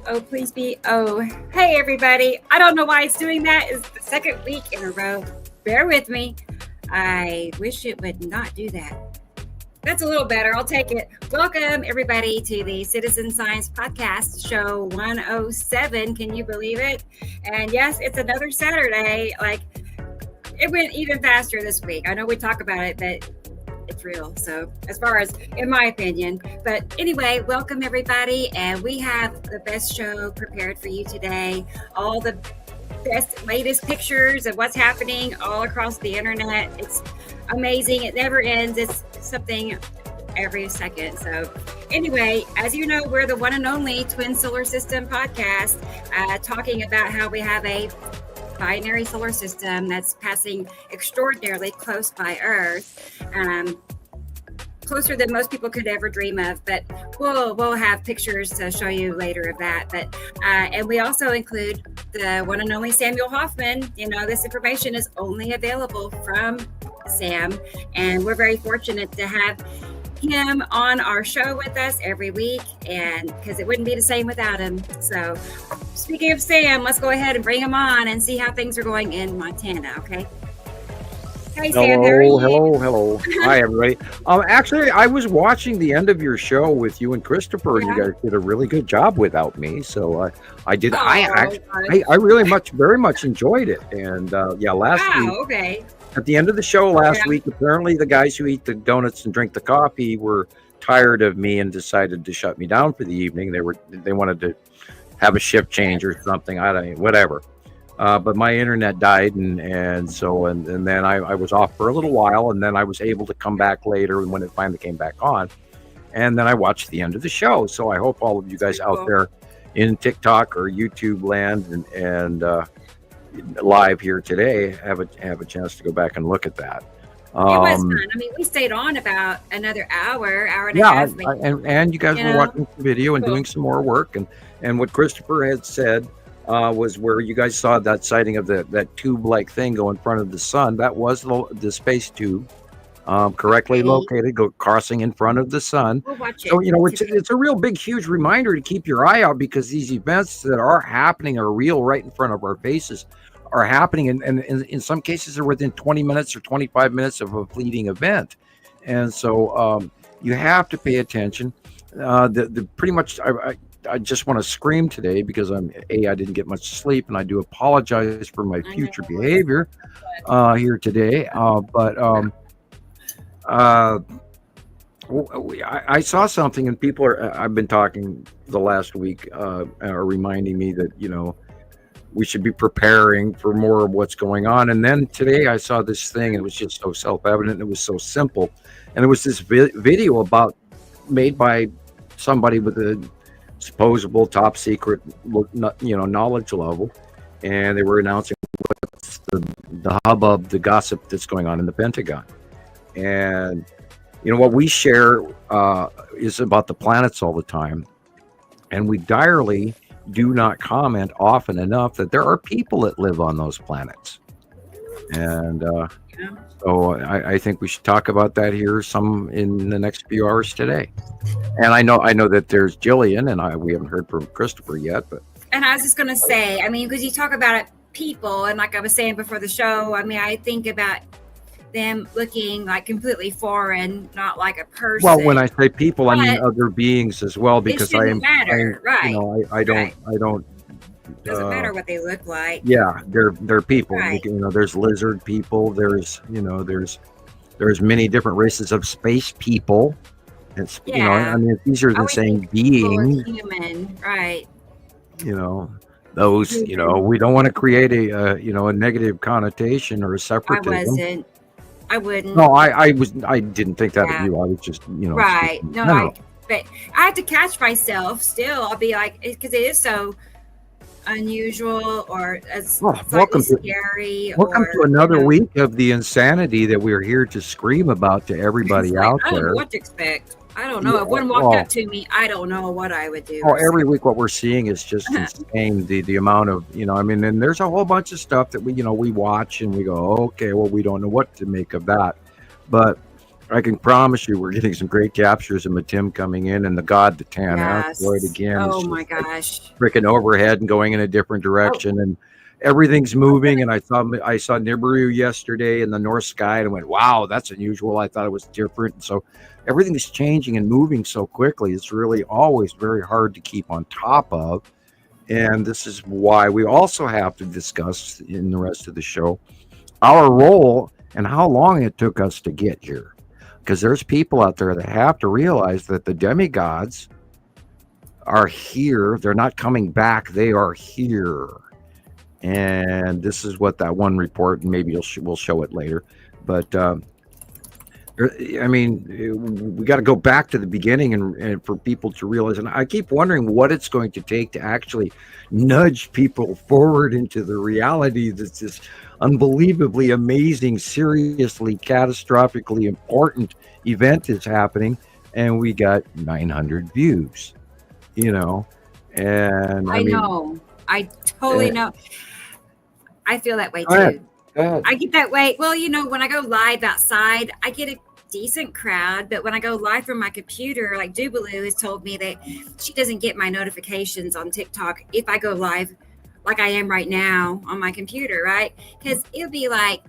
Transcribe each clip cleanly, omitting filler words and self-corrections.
Oh, please be. Oh, hey, everybody. I don't know why it's doing that. It's the second week in a row. Bear with me. I wish it would not do that. That's a little better. I'll take it. Welcome, everybody, to the Citizen Science Podcast, show 107. Can you believe it? And yes, it's another Saturday. It went even faster this week. I know we talk about it, but it's real. So as far as in my opinion, but anyway, welcome everybody. And we have the best show prepared for you today. All the best, latest pictures of what's happening all across the internet. It's amazing. It never ends. It's something every second. So anyway, as you know, we're the one and only Twin Solar System podcast, talking about how we have a binary solar system that's passing extraordinarily close by Earth, closer than most people could ever dream of. But we'll have pictures to show you later of that. But and we also include the one and only Samuel Hofman. You know, this information is only available from Sam, and we're very fortunate to have him on our show with us every week, and because it wouldn't be the same without him. So speaking of Sam, let's go ahead and bring him on and see how things are going in Montana. Okay. Hey Sam, how are you? Hello. Hi everybody. Actually, I was watching the end of your show with you and Christoper, and you guys did a really good job without me. So I did. I really very much enjoyed it. And last week. Okay. At the end of the show last week, apparently the guys who eat the donuts and drink the coffee were tired of me and decided to shut me down for the evening. They wanted to have a shift change or something. I don't know, whatever. But my internet died, and then I was off for a little while, and then I was able to come back later when it finally came back on. And then I watched the end of the show. So I hope all of you guys out there in TikTok or YouTube land and live here today have a chance to go back and look at that. It was fun. I mean, we stayed on about another hour and a half. And you guys were watching the video and doing some more work. And what Christoper had said was where you guys saw that sighting of that tube-like thing go in front of the sun. That was the space tube, correctly located, crossing in front of the sun. We'll watch it. So it's a real big, huge reminder to keep your eye out, because these events that are happening are real, right in front of our faces. Are happening, and in some cases are within 20 minutes or 25 minutes of a fleeting event, and so you have to pay attention. Pretty much, I just want to scream today because I didn't get much sleep, and I do apologize for my future behavior here today. I saw something, and people I've been talking the last week are reminding me that we should be preparing for more of what's going on. And then today I saw this thing, and it was just so self-evident. It was so simple. And it was this video made by somebody with a supposable top secret, knowledge level. And they were announcing what's the hubbub, the gossip that's going on in the Pentagon. And, what we share is about the planets all the time. And we direly do not comment often enough that there are people that live on those planets. And so I think we should talk about that here some in the next few hours today. And I know that there's Gillian, and we haven't heard from Christoper yet. And I was just going to say, I mean, because you talk about people, and like I was saying before the show, I mean, I think about them looking like completely foreign, not like a person. Well, when I say people, I mean other beings as well, because I don't. Doesn't matter what they look like. Yeah, they're people. Right. There's lizard people. There's many different races of space people. It's I mean, these are the same beings. Human, right? Those. We don't want to create a negative connotation or a separatism. I wouldn't. No, I didn't think that of you. I was just, Right. No. But I have to catch myself still. I'll be like, because it is so unusual or welcome scary. Welcome to another week of the insanity that we're here to scream about to everybody out there. I don't know what to expect. I don't know. If one walked up to me, I don't know what I would do. Every week what we're seeing is just insane. The amount of, and there's a whole bunch of stuff that we watch and we go, okay, well, we don't know what to make of that. But I can promise you we're getting some great captures of Matim coming in, and the god, the 10 asteroid Yes. again. Oh It's my just like gosh. freaking overhead and going in a different Oh, direction, and everything's moving. And I saw Nibiru yesterday in the north sky, and I went, wow, that's unusual. I thought it was different. And so everything is changing and moving so quickly. It's really always very hard to keep on top of. And this is why we also have to discuss in the rest of the show our role and how long it took us to get here. Because there's people out there that have to realize that the demigods are here. They're not coming back. They are here. And this is what that one report, and maybe we'll show it later. But I mean, we got to go back to the beginning and for people to realize. And I keep wondering what it's going to take to actually nudge people forward into the reality that this unbelievably amazing, seriously, catastrophically important event is happening. And we got 900 views, and I I mean, know. I totally know. I feel that way go ahead. too. Go ahead. I get that way. Well, when I go live outside, I get a decent crowd. But when I go live from my computer, like Jubilee has told me that she doesn't get my notifications on TikTok if I go live like I am right now on my computer, right? Because it'll be like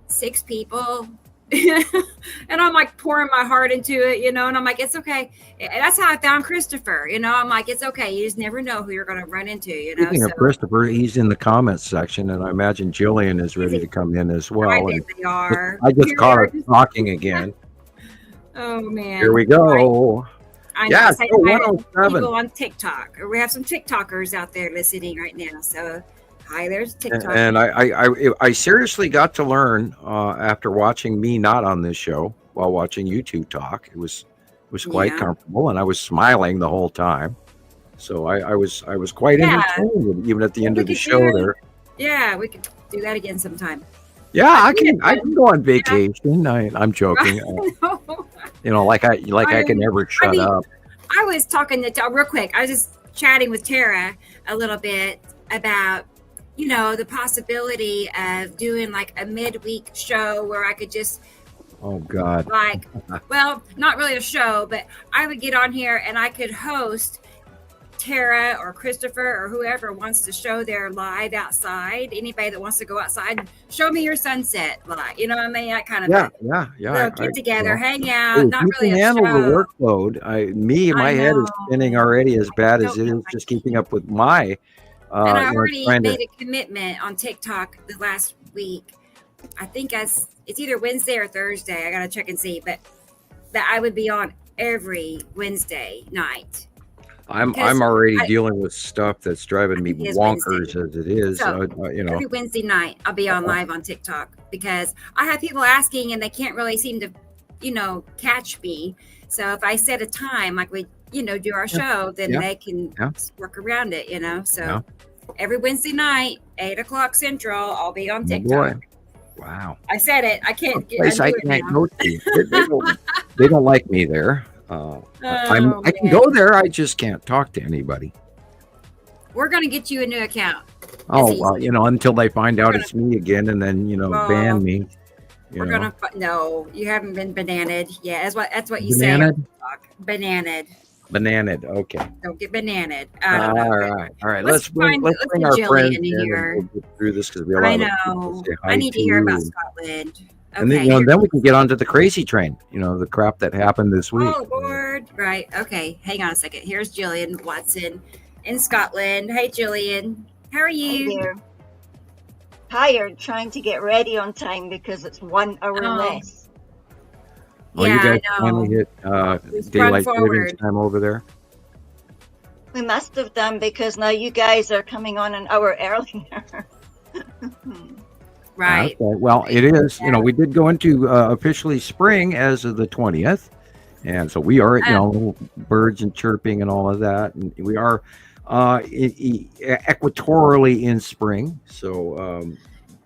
6 people. And I'm like pouring my heart into it, and I'm like, it's okay. And that's how I found Christoper, I'm like, it's okay. You just never know who you're going to run into, Speaking of Christoper, he's in the comments section, and I imagine Gillian is ready to come in as well. I bet they are. I just caught her talking again. Oh man. Here we go. I Yeah, know. Say so hi to 107. people on TikTok. Or we have some TikTokers out there listening right now. So hi, there's TikTok. And I seriously got to learn after watching me not on this show while watching you two talk. It was quite comfortable, and I was smiling the whole time. So I was quite entertained even at the end of the show there. Yeah, we could do that again sometime. Yeah, I can go on vacation. I'm joking. Like I can never shut up. I was talking to real quick. I was just chatting with Tara a little bit about the possibility of doing like a midweek show where I could just oh god well, not really a show, but I would get on here and I could host Tara or Christoper or whoever wants to show their live outside. Anybody that wants to go outside and show me your sunset live, what I mean? That kind of thing. Yeah. So get together, hang out. Not you really can a handle show. the workload. My head is spinning already as bad as it is just keeping up with my. And I already made a commitment on TikTok the last week. I think it's either Wednesday or Thursday. I gotta check and see, but that I would be on every Wednesday night. I'm already dealing with stuff that's driving me bonkers as it is. So, every Wednesday night I'll be on live on TikTok because I have people asking and they can't really seem to, catch me. So if I set a time like we, do our show, then they can work around it, So every Wednesday night, 8:00 Central, I'll be on TikTok. Boy. Wow. I said it. I can't. I can't go to. They don't like me there. I can go there. I just can't talk to anybody. We're gonna get you a new account. Oh well, until they find out it's me again, and then ban me. No, you haven't been bananaed. Yeah, that's what you bananaed? say. Bananaed. Bananaed. Okay. Don't get bananaed. All right. Let's bring our friends in here. We'll get through this because we have a lot of people to say hi I need to hear about and, Scotland. And then we can get onto the crazy train. The crap that happened this week. Oh Lord! Right. Okay. Hang on a second. Here's Gillian Watson in Scotland. Hey, Gillian. How are you? Hey there. Tired, trying to get ready on time because it's 1 hour less. Oh, you guys finally hit daylight savings time over there? We must have done because now you guys are coming on an hour earlier. Right. Okay. Well, it is. We did go into officially spring as of the 20th, and so we are, birds and chirping and all of that, and we are equatorially in spring. So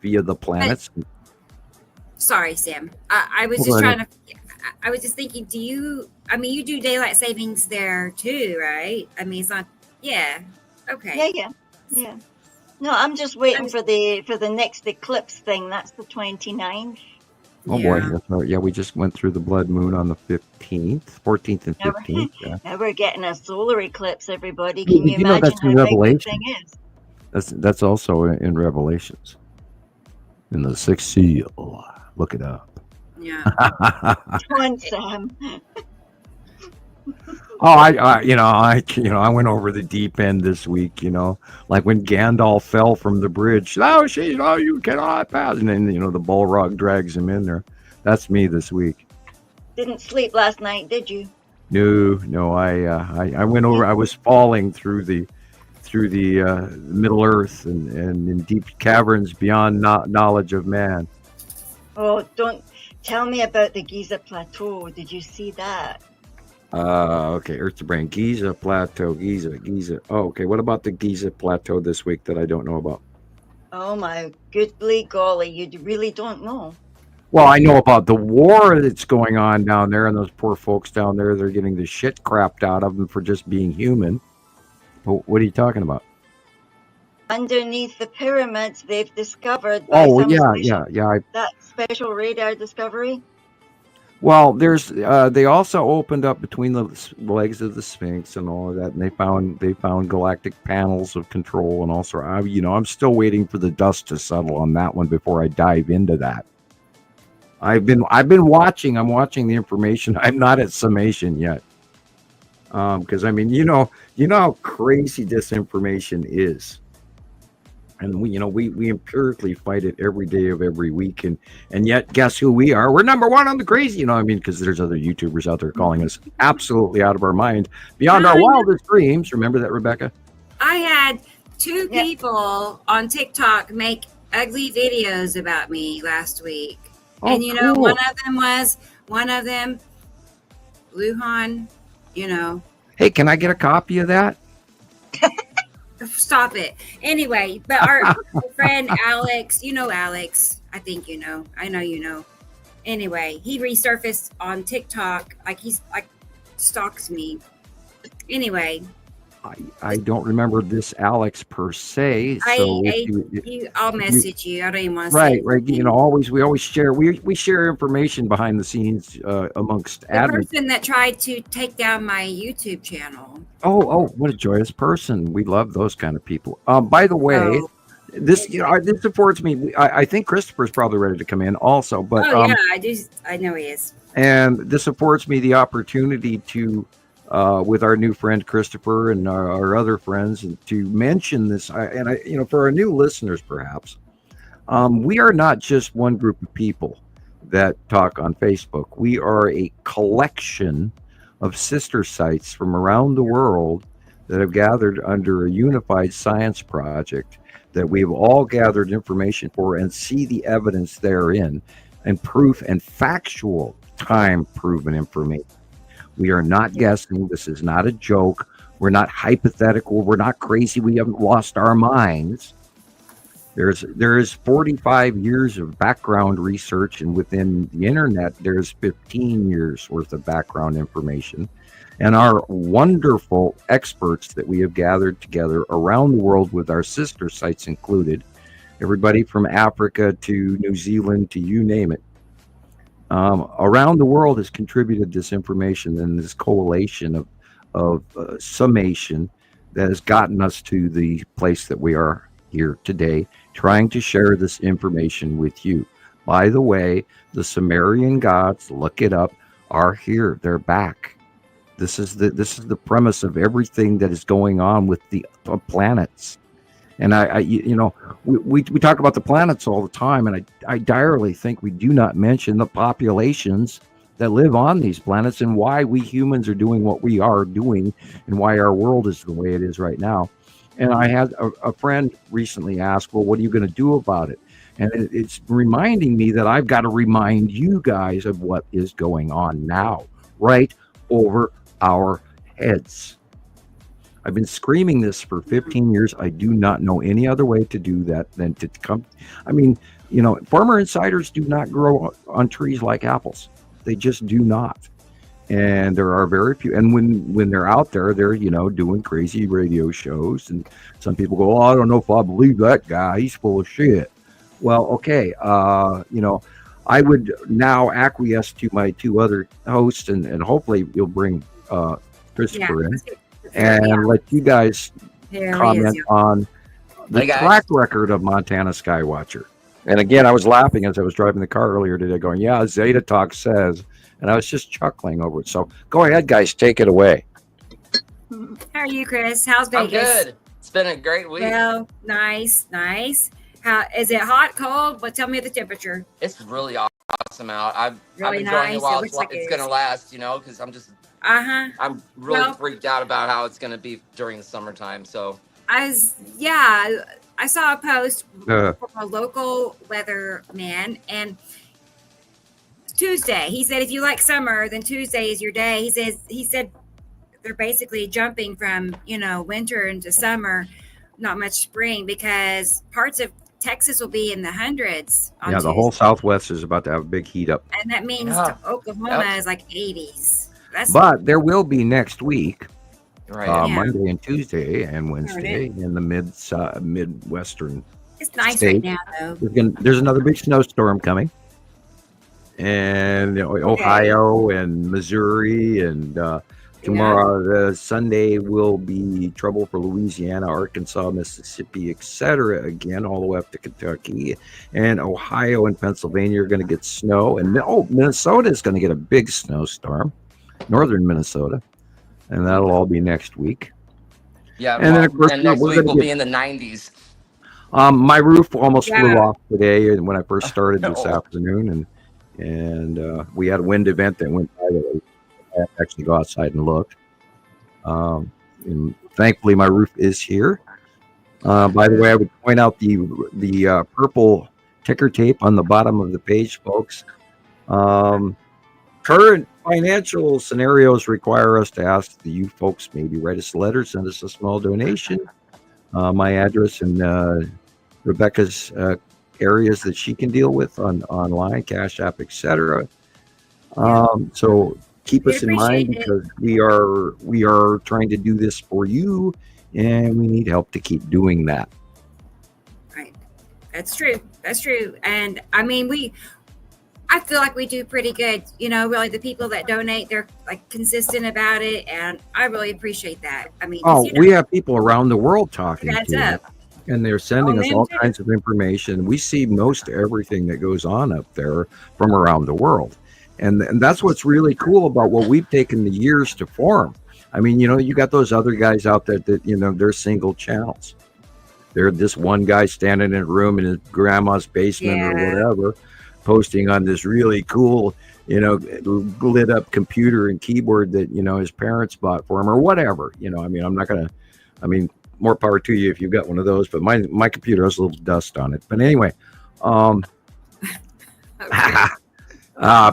via the planets. Sorry, Sam. I was just trying to. I was just thinking. You do daylight savings there too, right? It's not. Yeah. Okay. Yeah. No, I'm just waiting for the next eclipse thing. That's the 29th. Oh boy, Yeah. that's right. Yeah, we just went through the blood moon on the 15th, 14th and Now 15th. Yeah. now we're getting a solar eclipse, everybody. Did Can you you know imagine that's in how big this thing Revelation? is? That's also in Revelations. In the sixth seal. Look it up. Yeah. Come on, Sam. Oh, I went over the deep end this week. Like when Gandalf fell from the bridge. You cannot pass, and then the Balrog drags him in there. That's me this week. Didn't sleep last night, did you? No, I went over. I was falling through the Middle Earth and in deep caverns beyond knowledge of man. Oh, don't tell me about the Giza Plateau. Did you see that? Okay, Earth to Brain, Giza Plateau, Giza. Oh, okay. What about the Giza Plateau this week that I don't know about? Oh my goodly golly, you really don't know. Well, I know about the war that's going on down there, and those poor folks down there, they're getting the shit crapped out of them for just being human. What are you talking about? Underneath the pyramids, they've discovered by Oh, some yeah. that special radar discovery. Well, they also opened up between the legs of the Sphinx and all of that, and they found galactic panels of control, and also I'm still waiting for the dust to settle on that one before I dive into that. I've been watching. I'm watching the information. I'm not at summation yet, because how crazy disinformation is. And we empirically fight it every day of every week, and yet guess who we are? We're number one on the crazy, because there's other YouTubers out there calling us absolutely out of our mind, beyond our wildest dreams. Remember that, Rebecca? I had two people on TikTok make ugly videos about me last week. Oh, And cool. one of them, Luhan, Hey, can I get a copy of that? Stop it. Anyway, but our friend Alex, Alex, I think I know you know. Anyway, he resurfaced on TikTok, he's stalks me. Anyway, I don't remember this Alex per se. So I'll message you. I don't even want to right. say We always share we share information behind the scenes amongst the person that tried to take down my YouTube channel. Oh, what a joyous person. We love those kind of people. By the way, this supports me. I think Christopher's probably ready to come in also, but yeah, I know he is. And this affords me the opportunity to with our new friend Christopher and our other friends, and to mention this. For our new listeners, perhaps, we are not just one group of people that talk on Facebook. We are a collection of sister sites from around the world that have gathered under a unified science project that we've all gathered information for and see the evidence therein, and proof and factual time-proven information. We are not guessing. This is not a joke. We're not hypothetical. We're not crazy. We haven't lost our minds. There is 45 years of background research, and within the internet, there's 15 years worth of background information. And our wonderful experts that we have gathered together around the world, with our sister sites included, everybody from Africa to New Zealand to you name it, around the world has contributed this information and this collation of summation that has gotten us to the place that we are here today, trying to share this information with you. By the way, the Sumerian gods, look it up, are here. They're back. This is the premise of everything that is going on with the planets. And we talk about the planets all the time, and I direly think we do not mention the populations that live on these planets, and why we humans are doing what we are doing, and why our world is the way it is right now. And I had a friend recently ask, well, what are you going to do about it? And it's reminding me that I've got to remind you guys of what is going on now, right over our heads. I've been screaming this for 15 years. I do not know any other way to do that than to come. Farmer insiders do not grow on trees like apples. They just do not. And there are very few. And when they're out there, they're, doing crazy radio shows. And some people go, oh, I don't know if I believe that guy. He's full of shit. Well, okay. I would now acquiesce to my two other hosts, and hopefully you'll bring Yeah, Christopher in let's get Christopher. Yeah, and let you guys there he is. comment on the Hey, guys. track record of Montana Skywatcher. And again, I was laughing as I was driving the car earlier today, going, "Yeah, Zeta Talk says," and I was just chuckling over it. So go ahead, guys, take it away. How are you, Chris? How's I'm Vegas? good. It's been a great week. Well, nice. How is it? Hot, cold? But tell me the temperature. It's really awesome out. I've Really enjoying nice. it while It it's, looks like it's it gonna is. last, because I'm really Well- freaked out about how it's gonna be during the summertime. So I saw a post from a local weatherman, and Tuesday he said if you like summer, then Tuesday is your day. He said they're basically jumping from winter into summer, not much spring, because parts of Texas will be in the hundreds on Yeah, the Tuesday. whole Southwest is about to have a big heat up. And that means Yeah. Oklahoma Yep. is like 80s. That's But there will be next week, right. Yeah. Monday and Tuesday and Wednesday in the Midwestern. it's nice State. right now, though. There's another big snowstorm coming. And Ohio and Missouri, and tomorrow, Sunday, will be trouble for Louisiana, Arkansas, Mississippi, etc. Again, all the way up to Kentucky. And Ohio and Pennsylvania are going to get snow. And Minnesota is going to get a big snowstorm, northern Minnesota. And that'll all be next week. Yeah. And then, of course, and next we're week gonna will get- be in the 90s. My roof almost flew Yeah. off today when I first started this Oh. afternoon, and we had a wind event that went by that I had to actually go outside and look. And thankfully, my roof is here. By the way, I would point out the purple ticker tape on the bottom of the page, folks. Current financial scenarios require us to ask that you folks maybe write us a letter, send us a small donation. My address and Rebecca's areas that she can deal with online, Cash App, etc. So keep We us in mind, appreciate it. because we are trying to do this for you, and we need help to keep doing that. Right. That's true. And I mean, I feel like we do pretty good. Really, the people that donate, they're like consistent about it, and I really appreciate that. I mean, We have people around the world talking That's to us, up. and they're sending us them all too. kinds of information. We see most everything that goes on up there from around the world. And that's what's really cool about what we've taken the years to form. I mean, you got those other guys out there that, they're single channels. They're this one guy standing in a room in his grandma's basement or Yeah. whatever, posting on this really cool, lit up computer and keyboard that, his parents bought for him or whatever. More power to you if you've got one of those, but my computer has a little dust on it. But anyway, Okay.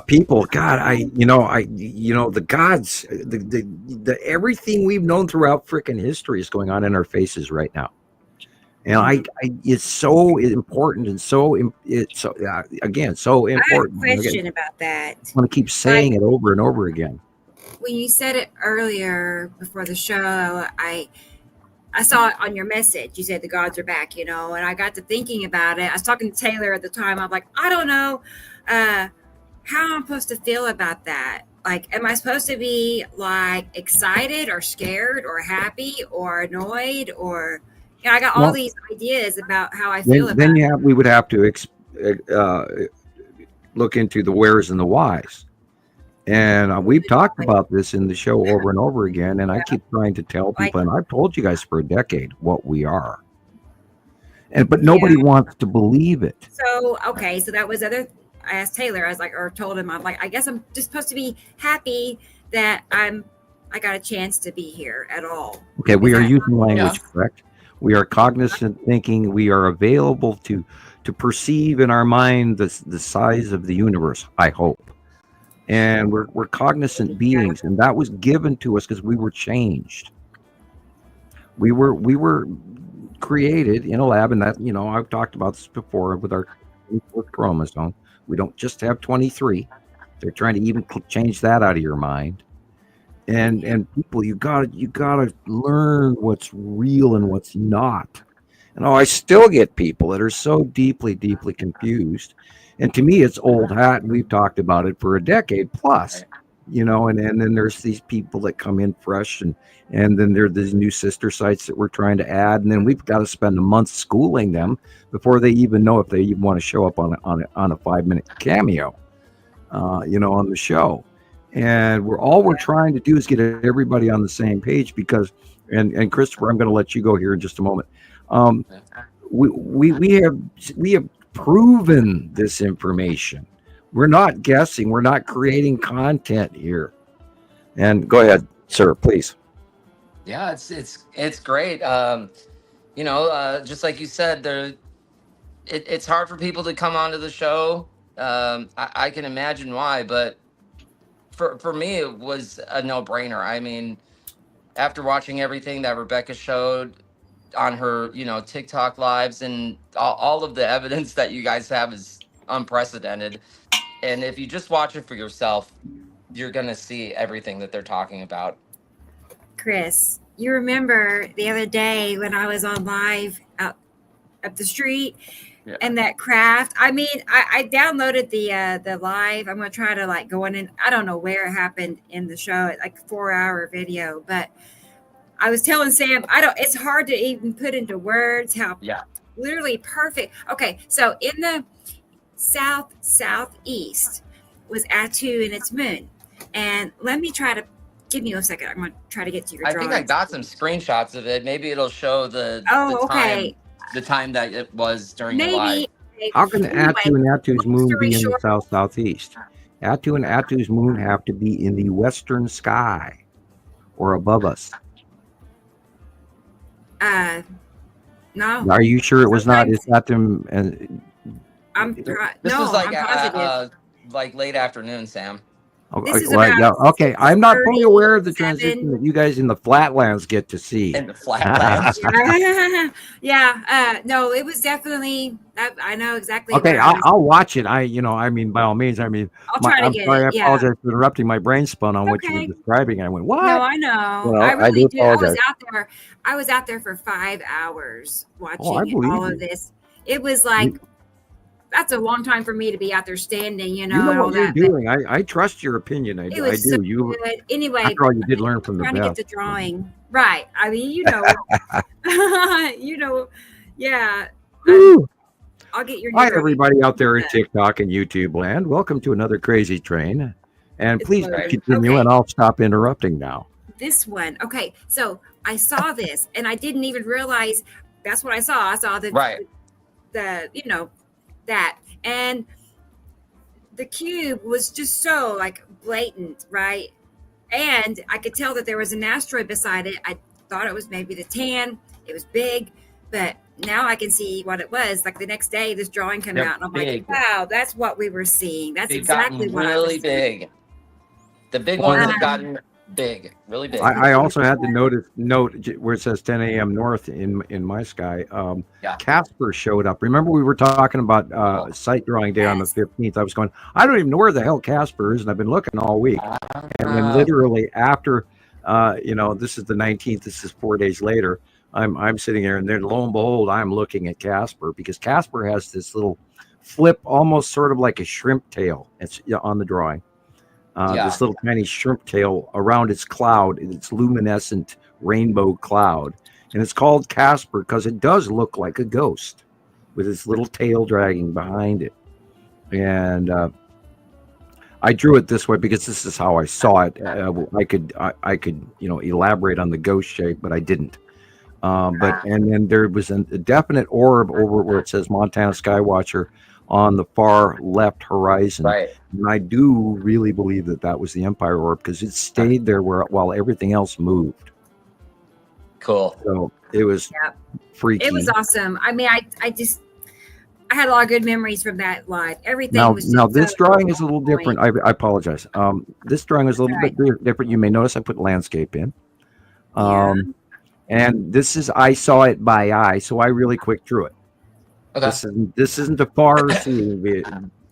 people, God, the gods, the everything we've known throughout freaking history is going on in our faces right now. And it's so important, and so again, so I have a important. question about that. I want to keep saying it over and over again. When you said it earlier before the show, I saw it on your message. You said the gods are back, and I got to thinking about it. I was talking to Taylor at the time. I'm like, I don't know how I'm supposed to feel about that. Like, am I supposed to be like excited or scared or happy or annoyed or I got all these ideas about how I feel about it. We would have to look into the wheres and the whys. And we've talked about this in the show over and over again. And I keep trying to tell people, and I've told you guys for a decade what we are. But nobody wants to believe it. So, okay. So that was I asked Taylor, told him, I'm like, I guess I'm just supposed to be happy that I got a chance to be here at all. Okay. We are using language correct. We are cognizant thinking. We are available to perceive in our mind the size of the universe, I hope. And we're cognizant beings, and that was given to us because we were changed. We were created in a lab, and that, I've talked about this before with our 24th chromosome. We don't just have 23. They're trying to even change that out of your mind. And people, you gotta learn what's real and what's not. And I still get people that are so deeply, deeply confused. And to me, it's old hat, and we've talked about it for a decade plus. And then there's these people that come in fresh, and then there are these new sister sites that we're trying to add, and then we've got to spend a month schooling them before they even know if they even want to show up on a 5-minute cameo, on the show. And we're trying to do is get everybody on the same page because, and Christoper, I'm going to let you go here in just a moment. We have proven this information. We're not guessing. We're not creating content here. And go ahead, sir, please. Yeah, it's great. Just like you said, it's hard for people to come onto the show. I can imagine why, but for me, it was a no-brainer. I mean, after watching everything that Rebecca showed on her, TikTok lives and all of the evidence that you guys have is unprecedented. And if you just watch it for yourself, you're going to see everything that they're talking about. Chris, you remember the other day when I was on live out up the street and that craft? I mean, I downloaded the live. I'm going to try to go in. I don't know where it happened in the show, like 4-hour video, but I was telling Sam, it's hard to even put into words how literally perfect. Okay. So in the southeast was Atu and its moon. And let me try to give me a second. I'm going to try to get to your drawings. I think I got some screenshots of it. Maybe it'll show the time that it was during the live. How can Atu and Atu's moon be in the southeast? Atu and Atu's moon have to be in the western sky or above us. No. Are you sure it was not? It's not them. And this was like late afternoon, Sam. Okay. I'm not fully aware of the transition that you guys in the flatlands get to see. In the flatlands. No, it was definitely. I know exactly. Okay, I'll watch it. By all means. I'll try to get it. I apologize for interrupting. My brain spun on what you were describing. I went, what? No, I know. Well, I really do. Apologize. I was out there for 5 hours watching all of this. It was like. That's a long time for me to be out there standing, You know what you're doing. I trust your opinion. I do. So good. Anyway, after all, you did learn from the best. Trying to get the drawing right. I mean, yeah. I'll get your. Hi, everybody out there in TikTok and YouTube land. Welcome to another crazy train, and please continue. And I'll stop interrupting now. This one, okay. So I saw this, and I didn't even realize that's what I saw. I saw that, and the cube was just so blatant, right? And I could tell that there was an asteroid beside it. I thought it was maybe the Tan. It was big, but now I can see what it was. Like the next day, this drawing came out, and I'm like, wow, that's what we were seeing. That's exactly what I was seeing. Big. The big ones have gotten big, really big. I also had to note where it says 10 a.m. north in my sky. Casper showed up. Remember we were talking about site drawing day on the 15th. I was going, I don't even know where the hell Casper is, and I've been looking all week. And then literally after, this is the 19th. This is 4 days later. I'm sitting there, and then lo and behold, I'm looking at Casper because Casper has this little flip, almost sort of like a shrimp tail. It's on the drawing. This little tiny shrimp tail around its cloud, its luminescent rainbow cloud. And it's called Casper because it does look like a ghost with its little tail dragging behind it. And I drew it this way because this is how I saw it. I could elaborate on the ghost shape, but I didn't. And then there was a definite orb over where it says Montana Skywatcher on the far left horizon. Right. And I do really believe that was the Empire orb because it stayed there while everything else moved. Cool. So it was freaky. It was awesome. I mean, I had a lot of good memories from that live. Everything was just now this drawing is a little different. I apologize. This drawing is a little bit different. You may notice I put landscape in. And this is, I saw it by eye, so I really quick drew it. Okay. This isn't a far seeing,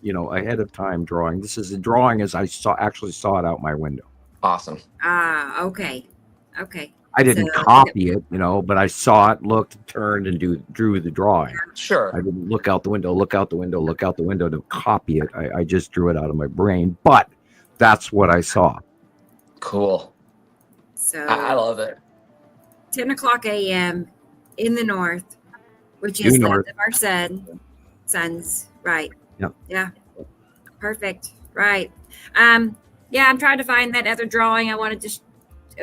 ahead of time drawing. This is a drawing as I actually saw it out my window. Awesome. Okay. I So, didn't copy it, but I saw it, looked, turned, and drew the drawing. I Sure. didn't look out the window to copy it. I just drew it out of my brain, but that's what I saw. Cool. so I love it. 10 o'clock a.m. in the north, which Due is the north. end of our suns. Right. Yep. Yeah. Perfect. Right. Yeah, I'm trying to find that other drawing I wanted to.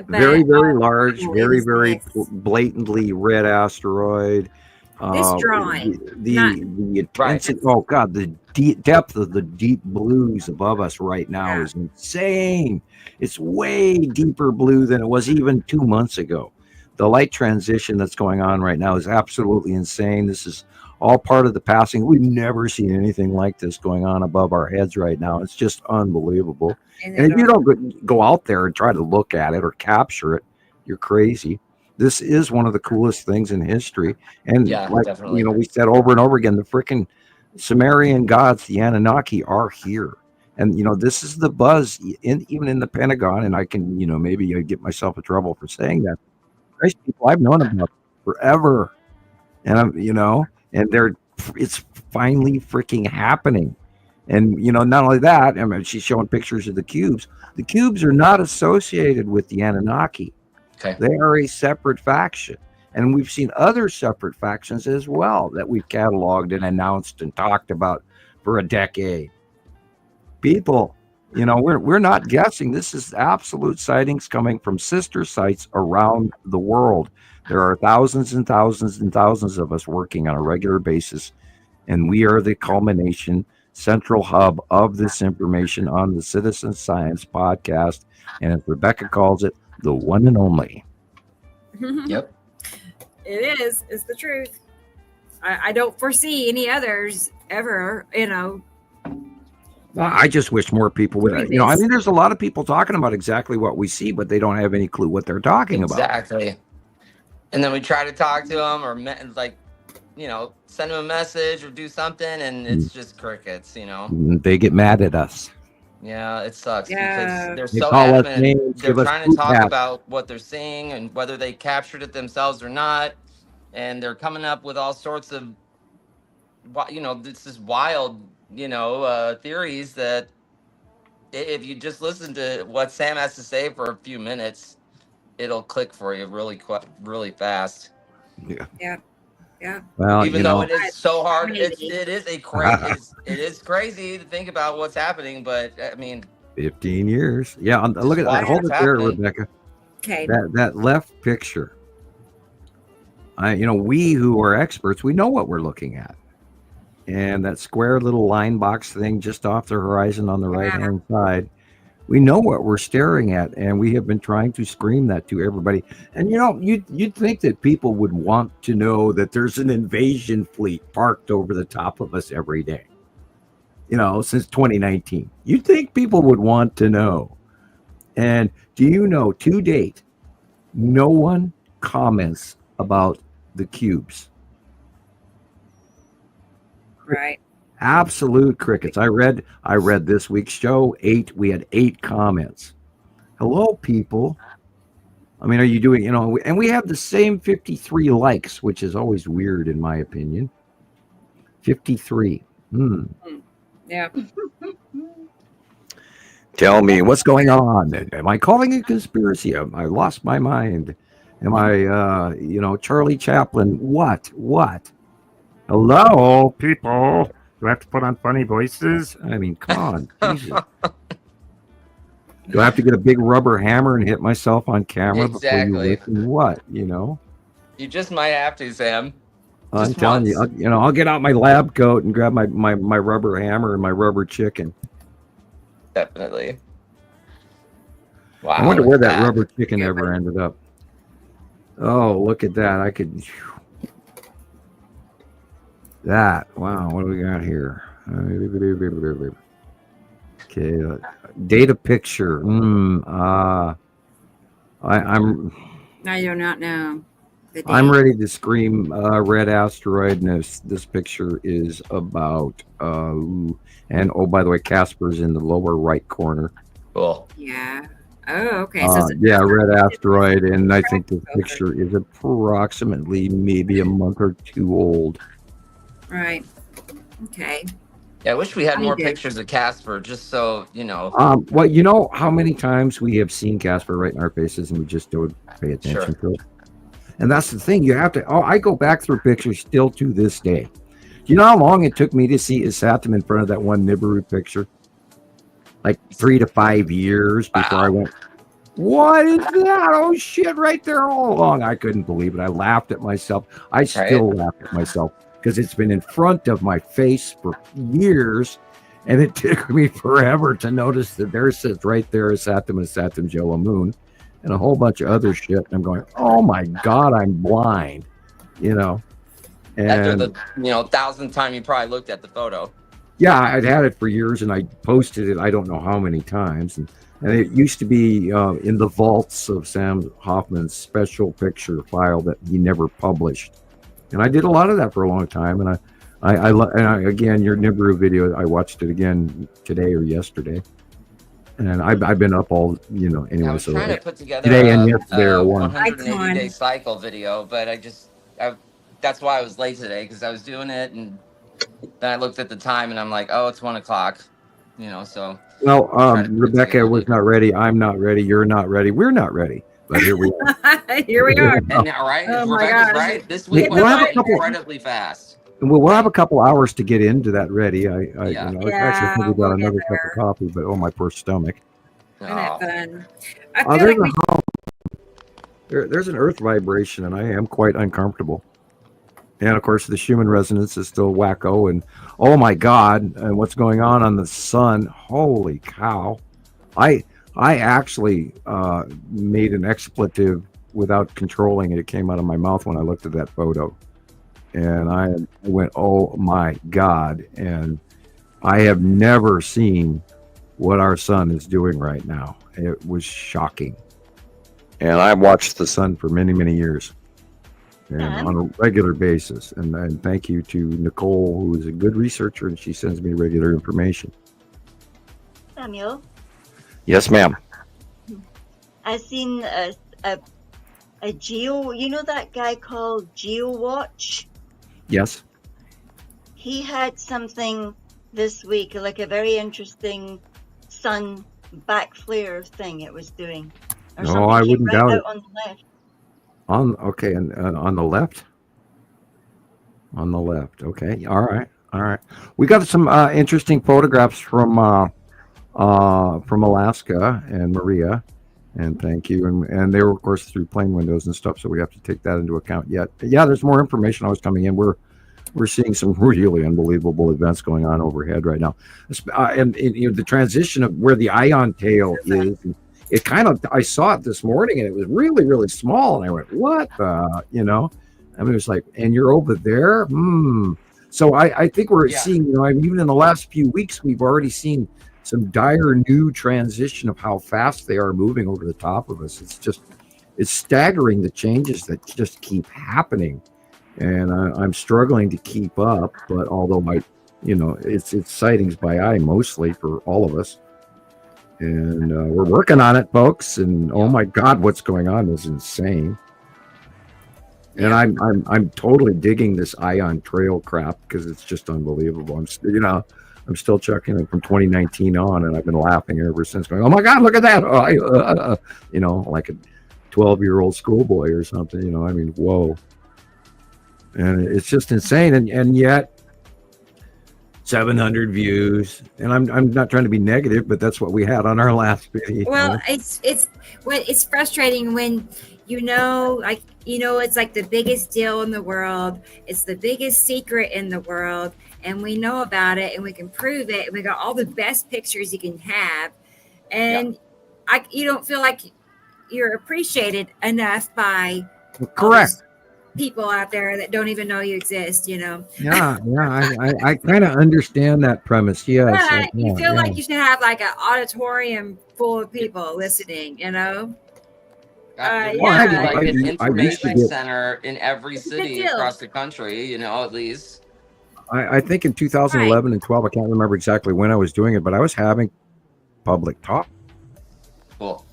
Very, very large, it very, is very this. blatantly red asteroid. This drawing, the intensity. Right. Oh God, the depth of the deep blues above us right now Yeah. is insane. It's way deeper blue than it was even 2 months ago. The light transition that's going on right now is absolutely insane. This is all part of the passing. We've never seen anything like this going on above our heads right now. It's just unbelievable. And if you don't go out there and try to look at it or capture it, you're crazy. This is one of the coolest things in history. And Yeah, like definitely. we said over and over again, the freaking Sumerian gods, the Anunnaki, are here. And this is the buzz even in the Pentagon. And I can, maybe I get myself in trouble for saying that. Christ, people I've known about forever. And and it's finally freaking happening. And not only that, I mean, she's showing pictures of the cubes. The cubes are not associated with the Anunnaki. Okay. They are a separate faction. And we've seen other separate factions as well that we've cataloged and announced and talked about for a decade. People, we're not guessing. This is absolute sightings coming from sister sites around the world. There are thousands and thousands and thousands of us working on a regular basis, and we are the culmination, central hub of this information on the Citizen Science podcast, and as Rebecca calls it, the one and only. Yep. It is. It's the truth. I don't foresee any others ever, Well, I just wish more people would. I mean, there's a lot of people talking about exactly what we see, but they don't have any clue what they're talking about. Exactly. And then we try to talk to them or send them a message or do something, and it's just crickets, They get mad at us. Yeah, it sucks Yeah. because they're They so call us adamant. names, They're give us trying to fruit talk bats. about what they're seeing and whether they captured it themselves or not, and they're coming up with all sorts of, this is wild, theories that if you just listen to what Sam has to say for a few minutes, it'll click for you really fast. Yeah. Well, Even though it is so hard, Maybe. it is crazy to think about what's happening. But I mean, 15 years. Yeah, look at why that. Hold it it's there, happening. Rebecca. Okay. That left picture. We who are experts, we know what we're looking at. And that square little line box thing just off the horizon on the right-hand side, we know what we're staring at, and we have been trying to scream that to everybody. And you'd think that people would want to know that there's an invasion fleet parked over the top of us every day. Since 2019, you'd think people would want to know. And do you know, to date, no one comments about the cubes. Right. Absolute crickets. I read this week's show. We had 8 comments. Hello, people. I mean, are you doing, and we have the same 53 likes, which is always weird in my opinion. 53. Yeah. Tell me what's going on. Am I calling it conspiracy? I lost my mind. Am I, Charlie Chaplin? What? Hello, people. Do I have to put on funny voices? I mean, come on. Jesus. Do I have to get a big rubber hammer and hit myself on camera Exactly. before you listen? What, You just might have to, Sam. I'm Just telling once. you, I'll get out my lab coat and grab my rubber hammer and my rubber chicken. Definitely. Wow. I wonder where look at that rubber chicken ever ended up. Oh, look at that. I could... That. Wow, what do we got here? Okay, data picture. I'm I do not know. I'm ready to scream red asteroid, and this picture is about and oh, by the way, Casper's in the lower right corner. Cool. Yeah. Oh, okay. So Yeah, red asteroid, and I think the picture is approximately maybe a month or two old. right. Okay. Yeah, I wish we had I more need to. pictures of Casper, just so you know. Well, you know how many times we have seen Casper right in our faces, and we just don't pay attention to it. And that's the thing. You have to. Oh, I go back through pictures still to this day. Do you know how long it took me to see Isatim in front of that one Nibiru picture? Like 3 to 5 years before I went, what is that? Oh shit, right there all along. I couldn't believe it. I laughed at myself. I still laugh at myself because it's been in front of my face for years, and it took me forever to notice that there sits right there Isatim and Isatim's yellow moon and a whole bunch of other shit. And I'm going, oh my God, I'm blind, you know. And after the 1,000th time you probably looked at the photo. Yeah, I'd had it for years, and I posted it I don't know how many times. And it used to be in the vaults of Sam Hofman's special picture file that he never published. And I did a lot of that for a long time. And again, your Nibiru video, I watched it again today or yesterday. And I've been up all, anyway. I was trying to put together today and yesterday are one. 180-day cycle video, but that's why I was late today, because I was doing it, and then I looked at the time, and I'm like, oh, it's 1 o'clock, so. Well, Rebecca was not ready. I'm not ready. You're not ready. We're not ready. But here we are. Here we are. And now, right? Oh my Rebecca's gosh. right. This week We'll have went a couple- incredibly fast. We'll have a couple hours to get into that ready. I Yeah, actually think we we'll got get another cup there. of coffee, but oh, my poor stomach. Isn't that fun? I Oh, feel like there's an earth vibration, and I am quite uncomfortable. And of course, the Schumann resonance is still wacko, and oh my God, and what's going on the sun? Holy cow! I actually made an expletive without controlling it. It came out of my mouth when I looked at that photo, and I went, "Oh my God!" And I have never seen what our sun is doing right now. It was shocking. And I've watched the sun for many, many years, and on a regular basis. And thank you to Nicole, who is a good researcher, and she sends me regular information. Samuel, Yes, ma'am. I've seen a geo. You know that guy called GeoWatch? Yes. He had something this week, like a very interesting sun back flare thing it was doing. Or No, something I came wouldn't right doubt out it. on the left. And on the left. On the left. Okay. All right. We got some interesting photographs from Alaska and Maria, and thank you. And they were, of course, through plane windows and stuff, so we have to take that into account yet. But yeah, there's more information always coming in. We're seeing some really unbelievable events going on overhead right now, and the transition of where the ion tail is. It kind of, I saw it this morning, and it was really, really small, and I went, what? I mean, it was like, and you're over there. So I think we're seeing, even in the last few weeks, we've already seen some dire new transition of how fast they are moving over the top of us. It's staggering, the changes that just keep happening. And I'm struggling to keep up, but although it's sightings by eye mostly for all of us. And we're working on it, folks. And oh my God, what's going on is insane. And I'm totally digging this ion trail crap because it's just unbelievable. I'm still checking it from 2019 on, and I've been laughing ever since. Going, oh my God, look at that! Like a 12-year-old schoolboy or something. I mean, whoa. And it's just insane, and yet 700 views, and I'm not trying to be negative, but that's what we had on our last video. Well, it's frustrating when it's like the biggest deal in the world. It's the biggest secret in the world, and we know about it, and we can prove it, and we got all the best pictures you can have, and you don't feel like you're appreciated enough by correct people out there that don't even know you exist. Yeah, I kind of understand that premise. Yes, but you feel like you should have like an auditorium full of people listening. Like an information center in every city across the country, at least. I think in 2011 and 12, I can't remember exactly when I was doing it, but I was having public talk. Cool.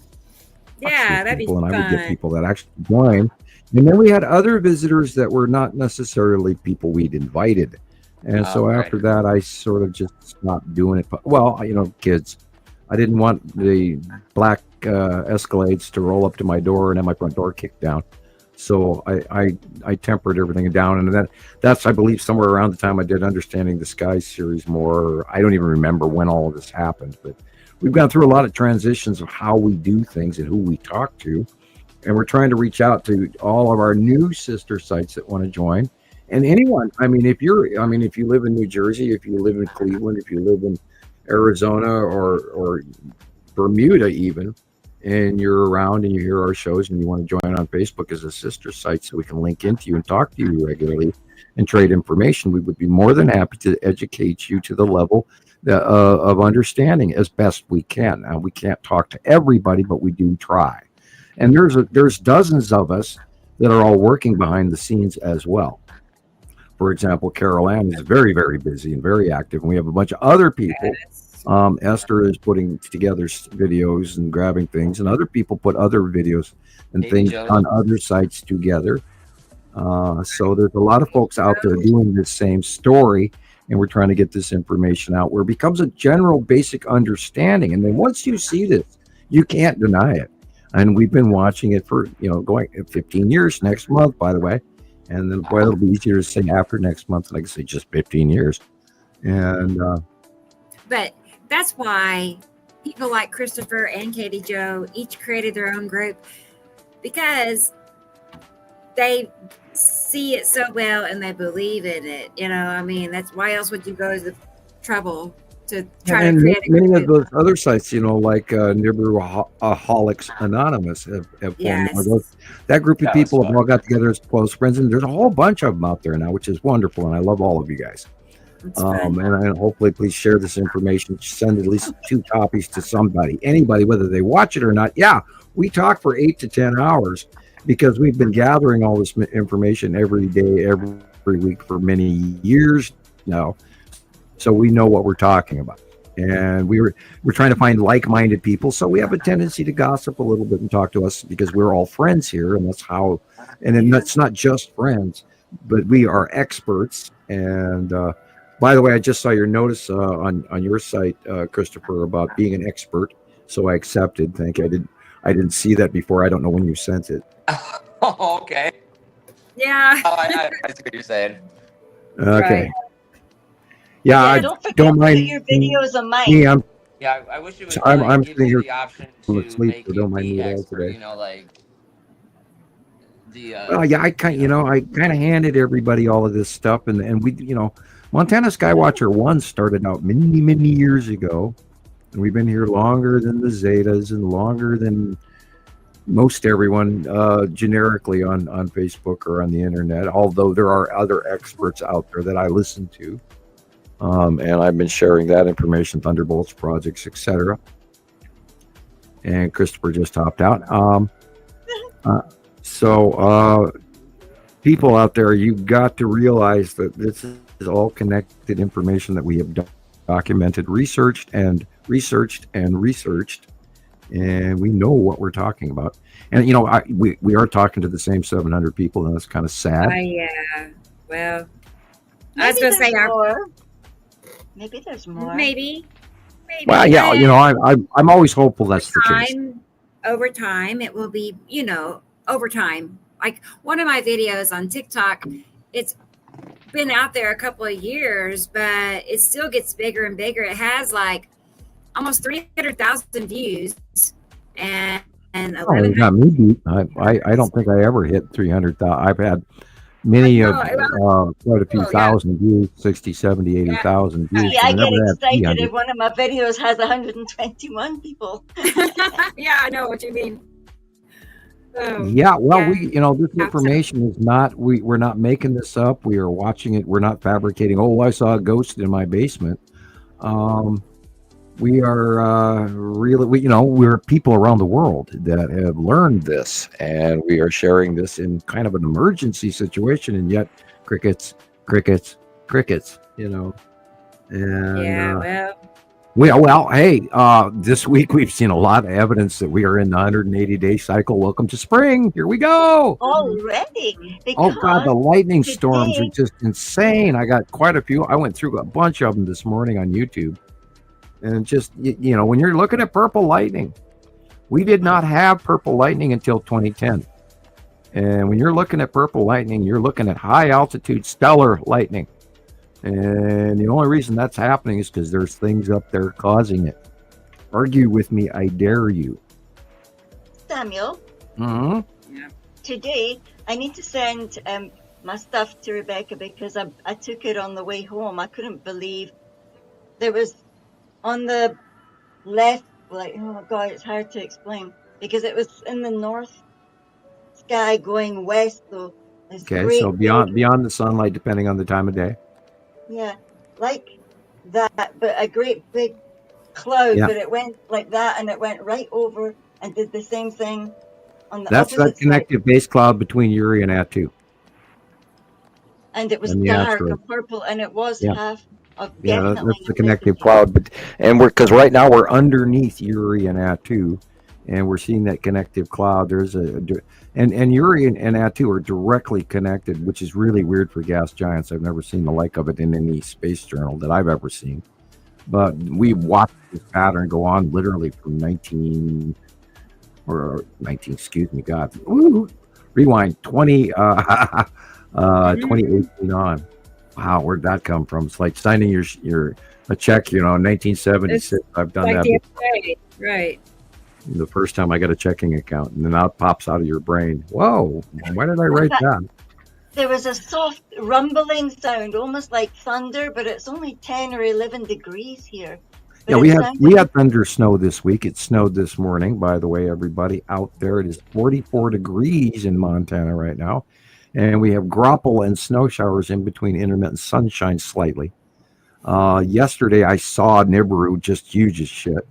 Yeah, that'd be people, and I would get fun. people that actually join. And then we had other visitors that were not necessarily people we'd invited. And so Right. after that, I sort of just stopped doing it. But, well, kids, I didn't want the black Escalades to roll up to my door and have my front door kicked down. So I tempered everything down, and that's, I believe, somewhere around the time I did Understanding the Sky series more. I don't even remember when all of this happened, but we've gone through a lot of transitions of how we do things and who we talk to, and we're trying to reach out to all of our new sister sites that want to join, and anyone. If you live in New Jersey, if you live in Cleveland, if you live in Arizona or Bermuda even, and you're around and you hear our shows and you want to join on Facebook as a sister site so we can link into you and talk to you regularly and trade information, we would be more than happy to educate you to the level of understanding as best we can. Now, we can't talk to everybody, but we do try. And there's dozens of us that are all working behind the scenes as well. For example, Carol Ann is very, very busy and very active, and we have a bunch of other people. Esther is putting together videos and grabbing things, and other people put other videos and things on other sites together. So there's a lot of folks out there doing this same story, and we're trying to get this information out where it becomes a general basic understanding. And then once you see this, you can't deny it. And we've been watching it for, going 15 years next month, by the way. And then, boy, it'll be easier to say after next month, like I say, just 15 years. And, but that's why people like Christoper and Katie Jo each created their own group, because they see it so well and they believe in it. That's why else would you go to the trouble to try to create a group? Many of those other sites, like Nibiru Holics Anonymous have formed. That group of people have all got together as close friends, and there's a whole bunch of them out there now, which is wonderful, and I love all of you guys. And hopefully, please share this information. Send at least 2 copies to somebody, anybody, whether they watch it or not. Yeah, we talk for 8 to 10 hours because we've been gathering all this information every day, every week for many years now. So we know what we're talking about, and we're trying to find like-minded people. So we have a tendency to gossip a little bit and talk to us because we're all friends here, and that's how. And then that's not just friends, but we are experts. And by the way, I just saw your notice on your site, Christoper, about being an expert. So I accepted. Thank you. I didn't see that before. I don't know when you sent it. Oh, okay. Yeah. I see what you're saying. Okay. Right. Yeah, don't forget don't mind to put your videos on mine. me. I wish it would I'm give sitting you here the option full to of sleep, make so you don't mind the me at all expert. today. The I kind of handed everybody all of this stuff, and we, Montana Skywatcher 1 started out many years ago, and we've been here longer than the Zetas and longer than most everyone generically on Facebook or on the internet, although there are other experts out there that I listen to, and I've been sharing that information, Thunderbolts projects, etc. And Christoper just hopped out. So people out there, you've got to realize that this is all connected information that we have documented, researched, and we know what we're talking about. And we are talking to the same 700 people, and that's kind of sad. Yeah. Well, Maybe I was going to say more. Maybe there's more. Maybe. Well, yeah, I'm always hopeful that's the case. Over time, it will be, over time. Like one of my videos on TikTok, it's been out there a couple of years, but it still gets bigger and bigger. It has like almost 300,000 views and 11. Got me beat. I don't think I ever hit 300,000. I've had many quite a few thousand views, 60, 70, 80,000 views. I get excited if one of my videos has 121 people. Yeah, I know what you mean. This information is not, we're not making this up. We are watching it. We're not fabricating. Oh, I saw a ghost in my basement. We are we're people around the world that have learned this, and we are sharing this in kind of an emergency situation, and yet crickets, And Well, hey, this week we've seen a lot of evidence that we are in the 180-day cycle. Welcome to spring. Here we go. Already, Oh God, the because lightning storms are today, just insane. I got quite a few. I went through a bunch of them this morning on YouTube, and just when you're looking at purple lightning, we did not have purple lightning until 2010. And when you're looking at purple lightning, you're looking at high altitude stellar lightning. And the only reason that's happening is because there's things up there causing it. Argue with me, I dare you. Samuel, Mm-hmm. today I need to send my stuff to Rebecca because I took it on the way home. I couldn't believe there was on the left, like, oh my God, it's hard to explain because it was in the north sky going west, so it's Okay, great so big, beyond the sunlight, depending on the time of day. yeah, like that, but a great big cloud, Yeah, but it went like that and it went right over and did the same thing on the that's that opposite side. connective base cloud between Uri and Atu And it was and the dark asteroid. and purple, and it was Yeah, half of yeah, definitely that's an the connective investigation. cloud. But because right now we're underneath Uri and Atu, and we're seeing that connective cloud. There's and Uri and Atu are directly connected, which is really weird for gas giants. I've never seen the like of it in any space journal that I've ever seen. But we watched this pattern go on literally from 19 or 19, excuse me, God, woo, rewind 2018 on. Wow, where'd that come from? It's like signing your a check, 1976. It's I've done like that the before. other day. Right. The first time I got a checking account, and then out pops out of your brain. Whoa, why did I In write fact, that? there was a soft rumbling sound, almost like thunder, but it's only 10 or 11 degrees here. Yeah, But we it had we sounded, had thunder snow this week. It snowed this morning, by the way, everybody out there. It is 44 degrees in Montana right now, and we have grapple and snow showers in between intermittent sunshine slightly. Yesterday I saw Nibiru just huge as shit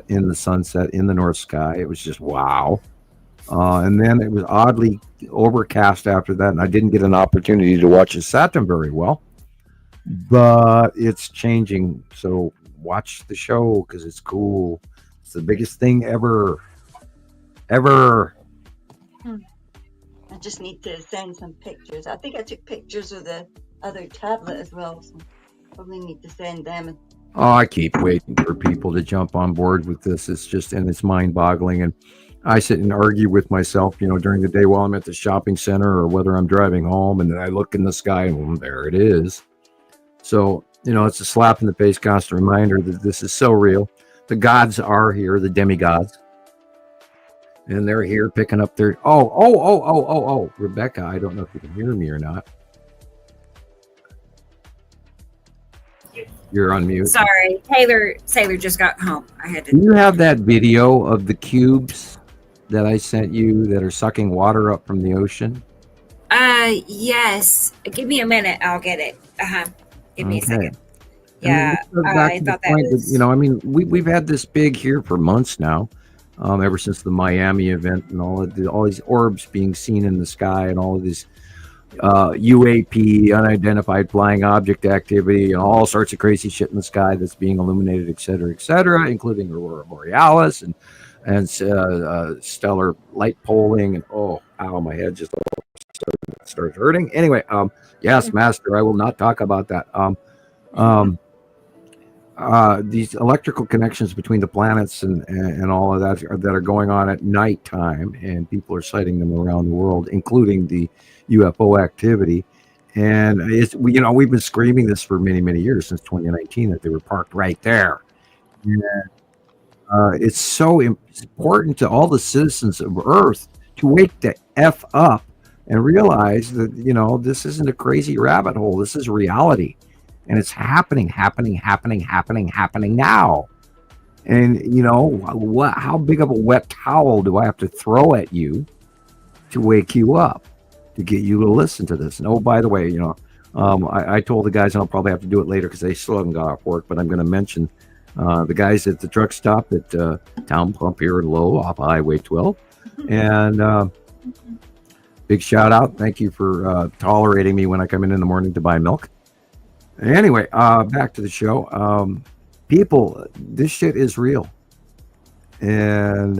in the sunset in the north sky. It was just wow. And then it was oddly overcast after that, and I didn't get an opportunity to watch the Saturn very well. But it's changing, so watch the show because it's cool. It's the biggest thing ever. hmm, I just need to send some pictures. I think I took pictures of the other tablet as well, so probably need to send them. Oh, I keep waiting for people to jump on board with this. It's mind-boggling, and I sit and argue with myself, during the day while I'm at the shopping center or whether I'm driving home, and then I look in the sky and there it is. So, it's a slap in the face, constant reminder that this is so real. The gods are here, the demigods, and they're here picking up their. Oh, Rebecca, I don't know if you can hear me or not. You're on mute. Sorry, Sailor just got home. I had Do to. you have that video of the cubes that I sent you that are sucking water up from the ocean? Yes. Give me a minute. I'll get it. Give me a Okay. second. I mean, Yeah, this goes back I to the thought that point that, was. we've had this big here for months now, ever since the Miami event and all these orbs being seen in the sky and all of this UAP, unidentified flying object activity, and all sorts of crazy shit in the sky that's being illuminated, et cetera, including aurora borealis and stellar light polling. And my head just starts hurting. Anyway, yes, Master, I will not talk about that. These electrical connections between the planets and all of that are going on at nighttime, and people are sighting them around the world, including the UFO activity. And we've been screaming this for many years, since 2019, that they were parked right there. And, it's so important to all the citizens of Earth to wake the F up and realize that this isn't a crazy rabbit hole. This is reality. And it's happening now. And how big of a wet towel do I have to throw at you to wake you up, to get you to listen to this? And by the way, I told the guys, and I'll probably have to do it later because they still haven't got off work, but I'm going to mention the guys at the truck stop at Town Pump here in Low off Highway 12. And big shout out. Thank you for tolerating me when I come in the morning to buy milk. Anyway, back to the show. people, this shit is real. And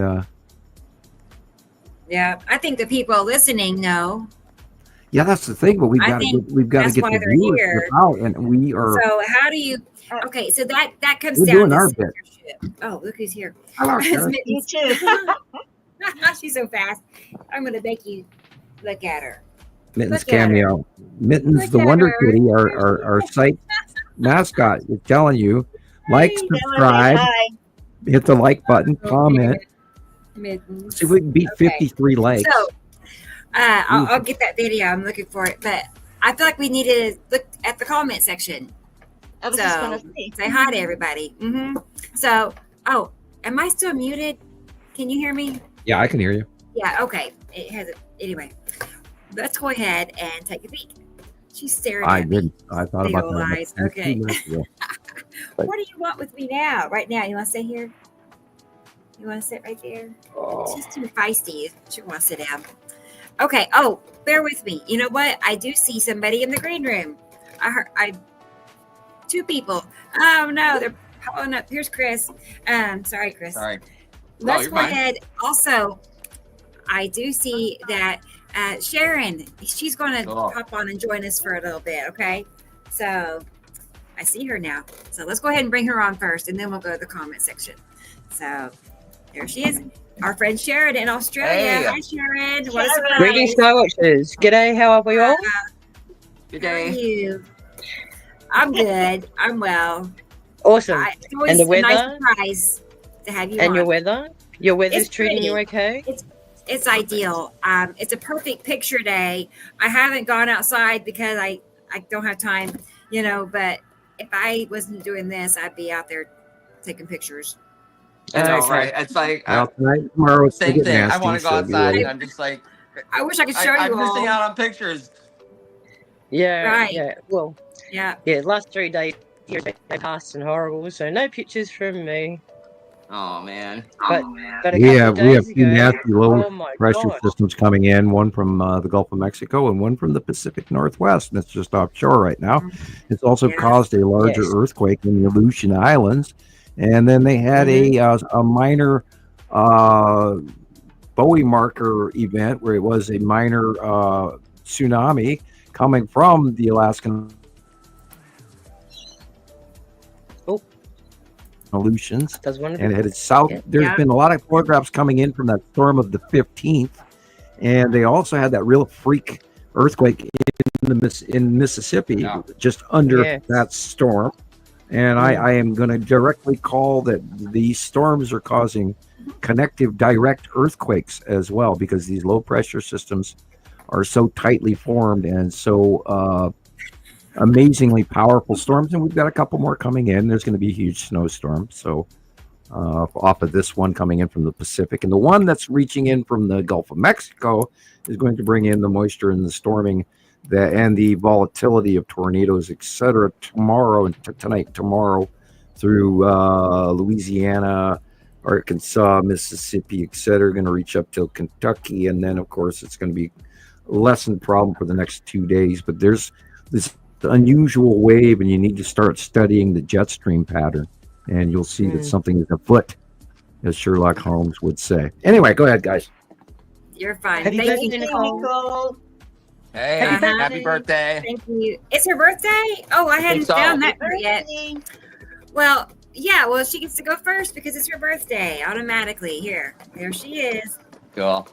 Yeah, I think the people listening know. yeah, that's the thing. But we've I got to think get that's why the they're viewership here. out, and we are. So how do you? Okay, so that comes We're down doing to our bit. censorship. Oh, look who's here! Hello, It's Sharon. You Mittens. too. She's so fast. I'm gonna make you look at her. Mittens Look at her. cameo. Mittens, Look the at Wonder her. Kitty, our site mascot, is telling you, like, Hey, Tell her that subscribe, hi. hit the like button, okay, comment. Mittens. See if we can beat Okay. 53 likes. So I'll get that video. I'm looking for it, but I feel like we need to look at the comment section. I was just going So to say. say hi to everybody. So, oh, am I still muted? Can you hear me? Yeah, I can hear you. Yeah. Okay. It has it anyway. Let's go ahead and take a peek. She's staring I at me. didn't. I thought Big about old that. eyes. like Okay. 2 minutes ago. What do you want with me now? Right now, you want to stay here? You want to sit right there? Oh. She's too feisty. She wants to sit down. Okay. Oh, bear with me. You know what? I do see somebody in the green room. I 2 people. Oh no, they're pulling up. Here's Chris. Sorry, Chris. Sorry. Let's you're go fine. ahead. Also, I do see that Sharon, she's going to Cool. hop on and join us for a little bit. Okay. So I see her now. So let's go ahead and bring her on first, and then we'll go to the comment section. So there she is. Our friend Sharon in Australia. Hey. Hi, Sharon. What a Sharon. surprise. Greetings, Sky Watchers. G'day, how are we all? Good How are day. you? I'm good. I'm well. Awesome. It's always And the a nice weather? surprise to have you And on. your weather? Your weather's It's treating you pretty. okay? It's ideal. It's a perfect picture day. I haven't gone outside because I don't have time, but if I wasn't doing this, I'd be out there taking pictures. I know, Okay. right? It's like Well, tonight, tomorrow, it's gonna same get thing. I nasty, want to go so be outside, ready. and I'm just like, I wish I could show I'm you missing all. out on pictures. Yeah, Right. yeah. Well, Yeah. yeah, last 3 days here they passed and horrible, so no pictures from me. Oh man. But a We couple have of we days have 2 ago, nasty low oh my pressure god. systems coming in. One from the Gulf of Mexico and one from the Pacific Northwest. And it's just offshore right now. It's also Yes. caused a larger Yes. earthquake in the Aleutian Islands, and then they had a minor Bowie marker event where it was a minor tsunami coming from the Alaskan Aleutians That's wonderful. and headed south. Yeah. There's Yeah. been a lot of photographs coming in from that storm of the 15th, and they also had that real freak earthquake in Mississippi, Yeah. just under Yes. that storm. And I am going to directly call that these storms are causing connective direct earthquakes as well, because these low pressure systems are so tightly formed and so amazingly powerful storms. And we've got a couple more coming in. There's going to be a huge snowstorm. So off of this one coming in from the Pacific, and the one that's reaching in from the Gulf of Mexico is going to bring in the moisture and the storming and the volatility of tornadoes, etc. tomorrow and tomorrow through Louisiana, Arkansas, Mississippi, etc. Going to reach up till Kentucky, and then of course it's going to be a lessened problem for the next 2 days. But there's this unusual wave, and you need to start studying the jet stream pattern, and you'll see that something is afoot, as Sherlock Holmes would say. Anyway, go ahead, guys. You're fine. Happy Thank birthday, you. Hey, Nicole. Nicole. Hey, Happy happy birthday. Thank you. It's her birthday? Oh, I hadn't so. found that part yet. Birthday. Well, yeah, well, she gets to go first because it's her birthday automatically. Here, there she is. Cool.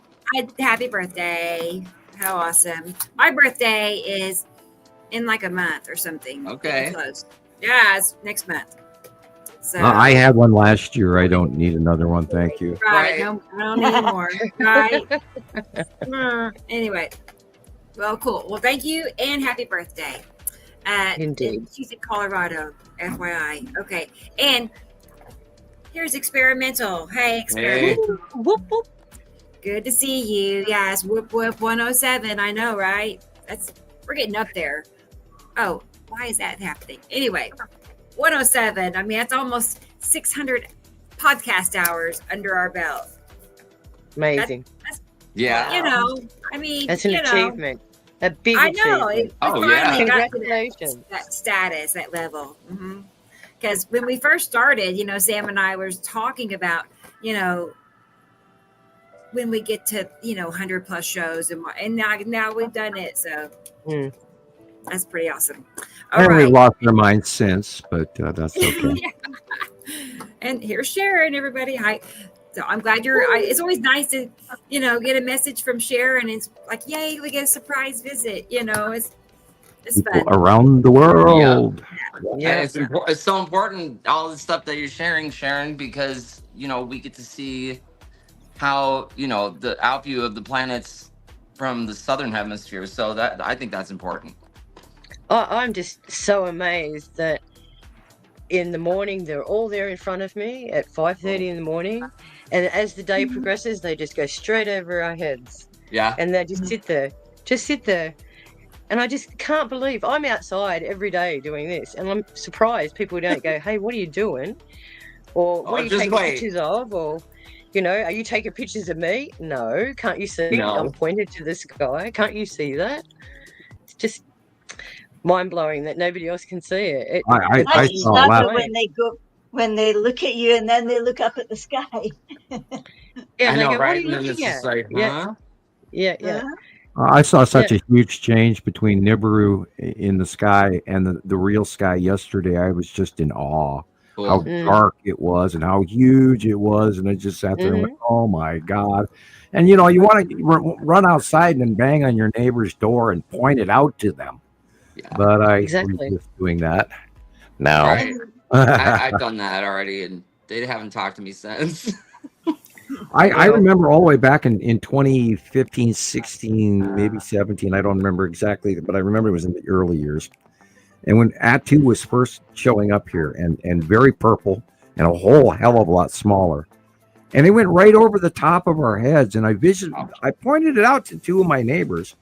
Happy birthday. How awesome. My birthday is in like a month or something. Okay. Getting close. Yeah, it's next month. So, I had one last year. I don't need another one. Thank you. right. Right. No, I don't need more. Right. Anyway. Well, cool. Well, thank you and happy birthday. Indeed. She's in Colorado, FYI. Okay. And here's Experimental. Hey, Experimental. Whoop, whoop. Good to see you. Yes, whoop whoop 107. I know, right? We're getting up there. Oh, why is that happening? Anyway, 107. I mean, that's almost 600 podcast hours under our belt. Amazing. Yeah. You know, I mean, That's an achievement. A big I know. achievement. We Oh, finally yeah. got to Congratulations. that status, that level. because when we first started, Sam and I were talking about, when we get to 100 plus shows, and now we've done it, so that's pretty awesome. All and right. we've lost our minds since, but that's okay. And here's Sharon, everybody. Hi. So I'm glad it's always nice to, get a message from Sharon. It's like, yay, we get a surprise visit. It's People fun. around the world. Yeah, it's so important, all the stuff that you're sharing, Sharon, because we get to see how the out view of the planets from the southern hemisphere. So that I think that's important. I'm just so amazed that in the morning they're all there in front of me at 5:30 in the morning, and as the day progresses, they just go straight over our heads. Yeah, and they just sit there. And I just can't believe I'm outside every day doing this, and I'm surprised people don't go, "Hey, what are you doing?" Or "What are you taking pictures of?" Or, "Are you taking pictures of me?" No, can't you see? No. I'm pointed to the sky. Can't you see that? It's just mind blowing that nobody else can see it. I just saw love last. it when they look at you and then they look up at the sky. Yeah, and I know, they go, right? "What are you And then looking it's at?" just like, huh? Yeah. I saw such a huge change between Nibiru in the sky and the real sky yesterday. I was just in awe how dark it was and how huge it was. And I just sat there and went, oh my God. And you want to run outside and bang on your neighbor's door and point it out to them. Yeah, but I resist doing that now. Right. I've done that already, and they haven't talked to me since. I remember all the way back in 2015, 16, maybe 17. I don't remember exactly, but I remember it was in the early years. And when Atu was first showing up here and very purple and a whole hell of a lot smaller. And it went right over the top of our heads. And I pointed it out to two of my neighbors.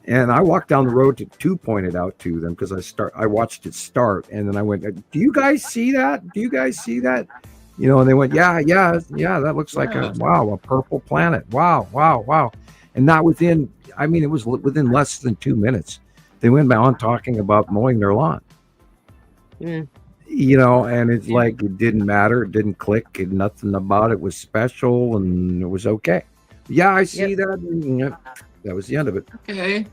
And I walked down the road to point it out to them because I watched it start. And then I went, do you guys see that? Do you guys see that? And they went, yeah, that looks like a purple planet. Wow. And not it was within less than 2 minutes. They went on talking about mowing their lawn. And it's like, it didn't matter. It didn't click. Nothing about it was special and it was okay. Yeah, I see that. And, that was the end of it. Okay.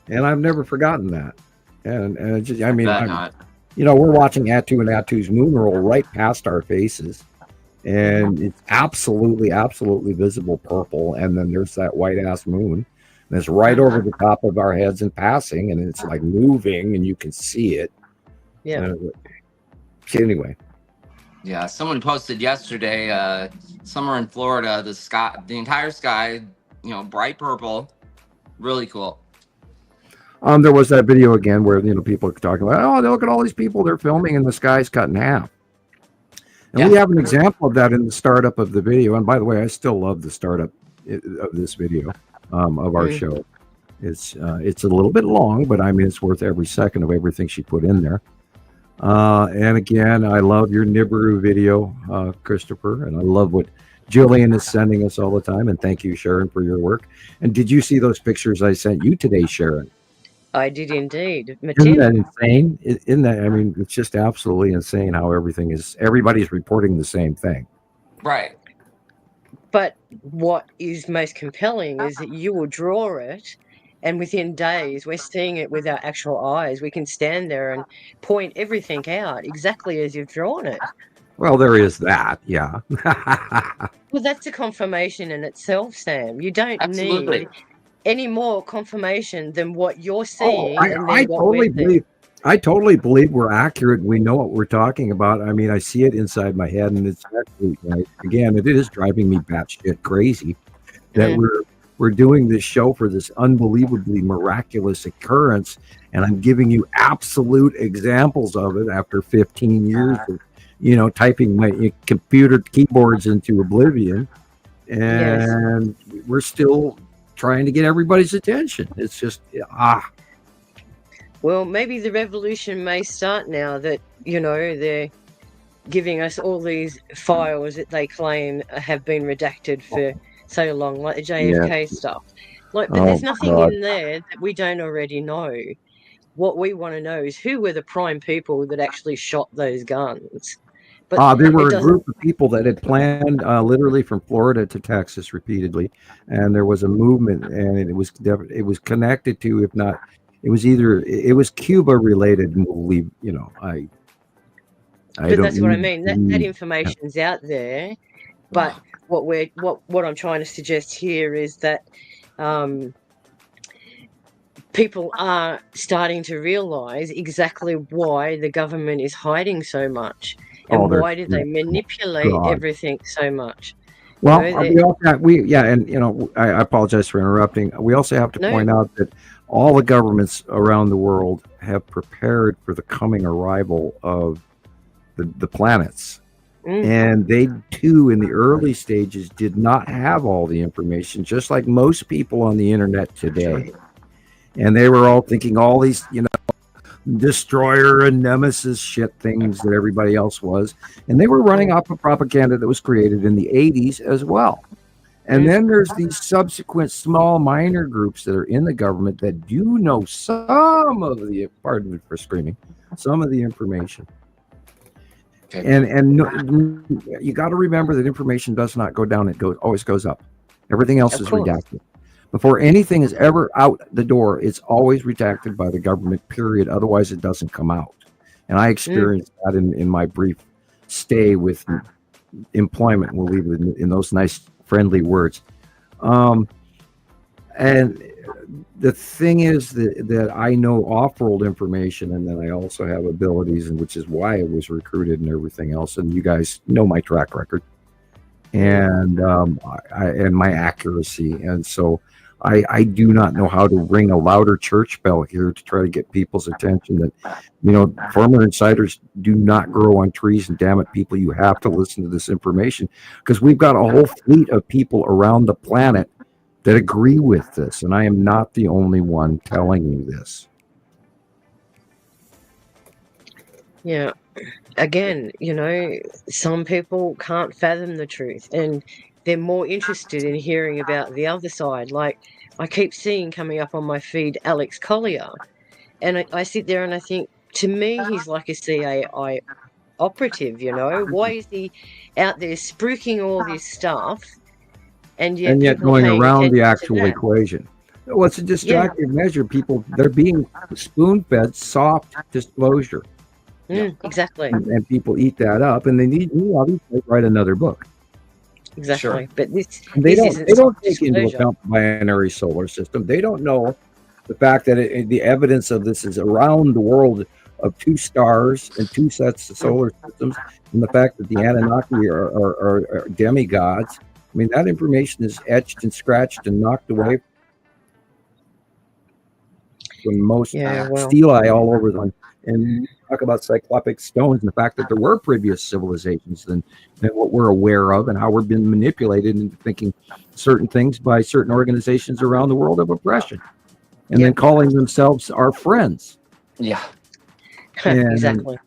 And I've never forgotten that. And it just, we're watching Atu and Atu's moon roll right past our faces. And it's absolutely visible purple. And then there's that white ass moon. And it's right over the top of our heads and passing. And it's like moving and you can see it. Yeah. Anyway. Yeah. Someone posted yesterday, somewhere in Florida, the entire sky, bright purple. Really cool. There was that video again where people are talking about, oh, look at all these people they're filming and the sky's cut in half. And we have an example of that in the startup of the video. And by the way, I still love the startup of this video of our show. It's a little bit long, but it's worth every second of everything she put in there. And again, I love your Nibiru video, Christoper, and I love what Gillian is sending us all the time. And thank you, Sharon, for your work. And did you see those pictures I sent you today, Sharon? I did indeed. Isn't that insane? It's just absolutely insane how everybody's reporting the same thing. Right. But what is most compelling is that you will draw it, and within days, we're seeing it with our actual eyes. We can stand there and point everything out exactly as you've drawn it. Well, there is that, yeah. Well, that's a confirmation in itself, Sam. You don't need any more confirmation than what you're seeing. I totally believe we're accurate. We know what we're talking about. I see it inside my head, and it's actually, again, it is driving me batshit crazy that we're doing this show for this unbelievably miraculous occurrence, and I'm giving you absolute examples of it after 15 years of typing my computer keyboards into oblivion, and we're still trying to get everybody's attention. It's just Well, maybe the revolution may start now that they're giving us all these files that they claim have been redacted for so long, like the JFK stuff. But there's nothing in there that we don't already know. what we want to know is who were the prime people that actually shot those guns. But There were a group of people that had planned literally from Florida to Texas repeatedly, and there was a movement, and it was connected to, if not, it was Cuba related. And we'll leave, but that's what I mean. That information's out there, but what I'm trying to suggest here is that people are starting to realize exactly why the government is hiding so much, and why did they manipulate everything so much. Well, I apologize for interrupting. We also have to point out that all the governments around the world have prepared for the coming arrival of the planets. And they too, in the early stages, did not have all the information, just like most people on the internet today. And they were all thinking all these, destroyer and nemesis shit things that everybody else was. And they were running off of propaganda that was created in the 80s as well. And then there's these subsequent small minor groups that are in the government that do know some of the, pardon me for screaming, some of the information. And you got to remember that information does not go down; it always goes up. Everything else is redacted. Before anything is ever out the door, it's always redacted by the government. Period. Otherwise, it doesn't come out. And I experienced that in my brief stay with employment. We'll leave it in those nice, friendly words. And the thing is that I know off-world information, and then I also have abilities, and which is why I was recruited and everything else. And you guys know my track record and and my accuracy. And so I do not know how to ring a louder church bell here to try to get people's attention that, former insiders do not grow on trees. And damn it, people, you have to listen to this information, because we've got a whole fleet of people around the planet that agree with this, and I am not the only one telling you this. Yeah. Again, some people can't fathom the truth, and they're more interested in hearing about the other side. Like, I keep seeing coming up on my feed Alex Collier, and I sit there and I think, to me, he's like a CIA operative, Why is he out there spruiking all this stuff? And yet going around the actual equation. Well, it's a distractive measure. People, they're being spoon-fed soft disclosure. Exactly. And people eat that up, and they need to obviously write another book. Exactly. Sure. But they don't take into account the binary solar system. They don't know the fact that the evidence of this is around the world of two stars and two sets of solar systems, and the fact that the Anunnaki are demigods. I mean, that information is etched and scratched and knocked away from most stelae all over them. And talk about cyclopic stones and the fact that there were previous civilizations than what we're aware of, and how we're being manipulated into thinking certain things by certain organizations around the world of oppression, and then calling themselves our friends. Yeah. Exactly.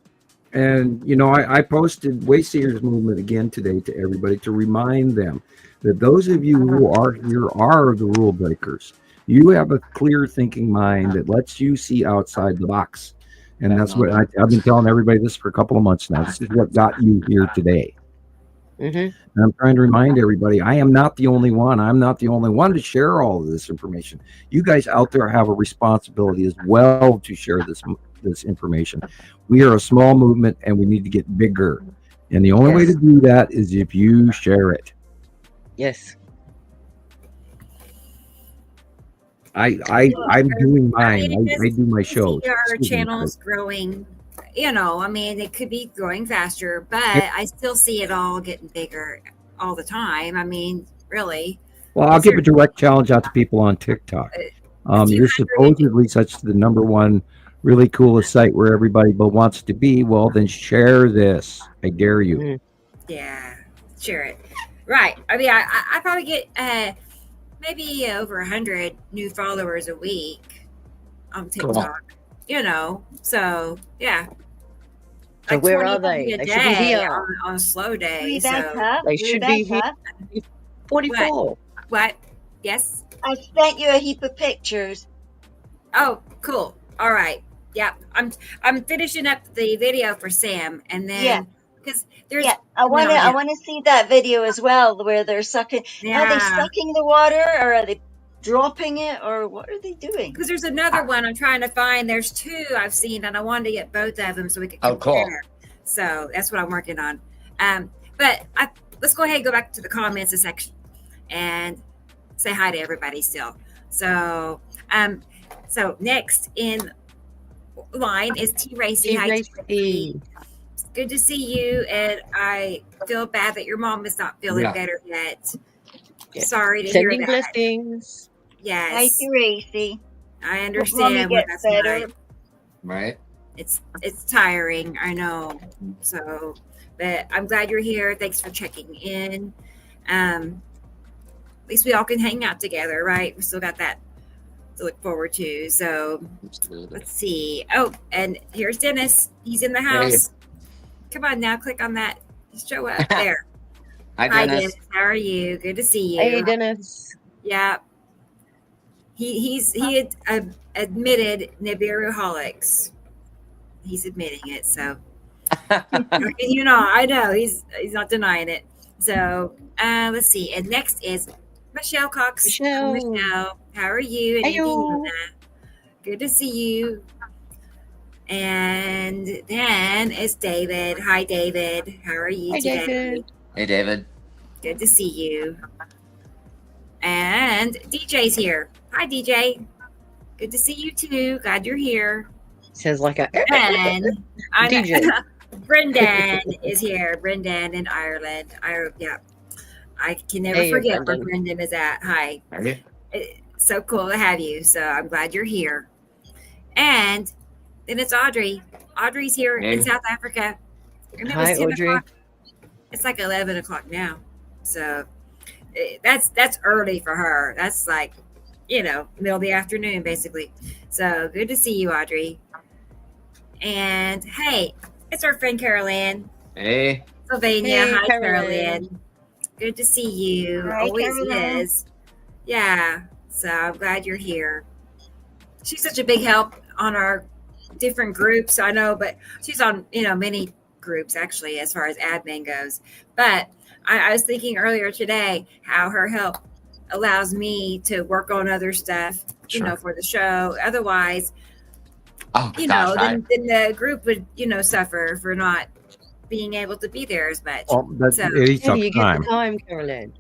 And, I posted Wayseers Movement again today to everybody to remind them that those of you who are here are the rule breakers. You have a clear thinking mind that lets you see outside the box. And that's what I've been telling everybody this for a couple of months now. This is what got you here today. And I'm trying to remind everybody, I am not the only one. I'm not the only one to share all of this information. You guys out there have a responsibility as well to share this information. We are a small movement, and we need to get bigger. And the only way to do that is if you share it. Yes. I'm doing mine. I do my shows. Our channel's growing. It could be growing faster, but I still see it all getting bigger all the time. I mean, really. Well, I'll give a direct challenge out to people on TikTok. You're supposedly such the number one really coolest site where everybody wants to be. Well, then share this. I dare you. Yeah, share it. Right. I mean, I probably get maybe over 100 new followers a week on TikTok. So yeah. So where are they? They should be here on a slow day. They should be here. 44. What? Yes. I sent you a heap of pictures. Oh, cool. All right. Yeah, I'm finishing up the video for Sam, and then because there's I want to see that video as well, where they're sucking. Are they sucking the water, or are they dropping it, or what are they doing? Because there's another one I'm trying to find. There's two I've seen, and I wanted to get both of them so we could compare. Cool. So that's what I'm working on. But let's go ahead and go back to the comments section and say hi to everybody still. So next in line is T Racy. Hi, T. Good to see you, and I feel bad that your mom is not feeling better yet. Yeah. Sorry to hear that. Blessings. Yes. Hi, T Racy. I understand when that's better. Right. It's tiring, I know. So, but I'm glad you're here. Thanks for checking in. At least we all can hang out together, right? We still got that to look forward to. So let's see. Oh, and here's Dennis. He's in the house. Hey. Come on now, click on that. Show up there. Hi, Dennis. How are you? Good to see you. Hey, Dennis. Yeah. He had admitted Nibiru-holics. He's admitting it, so you know, I know he's not denying it. So let's see. And next is Michelle Cox. Michelle, how are you? And Indiana. Good to see you. And then it's David. Hi, David. How are you today? David. Hey, David. Good to see you. And DJ's here. Hi, DJ. Good to see you too. Glad you're here. Sounds like a and DJ. Brendan is here. Brendan in Ireland. I can never forget where Brendan is at. Hi. It's so cool to have you. So I'm glad you're here. And then it's Audrey. Audrey's here in South Africa. And it was 10 Audrey. o'clock. It's like 11 o'clock now. So that's early for her. That's like, middle of the afternoon, basically. So good to see you, Audrey. And hey, it's our friend Carol Ann. Hey. Sylvania. Hey, hi, Carol Ann. Good to see you. Hi, Always Caroline. is. Yeah. So I'm glad you're here. She's such a big help on our different groups. I know, but she's on, many groups actually, as far as admin goes. But I was thinking earlier today how her help allows me to work on other stuff, for the show. Otherwise, then the group would, suffer for not being able to be there as much. Well, that's so, it eats up you time. get the time, Caroline.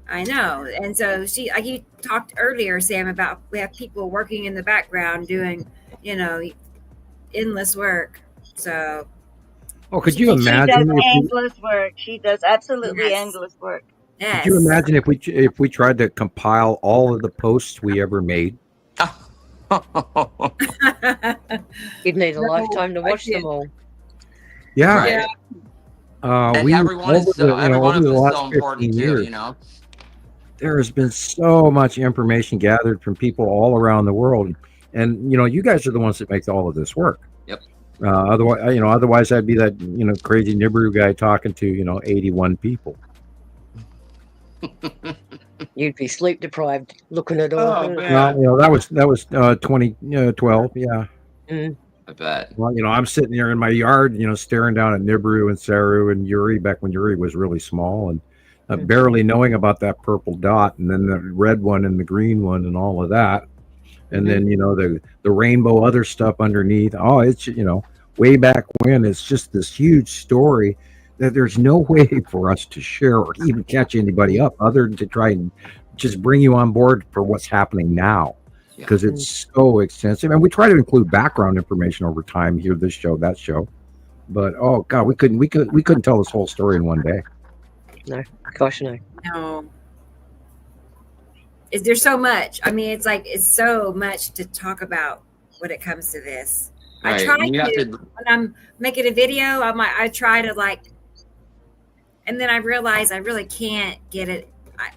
I know. And so like you talked earlier, Sam, about we have people working in the background doing, endless work. So. Oh, could you imagine? She does endless work. She does absolutely endless work. Yes. Could you imagine if we tried to compile all of the posts we ever made? You'd need a lifetime to watch them all. Yeah. And we everyone is so important too, There has been so much information gathered from people all around the world, and you guys are the ones that make all of this work. Yep. Otherwise I'd be that crazy Nibiru guy talking to 81 people. You'd be sleep deprived looking at all. Oh, man. That was 2012. Yeah. Mm. I bet. Well, I'm sitting there in my yard, staring down at Nibiru and Saru and Yuri back when Yuri was really small, and barely knowing about that purple dot, and then the red one and the green one and all of that. And then, the rainbow other stuff underneath. Oh, it's, way back when. It's just this huge story that there's no way for us to share or even catch anybody up other than to try and just bring you on board for what's happening now, because it's so extensive. And we try to include background information over time here, this show, that show. But, oh, God, we couldn't tell this whole story in one day. No, gosh, no. No. There's so much. I mean, it's so much to talk about when it comes to this. Right. I try to when I'm making a video, I try to and then I realize I really can't get it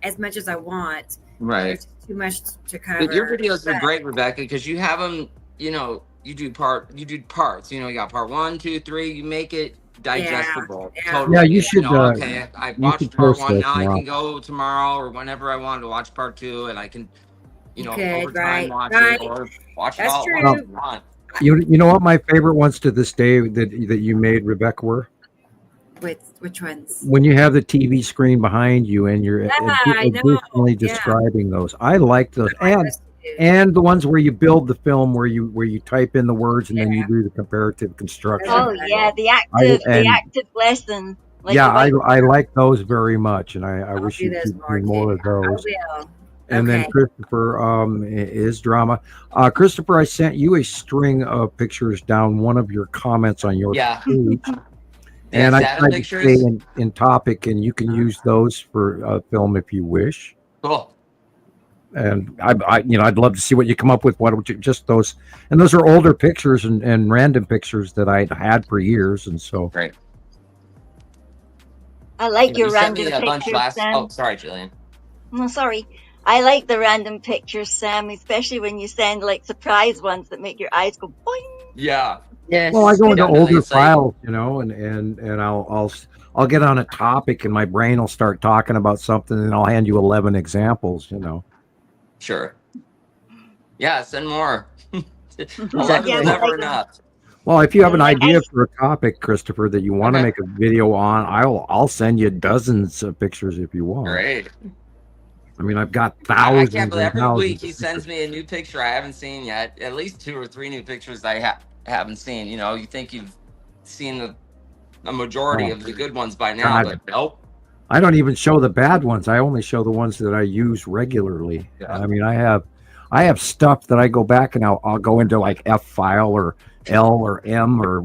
as much as I want. Right. There's too much to cover. But your videos are great, Rebecca, because you have them, you do parts. You got part 1, 2, 3. You make it digestible. Yeah. Totally. Yeah, you should. Okay, I watched part 1. Now I tomorrow. can go tomorrow or whenever I want to watch part 2, and I can, over time right. watch Right. it or watch That's it all true. at once if you want. You know what my favorite ones to this day that you made, Rebecca, were Which ones? when you have the TV screen behind you and you're Yeah, I know. additionally Yeah. describing those. I like those, I like those too. and the ones where you build the film, where you type in the words and then you do the comparative construction. Oh yeah, the active lesson. Like yeah, the white- I like those very much, and I I'll wish do you'd those keep more doing more too. of those. I will. And then Okay. Christoper, is drama. Christoper, I sent you a string of pictures down one of your comments on your Yeah. page. The And I Saturn tried to pictures. stay in topic, and you can use those for film if you wish. Cool. And I'd love to see what you come up with. What would you, just those, and those are older pictures and random pictures that I had for years, and so Great. I like You your sent me random a bunch pictures, last. Sam. Oh, sorry, Gillian. No, sorry. I like the random pictures, Sam, especially when you send like surprise ones that make your eyes go boing. Yeah. Yes. well, I go into Definitely, older it's like- files, and I'll get on a topic, and my brain will start talking about something, and I'll hand you 11 examples. Sure. Yeah, send more. Exactly. 11 is never Like- enough. Well, if you have an Like idea I- for a topic, Christoper, that you want to Okay. make a video on, I'll send you dozens of pictures if you want. Great. I mean, I've got I thousands. can't believe and every thousands week of he pictures. sends me a new picture I haven't seen yet. At least 2 or 3 new pictures I haven't seen. You think you've seen a majority Oh. of the good ones by now, God. but nope. I don't even show the bad ones. I only show the ones that I use regularly. Yeah. I mean, I have stuff that I go back and I'll go into like F file or L or M or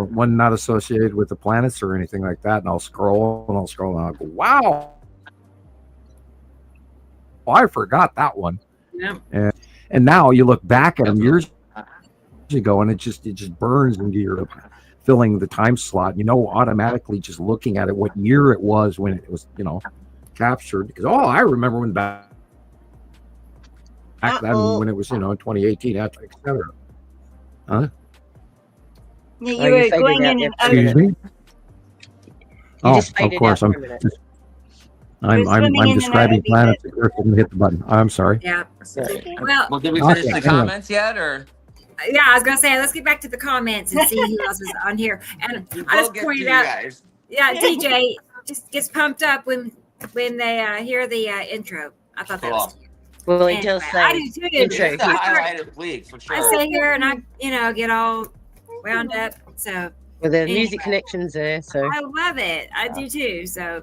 one not associated with the planets or anything like that, and I'll scroll and I'll go, wow, I forgot that one. Yeah. And now you look back at them years ago, and it just burns into your filling the time slot. Automatically just looking at it, what year it was when it was captured. Because I remember when back then when it was in 2018, et cetera. Huh? Yeah, you Oh, you were faded going out in there and for a out. Excuse minute. me. You just Of faded course. out for a minute. I'm swimming in and describing out of planets. And Earth didn't hit the button. I'm sorry. Yeah. Okay. Well, Well, did we Okay, finish the anyway. comments yet, or? yeah, I was gonna say let's get back to the comments and see who else is on here. And I We'll just get to pointed you out, guys. yeah, DJ just gets pumped up when they hear the intro. I thought that was Cool. cute. Well, it Anyway, does I say do too. intro. It's the highlight of the week, for I sure. sit here and I get all wound up. So Well, the Anyway. music connections there, so I love it. I do too. So,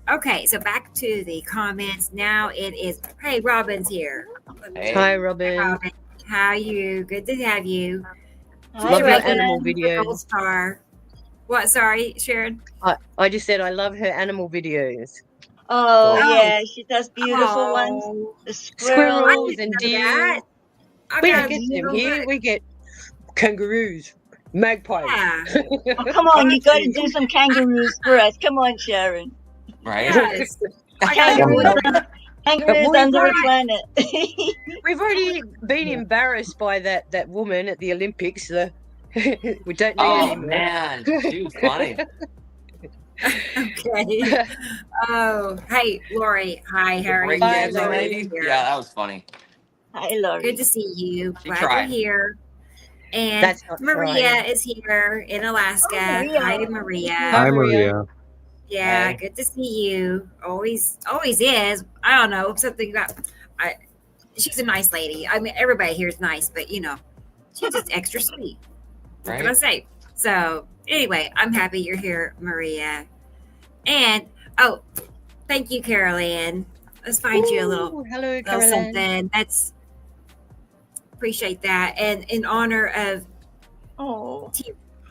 okay. So back to the comments. Now it is, hey, Robin's here. Hey. hi, Robin. Robin, how are you? Good to have you. Hi, Love your Robin. animal Gold videos. star. What? Sorry, Sharon. I just said I love her animal videos. Oh, Oh. yeah, she does beautiful ones. Oh, The squirrels. Squirrels I and didn't know deer. that. I We got don't a get them beautiful here. look. We get kangaroos, magpies. Yeah. Oh, come on, you got to do some kangaroos for us. Come on, Sharon. Right? Yes. I got a Kangaroos, beautiful- kangaroos we under a got- planet. We've already been embarrassed by that woman at the Olympics. We don't need Oh, any more. man. She was funny. Okay. Oh, hey, Lori. Hi, how are Break you? Hi, dancing Lori. lady? Yeah, that was funny. Hi, Laurie. Good to see you. She Glad tried. you're here. And That's not Maria trying. is here in Alaska. Oh, Maria. Hi, Maria. Hi, Maria. Yeah, Hey. good to see you. Always is. I don't know, something about she's a nice lady. I mean, everybody here is nice, but she's just extra sweet. What can I Right? say? So anyway, I'm happy you're here, Maria. And thank you, Carol Ann. Let's find you a little Ooh, hello, little Caroline. something. That's appreciate that. And in honor of Oh,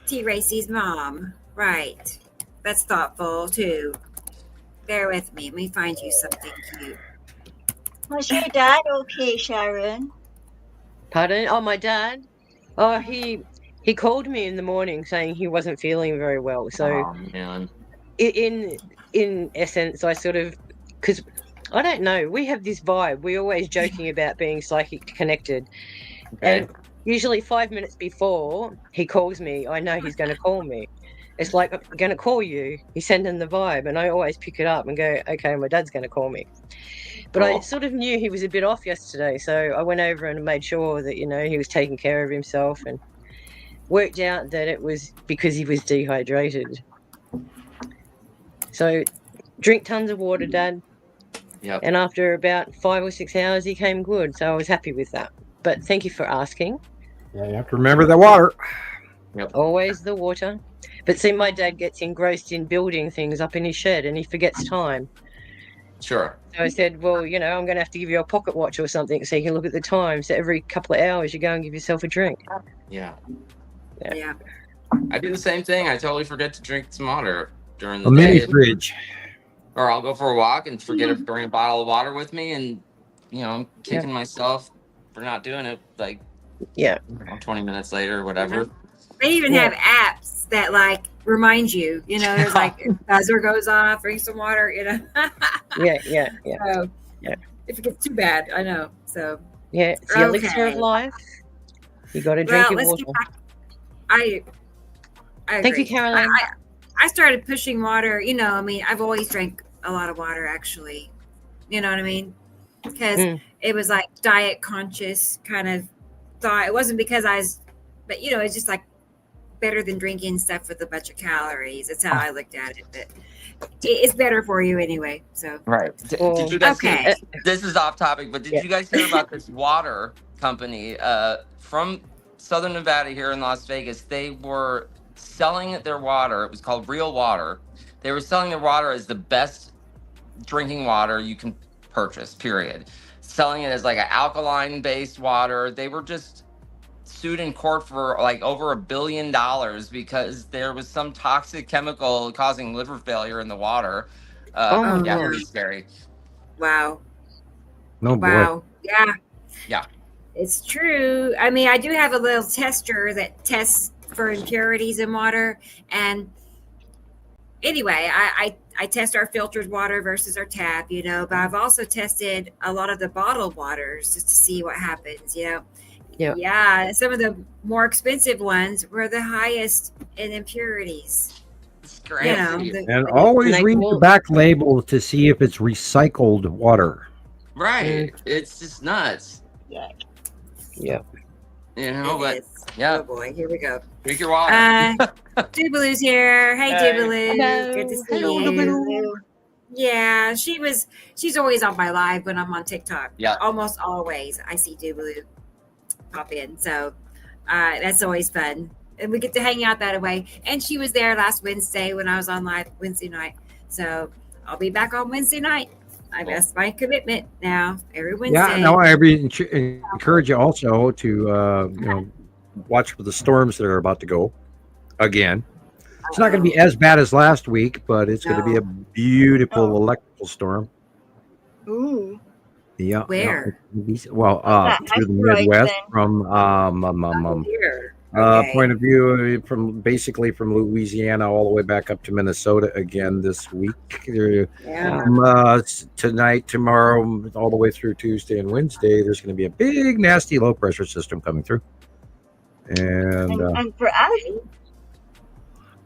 T Racy's mom. Right. That's thoughtful too. Bear with me. Let me find you something cute. was your dad okay, Sharon? Pardon? Oh, my dad. Oh, he called me in the morning saying he wasn't feeling very well. So Oh, man. in essence, I sort of, because I don't know, we have this vibe. We're always joking about being psychic connected, Okay. and usually 5 minutes before he calls me, I know he's going to call me. It's like, I'm going to call you. He's sending the vibe, and I always pick it up and go, okay, my dad's going to call me. But I Cool. sort of knew he was a bit off yesterday, so I went over and made sure that he was taking care of himself, and worked out that it was because he was dehydrated. So drink tons of water, Dad. Yep. And after about 5 or 6 hours, he came good. So I was happy with that. But thank you for asking. Yeah, you have to remember the water. Yep. Always the water. But see, my dad gets engrossed in building things up in his shed and he forgets time. Sure. So I said, well, you know, I'm going to have to give you a pocket watch or something so you can look at the time. So every couple of hours, you go and give yourself a drink. Yeah. Yeah. I do the same thing. I totally forget to drink some water during the A mini day. fridge. Or I'll go for a walk and forget to bring a bottle of water with me, and I'm kicking myself for not doing it. Like, 20 minutes later or whatever. They even have apps that like remind you. You know, there's like if buzzer goes off, drink some water. You know. Yeah. So, if it gets too bad, I know. So it's the elixir of life. You got to drink your water. I Thank you, Caroline. I started pushing water. You know, I mean, I've always drank a lot of water, actually. You know what I mean? Because it was like diet conscious kind of thought. It wasn't because but you know, it's just like better than drinking stuff with a bunch of calories. That's how I looked at it. But it's better for you anyway. So right. Did you guys see, this is off topic, but did you guys hear about this water company from Southern Nevada here in Las Vegas? They were selling their water. It was called Real Water. They were selling their water as the best drinking water you can purchase, period. Selling it as like an alkaline based water. They were just sued in court for like over $1 billion because there was some toxic chemical causing liver failure in the water. Pretty scary. Wow. No boy. Wow. Yeah. It's true. I mean, I do have a little tester that tests for impurities in water. And anyway, I test our filtered water versus our tap, you know, but I've also tested a lot of the bottled waters just to see what happens, you know. Yeah, some of the more expensive ones were the highest in impurities. It's great. You know, And always read the back label to see if it's recycled water. Right. It's just nuts. Yeah. Yeah. You know, but oh boy, here we go. Drink your water. Dubaloo's here. Hey, Dubaloo. Hello. Good to see you. Yeah, she's always on my live when I'm on TikTok. Yeah. Almost always I see Dubaloo pop in. So that's always fun. And we get to hang out that way. And she was there last Wednesday when I was on live Wednesday night. So I'll be back on Wednesday night. That's my commitment now, every Wednesday. Yeah, no, I encourage you also to watch for the storms that are about to go again. It's not going to be as bad as last week, but it's going to be a beautiful electrical storm. Ooh. Yeah. Where? Well, through the Midwest from point of view from Louisiana all the way back up to Minnesota again this week. Tonight, tomorrow, all the way through Tuesday and Wednesday, there's going to be a big, nasty low pressure system coming through. And for us,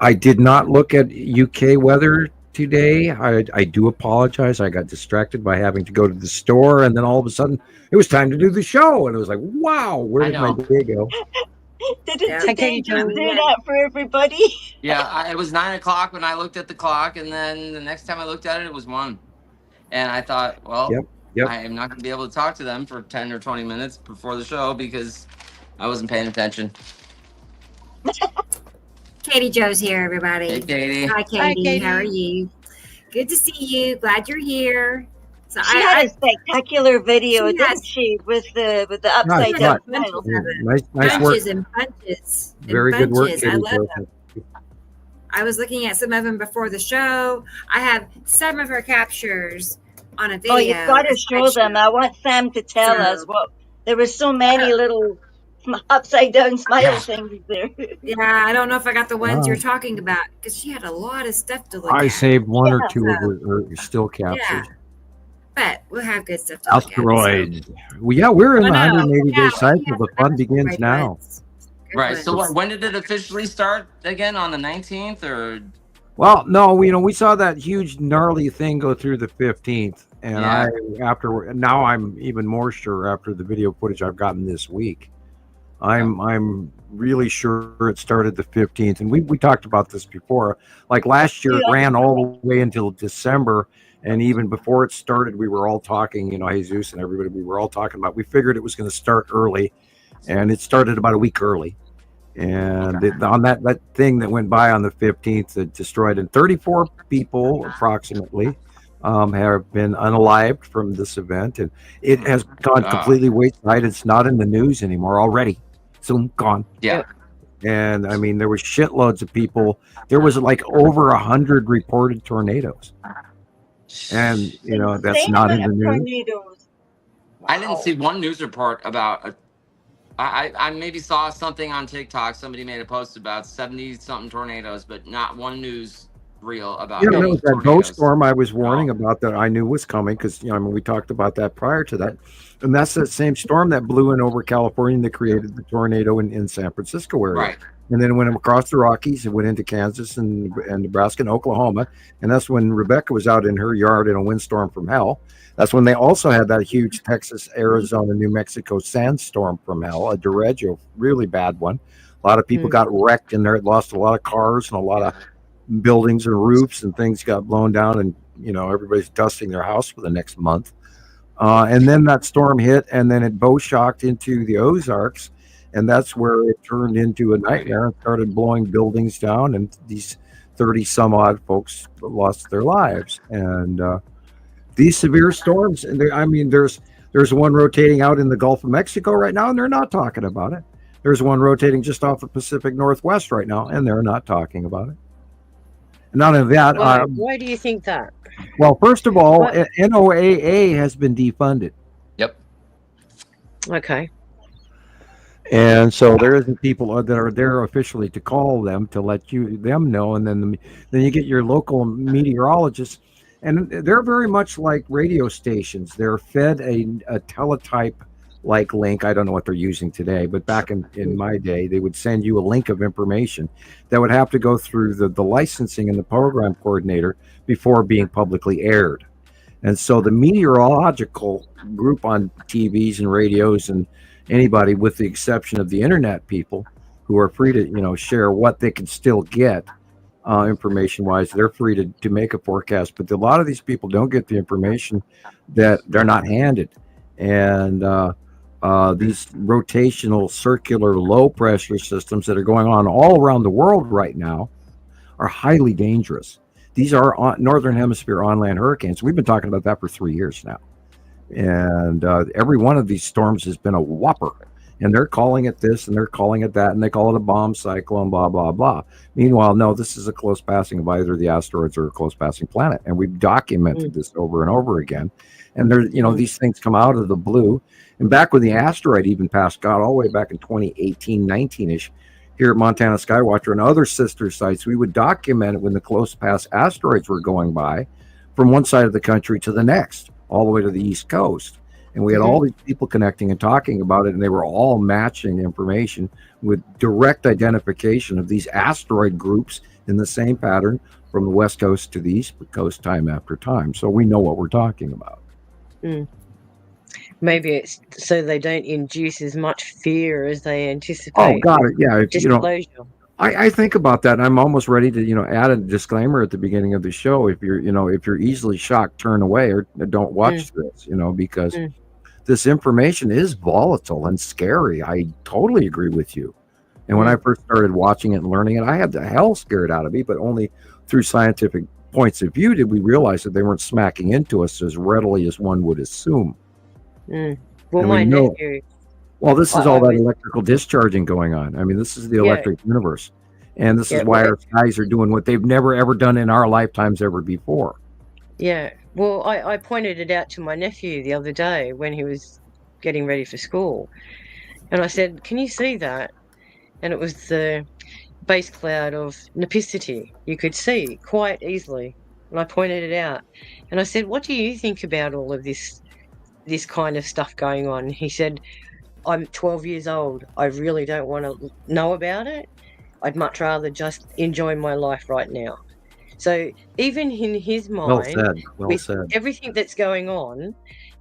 I did not look at UK weather today. I do apologize. I got distracted by having to go to the store, and then all of a sudden it was time to do the show, and it was like, wow, where did my day go? Didn't today just do that for everybody? Yeah, it was 9:00 when I looked at the clock, and then the next time I looked at it, it was 1. And I thought, well, I am not going to be able to talk to them for 10 or 20 minutes before the show because I wasn't paying attention. Katie Joe's here, everybody. Hey, Katie. Hi, Katie. Hi, Katie. How are you? Good to see you. Glad you're here. So she had a spectacular video, didn't she? With the upside down smile. Nice bunches work. and bunches. Very good work, Katie. I love them. I was looking at some of them before the show. I have some of her captures on a video. Oh, you've got to show them. I want Sam to tell us what. There were so many little upside down smile things there. Yeah, I don't know if I got the ones you're talking about because she had a lot of stuff to look at. I saved one or two of her still captures. Yeah. But we'll have good stuff to look at. Asteroids. We're in the 180-day cycle. The fun begins now. Right. So when did it officially start again? On the 19th or? Well, no, we saw that huge gnarly thing go through the 15th, and now I'm even more sure after the video footage I've gotten this week. I'm really sure it started the 15th. And we talked about this before. Like last year, it ran all the way until December. And even before it started, we were all talking, Jesus and everybody, we were all talking about, we figured it was going to start early. And it started about a week early. And on that thing that went by on the 15th, it destroyed, and 34 people approximately have been unalived from this event. And it has gone completely wayside. It's not in the news anymore already. So gone. Yeah. And I mean, there was shitloads of people. There was like over 100 reported tornadoes. And, that's not in the news. Tornadoes. I didn't see one news report about I maybe saw something on TikTok. Somebody made a post about 70-something tornadoes, but not one news reel about it was that tornadoes. storm I was warning about that I knew was coming because, we talked about that prior to that. And that's that same storm that blew in over California that created the tornado in San Francisco area. Right. And then it went across the Rockies. It went into Kansas and Nebraska and Oklahoma. And that's when Rebecca was out in her yard in a windstorm from hell. That's when they also had that huge Texas, Arizona, New Mexico sandstorm from hell, a derecho, really bad one. A lot of people got wrecked in there. It lost a lot of cars and a lot of buildings and roofs and things got blown down. And, everybody's dusting their house for the next month. And then that storm hit, and then it bow shocked into the Ozarks. And that's where it turned into a nightmare and started blowing buildings down. And these 30 some odd folks lost their lives. And these severe storms, and there's one rotating out in the Gulf of Mexico right now, and they're not talking about it. There's one rotating just off the Pacific Northwest right now, and they're not talking about it. And none of that. Why do you think that? Well, first of all, NOAA has been defunded. Yep. Okay. And so there isn't people that are there officially to call them to let them know, and then you get your local meteorologists, and they're very much like radio stations. They're fed a teletype like link. I don't know what they're using today, but back in my day, they would send you a link of information that would have to go through the licensing and the program coordinator before being publicly aired. And so the meteorological group on TVs and radios and anybody, with the exception of the internet people who are free to share what they can still get information wise, they're free to make a forecast. But a lot of these people don't get the information that they're not handed. And these rotational circular low pressure systems that are going on all around the world right now are highly dangerous. These are northern hemisphere on-land hurricanes. We've been talking about that for 3 years now. And every one of these storms has been a whopper. And they're calling it this and they're calling it that, and they call it a bomb cyclone, blah, blah, blah. Meanwhile, no, this is a close passing of either the asteroids or a close passing planet. And we've documented this over and over again. And there, these things come out of the blue. And back when the asteroid even passed God, all the way back in 2018, 19-ish, here at Montana Skywatcher and other sister sites, we would document it when the close pass asteroids were going by from one side of the country to the next, all the way to the East Coast. And we had all these people connecting and talking about it, and they were all matching information with direct identification of these asteroid groups in the same pattern from the West Coast to the East Coast time after time. So we know what we're talking about. Maybe it's so they don't induce as much fear as they anticipate. Oh, got it. Yeah. Disclosure. I think about that. And I'm almost ready to, add a disclaimer at the beginning of the show. If you're easily shocked, turn away or don't watch this, because this information is volatile and scary. I totally agree with you. And when I first started watching it and learning it, I had the hell scared out of me, but only through scientific points of view did we realize that they weren't smacking into us as readily as one would assume. Well, my nephew. Well, this is all that electrical discharging going on. I mean, this is the electric universe. And this is why our skies are doing what they've never, ever done in our lifetimes ever before. Yeah. Well, I pointed it out to my nephew the other day when he was getting ready for school. And I said, can you see that? And it was the base cloud of Nipicity. You could see quite easily. And I pointed it out. And I said, what do you think about all of this kind of stuff going on? He said, I'm 12 years old. I really don't want to know about it. I'd much rather just enjoy my life right now. So even in his mind, well said. everything that's going on,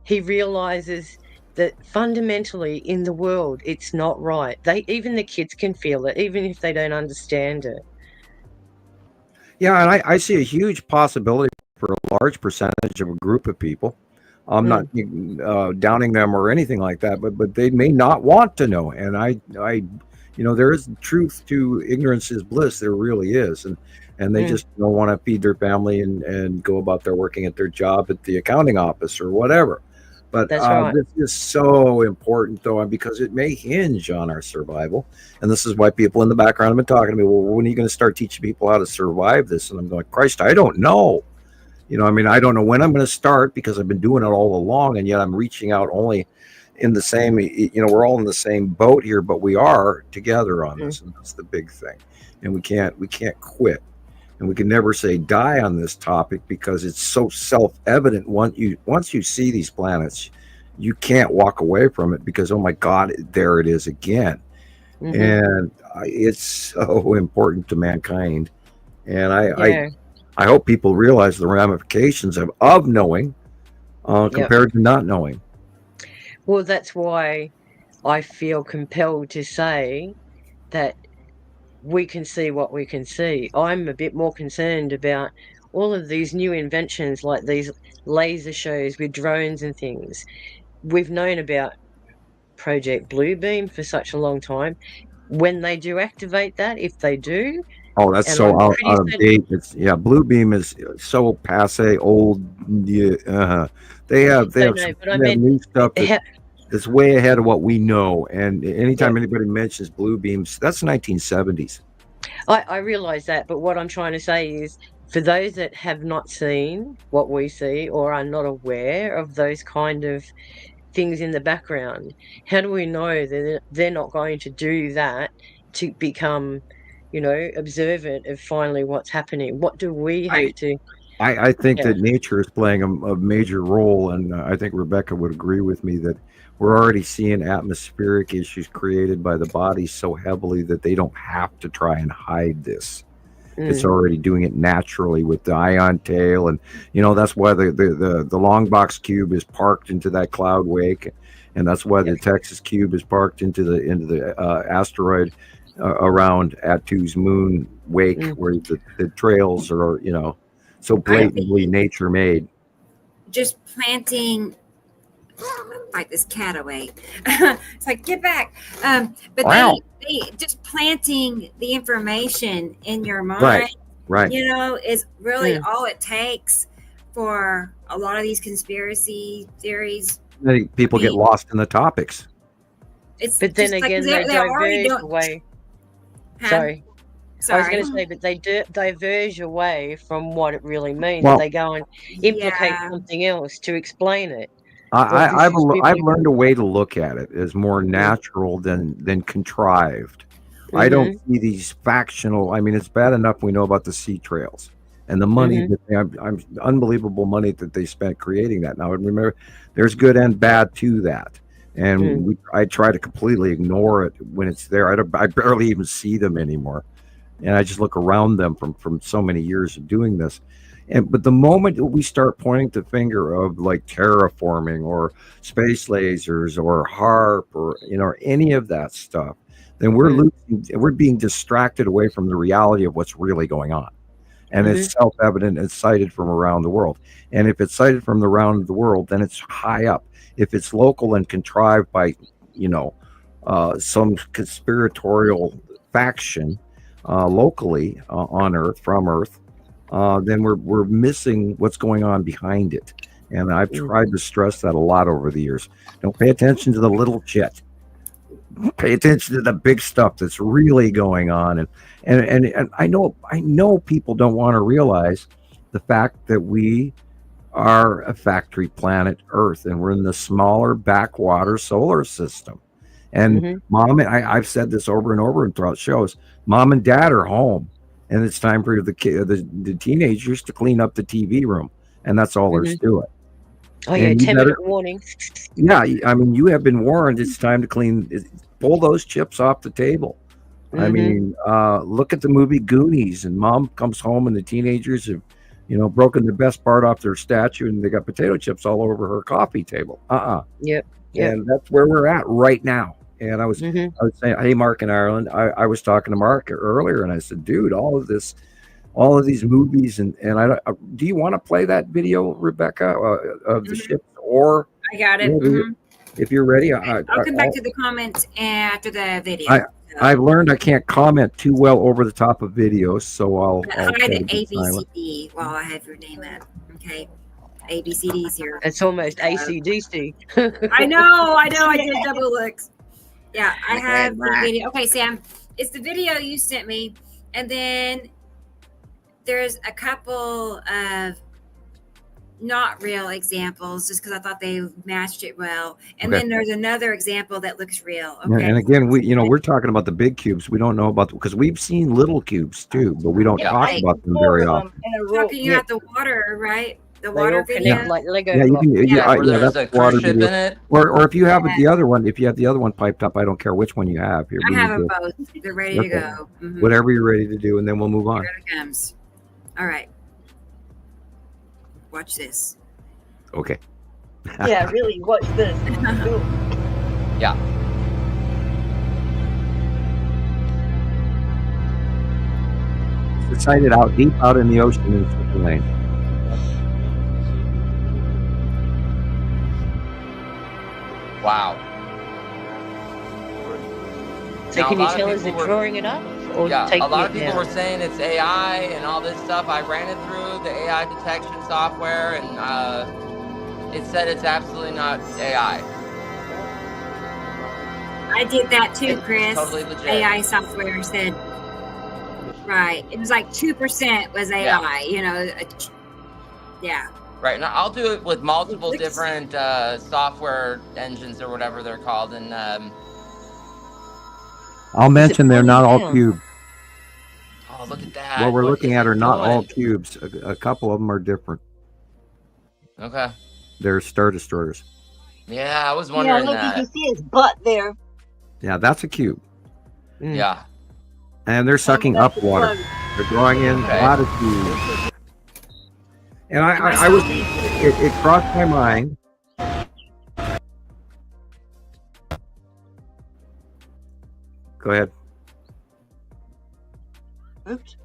he realizes that fundamentally in the world it's not right. Even the kids can feel it, even if they don't understand it. Yeah, and I see a huge possibility for a large percentage of a group of people. I'm not downing them or anything like that, but they may not want to know. And there is truth to ignorance is bliss. There really is, and they just don't want to feed their family and go about their working at their job at the accounting office or whatever. But That's right. this is so important, though, because it may hinge on our survival. And this is why people in the background have been talking to me. Well, when are you going to start teaching people how to survive this? And I'm going, Christ, I don't know. I don't know when I'm going to start because I've been doing it all along, and yet I'm reaching out only in the same. We're all in the same boat here, but we are together on this, and that's the big thing. And we can't quit. And we can never say die on this topic because it's so self-evident. Once you see these planets, you can't walk away from it because, oh my God, there it is again. And it's so important to mankind. And I hope people realize the ramifications of knowing compared to not knowing. Well, that's why I feel compelled to say that we can see what we can see. I'm a bit more concerned about all of these new inventions like these laser shows with drones and things. We've known about Project Bluebeam for such a long time. When they do activate that, if they do... Oh, that's so out of date. Bluebeam is so passe, old. Yeah, they have new stuff that's way ahead of what we know. And anytime anybody mentions Bluebeams, that's 1970s. I realize that, but what I'm trying to say is, for those that have not seen what we see or are not aware of those kind of things in the background, how do we know that they're not going to do that to become, observant of finally what's happening? What do we have to... I think that nature is playing a major role, and I think Rebecca would agree with me that we're already seeing atmospheric issues created by the body so heavily that they don't have to try and hide this. It's already doing it naturally with the ion tail, and that's why the long box cube is parked into that cloud wake, and that's why the Texas cube is parked into the asteroid around Attu's moon wake, where the trails are so blatantly nature made. Just planting. Fight this cat away. It's like, get back. But they just planting the information in your mind, right. Is really all it takes for a lot of these conspiracy theories. People get lost in the topics. But then again, they diverge away. Sorry. I was going to say, but they diverge away from what it really means. Well, they go and implicate something else to explain it. I've learned a way to look at it as more natural than contrived. I don't see these factional. I mean, it's bad enough we know about the sea trails and the money that unbelievable money that they spent creating that. Now, remember, there's good and bad to that, and I try to completely ignore it when it's there. I barely even see them anymore, and I just look around them from so many years of doing this. But the moment that we start pointing the finger of like terraforming or space lasers or HARP or any of that stuff, then we're being distracted away from the reality of what's really going on. And it's self-evident and cited from around the world. And if it's cited from around the world, then it's high up. If it's local and contrived by some conspiratorial faction locally on Earth, from Earth, then we're missing what's going on behind it. And I've tried to stress that a lot over the years. Don't pay attention to the little shit. Pay attention to the big stuff that's really going on. And I know people don't want to realize the fact that we are a factory planet Earth, and we're in the smaller backwater solar system. And Mom and I've said this over and over and throughout shows. Mom and Dad are home, and it's time for the teenagers to clean up the TV room, and that's all there's to it. Oh yeah, 10-minute warning. Yeah, I mean, you have been warned. It's time to pull those chips off the table. I mean, look at the movie Goonies, and Mom comes home, and the teenagers have, broken the best part off their statue, and they got potato chips all over her coffee table. Yep. Yeah. And that's where we're at right now. And I was Mhm. saying, hey, Mark in Ireland, I was talking to Mark earlier, and I said, dude, all of these movies, and do you want to play that video, Rebecca, of the ships, or I got it. if you're ready? I'll come back to the comments after the video. I've learned I can't comment too well over the top of videos, so I'll hide it ABCD while I have your name up. Okay, ABCD's here. It's almost ACDC. I know. I did double looks. Yeah, I have the video. Okay, Sam, it's the video you sent me, and then there's a couple of not real examples just because I thought they matched it well. And then there's another example that looks real. Okay. And again, we're talking about the big cubes. We don't know about because we've seen little cubes too, but we don't talk about them very often. Talking about the water, right? The water video. Like Lego. That's a water cruise ship video. in it. Or if you have the other one, if you have the other one piped up, I don't care which one you have here. I have them both. They're ready to go. Whatever you're ready to do, and then we'll move on. Here it comes. All right. Watch this. Okay. Yeah, really, watch this. Cool. Yeah. It's sighted out deep out in the ocean in Switzerland. Wow. So Now, can a you lot of tell us they're people were- drawing it up? Or Yeah, taking a lot it of people down? were saying it's AI and all this stuff. I ran it through the AI detection software, and it said it's absolutely not AI. I did that too, It's Chris. totally legit. AI software said, right. It was like 2% was AI, yeah. Right, now I'll do it with multiple It looks- different software engines or whatever they're called, and I'll mention they're not all down? cubes. oh, look at that. What we're What looking is at it are not all doing? cubes. A couple of them are different. Okay. They're Star Destroyers. Yeah, I was Yeah, wondering look, you that. can see his butt there. Yeah, that's a cube. Yeah. And they're sucking that's up the water. plug. They're drawing in Okay. latitude. And I was, it crossed my mind. Go ahead. Oops.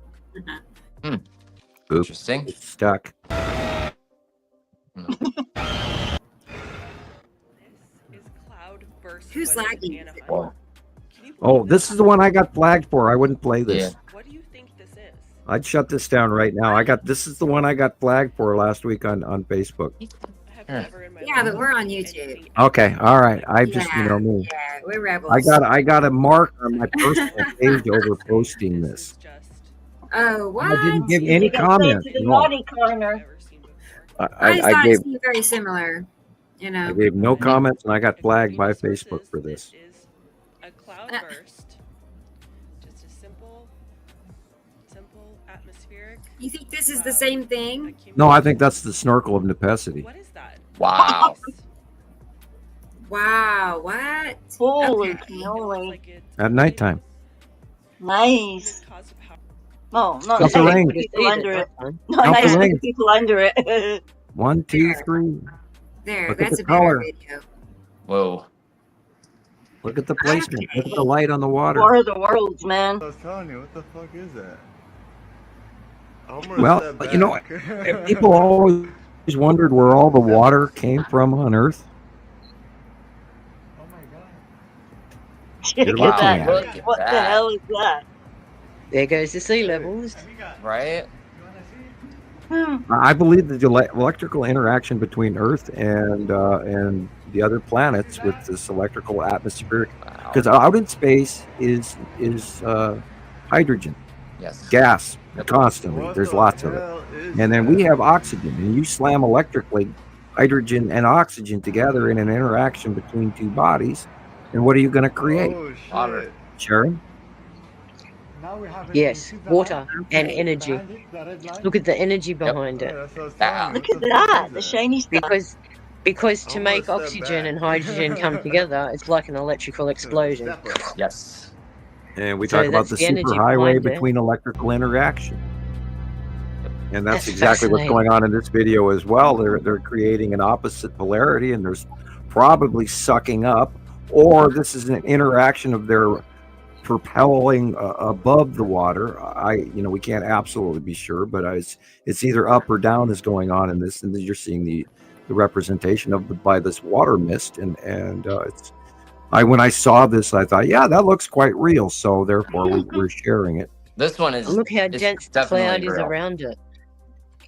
Oops, Interesting. it's stuck. Who's lagging? Oh, this is the one I got flagged for. I wouldn't play this. Yeah. What do you think this is? I'd shut this down right now. This is the one I got flagged for last week on Facebook. I have Yeah. never in my Yeah, life but we're on seen YouTube. anybody Okay, all right. I just, Yeah. me. Yeah, we're rebels. I got a mark on my personal page over posting This this. is just Oh, what? I didn't give You any got sent comment. to the No. naughty corner. never seen before. I just I thought gave it seemed very similar, I gave no comments, and I got flagged by Facebook for this. This is a cloudburst. Just a simple atmospheric. You think this is the same thing? No, I think that's the snorkel of necessity. What is that? Wow. Wow, what? Holy Okay. moly. At nighttime. Nice. Oh, not Got nice the to ring. the people under it. Not Got the nice to ring. the people under it. 1, 2, 3. There, Look at that's the a better color. video. Whoa. Look at the placement. Look at the light on the water. War of the Worlds, man. I was telling you, what the fuck is that? Well, you know, people always wondered where all the water came from on Earth. Oh my god. Look Wow, at that. look at What the that. hell is that? There goes the sea levels. Right? I believe that the electrical interaction between Earth and the other planets with this electrical atmospheric, Wow. because out in space is hydrogen, Yes. gas, Yep. constantly. What There's the lots of it. hell is And then that? we have oxygen, and you slam electrically hydrogen and oxygen together in an interaction between two bodies, and what are you going to create? Oh, shit. Water. Sharon? Yes, water and energy. Look at the energy behind Yeah, it. that's what I was Wow. telling you. Look What at the fuck that. is The shiny stuff. Because to I'm make gonna step oxygen back. and hydrogen come together, it's like an electrical explosion. Yes. And we So talk about that's the the energy superhighway behind it. between electrical interaction. And that's That's exactly what's fascinating. going on in this video as well. They're creating an opposite polarity, and there's probably sucking up, or this is an interaction of their propelling above the water. We can't absolutely be sure, but it's either up or down is going on in this, and then you're seeing the representation of by this water mist, and it's. When I saw this, I thought, yeah, that looks quite real. So therefore, we're sharing it. This one is. Look how dense the cloud is around it.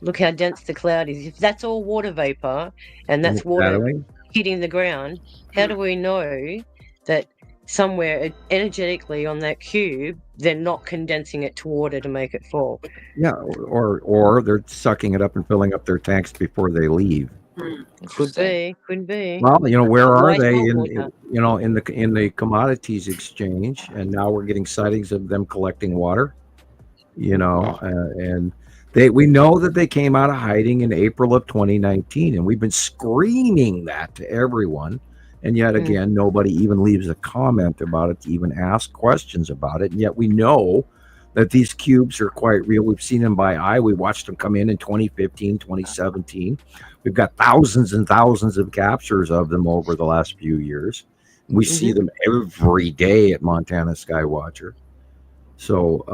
Look how dense the cloud is. If that's all water vapor, and that's water hitting the ground, how do we know that somewhere energetically on that cube they're not condensing it to water to make it fall? Yeah, or they're sucking it up and filling up their tanks before they leave. Could be. Well, where are they in the commodities exchange? And now we're getting sightings of them collecting water. And we know that they came out of hiding in April of 2019, and we've been screaming that to everyone. And yet again, nobody even leaves a comment about it to even ask questions about it. And yet we know that these cubes are quite real. We've seen them by eye. We watched them come in 2015, 2017. We've got thousands and thousands of captures of them over the last few years. We see them every day at Montana Skywatcher. So,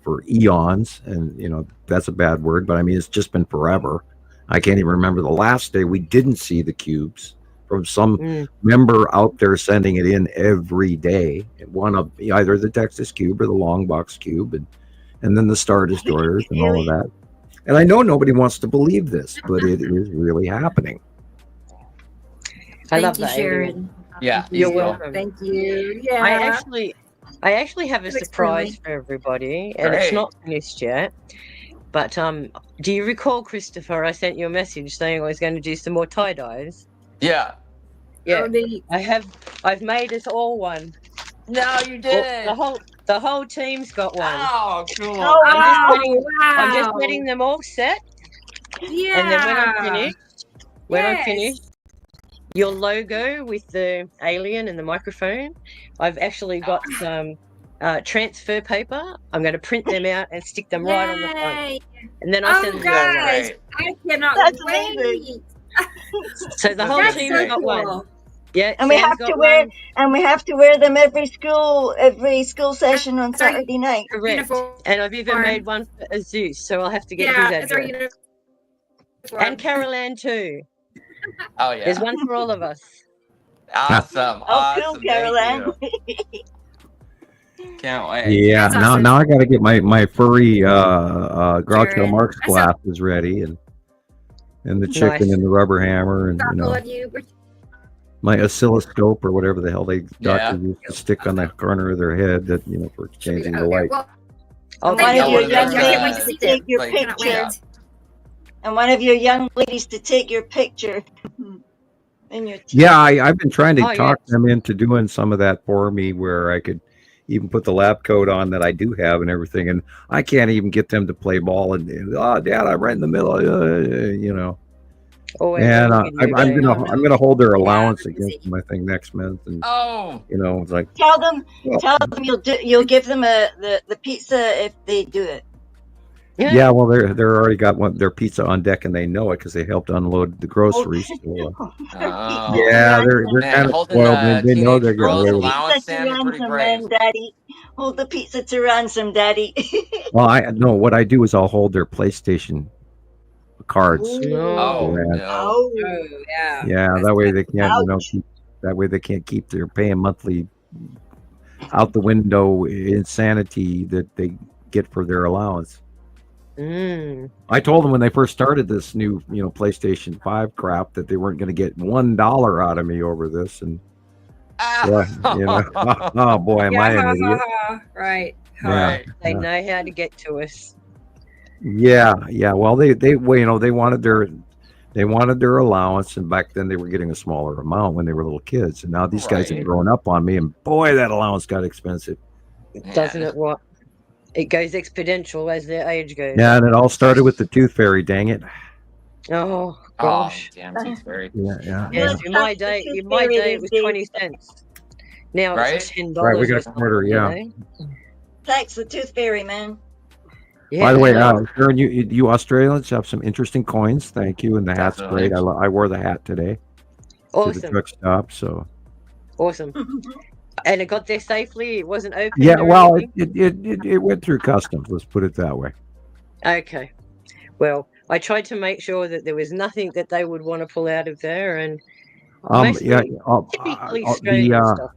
for eons, and, that's a bad word, but I mean, it's just been forever. I can't even remember the last day we didn't see the cubes from some member out there sending it in every day. One of either the Texas Cube or the Long Box Cube, and then the Star Destroyers and all of that. And I know nobody wants to believe this, but it is really happening. I love that, Sharon. Yeah, you're welcome. Thank you. Yeah, I actually have a surprise for everybody, and it's not finished yet. But do you recall, Christopher? I sent you a message saying I was going to do some more tie dyes. Yeah. Yeah. I've made us all one. No, you didn't. The whole team's got one. Oh, cool. I'm just getting them all set. Yeah. And then when I'm finished, your logo with the alien and the microphone, I've actually got some transfer paper. I'm going to print them out and stick them right on the front. And then I'll send them guys, I cannot wait. So the whole team's got one. Yeah, and we have to wear them every school session on Saturday night. Correct. And I've even made one for Azus, so I'll have to get his address. And Carol Ann too. Oh yeah. There's one for all of us. Awesome. Cool, Carol Ann. Can't wait. Yeah. Now I got to get my furry Groucho Marx glasses ready, and the chicken and the rubber hammer, and my oscilloscope or whatever the hell doctors used to stick on the corner of their head that for changing the light. One of your young ladies to take your picture. And one of your young ladies to take your picture. I've been trying to talk them into doing some of that for me, where I could even put the lab coat on that I do have and everything, and I can't even get them to play ball. And Dad, I'm right in the middle, And I'm gonna hold their allowance against them, I think, next month. And it's like tell them you'll give them the pizza if they do it. Yeah, well, they're already got their pizza on deck, and they know it because they helped unload the groceries. They're kind of spoiled. They know they're getting away with it. Daddy, hold the pizza to ransom, Daddy. Well, what I do is I'll hold their PlayStation cards. Yeah. That way they can't, that way they can't keep their paying monthly out the window insanity that they get for their allowance. I told them when they first started this new, PlayStation 5 crap that they weren't going to get $1 out of me over this, and oh boy, am I an idiot! Right. They know how to get to us. Yeah. Well, they wanted their allowance, and back then they were getting a smaller amount when they were little kids, and now these guys have grown up on me, and boy, that allowance got expensive. Doesn't it? What? It goes exponential as their age goes. Yeah, and it all started with the Tooth Fairy. Dang it! Oh gosh! Damn Tooth Fairy. Yeah. Yes, in my day, it was 20 cents. Now it's $10. Right, we got a quarter. Yeah. Thanks, the Tooth Fairy, man. Yeah. By the way, Sharon, you Australians have some interesting coins. Thank you, and the hat's great. I wore the hat today. to the Awesome. truck stop. So Awesome. And it got there safely. It wasn't open. yeah, or well, anything? it went through customs. Let's put it that way. Okay. Well, I tried to make sure that there was nothing that they would want to pull out of there, and mostly Yeah, typically Australian stuff.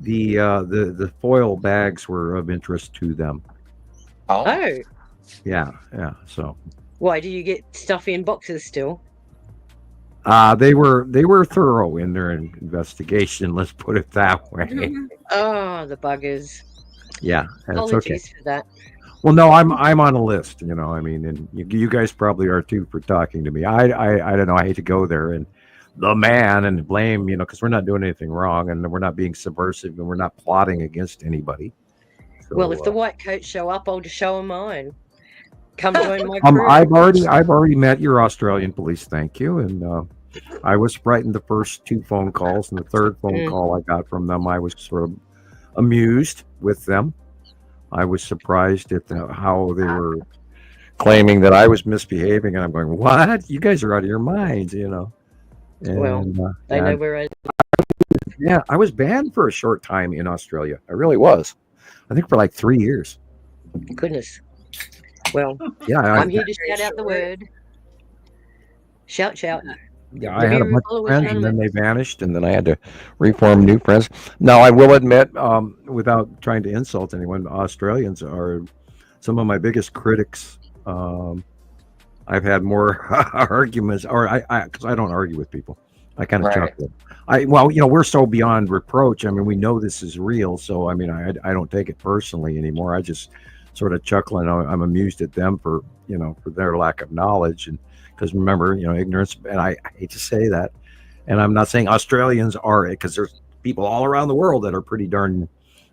the foil bags were of interest to them. Oh, Yeah. So why do you get stuff in boxes still? they were thorough in their investigation. Let's put it that way. Oh, the buggers. Yeah, that's okay. Apologies for that. Well, no, I'm on a list. I mean, and you guys probably are too for talking to me. I don't know. I hate to go there and the man and blame, because we're not doing anything wrong and we're not being subversive and we're not plotting against anybody. So, Well, if the white coats show up, I'll just show them mine. Come join my crew. I've already met your Australian police. Thank you. And I was frightened the first 2 phone calls, and the third phone call I got from them, I was sort of amused with them. I was surprised at how they were claiming that I was misbehaving, and I'm going, "What? You guys are out of your minds," And, Well, they know we're at. Yeah, I was banned for a short time in Australia. I really was. I think for like 3 years. Goodness. Well, Yeah, I'm here to shout out the word. Shout. Yeah, I had a bunch of Followers friends, and then anonymous. they vanished, and then I had to reform new friends. Now, I will admit, without trying to insult anyone, Australians are some of my biggest critics. I've had more arguments, or because I don't argue with people. I kind of chuckle. We're so beyond reproach. I mean, we know this is real, so I mean, I don't take it personally anymore. I just sort of chuckle, and I'm amused at them for their lack of knowledge. And because remember, ignorance, and I hate to say that, and I'm not saying Australians are, because there's people all around the world that are pretty darn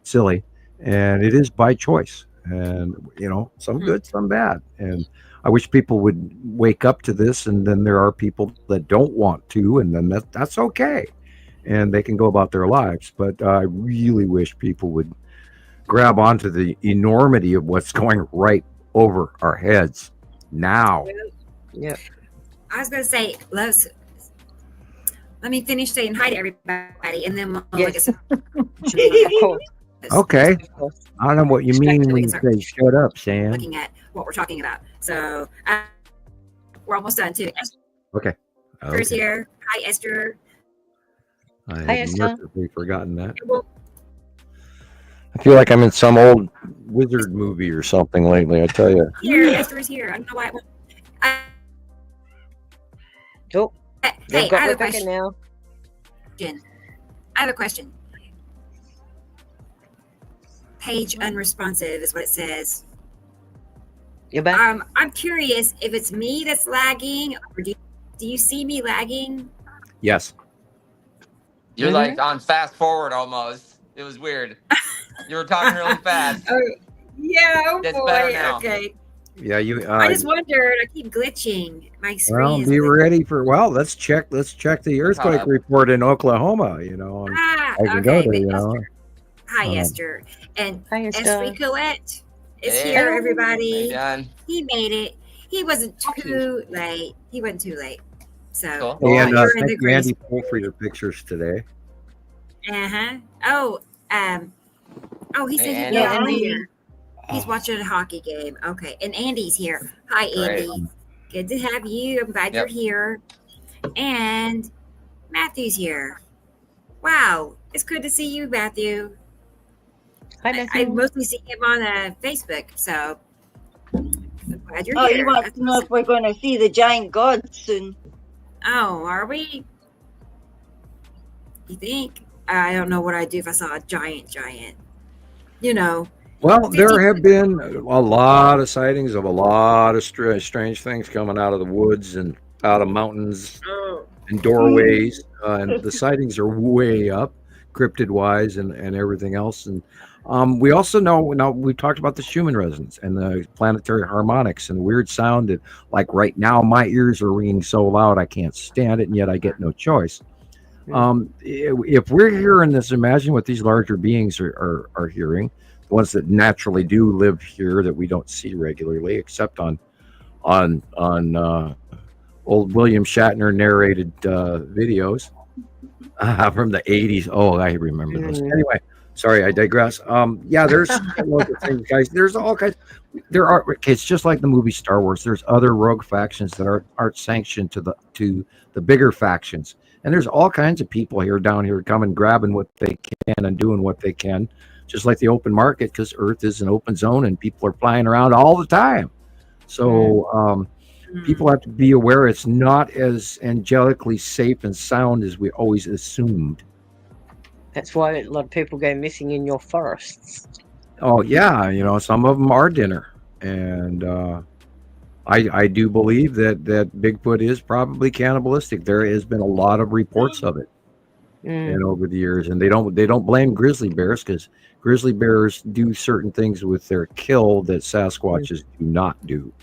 silly, and it is by choice, and some good, some bad, and I wish people would wake up to this. And then there are people that don't want to, and then that's okay, and they can go about their lives. But I really wish people would grab onto the enormity of what's going right over our heads now. Yeah. I was going to say, let me finish saying hi to everybody, and then we'll look at some. Of course. Okay. Of course. I don't know what you mean when you say "shut up, Sam." Looking at what we're talking about. So we're almost done too. Okay. Esther's here. Hi, Esther. I Hi, had Esther. mercifully forgotten that. Well, I feel like I'm in some old wizard movie or something lately. I tell you. here, Esther is here. I don't know why. Oh, Hey, they've I got have a Rebecca question. now. I have a question. Page unresponsive is what it says. You're back. I'm curious if it's me that's lagging, or do you see me lagging? Yes. You're like on fast forward almost. It was weird. You were talking really fast. Oh, yeah. Oh It's boy. better now. Okay. Yeah. You. I just wondered. I keep glitching. My screen. Well, is be glitching. ready for. Well, let's check the earthquake report in Oklahoma. I can go Okay. to. Esther. Hi, Esther. And Hi, Esther. Esther Colette is Hey. here, everybody. Done. He made it. He wasn't too late. He wasn't too late. So, Cool. And you're in thank the you, grace. Andy Pohl, for your pictures today. Oh, he said he'd be Hey, on Andy. here. He's watching a hockey game. Okay. And Andy's here. Hi, Great. Andy. Good to have you. I'm glad you're here. And Matthew's here. Wow. It's good to see you, Matthew. Hi, I Matthew. mostly see him on Facebook, so I'm glad you're Oh, here. you want to know if we're going to see the giant gods soon? Oh, are we? You think? I don't know what I'd do if I saw a giant. Well, there have been a lot of sightings of a lot of strange things coming out of the woods and out of mountains Oh. and doorways, and the sightings are way up, cryptid-wise and everything else. And we also know, now we talked about the Schumann resonance and the planetary harmonics and the weird sound that, like right now, my ears are ringing so loud I can't stand it, and yet I get no choice. If we're hearing this, imagine what these larger beings are hearing, the ones that naturally do live here that we don't see regularly, except on old William Shatner narrated videos. From the 80s. Oh, I remember those. Mm. Anyway, sorry, I digress. Yeah, there's lots of things, guys. There's all kinds. There are. Okay, it's just like the movie Star Wars. There's other rogue factions that aren't sanctioned to the bigger factions, and there's all kinds of people down here coming, grabbing what they can and doing what they can, just like the open market, because Earth is an open zone and people are flying around all the time. So people have to be aware it's not as angelically safe and sound as we always assumed. That's why a lot of people go missing in your forests. Oh yeah, some of them are dinner, and I do believe that Bigfoot is probably cannibalistic. There has been a lot of reports of it, and over the years, and they don't blame grizzly bears, because grizzly bears do certain things with their kill that Sasquatches do not do.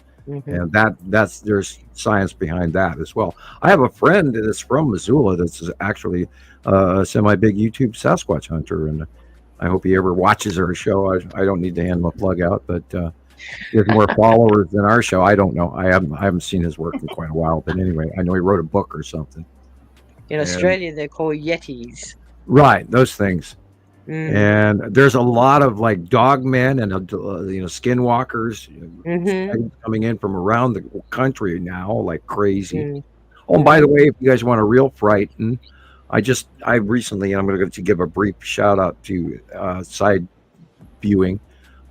And there's science behind that as well. I have a friend that's from Missoula that's actually a semi-big YouTube Sasquatch hunter, and I hope he ever watches our show. I don't need to hand him a plug out, but he has more followers than our show. I don't know. I haven't seen his work in quite a while, but anyway, I know he wrote a book or something. In Australia, they're called Yetis. Right, those things. And there's a lot of like dog men and skinwalkers coming in from around the country now like crazy. Oh, and by the way, if you guys want a real frighten, I recently, I'm going to give a brief shout out to Side Viewing.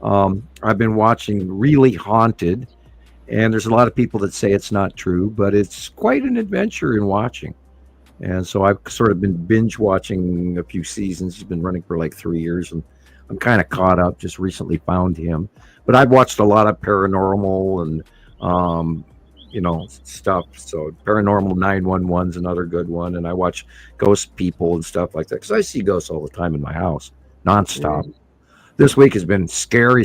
I've been watching Really Haunted, and there's a lot of people that say it's not true, but it's quite an adventure in watching. And so I've sort of been binge watching a few seasons. It's been running for like 3 years, and I'm kind of caught up. Just recently found him, but I've watched a lot of paranormal and stuff. So Paranormal 911's another good one, and I watch Ghost People and stuff like that because I see ghosts all the time in my house, nonstop. This week has been scary.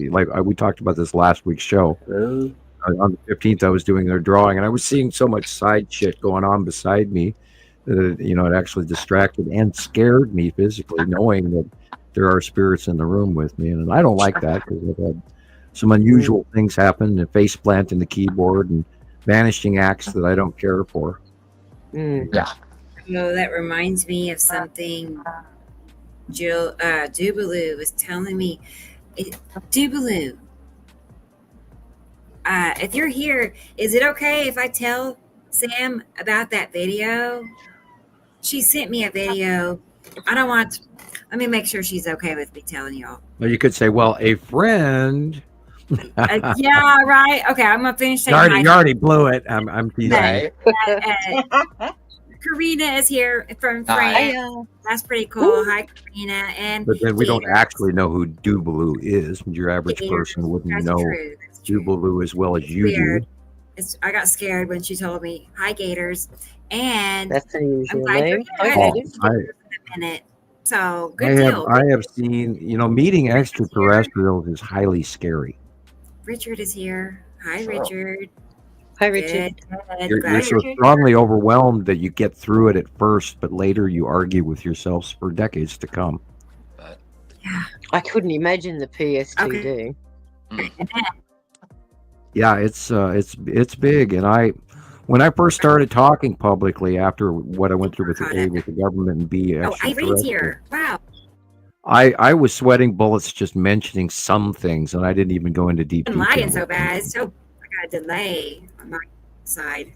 Like we talked about this last week's show. On the 15th, I was doing their drawing, and I was seeing so much side shit going on beside me. It actually distracted and scared me physically, knowing that there are spirits in the room with me. And I don't like that because I've had some unusual things happen, and face plant in the keyboard and vanishing acts that I don't care for. Yeah. No, that reminds me of something Jill Dubaloo was telling me. Dubaloo, if you're here, is it okay if I tell Sam about that video? She sent me a video. Let me make sure she's okay with me telling y'all. Well, you could say, well, a friend. Yeah, right. Okay, I'm going to finish saying you already blew it. I'm teasing. Karina is here from France. That's pretty cool. Hi, Karina. But then we don't actually know who Dubaloo is. Your average person wouldn't know Dubaloo as well as you do. I got scared when she told me, hi, Gators. And that's an I'm glad you're here in a minute. So, good deal. I have seen, meeting extraterrestrials is highly scary. Richard is here. Hi, Richard. Hi, Richard. You're so strongly overwhelmed that you get through it at first, but later you argue with yourselves for decades to come. Yeah. I couldn't imagine the PSTD. Okay. Yeah, it's big, and when I first started talking publicly after what I went through with the government and B. Irene's here. Wow. I was sweating bullets just mentioning some things, and I didn't even go into deep detail. I'm lagging so bad, so I got a delay on my side.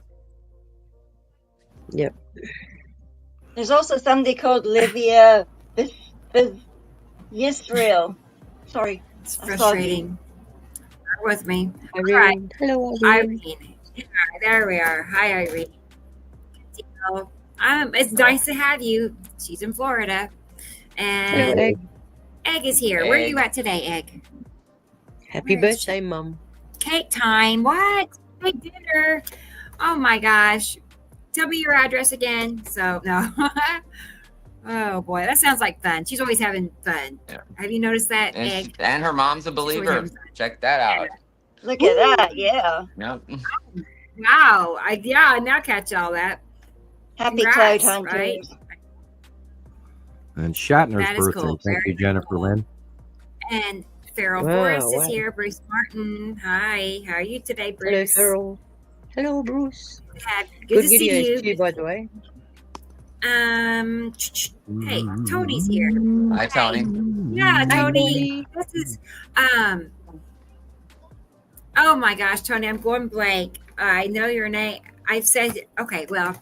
Yep. There's also somebody called Livia Yisrael. Sorry. It's frustrating. Bear with me. Irene. Hello, Irene. There we are. Hi, Irene. It's nice to have you. She's in Florida. And Egg. Egg is here. Where are you at today, Egg? Happy birthday, Mum. Cake time. What? Big dinner. Oh my gosh. Tell me your address again. So, no. Oh boy, that sounds like fun. She's always having fun. Yeah. Have you noticed that, Egg? And her mom's a believer. Check that out. Look at that, yeah. Yep. Wow. I now catch all that. Happy cloud hunters. Right? And Shatner's birthday. Cool. Thank you, Jennifer cool. Lynn. And Farrell Forrest is here. Bruce Martin. Hi. How are you today, Bruce? Hello, Farrell. Hello, Bruce. Good to see you. Too, by the way. Hey, Tony's here. Hi, Tony. Yeah, Hi, Tony. Tony. This is oh my gosh, Tony, I'm going blank. I know your name. I've said okay, well,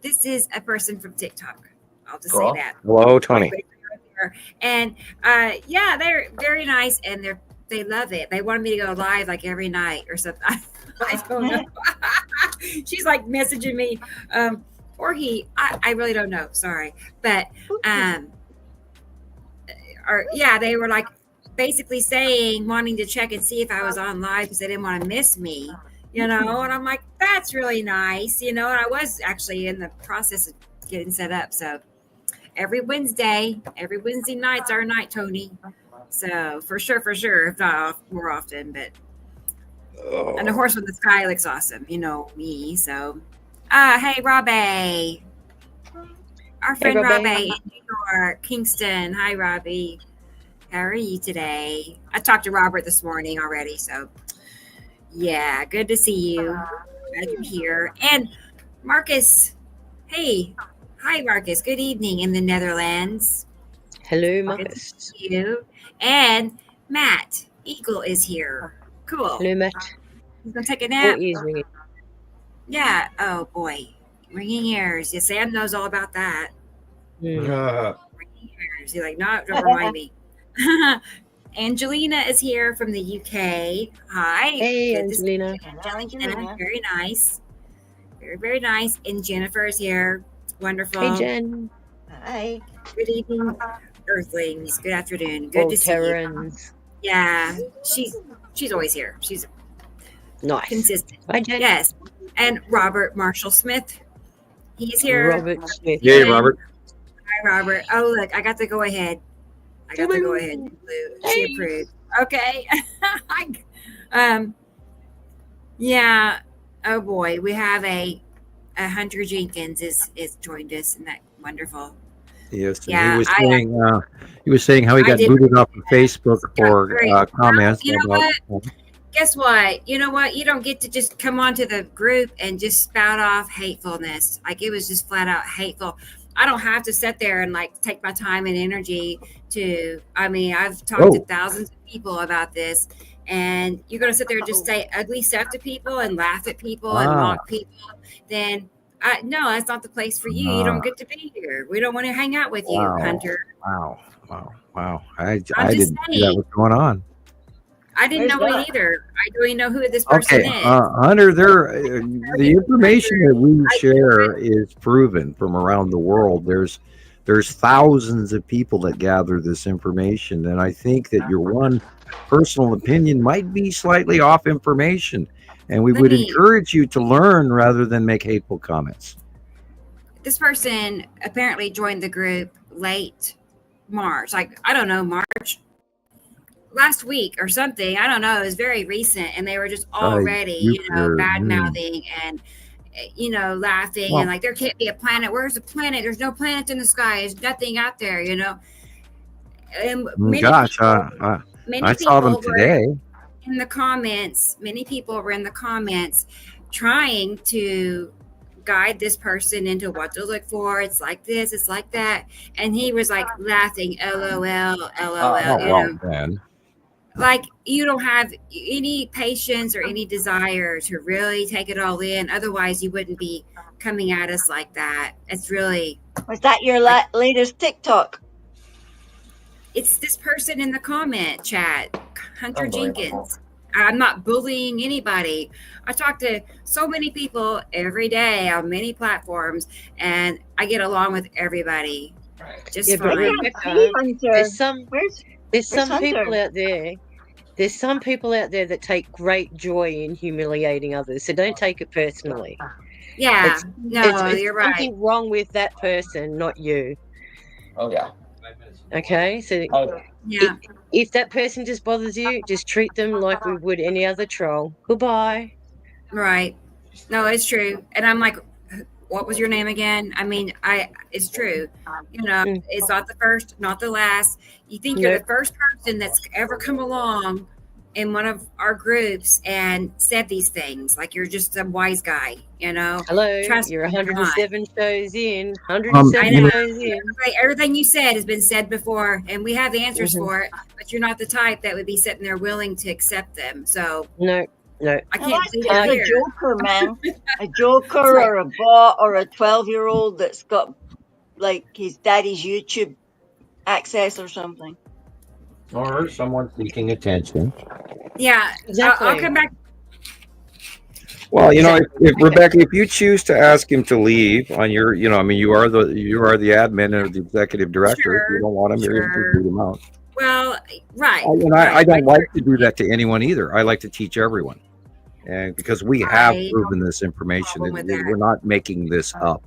this is a person from TikTok. I'll just Cool. say that. Hello, Tony. And yeah, they're very nice and they love it. They wanted me to go live like every night or something. I don't know. She's like messaging me, or he. I really don't know. Sorry, but or yeah, they were like basically saying wanting to check and see if I was on live because they didn't want to miss me, you know. And I'm like, that's really nice, you know. And I was actually in the process of getting set up, so. Every Wednesday night's our night, Tony. So for sure, if not more often. But and the horse with the sky looks awesome, you know me. So, hey, Robbie, our friend Robbie in New York, Kingston. Hi, Robbie. How are you today? I talked to Robert this morning already, so yeah, good to see you. Glad you're here. And Marcus, hey. Hi, Marcus. Good evening in the Netherlands. Hello, Marcus. Good to see you. And Matt Eagle is here. Cool. Hello, Matt. He's going to take a nap. Oh, ears ringing. Yeah. Oh, boy. Ringing ears. Yeah, Sam knows all about that. Ringing ears. He's like, no, don't remind me. Angelina is here from the UK. Hi. Hey, Angelina. Angelina. Very nice. Very, very nice. And Jennifer is here. Wonderful. Hey, Jen. Hi. Good evening, Earthlings. Good afternoon. Good to see you. Terrans. Yeah, she's always here. She's Nice. consistent. Hi, Jen. Yes. And Robert Marshall Smith. He's here. Robert Smith. Yay, Robert. Hi, Robert. Oh, look, I got the go ahead. She approved. Okay. Yeah. Oh boy, we have a Hunter Jenkins is joined us, and that wonderful. Yes, Yeah, he was saying how he I got did- booted off of Facebook for Great. comments You know about. Guess what? You know what? You don't get to just come onto the group and just spout off hatefulness. Like it was just flat out hateful. I don't have to sit there and like take my time and energy to. I mean, I've talked to thousands of people about this, and you're going to sit there and just say ugly stuff to people and laugh at people and mock people. Then no, that's not the place for you. You don't get to be here. We don't want to hang out with you, Hunter. Wow. I just didn't see that saying. was going on. I didn't Where's know it that? either. I don't even know who this person Okay, is. Hunter, the information that we share is proven from around the world. There's thousands of people that gather this information, and I think that your one personal opinion might be slightly off information, and we would encourage you to learn rather than make hateful comments. This person apparently joined the group late March, like I don't know, March last week or something. I don't know. It was very recent, and they were just already, bad mouthing and laughing and like there can't be a planet. Where's the planet? There's no planets in the sky. There's nothing out there. And many I people saw them today. In the comments, many people were in the comments trying to guide this person into what to look for. It's like this, it's like that, and he was like laughing, LOL. Man. Like you don't have any patience or any desire to really take it all in. Otherwise, you wouldn't be coming at us like that. It's really. Was that your latest TikTok? It's this person in the comment chat, Hunter Jenkins. I'm not bullying anybody. I talk to so many people every day on many platforms, and I get along with everybody. Just fine. There's some Hunter? people out there. There's some people out there that take great joy in humiliating others. So don't take it personally. Yeah, it's you're right. Something wrong with that person, not you. Oh yeah. Okay, so Yeah. if that person just bothers you, just treat them like we would any other troll. Goodbye. Right. No, it's true. And I'm like, what was your name again? I mean, it's true. It's not the first, not the last. You think you're the first person that's ever come along in one of our groups and said these things. Like, you're just a wise guy, you know. Hello, Trust you're me, you're not. 107 shows in. I 107 know. shows in. Everything you said has been said before, and we have the answers Mhm. for it. But you're not the type that would be sitting there willing to accept them. So No. I Well, can't that's believe just you're a here. joker, man. A joker or a bot or a 12-year-old that's got like his daddy's YouTube access or something. Or someone seeking attention. Yeah, Exactly. I'll come back. Well, if Rebecca, if you choose to ask him to leave on your, I mean, you are the admin or the executive director. If you Sure, don't want him, you're going to boot him out. Well, right. And I don't like to do that to anyone either. I like to teach everyone, and because we have I proven this information, problem with and that. we're not making this up.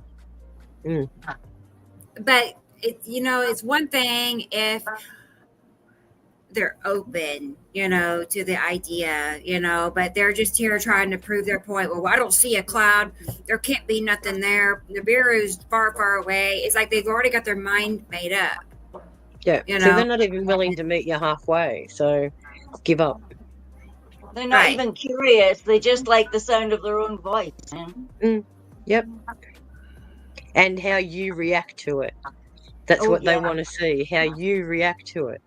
But it's one thing if they're open, to the idea, but they're just here trying to prove their point. Well, I don't see a cloud. There can't be nothing there. Nibiru's far, far away. It's like they've already got their mind made up. Yeah. So they're not even willing to meet you halfway. So give up. They're not even curious. They just like the sound of their own voice. Yep. And how you react to it. That's what they want to see, how you react to it.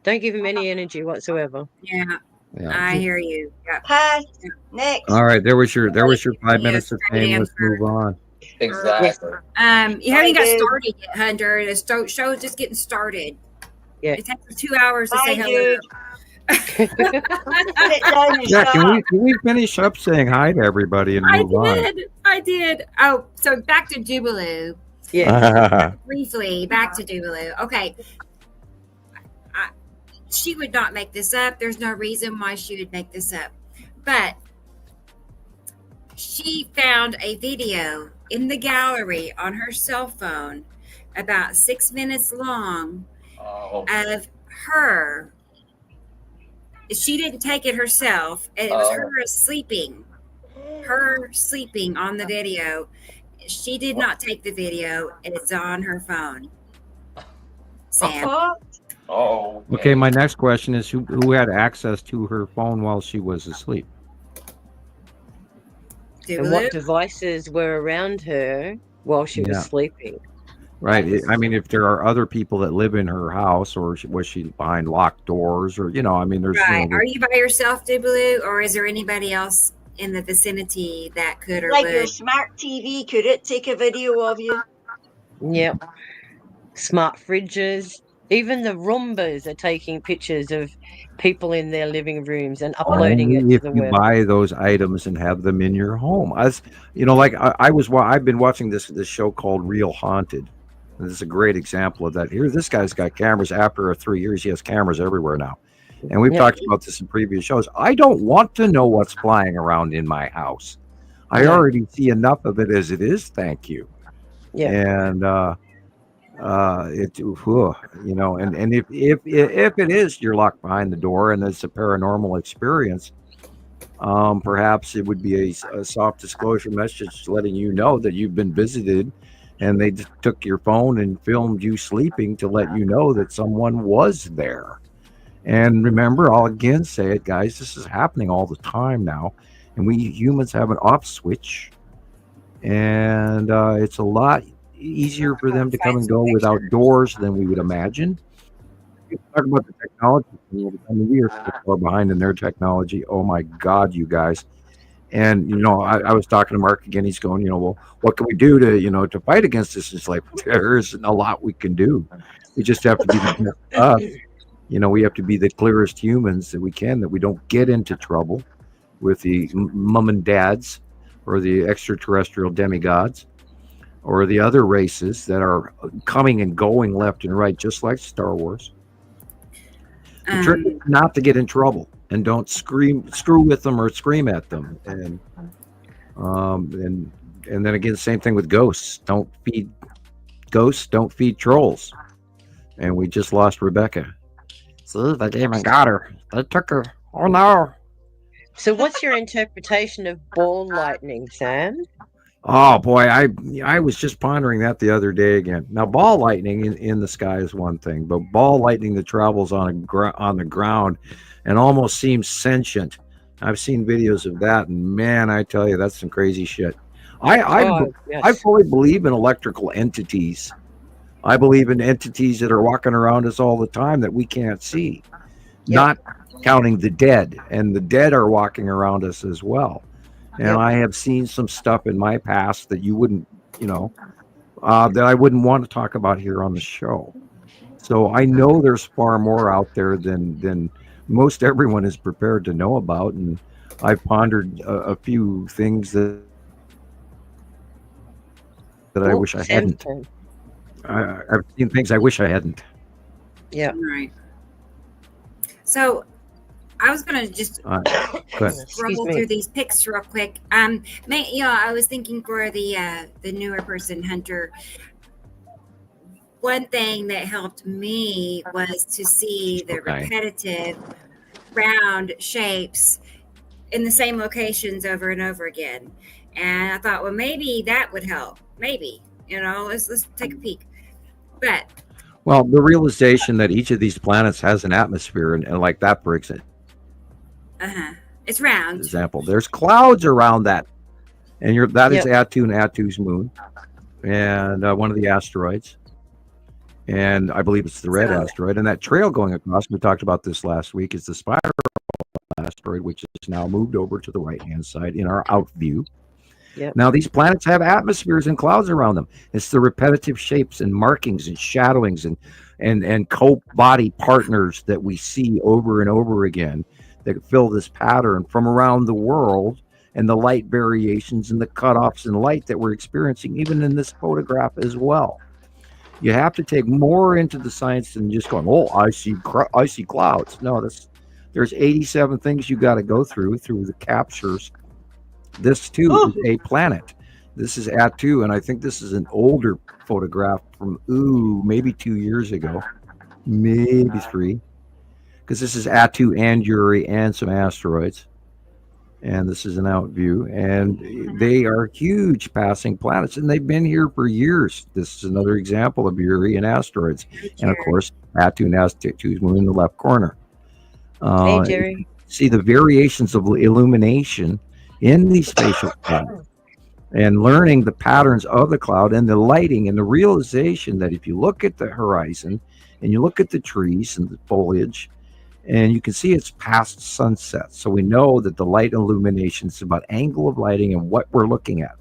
Don't give them any energy whatsoever. Yeah. I hear you. Yep. Pass. Next. All right, there was your 5 minutes of fame. Let's move on. Exactly. You haven't got started yet, Hunter. The show is just getting started. Yeah. It takes 2 hours to say hello. Dude. Yeah, can we finish up saying hi to everybody and move on? I did. Oh, so back to Jubilee. Yeah. Briefly, back to Jubilee. Okay. She would not make this up. There's no reason why she would make this up. But she found a video in the gallery on her cell phone about 6 minutes long of her. She didn't take it herself. It was her sleeping. Her sleeping on the video. She did not take the video. It's on her phone. Sam. Okay, my next question is who had access to her phone while she was asleep? And what devices were around her while she was sleeping? Right. I mean, if there are other people that live in her house, or was she behind locked doors, or I mean, there's. Right. Are you by yourself, Jubilee, or is there anybody else in the vicinity that could or like would? Your smart TV, could it take a video of you? Yep. Smart fridges. Even the Roombas are taking pictures of people in their living rooms and uploading it to the web. If you buy those items and have them in your home, as like I've been watching this show called Real Haunted. And this is a great example of that. Here, this guy's got cameras. After 3 years, he has cameras everywhere now. And we've talked about this in previous shows. I don't want to know what's flying around in my house. I already see enough of it as it is. Thank you. Yeah. And and if it is you're locked behind the door and it's a paranormal experience, perhaps it would be a soft disclosure message letting you know that you've been visited, and they just took your phone and filmed you sleeping to let you know that someone was there. And remember, I'll again say it, guys, this is happening all the time now, and we humans have an off switch, and it's a lot easier for them to come and go without doors than we would imagine. Talk about the technology. I mean, we are so far behind in their technology. Oh my God, you guys! And I was talking to Mark again. He's going, well, what can we do to to fight against this? It's like there isn't a lot we can do. We just have to be the best us. We have to be the clearest humans that we can, that we don't get into trouble with the mom and dads or the extraterrestrial demigods, or the other races that are coming and going left and right, just like Star Wars. The trick is not to get in trouble, and don't screw with them or scream at them. And then again, same thing with ghosts. Don't feed ghosts. Don't feed trolls. And we just lost Rebecca. See, they came and got her. They took her. Oh no. So what's your interpretation of ball lightning, Sam? Oh boy, I was just pondering that the other day again. Now, ball lightning in the sky is one thing, but ball lightning that travels on the ground and almost seems sentient. I've seen videos of that, and man, I tell you, that's some crazy shit. I I, Oh, I yes. fully believe in electrical entities. I believe in entities that are walking around us all the time that we can't see, Yep. not counting the dead, and the dead are walking around us as well. And Yep. I have seen some stuff in my past that you wouldn't, you know, that I wouldn't want to talk about here on the show. So I know there's far more out there than most everyone is prepared to know about, and I've pondered a few things that I Oh, wish I Sam's hadn't. turn. I've seen things I wish I hadn't. Yeah. All right. So I was gonna just Good. Excuse scroll me. through these pics real quick. I was thinking for the newer person, Hunter. One thing that helped me was to see the Okay. repetitive round shapes in the same locations over and over again. And I thought, well, maybe that would help. Maybe, let's take a peek. But Well, the realization that each of these planets has an atmosphere, and like that, for it's round. example, there's clouds around that, and that is Yep. Atu and Atu's moon, and one of the asteroids, and I believe it's the red So asteroid, and that trail going across. We talked about this last week. Is the spiral asteroid, which is now moved over to the right hand side in our out view. Yep. Now, these planets have atmospheres and clouds around them. It's the repetitive shapes and markings and shadowings and co-body partners that we see over and over again that fill this pattern from around the world, and the light variations and the cutoffs in light that we're experiencing, even in this photograph as well. You have to take more into the science than just going, "Oh, I see clouds." No, there's 87 things you got to go through the captures. This too Oh, is a planet. This is Atu, and I think this is an older photograph from maybe 2 years ago, maybe three, because this is Atu and Uri and some asteroids, and this is an out view, and they are huge passing planets, and they've been here for years. This is another example of Uri and asteroids, and of course Atu and Atu's moon in the left corner. Hey, Uh, Jerry. See the variations of illumination in these spatial clouds, and learning the patterns of the cloud and the lighting, and the realization that if you look at the horizon and you look at the trees and the foliage, and you can see it's past sunset, so we know that the light illumination is about angle of lighting and what we're looking at.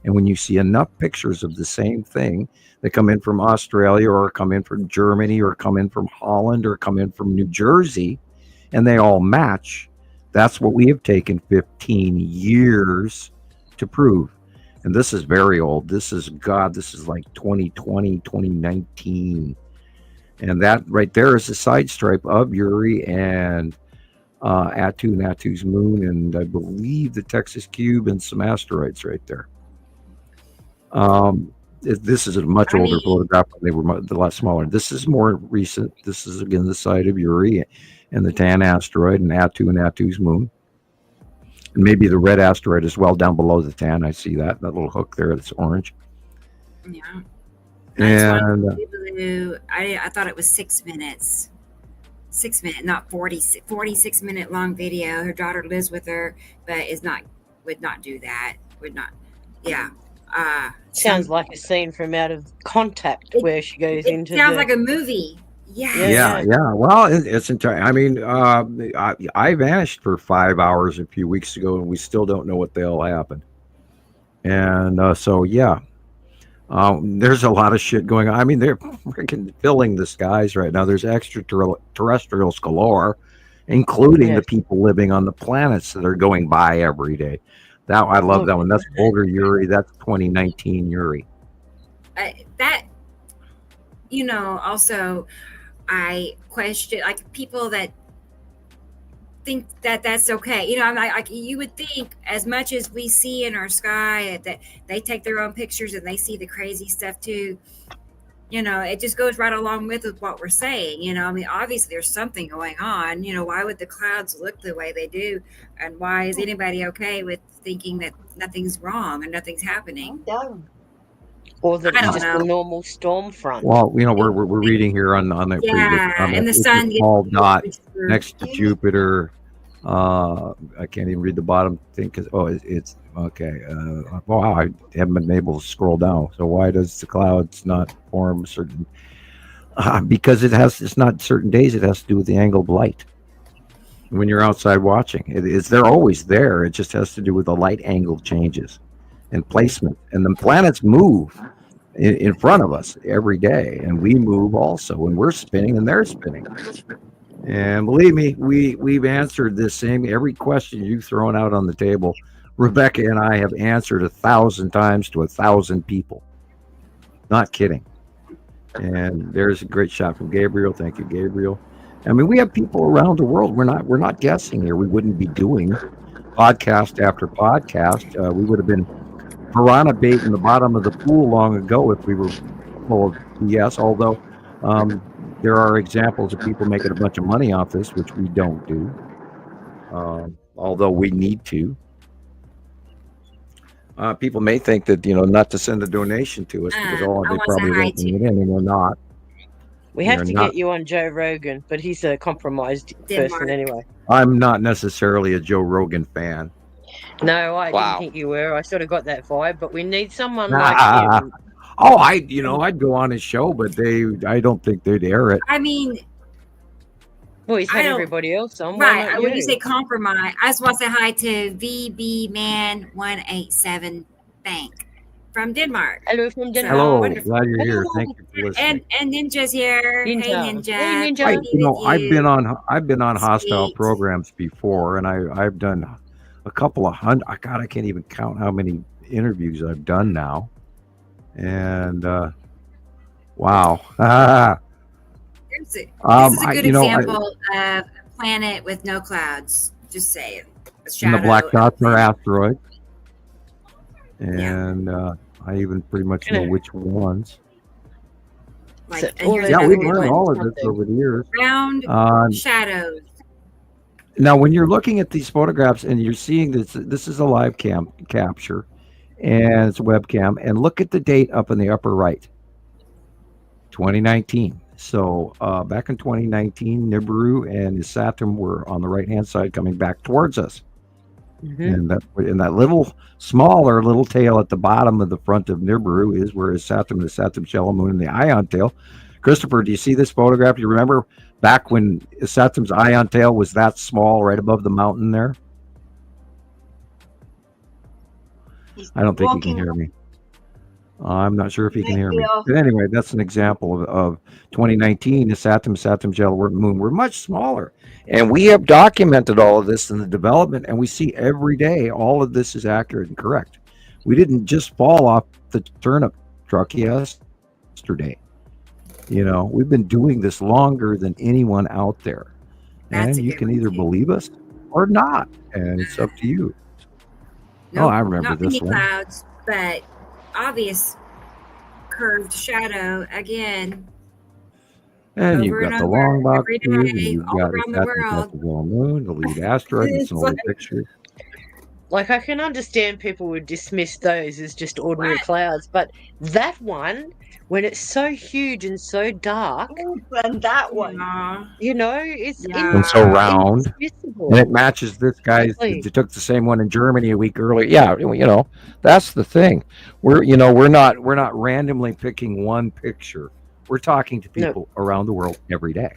And when you see enough pictures of the same thing that come in from Australia, or come in from Germany, or come in from Holland, or come in from New Jersey, and they all match, that's what we have taken 15 years to prove. And this is very old. This is like 2020, 2019. And that right there is a side stripe of Uri and Atu and Atu's moon, and I believe the Texas cube and some asteroids right there. This is a much older photograph. They were a lot smaller. This is more recent. This is again the side of Uri and the tan asteroid and Atu's moon. And maybe the red asteroid as well down below the tan. I see that little hook there that's orange. Yeah. And I thought it was 6 minutes. 6 minute, not 46-minute long video. Her daughter lives with her, but would not do that. Would not. Yeah. Sounds like a scene from Out of Contact where she goes It into sounds the. like a movie. Yeah. Yeah. Well, it's entire. I mean, I vanished for 5 hours a few weeks ago, and we still don't know what the hell happened. And so, yeah, there's a lot of shit going on. I mean, they're freaking filling the skies right now. There's extraterrestrials galore, including the Yes. people living on the planets that are going by every day. I love that one. That's older Uri. That's 2019 Uri. Also, I question people that think that that's okay. I'm like you would think, as much as we see in our sky, that they take their own pictures and they see the crazy stuff too. It just goes right along with what we're saying. I mean, obviously there's something going on. Why would the clouds look the way they do? And why is anybody okay with thinking that nothing's wrong and nothing's happening? Or that I it's don't just know. a normal storm front. Well, we're reading here on the previous comment. And the It's a sun small dot gets next to Jupiter. I can't even read the bottom thing because it's okay. Wow, I haven't been able to scroll down. So why does the clouds not form certain? Because it's not certain days. It has to do with the angle of light. When you're outside watching, they're always there. It just has to do with the light angle changes and placement, and the planets move in front of us every day, and we move also, and we're spinning and they're spinning. And believe me, we've answered this same every question you've thrown out on the table. Rebecca and I have answered 1,000 times to 1,000 people. Not kidding. And there's a great shot from Gabriel. Thank you, Gabriel. I mean, we have people around the world. We're not guessing here. We wouldn't be doing podcast after podcast. We would have been piranha bait in the bottom of the pool long ago if we were full of BS. Although there are examples of people making a bunch of money off this, which we don't do. Although we need to. People may think that not to send a donation to us because they probably won't it in, and we're not. We have to get you on Joe Rogan, but he's a compromised person anyway. I'm not necessarily a Joe Rogan fan. No, I didn't think you were. I sort of got that vibe, but we need someone like him. Oh, I'd go on his show, but I don't think they'd air it. I mean, well, he's had everybody else on. Right. When you say compromise, I just want to say hi to VB Man 187 Bank from Denmark. Hello from Denmark. Hello, glad you're here. Thank you for listening. And Ninja's here. Ninja. Hey Ninja. Hey, Ninja. I've been on hostile programs before, and I've done a couple of hundred. God, I can't even count how many interviews I've done now. And wow. This is a good example of a planet with no clouds. Just saying. And the black dots are asteroids. And I even pretty much know which ones. We've learned all of this over the years. Round shadows. Now, when you're looking at these photographs and you're seeing this is a live capture, and it's a webcam, and look at the date up in the upper right, 2019. So back in 2019, Nibiru and his Saturn were on the right-hand side coming back towards us. Mm-hmm. And that little smaller little tail at the bottom of the front of Nibiru is where his Saturn, the Saturn Shallow Moon, and the ion tail. Christopher, do you see this photograph? Do you remember back when Saturn's ion tail was that small right above the mountain there? I don't think he can hear me. I'm not sure if he can hear me. But anyway, that's an example of 2019. The Saturn Shallow Moon were much smaller. And we have documented all of this in the development, and we see every day all of this is accurate and correct. We didn't just fall off the turnip truck yesterday. We've been doing this longer than anyone out there. And you can either believe us or not. And it's up to you. Nope, I remember not this many one. Clouds, but obvious curved shadow again. And you've got the long box cube, and you've got the moon, the lead asteroid, and some other pictures. Like, I can understand people would dismiss those as just ordinary clouds, but that one, when it's so huge and so dark, and that one, it's and so round, and it matches this guy's. They took the same one in Germany a week earlier. Yeah, that's the thing. We're not randomly picking one picture. We're talking to people around the world every day.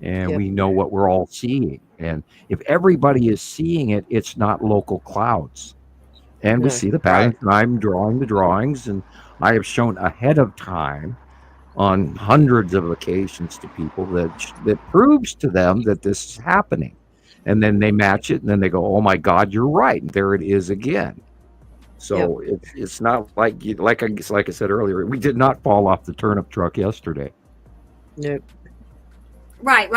And we know what we're all seeing. And if everybody is seeing it, it's not local clouds. And we see the patterns. And I'm drawing the drawings, and I have shown ahead of time on hundreds of occasions to people that proves to them that this is happening. And then they match it, and then they go, "Oh my God, you're right." And there it is again. So it's not like I said earlier, we did not fall off the turnip truck yesterday. Nope. Right.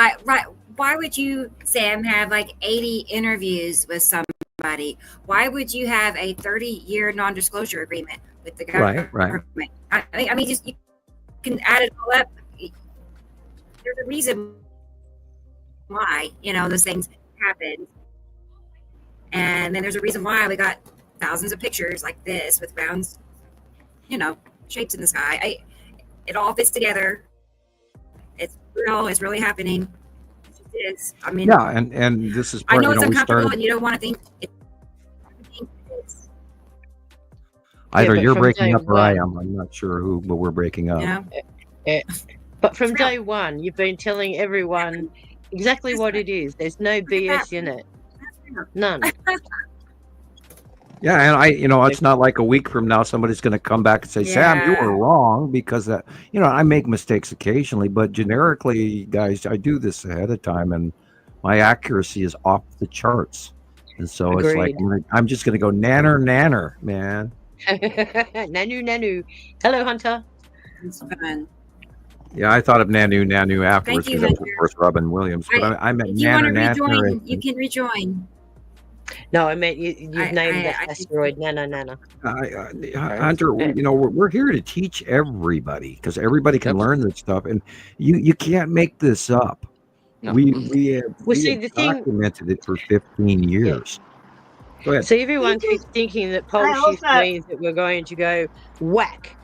Why would you, Sam, have like 80 interviews with somebody? Why would you have a 30-year non-disclosure agreement with the government? Right. I mean, just you can add it all up, there's a reason why, those things happen. And then there's a reason why we got thousands of pictures like this with round, shapes in the sky. It all fits together. It's real. It's really happening. It is. I mean, yeah, and this is I part, know it's we uncomfortable, started and you don't want to think it's, either but you're from breaking day up or I one- am. I'm not sure who, but we're breaking up. Yeah. But from day one, you've been telling everyone exactly what it is. There's no BS in it. None. Yeah, and it's not like a week from now somebody's going to come back and say, Sam, you were Yeah. wrong, because I make mistakes occasionally, but generically, guys, I do this ahead of time, and my accuracy is off the charts. And so it's like Agreed. I'm just going to go nanner, man. Nanu. Hello, Hunter. It's fun. Yeah, I thought of Nanu afterwards, Thank you, because that's, of Hunter. course, Robin Williams. But I meant If you want to nanner. rejoin, you can rejoin. No, I meant you've named that I- asteroid Nana. Hunter, we're here to teach everybody, because everybody can learn this stuff, and you can't make this up. No. We see, have the thing- documented it for 15 years. Go ahead. So everyone keeps thinking that pole I shift also- means that we're going to go whack.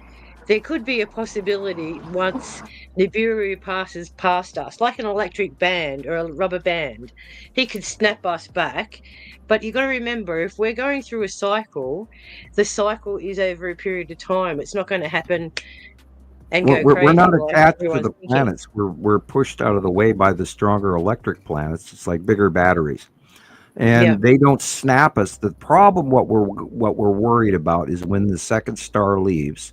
There could be a possibility once Nibiru passes past us, like an electric band or a rubber band, he could snap us back. But you've got to remember, if we're going through a cycle, the cycle is over a period of time. It's not going to happen and go We're crazy. not like attached to everyone's the thinking. planets. We're pushed out of the way by the stronger electric planets. It's like bigger batteries, and Yeah. they don't snap us. The problem, what we're worried about, is when the second star leaves.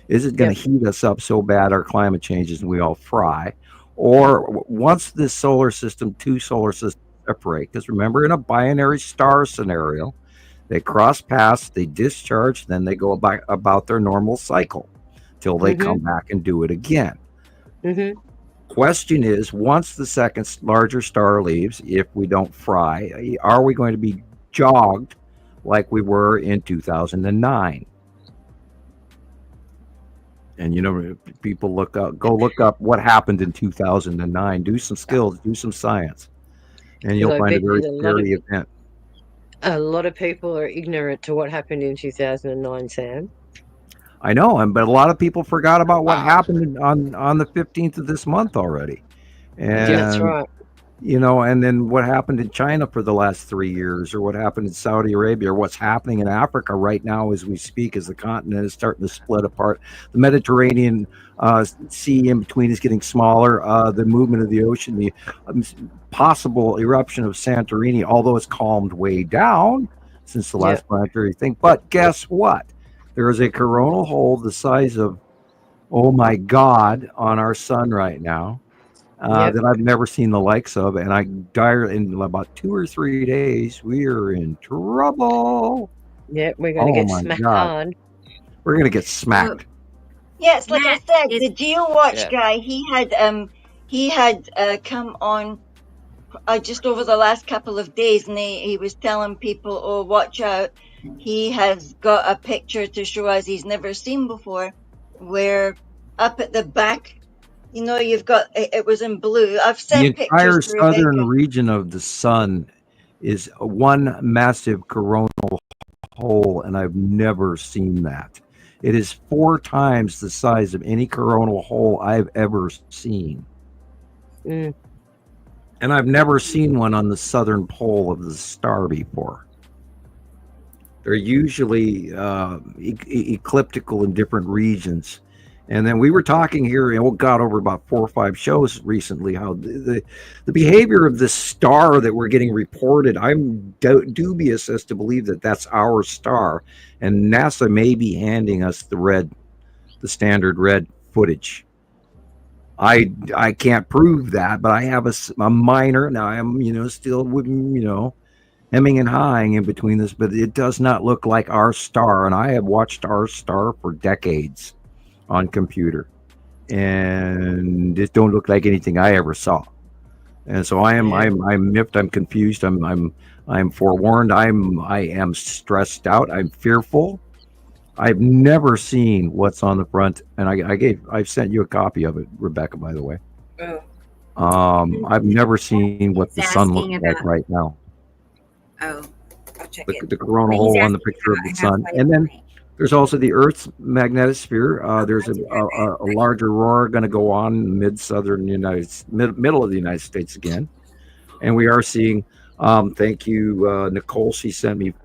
Is it going to heat us up so bad our climate changes and we all fry? Or once this solar system, two solar systems separate, because remember, in a binary star scenario, they cross paths, they discharge, then they go about their normal cycle till they come back and do it again. Mm-hmm. Question is, once the second larger star leaves, if we don't fry, are we going to be jogged like we were in 2009? And people go look up what happened in 2009. Do some skills, do some science, and you'll I find a bet very there's a lot of- scary event. A lot of people are ignorant to what happened in 2009, Sam. I know, but a lot of people forgot about what happened on the 15th of this month already. And That's right. and then what happened in China for the last 3 years, or what happened in Saudi Arabia, or what's happening in Africa right now as we speak, as the continent is starting to split apart. The Mediterranean Sea in between is getting smaller. The movement of the ocean, the possible eruption of Santorini, although it's calmed way down since the last planetary thing. But guess what? There is a coronal hole the size of, oh my God, on our sun right now. That I've never seen the likes of, and in about 2 or 3 days, we are in trouble. Yeah, we're going to get smacked hard. We're going to get smacked. Yes, like I said, the GeoWatch Yeah. guy, he had come on just over the last couple of days, and he was telling people, "Oh, watch out! He has got a picture to show us he's never seen before, where up at the back." You've got it was in blue. I've sent The entire pictures to southern Rebecca. region of the sun is one massive coronal hole, and I've never seen that. It is 4 times the size of any coronal hole I've ever seen. Mm. And I've never seen one on the southern pole of the star before. They're usually ecliptical in different regions. And then we were talking here, and got over about 4 or 5 shows recently, how the behavior of this star that we're getting reported, I'm dubious as to believe that that's our star. And NASA may be handing us the standard red footage. I can't prove that, but I have a minor, now I'm, still, hemming and hawing in between this, but it does not look like our star. And I have watched our star for decades on computer, and it don't look like anything I ever saw. And so I'm miffed, I'm confused, I'm forewarned, I am stressed out, I'm fearful. I've never seen what's on the front, and I've sent you a copy of it, Rebecca, by the way. Oh, I've never seen what he's the sun looks asking like about. right now. Oh, I'll check The, it. the corona But he's hole on the asking picture of the about sun, halfway and then point. there's also the Earth's magnetosphere. There's I do have that. a large aurora going to go on in middle of the United States again, and we are seeing. Thank you, Nicole. She sent me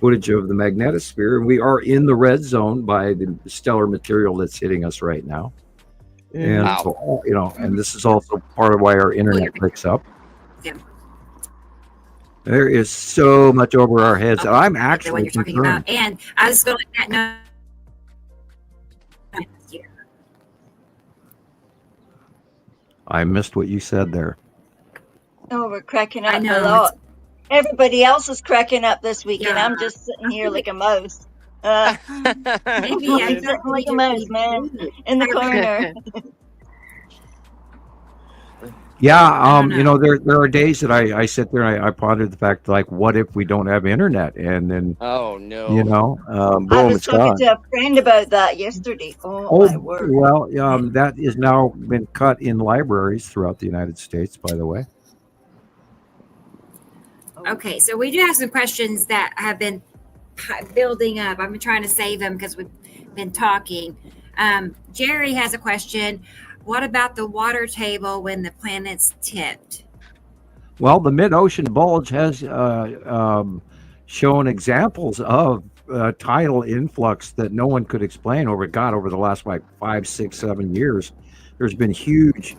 footage of the magnetosphere, and we are in the red zone by the stellar material that's hitting us right now. And Mhm. so, and this is also part of why our internet picks up. Yeah. There is so much over our heads. Oh, I'm the one actually you're talking concerned. about, and I was going to let that know. I missed what you said there. Oh, we're cracking I up know, a lot. Everybody else is cracking up this week, and Yeah. I'm just sitting here like a mouse. Maybe I I'm just sitting like need a to mouse, man, reboot. in the corner. Yeah, don't know. there are days that I sit there and I ponder the fact, like, what if we don't have internet? And then, Oh no. I boom, was it's talking gone. to a friend about that yesterday. Oh, Oh, my word. well, that is now been cut in libraries throughout the United States, by the way. Okay, so we do have some questions that have been building up. I've been trying to save them because we've been talking. Jerry has a question. What about the water table when the planet's tipped? Well, the mid-ocean bulge has shown examples of tidal influx that no one could explain over the last like 5, 6, 7 years. There's been huge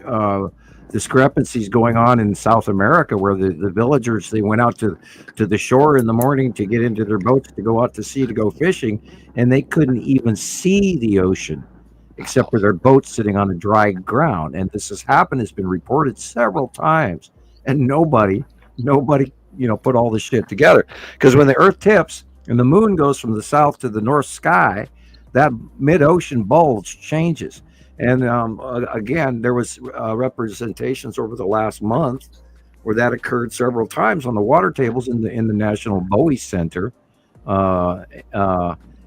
discrepancies going on in South America where the villagers, they went out to the shore in the morning to get into their boats to go out to sea to go fishing, and they couldn't even see the ocean except for their boats sitting on the dry ground. And this has happened, it's been reported several times, and nobody put all this shit together, because when the earth tips and the moon goes from the south to the north sky, that mid-ocean bulge changes. And again, there was representations over the last month where that occurred several times on the water tables in the National Bowie Center, and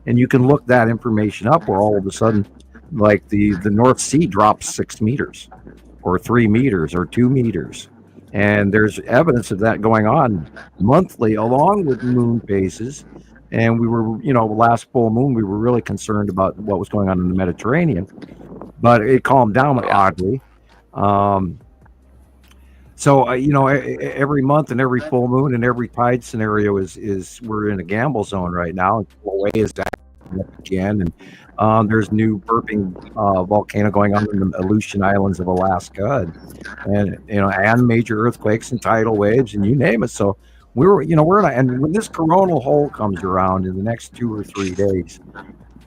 you can look that information up, where all of a sudden, like the North Sea drops 6 meters or 3 meters or 2 meters. And there's evidence of that going on monthly along with moon phases. And we were, last full moon, we were really concerned about what was going on in the Mediterranean, but it calmed down oddly. So, every month and every full moon and every tide scenario is we're in a gamble zone right now. Away is back again, and there's new burping volcano going on in the Aleutian Islands of Alaska, and major earthquakes and tidal waves, and you name it. So we're and when this coronal hole comes around in the next 2 or 3 days,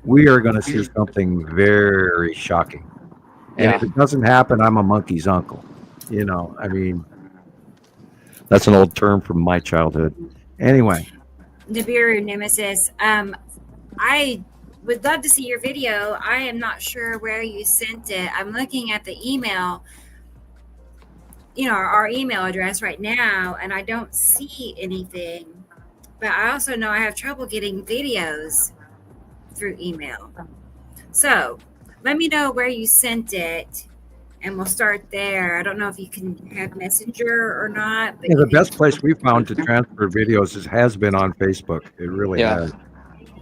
we are going to see something very shocking. And if it doesn't happen, I'm a monkey's uncle. That's an old term from my childhood. Anyway, Nibiru Nemesis. I would love to see your video. I am not sure where you sent it. I'm looking at the email, our email address right now, and I don't see anything. But I also know I have trouble getting videos through email. So let me know where you sent it, and we'll start there. I don't know if you can have Messenger or not. But the best place we found to transfer videos has been on Facebook. It really has.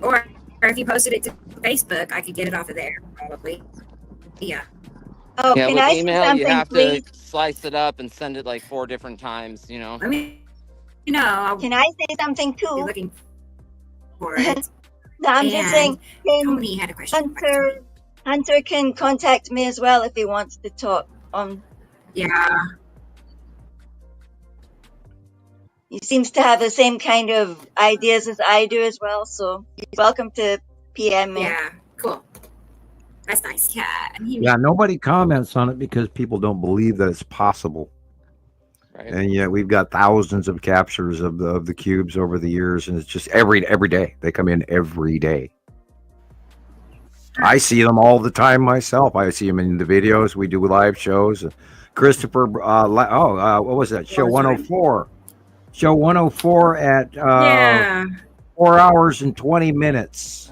Or if you posted it to Facebook, I could get it off of there, probably. Yeah. Oh, Yeah, can with I say email, you something, have please? to slice it up and send it like 4 different times, I mean, I'll Can I say something be too? looking for it. No, I'm just saying, Tony had a question. Hunter can contact me as well if he wants to talk. Yeah. He seems to have the same kind of ideas as I do as well, so he's welcome to PM me. Yeah, cool. That's nice. Yeah. Yeah, nobody comments on it because people don't believe that it's possible. Right. And yet we've got thousands of captures of the cubes over the years, and it's just every day. They come in every day. I see them all the time myself. I see them in the videos. We do live shows. Christoper, what was that? Show 104. Show 104 at 4 hours and 20 minutes.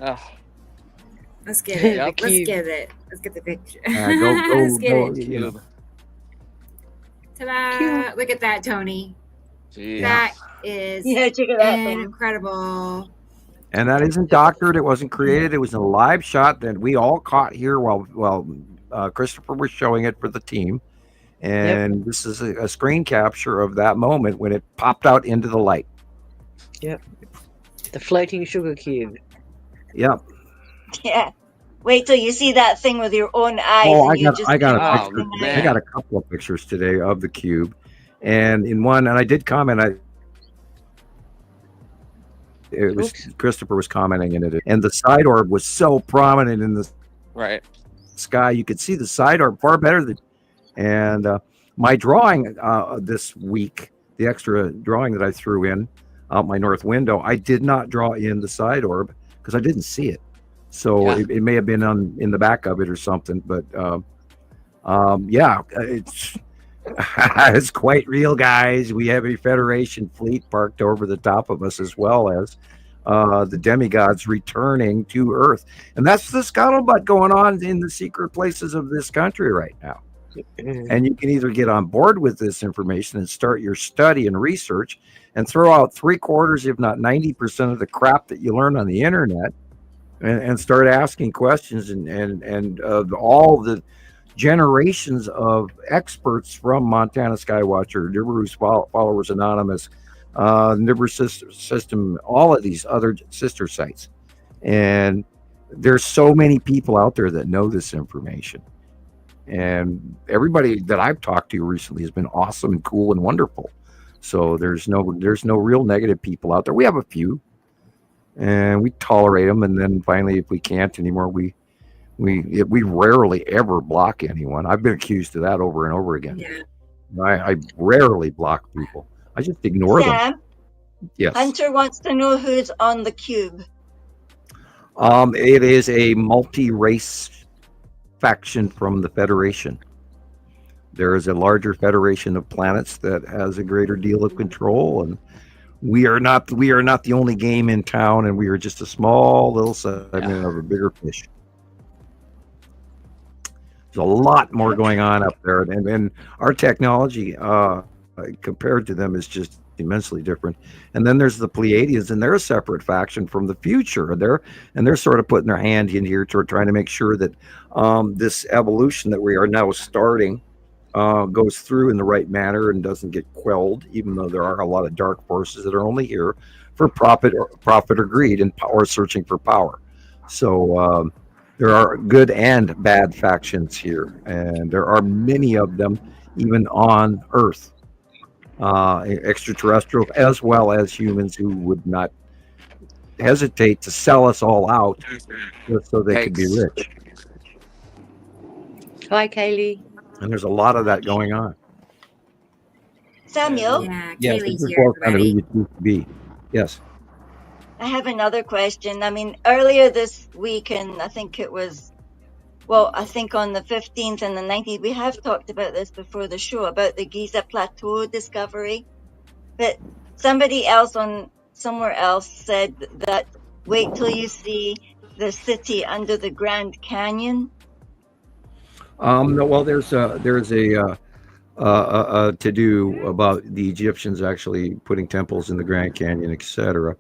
Let's get it. The Let's cube. get it. Let's get the picture. Go, Let's get go, it. you know. Cube. Ta-da! Look at that, Tony. Jeez. That is Yeah, check it out. incredible. And that isn't doctored. It wasn't created. It was a live shot that we all caught here while Christoper was showing it for the team. And this is a screen capture of that moment when it popped out into the light. Yep. The floating sugar cube. Yep. Yeah. Wait till you see that thing with your own eyes. Oh, and I got Oh, a picture. man. I got a couple of pictures today of the cube, and in one, and I did comment. It was Christoper was commenting in it, and the side orb was so prominent in the Right. sky. You could see the side orb far better than. And my drawing this week, the extra drawing that I threw in out my north window, I did not draw in the side orb because I didn't see it. So it may have been in the back of it or something. But yeah, it's quite real, guys. We have a Federation fleet parked over the top of us, as well as the demigods returning to Earth. And that's the scuttlebutt going on in the secret places of this country right now. And you can either get on board with this information and start your study and research and throw out 3/4, if not 90% of the crap that you learn on the internet, and start asking questions and all the generations of experts from Montana Skywatcher, Nibiru's Followers Anonymous, Nibiru system, all of these other sister sites. And there's so many people out there that know this information. And everybody that I've talked to recently has been awesome and cool and wonderful. So there's no real negative people out there. We have a few, and we tolerate them. And then finally, if we can't anymore, we rarely ever block anyone. I've been accused of that over and over again. Yeah. I rarely block people. I just ignore them. Sam, Yes. Hunter wants to know who's on the cube. It is a multi-race faction from the Federation. There is a larger federation of planets that has a greater deal of control, and we are not the only game in town, and we are just a small little segment of a bigger fish. There's a lot more going on up there, and our technology compared to them is just immensely different. And then there's the Pleiadians, and they're a separate faction from the future. And they're sort of putting their hand in here to trying to make sure that this evolution that we are now starting goes through in the right manner and doesn't get quelled, even though there are a lot of dark forces that are only here for profit or greed and power, searching for power. So there are good and bad factions here, and there are many of them even on Earth. Extraterrestrial as well as humans who would not hesitate to sell us all out just so they could be rich. Hi, Kaylee. And there's a lot of that going on. Samuel? Yeah, Yes, Kaylee's this is here, all kind of who everybody. you choose to be. Yes. I have another question. I mean, earlier this week, and I think it was, well, I think on the 15th and the 19th, we have talked about this before the show, about the Giza Plateau discovery. But somebody else on somewhere else said that wait till you see the city under the Grand Canyon. No, well, there's a to-do about the Egyptians actually putting temples in the Grand Canyon, etc.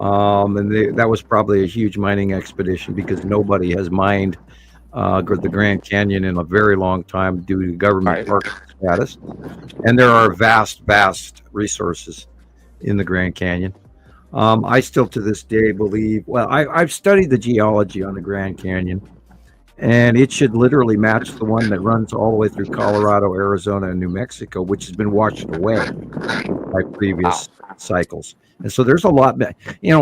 And that was probably a huge mining expedition because nobody has mined the Grand Canyon in a very long time due to government park status. And there are vast resources in the Grand Canyon. I still to this day believe, well, I've studied the geology on the Grand Canyon, and it should literally match the one that runs all the way through Colorado, Arizona, and New Mexico, which has been washed away by previous cycles. And so there's a lot,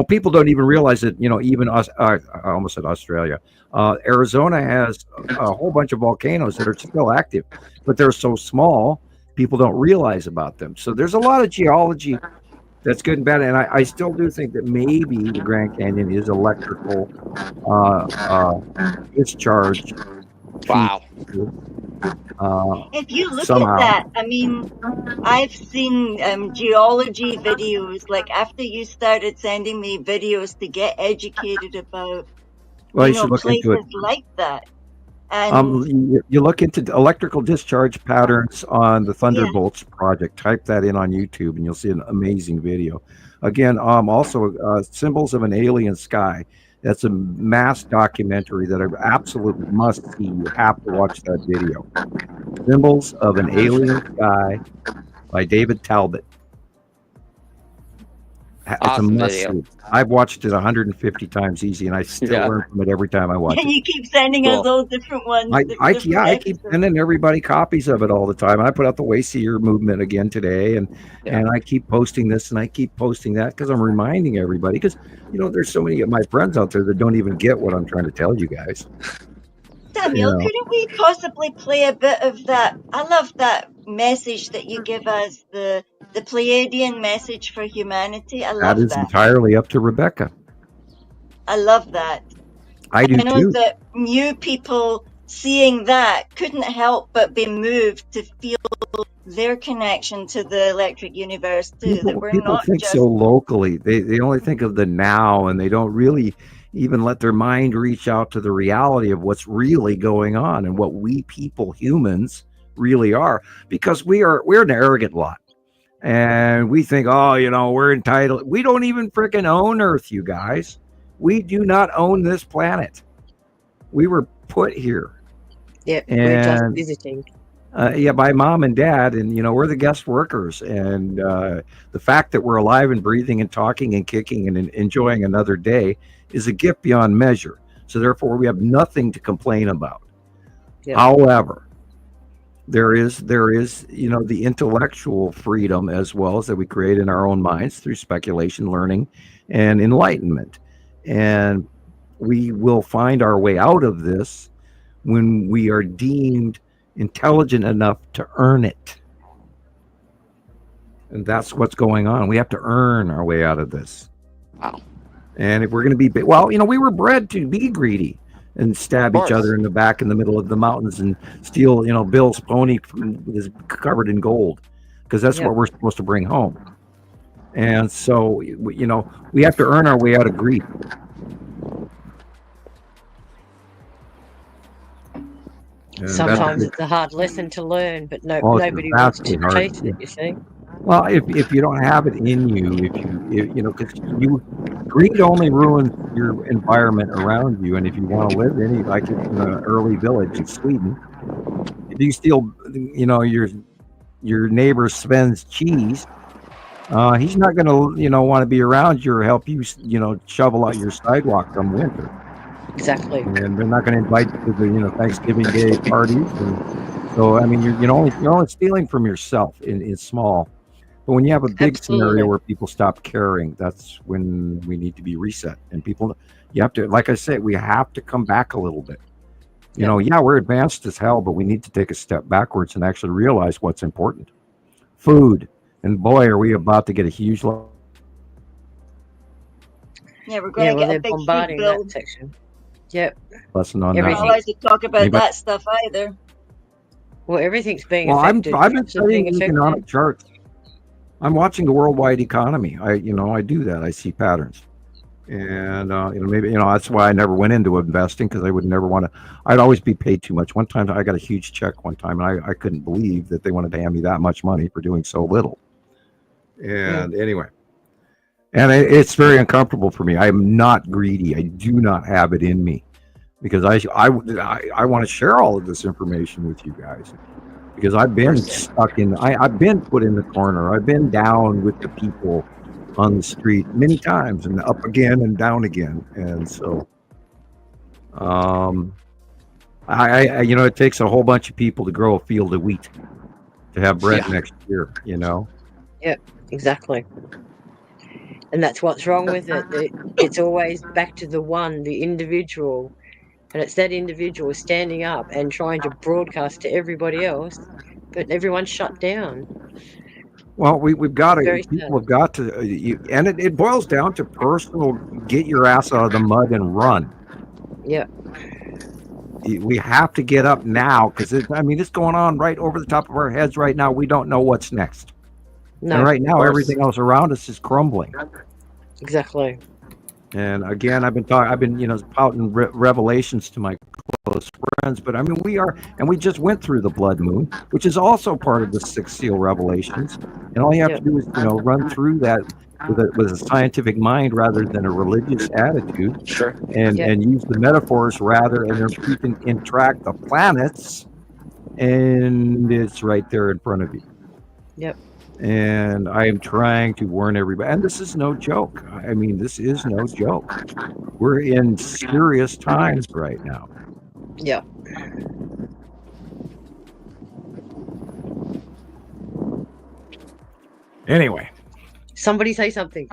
people don't even realize that, even us, I almost said Australia, Arizona has a whole bunch of volcanoes that are still active, but they're so small, people don't realize about them. So there's a lot of geology that's good and bad. And I still do think that maybe the Grand Canyon is electrical discharge. Wow. If you look somehow. at that, I mean, I've seen geology videos, like after you started sending me videos to get educated about Well, you should look into it. places like that. And You look into electrical discharge patterns on the Thunderbolts project. Type that in on YouTube, and you'll see an amazing video. Again, also symbols of an alien sky. That's a mass documentary that I absolutely must see. You have to watch that video. Symbols of an Alien Sky by David Talbot. It's Awesome a must video. see. I've watched it 150 times easy, and I still learn from it every time I watch it. you keep sending us all different ones. I keep sending everybody copies of it all the time. I put out the Wayseer movement again today, and I keep posting this and I keep posting that because I'm reminding everybody. Because there's so many of my friends out there that don't even get what I'm trying to tell you guys. Samuel, couldn't we possibly play a bit of that? I love that message that you give us, the Pleiadian message for humanity. I love that. That is entirely up to Rebecca. I love that. I do know too. that new people seeing that couldn't help but be moved to feel their connection to the electric universe too. People think so locally. They only think of the now, and they don't really even let their mind reach out to the reality of what's really going on and what we people, humans, really are. Because we're an arrogant lot. And we think, we're entitled. We don't even freaking own Earth, you guys. We do not own this planet. We were put here. Yeah, we're just visiting. By mom and dad, and we're the guest workers. And the fact that we're alive and breathing and talking and kicking and enjoying another day is a gift beyond measure. So therefore, we have nothing to complain about. Yep. However, there is the intellectual freedom as well as that we create in our own minds through speculation, learning, and enlightenment. And we will find our way out of this when we are deemed intelligent enough to earn it. And that's what's going on. We have to earn our way out of this. Wow. And if we're going to be, we were bred to be greedy and stab each other in the back in the middle of the mountains and steal, Bill's pony is covered in gold, because that's what we're supposed to bring home. And so, we have to earn our way out of greed. And sometimes it's a hard lesson to learn, but nobody wants to chase it, you see. Well, if you don't have it in you, because greed only ruins your environment around you. And if you want to live in an early village in Sweden, if you steal, your neighbor Sven's cheese, he's not going to, want to be around you or help you, shovel out your sidewalk come winter. Exactly. And they're not going to invite you to the, Thanksgiving Day parties. And so, you're only stealing from yourself in small. But when you have a big scenario where people stop caring, that's when we need to be reset. And you have to, like I say, we have to come back a little bit. We're advanced as hell, but we need to take a step backwards and actually realize what's important. Food. And boy, are we about to get a huge load. Yeah, we're going to get a big food bill. That section. Yep. Lesson on that. We're not allowed to talk about that stuff either. Well, everything's being affected. I've been studying economic charts. I'm watching the worldwide economy. I do that. I see patterns, and maybe that's why I never went into investing, because I would never want to. I'd always be paid too much. One time I got a huge check one time, and I couldn't believe that they wanted to hand me that much money for doing so little. And anyway, and it's very uncomfortable for me. I'm not greedy. I do not have it in me, because I want to share all of this information with you guys. Because I've been stuck I've been put in the corner. I've been down with the people on the street many times, and up again and down again. And so, it takes a whole bunch of people to grow a field of wheat to have bread next year. Yeah, exactly. And that's what's wrong with it. It's always back to the individual. And it's that individual standing up and trying to broadcast to everybody else, but everyone's shut down. Well, we've got to, people have got to, and it boils down to personal, get your ass out of the mud and run. Yeah. We have to get up now, because it's going on right over the top of our heads right now. We don't know what's next. No, and right now, everything else around us is crumbling. Exactly. And again, I've been pouting revelations to my close friends, but I mean, we just went through the blood moon, which is also part of the six seal revelations. And all you have to Yep. do is, run through that with a scientific mind rather than a religious attitude, Sure. and Yep. use the metaphors rather, and they're keeping in track the planets, and it's right there in front of you. Yep. And I am trying to warn everybody, and this is no joke. I mean, this is no joke. We're in serious times right now. Yeah. Anyway, Somebody say something.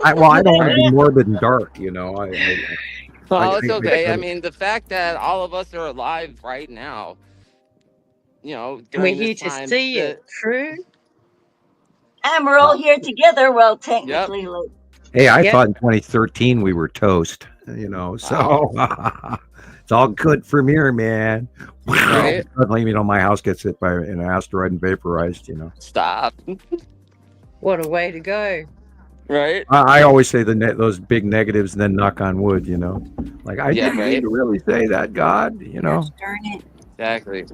I don't want to be morbid and dark, Well, it's okay. I mean, the fact that all of us are alive right now, And we're during here this to time, see it. True. And we're all here together. Well, technically, like, hey, I Yep. thought in 2013 we were toast, so it's all good from here, man. Right. Suddenly, my house gets hit by an asteroid and vaporized, Stop. What a way to go. Right. I always say those big negatives and then knock on wood, like I Yeah, didn't mean right. to really say that, God, Gosh darn it. Exactly.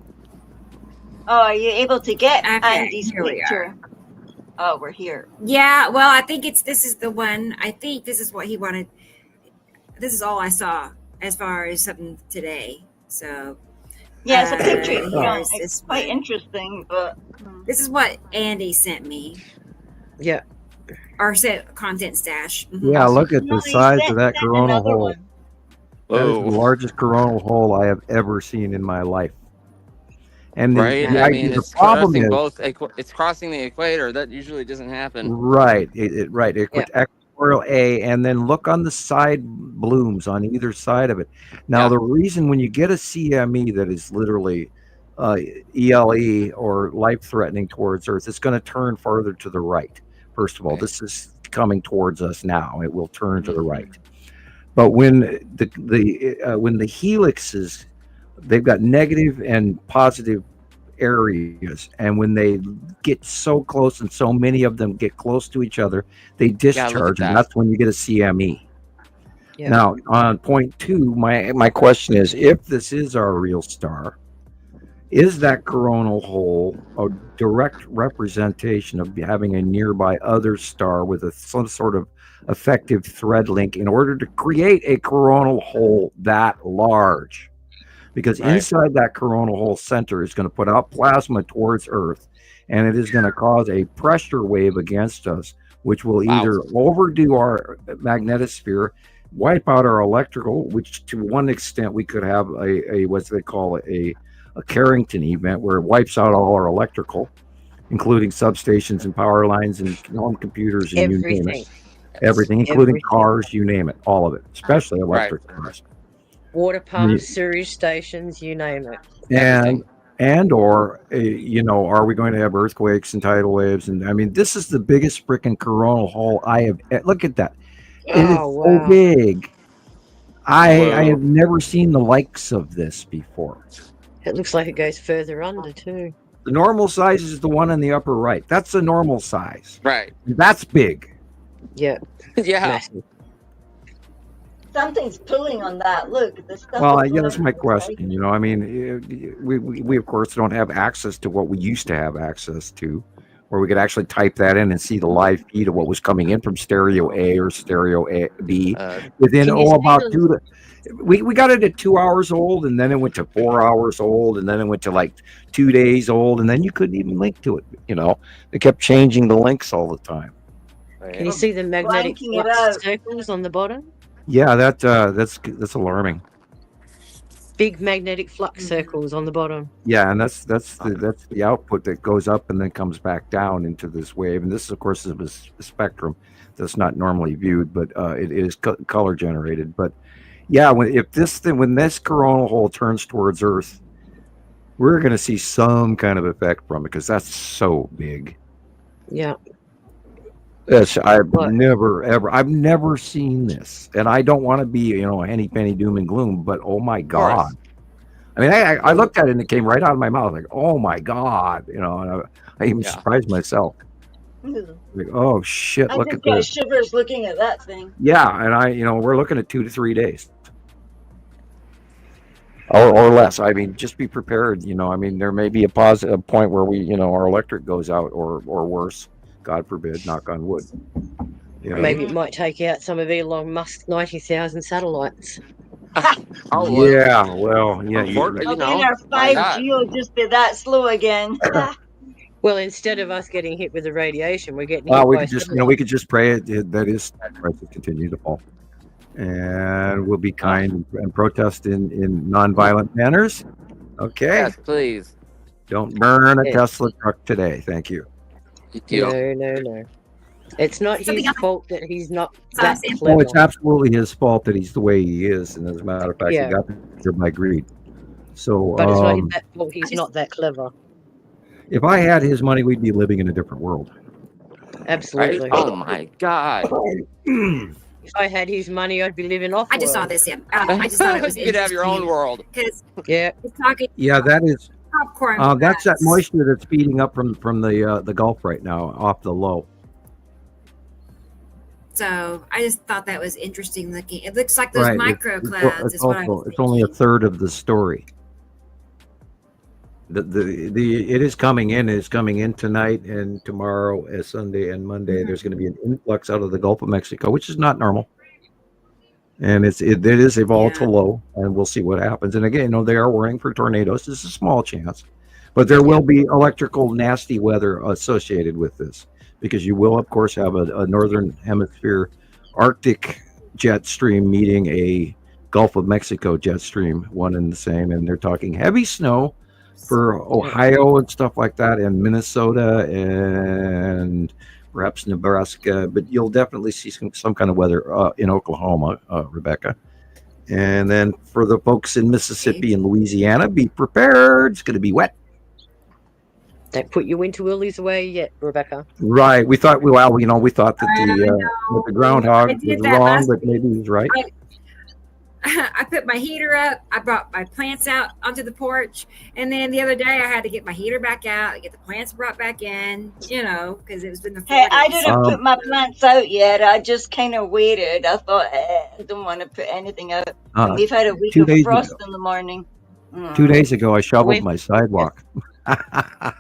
oh, are you able to get Okay, Andy's here we picture? Oh, we're here. Yeah, well, I think this is the one. I think this is what he wanted. This is all I saw as far as something today. So Yeah, it's a picture. here's It's this quite one. interesting, but This is what Andy sent me. Yeah. Our set content stash. Mhm. Yeah, look at No, the he size sent- of that sent coronal another hole. one. That is the Whoa. largest coronal hole I have ever seen in my life. And Right. the I idea, mean, the it's problem crossing is, it's crossing the equator. That usually doesn't happen. right, Yeah. equatorial A, and then look on the side blooms on either side of it. Now, Yeah. the reason when you get a CME that is literally ELE or life-threatening towards Earth, it's going to turn farther to the right. First of all, Right. this is coming towards us now. It will turn to the Mhm. right. But when when the helixes, they've got negative and positive areas, and when they get so close and so many of them get close to each other, they discharge, and that. that's when you get a CME. Yeah. Now, on point two, my question is, if this is our real star, is that coronal hole a direct representation of having a nearby other star with some sort of effective thread link in order to create a coronal hole that large? Because Right. inside that coronal hole center is going to put out plasma towards Earth, and it is going to cause a pressure wave against us, which will Wow. either overdo our magnetosphere, wipe out our electrical, which to one extent we could have a what they call a Carrington event where it wipes out all our electrical, including substations and power lines and home computers and you name Everything. it. Everything, including Everything. cars, you name it, all of it, especially electric cars. Water pumps, sewage stations, you name it. And or are we going to have earthquakes and tidal waves? And I mean, this is the biggest freaking coronal hole I have. Look at that! It is Oh, so wow. big. I Whoa. have never seen the likes of this before. It looks like it goes further under too. The normal size is the one in the upper right. That's the normal size. Right. That's big. Yeah. Yeah. Massive. Something's pulling on that. Look, the stuff. Well, is yeah, that's going my to the question. I mean, we of course don't have access to what we used to have access to, where we could actually type that in and see the live feed of what was coming in from stereo A or stereo B within Can you see about the- we got it at 2 hours old, and then it went to 4 hours old, and then it went to like 2 days old, and then you couldn't even link to it. They kept changing the links all the time. Can you see the magnetic Blanking it flux out. circles on the bottom? Yeah, that's alarming. Big magnetic flux circles on the bottom. Yeah, and that's the output that goes up and then comes back down into this wave. And this, of course, is a spectrum that's not normally viewed, but it is color generated. But yeah, when this coronal hole turns towards Earth, we're going to see some kind of effect from it because that's so big. Yeah. Yes, I've What? never seen this, and I don't want to be, henny penny doom and gloom, but oh my God. I mean, I looked at it and it came right out of my mouth like, oh my God, and I even surprised myself. Like, oh shit, I look just at get this. shivers looking at that thing. Yeah, and we're looking at 2 to 3 days. Or less. I mean, just be prepared. I mean, there may be a point where our electric goes out, or worse, God forbid, knock on wood. Maybe it might take out some of Elon Musk's 90,000 satellites. Yeah, well, yeah. Then our 5G will just be that slow again. Well, instead of us getting hit with the radiation, we're getting Well, hit we by could just, satellites. we could just pray that his prices continue to fall, and we'll be kind and protest in nonviolent manners. Okay. Yes, please. Don't burn a Tesla truck today. Thank you. No. It's not his fault that he's not that clever. Well, it's absolutely his fault that he's the way he is, and as a matter of fact, he got there by greed. So, but it's not his fault he's not that clever. If I had his money, we'd be living in a different world. Absolutely. Right? Oh my God. If I had his money, I'd be living off. I just saw this. I just thought it was you could have your own world. Because he's talking. Yeah, that is popcorn. That's that moisture that's speeding up from the Gulf right now, off the low. So I just thought that was interesting looking. It looks like those micro clouds. It's only a third of the story. It is coming in. It's coming in tonight and tomorrow, Sunday and Monday. There's going to be an influx out of the Gulf of Mexico, which is not normal. And it is a volatile low, and we'll see what happens. And again, they are worrying for tornadoes. This is a small chance, but there will be electrical nasty weather associated with this, because you will, of course, have a northern hemisphere Arctic jet stream meeting a Gulf of Mexico jet stream, one and the same, and they're talking heavy snow for Ohio and stuff like that, and Minnesota and perhaps Nebraska, but you'll definitely see some kind of weather in Oklahoma, Rebecca. And then for the folks in Mississippi and Louisiana, be prepared. It's going to be wet. Don't put your winter willies away yet, Rebecca. Right. We thought, we thought that the groundhog was wrong, but maybe he's right. I put my heater up. I brought my plants out onto the porch. And then the other day I had to get my heater back out, get the plants brought back in, because it was in the 40s. Hey, I didn't put my plants out yet. I just kind of waited. I thought, I don't want to put anything out. We've had a week of frost in the morning. 2 days ago, I shoveled my sidewalk. Yeah,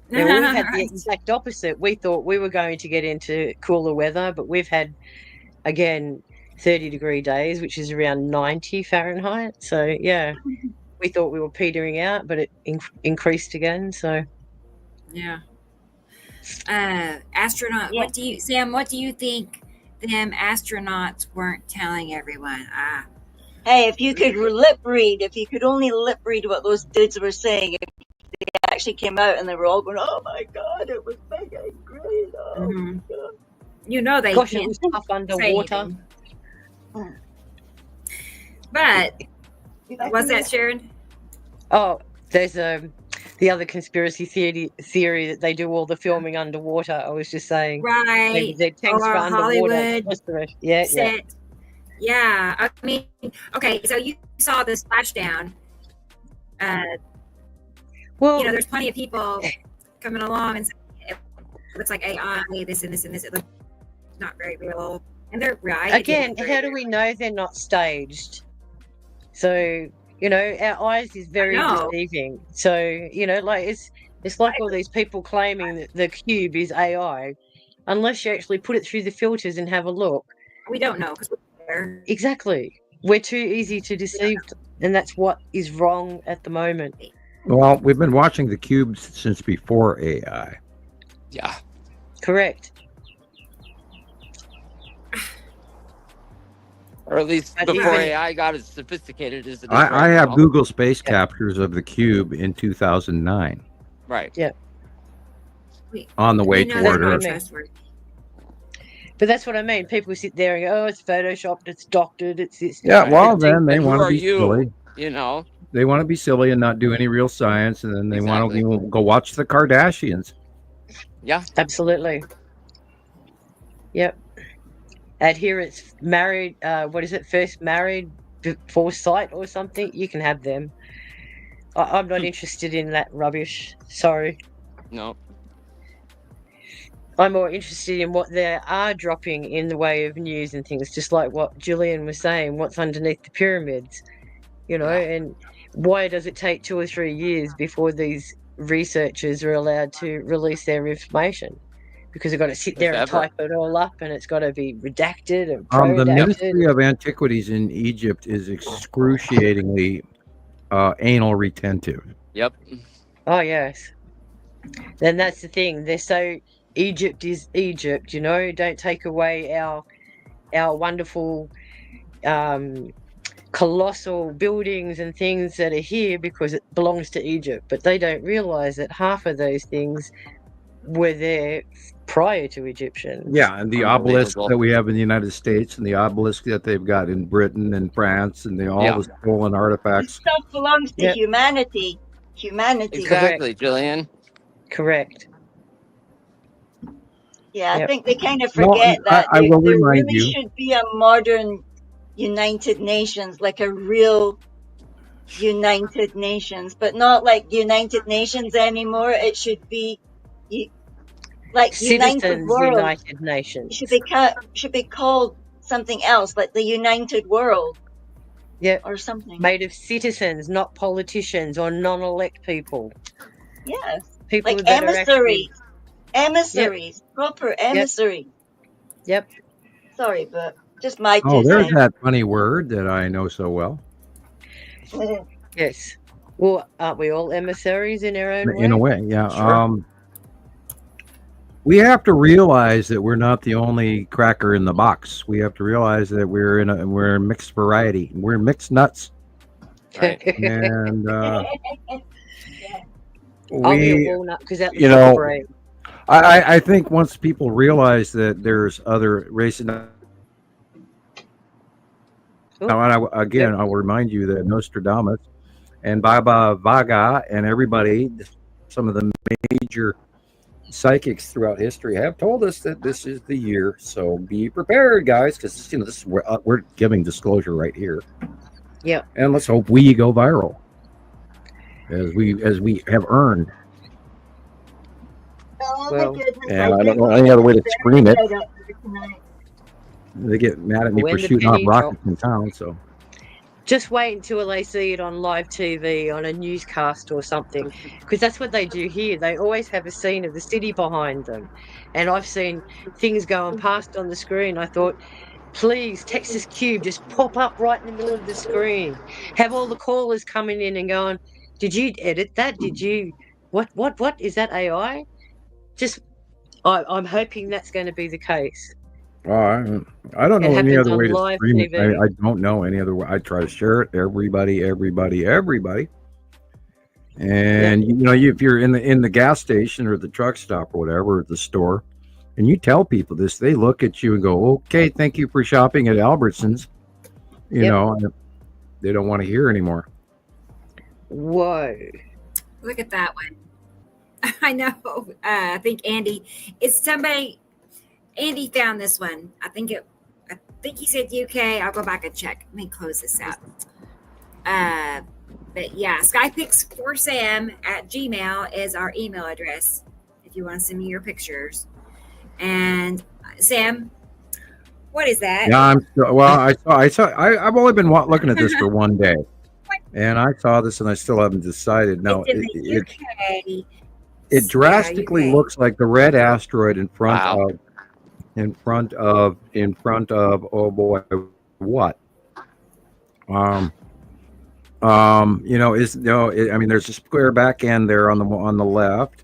we've had the exact opposite. We thought we were going to get into cooler weather, but we've had, again, 30-degree days, which is around 90 Fahrenheit. So, yeah, we thought we were petering out, but it increased again. So, yeah. Astronaut, Sam, what do you think them astronauts weren't telling everyone? Hey, if you could only lip read what those dudes were saying, if they actually came out and they were all going, oh my God, it was big and great. Oh my God. They gosh, can't it was tough underwater. But what's that, Sharon? Oh, there's the other conspiracy theory that they do all the filming underwater. I was just saying, right? Their tanks are underwater. Hollywood set. Yeah. I mean, okay. So you saw the splashdown. Well, there's plenty of people coming along and saying it looks like AI, this and this and this. It looks not very real. And they're right. Again, how do we know they're not staged? So, our eyes is very deceiving. So, it's like all these people claiming that the cube is AI. Unless you actually put it through the filters and have a look. We don't know because we're there. Exactly. We're too easy to deceive, and that's what is wrong at the moment. Well, we've been watching the cubes since before AI. Yeah. Correct. Or at least before AI got as sophisticated as it is. I have Google space captures of the cube in 2009. Right. Yeah. On the way toward Earth. But that's what I mean. People sit there and go, oh, it's photoshopped, it's doctored, it's this. Yeah, well, then they want to be silly. They want to be silly and not do any real science, and then they want to go watch the Kardashians. Yeah. Absolutely. Yep. Adherents married, first married before sight or something, you can have them. I'm not interested in that rubbish. Sorry. No. I'm more interested in what they are dropping in the way of news and things, just like what Gillian was saying, what's underneath the pyramids, and why does it take 2 or 3 years before these researchers are allowed to release their information? Because they've got to sit there and type it all up, and it's got to be redacted and The pro-redacted. Ministry of Antiquities in Egypt is excruciatingly anal retentive. Yep. Oh, yes. Then that's the thing. They're so Egypt is Egypt, Don't take away our wonderful, colossal buildings and things that are here because it belongs to Egypt. But they don't realise that half of those things were there prior to Egyptians. Yeah, and the obelisk that we have in the United States and the obelisk that they've got in Britain and France and all the stolen artifacts. This stuff belongs to humanity. Humanity. Exactly, Gillian. Correct. Yeah, I think they kind of forget that I will there remind really you. should be a modern United Nations, like a real United Nations, but not like United Nations anymore. It should be like Citizens United World. United Nations. It should be called something else, like the United World. Yeah. Or something. Made of citizens, not politicians or non-elect people. Yes. People like that emissaries. Are actually... Emissaries. Proper emissaries. Yep. Sorry, but just my Oh, there's that funny word that I know so well. Yes. Well, aren't we all emissaries in our own way? In a way, yeah. Sure. We have to realize that we're not the only cracker in the box. We have to realize that we're a mixed variety. We're mixed nuts. Right. And I'll be a walnut because that was I think once people realize that there's other races. Now, and I will remind you that Nostradamus and Baba Vaga and everybody, some of the major psychics throughout history have told us that this is the year. So be prepared, guys, because this is we're giving disclosure right here. Yeah. And let's hope we go viral as we have earned. Oh, well, my goodness. And I don't know any other way to scream it. They get mad at me for shooting off rockets in town. So just wait until they see it on live TV, on a newscast or something, because that's what they do here. They always have a scene of the city behind them. And I've seen things going past on the screen. I thought, please, Texas Cube, just pop up right in the middle of the screen. Have all the callers coming in and going, did you edit that? Did you, what, is that AI? Just, I'm hoping that's going to be the case. I don't know any other way to stream it. I don't know any other way. I try to share it. Everybody. And if you're in the gas station or the truck stop or whatever, or the store, and you tell people this, they look at you and go, "Okay, thank you for shopping at Albertsons." You know, they don't want to hear anymore. Whoa! Look at that one. I know. I think Andy. It's somebody. Andy found this one. I think he said UK. I'll go back and check. Let me close this out. But yeah, skypix4sam@gmail is our email address if you want to send me your pictures. And Sam, what is that? Yeah, I've only been looking at this for one day, and I saw this and I still haven't decided. No, it drastically looks like the red asteroid in front of oh boy, what there's a square back end there on the left,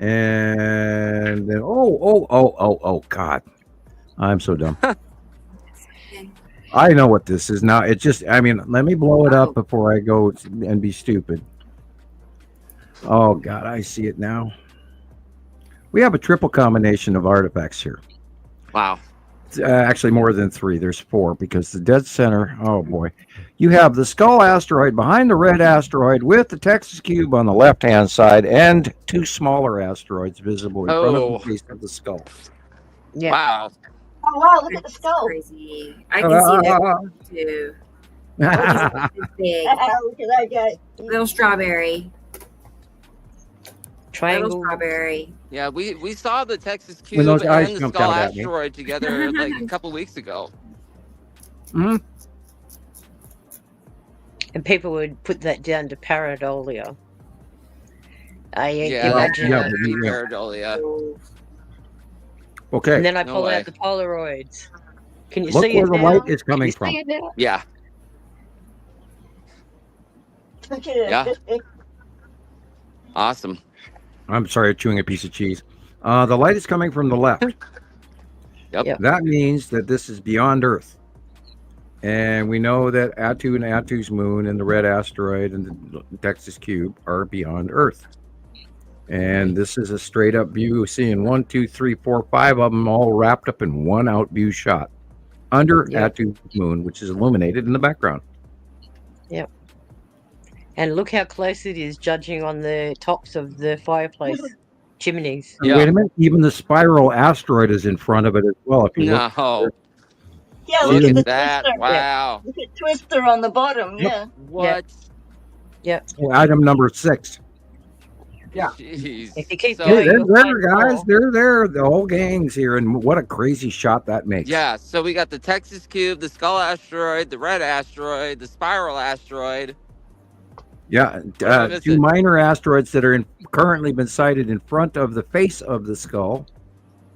and then oh god, I'm so dumb. I know what this is now. It just, let me blow it up before I go and be stupid. Oh god, I see it now. We have a triple combination of artifacts here. Wow. Actually, more than 3. There's 4 because the dead center. Oh boy, you have the skull asteroid behind the red asteroid with the Texas cube on the left-hand side, and 2 smaller asteroids visible in front of the face of the skull. Yeah. Wow. Oh wow! Look at the skull. Crazy. I can see that too. Big. Look at that guy. Little strawberry. Triangle. strawberry. Yeah, we saw the Texas When Cube those eyes and the jumped Skull out at me. asteroid together like a couple weeks ago. Mhm. And people would put that down to pareidolia. I Yeah, imagine. yeah, yeah, but yeah. pareidolia. Okay. And then I No pull way. out the Polaroids. Can you Look see where it the now? light is Can coming you from. see it now? Yeah, Look at it. Yeah. Awesome. I'm sorry, chewing a piece of cheese. The light is coming from the left. Yep. That means that this is beyond Earth. And we know that Attu and Attu's moon and the red asteroid and the Texas Cube are beyond Earth. And this is a straight up view, seeing 1, 2, 3, 4, 5 of them all wrapped up in one out view shot under Attu's moon, which is illuminated in the background. Yep. And look how close it is, judging on the tops of the fireplace chimneys. Yeah. Wait a minute, even the spiral asteroid is in front of it as well. If you look, No. Yeah, See look the- at the That. twister. Wow. Look at Twister on the bottom. Yep. Yeah. What? item number 6. Yeah. Jeez. If you keep So- going, They're you'll there, find guys. more. They're there. The whole gang's here, and what a crazy shot that makes. Yeah, so we got the Texas Cube, the Skull asteroid, the red asteroid, the spiral asteroid. Yeah, What am I 2 missing? minor asteroids that are currently been sighted in front of the face of the skull,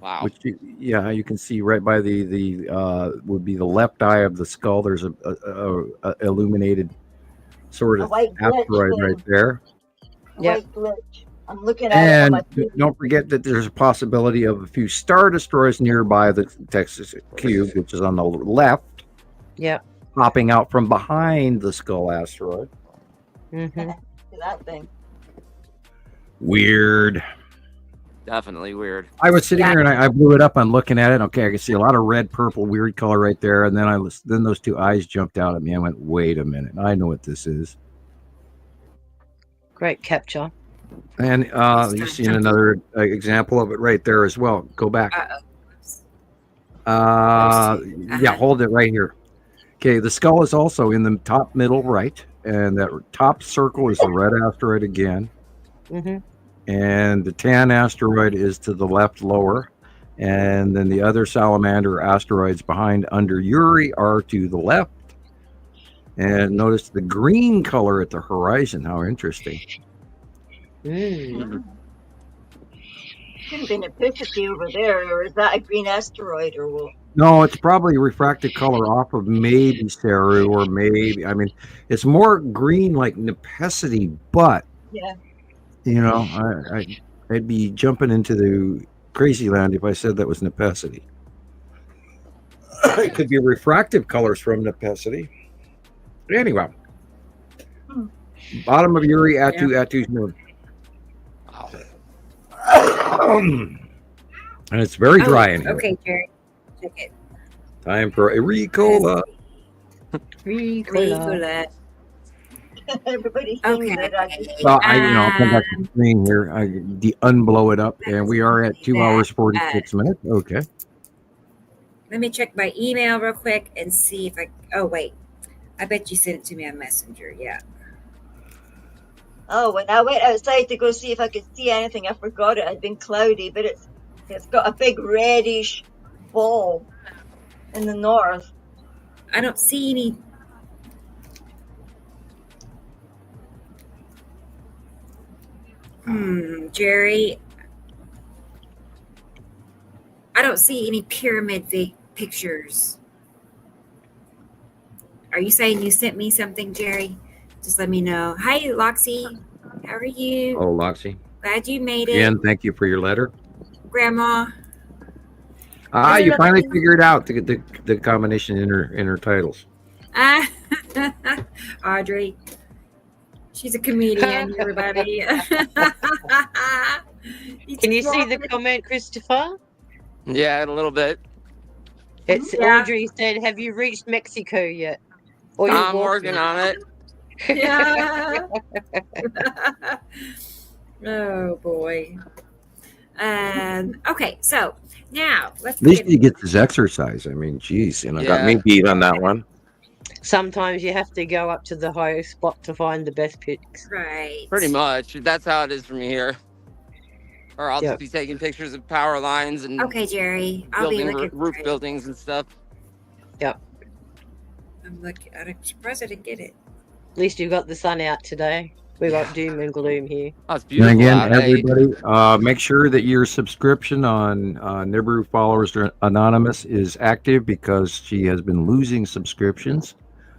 Wow. which you can see right by the would be the left eye of the skull. There's a illuminated sort A of white glitch asteroid thing. right there. A Yeah. white glitch. I'm looking at it on And my TV. don't forget that there's a possibility of a few star destroyers nearby the Texas Cube, which is on the left, Yeah. popping out from behind the skull asteroid. Mm-hmm. Look at that thing. Weird. Definitely weird. I was sitting here and I blew it up. I'm looking at it. Okay, I can see a lot of red, purple, weird color right there. And then those 2 eyes jumped out at me. I went, wait a minute. I know what this is. Great capture. And you've seen another example of it right there as well. Go back. Yeah, hold it right here. Okay, the skull is also in the top middle right. And that top circle is the red asteroid again. Mm-hmm. And the tan asteroid is to the left lower. And then the other salamander asteroids behind under Uri are to the left. And notice the green color at the horizon. How interesting. Mm. Could have been a Epiphany over there, or is that a green asteroid, or what? No, it's probably refracted color off of maybe Saru or maybe, I mean, it's more green like Nepesity, but, Yeah. you know, I'd be jumping into the crazy land if I said that was Nepesity. It could be refractive colors from Nepesity. Anyway, bottom of Uri, Attu's moon. And it's very dry in here. Okay, Jerry. Check it. Time for a Ricola. Ricola. Everybody Okay. thinks that I just Well, I'll come back to the screen here. I unblow it up, and we are at 2 hours 46 minutes. Okay. Let me check my email real quick and see if I. Oh wait, I bet you sent it to me on Messenger. Yeah. Oh, when I went outside to go see if I could see anything, I forgot it had been cloudy, but it's got a big reddish ball in the north. I don't see any. Jerry. I don't see any pyramid pictures. Are you saying you sent me something, Jerry? Just let me know. Hi, Loxy. How are you? Oh, Loxy. Glad you made it. Again, thank you for your letter. Grandma. You finally figured out the combination in her titles. Audrey. She's a comedian, everybody. Can you see the comment, Christopher? Yeah, a little bit. It's Yeah. Audrey said, "Have you reached Mexico yet?" Or I'm you're working on it. Yeah. Oh boy. Okay, so now let's At least he gets his exercise. I mean, geez, got Yeah. me beat on that one. Sometimes you have to go up to the highest spot to find the best pics. right. Pretty much. That's how it is from here. or I'll just Yep. be taking pictures of power lines and Okay, Jerry. I'll be building looking roof for it. buildings and stuff. I'm looking. I'm surprised I didn't get it. At least you've got the sun out today. We've got doom and gloom here. Oh, it's And beautiful again, out. Hey, everybody, make sure that your subscription on Nibiru Followers Anonymous is active because she has been losing subscriptions.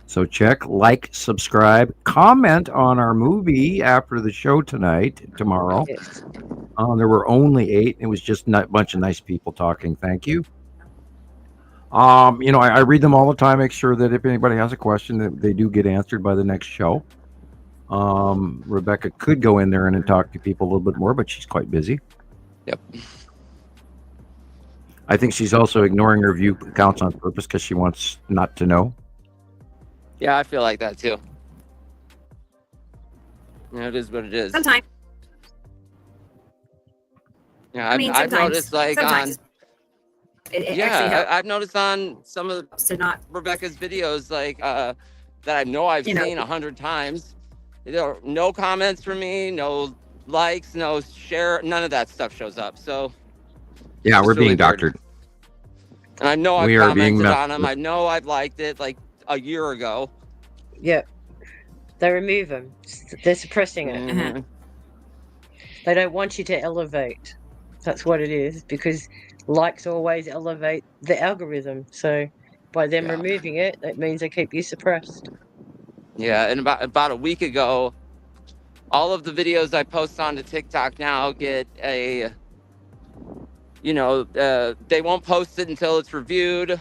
So check, like, subscribe, comment on our movie after the show tomorrow. Yes. There were only 8. It was just a bunch of nice people talking. Thank you. I read them all the time. Make sure that if anybody has a question, that they do get answered by the next show. Rebecca could go in there and talk to people a little bit more, but she's quite busy. Yep. I think she's also ignoring her view counts on purpose because she wants not to know. yeah, I feel like that too. It is what it is. Sometimes. Yeah, I mean, I've sometimes. noticed like sometimes on it actually yeah, helps I've noticed on some of to not. Rebecca's videos like that I know I've You know. seen 100 times. There are no comments from me, no likes, no share, none of that stuff shows up. So Yeah, It's we're really being weird. doctored. and I know We I've are being commented messed on them. with. I know I've liked it like a year ago. Yep. They remove them. They're suppressing it. Mhm. They don't want you to elevate. That's what it is, because likes always elevate the algorithm. So by them Yeah. removing it, that means they keep you suppressed. Yeah, and about a week ago, all of the videos I post onto TikTok now get a, they won't post it until it's reviewed.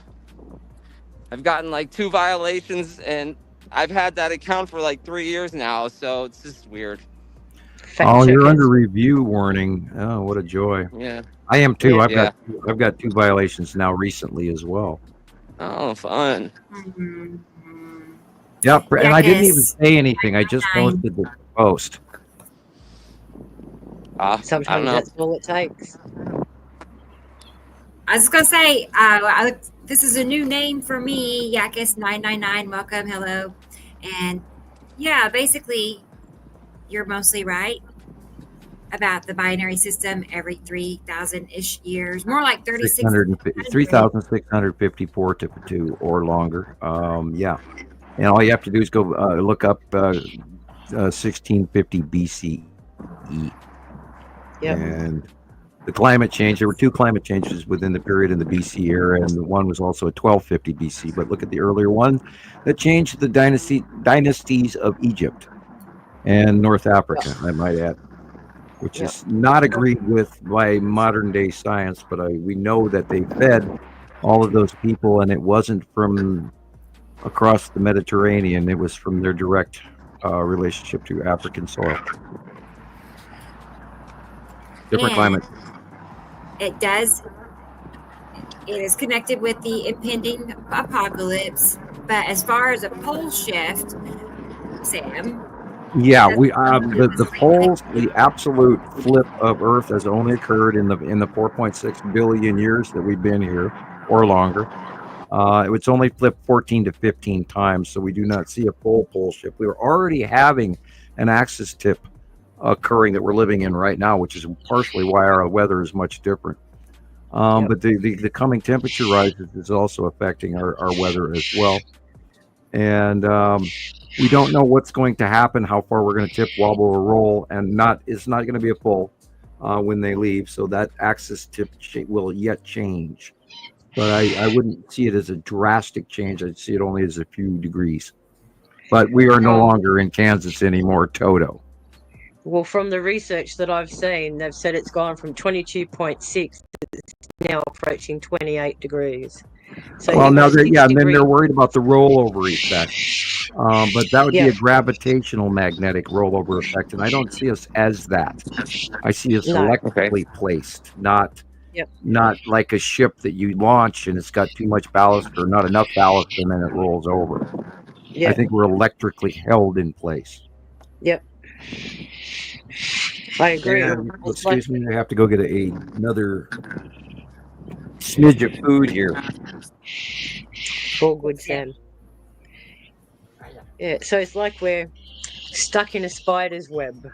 I've gotten like 2 violations, and I've had that account for like 3 years now, so it's just weird. Fact Oh, you're checkers. under review warning. Oh, what a joy. Yeah. I am too. Yeah. I've got 2 violations now recently as well. Oh, fun. Mhm. Yep, Yeah, and I didn't even 'cause say anything. I just 9. posted the post. I don't Sometimes know. that's all it takes. I was gonna say, this is a new name for me. Yakis 999. Welcome, hello, and yeah, basically, you're mostly right about the binary system every 3,000-ish years, more like 3,654 to 2 or longer. Yeah, and all you have to do is go look up 1650 BCE. Yep. And the climate change, there were 2 climate changes within the period in the BC era, and one was also at 1250 BC. But look at the earlier one that changed the dynasties of Egypt and North Africa, I might add, which is not agreed with by modern day science, but we know that they fed all of those people, and it wasn't from across the Mediterranean, it was from their direct relationship to African soil. Different climate. It does. It is connected with the impending apocalypse. But as far as a pole shift, Sam. Yeah, the poles, the absolute flip of Earth has only occurred in the 4.6 billion years that we've been here, or longer. It's only flipped 14 to 15 times, so we do not see a pole shift. We are already having an axis tip occurring that we're living in right now, which is partially why our weather is much different. But the coming temperature rises is also affecting our weather as well. And we don't know what's going to happen, how far we're going to tip, wobble, or roll, and it's not going to be a pull when they leave. So that axis tip will yet change. But I wouldn't see it as a drastic change. I'd see it only as a few degrees. But we are no longer in Kansas anymore, Toto. Well, from the research that I've seen, they've said it's gone from 22.6 it's now approaching 28 degrees. So well, now and then they're worried about the rollover effect. But that would be a gravitational magnetic rollover effect, and I don't see us as that. I see us electrically placed, not like a ship that you launch and it's got too much ballast or not enough ballast and then it rolls over. I think we're electrically held in place. Yep. I agree. And, excuse me, I have to go get another smidge of food here. All good, Sam. Yeah, so it's like we're stuck in a spider's web.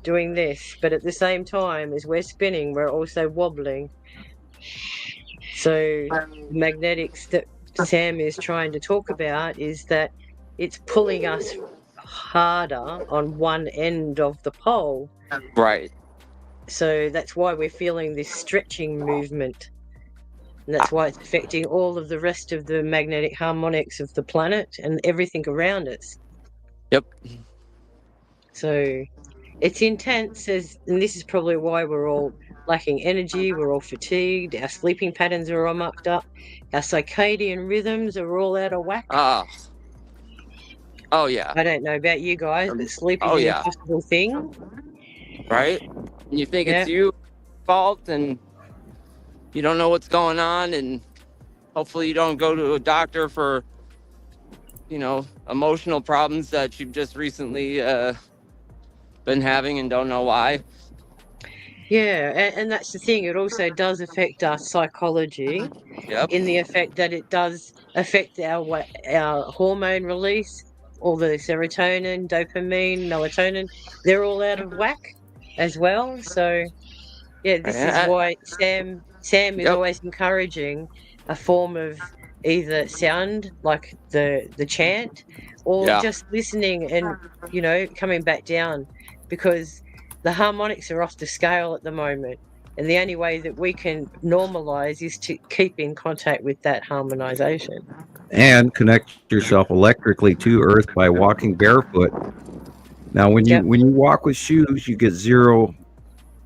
doing this, but at the same time as we're spinning, we're also wobbling. So magnetics that Sam is trying to talk about is that it's pulling us harder on one end of the pole. Right. So that's why we're feeling this stretching movement. And that's why it's affecting all of the rest of the magnetic harmonics of the planet and everything around us. Yep. So it's intense, and this is probably why we're all lacking energy, we're all fatigued, our sleeping patterns are all mucked up, our circadian rhythms are all out of whack. Oh yeah. I don't know about you guys, but sleeping is an impossible thing. Right? And you think it's your fault and you don't know what's going on, and hopefully you don't go to a doctor for, emotional problems that you've just recently been having and don't know why. Yeah, and that's the thing. It also does affect our psychology in the effect that it does affect our hormone release, all the serotonin, dopamine, melatonin. They're all out of whack as well. So, yeah, this is why Sam is always encouraging a form of either sound like the chant or just listening and, coming back down, because the harmonics are off the scale at the moment. And the only way that we can normalize is to keep in contact with that harmonization. And connect yourself electrically to Earth by walking barefoot. Now, when you walk with shoes, you get 0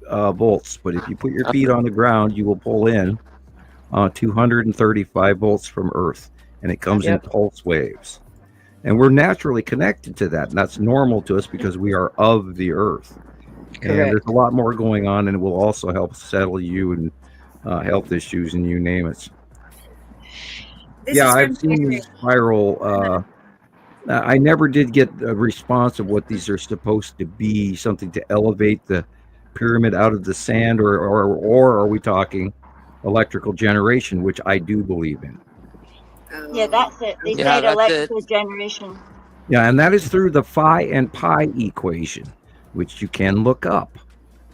volts. But if you put your feet on the ground, you will pull in 235 volts from Earth. And it comes in pulse waves. And we're naturally connected to that. And that's normal to us because we are of the Earth. Correct. And there's a lot more going on, and it will also help settle you and health issues and you name it. I've seen these spiral. I never did get a response of what these are supposed to be, something to elevate the pyramid out of the sand, or are we talking electrical generation, which I do believe in. Yeah, that's it. They said electrical generation. Yeah, and that is through the phi and pi equation, which you can look up.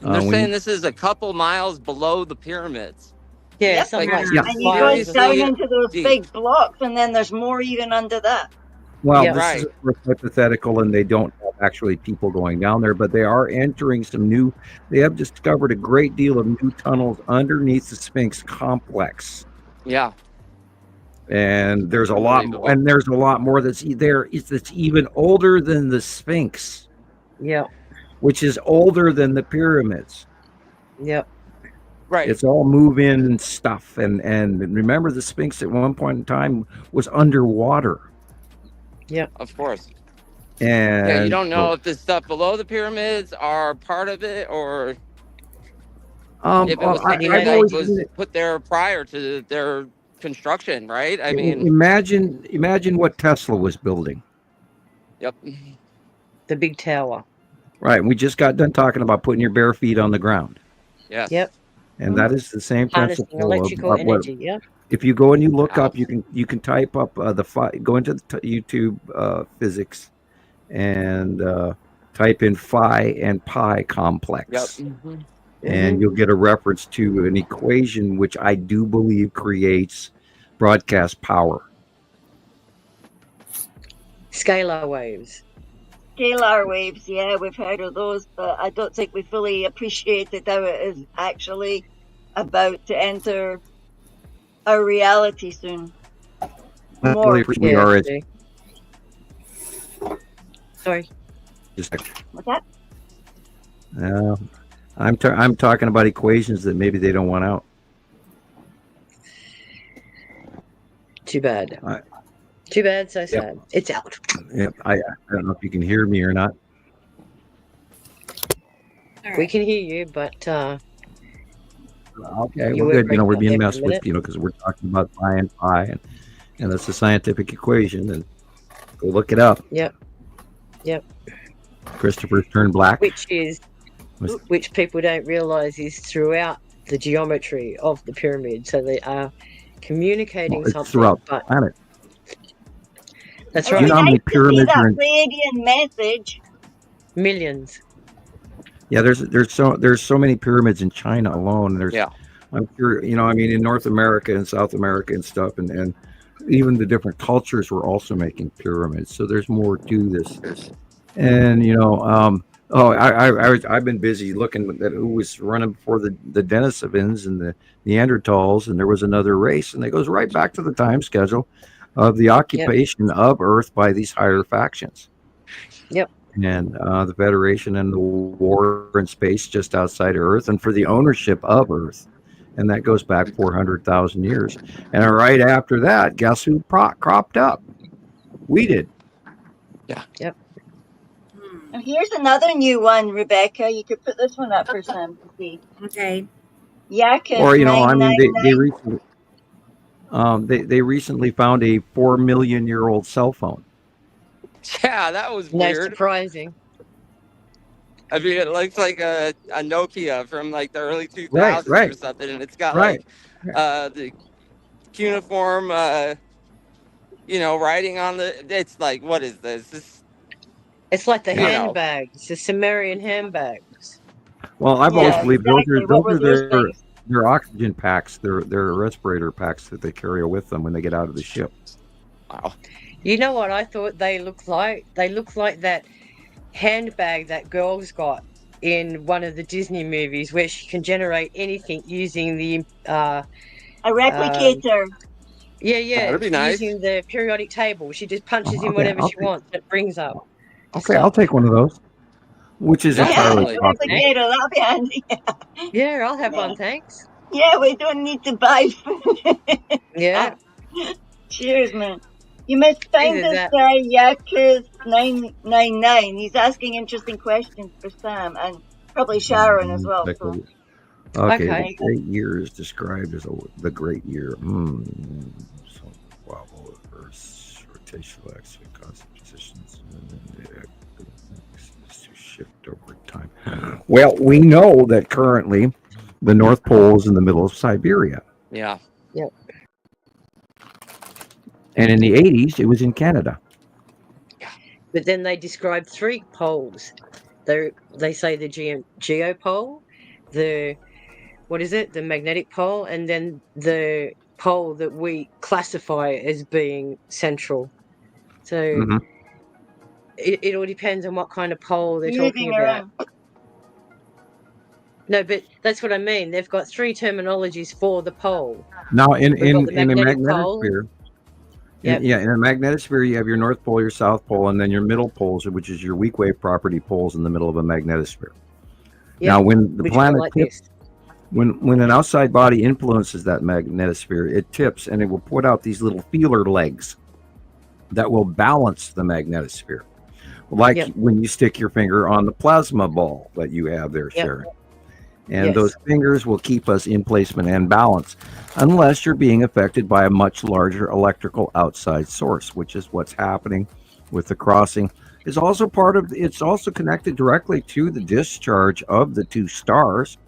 They're saying this is a couple miles below the pyramids. Yeah, and you go down into those big blocks, and then there's more even under that. Well, this is hypothetical, and they don't have actually people going down there, but they are entering they have discovered a great deal of new tunnels underneath the Sphinx complex. Yeah. And there's a lot more that's even older than the Sphinx. Yeah. Which is older than the pyramids. Yep. Right. It's all move-in stuff. And remember, the Sphinx at one point in time was underwater. Yeah. Of course. And you don't know if the stuff below the pyramids are part of it, or if it was something that was put there prior to their construction, right? I mean, imagine what Tesla was building. Yep. The big tower. Right. We just got done talking about putting your bare feet on the ground. Yes. Yep. And that is the same principle. Electrical energy. Yeah. If you go and you look up, you can type up go into the YouTube physics and type in phi and pi complex. Yep. Mm-hmm. And you'll get a reference to an equation which I do believe creates broadcast power. Scalar waves. Scalar waves, yeah, we've heard of those, but I don't think we fully appreciated how it is actually about to enter our reality soon. More. We are Sorry. What's that? I'm talking about equations that maybe they don't want out. Too bad. Too bad, so sad. It's out. Yeah, I don't know if you can hear me or not. Right. We can hear you, but okay, we're good. We're being messed with, because we're talking about phi and pi, and that's a scientific equation, and go look it up. Yep. Christopher's turned black. Which people don't realize is throughout the geometry of the pyramid. So they are communicating something throughout the planet. That's right. You know how many pyramids are in Pleiadian message. Millions. Yeah, there's so many pyramids in China alone. Yeah. I'm sure, I mean, in North America and South America and stuff, and even the different cultures were also making pyramids. So there's more to this. And I've been busy looking at who was running before the Denisovans and the Neanderthals, and there was another race, and it goes right back to the time schedule of the occupation of Earth by these higher factions. Yep. And the Federation and the war in space just outside of Earth, and for the ownership of Earth. And that goes back 400,000 years. And right after that, guess who cropped up? We did. Yeah. Yep. And here's another new one, Rebecca. You could put this one up for Sam to see. Okay. Yakas Or, I mean, 999. they recently found a 4 million year old cell phone. Yeah, that was No weird. surprising. I mean, it looks like a Nokia from like the early 2000s Right. or something, and it's got Right. like the cuneiform, writing on the. It's like, what is this? It's like the You know. handbags, the Sumerian handbags. Well, I've always Yeah, believed exactly. What were those those are things? their oxygen packs, their respirator packs that they carry with them when they get out of the ship. Wow. You know what I thought they looked like? They look like that handbag that girl's got in one of the Disney movies where she can generate anything using the A replicator. That'd be nice. using the periodic table. She just punches in Okay, whatever I'll she take- wants. It brings up. Okay, I'll take one of those. Which is Yeah, entirely like- possible. Replicator, that'll be handy. Yeah, I'll have one, thanks. Yeah, we don't need to buy food. Yeah. Cheers, man. You must find Either this that- guy, Yakas 999. He's asking interesting questions for Sam and probably Sharon as well. So. Okay, Okay. the great year is described as the great year. So, wow, Earth's rotational axis causes positions to shift over time. Well, we know that currently the North Pole is in the middle of Siberia. Yeah. And in the 80s, it was in Canada. But then they describe 3 poles. They say the geopole, the the magnetic pole, and then the pole that we classify as being central. So Mhm. it all depends on what kind of pole they're Moving talking about. around. No, but that's what I mean. They've got 3 terminologies for the pole. Now, in We've got the a magnetic pole. magnetosphere, Yep. in a magnetosphere, you have your North Pole, your South Pole, and then your middle poles, which is your weak wave property poles in the middle of a magnetosphere. Yep, Now, when the which planet are like tips, this. when an outside body influences that magnetosphere, it tips and it will put out these little feeler legs that will balance the magnetosphere, like Yep. when you stick your finger on the plasma ball that you have there, Yep. Sharon. And Yes. those fingers will keep us in placement and balance unless you're being affected by a much larger electrical outside source, which is what's happening with the crossing. It's also connected directly to the discharge of the 2 stars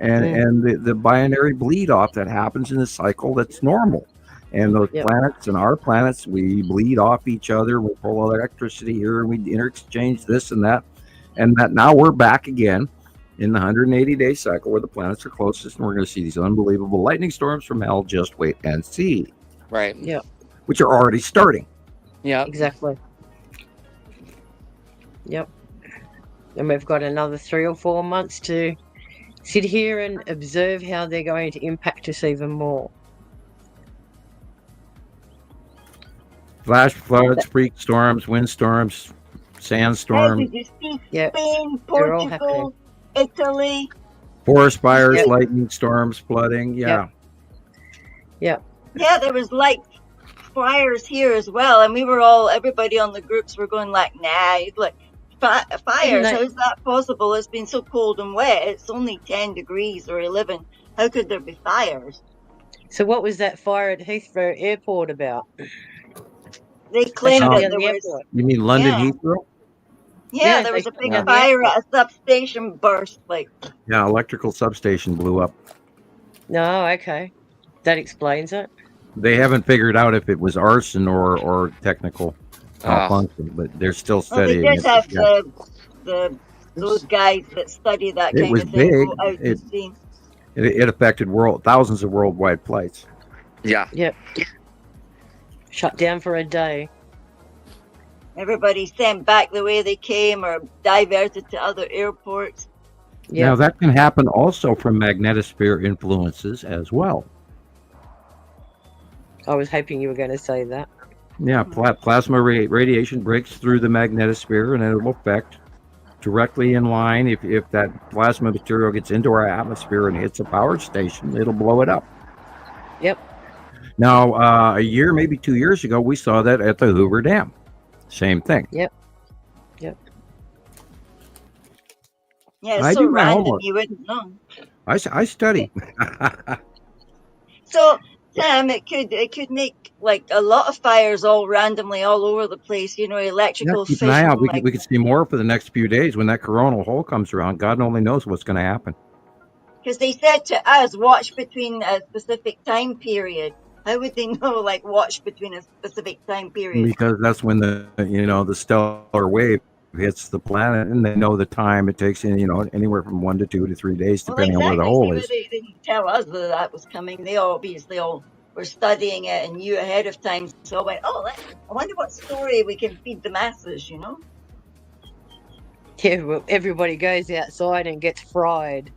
and the binary bleed off that happens in the cycle that's normal. And those Yep. planets and our planets, we bleed off each other. We pull electricity here and we interexchange this and that. And that now we're back again in the 180-day cycle where the planets are closest, and we're going to see these unbelievable lightning storms from hell. Just wait and see. Right. Yep. Which are already starting. Yeah. Exactly. Yep. And we've got another 3 or 4 months to sit here and observe how they're going to impact us even more. Flash floods, freak storms, windstorms, Hey, sandstorms, did you see Yep. Spain, They're all Portugal, Italy? forest fires, Yep. lightning storms, flooding. Yeah. Yep. Yeah, there was like fires here as well, and everybody on the groups were going like, nah, like fires. that- How is that possible? It's been so cold and wet. It's only 10 degrees or 11. How could there be fires? So what was that fire at Heathrow Airport about? They claimed Somebody that on there the was, airport. You mean London Yeah. Heathrow? yeah, there was a they big claimed fire the at a substation burst. Like, Yeah, electrical substation blew up. No, okay. That explains it. They haven't figured out if it was arson or technical Ah. malfunction, but they're still well, they studying did it. have Yeah. the those guys that study that It kind was of thing big. go out to sea. It affected thousands of worldwide flights. Yeah. Yep. Shut down for a day. Everybody sent back the way they came or diverted to other airports. Now Yep. that can happen also from magnetosphere influences as well. I was hoping you were going to say that. Yeah, plasma radiation breaks through the magnetosphere, and it will affect directly in line. If that plasma material gets into our atmosphere and hits a power station, it'll blow it up. Yep. Now, a year, maybe 2 years ago, we saw that at the Hoover Dam. Same thing. Yep. Yep. Yeah, it's I so do my random homework. you wouldn't know. I study. So, Sam, it could make like a lot of fires all randomly all over the place. You know, Yeah, electrical keep an eye fission. out. We Like, could see more for the next few days when that coronal hole comes around. God only knows what's going to happen. because they said to us, watch between a specific time period. How would they know, like, watch between a specific time period? Because that's when the stellar wave hits the planet, and they know the time it takes anywhere from 1 to 2 to 3 days, Well, depending on where the exactly. See, hole but is. they didn't tell us that was coming. They obviously all were studying it and knew ahead of time. So I went, I wonder what story we can feed the masses, you know? Yeah, well, everybody goes outside and gets fried.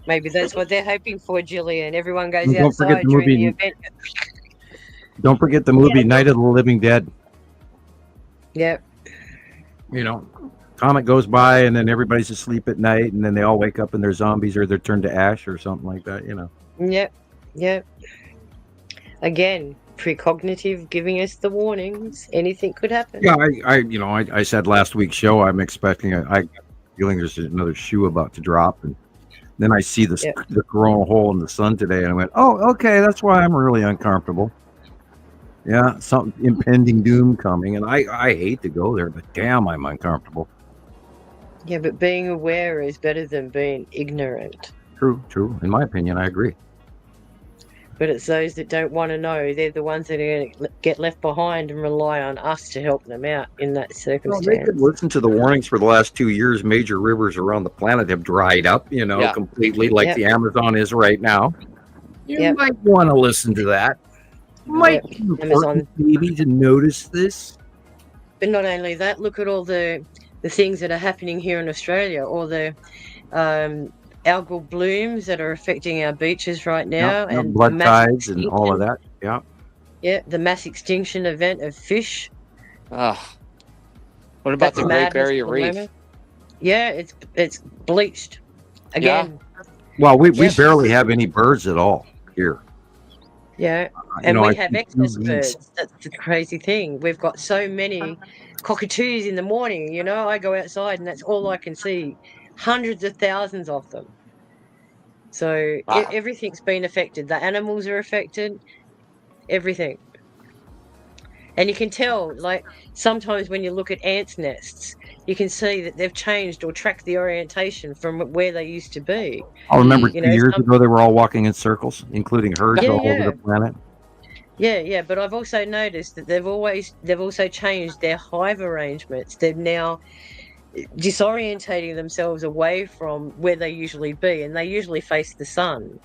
Maybe that's what they're hoping for, Gillian. Everyone goes And don't forget outside the during the movie. event. Don't forget the movie Night of the Living Dead. Yep. Comet goes by, and then everybody's asleep at night, and then they all wake up and they're zombies or they're turned to ash or something like that. Yep. Yep. Again, precognitive giving us the warnings. Anything could happen. Yeah, I said last week's show I'm expecting. I feeling there's another shoe about to drop, and then I see the coronal hole in the sun today, and I went, oh, okay, that's why I'm really uncomfortable. Yeah, something impending doom coming, and I hate to go there, but damn, I'm uncomfortable. Yeah, but being aware is better than being ignorant. True. In my opinion, I agree. But it's those that don't want to know. They're the ones that are going to get left behind and rely on us to help them out in that Well, circumstance. they could listen to the warnings for the last 2 years. Major rivers around the planet have dried up, completely, like the Amazon is right now. You might want to listen to that. Might be important maybe to notice this. But not only that, look at all the things that are happening here in Australia, all the algal blooms that are affecting our beaches right now, and blood tides and all of that. Yeah, the mass extinction event of fish. What about the Great Barrier Reef? Yeah, it's bleached again. Well, we barely have any birds at all here. Yeah, and we have excess birds. That's the crazy thing. We've got so many cockatoos in the morning. I go outside and that's all I can see. Hundreds of thousands of them. So everything's been affected. The animals are affected. Everything. And you can tell, like, sometimes when you look at ants' nests, you can see that they've changed or tracked the orientation from where they used to be. I remember 2 years ago they were all walking in circles, including herds all over the planet. Yeah, but I've also noticed that they've also changed their hive arrangements. They're now disorientating themselves away from where they usually be, and they usually face the sun.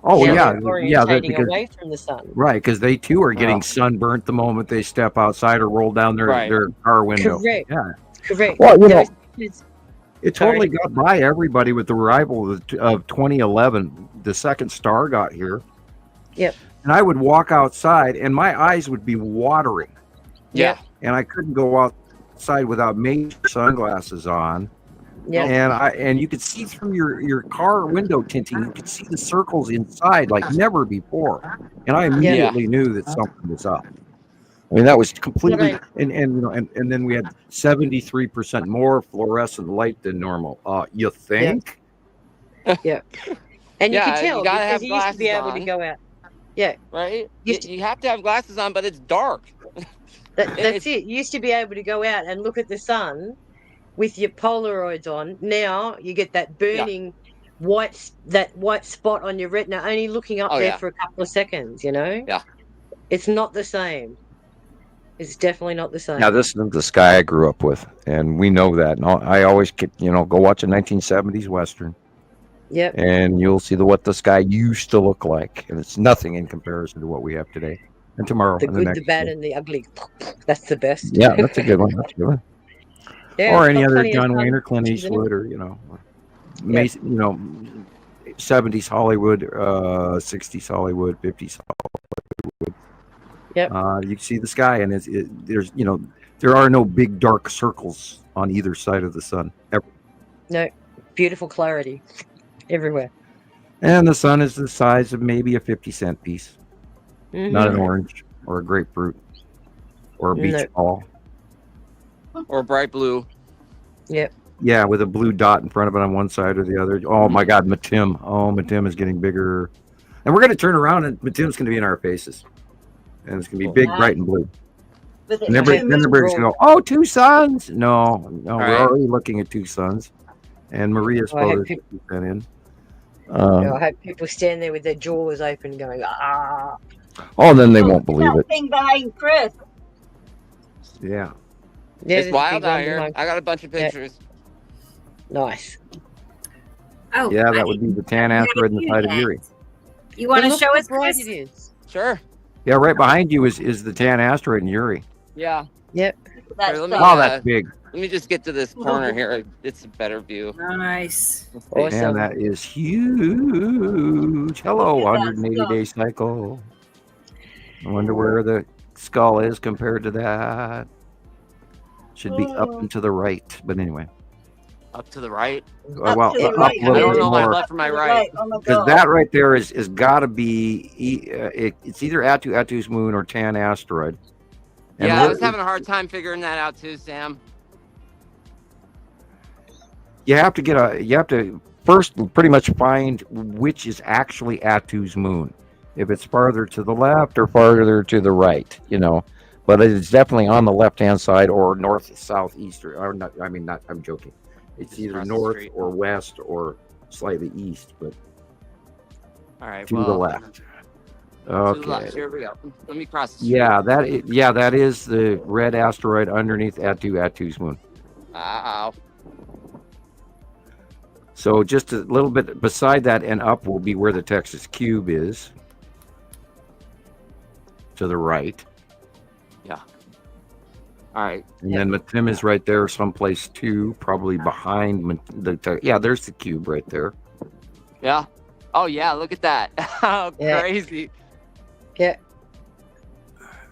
Oh, now orientating away from the sun. Right, because they too are getting sunburnt the moment they step outside or roll down their car window. Correct. Yeah. Correct. Well, it totally got by everybody with the arrival of 2011. The second star got here. Yep. And I would walk outside, and my eyes would be watering. Yeah. And I couldn't go outside without major sunglasses on. Yeah. And you could see through your car window tinting. You could see the circles inside like never before. And I immediately knew that something was up. I mean, that was completely and then we had 73% more fluorescent light than normal. You think? Yeah. And you can tell you gotta because have you used to be able to go out. Yeah. Right? You have to have glasses on, but it's dark. That's it. You used to be able to go out and look at the sun with your Polaroids on. Now you get that burning white spot on your retina only looking up there for a couple of seconds, Yeah. It's not the same. It's definitely not the same. Now, this is the sky I grew up with, and we know that. And I always get, go watch a 1970s Western, Yep. and you'll see what the sky used to look like. And it's nothing in comparison to what we have today and tomorrow. The and good, next the bad, day. and the ugly. That's the best. Yeah, that's a good one. That's a good one. Yeah, Or it's any got other plenty of John fun Wayne or Clint pictures in it. Eastwood, or, Mason, 70s Hollywood, 60s Hollywood, 50s Hollywood. Yep. You can see the sky, and there's, there are no big dark circles on either side of the sun ever. No, beautiful clarity everywhere. And the sun is the size of maybe a 50-cent piece, not an Mhm. orange or a grapefruit or a beach ball. Or bright blue. Yep. Yeah, with a blue dot in front of it on one side or the other. Oh my God, Matim. Oh, Matim is getting bigger. And we're going to turn around, and Matim's going to be in our faces. And it's going to be big, bright, and blue. With And then everybody's going to go, oh, two suns. No, we're already looking at two suns. And Maria's photo is sent in. I hope people stand there with their jaws open going, ah. Oh, then they won't believe it. Thing behind Chris. Yeah. It's wild out here. I got a bunch of pictures. Nice. Oh, yeah, that would be the tan asteroid in the side of Uri. You want to show us, Chris? It is. Sure. Yeah, right behind you is the tan asteroid in Uri. Yeah. Yep. Here, that's big. Let me just get to this corner here. It's a better view. Nice. Awesome. And that is huge. Hello, 180-day cycle. I wonder where the skull is compared to that. Should be up and to the right. But anyway. Up to the right? Well, up a I little don't bit know my more. left from my right. Because that right there is got to be, it's either Attu's moon or tan asteroid. And Yeah, I was having a hard time figuring that out too, Sam. You have to first pretty much find which is actually Attu's moon. If it's farther to the left or farther to the right, But it's definitely on the left-hand side or north, south, east, or not. I mean, not. I'm joking. It's either north or west or slightly east, but all right, to the left. Okay. To the left. Here we go. Let me cross the street. That is the red asteroid underneath Attu's moon. Wow. So just a little bit beside that and up will be where the Texas cube is. To the right. Yeah. All right. And then Matim is right there someplace too, probably behind there's the cube right there. Yeah. Oh, yeah, look at that. How crazy. Yeah.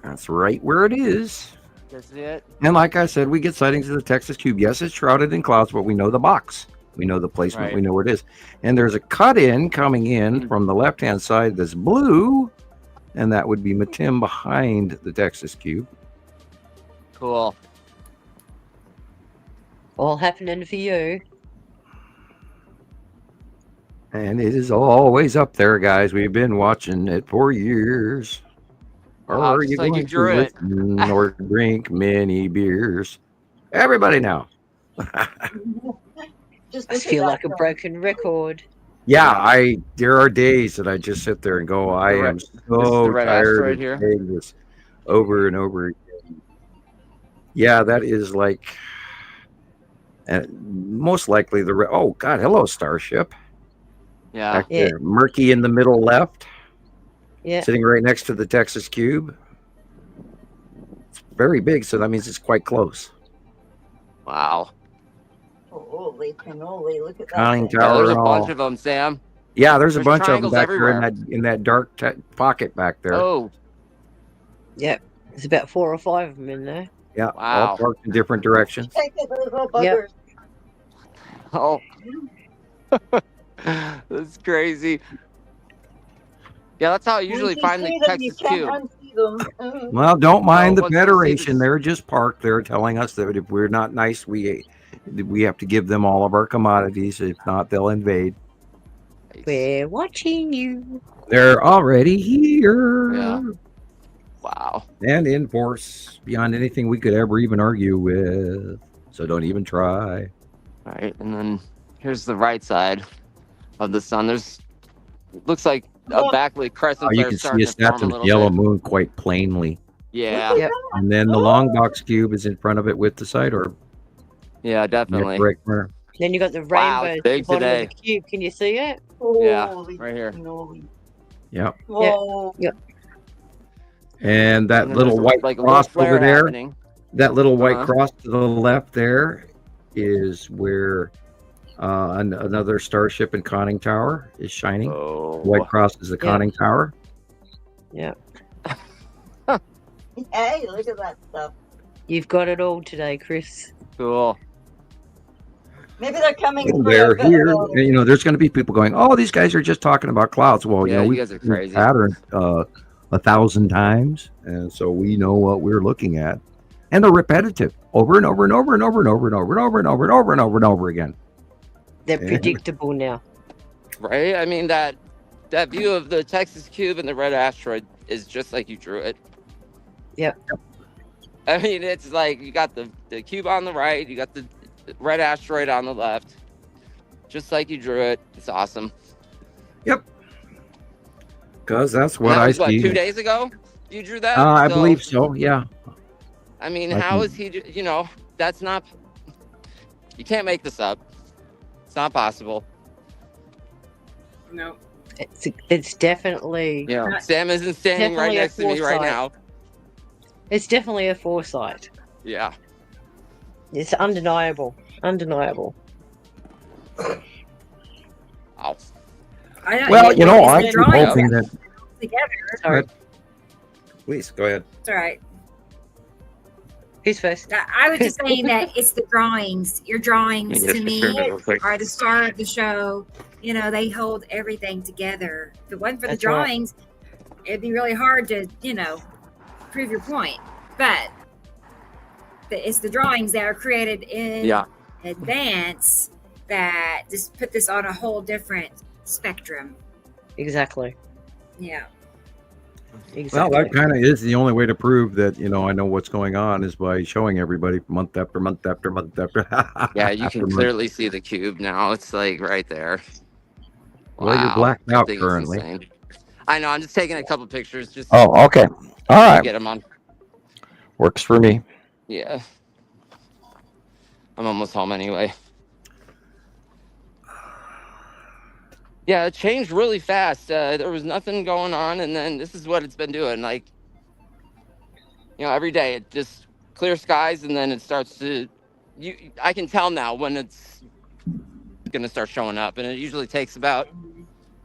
That's right where it is. That's it. And like I said, we get sightings of the Texas cube. Yes, it's shrouded in clouds, but we know the box. We know the placement. Right. We know where it is. And there's a cut-in coming in from the left-hand side that's blue, and that would be Matim behind the Texas cube. Cool. All happening for you. And it is always up there, guys. We've been watching it for years. Or are you like going you drew to it. listen or drink many beers? Everybody now. I feel like a broken record. Yeah, there are days that I just sit there and go, I am so tired of saying this over and over again. Yeah, that is like, most likely oh God, hello Starship. Yeah. Back there, murky in the middle left. Yeah. Sitting right next to the Texas cube. It's very big, so that means it's quite close. Wow. Holy cannoli, look at that. Conning thing. Tower. There's a and all. bunch of them, Sam. Yeah, there's a bunch of them triangles back everywhere. there in that dark pocket back there. Oh, Yep. There's about 4 or 5 of them in there. Yeah, Wow. all parked in different directions. Take it, those little buggers. oh. That's crazy. Yeah, that's how I usually Once you find the see them, you Texas can't cube. unsee them. Well, don't mind the once you see Federation. this- They're just parked there telling us that if we're not nice, we have to give them all of our commodities. If not, they'll invade. We're watching you. They're already here. Yeah. Wow. And in force beyond anything we could ever even argue with. So don't even try. All right, and then here's the right side of the sun. Looks like a backlit crescent. You are can see starting us to form that's a a little yellow bit. moon quite plainly. Yeah. Yep. And then the long box cube is in front of it with the side orb. Yeah, in the definitely. right corner. Then you got the Wow, rainbow it's at the big bottom of the today. cube. Can you see it? Yeah, Holy right here. moly. Yep. Whoa. Yep. And that And then little there's white like a cross little over flare there, happening. that little white Uh-huh. cross to the left there is where another starship and conning tower is shining. Oh. White cross is the conning tower. Yeah. Hey, look at that stuff. You've got it all today, Chris. Cool. Maybe they're coming Well, for they're a bit here. of a- You know, there's going to be people going, "Oh, these guys are just talking about clouds." Well, Yeah, you know, you we've guys are seen the crazy. pattern 1,000 times, and so we know what we're looking at, and they're repetitive over and over and over and over and over and over and over and over and over and over and over again. They're Yeah. predictable now. Right? I mean, that view of the Texas cube and the red asteroid is just like you drew it. Yep. I mean, it's like you got the cube on the right, you got the red asteroid on the left, just like you drew it. It's awesome. Because that's And what that I was, see. 2 days ago you drew that? I So, believe so. Yeah. I mean, I how can- is he, you know, that's not, you can't make this up. It's not possible. No. It's definitely Yeah. Sam isn't standing right Definitely a next to me right foresight. now. it's definitely a foresight. Yeah. It's undeniable. Undeniable. Ow. I don't, Well, you know, it's I the keep drawings hoping that that. together. Sorry. Please go ahead. It's all right. Who's first? I was just saying that it's the drawings. Your drawings to me are the star of the show. You know, they hold everything together. If it wasn't for the That's right. drawings, it'd be really hard to, you know, prove your point. But it's the drawings that are created in Yeah. advance that just put this on a whole different spectrum. Exactly. Yeah. Well, Exactly. that kind of is the only way to prove that, you know, I know what's going on is by showing everybody month after month after month after. Yeah, you after can month. clearly see the cube now. It's like right there. Well, you're Wow, blacked that out thing is currently. insane. I know. I'm just taking a couple pictures just Oh, okay. All to right. get them on. Works for me. Yeah. I'm almost home anyway. Yeah, it changed really fast. There was nothing going on, and then this is what it's been doing. Like, you know, every day it just clear skies, and then it starts to. I can tell now when it's gonna start showing up, and it usually takes about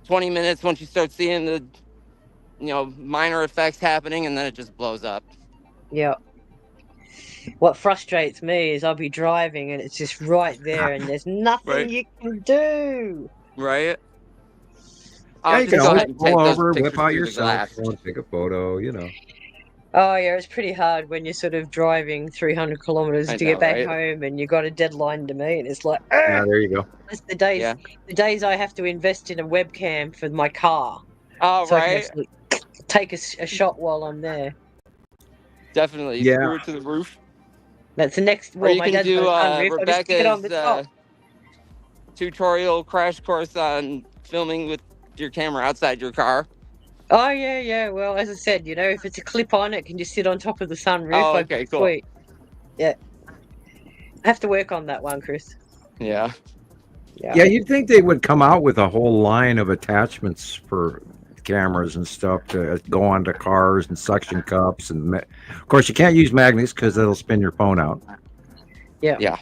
20 minutes once you start seeing the, you know, minor effects happening, and then it just blows up. Yeah. What frustrates me is I'll be driving and it's just right there and there's nothing Right. you can do. Right? Yeah, you just can go always ahead and take pull those over, pictures whip out through your the cell glass. phone, take a photo, you know. Oh yeah, it's pretty hard when you're sort of driving 300 kilometers I to know, get back right? home and you got a deadline to meet and it's like, Yeah, there you go. it's the days Yeah. the days I have to invest in a webcam for my car Oh, so I can right. actually take a shot while I'm there. Definitely. Yeah. Screw it to the roof. That's the next. Or Well, you my can dad's do got a sunroof. I'll just stick it on the Rebecca's top. tutorial crash course on filming with your camera outside your car. Oh yeah. Well, as I said, you know, if it's a clip on, it can just sit on top of the sunroof. Oh, like, okay, cool. Sweet. Yeah. I have to work on that one, Chris. Yeah. Yeah, you'd think they would come out with a whole line of attachments for cameras and stuff to go onto cars and suction cups. And of course, you can't use magnets because it'll spin your phone out. Yeah.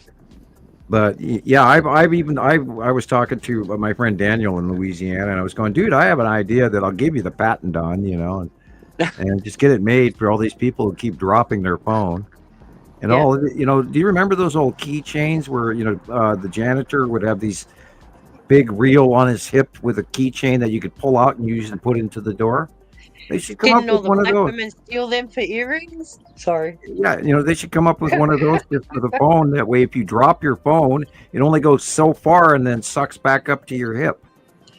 But yeah, I was talking to my friend Daniel in Louisiana, and I was going, dude, I have an idea that I'll give you the patent on, you know, and just get it made for all these people who keep dropping their phone. And Yeah. all, you know, do you remember those old keychains where, you know, the janitor would have these big reel on his hip with a keychain that you could pull out and use and put into the door? They should come Didn't up all with the one of black those. women steal them for earrings? Sorry. Yeah, you know, they should come up with one of those just for the phone. That way, if you drop your phone, it only goes so far and then sucks back up to your hip.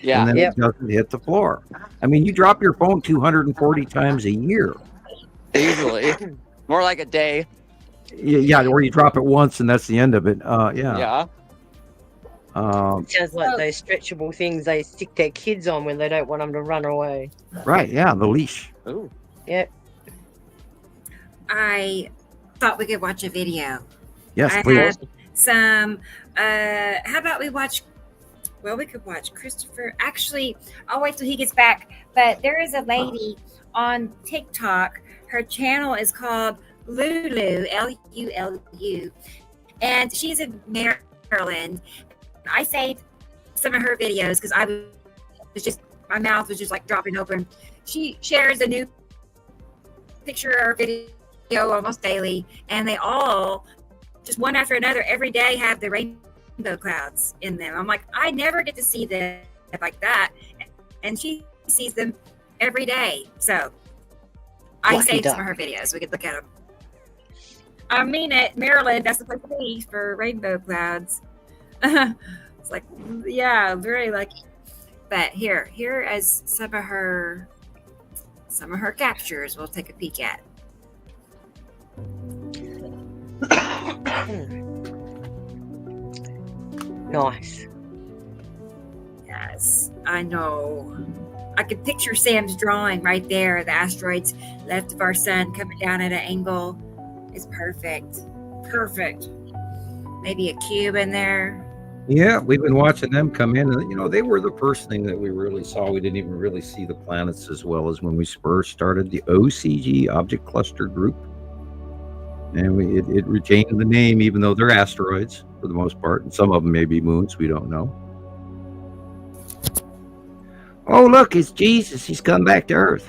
Yeah. And then Yep. it doesn't hit the floor. I mean, you drop your phone 240 times a year. Easily. More like a day. Yeah, or you drop it once and that's the end of it. Yeah. Yeah. Sounds like those stretchable things they stick their kids on when they don't want them to run away. Right. Yeah, the leash. Ooh. Yep. I thought we could watch a video. Yes, I please. have some. How about we watch? Well, we could watch Christopher. Actually, I'll wait till he gets back. But there is a lady on TikTok. Her channel is called Lulu, Lulu, and she's in Maryland. I saved some of her videos because I was just, my mouth was just like dropping open. She shares a new picture or video almost daily, and they all, just one after another, every day have the rainbow clouds in them. I'm like, I never get to see them like that, and she sees them every day. So I Lucky saved duck. some of her videos. We could look at them. I mean, at Maryland, that's the place to be for rainbow clouds. It's like, yeah, very lucky. But here is some of her captures. We'll take a peek at. Nice. Yes, I know. I could picture Sam's drawing right there. The asteroids left of our sun coming down at an angle. It's perfect. Perfect. Maybe a cube in there. Yeah, we've been watching them come in, and they were the first thing that we really saw. We didn't even really see the planets as well as when we first started the OCG Object Cluster Group, and it retained the name, even though they're asteroids for the most part, and some of them may be moons. We don't know. Oh, look, it's Jesus. He's come back to Earth.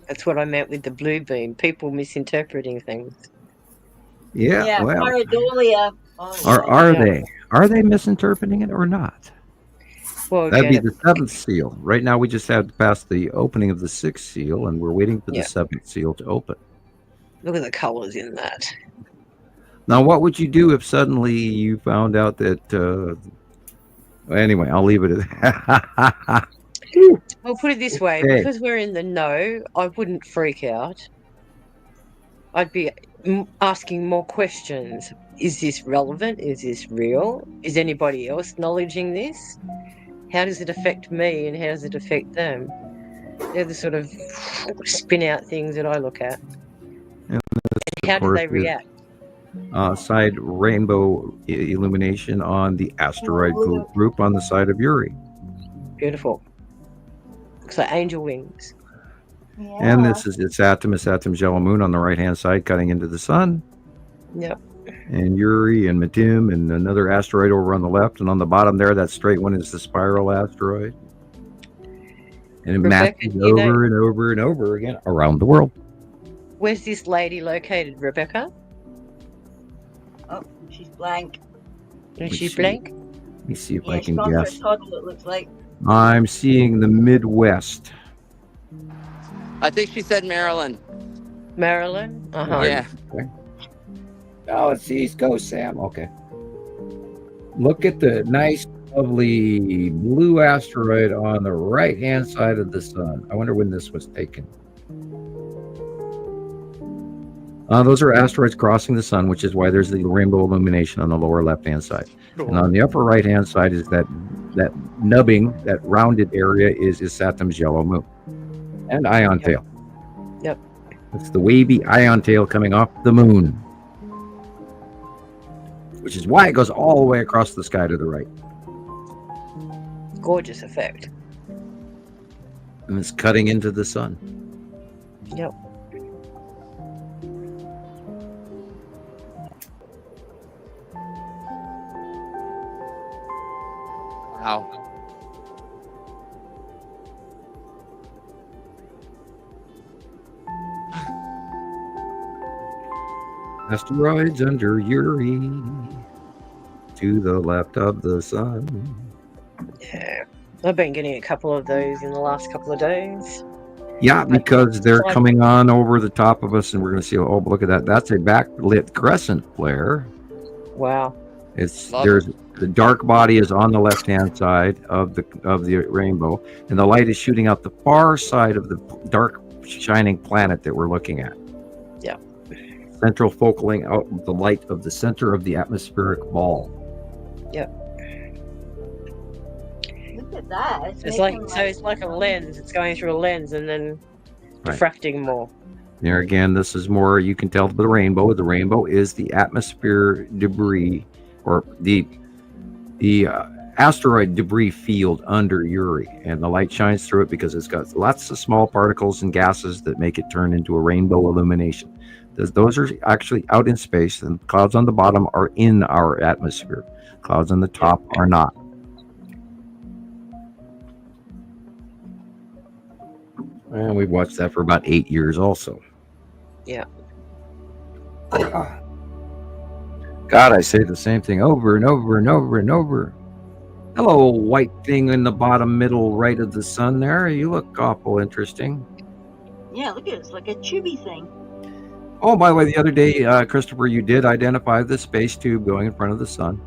That's what I meant with the blue beam. People misinterpreting things. Yeah, well, pareidolia. are they misinterpreting it or not? Well, That'd be the seventh seal. Right now, we just have to pass the opening of the sixth seal, and we're waiting for the seventh seal to open. Look at the colors in that. Now, what would you do if suddenly you found out that? Anyway, I'll leave it at that. I'll put it this way: Okay. because we're in the know, I wouldn't freak out. I'd be asking more questions. Is this relevant? Is this real? Is anybody else acknowledging this? How does it affect me and how does it affect them? They're the sort of spin out things that I look at. And how do they react? Side rainbow illumination on the asteroid group on the side of Uri. Beautiful. Looks like angel wings. Yeah. And this is its Saturn yellow moon on the right hand side cutting into the sun. Yep. And Uri and Matim and another asteroid over on the left, and on the bottom there, that straight one is the spiral asteroid. And it matches over and over and over again around the world. Where's this lady located, Rebecca? Oh, she's blank. Is she blank? Let me see if I She's can gone for a guess. toddle, it looks like. I'm seeing the Midwest. I think she said Maryland. Maryland? Uh-huh. Yeah. Okay. Oh, it's the East Coast, Sam. Okay. Look at the nice, lovely blue asteroid on the right-hand side of the sun. I wonder when this was taken. Those are asteroids crossing the sun, which is why there's the rainbow illumination on the lower left-hand side. And on the upper right-hand side is that nubbing, that rounded area is Saturn's yellow moon. And ion tail. Yep. It's the wavy ion tail coming off the moon, which is why it goes all the way across the sky to the right. Gorgeous effect. And it's cutting into the sun. Yep. Wow. Asteroids under Uri, to the left of the sun. Yeah. I've been getting a couple of those in the last couple of days. Yeah, because they're coming on over the top of us, and we're going to see. Oh, look at that! That's a backlit crescent flare. Wow. There's the dark body is on the left-hand side of the rainbow, and the light is shooting out the far side of the dark shining planet that we're looking at. Yeah. Central focaling out the light of the center of the atmospheric ball. Yep. Look at that. It's like a lens. It's going through a lens and then diffracting more. There again, this is more, you can tell the rainbow. The rainbow is the atmosphere debris, or the asteroid debris field under Uri, and the light shines through it because it's got lots of small particles and gases that make it turn into a rainbow illumination. Those are actually out in space, and clouds on the bottom are in our atmosphere. Clouds on the top are not. And we've watched that for about 8 years also. Yeah. God, I say the same thing over and over and over and over. Hello, white thing in the bottom middle right of the sun there. You look awful interesting. Yeah, look at it. It's like a tubey thing. Oh, by the way, the other day, Christopher, you did identify the space tube going in front of the sun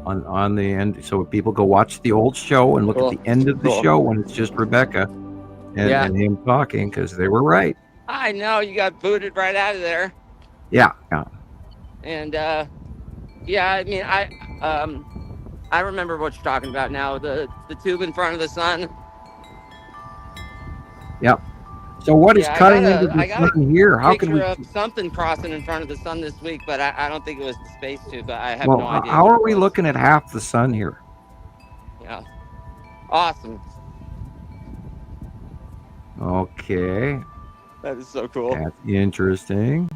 on the end. So people go watch the old show and look at the end of the show when it's just Rebecca and him talking, because they were right. I know, you got booted right out of there. Yeah. And yeah, I mean, I remember what you're talking about now. The tube in front of the sun. Yep. So what is cutting into the sun here? How can we? Of something crossing in front of the sun this week, but I don't think it was the space tube. But I have no idea. How are we looking at half the sun here? Yeah. Awesome. Okay. That is so cool. That's interesting.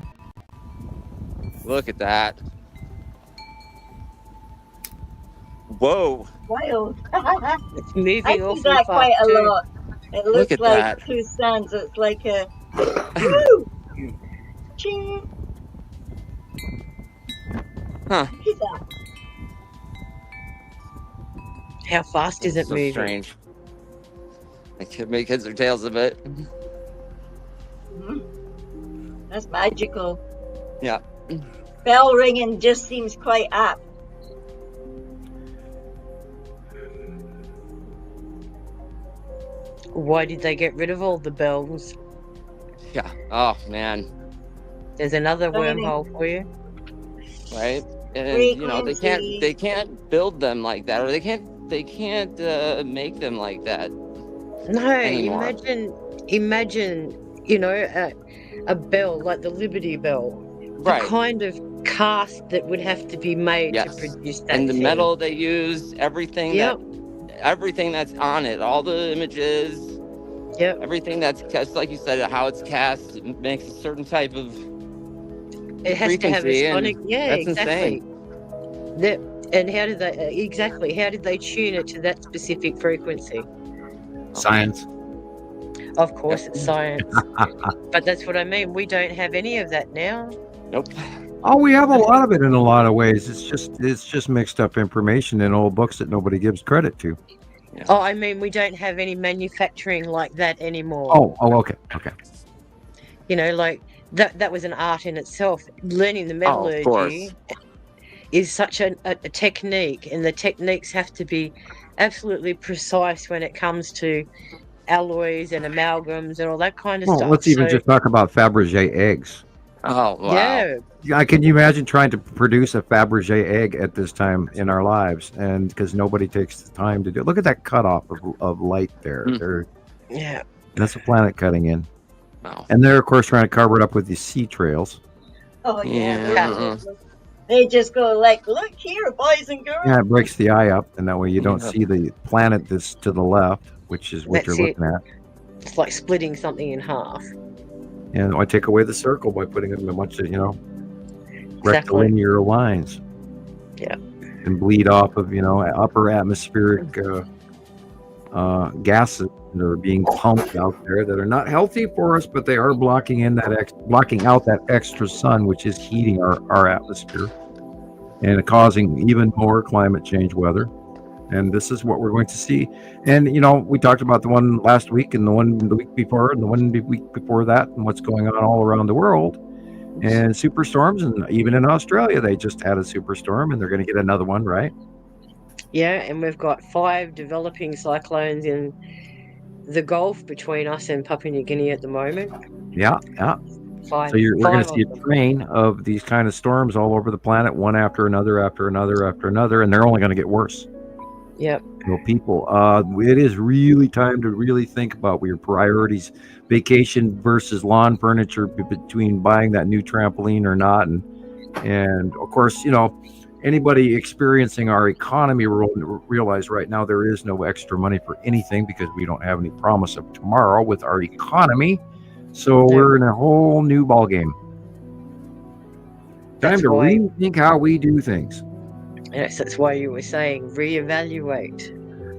Look at that. Whoa. Wild. It's moving I see awfully that fast quite a too. lot. It Look looks at like that. two suns. It's like a woo! Ching. Huh. Look at that. How fast is it So moving? strange. I could make heads or tails of it. That's magical. Yeah. Bell ringing just seems quite apt. Why did they get rid of all the bells? Yeah. Oh man. There's another So many- wormhole for you. Right. And you know they can't build them like that, or they can't make them like that. No, anymore. imagine, you know, a bell like the Liberty Bell. Right. The kind of cast that would have to be made Yes. to produce that And the thing. metal they use, everything Yep. everything that's on it, all the images, Yep. everything that's cast, like you said, how it's cast, it makes a certain type of It has to have frequency, a and sonic. Yeah, that's exactly. insane. And how did they exactly? How did they tune it to that specific frequency? Science. Of course, it's science. But that's what I mean. We don't have any of that now. Nope. Oh, we have a lot of it in a lot of ways. It's just mixed up information in old books that nobody gives credit to. Yeah. Oh, I mean, we don't have any manufacturing like that anymore. Oh, okay. You know, like that was an art in itself. Learning the Oh, of metallurgy course. is such a technique, and the techniques have to be absolutely precise when it comes to alloys and amalgams and all that kind of Well, stuff. let's even So, just talk about Fabergé eggs. Oh wow. yeah, Can you imagine trying to produce a Fabergé egg at this time in our lives? And because nobody takes the time to do it. Look at that cutoff of light there. Mm. yeah. That's a planet cutting in. Wow. And they're, of course, trying to cover it up with these sea trails. Oh yeah. Yeah. They just go like, look here, boys and girls. Yeah, it breaks the eye up, and that way you don't see the planet that's to the left, which is what That's you're it. looking at. It's like splitting something in half. And I take away the circle by putting it in a bunch of, Exactly. rectilinear lines. Yeah. And bleed off of, upper atmospheric gases that are being pumped out there that are not healthy for us, but they are blocking out that extra sun, which is heating our atmosphere and causing even more climate change weather. And this is what we're going to see. And, we talked about the one last week and the one the week before and the one the week before that and what's going on all around the world. And superstorms, and even in Australia, they just had a superstorm and they're going to get another one, right? Yeah, and we've got 5 developing cyclones in the Gulf between us and Papua New Guinea at the moment. Yeah. 5. So we're going to 5 see of a them. train of these kind of storms all over the planet, one after another, and they're only going to get worse. Yep. So people, it is really time to really think about your priorities, vacation versus lawn furniture, between buying that new trampoline or not, and of course, anybody experiencing our economy realize right now there is no extra money for anything because we don't have any promise of tomorrow with our economy. So we're in a whole new ball game. Time to rethink how we do things. Yes, that's why you were saying reevaluate.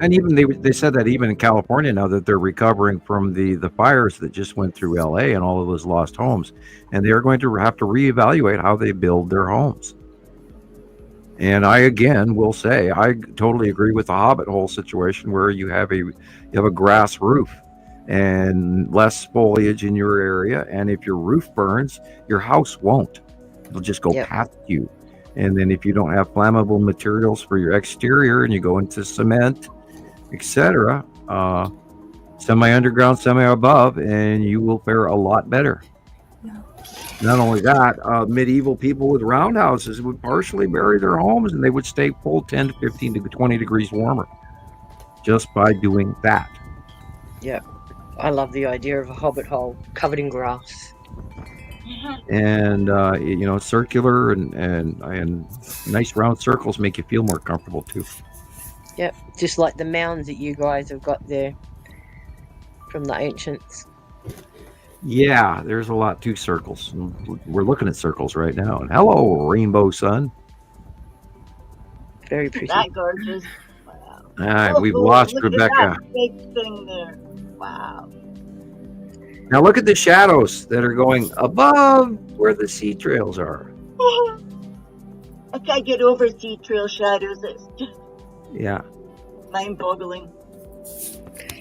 And even they said that even in California now that they're recovering from the fires that just went through LA and all of those lost homes, and they're going to have to reevaluate how they build their homes. And I again will say I totally agree with the Hobbit hole situation where you have a grass roof and less foliage in your area, and if your roof burns, your house won't. It'll just go past you. And then if you don't have flammable materials for your exterior and you go into cement, etc., semi-underground, semi-above, and you will fare a lot better. Not only that, medieval people with roundhouses would partially bury their homes and they would stay full 10 to 15 to 20 degrees warmer just by doing that. Yeah, I love the idea of a hobbit hole covered in grass. And circular and nice round circles make you feel more comfortable too. Yep, just like the mounds that you guys have got there from the ancients. Yeah, there's a lot to circles. We're looking at circles right now. And hello, rainbow sun. Very pretty. That gorgeous. Wow. We've lost look Rebecca. At that big thing there. Wow. Now look at the shadows that are going above where the sea trails are. I can't get over sea trail shadows. It's just mind-boggling.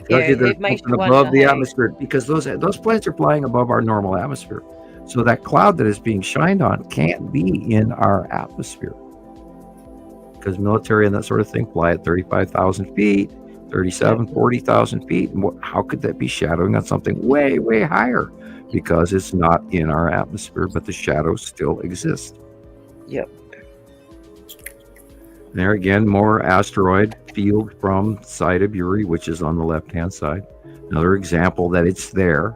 It makes you above the atmosphere because those planes are flying above our normal atmosphere. So that cloud that is being shined on can't be in our atmosphere because military and that sort of thing fly at 35,000 feet, 37, 40,000 feet. And how could that be shadowing on something way, way higher? Because it's not in our atmosphere, but the shadows still exist. Yep. There again, more asteroid field from side of Uri, which is on the left-hand side. Another example that it's there,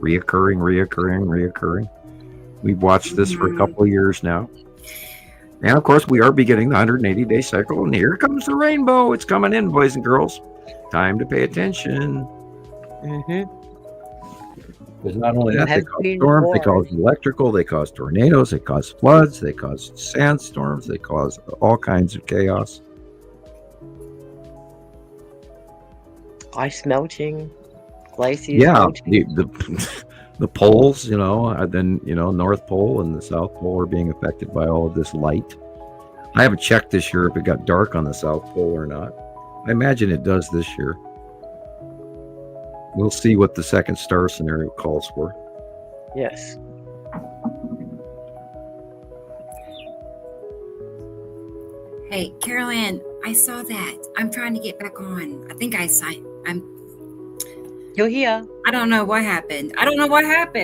reoccurring. We've watched this for a couple of years now. And of course, we are beginning the 180-day cycle, and here comes the rainbow. It's coming in, boys and girls. Time to pay attention. Because not only that, they cause storms, they cause electrical, they cause tornadoes, they cause floods, they cause sandstorms, they cause all kinds of chaos. Ice melting, glaciers. Yeah, melting. the poles, then North Pole and the South Pole are being affected by all of this light. I haven't checked this year if it got dark on the South Pole or not. I imagine it does this year. We'll see what the second star scenario calls for. Yes. Hey, Carolyn, I saw that. I'm trying to get back on. I think You're here. I don't know what happened.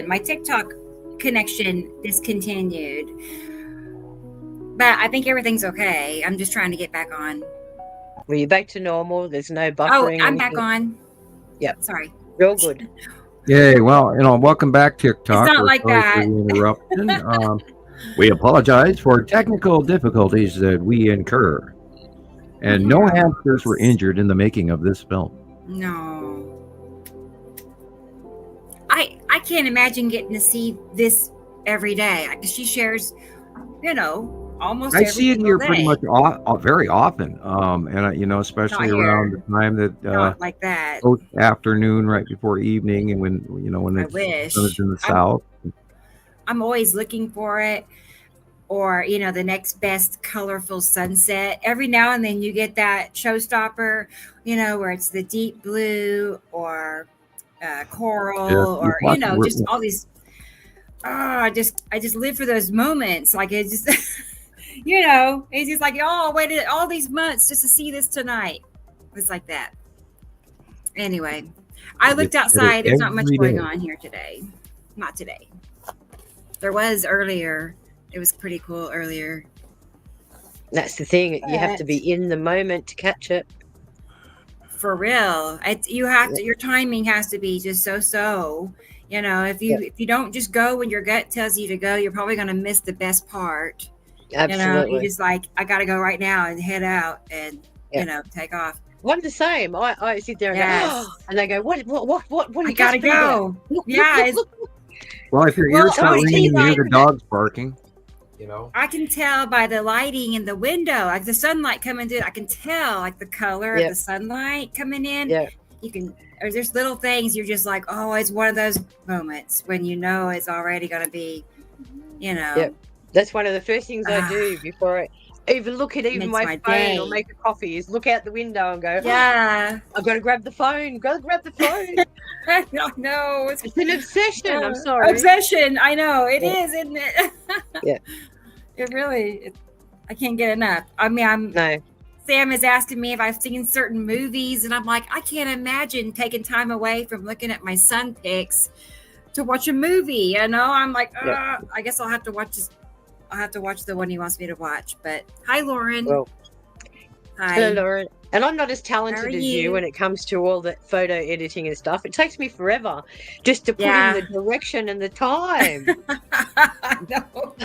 My TikTok connection discontinued. But I think everything's okay. I'm just trying to get back on. Were you back to normal? There's no buffering? Oh, I'm back on. Yep. Sorry. Real good. Yay. Well, welcome back, TikTok. It's not like that. Interruption. We apologize for technical difficulties that we incur. And no hamsters were injured in the making of this film. No. I can't imagine getting to see this every day. Because she shares, almost I every see it single here day. pretty much very often. And especially Not around here. the time that Not like that. both afternoon, right before evening, and when I it's wish. sun is in the south. I'm always looking for it, or the next best colorful sunset. Every now and then you get that showstopper, where it's the deep blue or coral, or just all these. I just live for those moments. Like it just, it's just like, I waited all these months just to see this tonight. It's like that. Anyway, I looked outside. There's not much going on here today. Not today. There was earlier. It was pretty cool earlier. That's the thing. You have to be in the moment to catch it. for real. You have to. Your timing has to be just so. You know, if you don't just go when your gut tells you to go, you're probably going to miss the best part. Absolutely. You know, you just like, I got to go right now and head out and you know, take off. I'm the same. I sit there and go, oh, and they go, what I gotta go. Yeah. Well, if your ears start ringing, you hear the dogs barking. You know, I can tell by the lighting in the window, like the sunlight coming through. I can tell like the color of the sunlight coming in. Yeah. You can. Or there's little things you're just like, oh, it's one of those moments when you know it's already going to be, you know. Yeah. That's one of the first things I do before I even look at my phone day. or make a coffee is look out the window and go, yeah, I've got to grab the phone. Go grab the phone. No, it's an obsession. I'm sorry. Obsession. I know it is, isn't it? Yeah. It really. I can't get enough. I mean, Sam is asking me if I've seen certain movies, and I'm like, I can't imagine taking time away from looking at my son pics to watch a movie. You know, I'm like, I guess I'll have to watch this. I'll have to watch the one he wants me to watch. But hi, Lauren. Well, hi, hello, Lauren. And I'm not as talented as you when it comes to all the photo editing and stuff. It takes me forever just to put in the direction and the time. No.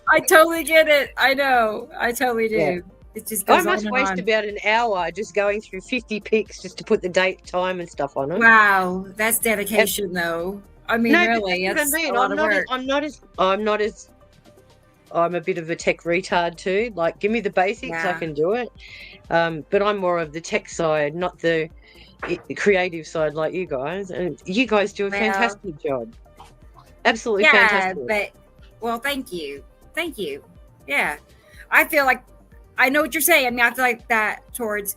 I totally get it. I know. I totally do. Yeah. It just goes I must waste about an hour just going through 50 pics just to put the date, time, and stuff on it. Wow, that's dedication, though. I mean, really, that's a lot of work. I'm a bit of a tech retard too. Like, give me the basics, I can do it. But I'm more of the tech side, not the creative side like you guys. And you guys do a fantastic job. Absolutely fantastic. Thank you. Thank you. Yeah. I feel like, I know what you're saying. I mean, I feel like that towards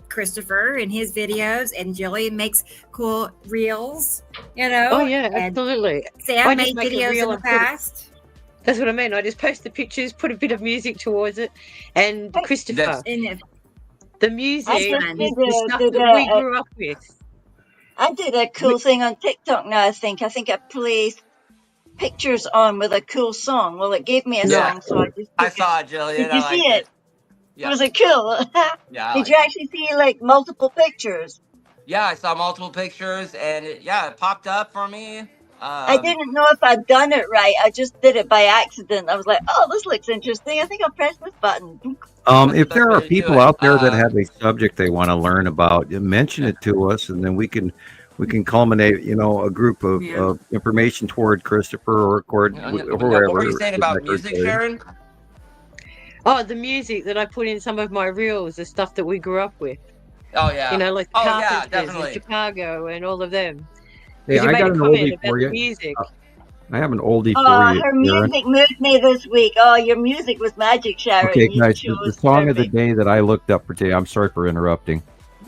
Christoper and his videos, and Gillian makes cool reels, you know? Oh, yeah, absolutely. Sam made videos in the past. That's what I mean. I just post the pictures, put a bit of music towards it, and Christoper. The music is the stuff that we grew up with. I did a cool thing on TikTok now, I think. I placed pictures on with a cool song. Well, it gave me a song, so I saw it, Gillian. Did you see it? Yeah. Was it cool? Yeah. Did you actually see like multiple pictures? Yeah, I saw multiple pictures, and it popped up for me. I didn't know if I'd done it right. I just did it by accident. I was like, oh, this looks interesting. I think I'll press this button. If there are people out there that have a subject they want to learn about, mention it to us, and then we can culminate, a group of information toward Christoper or whoever. What were you saying about music, Sharon? Oh, the music that I put in some of my reels, the stuff that we grew up with. Oh, yeah. Like the Carpenters and Chicago and all of them. Hey, I got an oldie for you. Music. I have an oldie for you. Her music moved me this week. Oh, your music was magic, Sharon. Okay, guys, the song of the day that I looked up for today, I'm sorry for interrupting,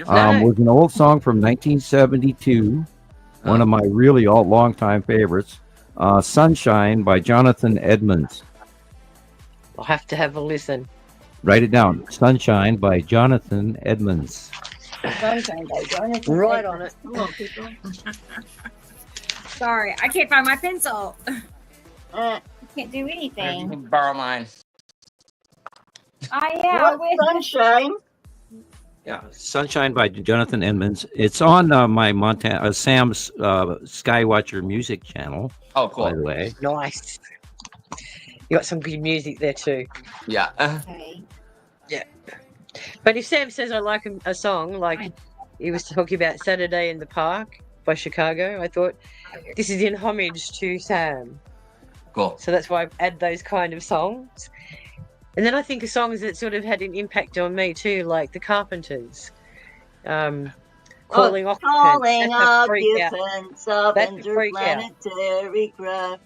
was an old song from 1972, one of my really long-time favorites, Sunshine by Jonathan Edmonds. I'll have to have a listen. Write it down. Sunshine by Jonathan Edmonds. Right on it. Come on, people. Sorry, I can't find my pencil. I can't do anything. You can borrow mine. Sunshine. Yeah, Sunshine by Jonathan Edmonds. It's on my Sam's Skywatcher music channel. Oh, cool. By the way. Nice. You got some good music there too. Yeah. Okay. Yeah. But if Sam says I like a song, like he was talking about Saturday in the Park by Chicago, I thought this is in homage to Sam. Cool. So that's why I add those kind of songs. And then I think of songs that sort of had an impact on me too, like the Carpenters. Calling Occupants. Calling Occupants of interplanetary craft.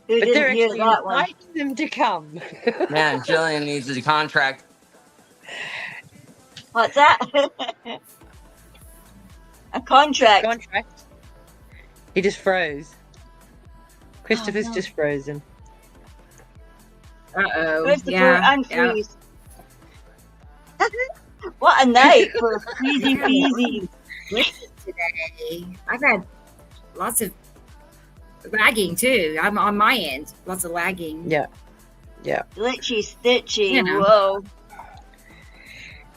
Who but they're didn't hear actually that one? inviting them to come. Man, Gillian needs a contract. What's that? A contract. Contract. He just froze. Christopher's just frozen. Christoper unfreeze. What a night for freezy peasy. Today, I've had lots of lagging too. I'm on my end. Lots of lagging. Yeah. Yeah. Glitchy, stitchy. Whoa.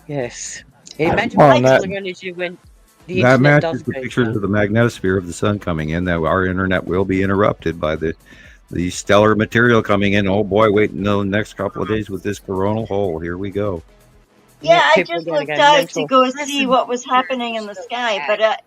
Yes. Imagine Well, what and people that are going to do when the that internet does matches the go pictures down. of the magnetosphere of the sun coming in. That our internet will be interrupted by the stellar material coming in. Oh boy, wait until the next couple of days with this coronal hole. Here we go. Yeah, I People are just going to looked go out to mental. go There's see some what was happening in the pictures sky, of but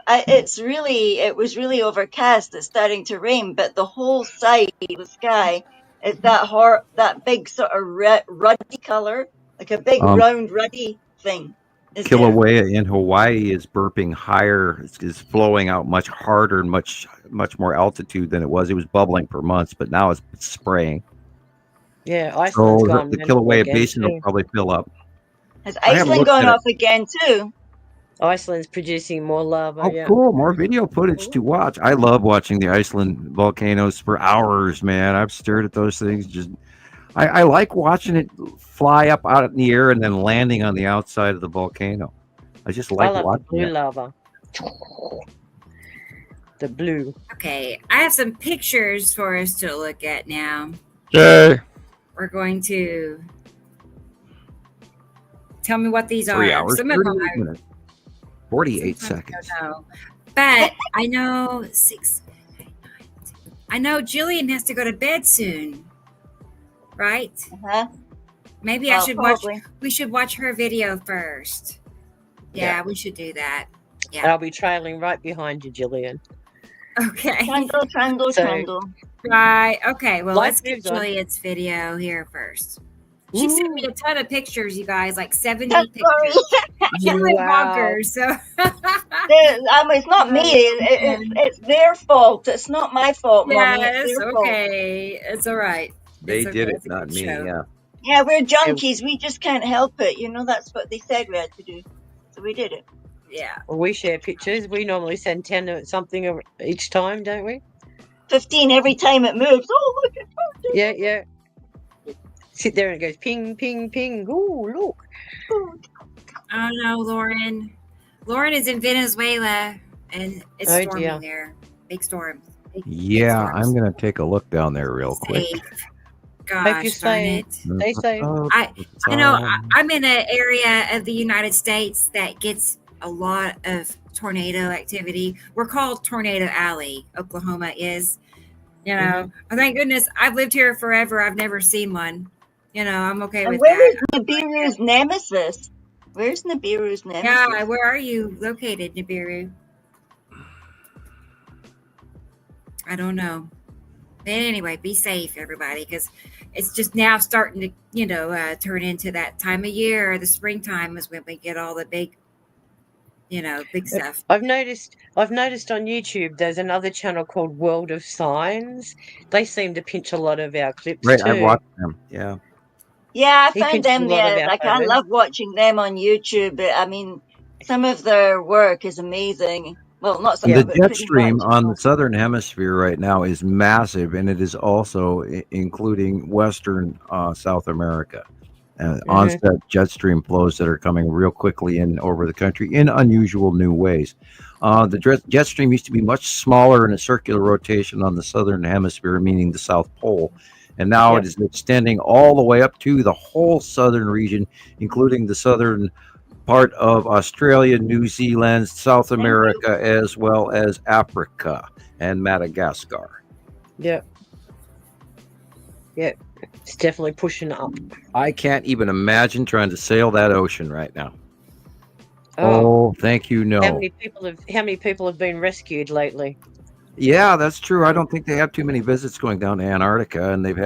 it was really overcast. It's starting to rain, but the whole side of the sky is that big sort of ruddy color, like a big Um, round ruddy thing is there. Kilauea in Hawaii is burping higher, is flowing out much harder and much more altitude than it was. It was bubbling for months, but now it's spraying. Yeah, Iceland's So gone the mental Kilauea again Basin will too. probably fill up. Has I haven't Iceland looked gone at it. off again too? Iceland's producing more lava. Oh, Yeah. cool! More video footage to watch. I love watching the Iceland volcanoes for hours, man. I've stared at those things. I like watching it fly up out in the air and then landing on the outside of the volcano. I just I like love the watching blue it. lava. The blue. Okay, I have some pictures for us to look at now. Yay. We're going to tell me what these 3 are. hours, Some of them 38 minutes, 48 sometimes seconds. I don't know. But I know I know Gillian has to go to bed soon. Right? Uh-huh. Maybe Well, I should probably. we should watch her video first. Yeah, we should do that. And Yeah. I'll be trailing right behind you, Gillian. Okay. Triangle, So- triangle. Right. Okay. Well, Life let's get moves on. Juliet's video here first. She sent me a ton of pictures, you guys, like 70 Sorry. pictures. She went Wow. bonkers. So It's not me. It's their fault. It's not my fault, Mommy. yes, It's their fault. okay. It's all right. They It's okay. did it, It's a not good me. show. Yeah. Yeah, we're junkies. We just can't help it. You know, that's what they said we had to do. So we did it. Yeah. Well, we share pictures. We normally send 10 of something each time, don't we? 15 every time it moves. Oh, look at that. Yeah, yeah. Sit there and it goes ping, ping, ping. Ooh, look. Oh no, Lauren. Lauren is in Venezuela and it's Oh, storming dear. there. Big storm. Big Yeah, storms. I'm gonna take a look down there real quick. Safe. Hope Gosh, you darn stay. it. Stay safe. I know I'm in an area of the United States that gets a lot of tornado activity. We're called Tornado Alley. Oklahoma is. You know, thank goodness I've lived here forever. I've never seen one. You know, I'm okay And with where is that. Nibiru's nemesis? Where's Nibiru's nemesis? Yeah, where are you located, Nibiru? I don't know. But anyway, be safe, everybody, because it's just now starting to, turn into that time of year. The springtime is when we get all the big, big stuff. I've noticed on YouTube there's another channel called World of Signs. They seem to pinch a lot of our clips Right, too. I've watched them. Yeah. Yeah, I He found pinches them a lot of there. our Like, I photos. love watching them on YouTube. I mean, some of their work is amazing. Well, not some The of it, jet pretty stream much. on the southern hemisphere right now is massive, and it is also including western South America. Onset jet stream flows that are coming real quickly in over the country in unusual new ways. The jet stream used to be much smaller in a circular rotation on the southern hemisphere, meaning the South Pole. And now it is extending all the way up to the whole southern region, including the southern part of Australia, New Zealand, South America, as well as Africa and Madagascar. Yep. Yep. It's definitely pushing up. I can't even imagine trying to sail that ocean right now. Oh, thank you. No. How many people have been rescued lately? Yeah, that's true. I don't think they have too many visits going down to Antarctica, and they've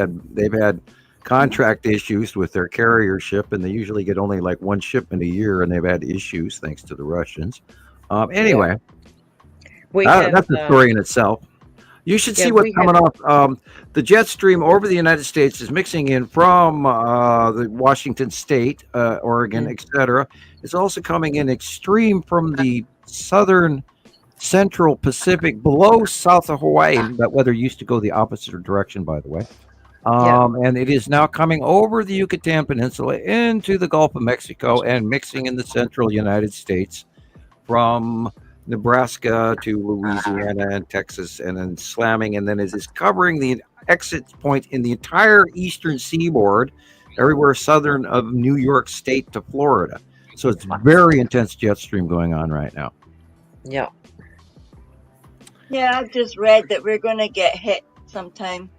had contract issues with their carrier ship, and they usually get only like one shipment a year, and they've had issues thanks to the Russians. Anyway, that's a story in itself. You should see what's coming off. The jet stream over the United States is mixing in from the Washington State, Oregon, etc. It's also coming in extreme from the southern central Pacific below south of Hawaii. That weather used to go the opposite direction, by the way. And it is now coming over the Yucatan Peninsula into the Gulf of Mexico and mixing in the central United States from Nebraska to Louisiana and Texas, and then slamming, and then it is covering the exit point in the entire eastern seaboard, everywhere southern of New York State to Florida. So it's very intense jet stream going on right now. Yeah. Yeah, I've just read that we're going to get hit sometime.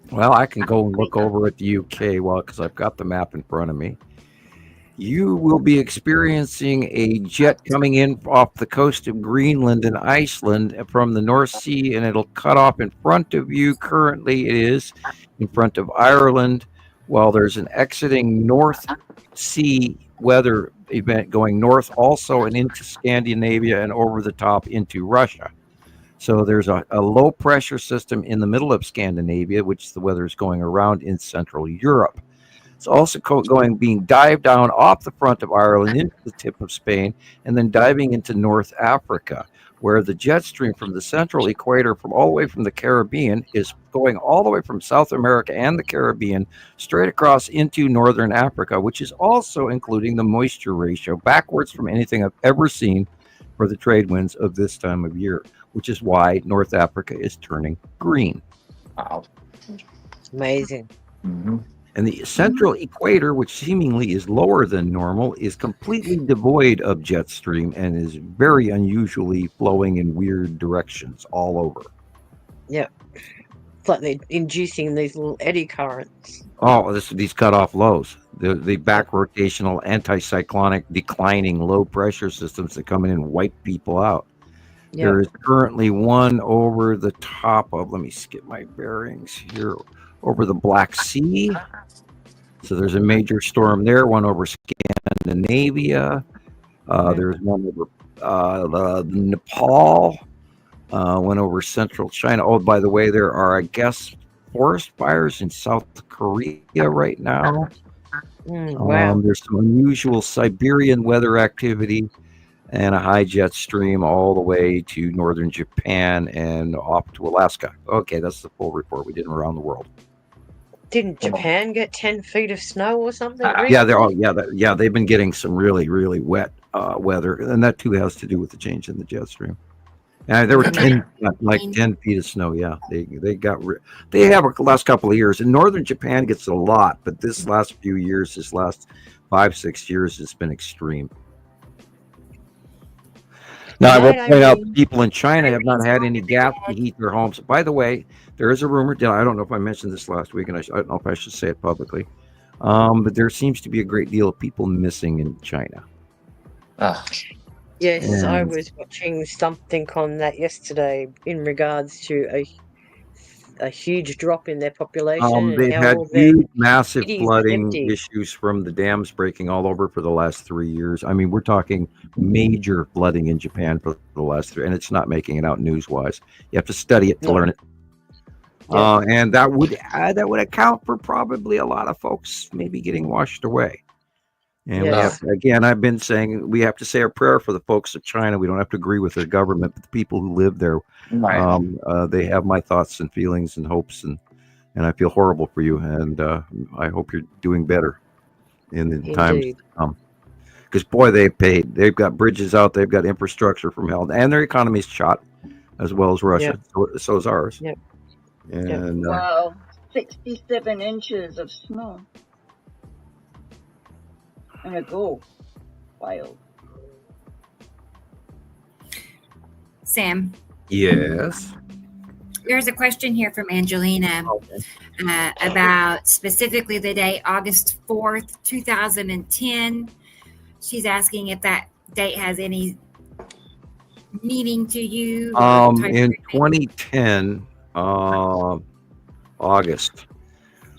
Well, I can go and look over at the UK, because I've got the map in front of me. You will be experiencing a jet coming in off the coast of Greenland and Iceland from the North Sea, and it'll cut off in front of you. Currently, it is in front of Ireland, while there's an exiting North Sea weather event going north also and into Scandinavia and over the top into Russia. So there's a low pressure system in the middle of Scandinavia, which the weather is going around in Central Europe. It's also being dived down off the front of Ireland into the tip of Spain, and then diving into North Africa, where the jet stream from the central equator, from all the way from the Caribbean, is going all the way from South America and the Caribbean straight across into Northern Africa, which is also including the moisture ratio backwards from anything I've ever seen for the trade winds of this time of year, which is why North Africa is turning green. Wow. Amazing. Mm-hmm. And the central equator, which seemingly is lower than normal, is completely devoid of jet stream and is very unusually flowing in weird directions all over. Yeah. It's like they're inducing these little eddy currents. Oh, these cut-off lows. The back rotational anticyclonic declining low pressure systems that come in and wipe people out. Yeah. There is currently one over the top of, let me get my bearings here, over the Black Sea. So there's a major storm there, one over Scandinavia. There's one over Nepal, one over central China. Oh, by the way, there are, I guess, forest fires in South Korea right now. Wow. There's some unusual Siberian weather activity and a high jet stream all the way to northern Japan and off to Alaska. Okay, that's the full report. We did around the world. Didn't Japan get 10 feet of snow or something? Yeah, they've been getting some really, really wet weather, and that too has to do with the change in the jet stream. And there were 10 feet of snow. Yeah, they have the last couple of years. And northern Japan gets a lot, but this last 5-6 years, it's been extreme. Now, I will point out people in China have not had any gas to heat their homes. By the way, there is a rumor, I don't know if I mentioned this last week, and I don't know if I should say it publicly, but there seems to be a great deal of people missing in China. Yes, I was watching something on that yesterday in regards to a huge drop in their population. They've had huge, massive flooding issues from the dams breaking all over for the last 3 years. I mean, we're talking major flooding in Japan for the last 3, and it's not making it out news-wise. You have to study it to learn it. Yeah. And that would account for probably a lot of folks maybe getting washed away. And we have to, again, I've been saying we have to say a prayer for the folks of China. We don't have to agree with their government, but the people who live there, they have my thoughts and feelings and hopes, and I feel horrible for you. And I hope you're doing better in the times to come. Because boy, they've got bridges out, they've got infrastructure from hell, and their economy's shot, as well as Russia. So is ours. Yep. And wow, 67 inches of snow. And a go wild. Sam. Yes. There's a question here from Angelina about specifically the day August 4th, 2010. She's asking if that date has any meaning to you. In 2010, August.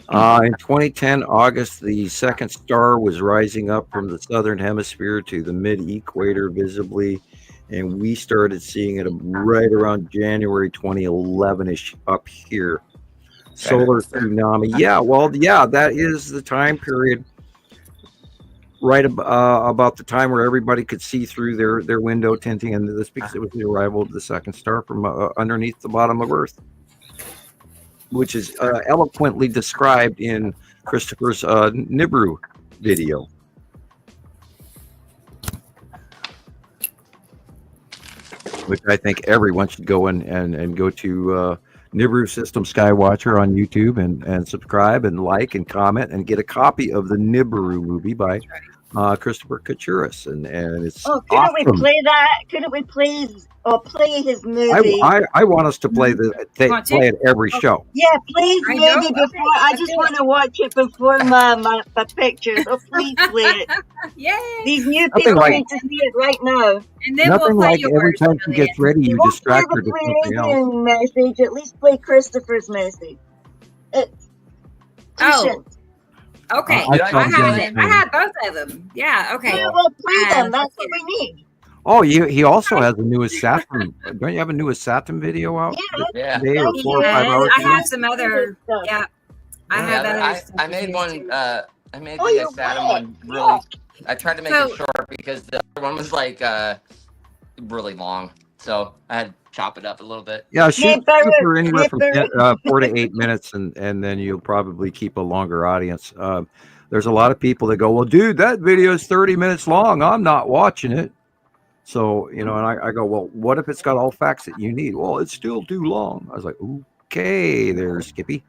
In 2010, August, the second star was rising up from the southern hemisphere to the mid-equator visibly, and we started seeing it right around January 2011-ish up here. Solar tsunami. That is the time period right about the time where everybody could see through their window tinting, and this because it was the arrival of the second star from underneath the bottom of Earth, which is eloquently described in Christoper's Nibiru video. Which I think everyone should go and go to Nibiru System Skywatcher on YouTube and subscribe and like and comment and get a copy of the Nibiru movie by Christoper Kuchuris, and it's Oh, couldn't we awesome. play that? Couldn't we play his movie? I want us to play play it every show. Yeah, please, I maybe know. before. Okay, I let's just do want it. to watch it before my pictures. Oh, please play it. Yay! These new Nothing people like- need to see it right now. And then we'll Nothing play like yours. every time she Julian. gets ready, you won't play distract her the to something else. Floridian message. At least play Christopher's message. It's patient. Okay, I I found have him- it. I have both of them. Yeah. Okay. Yeah, well, play them. That's what we need. Oh, he also has the newest Saturn. Don't you have a newest Saturn video out Yeah. today or 4 or 5 Yes, hours I ago? have some other. Yeah, I have Yeah, other. stuff I made to one. use too. I made Oh, the you're Saturn right. one really. I tried to make So- it short because the other one was like really long, so I had to chop it up a little bit. Yeah, shoot for anywhere Hey, from Barrett. 4 to 8 minutes, and then you'll probably keep a longer audience. There's a lot of people that go, well, dude, that video is 30 minutes long. I'm not watching it. So, and I go, well, what if it's got all facts that you need? Well, it's still too long. I was like, okay, there, Skippy.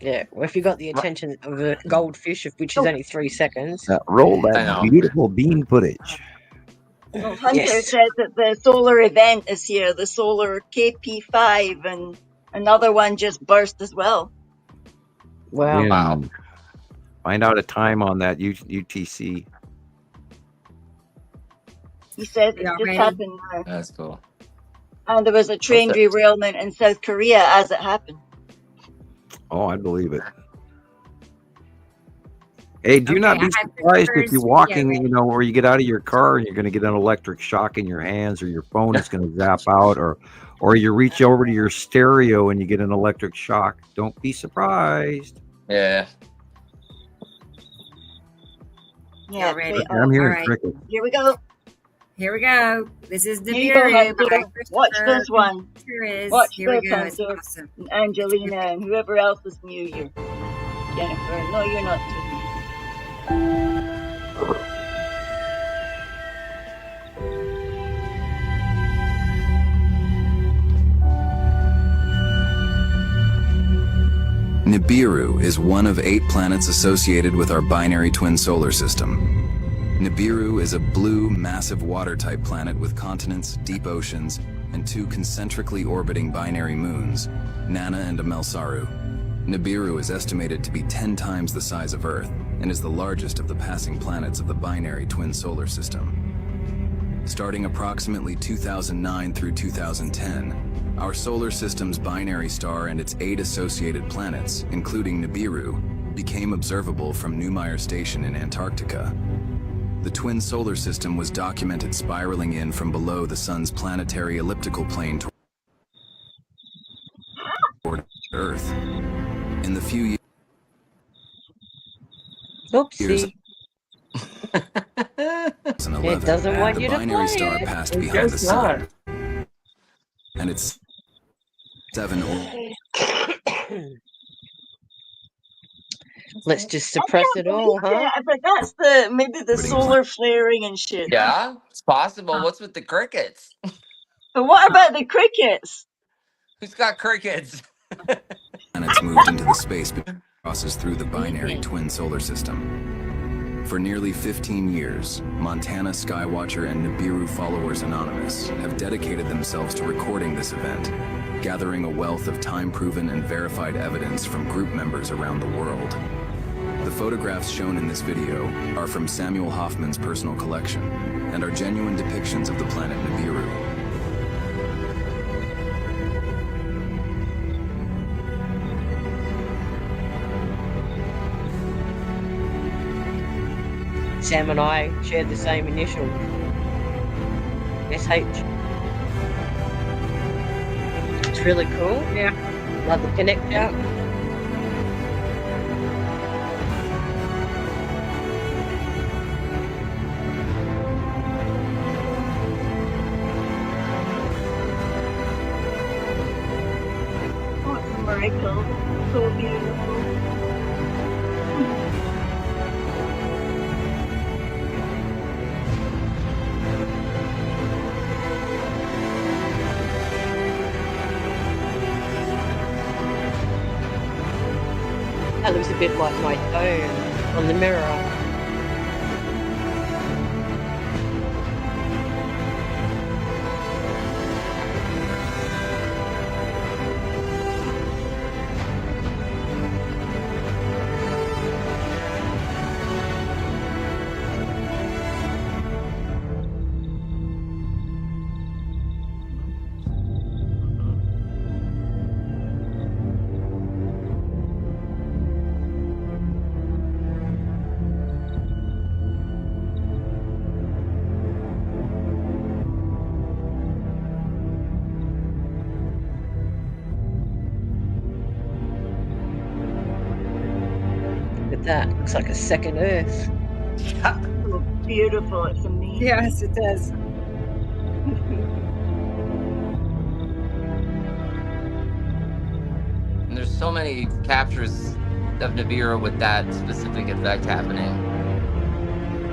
Yeah, well, if you got the attention of a goldfish, which is only 3 seconds. Roll I that know. beautiful bean footage. Well, Hunter Yes. says that the solar event is here, the solar KP5, and another one just burst as well. Wow. Wow. Find out a time on that UTC. He says it Yeah, just right. happened now. That's cool. And there was a train Okay. derailment in South Korea as it happened. Oh, I believe it. Hey, do Okay, not I be have surprised if Christopher's you're walking, video. where you get out of your car and you're going to get an electric shock in your hands, or your phone is going to zap out, or you reach over to your stereo and you get an electric shock. Don't be surprised. Yeah. Yeah, ready? play- I'm hearing all right. crickets. here we go. Here we go. This is Here you go, Nibiru by Hunter. Watch Christoper this one. Kuchuris. Watch Here we this, go. It's Hunter. awesome. And Angelina and whoever else is new here. Jennifer. No, you're not too new. Nibiru is one of 8 planets associated with our binary twin solar system. Nibiru is a blue, massive water-type planet with continents, deep oceans, and 2 concentrically orbiting binary moons, Nana and Amelsaru. Nibiru is estimated to be 10 times the size of Earth and is the largest of the passing planets of the binary twin solar system. Starting approximately 2009 through 2010, our solar system's binary star and its 8 associated planets, including Nibiru, became observable from Neumayer Station in Antarctica. The twin solar system was documented spiraling in from below the Sun's planetary elliptical plane toward Earth. In the few years Oopsie. 2011, It doesn't want the you to binary play star it. passed It behind the does Sun, and its 7 Let's just suppress I it can't all, believe huh? it, but that's maybe the solar flaring and shit. Yeah, it's possible. What's with the crickets? But what about the crickets? Who's got crickets? planets moved into the space between crosses through the binary twin solar system. For nearly 15 years, Montana Skywatcher and Nibiru Followers Anonymous have dedicated themselves to recording this event, gathering a wealth of time-proven and verified evidence from group members around the world. The photographs shown in this video are from Samuel Hofman's personal collection and are genuine depictions of the planet Nibiru. Sam and I shared the same initial. SH. It's really cool. Yeah. Love the connector. Oh, it's a miracle. So beautiful. That looks a bit like my phone on the mirror. at that. Looks like a second Earth. So beautiful. It's amazing. Yes, it does. And there's so many captures of Nibiru with that specific effect happening.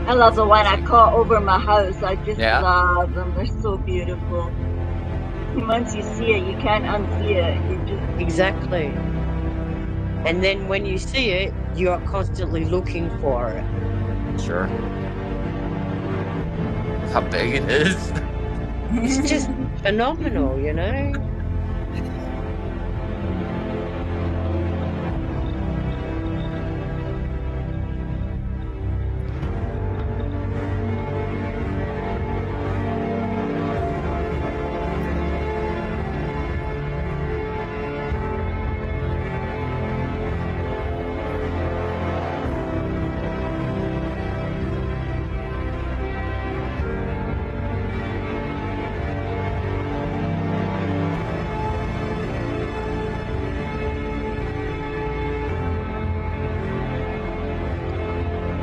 I love the one I caught over my house. I just Yeah. love them. They're so beautiful. And once you see it, you can't unsee it. You just Exactly. And then when you see it, you are constantly looking for it. Sure. How big it is. It's just phenomenal, you know?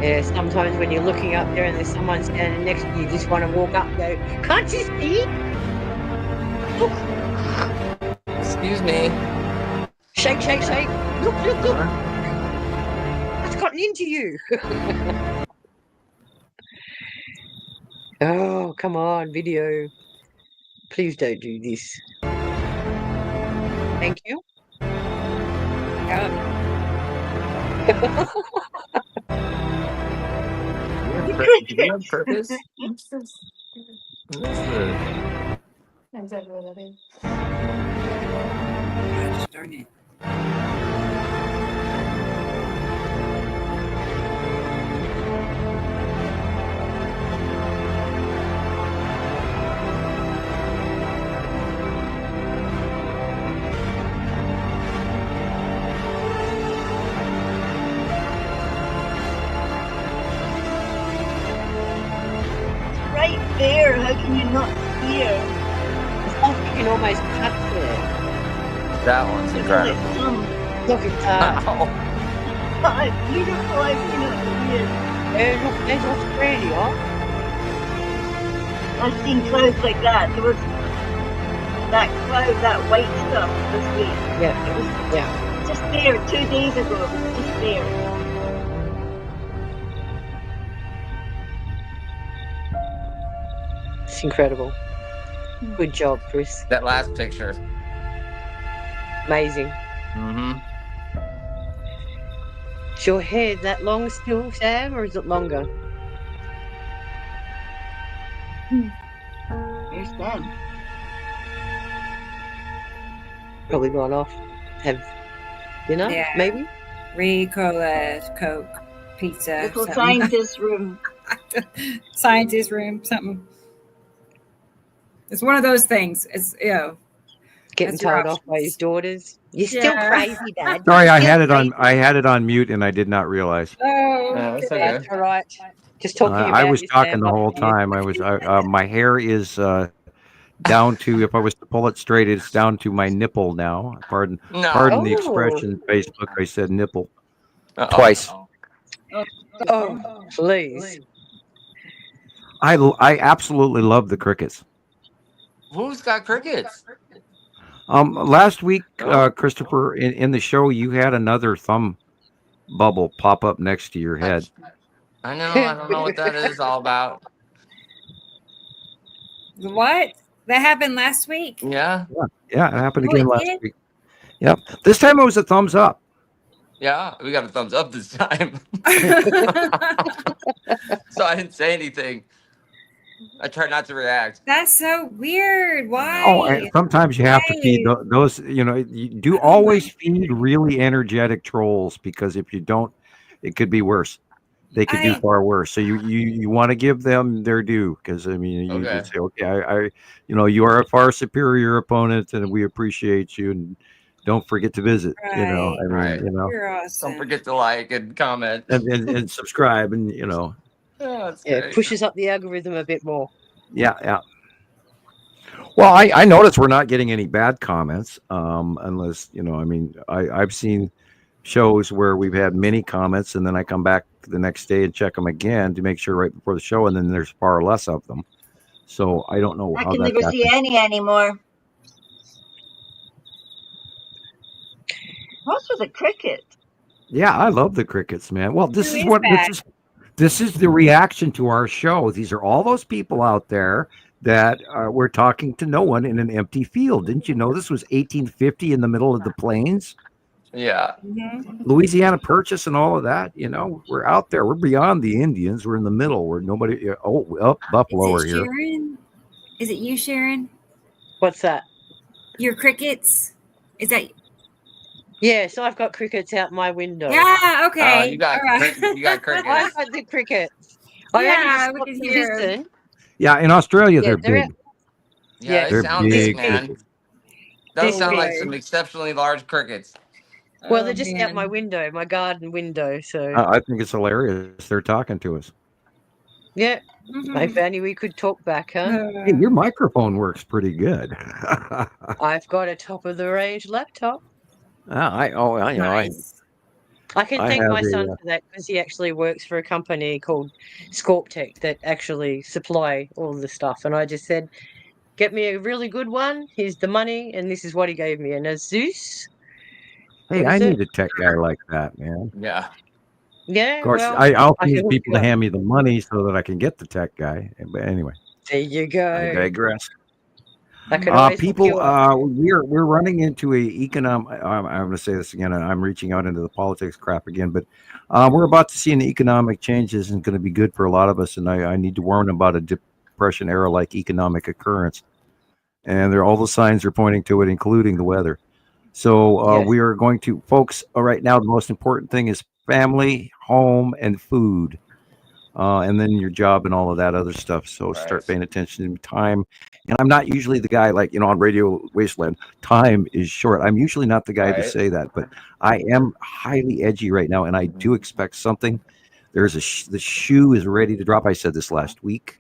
Yeah, sometimes when you're looking up there and there's someone standing next to you, you just want to walk up and go, "Can't you see? Look, Excuse me. shake, shake, shake. Look, look, look. It's gotten into you." Oh, come on, video. Please don't do this. Thank you. Do we have purpose? What's this? What's the... Exactly what that is. Gosh darn it. right there. How can you not see it? It's like you can almost touch it. That one's incredible. Look at that. Wow. It's beautiful. I cannot see it. Look, there's Australia. I've seen clouds like that. There was that cloud, that white stuff this week. Yeah, It was yeah. just there 2 days ago. It was just there. It's incredible. Good job, Chris. That last picture. Amazing. Mm-hmm. Is your hair that long still, Sam, or is it longer? There's them. Probably gone off. Have dinner, Yeah. maybe? Cola, Coke, pizza. Little something. scientist room. Scientist room, something. It's one of those things. It's Getting That's your told off by his options. daughters. You're still Yeah. crazy, Dad. Sorry, You're I still had it on. crazy. I had it on mute, and I did not realize. Oh, That's okay. okay. That's all right. Just talking about I was you, talking Sam, the whole after you. time. I was. My hair is down to. If I was to pull it straight, it's down to my nipple now. Pardon the Oh. expression. Facebook, I said nipple Uh-oh. twice. Oh, please. I absolutely love the crickets. Who's got crickets? Last week, Christopher, in the show, you had another thumb bubble pop up next to your head. I know. I don't know what that is all about. What? That happened last week? Yeah. Yeah, it happened Oh, again it last did? week. Yep. This time it was a thumbs up. Yeah. We got a thumbs up this time. So I didn't say anything. I tried not to react. That's so weird. Why? Oh, and sometimes you have to feed Why? those. You know, you do always feed really energetic trolls, because if you don't, it could be worse. They could do far worse. So you want to give them their due, because I mean, you Okay. say, okay, I you are a far superior opponent, and we appreciate you, and don't forget to visit. You know, I mean, Right. You're awesome. Don't forget to like and comment. and subscribe, and Yeah, that's Yeah, great. pushes up the algorithm a bit more. yeah. Well, I noticed we're not getting any bad comments, unless I mean, I've seen shows where we've had many comments, and then I come back the next day and check them again to make sure right before the show, and then there's far less of them. So I don't know I how can that never see any anymore. What's with the cricket? Yeah, I love the crickets, man. Well, this Who is is what that? this is the reaction to our show. These are all those people out there that were talking to no one in an empty field. Didn't you know this was 1850 in the middle of the plains? Yeah. Louisiana Purchase and all of that. You know, we're out there. We're beyond the Indians. We're in the middle where nobody. Oh, Buffalo are Is it here. Sharon? Is it you, Sharon? What's that? Your crickets? Is that? Yes, I've got crickets out my window. Yeah. Okay. You got All right. you got crickets. I've got the crickets. I Yeah, only just we stopped can to hear 'em. listen. Yeah, in Australia Yeah, they're they're big. Yeah, they They're sound big. big, man. big. Those This sound like big. some exceptionally large crickets. Well, Oh, they're just out my man. window, my garden window. So I think it's hilarious. They're talking to us. yeah, Mhm. if only we could talk back, huh? Hey, your microphone works pretty good. I've got a top of the range laptop. I know. Nice. I can I thank have my a, son for that because he actually works for a company called Scorptech that actually supply all the stuff. And I just said, get me a really good one. Here's the money, and this is what he gave me. An Asus. Hey, What I is need it? a tech guy like that, man. Yeah. Yeah, Of course, well, I'll I need can hook people you to up. hand me the money so that I can get the tech guy. But anyway, There you I go. digress. I can always hook People, you up. we're running into a economic. I'm going to say this again. And I'm reaching out into the politics crap again, but we're about to see an economic change isn't going to be good for a lot of us, and I need to warn about a depression era like economic occurrence. And all the signs are pointing to it, including the weather. So Yes. we are going to, folks. Right now, the most important thing is family, home, and food. And then your job and all of that other stuff. So start paying attention to time. And I'm not usually the guy like, on Radio Wasteland, time is short. I'm usually not the guy to say that, but I am highly edgy right now, and I do expect something. There's the shoe is ready to drop. I said this last week.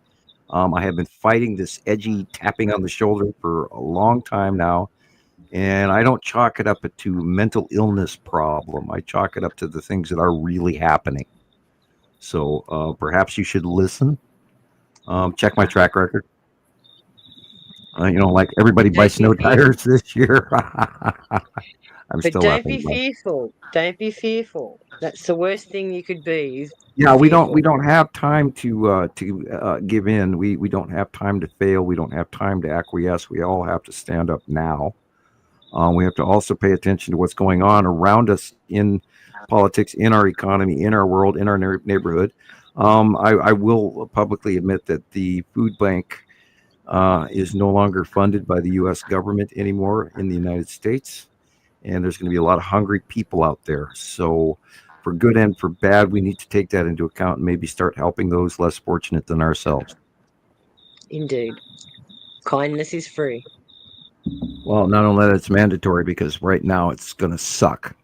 I have been fighting this edgy tapping on the shoulder for a long time now. And I don't chalk it up to mental illness problem. I chalk it up to the things that are really happening. So perhaps you should listen. Check my track record. Like everybody buys snow tires this year. But don't be fearful. Don't be fearful. That's the worst thing you could be. Yeah, we don't have time to give in. We don't have time to fail. We don't have time to acquiesce. We all have to stand up now. We have to also pay attention to what's going on around us in politics, in our economy, in our world, in our neighborhood. I will publicly admit that the food bank is no longer funded by the U.S. government anymore in the United States. And there's going to be a lot of hungry people out there. So for good and for bad, we need to take that into account and maybe start helping those less fortunate than ourselves. Indeed. Kindness is free. Well, not only that, it's mandatory because right now it's going to suck.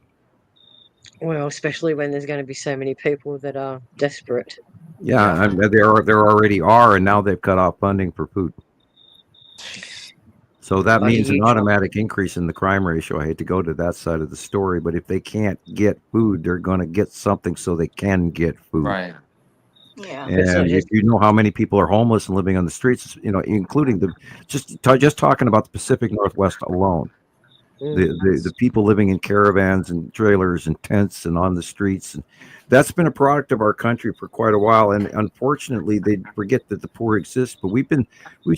Well, especially when there's going to be so many people that are desperate. Yeah, there already are, and now they've cut off funding for food. So that means an automatic increase in the crime ratio. I hate to go to that side of the story, but if they can't get food, they're going to get something so they can get food. Right. Yeah. And if you know how many people are homeless and living on the streets, including just talking about the Pacific Northwest alone, the people living in caravans and trailers and tents and on the streets, and that's been a product of our country for quite a while. And unfortunately, they forget that the poor exist. But we've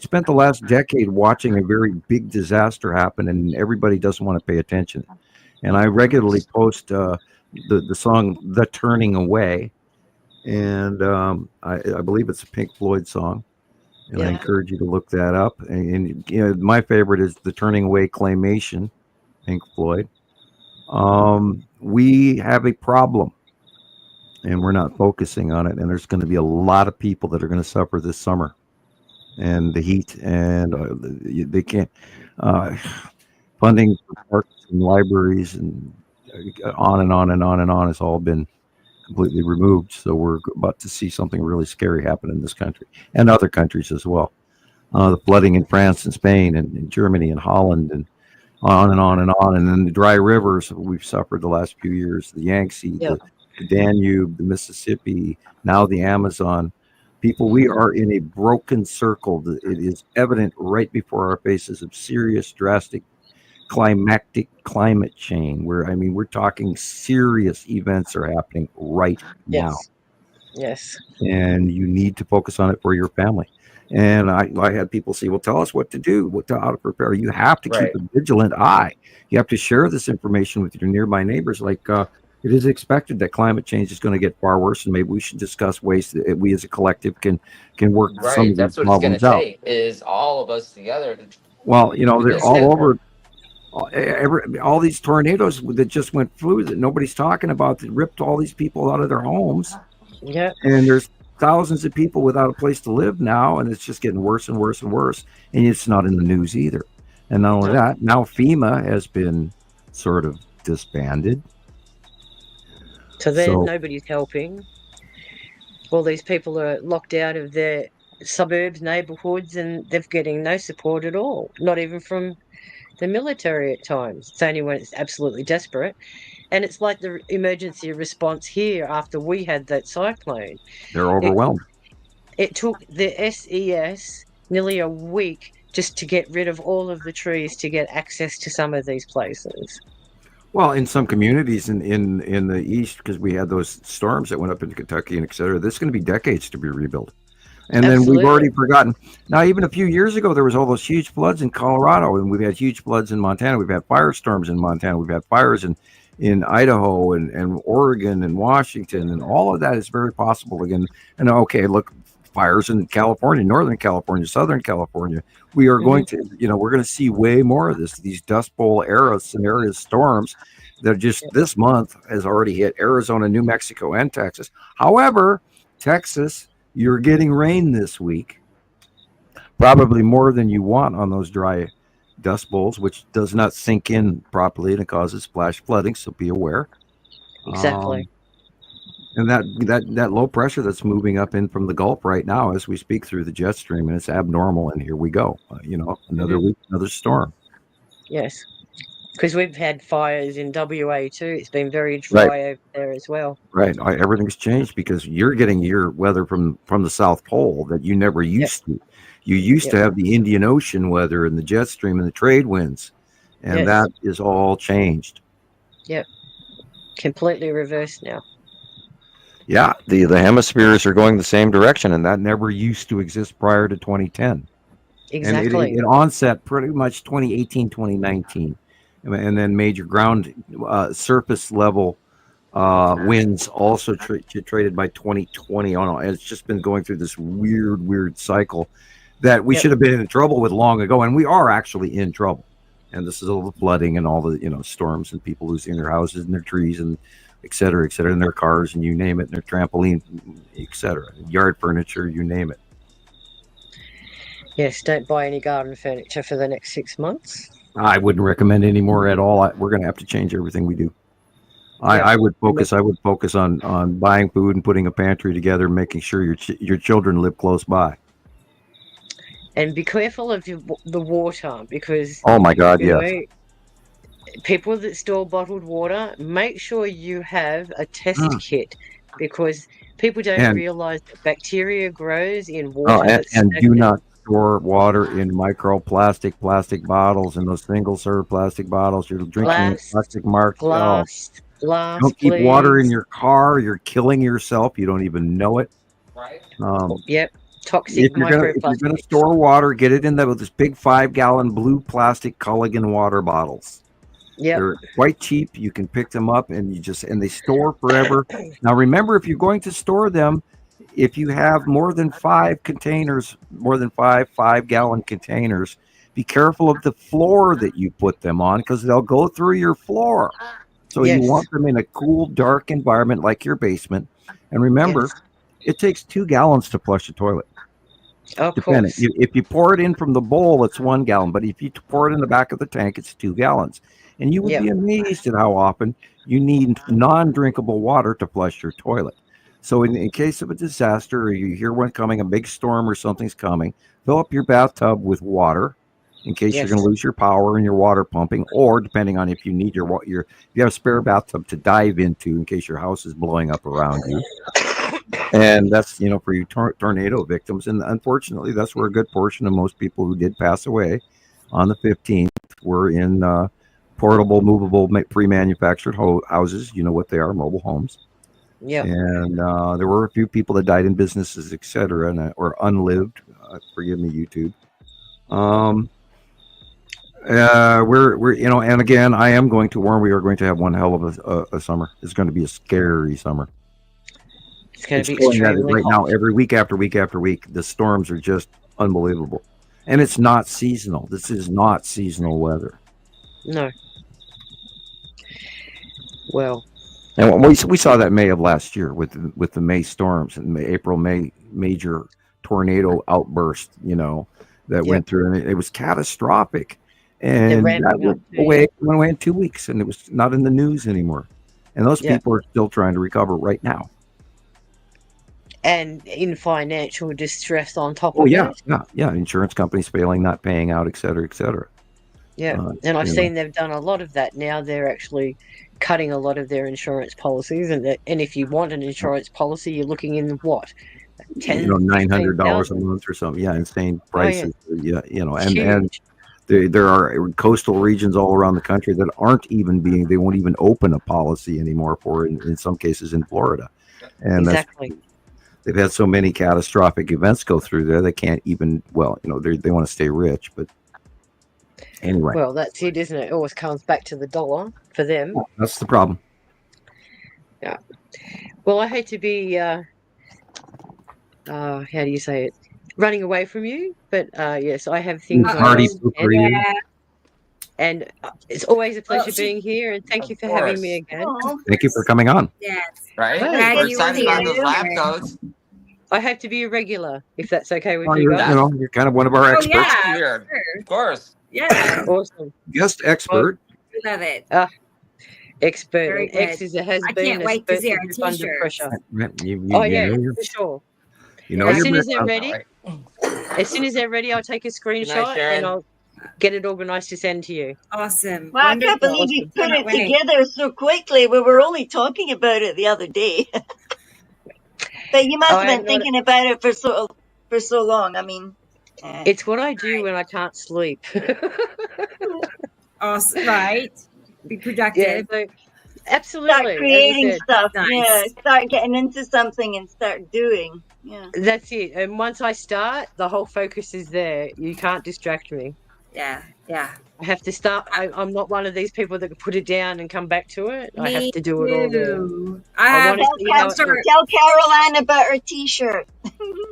spent the last decade watching a very big disaster happen, and everybody doesn't want to pay attention. And I regularly post the song "The Turning Away." And I believe it's a Pink Floyd song, and I encourage you to look that up. And my favorite is the Turning Away Claymation, Pink Floyd. We have a problem, and we're not focusing on it. And there's going to be a lot of people that are going to suffer this summer, and the heat, and they can't funding for parks and libraries and on and on and on and on has all been completely removed. So we're about to see something really scary happen in this country and other countries as well. The flooding in France and Spain and Germany and Holland and on and on and on. And then the dry rivers we've suffered the last few years, the Yangtze, the Danube, the Mississippi, now the Amazon. People, we are in a broken circle. It is evident right before our faces of serious, drastic climate change. We're talking serious events are happening right now. Yes. And you need to focus on it for your family. And I had people say, well, tell us what to do, how to prepare. You have to keep a vigilant eye. You have to share this information with your nearby neighbors. Like, it is expected that climate change is going to get far worse, and maybe we should discuss ways that we as a collective can work some of That's these what it's going problems to out. take, is all of us together. Well, they're all over. All these tornadoes that just went through that nobody's talking about, that ripped all these people out of their homes. Yeah. And there's thousands of people without a place to live now, and it's just getting worse and worse and worse. And it's not in the news either. And not only that, now FEMA has been sort of disbanded. So then nobody's helping. All these people are locked out of their suburbs, neighbourhoods, and they're getting no support at all. Not even from the military at times. It's only when it's absolutely desperate. And it's like the emergency response here after we had that cyclone. They're overwhelmed. It took the SES nearly a week just to get rid of all of the trees to get access to some of these places. Well, in some communities in the east, because we had those storms that went up into Kentucky and et cetera, this is going to be decades to be rebuilt. And then we've already forgotten. Now, even a few years ago, there was all those huge floods in Colorado, and we've had huge floods in Montana. We've had firestorms in Montana. We've had fires in Idaho and Oregon and Washington, and all of that is very possible again. And okay, look, fires in California, Northern California, Southern California. We are going to, we're going to see way more of this. These Dust Bowl era scenario storms that just this month has already hit Arizona, New Mexico, and Texas. However, Texas, you're getting rain this week, probably more than you want on those dry dust bowls, which does not sink in properly and it causes flash flooding. So be aware. Exactly. And that low pressure that's moving up in from the Gulf right now as we speak through the jet stream, and it's abnormal. And here we go. Another week, another storm. Yes, because we've had fires in WA too. It's been very dry over there as well. Right. Everything's changed because you're getting your weather from the South Pole that you never used to. You used to have the Indian Ocean weather and the jet stream and the trade winds, and that is all changed. Yep, completely reversed now. Yeah, the hemispheres are going the same direction, and that never used to exist prior to 2010. Exactly. And it onset pretty much 2018, 2019. And then major ground surface level winds also traded by 2020 on. It's just been going through this weird cycle that we should have been in trouble with long ago, and we are actually in trouble. And this is all the flooding and all the storms and people losing their houses and their trees and et cetera, and their cars and you name it, and their trampoline, et cetera, yard furniture, you name it. Yes, don't buy any garden furniture for the next 6 months. I wouldn't recommend any more at all. We're going to have to change everything we do. I would focus on buying food and putting a pantry together, making sure your children live close by. And be careful of the water because oh my God, yes. People that store bottled water, make sure you have a test kit because people don't realize that bacteria grows in water. And do not store water in plastic bottles, in those single-serve plastic bottles. You're drinking plastic marked glass. Don't keep water in your car. You're killing yourself. You don't even know it. Right. Yep. Toxic microplastics. If you're going to store water, get it in with this big 5-gallon blue plastic Culligan water bottles. Yep. They're quite cheap. You can pick them up and they store forever. Now remember, if you're going to store them, if you have more than 5 containers, more than 5-gallon containers, be careful of the floor that you put them on because they'll go through your floor. So you want them in a cool, dark environment like your basement. And remember, it takes 2 gallons to flush a toilet. Of course. If you pour it in from the bowl, it's 1 gallon. But if you pour it in the back of the tank, it's 2 gallons. And you would be amazed at how often you need non-drinkable water to flush your toilet. So in case of a disaster or you hear one coming, a big storm or something's coming, fill up your bathtub with water in case you're Yes. going to lose your power and your water pumping, or depending on if you need your if you have a spare bathtub to dive into in case your house is blowing up around you. And that's, for you tornado victims. And unfortunately, that's where a good portion of most people who did pass away on the 15th were in portable, movable, pre-manufactured houses. You know what they are, mobile homes. Yeah. And there were a few people that died in businesses, etc., or unlived. Forgive me, YouTube. We're and again, I am going to warn, we are going to have one hell of a summer. It's going to be a scary summer. It's going to be going at it extremely right hot. now, every week after week after week. The storms are just unbelievable, and it's not seasonal. This is not seasonal weather. No. Well, and we saw that May of last year with the May storms and May major tornado outburst. That went through, and it was catastrophic. And that went away in 2 weeks, and it was not in the news anymore. And those people are still trying to recover right now. And in financial distress on top of it. Yeah. Insurance companies failing, not paying out, et cetera, et cetera. Yeah, and I've seen they've done a lot of that now. They're actually cutting a lot of their insurance policies, and if you want an insurance policy, you're looking in what, $900 a month or something. Yeah, insane prices. And there are coastal regions all around the country that they won't even open a policy anymore for, in some cases in Florida. And exactly. They've had so many catastrophic events go through there, they can't even, they want to stay rich, but anyway. Well, that's it, isn't it? It always comes back to the dollar for them. That's the problem. Yeah. Well, I hate to be, how do you say it? Running away from you, but yes, I have things and it's always a pleasure being here, and thank you for having me again. Thank you for coming on. Yes. Right? We're excited about those lab coats. I hope to be a regular, if that's okay with you guys. You're kind of one of our experts. Yeah, sure. Of course. Yeah. Awesome. Guest expert. We love it. Expert. Very And X good. is a has I been. can't wait to see our under t-shirts. pressure. You For sure. know As you're soon as missing they're out. ready, I'll take a screenshot Sharon. and I'll get it organized to send to you. Awesome. Well, I can't believe you put Cannot it wait. together so quickly. We were only talking about it the other day. But you must have been thinking about it for so long. I mean, It's what I do when I can't sleep. Awesome. Right. Be productive. So, absolutely. Start creating as I said. stuff. Nice. Yeah, start getting into something and start doing. Yeah. That's it. And once I start, the whole focus is there. You can't distract me. Yeah. I have to start. I'm not one of these people that can put it down and come back to it. I have to do it all there. I wanna see how it Tell Caroline about her T-shirt.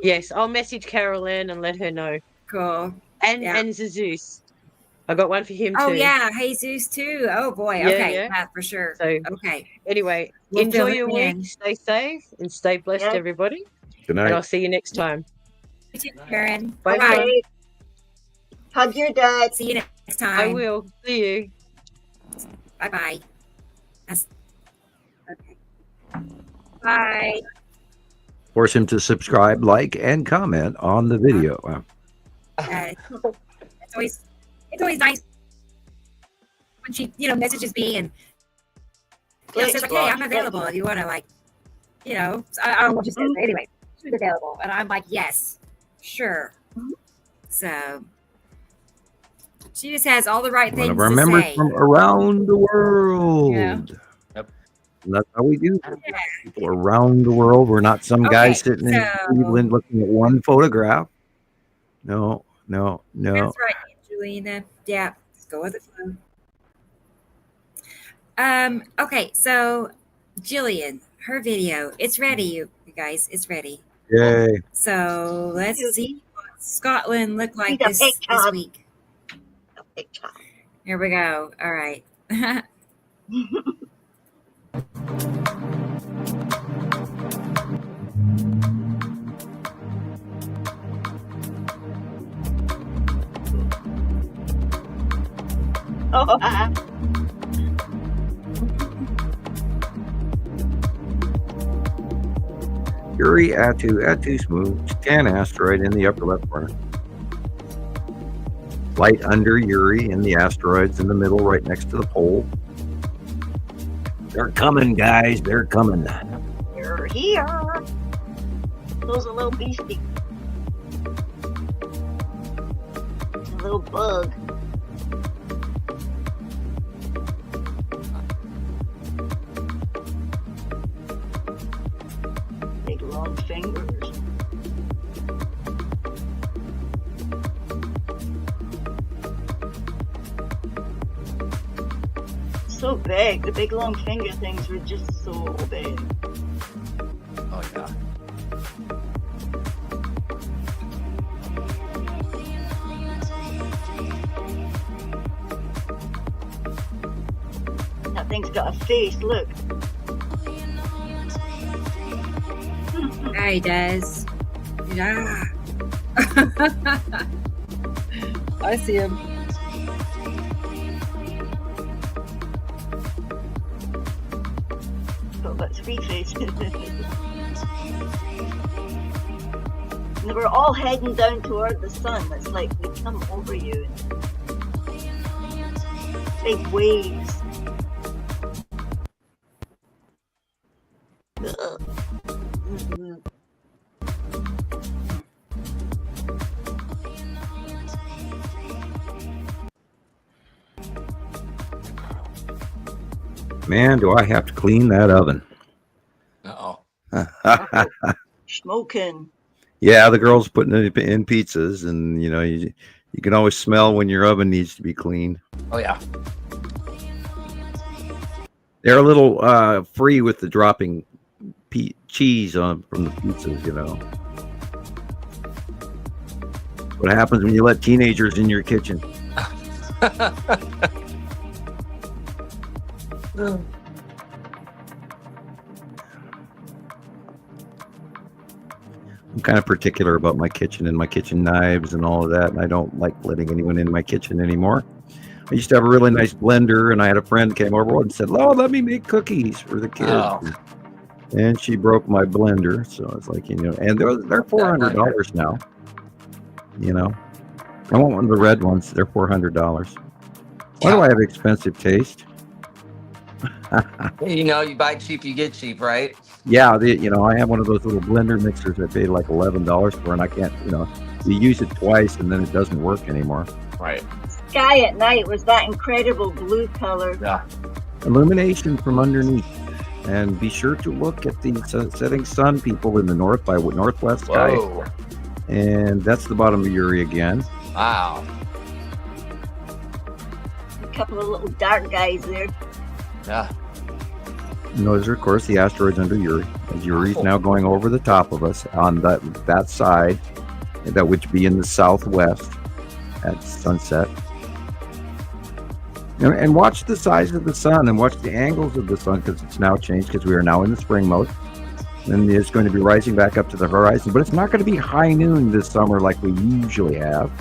Yes, I'll message Carol Ann and let her know. Cool. And Jesus. I got one for him too. Oh yeah, Jesus too. Oh boy. Yeah, Okay, yeah. yeah, for sure. So okay. anyway, We'll enjoy fill your it week. in. Stay safe and stay blessed, Yeah. everybody. Good And I'll night. see you next time. You too, Karen. Bye. Bye. Bye. Hug your dad. See you next time. I will. See you. Bye bye. Okay. Bye. Force him to subscribe, like, and comment on the video. It's always nice when she messages me and says like, hey, I'm available if you want to I don't know what she says, but anyway, she's available, and I'm like, yes, sure. So she just has all the right One things of our to members say. from around the world. Yeah. Yep. And that's how we do. People around the world. We're not some guy Okay, sitting in so- Cleveland looking at one photograph. No. That's right, Angelina. Yeah, just go with the flow. Okay, so Gillian, her video, it's ready, you guys. It's ready. Yay. So let's see what Scotland looked like He's a this big job. week. Big time. Here we go. All right. Oh, Yuri Atu Smooth, Scan asteroid in the upper left corner. light under Uri and the asteroids in the middle, right next to the pole. They're coming, guys. They're coming. You're here. Those a little beastie. A little bug. Big long fingers. So big. The big long finger things were just so big. Oh yeah. That thing's got a face, look. Yeah, he does. Yeah. I see him. Got about 3 faces. And they were all heading down toward the sun. It's like they come over you. Big waves. Ugh. Mhm. Man, do I have to clean that oven. Uh-oh. Smoking. Yeah, the girl's putting it in pizzas, and you know, you can always smell when your oven needs to be cleaned. Oh yeah. They're a little free with the dropping cheese on from the pizzas, you know. What happens when you let teenagers in your kitchen? I'm kind of particular about my kitchen and my kitchen knives and all of that, and I don't like letting anyone in my kitchen anymore. I used to have a really nice blender, and I had a friend came over and said, "Oh, let me make cookies for the kids." Oh. And she broke my blender, so it's like, you know, and they're $400 now. You know, I want one of the red ones. They're $400. Why do I have expensive taste? You know, you buy cheap, you get cheap, right? Yeah, you know, I have one of those little blender mixers I paid like $11 for, and I can't, you know, you use it twice and then it doesn't work anymore. Right. Sky at night was that incredible blue color. Yeah. Illumination from underneath. And be sure to look at the setting sun, people, in the north by northwest sky. Whoa. And that's the bottom of Uri again. Wow. A couple of little dark guys there. Yeah. And those are, of course, the asteroids under Uri. And Uri's now going over the top of us on that side, that would be in the southwest at sunset. And watch the size of the sun and watch the angles of the sun, because it's now changed, because we are now in the spring mode. And it's going to be rising back up to the horizon, but it's not going to be high noon this summer like we usually have,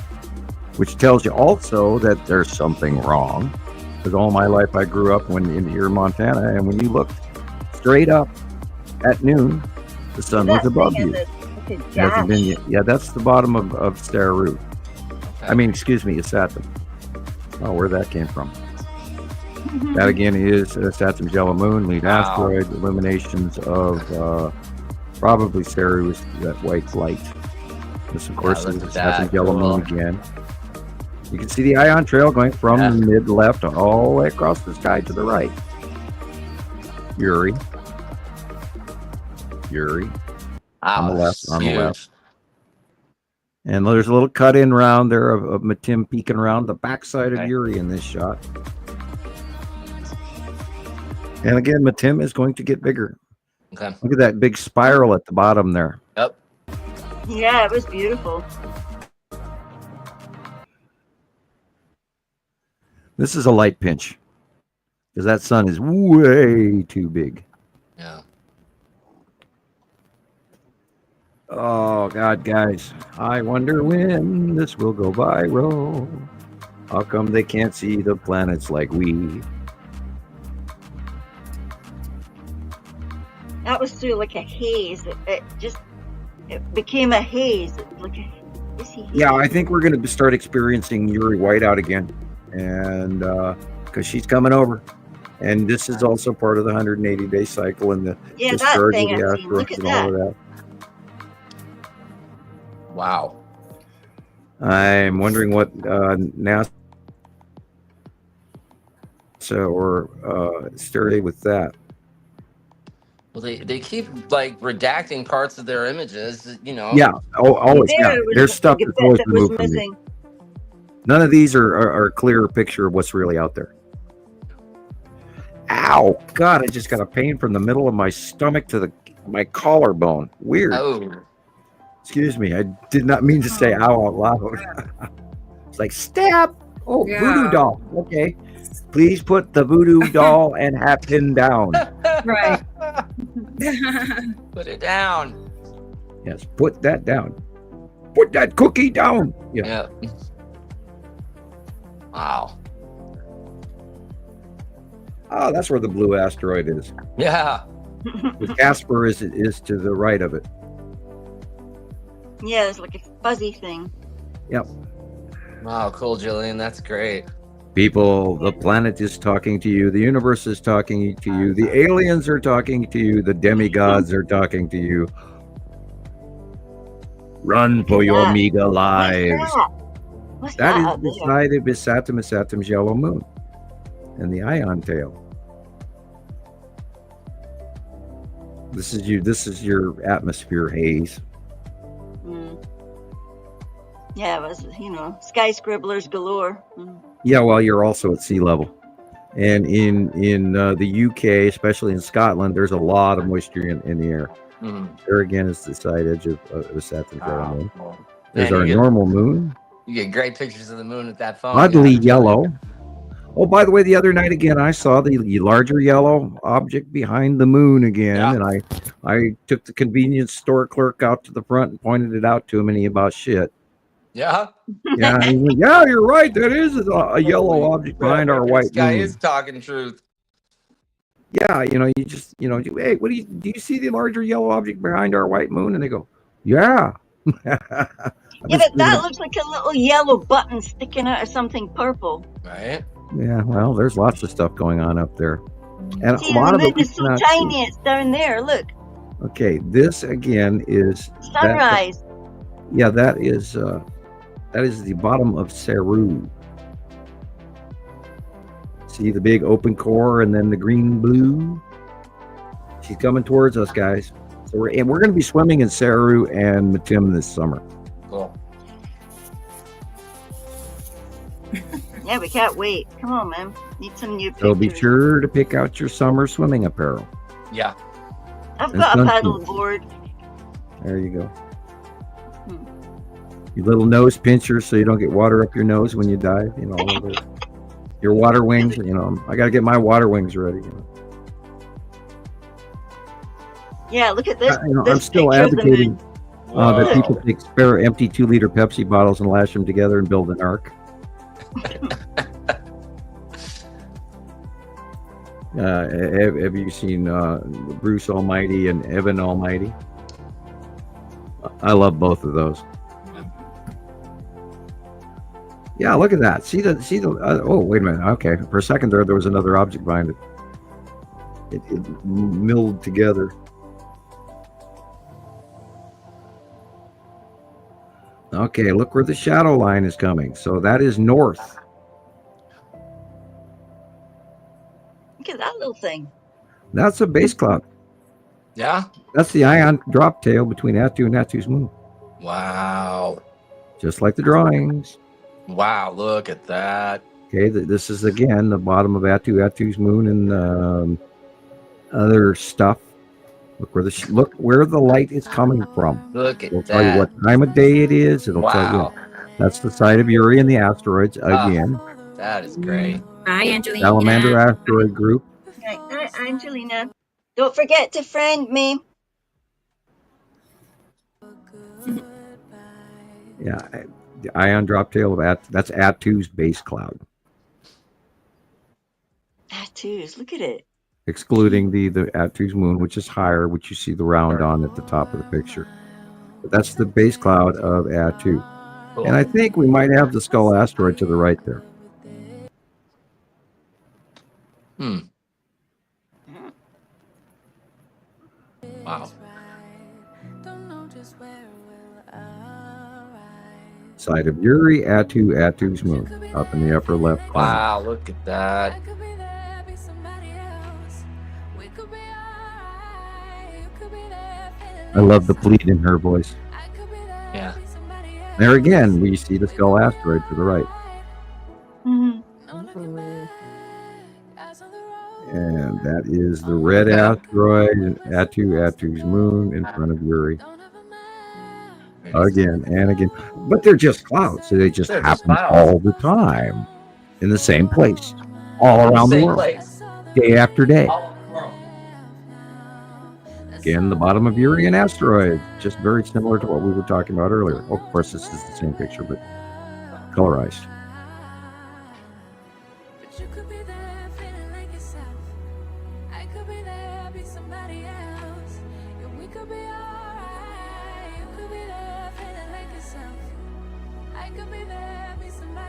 which tells you also that there's something wrong. Because all my life I grew up here in Montana, and when you looked straight up at noon, the sun was above you. Yeah, that's the bottom of Saru. Okay. I mean, excuse me, it's Saturn. Oh, where that came from. That again is Saturn's yellow moon, lead asteroid, illuminations of probably Saru is that white light. This, of course, is Saturn's yellow moon again. You can see the ion trail going from the mid left all the way across the sky to the right. Uri. On the left. And there's a little cut in round there of Matim peeking around the backside of Uri in this shot. And again, Matim is going to get bigger. Okay. Look at that big spiral at the bottom there. Yep. Yeah, it was beautiful. This is a light pinch, because that sun is way too big. Yeah. Oh, God, guys. I wonder when this will go viral. How come they can't see the planets like we? That was through like a haze. It became a haze. Is he Yeah, here? I think we're going to start experiencing Yuri whiteout again, and because she's coming over, and this is also part of the 180-day cycle and the Yeah, that discharge of thing the I've seen. Look asteroids at and all that. of that. Wow. I'm wondering what NASA or Stereo with that. Well, they keep like redacting parts of their images, you know. Yeah, always. Yeah, There was there's a stuff big that's bit always that been was moved from me. missing. None of these are a clear picture of what's really out there. Ow! God, I just got a pain from the middle of my stomach to my collarbone. Weird. Oh. Excuse me. I did not mean to say ow out loud. It's like stab. Oh, Yeah. voodoo doll. Okay. Please put the voodoo doll and hat pin down. Right. Put it down. Yes, put that down. Put that cookie down. Yeah. Yeah. Wow. Oh, that's where the blue asteroid is. Yeah. The Casper is to the right of it. Yeah, it's like a fuzzy thing. Yep. Wow, cool, Gillian. That's great. People, the planet is talking to you. The universe is talking to you. The aliens are talking to you. The demigods are talking to you. Run for your that. meager lives. What's that? What's That that is out the there? side of Saturn's yellow moon and the ion tail. This is your atmosphere haze. Mm. Yeah, it was, sky scribblers galore. Mm. Yeah, well, you're also at sea level. And in the UK, especially in Scotland, there's a lot of moisture in the air. Mhm. There again is the side edge of the Saturn's yellow Wow. moon. Cool. There's Man, our you get- normal moon. You get great pictures of the moon with that phone. Oddly Yeah. yellow. Oh, by the way, the other night again, I saw the larger yellow object behind the moon again, Yeah. and I took the convenience store clerk out to the front and pointed it out to him, and he about shit. Yeah. Yeah, and he went, yeah, you're right. That is a yellow object behind our white This guy moon. is talking truth. Yeah, you just hey, do you see the larger yellow object behind our white moon? And they go, yeah. Yeah, but that looks like a little yellow button sticking out of something purple. Right? Yeah, well, there's lots of stuff going on up there, and See, a lot the of it moon we is so cannot tiny, see. it's down there. Look, Okay, this again is sunrise. that is the bottom of Saru. See the big open core and then the green blue. She's coming towards us, guys. So we're going to be swimming in Saru and Matim this summer. Cool. Yeah, we can't wait. Come on, man. Need some new pictures. So be sure to pick out your summer swimming apparel. Yeah. I've and got a sunscreen. paddle board. There you go. Your little nose pincher so you don't get water up your nose when you dive. Your water wings. I got to get my water wings ready. Yeah, look at this. I'm this still picture of the advocating moon. that people take spare empty 2-liter Pepsi bottles and lash them together and build an ark. Have you seen Bruce Almighty and Evan Almighty? I love both of those. Yeah, look at that. See the. Oh, wait a minute. Okay, for a second there was another object behind it. It milled together. Okay, look where the shadow line is coming. So that is north. Look at that little thing. That's a base cloud. Yeah. That's the ion drop tail between Atu and Atu's moon. Wow. Just like the drawings. Wow. Look at that. Okay, this is again the bottom of Atu's moon and other stuff. Look where the light is coming from. Look at It'll that. tell you what time of day it is. It'll tell Wow. you. That's the side of Uri and the asteroids again. That is great. Hi, Angelina. Salamander asteroid group. Hi, Angelina. Don't forget to friend me. Yeah, the ion drop tail of that's Atu's base cloud, Tattoos. Look at it. excluding the Atu's moon, which is higher, which you see the round on at the top of the picture. But that's the base cloud of Atu. Cool. And I think we might have the Skull asteroid to the right there. Wow. Side of Uri, Atu's moon, up in the upper left corner. Wow, look at that. I love the plead in her voice. Yeah. There again, we see the Skull asteroid to the right. Mhm. And that is the red asteroid, Atu's moon in front of Uri. Again and again. But they're just clouds, so they just happen all the time in the same place, all around the world, day after day. Again, the bottom of Uri, an asteroid, just very similar to what we were talking about earlier. Oh, of course, this is the same picture, but colorized.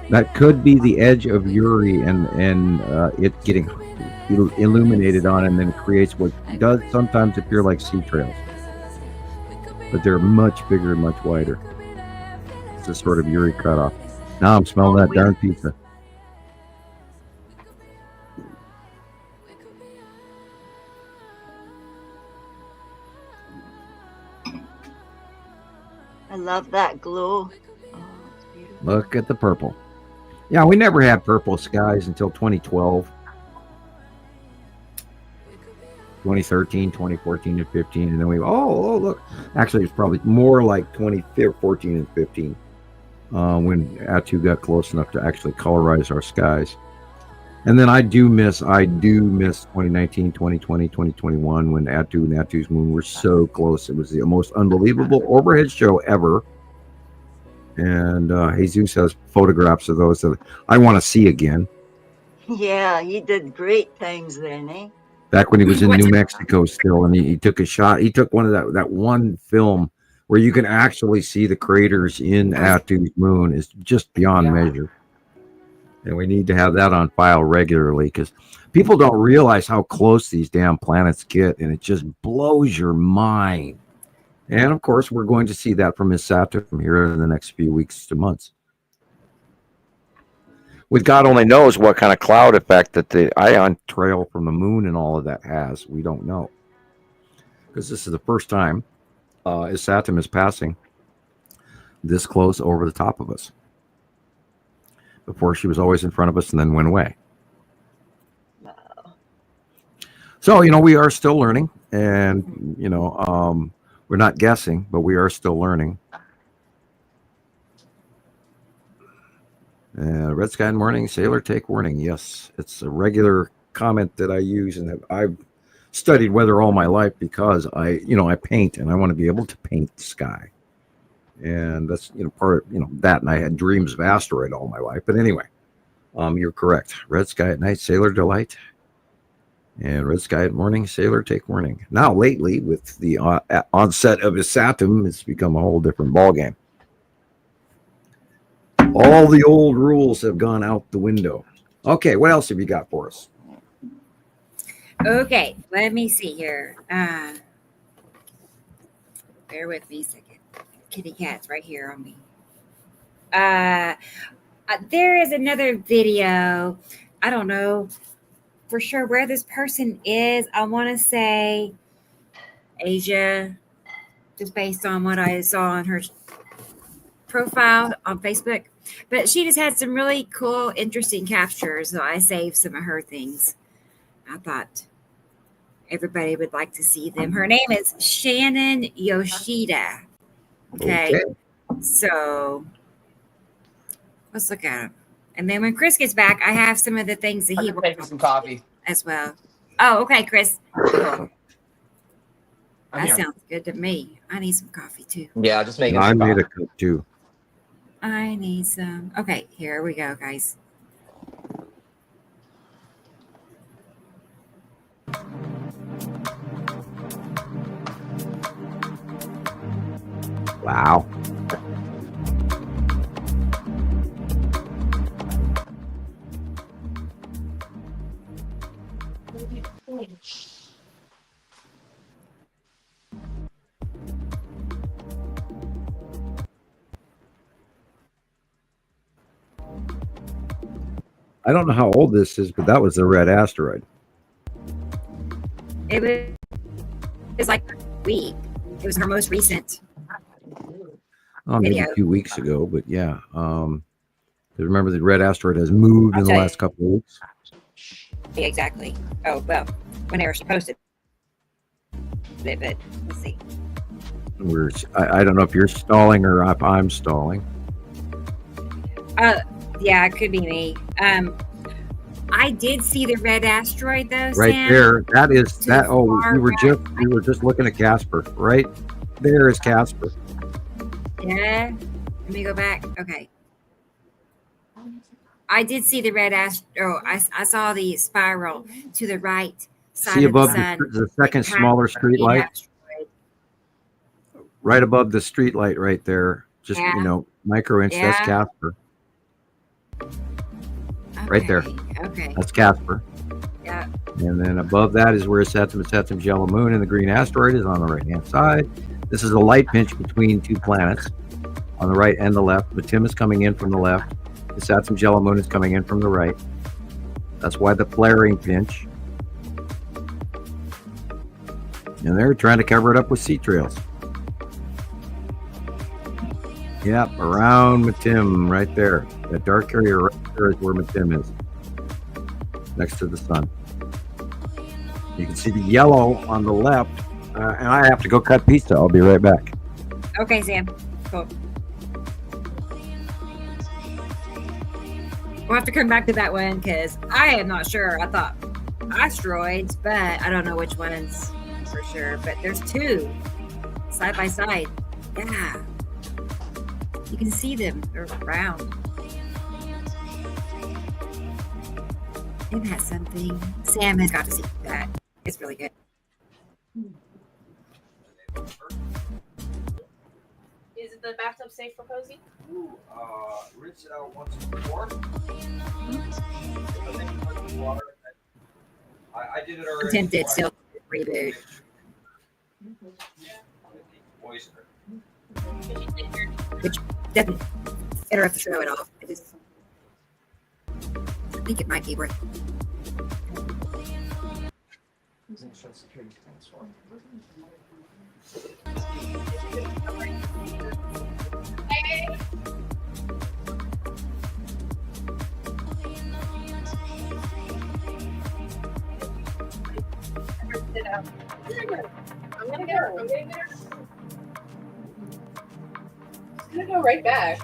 That could be the edge of Uri and it getting illuminated on, and then it creates what does sometimes appear like sea trails. But they're much bigger and much wider. It's a sort of Uri cutoff. Now I'm smelling that darn pizza. I love that glow. Look at the purple. Yeah, we never had purple skies until 2012. 2013, 2014, and 15. And then oh, look. Actually, it's probably more like 2014 and 15 when Atu got close enough to actually colorize our skies. And then I do miss 2019, 2020, 2021 when Atu and Atu's moon were so close. It was the most unbelievable overhead show ever. And Jesus has photographs of those that I want to see again. Yeah, he did great things then, eh? Back when he was in New Mexico still, and he took a shot. He took one of that one film where you can actually see the craters in Atu's moon is just beyond measure. And we need to have that on file regularly because people don't realize how close these damn planets get, and it just blows your mind. And of course, we're going to see that from his Saturn here in the next few weeks to months. With God only knows what kind of cloud effect that the ion trail from the moon and all of that has. We don't know. Because this is the first time his Saturn is passing this close over the top of us. Before, she was always in front of us and then went away. Wow. So, we are still learning. And, we're not guessing, but we are still learning. Red sky in morning, sailor take warning. Yes, it's a regular comment that I use, and I've studied weather all my life because I paint, and I want to be able to paint the sky. And that's part of that, and I had dreams of asteroid all my life. But anyway, you're correct. Red sky at night, sailor delight. And red sky at morning, sailor take warning. Now, lately, with the onset of his Saturn, it's become a whole different ballgame. All the old rules have gone out the window. Okay, what else have you got for us? Okay, let me see here. Bear with me a second. Kitty cat's right here on me. There is another video. I don't know for sure where this person is. I want to say Asia, just based on what I saw on her profile on Facebook. But she just had some really cool, interesting captures. So I saved some of her things. I thought everybody would like to see them. Her name is Shannon Yoshida. Okay. So let's look at them. And then when Chris gets back, I have some of the things that he will make some coffee as well. Oh, okay, Chris. That here. sounds good to me. I need some coffee too. Yeah, just making. I made a cup too. I need some. Okay, here we go, guys. Wow. I don't know how old this is, but that was the red asteroid. It was like a week. It was her most recent. Maybe Video. 2 weeks ago, but yeah. Remember, the red asteroid has moved in the last couple of weeks. Yeah, exactly. Oh, well, whenever she posted it, but let's see. I don't know if you're stalling or if I'm stalling. Yeah, it could be me. I did see the red asteroid though, Right Sam. there. That is To that. the Oh, far we were right. just looking at Casper. Right there is Casper. Yeah. Let me go back. Okay. I did see the red asteroid. Oh, I saw the spiral to the right side See of above the sun. the second It passed smaller the street light, asteroid. right above the street light, right there. Just Yeah. micro inch. That's Yeah. Casper. Right there. Okay. That's Casper. Yeah. And then above that is where Septim's yellow moon, and the green asteroid is on the right hand side. This is a light pinch between two planets on the right and the left. Matim is coming in from the left. The Saturn's yellow moon is coming in from the right. That's why the flaring pinch. And they're trying to cover it up with sea trails. Yep, around Matim, right there. That dark area right there is where Matim is, next to the sun. You can see the yellow on the left, and I have to go cut pizza. I'll be right back. Okay, Sam. Cool. We'll have to come back to that one because I am not sure. I thought asteroids, but I don't know which ones for sure. But there's two side by side. Yeah. You can see them. They're round. Isn't that something? Sam has got to see that. It's really good. Is the bathtub safe for Posey? Ooh, rinse it out once before. I did it already. Attempted still reboot. Which doesn't interrupt the show at all. It is, I think it might be worth. I'm gonna get her. It's gonna go right back.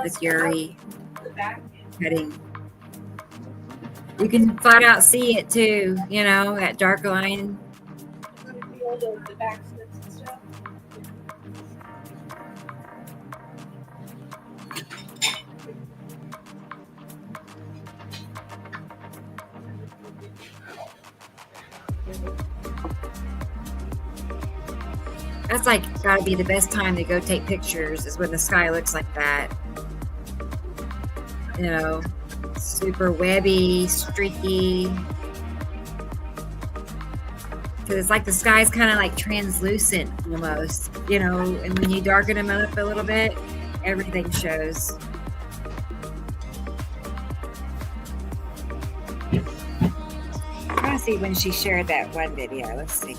This Yuri heading. You can flat out see it too, that dark line. The back splits and stuff. That's gotta be the best time to go take pictures is when the sky looks like that. Super webby, streaky. Because it's like the sky's kind of translucent almost, and when you darken them up a little bit, everything shows. I'm trying to see when she shared that one video. Let's see.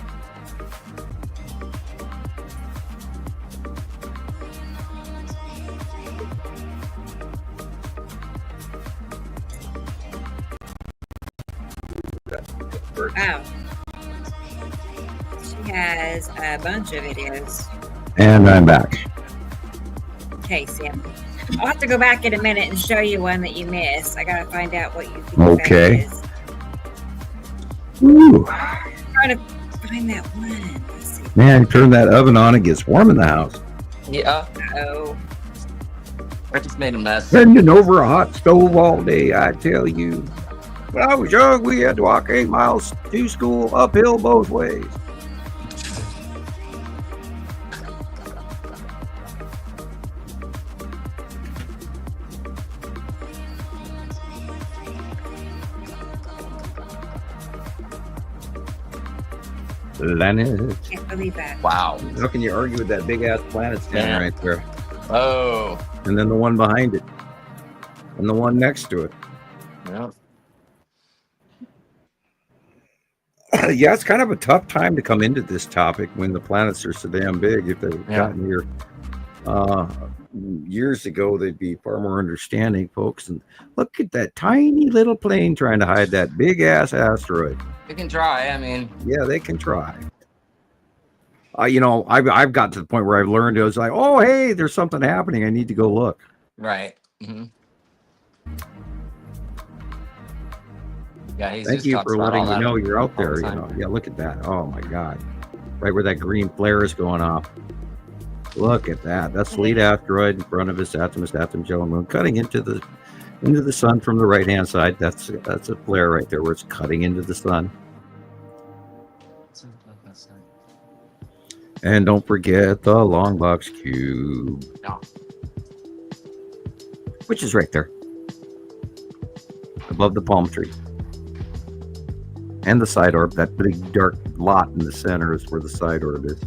Wow. She has a bunch of videos. And I'm back. Okay, Sam. I'll have to go back in a minute and show you one that you missed. I gotta find out what you think Okay. that is. Ooh. I'm trying to find that one. Let's see. Man, turn that oven on, it gets warm in the house. Yeah, Oh. I just made a mess. Bending over a hot stove all day, I tell you. When I was young, we had to walk 8 miles to school uphill both ways. Planet. Can't believe that. Wow. How can you argue with that big ass planet standing Yeah. right there? Oh. And then the one behind it. And the one next to it. Yeah. Yeah, it's kind of a tough time to come into this topic when the planets are so damn big. If they've gotten here years ago, they'd be far more understanding, folks. And look at that tiny little plane trying to hide that big ass asteroid. They can try. I mean, yeah, they can try. I've got to the point where I've learned. I was like, oh, hey, there's something happening. I need to go look. Right. Mm-hmm. Yeah, thank you for letting me know you're out there. Yeah, look at that. Oh my God, right where that green flare is going off. Look at that. That's the lead asteroid in front of us. Atom Jello Moon, cutting into the sun from the right hand side. That's a flare right there where it's cutting into the sun. And don't forget the long box cube, which is right there above the palm tree. And the side orb, that big dark lot in the center is where the side orb is.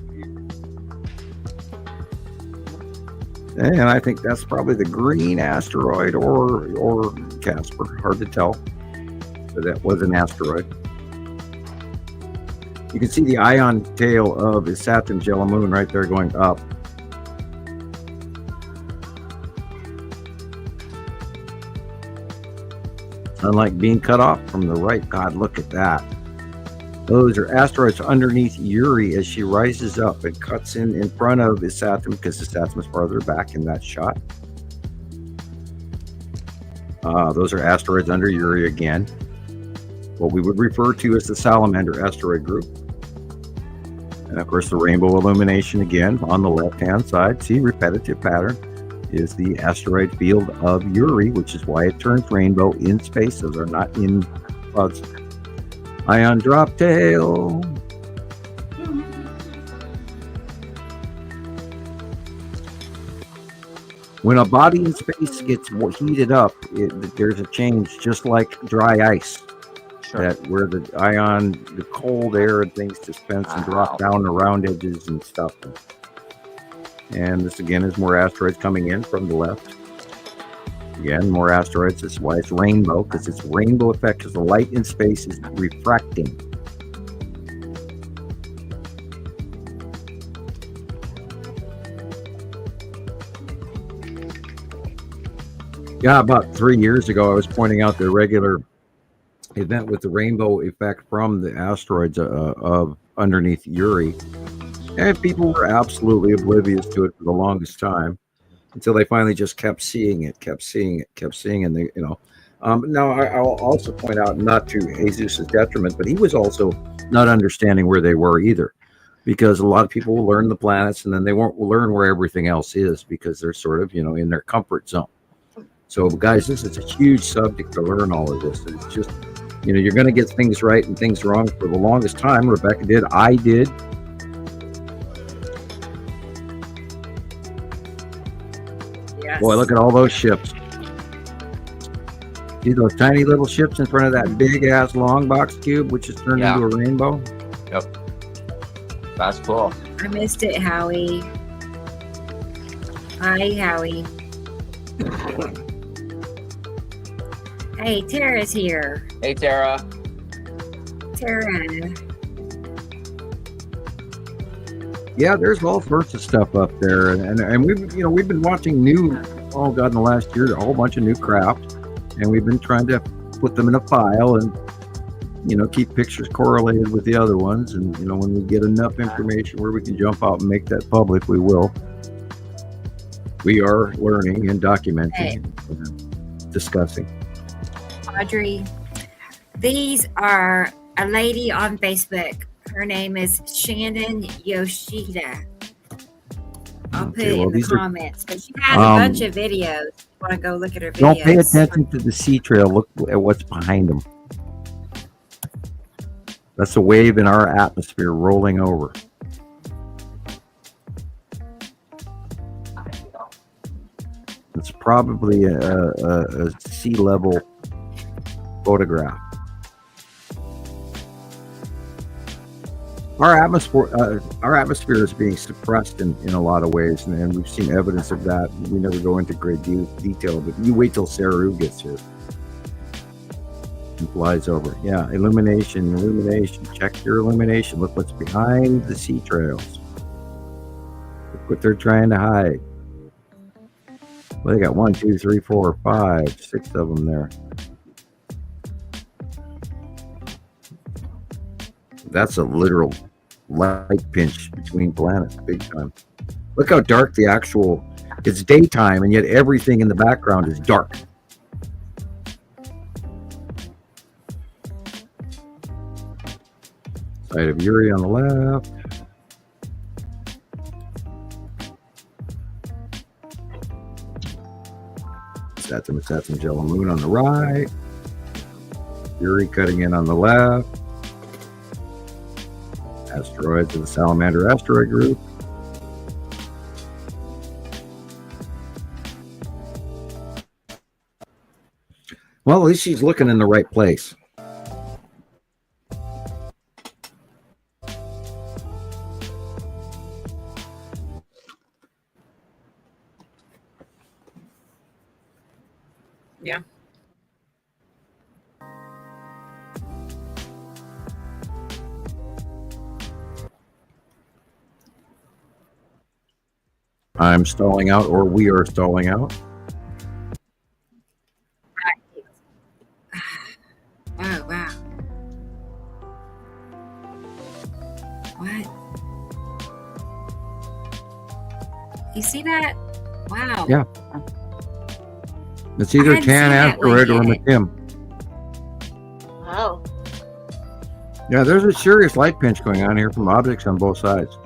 And I think that's probably the green asteroid or Casper. Hard to tell. But that was an asteroid. You can see the ion tail of the Saturn Jello Moon right there going up. Unlike being cut off from the right. God, look at that. Those are asteroids underneath Uri as she rises up and cuts in front of Isatum, because Isatum is farther back in that shot. Those are asteroids under Uri again. What we would refer to as the Salamander asteroid group. And of course the rainbow illumination again on the left-hand side. See, repetitive pattern is the asteroid field of Uri, which is why it turns rainbow in space. Those are not in clouds. Ion drop tail. When a body in space gets heated up, there's a change, just like dry ice. Sure. That where the cold air and things dispense and drop down around edges and stuff. And this again is more asteroids coming in from the left. Again, more asteroids. That's why it's rainbow, because it's rainbow effect, because the light in space is refracting. Yeah, about 3 years ago, I was pointing out the regular event with the rainbow effect from the asteroids of underneath Uri. And people were absolutely oblivious to it for the longest time, until they finally just kept seeing it. And they, now I'll also point out, not to Jesus' detriment, but he was also not understanding where they were either, because a lot of people will learn the planets and then they won't learn where everything else is, because they're sort of, in their comfort zone. So guys, this is a huge subject to learn all of this. It's just, you're going to get things right and things wrong for the longest time. Rebecca did, I did. Boy, look at all those ships. See those tiny little ships in front of that big ass long box cube, which is turned into a rainbow? Yep. That's cool. I missed it, Howie. Hi, Howie. Hey, Tara's here. Hey, Tara. Tara. Yeah, there's all sorts of stuff up there, and we've been watching in the last year, a whole bunch of new craft, and we've been trying to put them in a file and keep pictures correlated with the other ones, and when we get enough information where we can jump out and make that public, we will. We are learning and documenting and discussing. Audrey, these are a lady on Facebook. Her name is Shannon Yoshida. I'll put it in the comments. But she has a bunch of videos. If you want to go look at her videos. Don't pay attention to the sea trail. Look at what's behind them. That's a wave in our atmosphere rolling over. It's probably a sea level photograph. our atmosphere is being suppressed in a lot of ways, and we've seen evidence of that. We never go into great detail, but you wait till Saru gets here and flies over. Yeah, illumination. Check your illumination. Look what's behind the sea trails. Look what they're trying to hide. Well, they got 1, 2, 3, 4, 5, 6 of them there. That's a literal light pinch between planets, big time. Look how dark the actual, it's daytime, and yet everything in the background is dark. Side of Uri on the left. Saturn yellow moon on the right. Uri cutting in on the left. Asteroids of the Salamander asteroid group. Well, at least she's looking in the right place. Yeah. I'm stalling out, or we are stalling out. Oh, wow. What? You see that? Wow. Yeah. It's either hadn't Tan seen that asteroid or one yet. McKim. Wow. Yeah, there's a serious light pinch going on here from objects on both sides.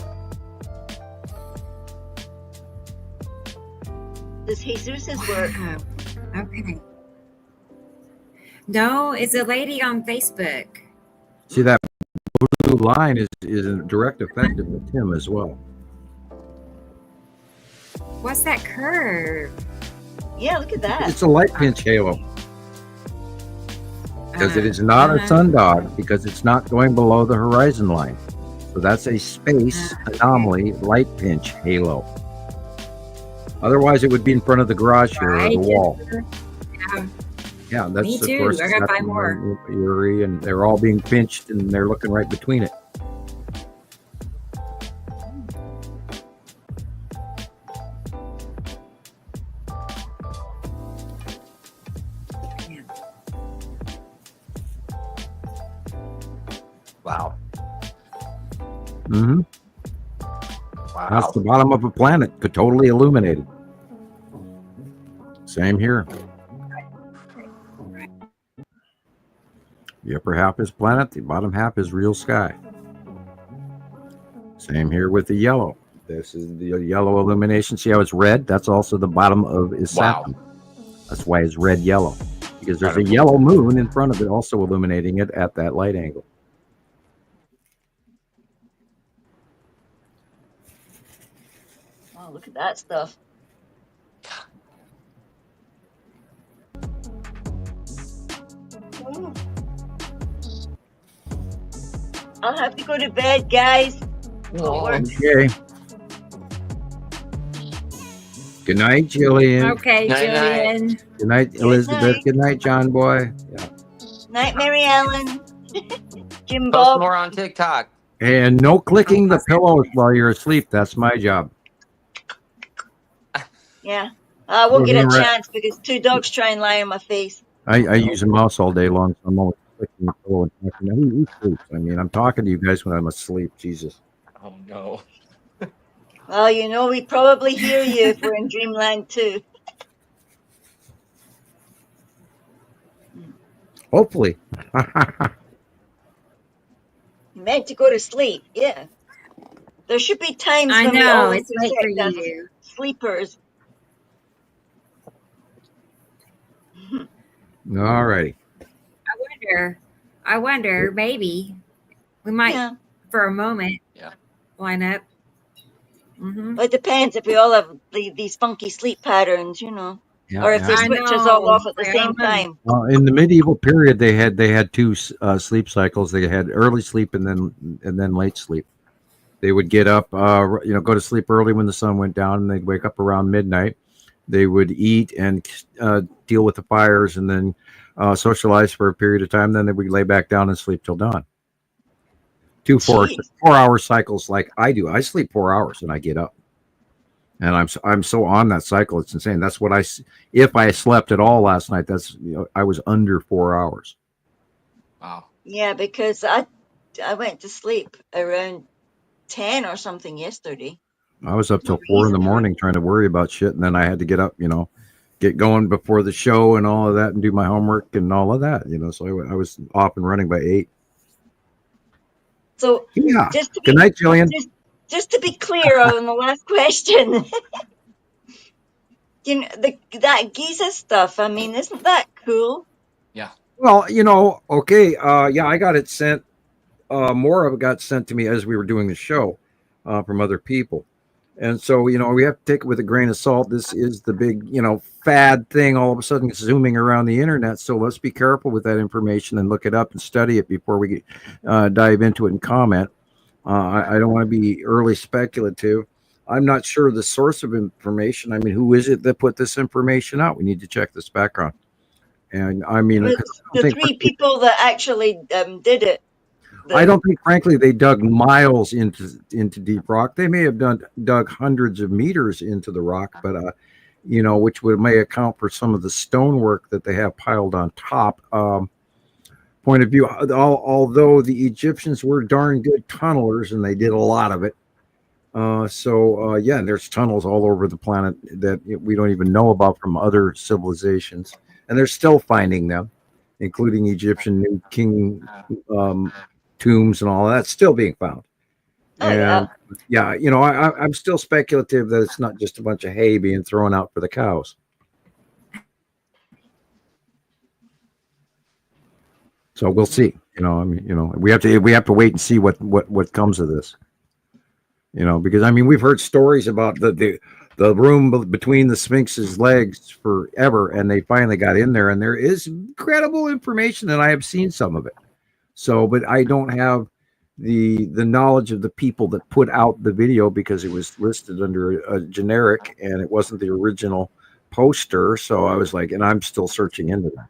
Does Jesus's work? Wow. Okay. No, it's a lady on Facebook. See, that blue line is a direct effect of McKim as well. What's that curve? Yeah, look at that. It's a light pinch halo. Because it is not a sundog, because it's not going below the horizon line. So that's a space anomaly light pinch halo. Otherwise, it would be in front of the garage here or the wall. Yeah. Yeah, that's Me too. of course I gotta find Saturn more. and Uri, and they're all being pinched, and they're looking right between it. Wow. Mm-hmm. Wow. That's the bottom of a planet, totally illuminated. Same here. The upper half is planet, the bottom half is real sky. Same here with the yellow. This is the yellow illumination. See how it's red? That's also the bottom of is Saturn. That's why it's red yellow, because there's a yellow moon in front of it, also illuminating it at that light angle. Oh, look at that stuff. Ooh. I'll have to go to bed, guys. Okay. Good night, Gillian. Okay, Gillian. Good night, Elizabeth. Good night, John Boy. Yeah. Night, Mary Ellen. Jim Post Bob. more on TikTok. And no clicking the pillows while you're asleep. That's my job. Yeah. I won't get a Right. chance because two dogs try and lie on my face. I use a mouse all day long, so I'm always clicking the pillow and talking. Who sleeps? I mean, I'm talking to you guys when I'm asleep. Jesus. Oh no. Well, you know, we probably hear you if we're in dreamland too. Hopefully. You meant to go to sleep, yeah. There should be times I when we know, all it's late for intersect as you. sleepers. All righty. I wonder, maybe we might, for a moment, line up. Mm-hmm. Well, it depends if we all have these funky sleep patterns, you know. Yeah, or if they yeah. I switch us all know. off at the I same don't know. time. In the medieval period, they had two sleep cycles. They had early sleep and then late sleep. They would get up, go to sleep early when the sun went down, and they'd wake up around midnight. They would eat and deal with the fires, and then socialize for a period of time. Then they would lay back down and sleep till dawn. Two Jeez. 4 hour cycles, like I do. I sleep 4 hours and I get up, and I'm so on that cycle. It's insane. That's what if I slept at all last night, I was under 4 hours. Wow. Yeah, because I went to sleep around 10 or something yesterday. I was up till No 4 in the reason. morning trying to worry about shit, and then I had to get up, get going before the show and all of that, and do my homework and all of that, So I was off and running by 8. So Yeah. just to Good be night, Jillian. just to be clear on the last question, that Giza stuff. I mean, isn't that cool? Yeah. Well, okay. Yeah, I got it sent. More of it got sent to me as we were doing the show from other people. And so, we have to take it with a grain of salt. This is the big, fad thing all of a sudden zooming around the internet. So let's be careful with that information and look it up and study it before we dive into it and comment. I don't want to be early speculative. I'm not sure the source of information. I mean, who is it that put this information out? We need to check this background. And I mean, It was the 3 people that actually did it. I don't think, frankly, they dug miles into deep rock. They may have dug hundreds of meters into the rock, but which may account for some of the stonework that they have piled on top. Point of view, although the Egyptians were darn good tunnelers and they did a lot of it. There's tunnels all over the planet that we don't even know about from other civilizations, and they're still finding them, including Egyptian New King tombs and all of that still being found. And I'm still speculative that it's not just a bunch of hay being thrown out for the cows. So we'll see. We have to wait and see what comes of this. Because I mean, we've heard stories about the room between the Sphinx's legs forever, and they finally got in there, and there is incredible information, and I have seen some of it. So, but I don't have the knowledge of the people that put out the video because it was listed under a generic and it wasn't the original poster. So I was like, and I'm still searching into that.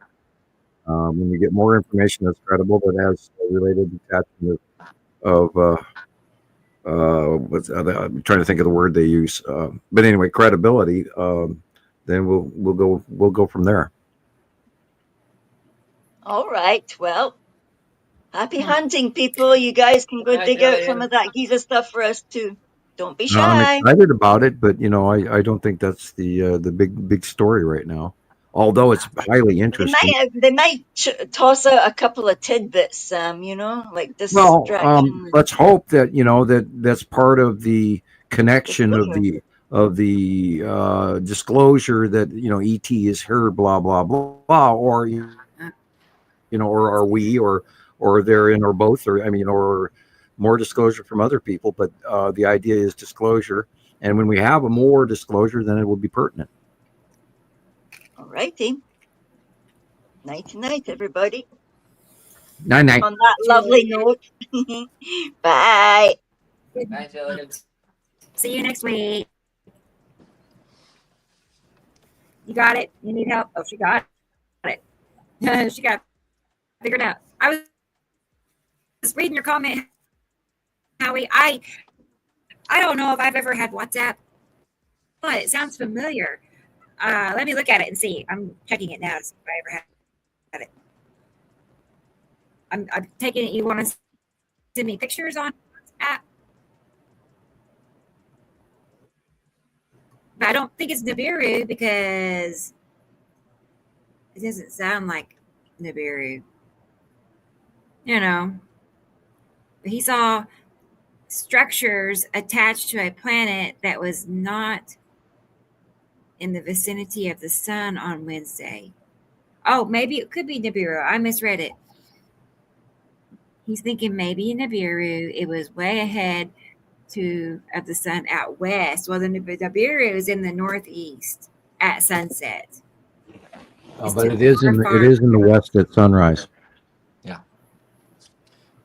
When you get more information that's credible that has related attachment of I'm trying to think of the word they use, but anyway, credibility. Then we'll go from there. All right. Well, happy hunting, people. You guys can go dig out some of that Giza stuff for us too. Don't be shy. I'm excited about it, but I don't think that's the big story right now. Although it's highly interesting. They might toss out a couple of tidbits, like this. Well, let's hope that that's part of the connection of the disclosure that ET is her, blah blah blah, or or are we, or they're in, or both, or more disclosure from other people. But the idea is disclosure, and when we have a more disclosure, then it will be pertinent. All righty. Night, everybody. Night. On that lovely note. Bye. Bye, Jillian. See you next week. You got it? You need help? Oh, she got it. She got it figured out. I was reading your comment, Howie. I don't know if I've ever had WhatsApp, but it sounds familiar. Let me look at it and see. I'm checking it now to see if I ever had it. I'm taking it. You want to send me pictures on WhatsApp? But I don't think it's Nibiru because it doesn't sound like Nibiru. But he saw structures attached to a planet that was not in the vicinity of the sun on Wednesday. Oh, maybe it could be Nibiru. I misread it. He's thinking maybe Nibiru. It was way ahead of the sun out west. Well, the Nibiru is in the northeast at sunset. It's But too it is in far. the west at sunrise. Yeah.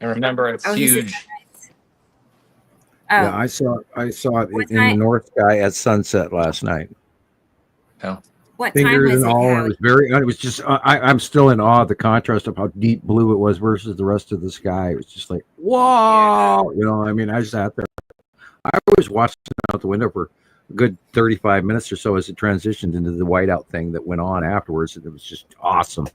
And remember, it's Oh, he said huge. Yeah, oh, I saw it what in the time? north sky at sunset last night. Yeah. What time Fingers was and it, all. It Howie? was it was just, I'm still in awe of the contrast of how deep blue it was versus the rest of the sky. It was just like, Yeah. whoa, I mean, I sat there. I was watching out the window for a good 35 minutes or so as it transitioned into the whiteout thing that went on afterwards. And it was just awesome.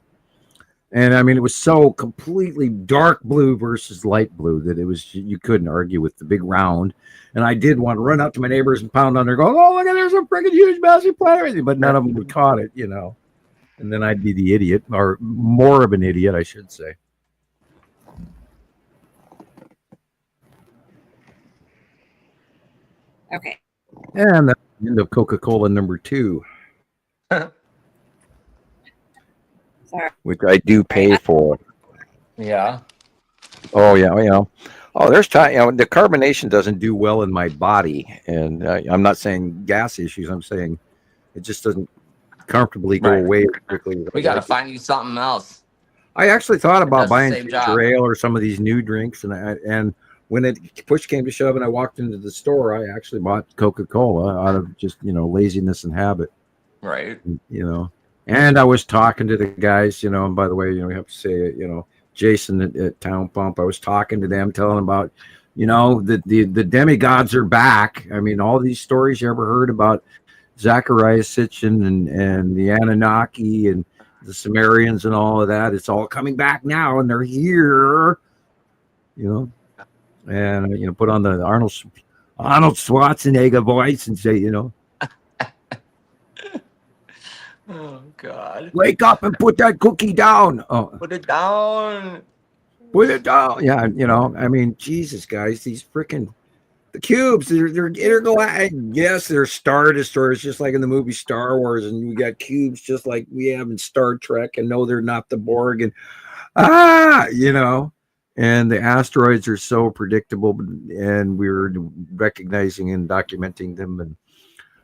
And I mean, it was so completely dark blue versus light blue that it was, you couldn't argue with the big round. And I did want to run up to my neighbors and pound on their, go, oh, look at, there's a freaking huge massive planet, but none of them would caught it, And then I'd be the idiot, or more of an idiot, I should say. Okay. And that's the end of Coca-Cola number 2. Sorry. Which I do pay for. Yeah. Oh yeah, Oh, there's time. The carbonation doesn't do well in my body, and I'm not saying gas issues. I'm saying it just doesn't comfortably go away as quickly. We got to find you something else. I actually thought about buying same ginger job. ale or some of these new drinks, and when it push came to shove, and I walked into the store, I actually bought Coca-Cola out of just laziness and habit. Right. And I was talking to the guys, and by the way, we have to say it, Jason at Town Pump. I was talking to them, telling them about, the demigods are back. I mean, all these stories you ever heard about Zacharias Sitchin and the Anunnaki and the Sumerians and all of that, it's all coming back now, and they're here, and put on the Arnold Schwarzenegger voice and say, Oh God! wake up and put that cookie down. Oh, Put it down. put it down. Yeah, I mean, Jesus, guys, these freaking the cubes. They're intergalactic. Yes, they're star destroyers, just like in the movie Star Wars, and we got cubes just like we have in Star Trek. And no, they're not the Borg. And and the asteroids are so predictable, and we're recognizing and documenting them. And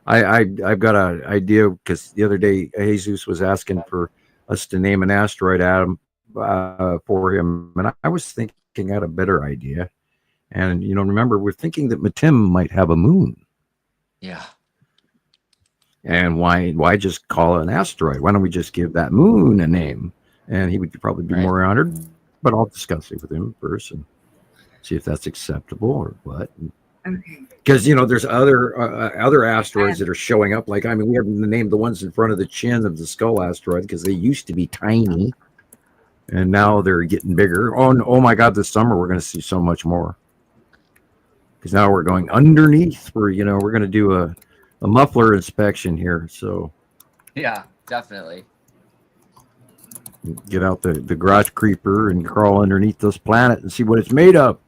I've got an idea, because the other day Jesus was asking for us to name an asteroid Adam for him, and I was thinking I had a better idea. And remember, we're thinking that Matim might have a moon. Yeah. And why just call it an asteroid? Why don't we just give that moon a name? And he would probably be more honored. But I'll discuss it with him first and see if that's acceptable or what. Okay. Because there's other asteroids that are showing up. Like, I mean, we haven't named the ones in front of the chin of the skull asteroid because they used to be tiny, and now they're getting bigger. Oh my God! This summer we're going to see so much more, because now we're going underneath. We're going to do a muffler inspection here. So Yeah, definitely. get out the garage creeper and crawl underneath this planet and see what it's made of.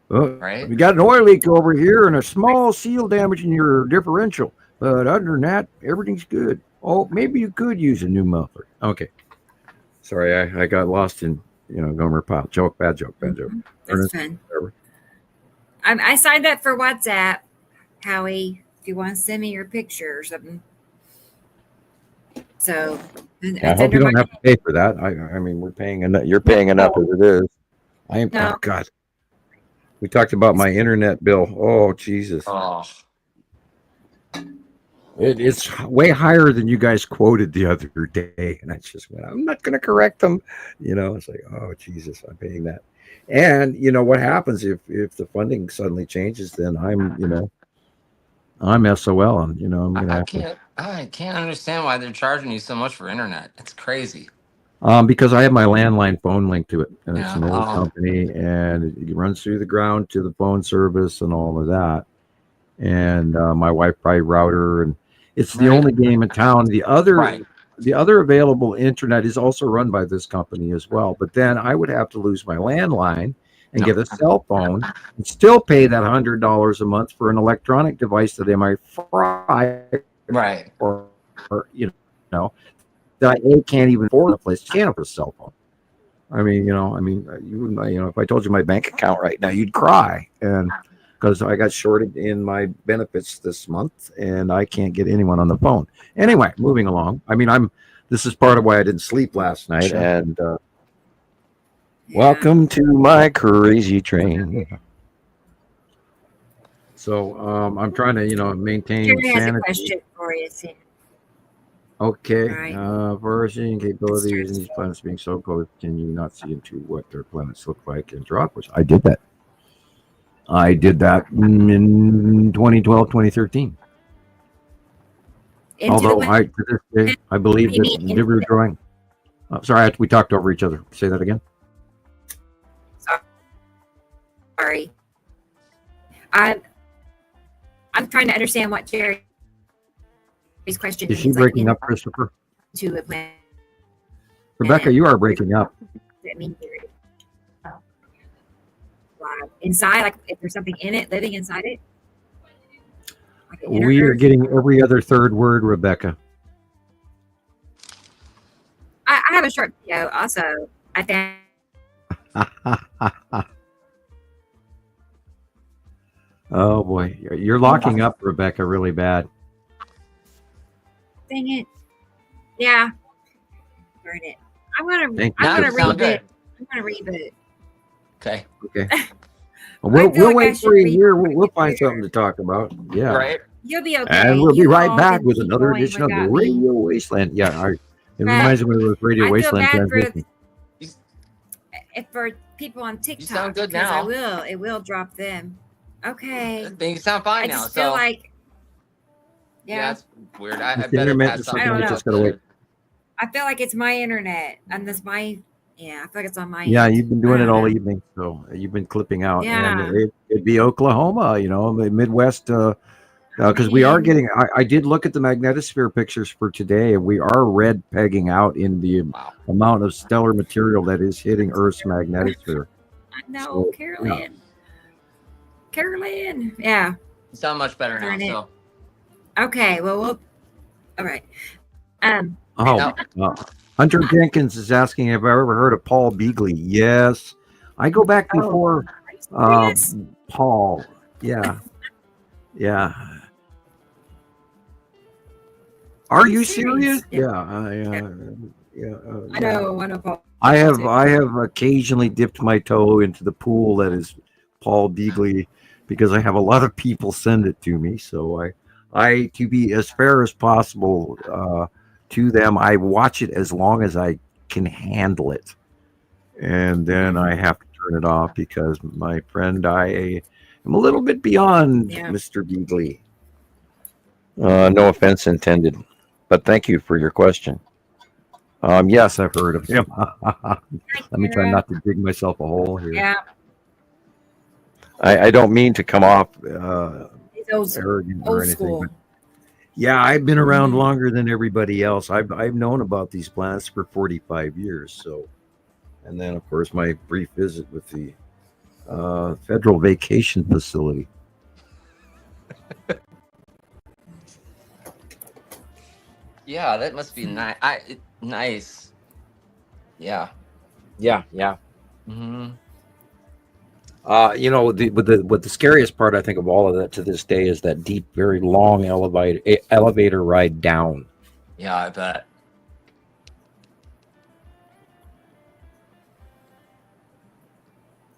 Oh, Right. we got an oil leak over here and a small seal damage in your differential. But other than that, everything's good. Oh, maybe you could use a new muffler. Okay. Sorry, I got lost in, Gomer Pyle. Bad joke. That's fun. I signed up for WhatsApp, Howie, if you want to send me your picture or something. So I hope you don't have to pay for that. I mean, we're paying enough. You're paying enough as it is. Oh God. We talked about my internet bill. Oh Jesus. Oh. It's way higher than you guys quoted the other day, and I just went, I'm not going to correct them. It's like, oh Jesus, I'm paying that. And what happens if the funding suddenly changes? Then I'm SOL, and I'm gonna I can't understand why they're charging you so much for internet. It's crazy. Because I have my landline phone linked to it, and it's an old Oh. company, and it runs through the ground to the phone service and all of that. And my Wi-Fi router, and it's the only game in town. The other available internet is also run by this company as well. But then I would have to lose my landline and get a cell phone and still pay that $100 a month for an electronic device that they might fry, Right. or that I can't even afford a place. Can't afford a cell phone. I mean, you wouldn't, if I told you my bank account right now, you'd cry, and because I got shorted in my benefits this month, and I can't get anyone on the phone. Anyway, moving along. I mean, This is part of why I didn't sleep last night. Sure. And Yeah. welcome to my crazy train. So I'm trying to, maintain Jerry has a sanity. question for you, Sam. Okay. Right. For seeing capabilities in Let's these planets being so close, can you not see into what their planets look like and draw upwards? I did that. In 2012, 2013. Into Although the to this day, I believe You that mean the into Nibiru drawing. Sorry, we talked over each other. Say that again. Sorry. I'm trying to understand what Jerry's question Is she means. breaking up, Christopher? Into a planet. Rebecca, you are breaking up. Does that mean inside, like if there's something in it, living inside it? Like an inner We are Earth? getting every other third word, Rebecca. I have a short video also. I found Oh boy, you're locking up, Rebecca, really bad. dang it. Yeah. Burn it. I'm gonna Thank you. Now you sound good. I'm gonna reboot. Okay. Okay. I We'll feel like I wait should for a be year. We'll find here. something to talk about. Yeah. Right. You'll be okay. And we'll be You right all back can with keep another going edition of the without me. Radio Wasteland. Yeah, it But reminds me of the Radio I feel Wasteland bad for transition. if for people on TikTok. sound good because now. it will drop them. Okay. You sound fine I now. just feel So like yeah, it's weird. I It's better intermittent, pass something I don't we know. just gotta wait. I feel like it's my internet and this my I feel like it's on my Yeah, end. you've been I doing it don't all know. evening, so you've been clipping out, Yeah. and it'd be Oklahoma, the Midwest, because we are Man. getting. I did look at the magnetosphere pictures for today, and we are red pegging out in the Wow. amount of stellar material that is hitting Earth's magnetosphere. I know, So, Carolyn. Carolyn. Yeah. You sound much better now. Darn it. So Okay. Well, we'll. All right. Oh, Hunter Jenkins is asking if I ever heard of Paul Beagley. Yes, I go back before Serious? Paul. Yeah, yeah. Are you serious? Yeah, I know, Paul. I have occasionally dipped my toe into the pool that is Paul Beagley because I have a lot of people send it to me. So I to be as fair as possible to them, I watch it as long as I can handle it, and then I have to turn it off because my friend, I am a little bit beyond Mr. Beagley. No offense intended, but thank you for your question. Yes, I've heard of him. Let me try not to dig myself a hole here. Yeah. I don't mean to come off He's arrogant or old anything. school. But yeah, I've been around longer than everybody else. I've known about these planets for 45 years. So, and then of course my brief visit with the Federal Vacation Facility. yeah, that must be nice. Nice. Yeah. Yeah. Mm-hmm. What the scariest part I think of all of that to this day is that deep, very long elevator ride down. Yeah, I bet.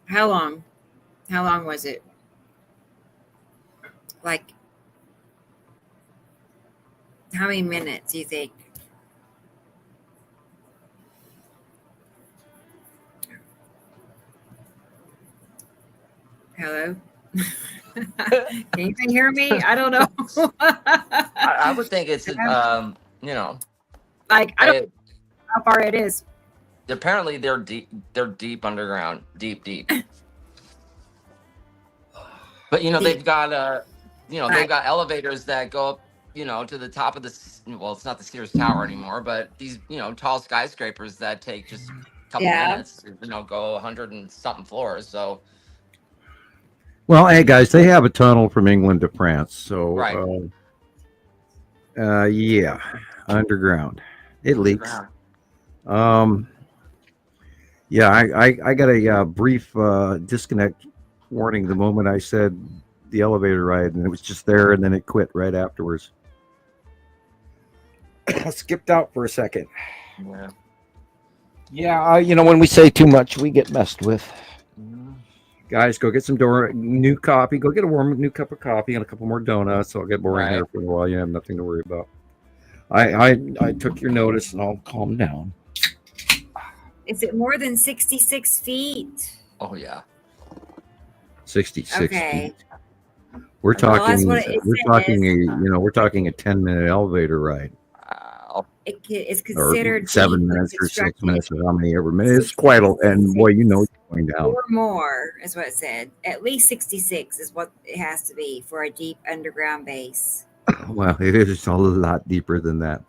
How long? How long was it? Like, how many minutes do you think? Hello? Can you even hear me? I don't know. I would think it's like, I don't know how far it is. apparently they're deep. They're deep underground, deep. But they've got they've got elevators that go up to the top of it's not the Sears Tower anymore, but these tall skyscrapers that take just a couple minutes go 100 and something floors. So Well, hey guys, they have a tunnel from England to France, so right. Yeah, underground. It leaks. Yeah, I got a brief disconnect warning the moment I said the elevator ride, and it was just there, and then it quit right afterwards. skipped out for a second. Yeah. Yeah, when we say too much, we get messed with. Guys, go get some new coffee. Go get a warm new cup of coffee and a couple more donuts. I'll get boring here for a while. You have nothing to worry about. I took your notice and I'll calm down. Is it more than 66 feet? Oh yeah. 66 Okay. feet. We're talking. Well, that's what it we're says. talking. We're talking a 10-minute elevator ride. Wow. It's Or considered 7 deep minutes or 6 construction minutes or how many ever minutes. It's quite a, and boy, you know it's going down. or more is what it said. At least 66 is what it has to be for a deep underground base. Well, it is a lot deeper than that.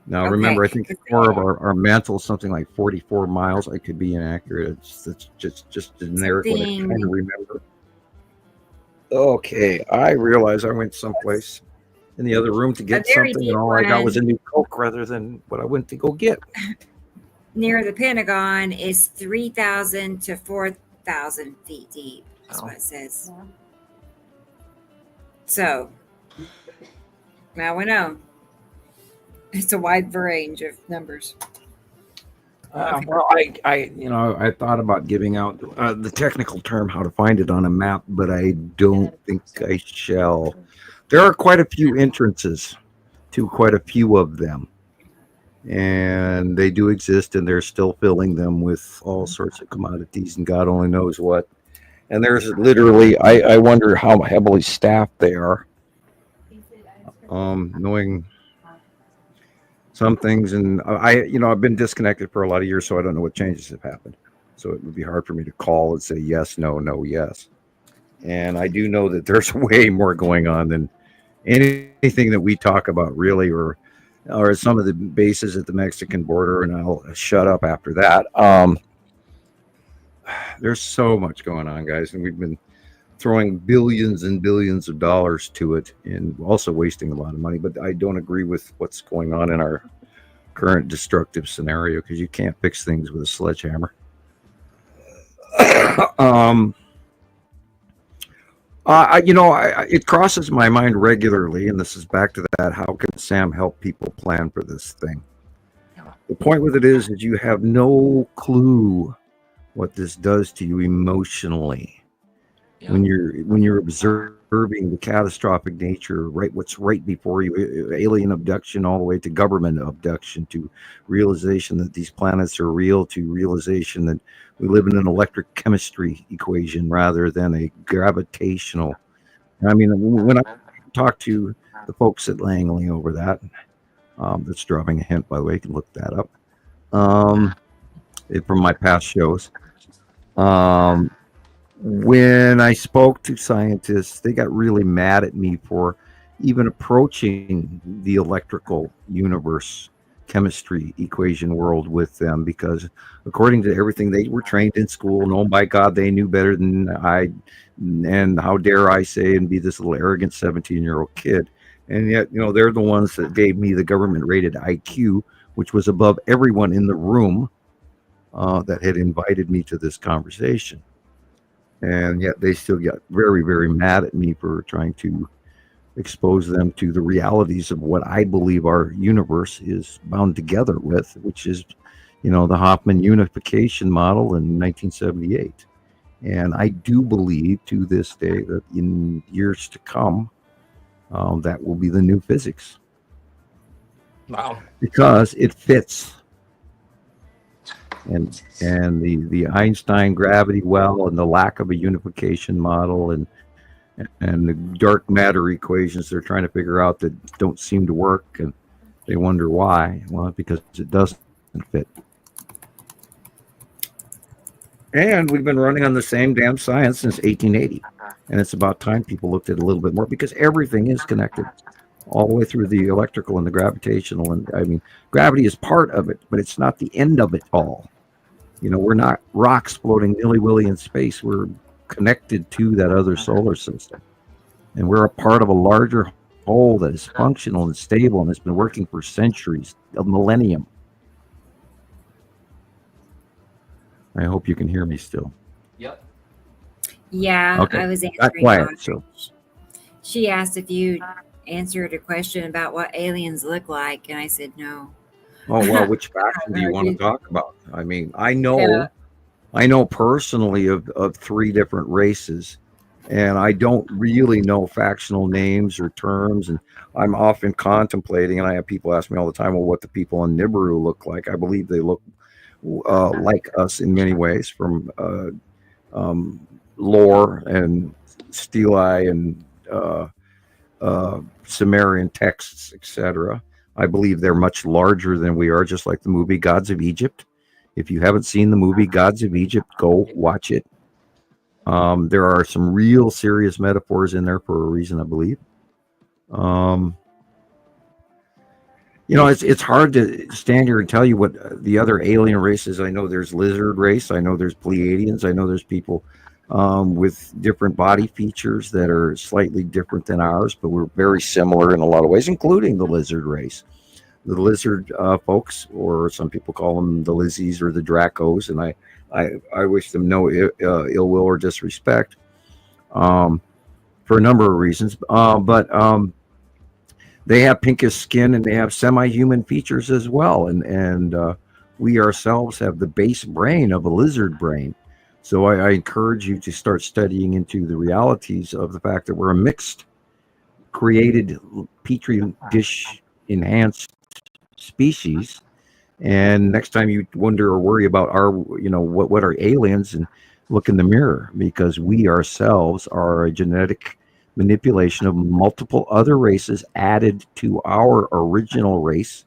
Now, Okay. remember, I think the core of our mantle is something like 44 miles. I could be inaccurate. It's just generic what I kind of remember. Okay, I realize I went someplace in the other room to get very something, deep and all I got one. was a new Coke rather than what I went to go get. Near the Pentagon is 3,000 to 4,000 feet deep. That's what it says. So now we know. It's a wide range of numbers. Well, I thought about giving out the technical term how to find it on a map, but I don't think I shall. There are quite a few entrances to quite a few of them, and they do exist, and they're still filling them with all sorts of commodities and God only knows what. And there's literally, I wonder how heavily staffed they are. Knowing some things, and I've been disconnected for a lot of years, so I don't know what changes have happened. So it would be hard for me to call and say yes, no, no, yes. And I do know that there's way more going on than anything that we talk about, really, or some of the bases at the Mexican border. And I'll shut up after that. There's so much going on, guys, and we've been throwing billions and billions of dollars to it and also wasting a lot of money. But I don't agree with what's going on in our current destructive scenario, because you can't fix things with a sledgehammer. It crosses my mind regularly, and this is back to that: how can Sam help people plan for this thing? The point with it is you have no clue what this does to you emotionally. When you're observing the catastrophic nature, what's right before you, alien abduction all the way to government abduction, to realization that these planets are real, to realization that we live in an electric chemistry equation rather than a gravitational. I mean, when I talk to the folks at Langley over that, that's dropping a hint, by the way, you can look that up from my past shows. When I spoke to scientists, they got really mad at me for even approaching the electrical universe chemistry equation world with them, because according to everything they were trained in school, and oh my God, they knew better than I, and how dare I say and be this little arrogant 17-year-old kid. And yet, they're the ones that gave me the government rated IQ, which was above everyone in the room that had invited me to this conversation. And yet they still got very, very mad at me for trying to expose them to the realities of what I believe our universe is bound together with, which is, the Hofman unification model in 1978. And I do believe to this day that in years to come, that will be the new physics. Wow. Because it fits. And the Einstein gravity well, and the lack of a unification model, and the dark matter equations they're trying to figure out that don't seem to work, and they wonder why. Well, because it doesn't fit. And we've been running on the same damn science since 1880, and it's about time people looked at it a little bit more, because everything is connected all the way through the electrical and the gravitational. And I mean, gravity is part of it, but it's not the end of it all. We're not rocks floating nilly-willy in space. We're connected to that other solar system. And we're a part of a larger whole that is functional and stable and has been working for centuries, a millennium. I hope you can hear me still. Yep. Yeah, Okay. I was Got answering. quiet, so. She asked if you answered a question about what aliens look like, and I said no. Oh well, which faction do you want to talk about? I mean, I know personally of 3 different races, and I don't really know factional names or terms, and I'm often contemplating, and I have people ask me all the time, well, what the people in Nibiru look like. I believe they look like us in many ways, from lore and stelae and Sumerian texts, etc. I believe they're much larger than we are, just like the movie Gods of Egypt. If you haven't seen the movie Gods of Egypt, go watch it. There are some real serious metaphors in there for a reason, I believe. It's hard to stand here and tell you what the other alien races. I know there's lizard race. I know there's Pleiadians. I know there's people with different body features that are slightly different than ours, but we're very similar in a lot of ways, including the lizard race. The lizard folks, or some people call them the Lizzies or the Dracos, and I wish them no ill will or disrespect for a number of reasons. But they have pinkish skin and they have semi-human features as well. And we ourselves have the base brain of a lizard brain. So I encourage you to start studying into the realities of the fact that we're a mixed, created, petri dish enhanced species. And next time you wonder or worry about what are aliens, and look in the mirror, because we ourselves are a genetic manipulation of multiple other races added to our original race,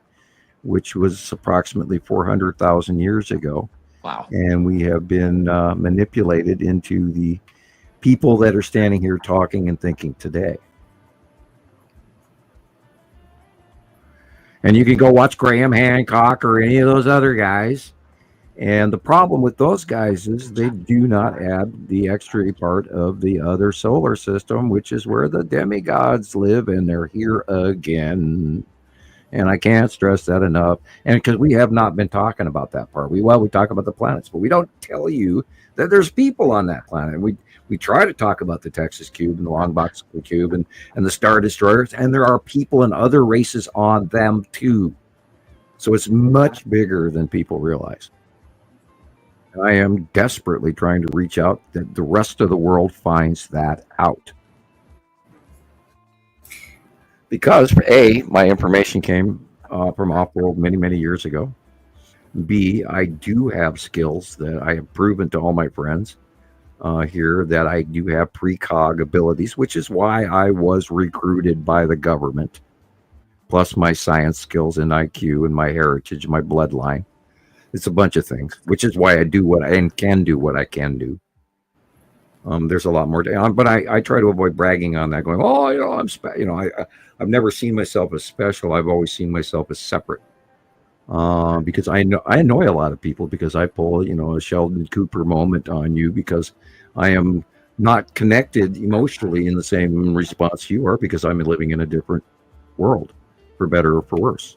which was approximately 400,000 years ago. Wow. And we have been manipulated into the people that are standing here talking and thinking today. And you can go watch Graham Hancock or any of those other guys. And the problem with those guys is they do not add the extra part of the other solar system, which is where the demigods live, and they're here again. And I can't stress that enough. And because we have not been talking about that part. We talk about the planets, but we don't tell you that there's people on that planet. We try to talk about the Texas Cube and the Long Box Cube and the Star Destroyers, and there are people and other races on them too. So it's much bigger than people realize. I am desperately trying to reach out that the rest of the world finds that out. Because A, my information came from off-world many, many years ago. B, I do have skills that I have proven to all my friends here that I do have precog abilities, which is why I was recruited by the government, plus my science skills and IQ and my heritage, my bloodline. It's a bunch of things, which is why I do what I can do what I can do. There's a lot more to, but I try to avoid bragging on that, going, oh, I'm I've never seen myself as special. I've always seen myself as separate. Because I annoy a lot of people because I pull, a Sheldon Cooper moment on you because I am not connected emotionally in the same response you are, because I'm living in a different world, for better or for worse.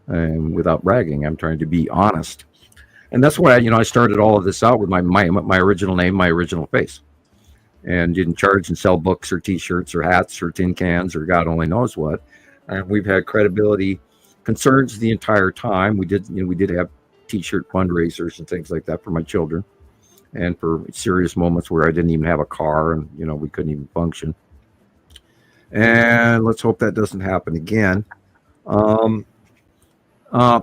And without bragging, I'm trying to be honest. And that's why, I started all of this out with my original name, my original face. And didn't charge and sell books or T-shirts or hats or tin cans or God only knows what. And we've had credibility concerns the entire time. We did have T-shirt fundraisers and things like that for my children, and for serious moments where I didn't even have a car and we couldn't even function. And let's hope that doesn't happen again.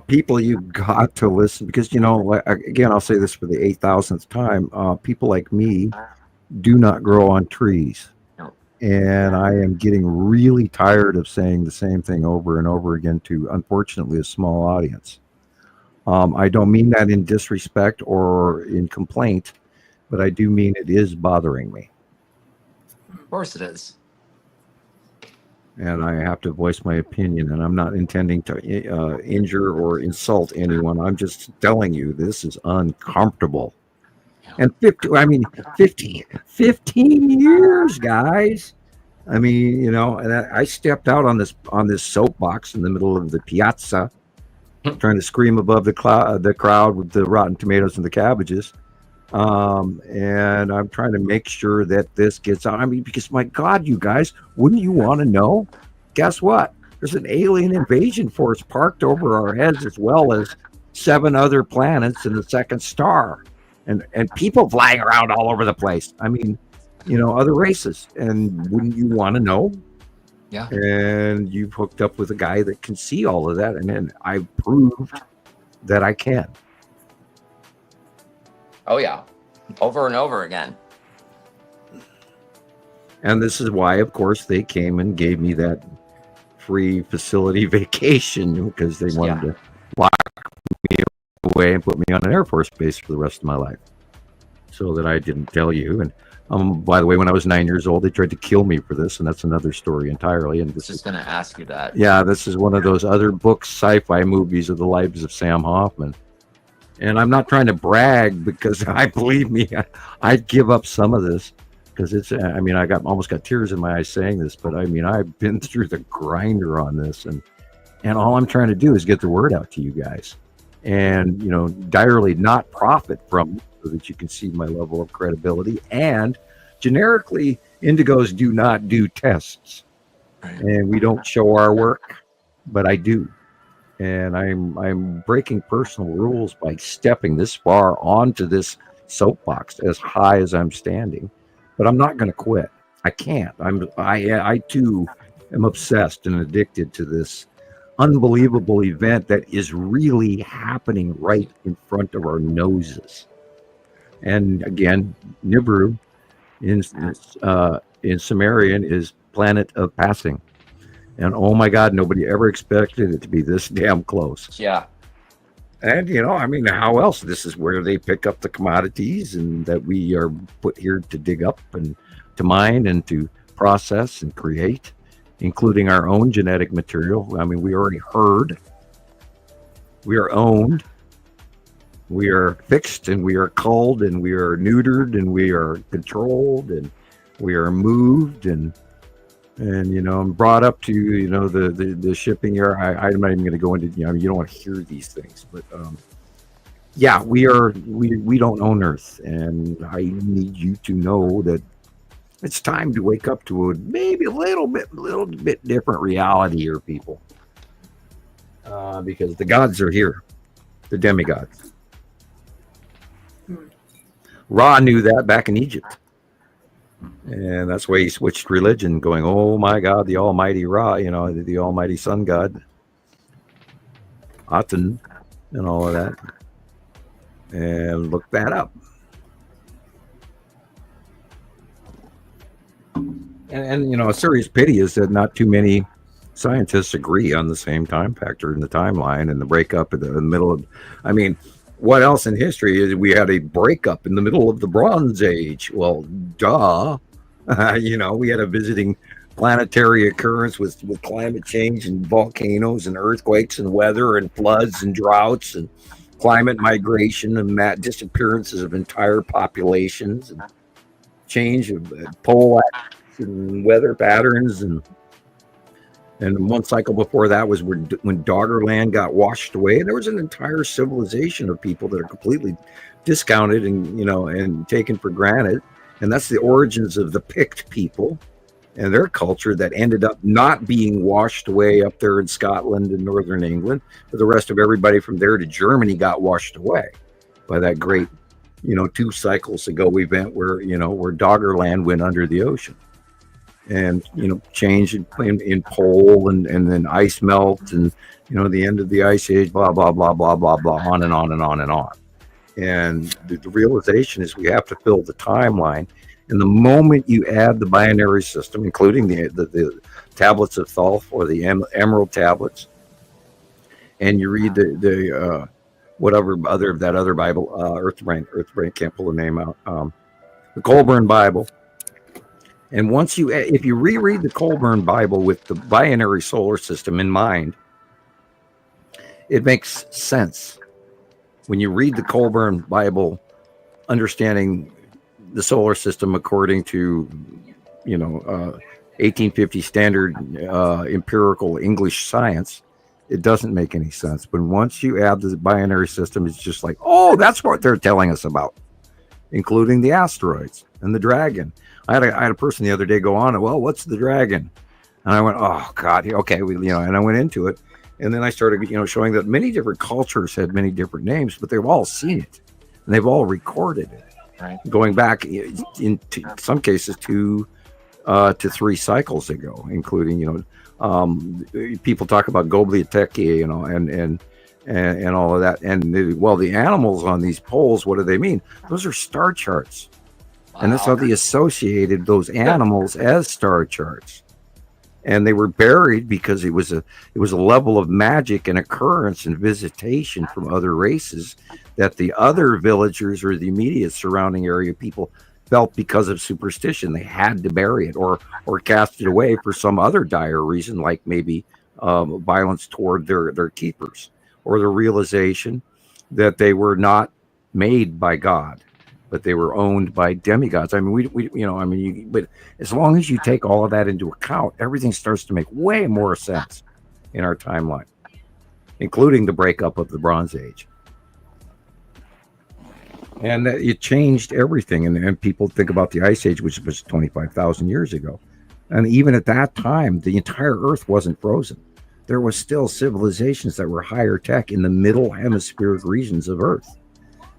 People, you've got to listen, because again, I'll say this for the 8,000th time. People like me do not grow on trees. And I am getting really tired of saying the same thing over and over again to, unfortunately, a small audience. I don't mean that in disrespect or in complaint, but I do mean it is bothering me. Of course it is. And I have to voice my opinion, and I'm not intending to injure or insult anyone. I'm just telling you, this is uncomfortable. And 15 years, guys. I mean, and I stepped out on this soapbox in the middle of the piazza, trying to scream above the crowd with the rotten tomatoes and the cabbages. And I'm trying to make sure that this gets out. I mean, because my God, you guys, wouldn't you want to know? guess what? There's an alien invasion force parked over our heads, as well as 7 other planets and the second star, and people flying around all over the place. I mean, other races. And wouldn't you want to know? Yeah. And you've hooked up with a guy that can see all of that, and then I've proved that I can. Oh yeah, over and over again. And this is why, of course, they came and gave me that free facility vacation, because they wanted to lock me away and put me on an Air Force base for the rest of my life, so that I didn't tell you. And by the way, when I was 9 years old, they tried to kill me for this, and that's another story entirely. And I was just going to ask you that. Yeah, this is one of those other books, sci-fi movies of the lives of Sam Hofman. And I'm not trying to brag, because believe me, I'd give up some of this, because it's, I mean, almost got tears in my eyes saying this, but I mean, I've been through the grinder on this, and all I'm trying to do is get the word out to you guys, and, direly not profit from it, so that you can see my level of credibility. And generically, indigos do not do tests, and we don't show our work, but I do. And I'm breaking personal rules by stepping this far onto this soapbox as high as I'm standing. But I'm not going to quit. I can't. I too am obsessed and addicted to this unbelievable event that is really happening right in front of our noses. And again, Nibiru in Sumerian is planet of passing. And oh my God, nobody ever expected it to be this damn close. Yeah. And, I mean, how else? This is where they pick up the commodities, and that we are put here to dig up and to mine and to process and create, including our own genetic material. I mean, we already heard. We are owned. We are fixed, and we are culled, and we are neutered, and we are controlled, and we are moved, and I'm brought up to, the shipping here. I'm not even going to go into, you don't want to hear these things, but yeah, we don't own Earth, and I need you to know that it's time to wake up to maybe a little bit different reality here, people, because the gods are here, the demigods. Ra knew that back in Egypt. And that's why he switched religion, going, oh my God, the almighty Ra, the almighty sun god, Aten, and all of that. And look that up. And a serious pity is that not too many scientists agree on the same time factor in the timeline, and the breakup in the middle of, I mean, what else in history is we had a breakup in the middle of the Bronze Age? Well, duh. We had a visiting planetary occurrence with climate change and volcanoes and earthquakes and weather and floods and droughts and climate migration and disappearances of entire populations and change of pole and weather patterns. And one cycle before that was when Doggerland got washed away, and there was an entire civilization of people that are completely discounted and taken for granted. And that's the origins of the Pict people and their culture that ended up not being washed away up there in Scotland and northern England. But the rest of everybody from there to Germany got washed away by that great, 2 cycles ago event where Doggerland went under the ocean. And change in pole and then ice melt and the end of the ice age, blah blah blah blah blah blah, on and on and on and on. And the realization is we have to fill the timeline. And the moment you add the binary system, including the tablets of Thoth or the Emerald tablets, and you read the whatever other Bible, Earthbrain can't pull the name out, the Colburn Bible. And if you reread the Colburn Bible with the binary solar system in mind, it makes sense. When you read the Colburn Bible, understanding the solar system according to, 1850 standard empirical English science, it doesn't make any sense. But once you add the binary system, it's just like, oh, that's what they're telling us about, including the asteroids and the dragon. I had a person the other day go on, well, what's the dragon? And I went, oh God, okay, and I went into it, and then I started, showing that many different cultures had many different names, but they've all seen it, and they've all recorded it, Right. going back in some cases to 3 cycles ago, including, people talk about Gobliateki, and all of that, and the animals on these poles, what do they mean? Those are star charts, and that's how they associated those animals as star charts. And they were buried because it was a level of magic and occurrence and visitation from other races that the other villagers or the immediate surrounding area people felt because of superstition. They had to bury it or cast it away for some other dire reason, like maybe violence toward their keepers, or the realization that they were not made by God, but they were owned by demigods. I mean, but as long as you take all of that into account, everything starts to make way more sense in our timeline, including the breakup of the Bronze Age. And it changed everything. And people think about the Ice Age, which was 25,000 years ago. And even at that time, the entire Earth wasn't frozen. There was still civilizations that were higher tech in the middle hemispheric regions of Earth.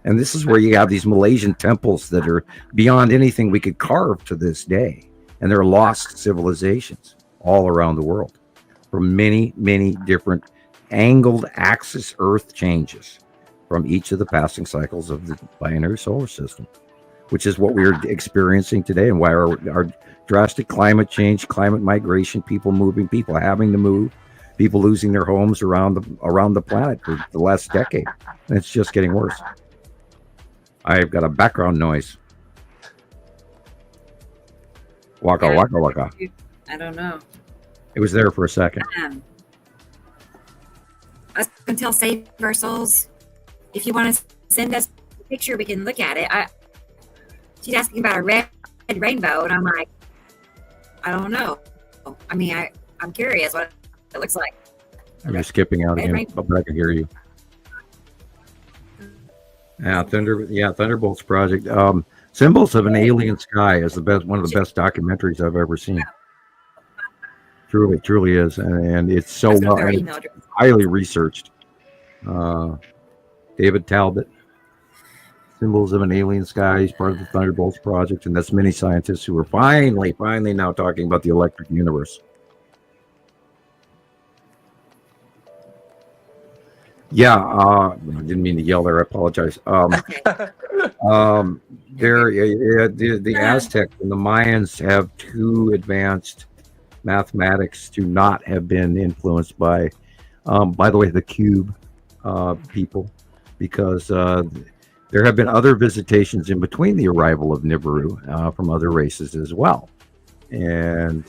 And this is where you have these Malaysian temples that are beyond anything we could carve to this day. And they're lost civilizations all around the world from many, many different angled axis Earth changes from each of the passing cycles of the binary solar system, which is what we're experiencing today, and why our drastic climate change, climate migration, people moving, people having to move, people losing their homes around the planet for the last decade. And it's just getting worse. I've got a background noise. Waka, waka, waka. I don't know. It was there for a second. I was going to tell Save Our Souls, if you want to send us a picture, we can look at it. She's asking about a red rainbow, and I'm like, I don't know. I mean, I'm curious what it looks like. You're skipping out again, but I can hear you. Yeah, Thunderbolts Project. Symbols of an Alien Sky is one of the best documentaries I've ever seen. Truly is, and it's so highly researched. David Talbot, Symbols of an Alien Sky. He's part of the Thunderbolts Project, and that's many scientists who are finally now talking about the electric universe. Yeah, I didn't mean to yell there. I apologize. The Aztecs and the Mayans have too advanced mathematics to not have been influenced by the way, the cube people, because there have been other visitations in between the arrival of Nibiru from other races as well. And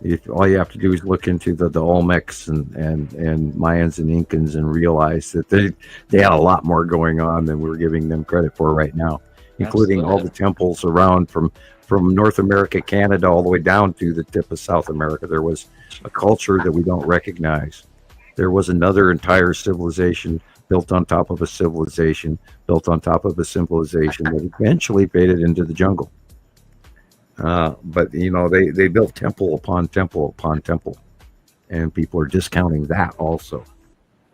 if all you have to do is look into the Olmecs and Mayans and Incans and realize that they had a lot more going on than we're giving them credit for right now, including all the temples around from North America, Canada, all the way down to the tip of South America. There was a culture that we don't recognize. There was another entire civilization built on top of a civilization, built on top of a civilization that eventually faded into the jungle. But they built temple upon temple upon temple, and people are discounting that also,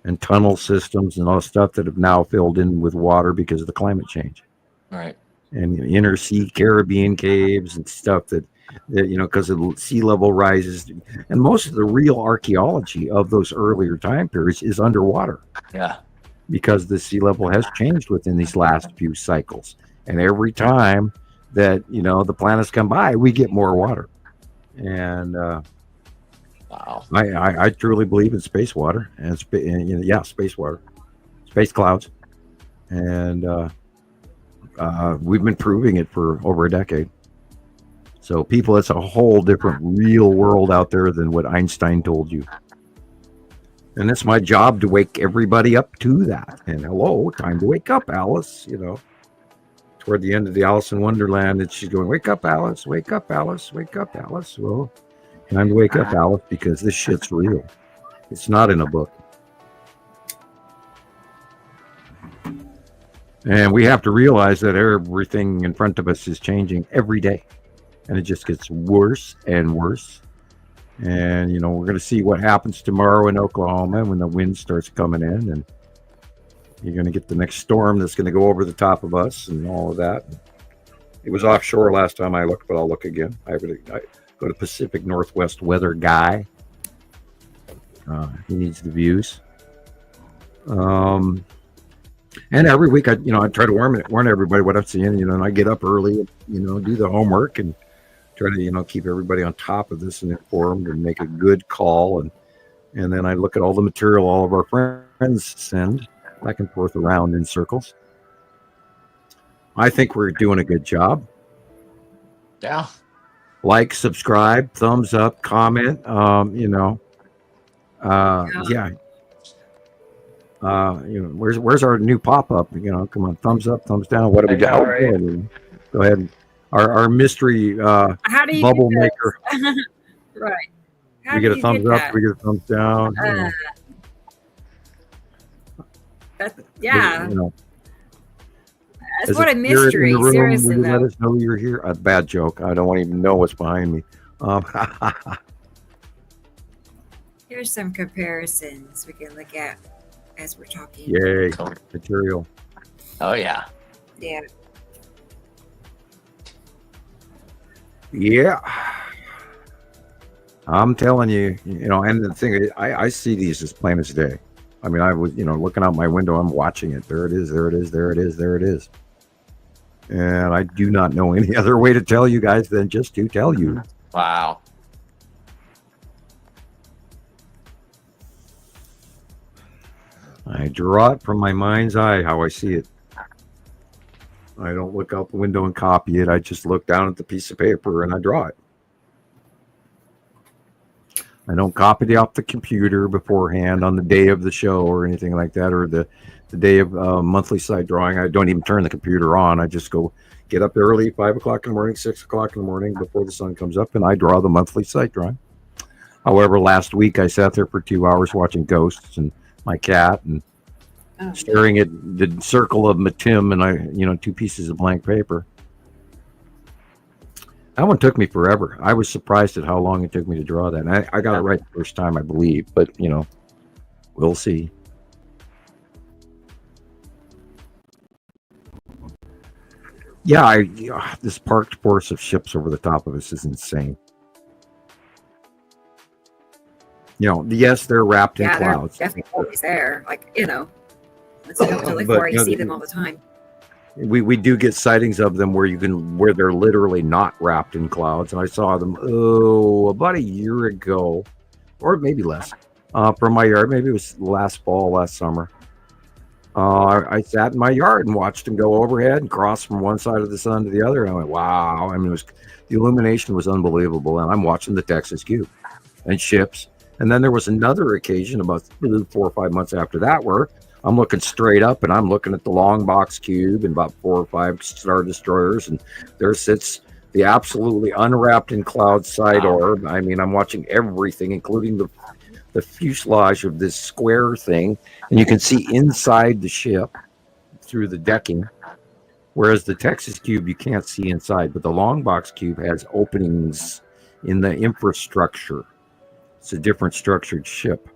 and tunnel systems and all stuff that have now filled in with water because of the climate change. Right. And inner sea Caribbean caves and stuff that because of sea level rises, and most of the real archaeology of those earlier time periods is underwater. Yeah. Because the sea level has changed within these last few cycles, and every time that the planets come by, we get more water. And wow, I truly believe in space water and space water, space clouds, and we've been proving it for over a decade. So people, it's a whole different real world out there than what Einstein told you. And it's my job to wake everybody up to that. And hello, time to wake up, Alice. Toward the end of the Alice in Wonderland, and she's going, "Wake up, Alice! Wake up, Alice! Wake up, Alice!" Well, time to wake up, Alice, because this shit's real. It's not in a book. And we have to realize that everything in front of us is changing every day. And it just gets worse and worse. And we're going to see what happens tomorrow in Oklahoma when the wind starts coming in, and you're going to get the next storm that's going to go over the top of us and all of that. It was offshore last time I looked, but I'll look again. I go to Pacific Northwest weather guy. He needs the views. And every week I try to warn everybody what I'm seeing. And I get up early, do the homework and try to keep everybody on top of this and informed and make a good call. And then I look at all the material all of our friends send back and forth around in circles. I think we're doing a good job. Yeah. Like, subscribe, thumbs up, comment. Yeah. Where's our new pop-up? Come on, thumbs up, thumbs down. What do we got? Right? Go ahead. Our mystery How do you bubble maker. Right. How we get a thumbs up. We get a thumbs down. Yeah. That's what a mystery. Seriously, will you let us know you're here? A bad joke. I don't want to even know what's behind me. Here's some comparisons we can look at as we're talking. Yay, material. Oh yeah. Yeah. Yeah. I'm telling you, and the thing is, I see these as plain as day. I mean, I was, looking out my window, I'm watching it. There it is, there it is, there it is, there it is. And I do not know any other way to tell you guys than just to tell you. Wow. I draw it from my mind's eye, how I see it. I don't look out the window and copy it. I just look down at the piece of paper and I draw it. I don't copy it off the computer beforehand on the day of the show or anything like that, or the day of monthly site drawing. I don't even turn the computer on. I just go get up early, 5 o'clock in the morning, 6 o'clock in the morning before the sun comes up, and I draw the monthly site drawing. However, last week I sat there for 2 hours watching ghosts and my cat and staring at the circle of Matim and 2 pieces of blank paper. That one took me forever. I was surprised at how long it took me to draw that. And I got it right the first time, I believe, but we'll see. Yeah, this parked force of ships over the top of us is insane. Yes, they're wrapped in clouds. They're definitely always there. It's enough to look for. You see them all the time. We do get sightings of them where they're literally not wrapped in clouds, and I saw them about a year ago, or maybe less, from my yard. Maybe it was last summer. I sat in my yard and watched them go overhead and cross from one side of the sun to the other, and I went, "Wow!" I mean, the illumination was unbelievable, and I'm watching the Texas Cube and ships. And then there was another occasion about 4 or 5 months after that where I'm looking straight up and I'm looking at the long box cube and about 4 or 5 Star Destroyers, and there sits the absolutely unwrapped in cloud side orb. I mean, I'm watching everything, including the fuselage of this square thing, and you can see inside the ship through the decking, whereas the Texas Cube you can't see inside, but the long box cube has openings in the infrastructure. It's a different structured ship.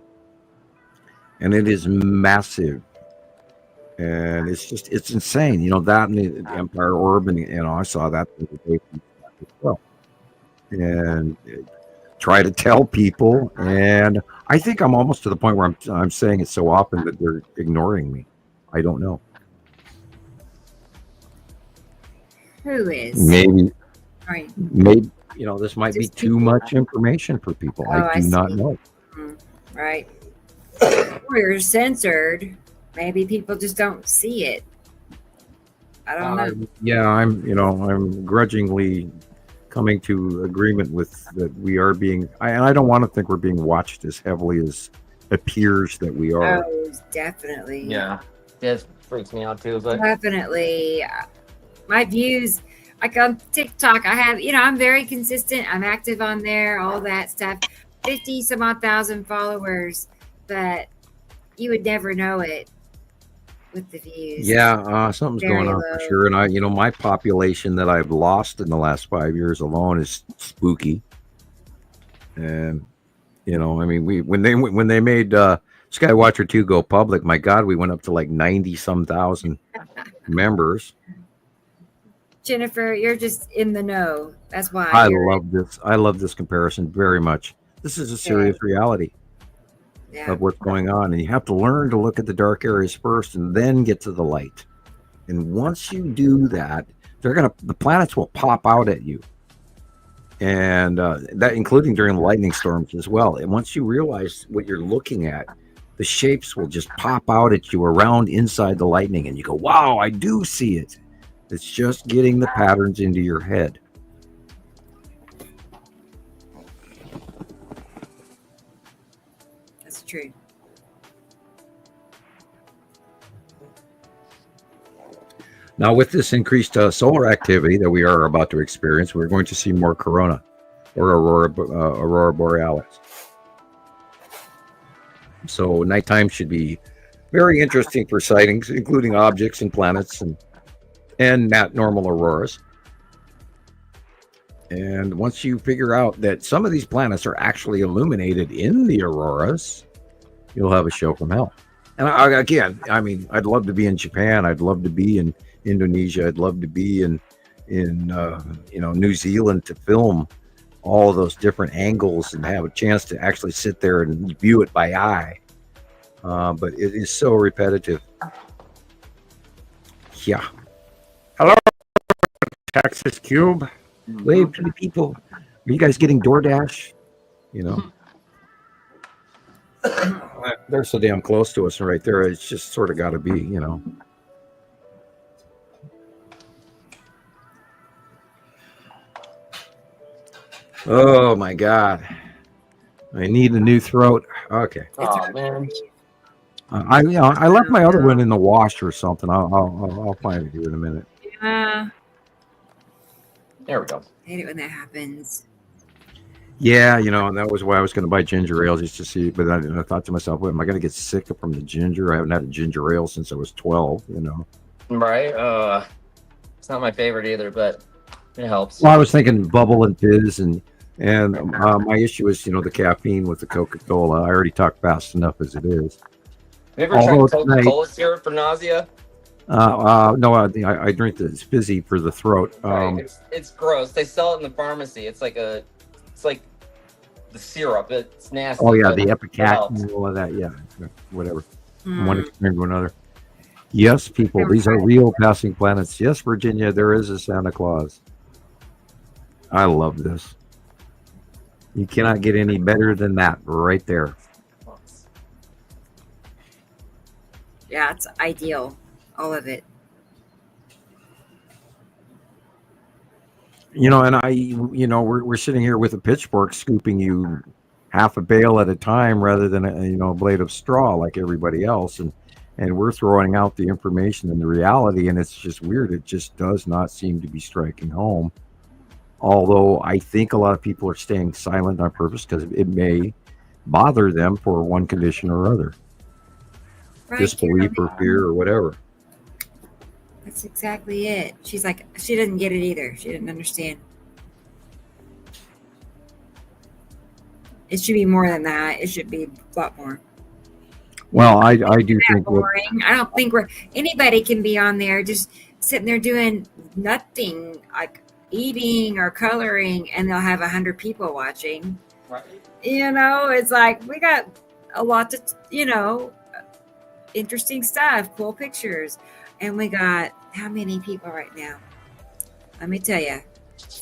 And it is massive, and it's insane. That and the Empire Orb, and I saw that the day as well. And try to tell people, and I think I'm almost to the point where I'm saying it so often that they're ignoring me. I don't know. Who is? Maybe. Right. Maybe this might be too much information for people. I do not know. Right. Or you're censored. Maybe people just don't see it. I don't know. Yeah, I'm grudgingly coming to agreement with that we are being, and I don't want to think we're being watched as heavily as it appears that we are. Oh, definitely. Yeah. It freaks me out too, but definitely. My views, like on TikTok, I have, I'm very consistent. I'm active on there, all that stuff. 50 some odd thousand followers, but you would never know it with the views. Yeah, something's Very going on low. for sure. And my population that I've lost in the last 5 years alone is spooky. And You know, I mean, when they made Skywatcher 2 go public, my God, we went up to like 90-some thousand members. Jennifer, you're just in the know. That's why I love this. I love this comparison very much. This is a serious reality of what's going on, and you have to learn to look at the dark areas first, and then get to the light. And once you do that, the planets will pop out at you, and that including during the lightning storms as well. And once you realize what you're looking at, the shapes will just pop out at you around inside the lightning, and you go, "Wow, I do see it." It's just getting the patterns into your head. That's true. Now, with this increased solar activity that we are about to experience, we're going to see more corona or aurora borealis. So nighttime should be very interesting for sightings, including objects and planets and not normal auroras. And once you figure out that some of these planets are actually illuminated in the auroras, you'll have a show from hell. And I'd love to be in Japan. I'd love to be in Indonesia. I'd love to be in New Zealand to film all of those different angles and have a chance to actually sit there and view it by eye. But it is so repetitive. Yeah. Hello, Texas Cube. Wave to the people. Are you guys getting DoorDash? You know, they're so damn close to us right there. It's just sort of got to be, you know. Oh my God. I need a new throat. Okay. Oh man. I left my other one in the wash or something. I'll find it here in a minute. Yeah. There we go. I hate it when that happens. Yeah, that was why I was going to buy ginger ale just to see. But I thought to myself, wait, am I going to get sick from the ginger? I haven't had a ginger ale since I was 12, Right. It's not my favorite either, but it helps. Well, I was thinking bubble and fizz, and my issue is, the caffeine with the Coca-Cola. I already talked fast enough as it is. Have you ever tried Coca-Cola syrup for nausea? No, I drink this fizzy for the throat. Right. It's gross. They sell it in the pharmacy. It's like the syrup. It's nasty. Oh yeah, the Epicat and all of that. Yeah, whatever. From one extreme to another. Yes, people, these are real passing planets. Yes, Virginia, there is a Santa Claus. I love this. You cannot get any better than that right there. Yeah, it's ideal. All of it. And we're sitting here with a pitchfork scooping you half a bale at a time rather than a blade of straw like everybody else, and we're throwing out the information and the reality, and it's just weird. It just does not seem to be striking home. Although I think a lot of people are staying silent on purpose because it may bother them for one condition or other, disbelief or fear or whatever. That's exactly it. She's like, she didn't get it either. She didn't understand. It should be more than that. It should be a lot more. Well, I do think boring. I don't think anybody can be on there just sitting there doing nothing, like eating or coloring, and they'll have 100 people watching. Right. It's like we got a lot to, interesting stuff, cool pictures. And we got how many people right now? Let me tell you.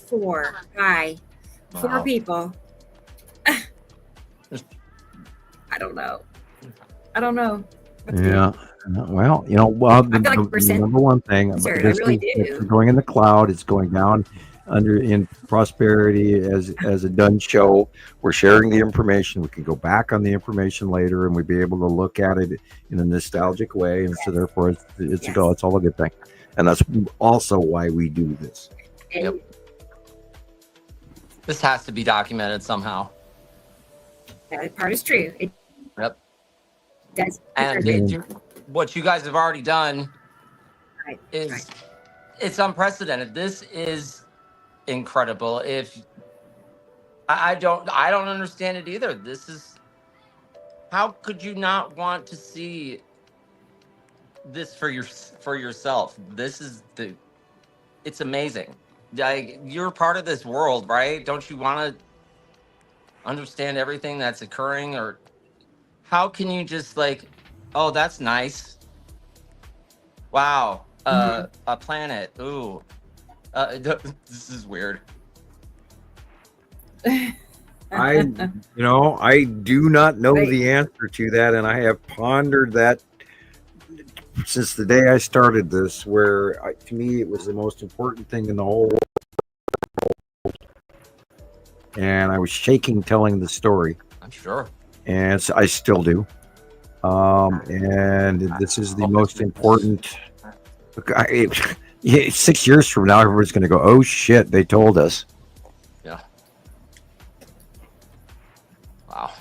4. Hi. 4 people. I don't know. Yeah. Well, the number one thing, it's going in the cloud. It's going down in prosperity as a done show. We're sharing the information. We can go back on the information later, and we'd be able to look at it in a nostalgic way. And so, therefore, it's all a good thing. And that's also why we do this. Yep. This has to be documented somehow. That part is true. Yep. Does. And what you guys have already done is it's unprecedented. This is incredible. If I don't understand it either. This is, how could you not want to see this for yourself? This is it's amazing. Like, you're part of this world, right? Don't you want to understand everything that's occurring? Or how can you just like, oh, that's nice. Wow. A planet. Ooh. This is weird. I do not know the answer to that, and I have pondered that since the day I started this, where to me it was the most important thing in the whole world, and I was shaking telling the story. I'm sure. And I still do. And this is the most important. 6 years from now, everybody's going to go, "Oh shit, they told us." Yeah. Wow.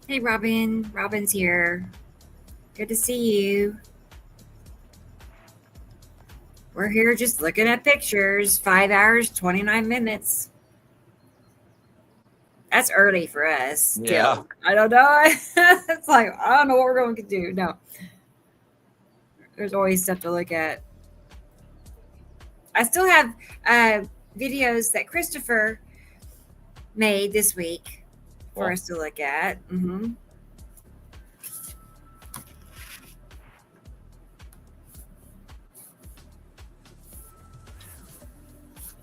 Hey, Robin. Robin's here. Good to see you. We're here just looking at pictures. 5 hours, 29 minutes. That's early for us. Yeah. Still. I don't know. It's like, I don't know what we're going to do. No. There's always stuff to look at. I still have videos that Christoper made this week for us to look at.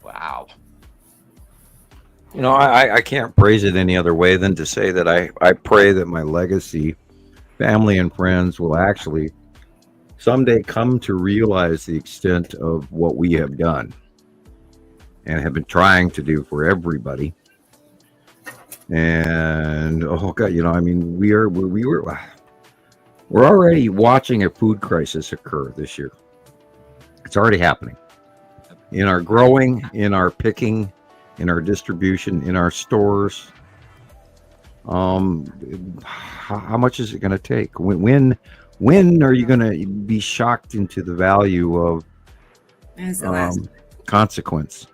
Wow. I can't praise it any other way than to say that I pray that my legacy, family and friends, will actually someday come to realize the extent of what we have done and have been trying to do for everybody. And oh god, we're already watching a food crisis occur this year. It's already happening in our growing, in our picking, in our distribution, in our stores. How much is it going to take? When are you going to be shocked into the value of consequence?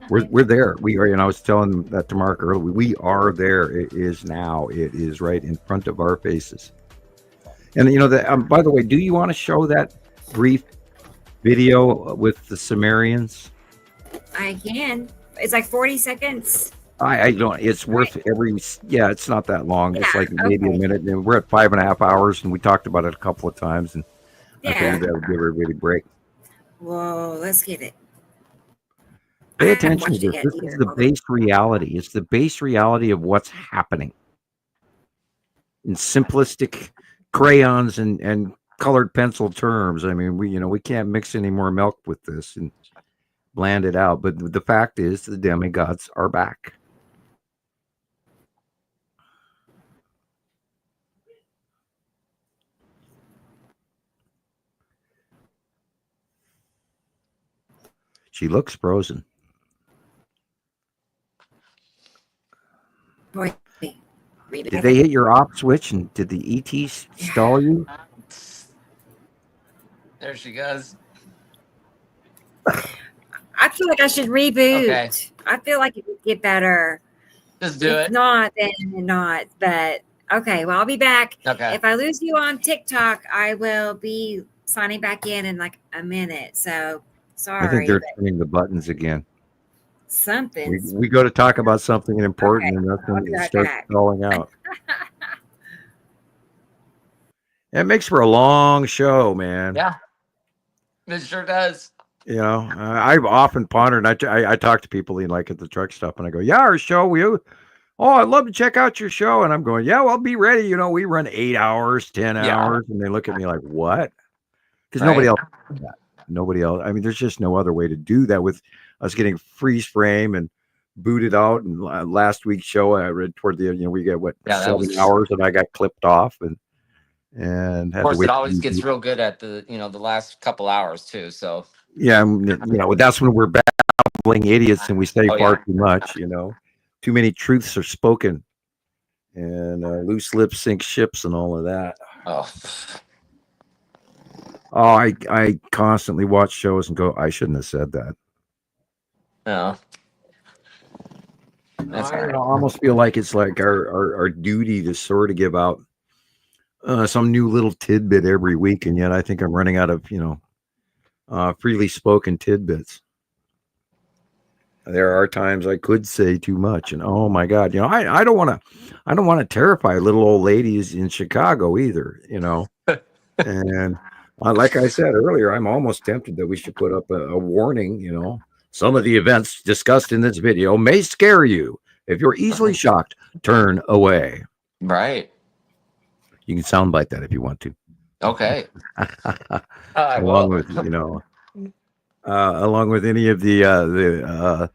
We're there. We are, and I was telling that to Mark earlier. We are there. It is now. It is right in front of our faces. And by the way, do you want to show that brief video with the Sumerians? I can. It's like 40 seconds. I don't. It's worth every. Yeah, it's not that long. It's like maybe a minute. And we're at 5.5 hours, and we talked about it a couple of times. And I figured that would give everybody a break. Whoa, let's get it. Pay attention to this. This is the base reality. It's the base reality of what's happening in simplistic crayons and colored pencil terms. I mean, we can't mix any more milk with this and bland it out. But the fact is, the demigods are back. She looks frozen. Boy, did they hit your off switch, and did the ET stall you? There she goes. I feel like I should reboot. Okay. I feel like it would get better. Just do it. If not, then not. But okay, well, I'll be back. Okay. If I lose you on TikTok, I will be signing back in like a minute. So sorry. I think they're turning the buttons again. Something. We go to talk about something important, and that's when it starts falling out. It makes for a long show, man. Yeah, it sure does. I've often pondered. I talk to people like at the truck stop, and I go, "Yeah, our show. I'd love to check out your show." And I'm going, "Yeah, well, be ready. We run 8 hours, 10 hours," and they look at me like, "What?" Because nobody else does that. Nobody else. I mean, there's just no other way to do that with us getting freeze frame and booted out. And last week's show, I read toward the we get 7 hours, and I got clipped off and had of course, to wait. It always gets real good at the the last couple hours too. So yeah, that's when we're babbling idiots and we say far too much. Too many truths are spoken, and loose lips sink ships, and all of that. I constantly watch shows and go, I shouldn't have said that. No. That's I all right. almost feel like it's like our duty to sort of give out some new little tidbit every week, and yet I think I'm running out of freely spoken tidbits. There are times I could say too much, and oh my God, I don't want to terrify little old ladies in Chicago either, And like I said earlier, I'm almost tempted that we should put up a warning. Some of the events discussed in this video may scare you. If you're easily shocked, turn away. Right. You can soundbite that if you want to. Okay. Along with along with any of the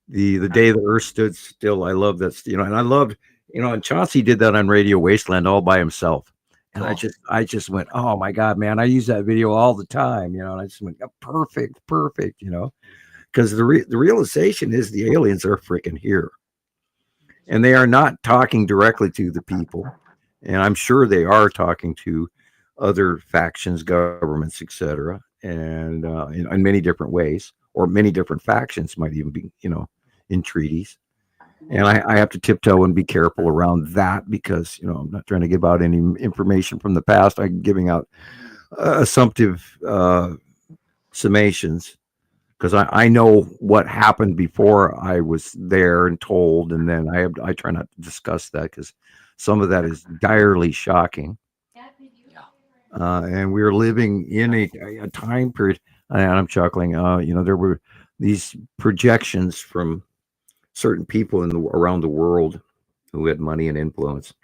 day the Earth stood still. I love that. And I loved, and Chauncey did that on Radio Wasteland all by himself. And I just went, oh my God, man! I use that video all the time, and I just went, perfect, because the realization is the aliens are freaking here, and they are not talking directly to the people, and I'm sure they are talking to other factions, governments, etc., and in many different ways, or many different factions might even be, in treaties. And I have to tiptoe and be careful around that because, I'm not trying to give out any information from the past. I'm giving out assumptive summations because I know what happened before I was there and told. And then I try not to discuss that because some of that is direly shocking. And we're living in a time period, and I'm chuckling, there were these projections from certain people around the world who had money and influence.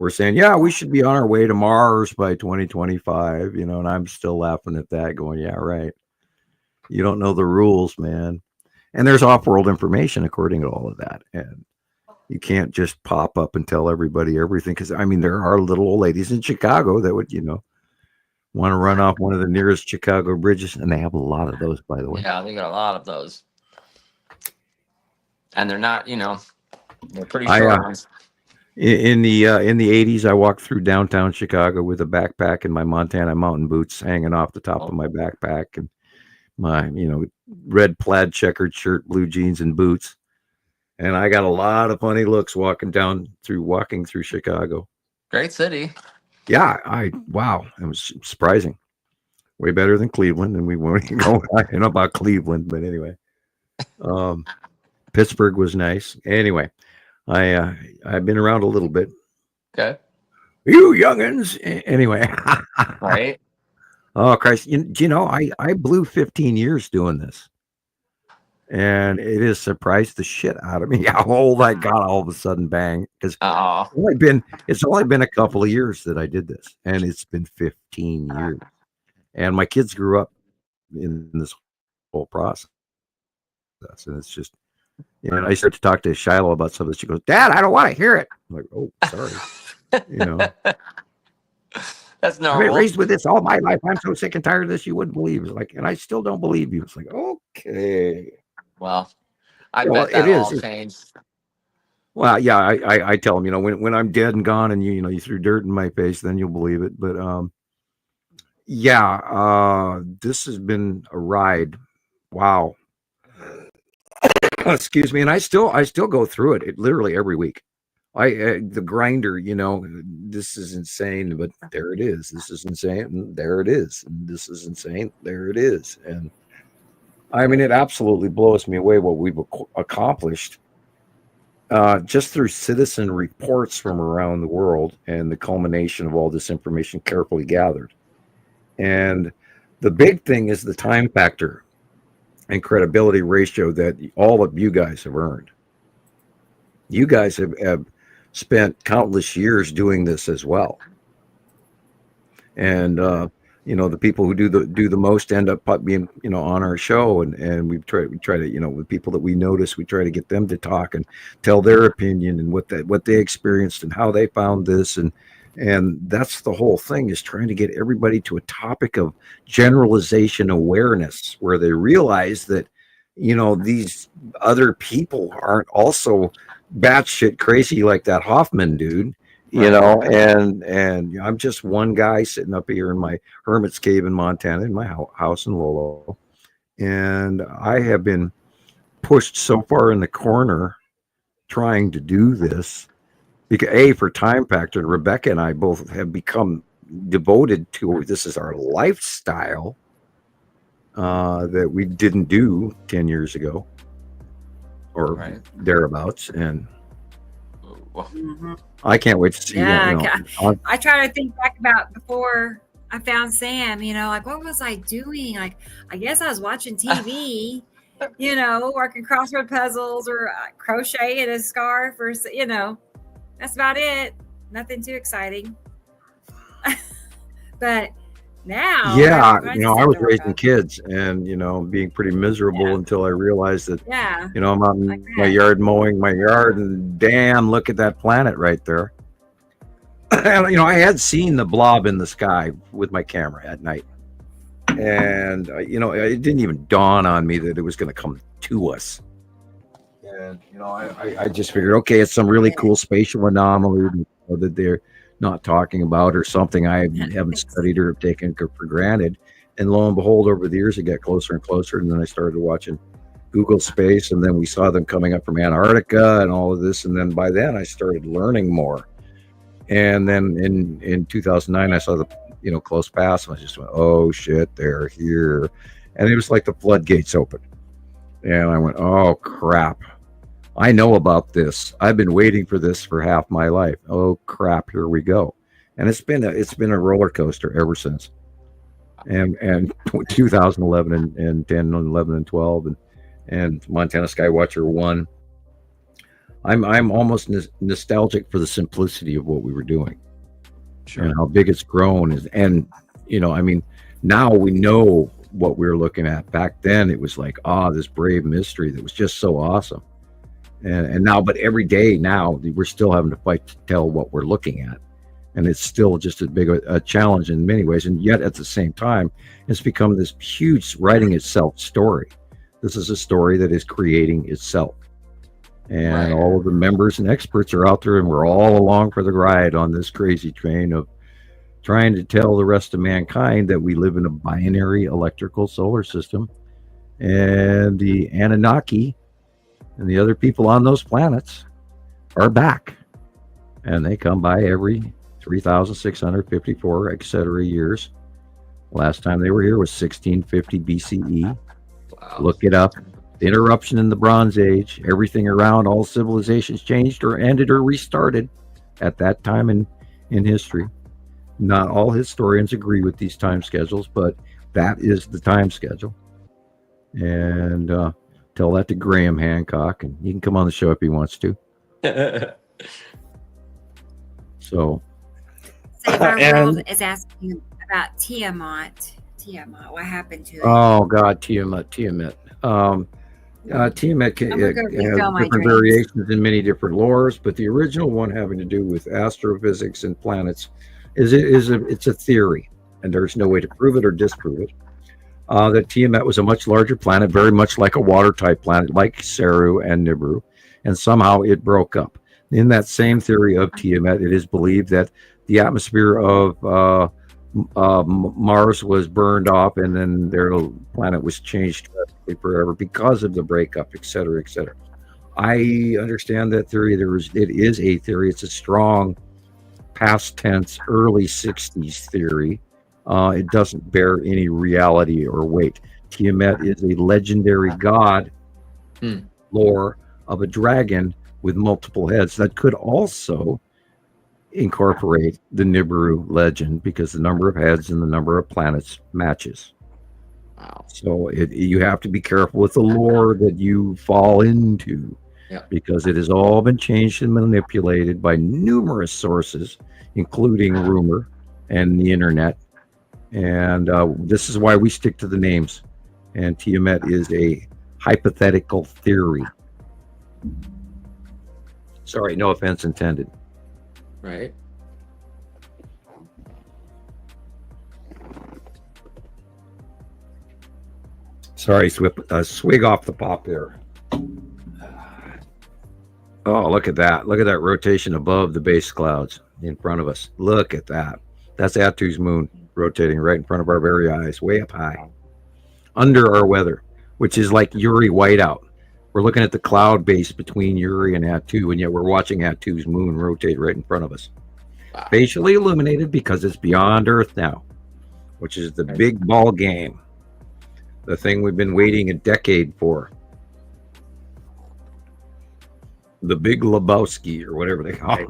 We're saying, yeah, we should be on our way to Mars by 2025, and I'm still laughing at that going, yeah, right. You don't know the rules, man. And there's off-world information according to all of that. And you can't just pop up and tell everybody everything. Because, there are little old ladies in Chicago that would, want to run off one of the nearest Chicago bridges. And they have a lot of those, by the way. Yeah, they got a lot of those. And they're not, they're pretty short ones. In the 80s, I walked through downtown Chicago with a backpack and my Montana mountain boots hanging off the top of my backpack and my, red plaid checkered shirt, blue jeans and boots. And I got a lot of funny looks walking through Chicago. Great city. Yeah, wow, it was surprising. Way better than Cleveland, and we won't even go about Cleveland, but anyway. Pittsburgh was nice. Anyway, I've been around a little bit. Okay. You youngins. Anyway. Right. Oh, Christ. I blew 15 years doing this. And it has surprised the shit out of me how old I got all of a sudden, bang. Because it's only been a couple of years that I did this. And it's been 15 years. And my kids grew up in this whole process. And it's just, and I start to talk to Shiloh about something. She goes, Dad, I don't want to hear it. I'm like, oh, sorry. That's normal. I've been raised with this all my life. I'm so sick and tired of this. You wouldn't believe. It's like, and I still don't believe you. It's like, okay. Well, I bet that all changed. Well, yeah, I tell them, when I'm dead and gone and you threw dirt in my face, then you'll believe it. But this has been a ride. Wow. Excuse me. And I still go through it literally every week. The grinder, this is insane, but there it is. This is insane. And there it is. And this is insane. There it is. And it absolutely blows me away what we've accomplished just through citizen reports from around the world and the culmination of all this information carefully gathered. And the big thing is the time factor and credibility ratio that all of you guys have earned. You guys have spent countless years doing this as well. And the people who do the most end up being on our show, and we try to with people that we notice, we try to get them to talk and tell their opinion and what they experienced and how they found this, and that's the whole thing, is trying to get everybody to a topic of generalization awareness where they realize that these other people aren't also batshit crazy like that Hofman dude. And I'm just one guy sitting up here in my hermit's cave in Montana, in my house in Lolo. And I have been pushed so far in the corner trying to do this because for time factor, Rebecca and I both have become devoted to this is our lifestyle that we didn't do 10 years ago or thereabouts, and I can't wait to see that. I try to think back about before I found Sam, like what was I doing? Like, I guess I was watching TV, working crossword puzzles or crocheting a scarf or, that's about it. Nothing too exciting. But now, I was raising kids and, being pretty miserable until I realized that, I'm out in my yard mowing my yard and damn, look at that planet right there. And, I had seen the blob in the sky with my camera at night. And, it didn't even dawn on me that it was going to come to us. And, I just figured, okay, it's some really cool spatial anomaly that they're not talking about or something I haven't studied or taken for granted. And lo and behold, over the years, it got closer and closer. And then I started watching Google Space, and then we saw them coming up from Antarctica and all of this. And then by then I started learning more. And then in 2009, I saw the, close pass, and I just went, oh shit, they're here. And it was like the floodgates opened. And I went, oh crap. I know about this. I've been waiting for this for half my life. Oh crap, here we go. And it's been a roller coaster ever since. And 2011 and 10 and 11 and 12 and Montana Skywatcher 1. I'm almost nostalgic for the simplicity of what we were doing. Sure. And how big it's grown and now we know what we were looking at. Back then it was like, this brave mystery that was just so awesome. And now, but every day now we're still having to fight to tell what we're looking at. And it's still just as big a challenge in many ways. And yet at the same time, it's become this huge writing itself story. This is a story that is creating itself. And all of the members and experts are out there, and we're all along for the ride on this crazy train of trying to tell the rest of mankind that we live in a binary electrical solar system. And the Anunnaki and the other people on those planets are back. And they come by every 3,654, etc. years. Last time they were here was 1650 BCE. Wow. Look it up. The interruption in the Bronze Age, everything around, all civilizations changed or ended or restarted at that time in history. Not all historians agree with these time schedules, but that is the time schedule. And tell that to Graham Hancock, and he can come on the show if he wants to. So, Save Our World is asking about Tiamat. What happened to it? Oh God, Tiamat. Tiamat has different variations in many different lores, but the original one having to do with astrophysics and planets it's a theory, and there's no way to prove it or disprove it. That Tiamat was a much larger planet, very much like a water-type planet, like Saru and Nibiru, and somehow it broke up. In that same theory of Tiamat, it is believed that the atmosphere of Mars was burned off, and then their planet was changed forever because of the breakup, etc., etc. I understand that theory. It is a theory. It's a strong past tense, early 60s theory. It doesn't bear any reality or weight. Tiamat is a legendary god lore of a dragon with multiple heads that could also incorporate the Nibiru legend because the number of heads and the number of planets matches. Wow. So you have to be careful with the lore that you fall into because it has all been changed and manipulated by numerous sources, including rumor and the internet. And this is why we stick to the names. And Tiamat is a hypothetical theory. Sorry, no offense intended. Right. Sorry, swig off the pop there. Oh, look at that. Look at that rotation above the base clouds in front of us. Look at that. That's Atu's moon rotating right in front of our very eyes, way up high. Under our weather, which is like Uri whiteout. We're looking at the cloud base between Uri and Attu, and yet we're watching Attu's moon rotate right in front of us. Wow. Facially illuminated because it's beyond Earth now, which is the big ball game. The thing we've been waiting a decade for. The Big Lebowski, or whatever they call it.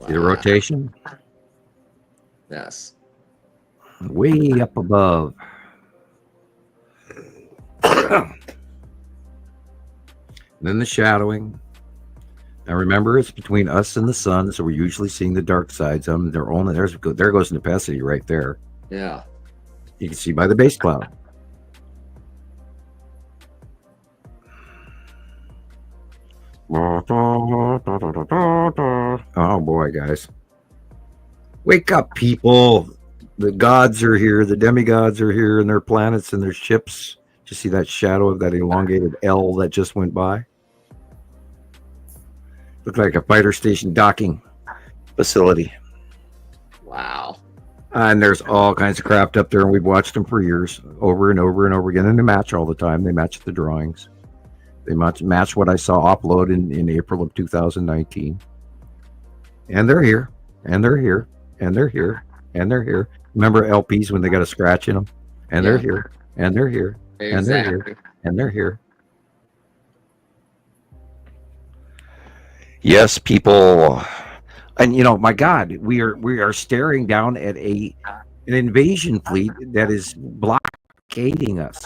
See the rotation? Yes. Way up above. And then the shadowing. Now remember, it's between us and the sun, so we're usually seeing the dark sides. They're only there goes Nepacity right there. Yeah. You can see by the base cloud. Oh boy, guys. Wake up, people. The gods are here. The demigods are here, and their planets and their ships. Did you see that shadow of that elongated L that just went by? Looked like a fighter station docking facility. Wow. And there's all kinds of craft up there, and we've watched them for years, over and over and over again. And they match all the time. They match the drawings. They match what I saw upload in April of 2019. And they're here, and they're here, and they're here, and they're here. Remember LPs when they got a scratch in them? And they're here, and they're here, and they're here, and they're here. Yes, people. And you know, my God, we are staring down at an invasion fleet that is blockading us.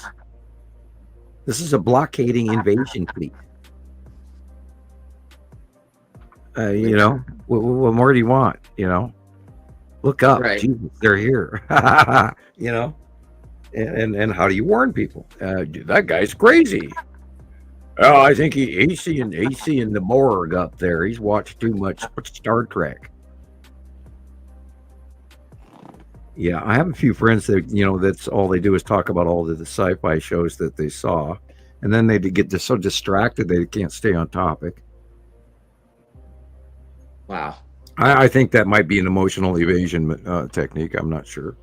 This is a blockading invasion fleet. You know, what more do you want? You know, look up. Right. Jesus, they're here. You know, and how do you warn people? That guy's crazy. Oh, I think he's seeing the Borg up there. He's watched too much Star Trek. Yeah, I have a few friends that, you know, that's all they do is talk about all the sci-fi shows that they saw. And then they get just so distracted they can't stay on topic. Wow. I think that might be an emotional evasion technique. I'm not sure.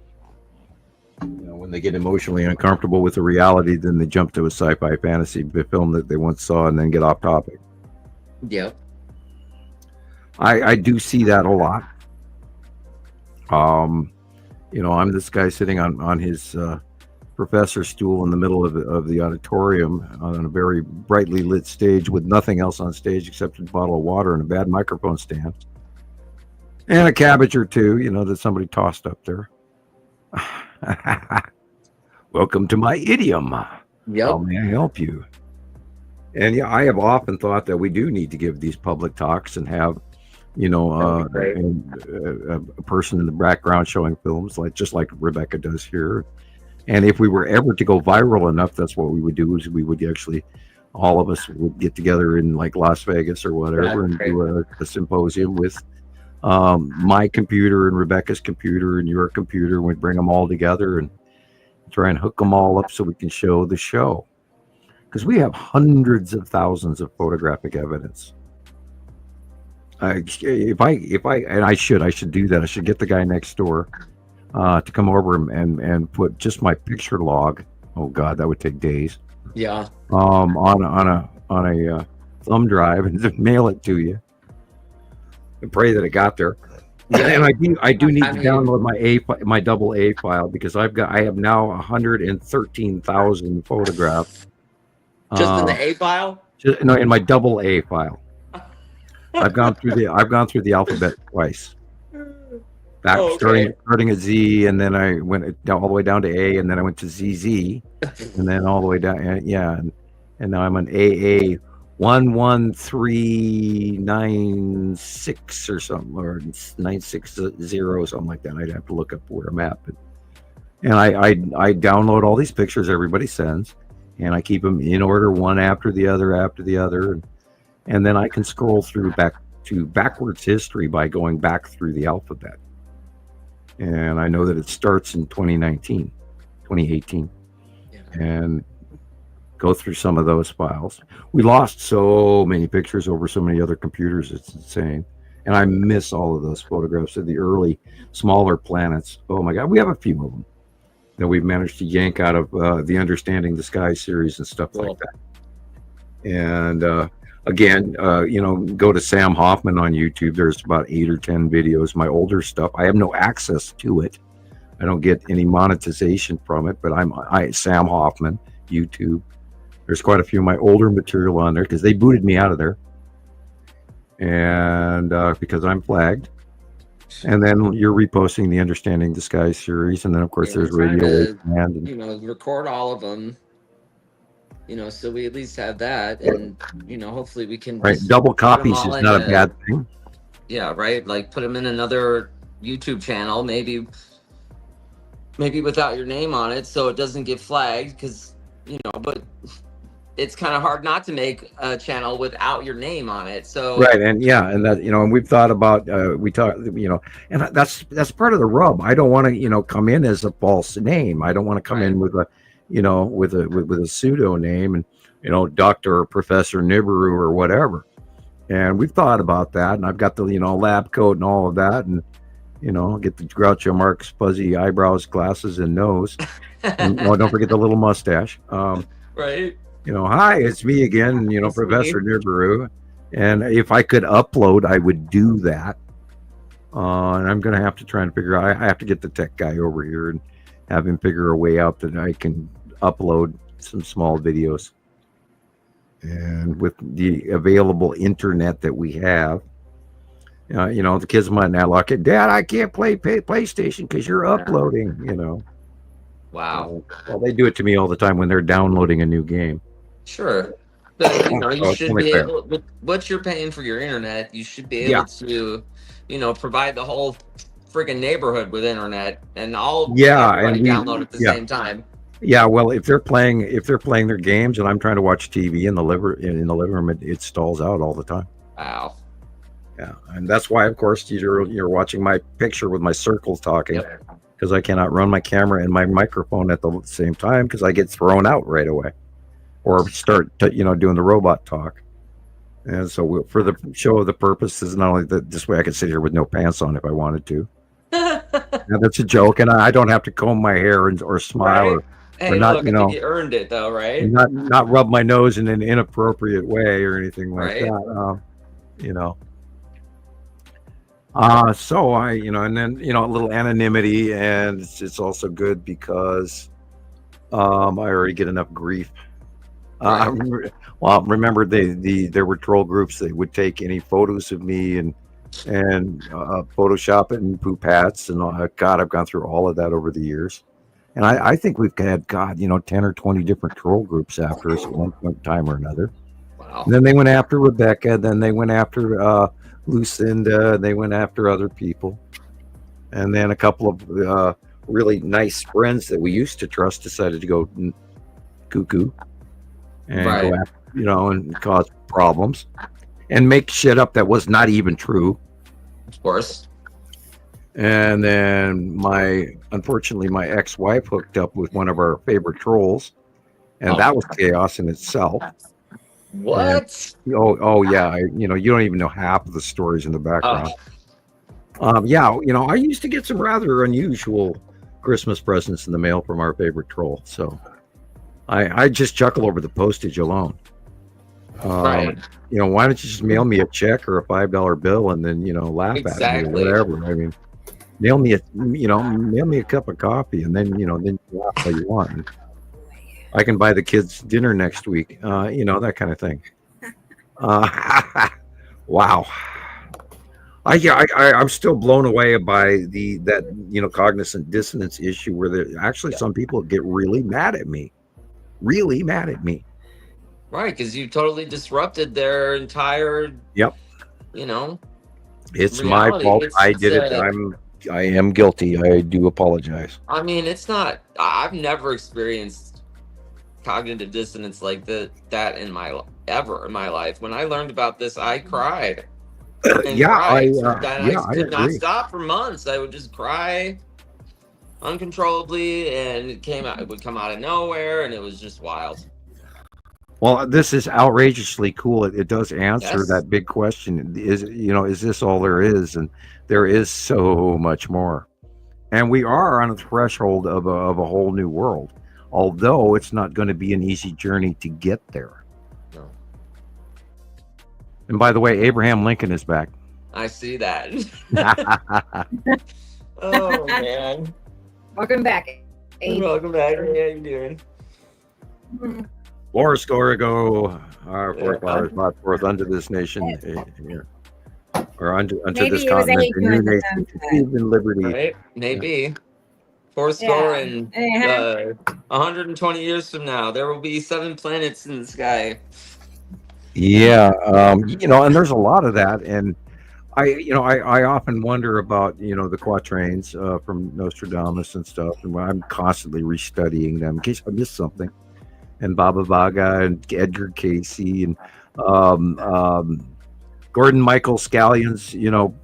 You know, when they get emotionally uncomfortable with the reality, then they jump to a sci-fi fantasy film that they once saw and then get off topic. Yep. I do see that a lot. You know, I'm this guy sitting on his professor stool in the middle of the auditorium on a very brightly lit stage with nothing else on stage except a bottle of water and a bad microphone stand. And a cabbage or two, you know, that somebody tossed up there. Welcome to my idiom. Yep. How may I help you? And yeah, I have often thought that we do need to give these public talks and have, you know, a person in the background showing films, just like Rebecca does here. And if we were ever to go viral enough, that's what we would do, is we would actually, all of us would get together in like Las Vegas or whatever and do a symposium with my computer and Rebecca's computer and your computer. We'd bring them all together and try and hook them all up so we can show the show. Because we have hundreds of thousands of photographic evidence. I should do that. I should get the guy next door to come over and put just my picture log. Oh God, that would take days. Yeah. On a thumb drive and mail it to you. And pray that it got there. Yeah. And I do need to download my double A file, because I have now 113,000 photographs. Just in the A file? No, in my double A file. I've gone through the alphabet twice. Starting at Z, and then I went all the way down to A, and then I went to ZZ, and then all the way down. Yeah, and now I'm on AA 11396 or something, or 960, something like that. I'd have to look up where I'm at, and I download all these pictures everybody sends, and I keep them in order, one after the other, and then I can scroll through backwards history by going back through the alphabet. And I know that it starts in 2018, and go through some of those files. We lost so many pictures over so many other computers, it's insane. And I miss all of those photographs of the early, smaller planets. Oh my God, we have a few of them that we've managed to yank out of the Understanding the Sky series and stuff like that. And again, go to Sam Hofman on YouTube. There's about 8 or 10 videos. My older stuff, I have no access to it. I don't get any monetization from it, but I Sam Hofman, YouTube. There's quite a few of my older material on there because they booted me out of there. And because I'm flagged. And then you're reposting the Understanding the Sky series. And then, of course, there's Radio Wasteland. And, record all of them. So we at least have that. And, hopefully we can... Right, double copies is not a bad thing. Yeah, right? Like, put them in another YouTube channel, maybe without your name on it, so it doesn't get flagged, because, but... it's kind of hard not to make a channel without your name on it. So right, and that and we've thought about and that's part of the rub. I don't want to come in as a false name. I don't want to come in with a with a pseudo name and Dr. or Professor Nibiru or whatever. And we've thought about that, and I've got the lab coat and all of that, and get the Groucho Marx fuzzy eyebrows, glasses, and nose. And, don't forget the little mustache. Right. Hi, it's me again, Professor Nibiru. And if I could upload, I would do that. And I'm going to have to try and figure out, I have to get the tech guy over here and have him figure a way out that I can upload some small videos. And with the available internet that we have, the kids might not like it. Dad, I can't play PlayStation because you're uploading, Wow. Well, they do it to me all the time when they're downloading a new game. Sure. But, you should be able, with what you're paying for your internet, you should be able to, provide the whole freaking neighborhood with internet, and everybody download at the same time. Yeah, well, if they're playing their games and I'm trying to watch TV in the living room, it stalls out all the time. Wow. Yeah, and that's why, of course, you're watching my picture with my circles talking, because I cannot run my camera and my microphone at the same time because I get thrown out right away. Or start, doing the robot talk. And so for the show of the purpose is not only that this way I could sit here with no pants on if I wanted to. Now, that's a joke, and I don't have to comb my hair or smile right. or not, look, you earned it though, right? Not rub my nose in an inappropriate way or anything like that. So I, and then a little anonymity, and it's also good because I already get enough grief. Remember there were troll groups that would take any photos of me and Photoshop it and poop hats and God, I've gone through all of that over the years, and I think we've had 10 or 20 different troll groups after us at one point in time or another. Wow. And then they went after Rebecca, then they went after Lucinda, they went after other people, and then a couple of really nice friends that we used to trust decided to go cuckoo. And go after, and cause problems and make shit up that was not even true. Of course. And then unfortunately, my ex-wife hooked up with one of our favorite trolls, and that was chaos in itself. What? And, yeah. You don't even know half of the stories in the background. I used to get some rather unusual Christmas presents in the mail from our favorite troll. So I just chuckle over the postage alone. Why don't you just mail me a check or a $5 bill and then laugh at me or whatever? I mean, mail me a cup of coffee and then then you laugh all you want. And I can buy the kids dinner next week. That kind of thing. Wow. I'm still blown away by that cognizant dissonance issue where there actually some people get really mad at me. Right, because you totally disrupted their entire. Yep. It's my fault. I did it. I am guilty. I do apologize. I mean, it's not. I've never experienced cognitive dissonance like that in my life. When I learned about this, I cried. I could not stop for months. I would just cry uncontrollably, and it would come out of nowhere, and it was just wild. Well, this is outrageously cool. It does answer Yes. that big question. Is this all there is? And there is so much more. And we are on the threshold of a whole new world, although it's not going to be an easy journey to get there. No. And by the way, Abraham Lincoln is back. I see that. Oh man. Welcome back, Abe. Welcome back. How you doing? Flores Gorgo, our forefathers brought forth unto this nation, or unto Maybe this it was continent, Abe a new doing the nation, sound conceived in liberty. Right? Maybe. Fourth Yeah. score and Uh-huh. 120 years from now, there will be 7 planets in the sky. Yeah, and there's a lot of that, and I often wonder about the quatrains from Nostradamus and stuff, and I'm constantly restudying them in case I missed something. And Baba Vaga and Edgar Casey and Gordon Michael Scallion's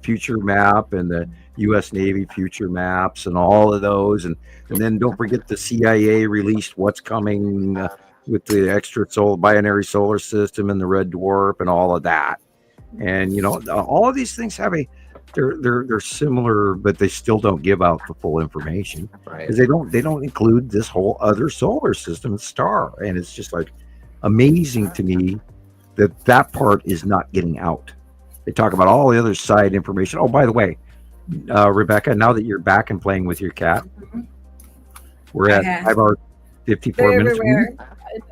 future map and the U.S. Navy future maps and all of those, and then don't forget the CIA released what's coming with the extra binary solar system and the red dwarf and all of that. And all of these things have they're similar, but they still don't give out the full information because they don't include this whole other solar system star. And it's just like amazing to me that part is not getting out. They talk about all the other side information. Oh, by the way, Rebecca, now that you're back and playing with your cat, we're at 5 hours 54 minutes.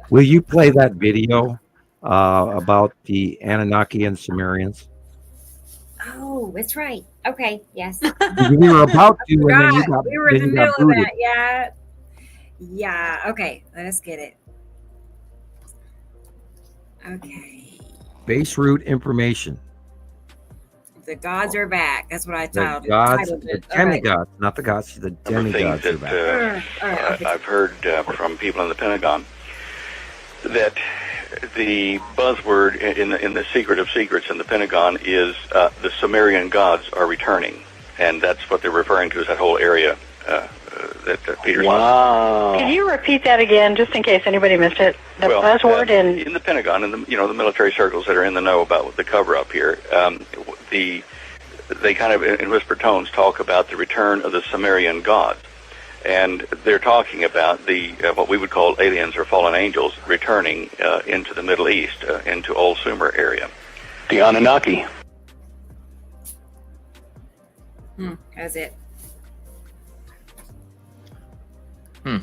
Will you play that video about the Anunnaki and Sumerians? Oh, that's right. Okay, yes. We were about to, and then we were in the middle of that. Yeah. Yeah. Okay, let us get it. Okay. Base root information. The gods are back. That's what I The titled gods, it. the demigods, not the gods, the demigods are back. I've heard from people in the Pentagon that the buzzword in the secret of secrets in the Pentagon is the Sumerian gods are returning, and that's what they're referring to as that whole area that Peter's. Wow! Can you repeat that again, just in case anybody missed it? The buzzword in the Pentagon, and the military circles that are in the know about the cover-up here. They kind of in whispered tones talk about the return of the Sumerian gods. And they're talking about the what we would call aliens or fallen angels returning into the Middle East, into Old Sumer area. the Anunnaki. That's it.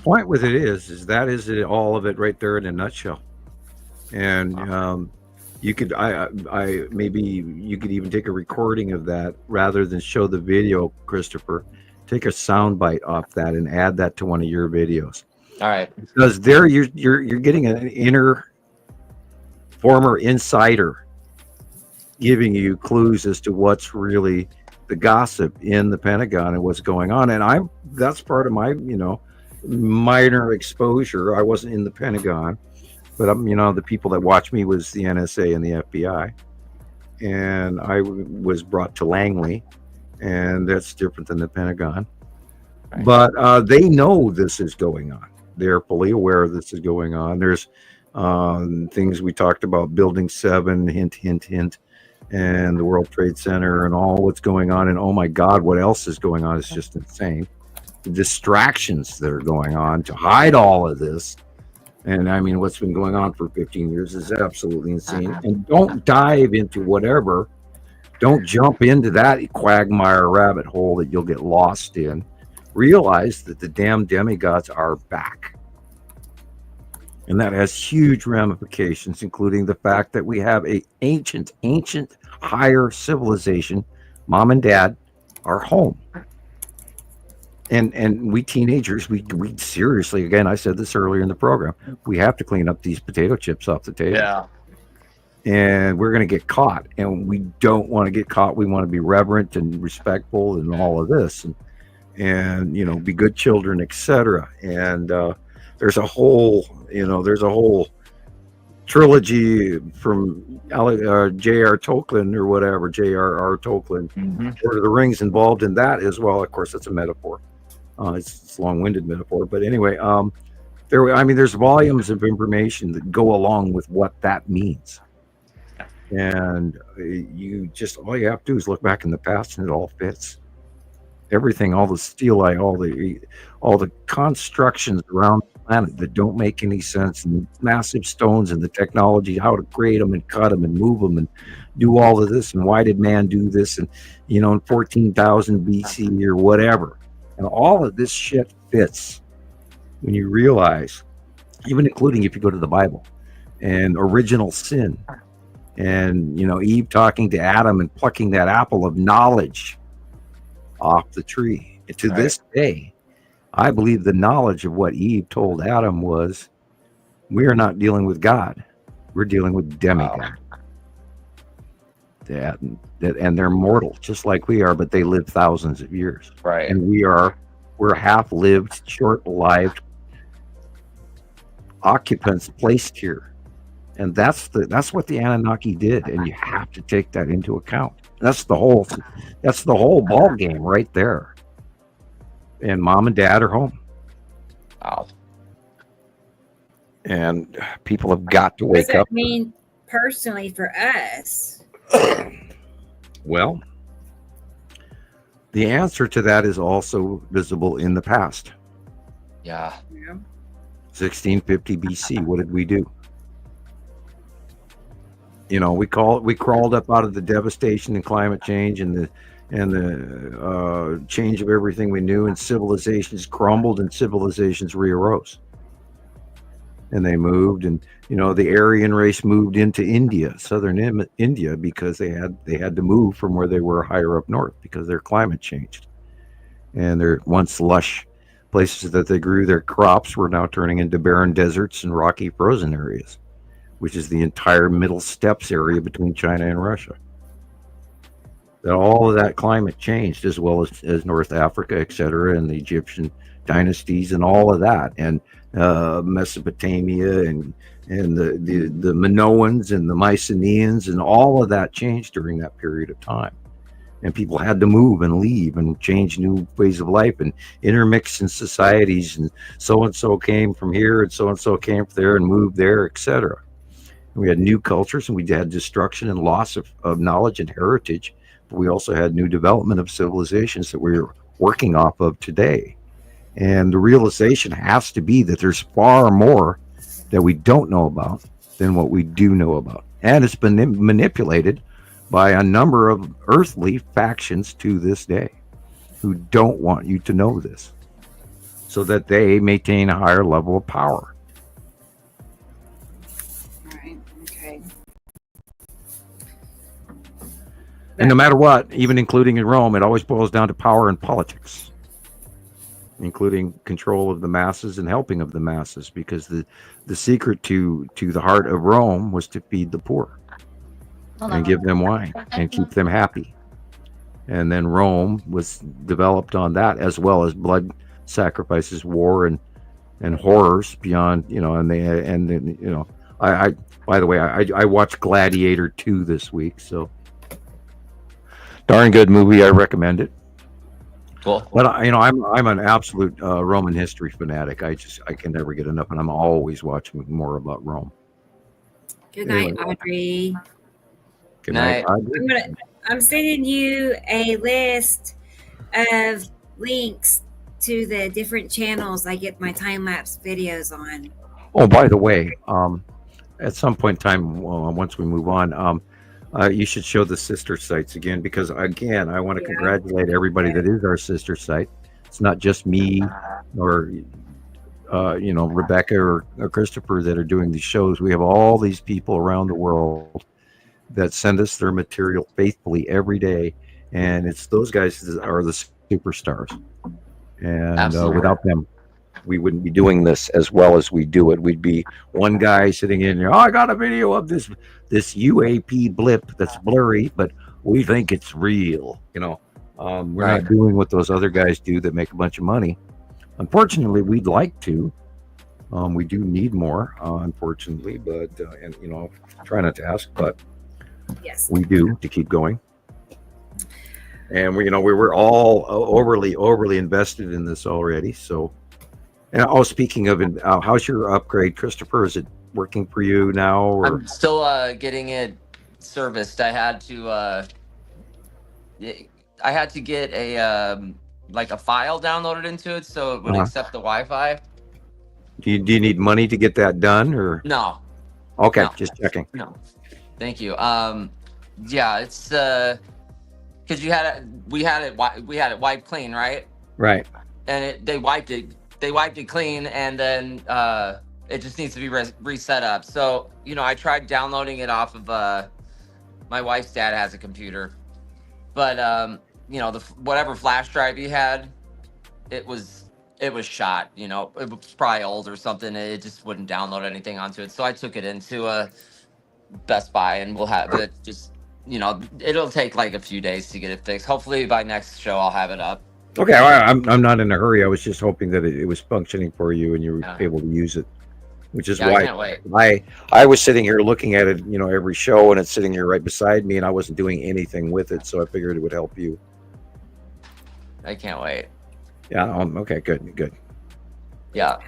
Point with it is that is it, all of it right there in a nutshell. And you could maybe you could even take a recording of that rather than show the video, Christopher. Take a sound bite off that and add that to one of your videos. All right. Because there you're getting an inner former insider giving you clues as to what's really the gossip in the Pentagon and what's going on. And that's part of my, minor exposure. I wasn't in the Pentagon, but the people that watched me was the NSA and the FBI. And I was brought to Langley, and that's different than the Pentagon. Right. But they know this is going on. They're fully aware this is going on. There's things we talked about, Building 7, hint, hint, hint, and the World Trade Center and all what's going on. And oh my God, what else is going on is just insane. The distractions that are going on to hide all of this. And I mean, what's been going on for 15 years is absolutely insane. And don't dive into whatever. Don't jump into that quagmire rabbit hole that you'll get lost in. Realize that the damn demigods are back. And that has huge ramifications, including the fact that we have a ancient, higher civilization. Mom and Dad are home. And we teenagers, we seriously, again, I said this earlier in the program, we have to clean up these potato chips off the table. Yeah. And we're going to get caught, and we don't want to get caught. We want to be reverent and respectful and all of this, and be good children, etc. And there's a whole trilogy from J.R. Tolkien or whatever, J.R.R. Tolkien, Lord of the Rings involved in that as well. Of course, it's a metaphor. It's a long-winded metaphor, but anyway, there's volumes of information that go along with what that means. And you just, all you have to do is look back in the past and it all fits. Everything, all the steli, all the constructions around the planet that don't make any sense, and the massive stones and the technology, how to create them and cut them and move them and do all of this, and why did man do this, and in 14,000 BC or whatever, and all of this shit fits when you realize, even including if you go to the Bible and original sin, and Eve talking to Adam and plucking that apple of knowledge off the tree. And to this day, I believe the knowledge of what Eve told Adam was, we are not dealing with God, we're dealing with demigod. And they're mortal just like we are, but they live thousands of years, Right. and we're half-lived, short-lived occupants placed here. And that's what the Anunnaki did, and you have to take that into account. That's the whole ball game right there. And mom and dad are home. Wow. And people have got to What does wake up. that mean personally for us? Well, the answer to that is also visible in the past. Yeah. 1650 BC, what did we do? We crawled up out of the devastation and climate change and the change of everything we knew, and civilizations crumbled and civilizations re-arose. And they moved, and the Aryan race moved into India, southern India, because they had to move from where they were higher up north because their climate changed. And their once lush places that they grew their crops were now turning into barren deserts and rocky frozen areas, which is the entire middle steppes area between China and Russia. That all of that climate changed, as well as North Africa, etc., and the Egyptian dynasties and all of that, and Mesopotamia and the Minoans and the Mycenaeans, and all of that changed during that period of time. And people had to move and leave and change new ways of life and intermix in societies, and so came from here and so came from there and moved there, etc. We had new cultures, and we had destruction and loss of knowledge and heritage, but we also had new development of civilizations that we're working off of today. And the realization has to be that there's far more that we don't know about than what we do know about. And it's been manipulated by a number of earthly factions to this day who don't want you to know this, so that they maintain a higher level of power. Right. Okay. And no matter what, even including in Rome, it always boils down to power and politics, including control of the masses and helping of the masses, because the secret to the heart of Rome was to feed the poor and give them wine and keep them happy. And then Rome was developed on that, as well as blood sacrifices, war, and horrors beyond, I by the way, I watched Gladiator 2 this week, so darn good movie. I recommend it. Cool. But I'm an absolute Roman history fanatic. I can never get enough, and I'm always watching more about Rome. Good night, Audrey. Good night, Audrey. I'm sending you a list of links to the different channels I get my time-lapse videos on. Oh, by the way, at some point in time, once we move on, you should show the sister sites again, because again, I want to congratulate everybody that is our sister site. It's not just me or Rebecca or Christopher that are doing these shows. We have all these people around the world that send us their material faithfully every day, and it's those guys that are the superstars. And without them, we wouldn't be doing this as well as we do it. We'd be one guy sitting in there, I got a video of this UAP blip that's blurry, but we think it's real. We're not doing what those other guys do that make a bunch of money. Unfortunately, we'd like to. We do need more, unfortunately, but try not to ask, but yes, we do, to keep going. And we were all overly invested in this already. So, And speaking of, how's your upgrade, Christopher? Is it working for you now? Or? I'm still getting it serviced. I had to get a like a file downloaded into it so it would accept the Wi-Fi. Do you need money to get that done, or no? Okay, no. Just checking. No, thank you. Yeah, it's because we had it wiped clean, right? Right. And they wiped it clean, and then it just needs to be reset up. So I tried downloading it off of my wife's dad has a computer, but the whatever flash drive he had, it was shot. It was probably old or something. It just wouldn't download anything onto it. So I took it into Best Buy, and we'll have it. Just it'll take like a few days to get it fixed. Hopefully by next show I'll have it up. Okay, I'm not in a hurry. I was just hoping that it was functioning for you and you were able to use it, which is why I can't wait. I was sitting here looking at it, every show, and it's sitting here right beside me, and I wasn't doing anything with it, so I figured it would help you. I can't wait. Yeah. Okay. Good. Yeah.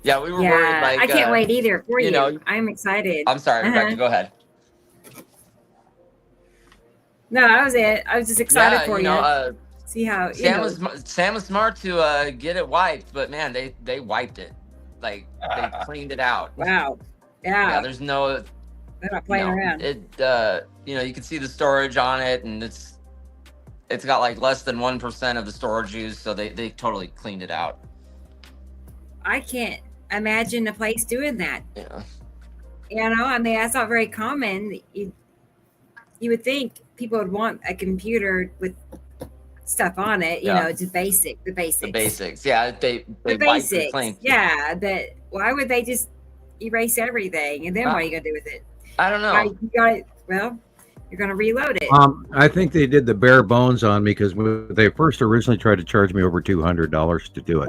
Yeah. We were worried. Like I can't wait either for you. know, I'm excited. I'm sorry, Rebecca. Go ahead. No, that was it. I was just excited for you. See how Sam was smart to get it wiped, but man, they wiped it. Like they cleaned it out. Wow. Yeah. There's no. They're not playing around. It you can see the storage on it, and it's got like less than 1% of the storage used, so they totally cleaned it out. I can't imagine a place doing that. Yeah. I mean, that's not very common. You would think people would want a computer with stuff on it, just the basics. The basics. Yeah, they the wiped basics. it clean. Yeah, but why would they just erase everything? And then what are you gonna do with it? I don't know. You got it. Well, you're gonna reload it. I think they did the bare bones on me because they first originally tried to charge me over $200 to do it.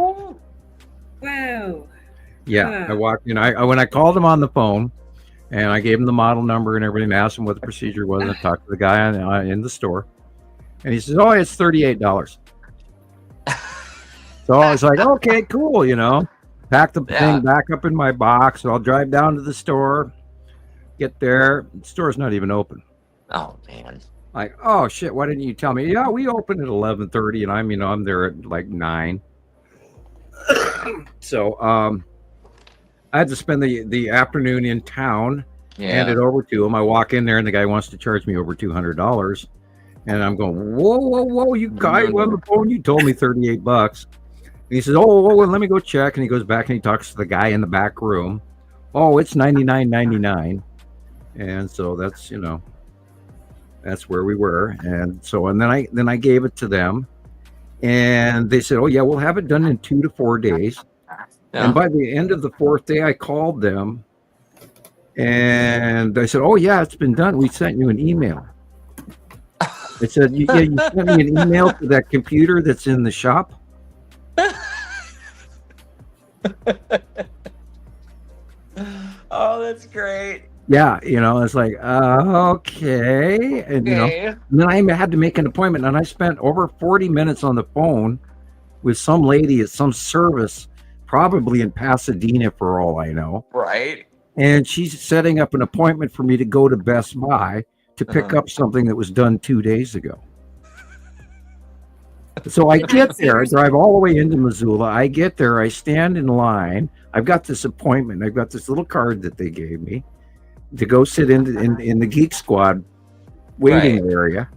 Wow. Yeah, I walked in. When I called them on the phone, and I gave him the model number and everything, asked him what the procedure was, and I talked to the guy in the store, and he says, "Oh, it's $38." So I was like, "Okay, cool," Pack the thing back up in my box, and I'll drive down to the store. Get there, the store's not even open. Oh man! Like, oh shit! Why didn't you tell me? Yeah, we open at 11:30, and I'm there at like 9. So I had to spend the afternoon in town, hand it over to him. I walk in there, and the guy wants to charge me over $200, and I'm going, whoa! You guy on the phone, you told me $38. And he says, oh, well, let me go check. And he goes back and he talks to the guy in the back room. Oh, it's $99.99, and so that's that's where we were. And so and then I gave it to them, and they said, oh yeah, we'll have it done in 2 to 4 days. Yeah. And by the end of the 4th day, I called them, and I said, "Oh yeah, it's been done. We sent you an email." I said, "You sent me an email to that computer that's in the shop." Oh, that's great. Yeah, it's like okay, and and then I had to make an appointment, and I spent over 40 minutes on the phone with some lady at some service. Probably in Pasadena for all I know. Right. And she's setting up an appointment for me to go to Best Buy to pick up something that was done 2 days ago. So I get there, I drive all the way into Missoula. I get there, I stand in line. I've got this appointment. I've got this little card that they gave me to go sit in the Geek Squad waiting area.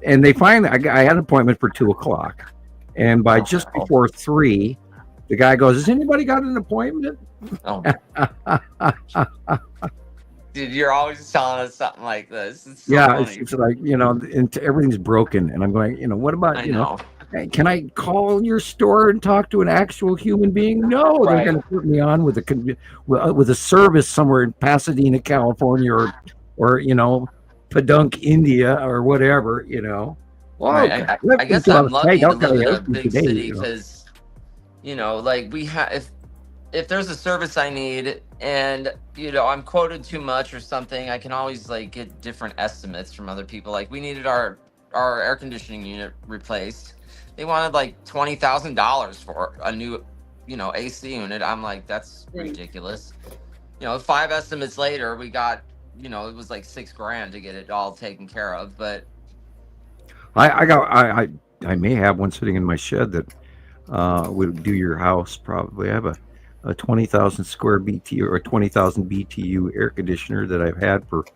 And they finally, I had an appointment for 2:00. And by just before 3, the guy goes, "Has anybody got an appointment?" Oh. Dude, you're always telling us something like this. It's so funny. It's like, everything's broken. And I'm going, what about, hey, can I call your store and talk to an actual human being? No, they're going to put me on with a service somewhere in Pasadena, California, or Padunk, India, or whatever, Well, I guess I'm lucky to live in a big city because like we have, if there's a service I need and I'm quoted too much or something, I can always like get different estimates from other people. Like we needed our air conditioning unit replaced. They wanted like $20,000 for a new AC unit. I'm like, that's ridiculous. 5 estimates later, we got, it was like $6,000 to get it all taken care of. But I may have one sitting in my shed that would do your house probably. I have a 20,000 square BTU or a 20,000 BTU air conditioner that I've had for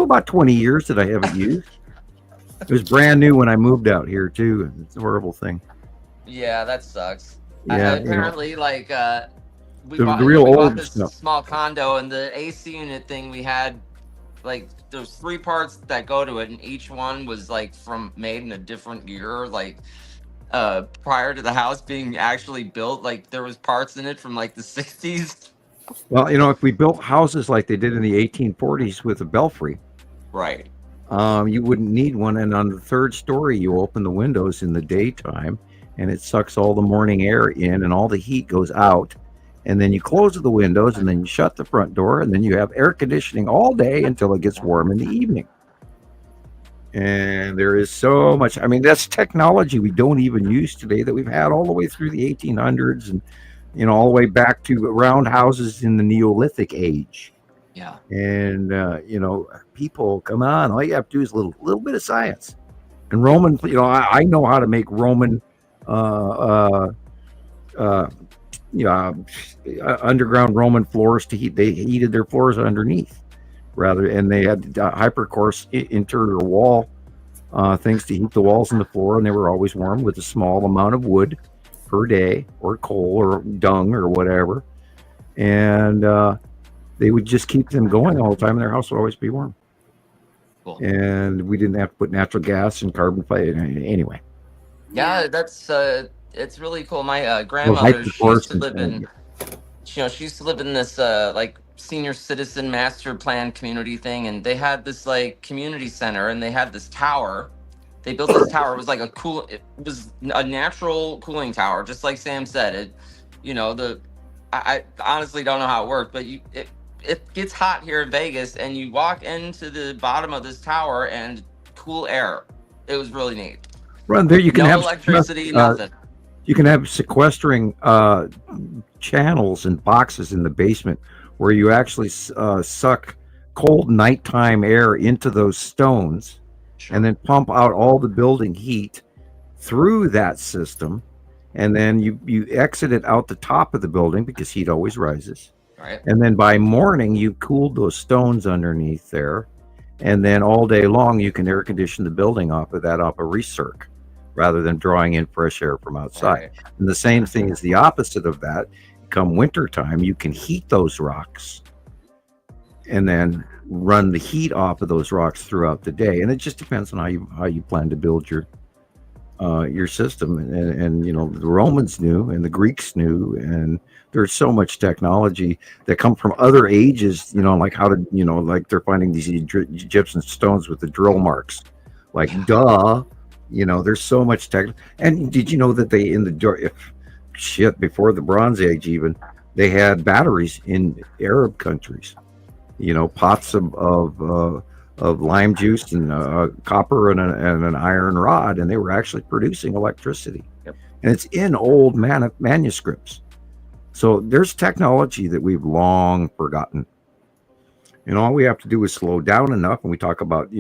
about 20 years that I haven't used. It was brand new when I moved out here too. It's a horrible thing. yeah, that sucks. Yeah, Apparently, like we the bought, real we bought old this stuff. small condo, and the AC unit thing we had, like, there's 3 parts that go to it, and each one was like made in a different year, like prior to the house being actually built. Like, there was parts in it from like the 60s. Well, if we built houses like they did in the 1840s with a belfry, Right. you wouldn't need one. And on the 3rd story, you open the windows in the daytime, and it sucks all the morning air in, and all the heat goes out. And then you close the windows, and then you shut the front door, and then you have air conditioning all day until it gets warm in the evening. And there is so much. I mean, that's technology we don't even use today that we've had all the way through the 1800s, and all the way back to round houses in the Neolithic age. Yeah. And people, come on, all you have to do is a little bit of science. And Roman, I know how to make Roman underground Roman floors to heat. They heated their floors underneath and they had hypercoarse interior wall things to heat the walls and the floor, and they were always warm with a small amount of wood per day, or coal or dung or whatever. And they would just keep them going all the time, and their house would always be warm. Cool. And we didn't have to put natural gas and carbon fire anyway. Yeah, that's it's really cool. My grandmother, she used to live in this like senior citizen master plan community thing, and they had this like community center, and they had this tower. They built this tower. It was like it was a natural cooling tower, just like Sam said. I honestly don't know how it worked, but it gets hot here in Vegas, and you walk into the bottom of this tower and cool air. It was really neat. Right there, you can have electricity, nothing. You can have sequestering channels and boxes in the basement where you actually suck cold nighttime air into those stones, and then pump out all the building heat through that system, and then you exit it out the top of the building because heat always rises. Right. And then by morning you've cooled those stones underneath there, and then all day long you can air condition the building off of recirc, rather than drawing in fresh air from outside. Right. And the same thing is the opposite of that. Come winter time, you can heat those rocks and then run the heat off of those rocks throughout the day. And it just depends on how you plan to build your system. And the Romans knew, and the Greeks knew, and there's so much technology that come from other ages, like how to, like they're finding these Egyptian stones with the drill marks. Like, duh. There's so much tech. And did you know that before the Bronze Age even, they had batteries in Arab countries, pots of lime juice and copper and an iron rod, and they were actually producing electricity. Yep. And it's in old manuscripts. So there's technology that we've long forgotten. All we have to do is slow down enough, and we talk about,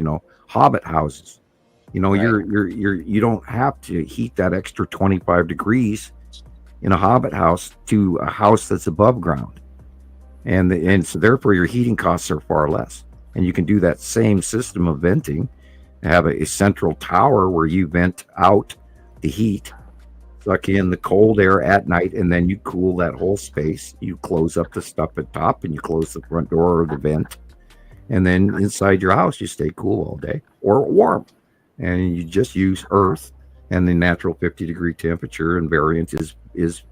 hobbit houses. Right. You don't have to heat that extra 25 degrees in a hobbit house to a house that's above ground, and so therefore your heating costs are far less. And you can do that same system of venting, have a central tower where you vent out the heat, suck in the cold air at night, and then you cool that whole space. You close up the stuff at top, and you close the front door or the vent, and then inside your house you stay cool all day or warm. And you just use earth, and the natural 50-degree temperature, and variance is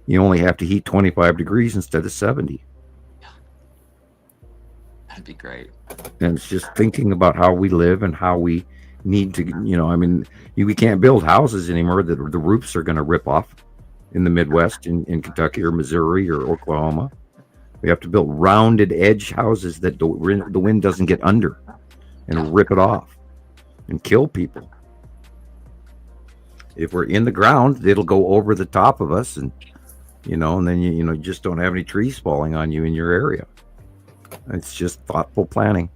you only have to heat 25 degrees instead of 70. Yeah. That'd be great. And it's just thinking about how we live and how we need to, we can't build houses anymore that the roofs are going to rip off in the Midwest, in Kentucky or Missouri or Oklahoma. We have to build rounded edge houses that the wind doesn't get under and rip it off and kill people. If we're in the ground, it'll go over the top of us and and then you just don't have any trees falling on you in your area. It's just thoughtful planning.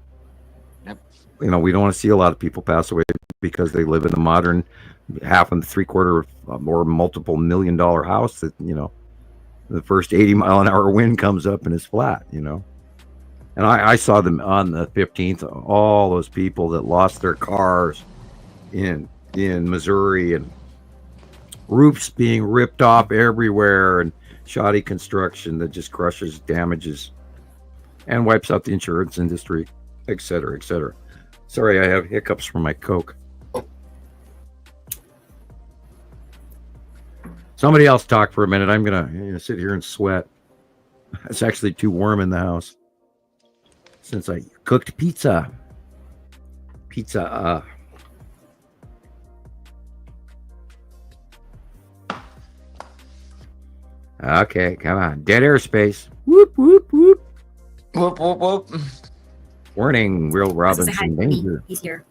Yep. We don't want to see a lot of people pass away because they live in a modern half and 3/4 or multiple $1 million house that, the first 80-mile-an-hour wind comes up and is flat, And I saw them on the 15th, all those people that lost their cars in Missouri, and roofs being ripped off everywhere, and shoddy construction that just crushes, damages, and wipes out the insurance industry, et cetera, et cetera. Sorry, I have hiccups from my Coke. Somebody else talk for a minute. I'm gonna sit here and sweat. It's actually too warm in the house since I cooked pizza. Okay, come on. Dead airspace. Whoop, whoop, whoop. Whoop, whoop, whoop. Warning, Will Hi, Robinson Tony. danger. He's here.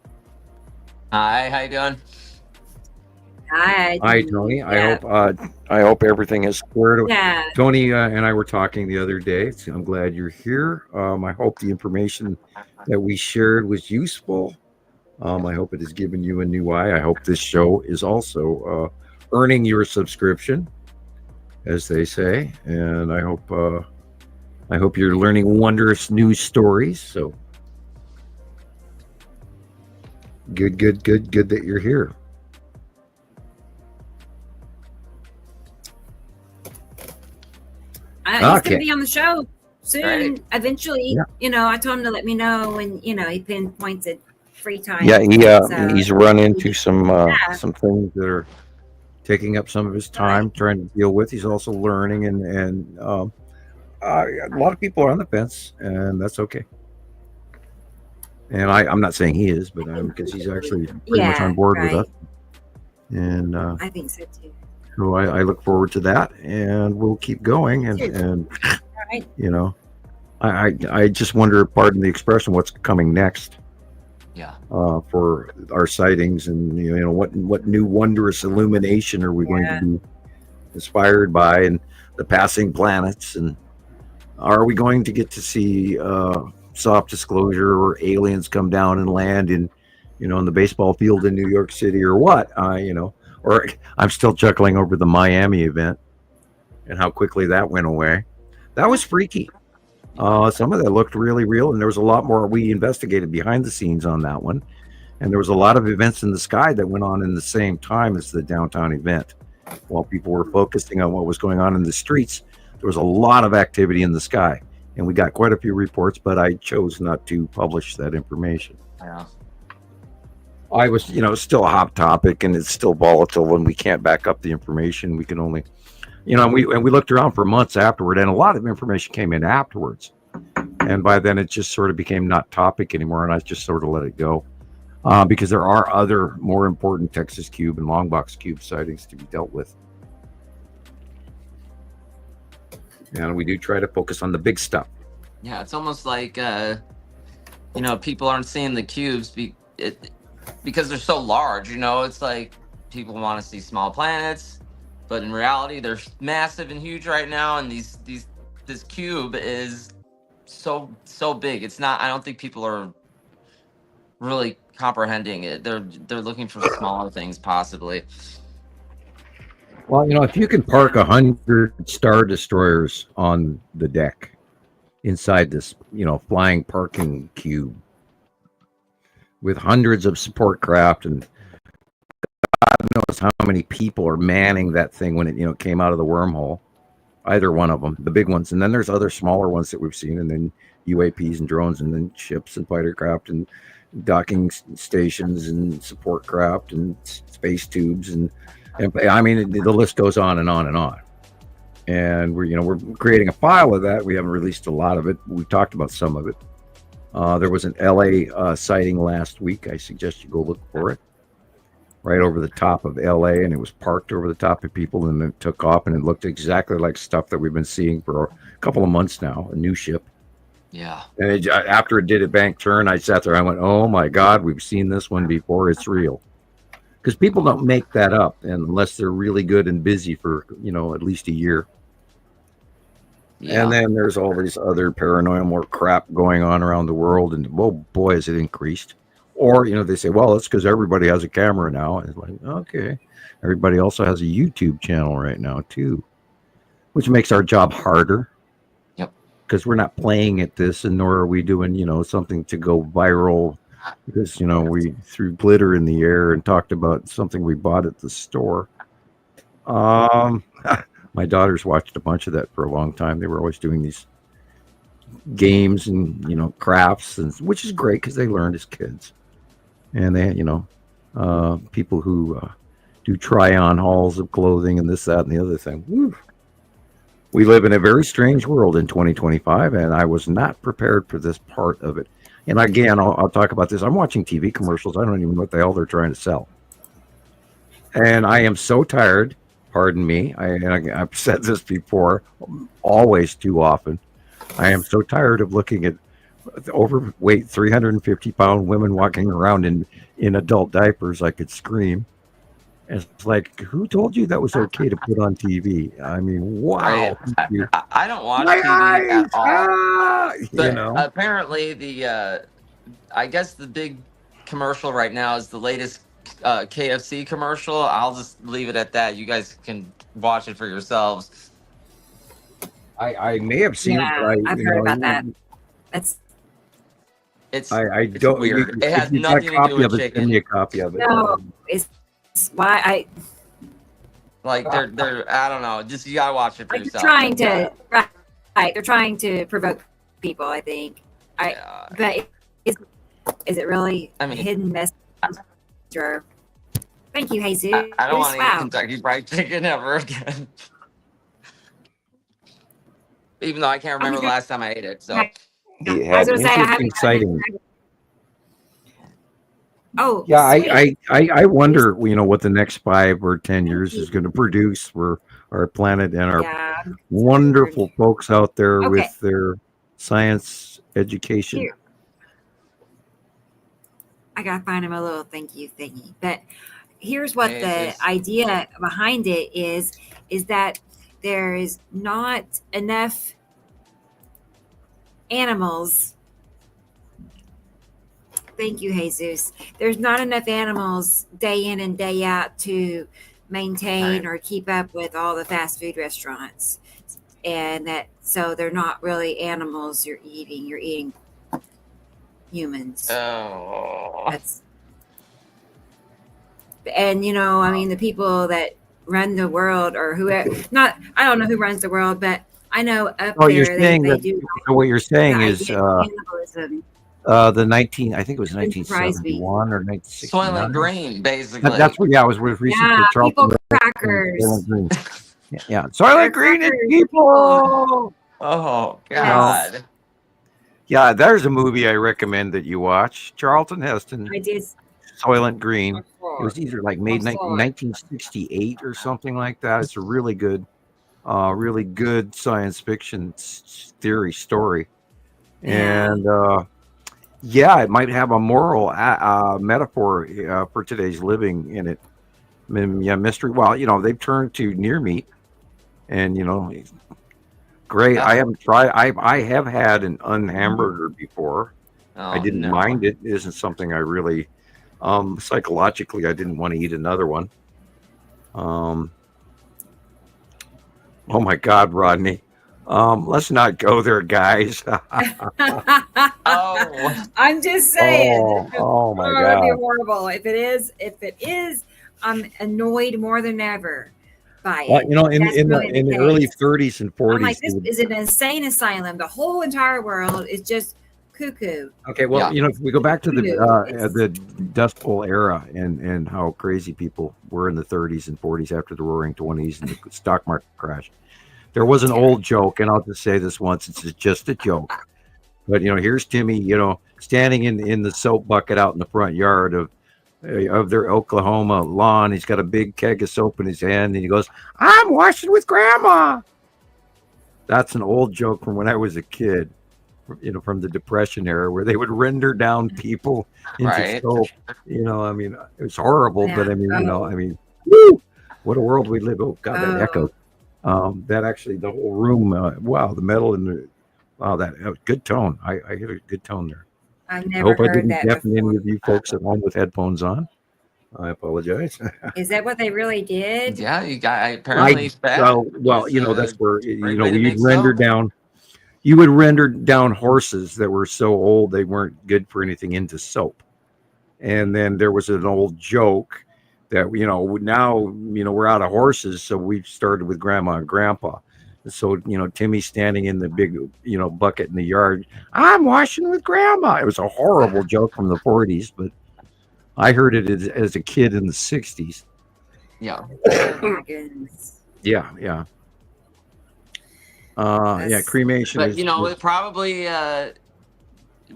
Hi, how you doing? Hi. Hi, Tony. Yeah. I hope everything is squared away. Yeah. Tony and I were talking the other day. So I'm glad you're here. I hope the information that we shared was useful. I hope it has given you a new eye. I hope this show is also earning your subscription, as they say. And I hope you're learning wondrous news stories. So good that you're here. He's going Okay. to be on the show soon. Right. Eventually, Yeah. I told him to let me know when, he pinpoints a free time. Yeah, So, he's run into some things that are taking up some of his time trying to deal with. He's also learning, and a lot of people are on the fence, and that's okay. And I'm not saying he is, but because he's actually pretty much on board with us. And I think so too. so I look forward to that, and we'll keep going. And Right. I just wonder, pardon the expression, what's coming next. Yeah. For our sightings, and what new wondrous illumination are we going to be inspired by, and the passing planets, and are we going to get to see soft disclosure or aliens come down and land in the baseball field in New York City, or what? Or I'm still chuckling over the Miami event and how quickly that went away. That was freaky. Some of that looked really real, and there was a lot more we investigated behind the scenes on that one. And there was a lot of events in the sky that went on in the same time as the downtown event. While people were focusing on what was going on in the streets, there was a lot of activity in the sky. And we got quite a few reports, but I chose not to publish that information. Yeah. I was, still a hot topic, and it's still volatile, and we can't back up the information. We can only, and we looked around for months afterward, and a lot of information came in afterwards. And by then it just sort of became not topic anymore, and I just sort of let it go. Because there are other more important Texas Cube and Longbox Cube sightings to be dealt with. And we do try to focus on the big stuff. Yeah, it's almost like, people aren't seeing the cubes because they're so large, it's like people want to see small planets, but in reality, they're massive and huge right now. And this cube is so big. It's not, I don't think people are really comprehending it. They're looking for smaller things possibly. Well, if you can park 100 Star Destroyers on the deck inside this, flying parking cube with hundreds of support craft, and God knows how many people are manning that thing when it, came out of the wormhole, either one of them, the big ones. And then there's other smaller ones that we've seen, and then UAPs and drones, and then ships and fighter craft and docking stations and support craft and space tubes. And I mean, the list goes on and on and on. And we're creating a file of that. We haven't released a lot of it. We talked about some of it. There was an LA sighting last week. I suggest you go look for it. Right over the top of LA, and it was parked over the top of people, and it took off, and it looked exactly like stuff that we've been seeing for a couple of months now, a new ship. Yeah. And after it did a bank turn, I sat there, I went, oh my God, we've seen this one before. It's real. Because people don't make that up unless they're really good and busy for, at least a year. Yeah. And then there's all these other paranormal crap going on around the world, and oh boy, has it increased. Or they say, well, it's because everybody has a camera now. And it's like, okay, everybody also has a YouTube channel right now too, which makes our job harder. Yep. Because we're not playing at this, and nor are we doing something to go viral. Because we threw glitter in the air and talked about something we bought at the store. My daughters watched a bunch of that for a long time. They were always doing these games and crafts, and which is great because they learned as kids. And they people who do try on hauls of clothing and this, that, and the other thing. Woo. We live in a very strange world in 2025, and I was not prepared for this part of it. And again, I'll talk about this. I'm watching TV commercials. I don't even know what the hell they're trying to sell. And I am so tired. Pardon me. I've said this before, always too often. I am so tired of looking at overweight 350-pound women walking around in adult diapers. I could scream. And it's like, who told you that was okay to put on TV? I mean, wow. I don't watch TV at all. But apparently I guess the big commercial right now is the latest KFC commercial. I'll just leave it at that. You guys can watch it for yourselves. I may have seen it, but I've heard about that. It's don't. Weird. It has nothing to do with chicken. Give me a copy of it. No, it's why I like they're I don't know. Just you gotta watch it for yourself. Trying to right. They're trying to provoke people. I think. But is it really a hidden message? Thank you, Jesus. I don't want to eat Kentucky Fried Chicken ever again. Even though I can't remember the last time I ate it. So it had interesting sighting. Oh yeah, I wonder, what the next 5 or 10 years is going to produce for our planet and our wonderful folks out there with their science education. Here. I gotta find him a little thank you thingy. But here's what the idea behind it is that there is not enough animals. Thank you, Jesus. There's not enough animals day in and day out to maintain or keep up with all the fast food restaurants. And so they're not really animals you're eating humans. Oh. The people that run the world or whoever, I don't know who runs the world, but I know up there you're saying they do. What you're saying is cannibalism. I think it was 1971 or 1969. Soylent Green, basically. That's what. Yeah, I was researching for Charlton. People crackers. Soylent Green. Yeah, Soylent Green is people. Oh God. Yeah, there's a movie I recommend that you watch. Charlton Heston. I did. Soylent Green. It was either like made 1968 or something like that. It's a really good science fiction theory story. And it might have a moral metaphor for today's living in it. Mystery. Well, they've turned to near meat, and great. I haven't tried. I have had an unhamburger before. I didn't mind it. It isn't something I really psychologically I didn't want to eat another one. Oh my God, Rodney. Let's not go there, guys. I'm just saying. Oh my God. It'd be horrible. If it is, I'm annoyed more than ever by it. Well, in the early 30s and 40s. I'm like, this is an insane asylum. The whole entire world is just cuckoo. Okay, well, if we go back to the Dust Bowl era and how crazy people were in the 30s and 40s after the Roaring 20s and the stock market crash. There was an old joke, and I'll just say this once, it's just a joke. But, here's Timmy, standing in the soap bucket out in the front yard of their Oklahoma lawn. He's got a big keg of soap in his hand, and he goes, "I'm washing with Grandma." That's an old joke from when I was a kid, from the Depression era, where they would render down people into soap. It was horrible, but woo, what a world we live. Oh God, that echo. That actually the whole room. Wow, the metal and the wow, that good tone. I hit a good tone there. I've I never hope I heard didn't that deafen before. any of you folks at home with headphones on. I apologize. Is that what they really did? Yeah, you got apparently fat Well, is that's a where great way to you'd make render soap. down. You would render down horses that were so old they weren't good for anything into soap. And then there was an old joke that now we're out of horses, so we started with grandma and grandpa. So Timmy's standing in the big bucket in the yard. I'm washing with grandma. It was a horrible joke from the 40s, but I heard it as a kid in the 60s. Yeah. Oh my goodness. Yeah. Cremation But is. it probably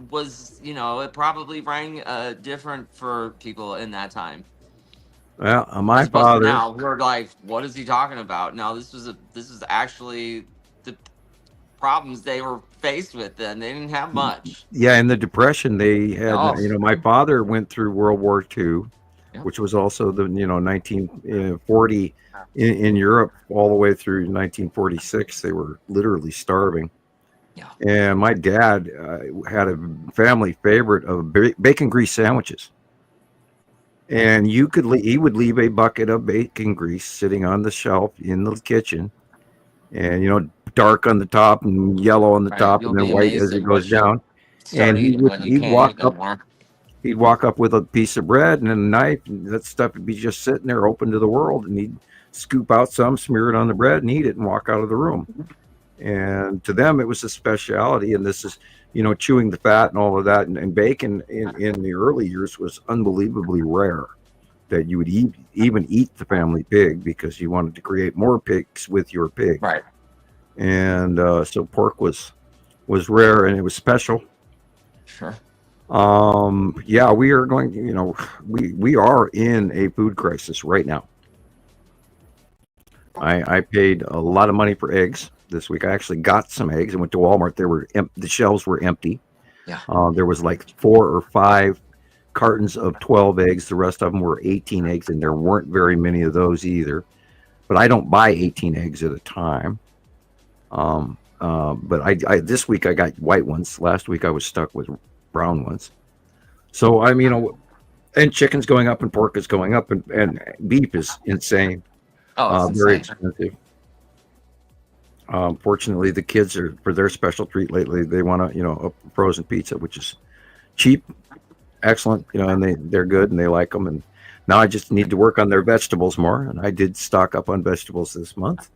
was it probably rang different for people in that time. Well, my As opposed to father. now we're like, what is he talking about? No, this is actually the problems they were faced with then. They didn't have much. Yeah, in the Depression, they had. My father went through World War II, which was also the 1940 in Europe all the way through 1946. They were literally starving. Yeah. And my dad had a family favorite of bacon grease sandwiches. And he would leave a bucket of bacon grease sitting on the shelf in the kitchen, and dark on the top and yellow on the top, and then white as it goes down. And he'd walk up with a piece of bread and a knife, and that stuff would be just sitting there open to the world, and he'd scoop out some, smear it on the bread, and eat it, and walk out of the room. And to them, it was a specialty. And this is, chewing the fat and all of that. And bacon in the early years was unbelievably rare, that you would even eat the family pig because you wanted to create more pigs with your pig. Right. And so pork was rare, and it was special. Sure. Yeah, we are going, we are in a food crisis right now. I paid a lot of money for eggs this week. I actually got some eggs and went to Walmart. The shelves were empty. Yeah. There was like 4 or 5 cartons of 12 eggs. The rest of them were 18 eggs, and there weren't very many of those either. But I don't buy 18 eggs at a time. But I this week I got white ones. Last week I was stuck with brown ones. So and chicken's going up, and pork is going up, and beef is insane. Oh, it's very insane. expensive. Fortunately, the kids are, for their special treat lately, they want a frozen pizza, which is cheap, excellent, and they're good and they like them. And now I just need to work on their vegetables more, and I did stock up on vegetables this month.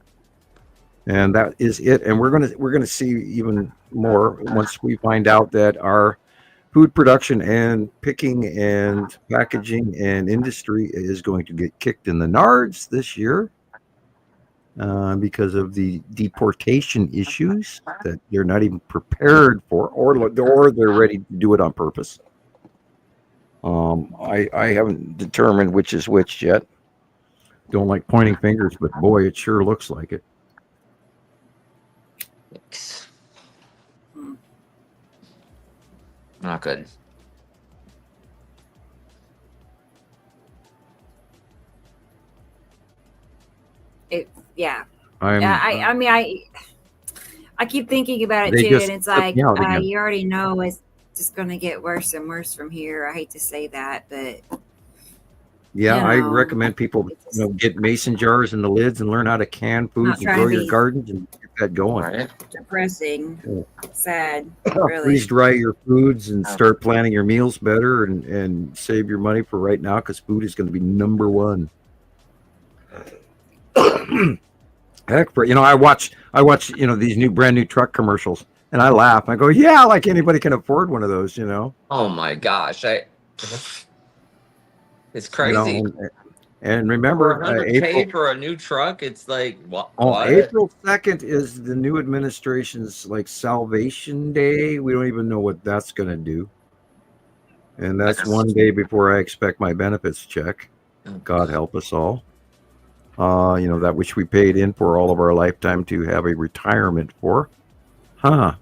And that is it. And we're gonna see even more once we find out that our food production and picking and packaging and industry is going to get kicked in the nards this year because of the deportation issues that they're not even prepared for, or they're ready to do it on purpose. I haven't determined which is which yet. Don't like pointing fingers, but boy, it sure looks like it. Not good. Yeah. I mean, I keep thinking about it They too, just and it's took like me out again. you already know it's just going to get worse and worse from here. I hate to say that, but Yeah, I you know, recommend people get mason jars and the lids and learn how to can not foods and trying grow to your be gardens and get that going. Right. depressing, sad, Freeze really. dry your foods and start planning your meals better and save your money for right now, because food is going to be number one. Heck, I watch these brand new truck commercials, and I laugh. I go, yeah, like anybody can afford one of those, Oh my gosh, it's You crazy. know, and remember, For $100K for a new truck, it's like what? April 2nd is the new administration's Salvation Day. We don't even know what that's going to do. And that's one day before I expect my benefits check. God help us all. That which we paid in for all of our lifetime to have a retirement for. Yeah.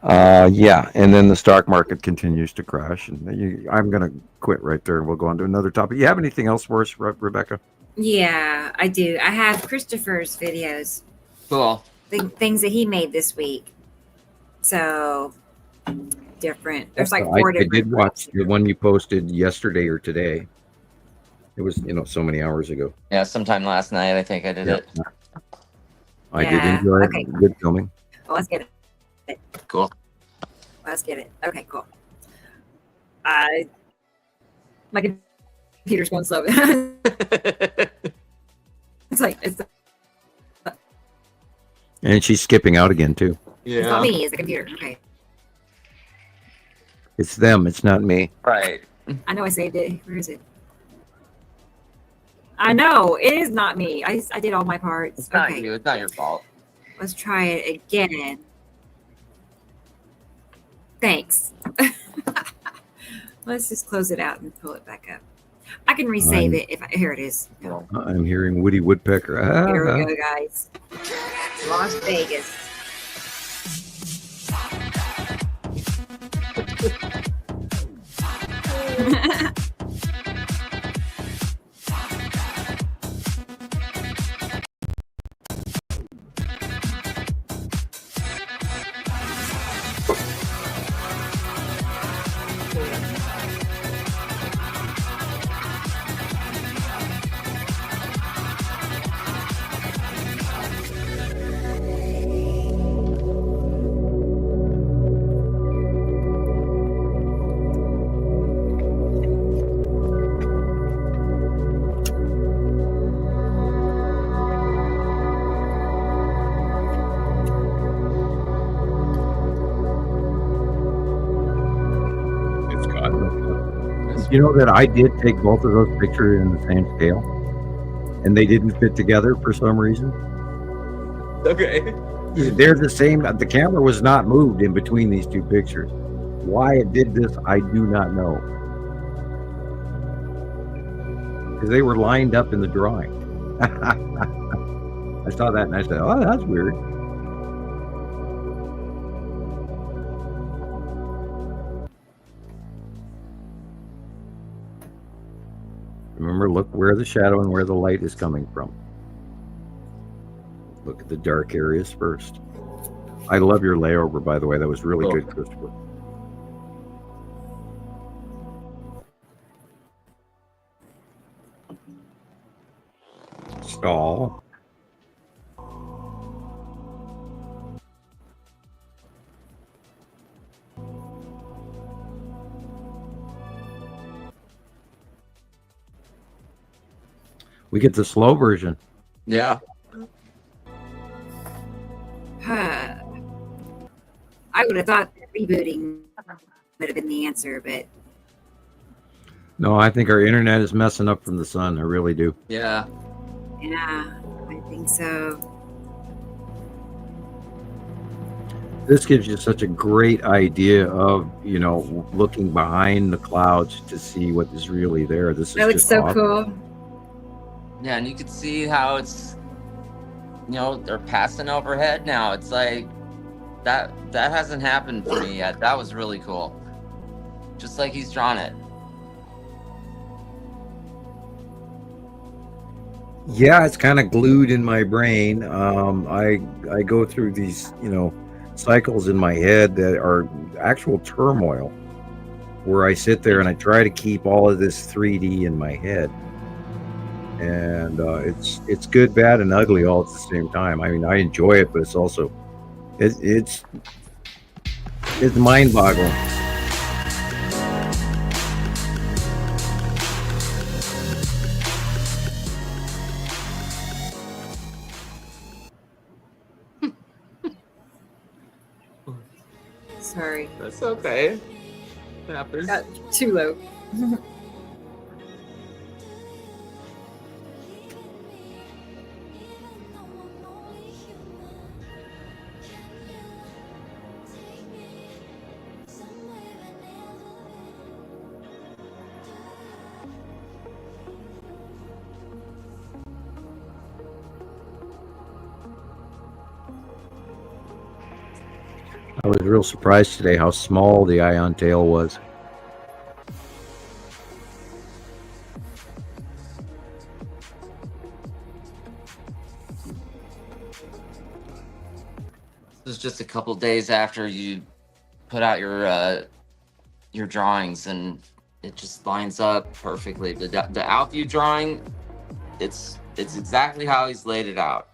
And then the stock market continues to crash. And I'm going to quit right there, and we'll go on to another topic. You have anything else for us, Rebecca? Yeah, I do. I have Christopher's videos, Cool. things that he made this week. So different. There's like I 4 different. did watch the one you posted yesterday or today. It was, so many hours ago. Yeah, sometime last night I think I did it. I did Yeah, enjoy okay. it. Good filming. Well, let's get it. Cool. Let's get it. Okay, cool. My computer's going slow. it's And she's skipping out again too. It's not me, it's the computer. Okay. It's them. It's not me. Right. I know I saved it. Where is it? I know it is not me. I did all my parts. It's not you. It's not your fault. Let's try it again. Thanks. Let's just close it out and pull it back up. I can resave it if here it is. I'm hearing Woody Woodpecker. Here we go, guys. Las Vegas. You know that I did take both of those pictures in the same scale, and they didn't fit together for some reason. Okay. They're the same. The camera was not moved in between these two pictures. Why it did this, I do not know. Because they were lined up in the drawing. I saw that and I said, "Oh, that's weird." Remember, look where the shadow and where the light is coming from. Look at the dark areas first. I love your layover, by the way. That was really good, Christopher. Stall. We get the slow version. Yeah. I would have thought that rebooting would have been the answer, but No, I think our internet is messing up from the sun. I really do. Yeah. yeah, I think so. This gives you such a great idea of, looking behind the clouds to see what is really there. This is That looks just so awesome. cool. Yeah, and you can see how it's, they're passing overhead now. It's like that hasn't happened for me yet. That was really cool. Just like he's drawn it. Yeah, it's kind of glued in my brain. I go through these, cycles in my head that are actual turmoil, where I sit there and I try to keep all of this 3D in my head. And it's good, bad, and ugly all at the same time. I mean, I enjoy it, but it's also it's mind-boggling. Sorry. That's okay. It happens. Got too low. I was real surprised today how small the ion tail was. This was just a couple days after you put out your drawings, and it just lines up perfectly. The out view drawing, it's exactly how he's laid it out.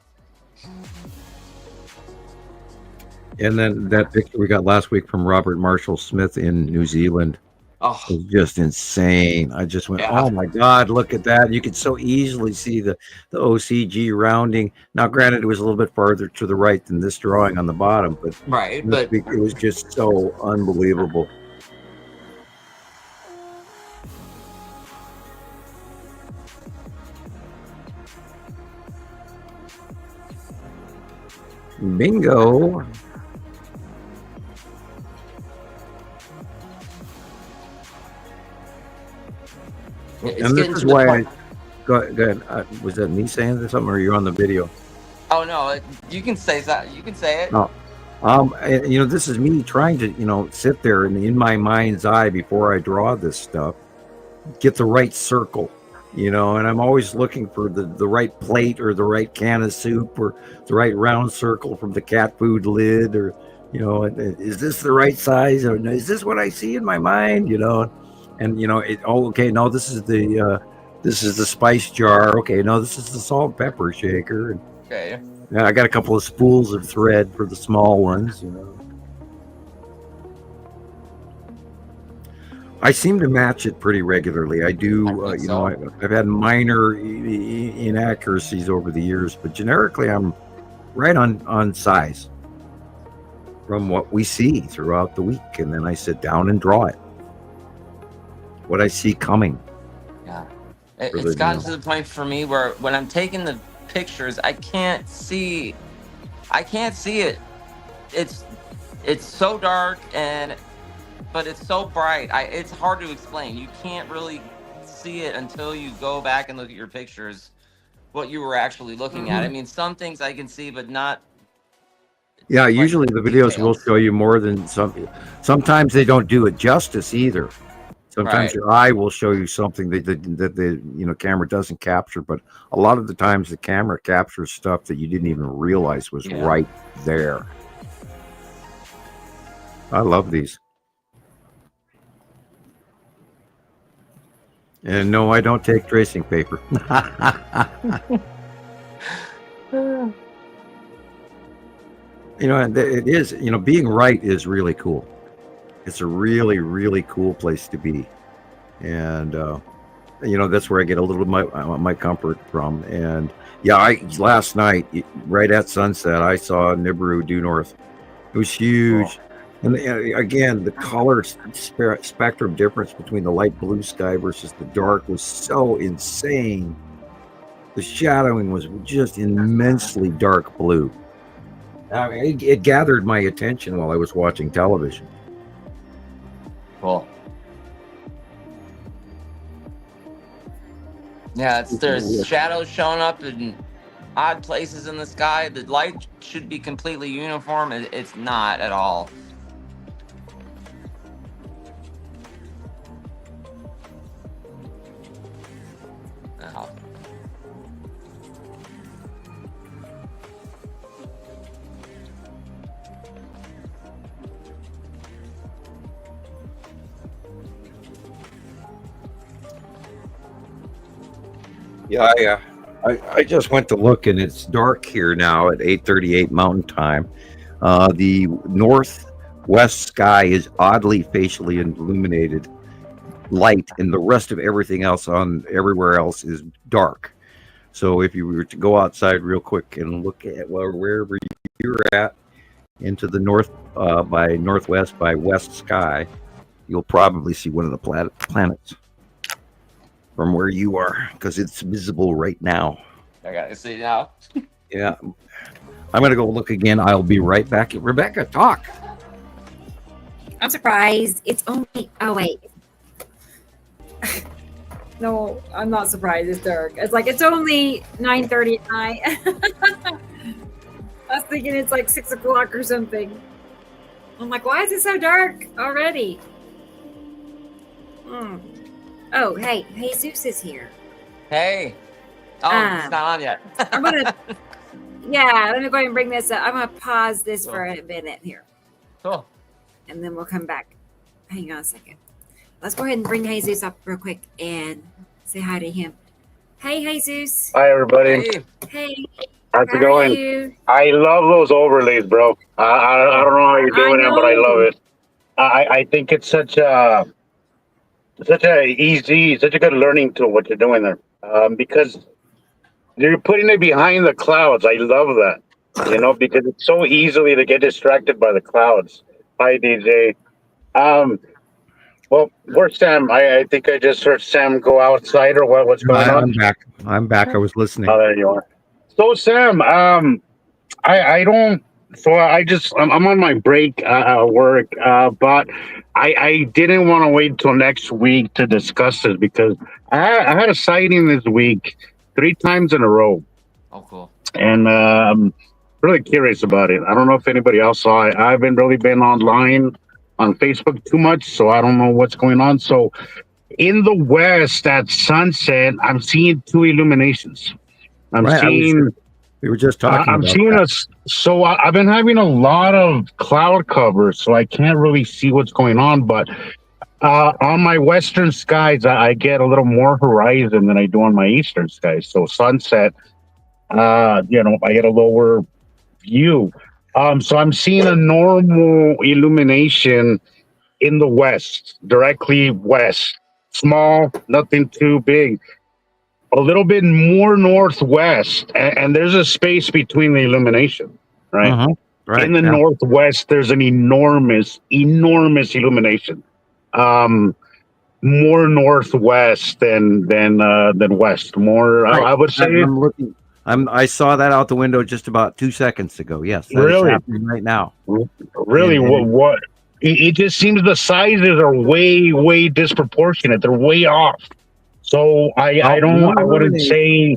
And then that picture we got last week from Robert Marshall Smith in New Zealand was just insane. I just went, oh my God, look at that. You could so easily see the OCG rounding. Now, granted, it was a little bit farther to the right than this drawing on the bottom, but it was just so unbelievable. Bingo. And this is why go ahead. Was that me saying something, or you're on the video? Oh no, you can say that. You can say it. No. This is me trying to, sit there and in my mind's eye before I draw this stuff, get the right circle, and I'm always looking for the right plate or the right can of soup or the right round circle from the cat food lid, or, is this the right size, or is this what I see in my mind, and okay, no, this is the spice jar. Okay, no, this is the salt and pepper shaker. And, okay. I got a couple of spools of thread for the small ones, I seem to match it pretty regularly. I do, I've had minor inaccuracies over the years, but generically I'm right on size from what we see throughout the week. And then I sit down and draw it. What I see coming. Yeah. It's gotten to the point for me where when I'm taking the pictures, I can't see it. It's so dark, but it's so bright. It's hard to explain. You can't really see it until you go back and look at your pictures, what you were actually looking at. I mean, some things I can see, but not. Yeah, usually the videos will show you more than some. Sometimes they don't do it justice either. Sometimes your eye will show you something that the camera doesn't capture, but a lot of the times the camera captures stuff that you didn't even realize was right there. I love these. And no, I don't take tracing paper. It is, being right is really cool. It's a really, really cool place to be. And, that's where I get a little of my comfort from. And last night, right at sunset, I saw Nibiru due north. It was huge. And again, the color spectrum difference between the light blue sky versus the dark was so insane. The shadowing was just immensely dark blue. It gathered my attention while I was watching television. Cool. Yeah, there's shadows showing up in odd places in the sky. The light should be completely uniform. It's not at all. Oh. Yeah, I just went to look, and it's dark here now at 8:38 Mountain Time. The northwest sky is oddly facially illuminated light, and the rest of everything else everywhere else is dark. So if you were to go outside real quick and look at wherever you're at into the north by northwest by west sky, you'll probably see one of the planets from where you are, because it's visible right now. I got to see now. Yeah. I'm going to go look again. I'll be right back. Rebecca, talk. I'm surprised. It's only... Oh, wait. No, I'm not surprised. It's dark. It's only 9:30 at night. I was thinking it's like 6 o'clock or something. I'm like, why is it so dark already? Oh, hey, Jesus is here. Hey. Oh, it's not on yet. Yeah, let me go ahead and bring this up. I'm going to pause this for a minute here. Cool. And then we'll come back. Hang on a second. Let's go ahead and bring Jesus up real quick and say hi to him. Hey, Jesus. Hi, everybody. Hey. How's it How are going? you? I love those overlays, bro. I don't know how you're doing it, but I love it. I think it's such a good learning tool what you're doing there. Because you're putting it behind the clouds. I love that. Because it's so easily to get distracted by the clouds. Hi, DJ. Well, where's Sam? I think I just heard Sam go outside or what's going on? I'm back. I'm back. I was listening. Oh, there you are. So Sam, I don't. So I'm on my break at work, but I didn't want to wait till next week to discuss this because I had a sighting this week 3 times in a row. Oh, cool. And I'm really curious about it. I don't know if anybody else saw it. I haven't really been online on Facebook too much, so I don't know what's going on. So in the west at sunset, I'm seeing 2 illuminations. I'm seeing. We were just talking. I'm about seeing that. us. So I've been having a lot of cloud cover, so I can't really see what's going on. But on my western skies, I get a little more horizon than I do on my eastern skies. So sunset, I get a lower view. So I'm seeing a normal illumination in the west, directly west, small, nothing too big. A little bit more northwest, and there's a space between the illumination, right? Right. In the northwest, there's an enormous illumination. More northwest than west. More, Right. I would say. I'm looking. I saw that out the window just about 2 seconds ago. Yes, that is Really? happening right now. Really, And- what? It just seems the sizes are way disproportionate. They're way off. So I wouldn't say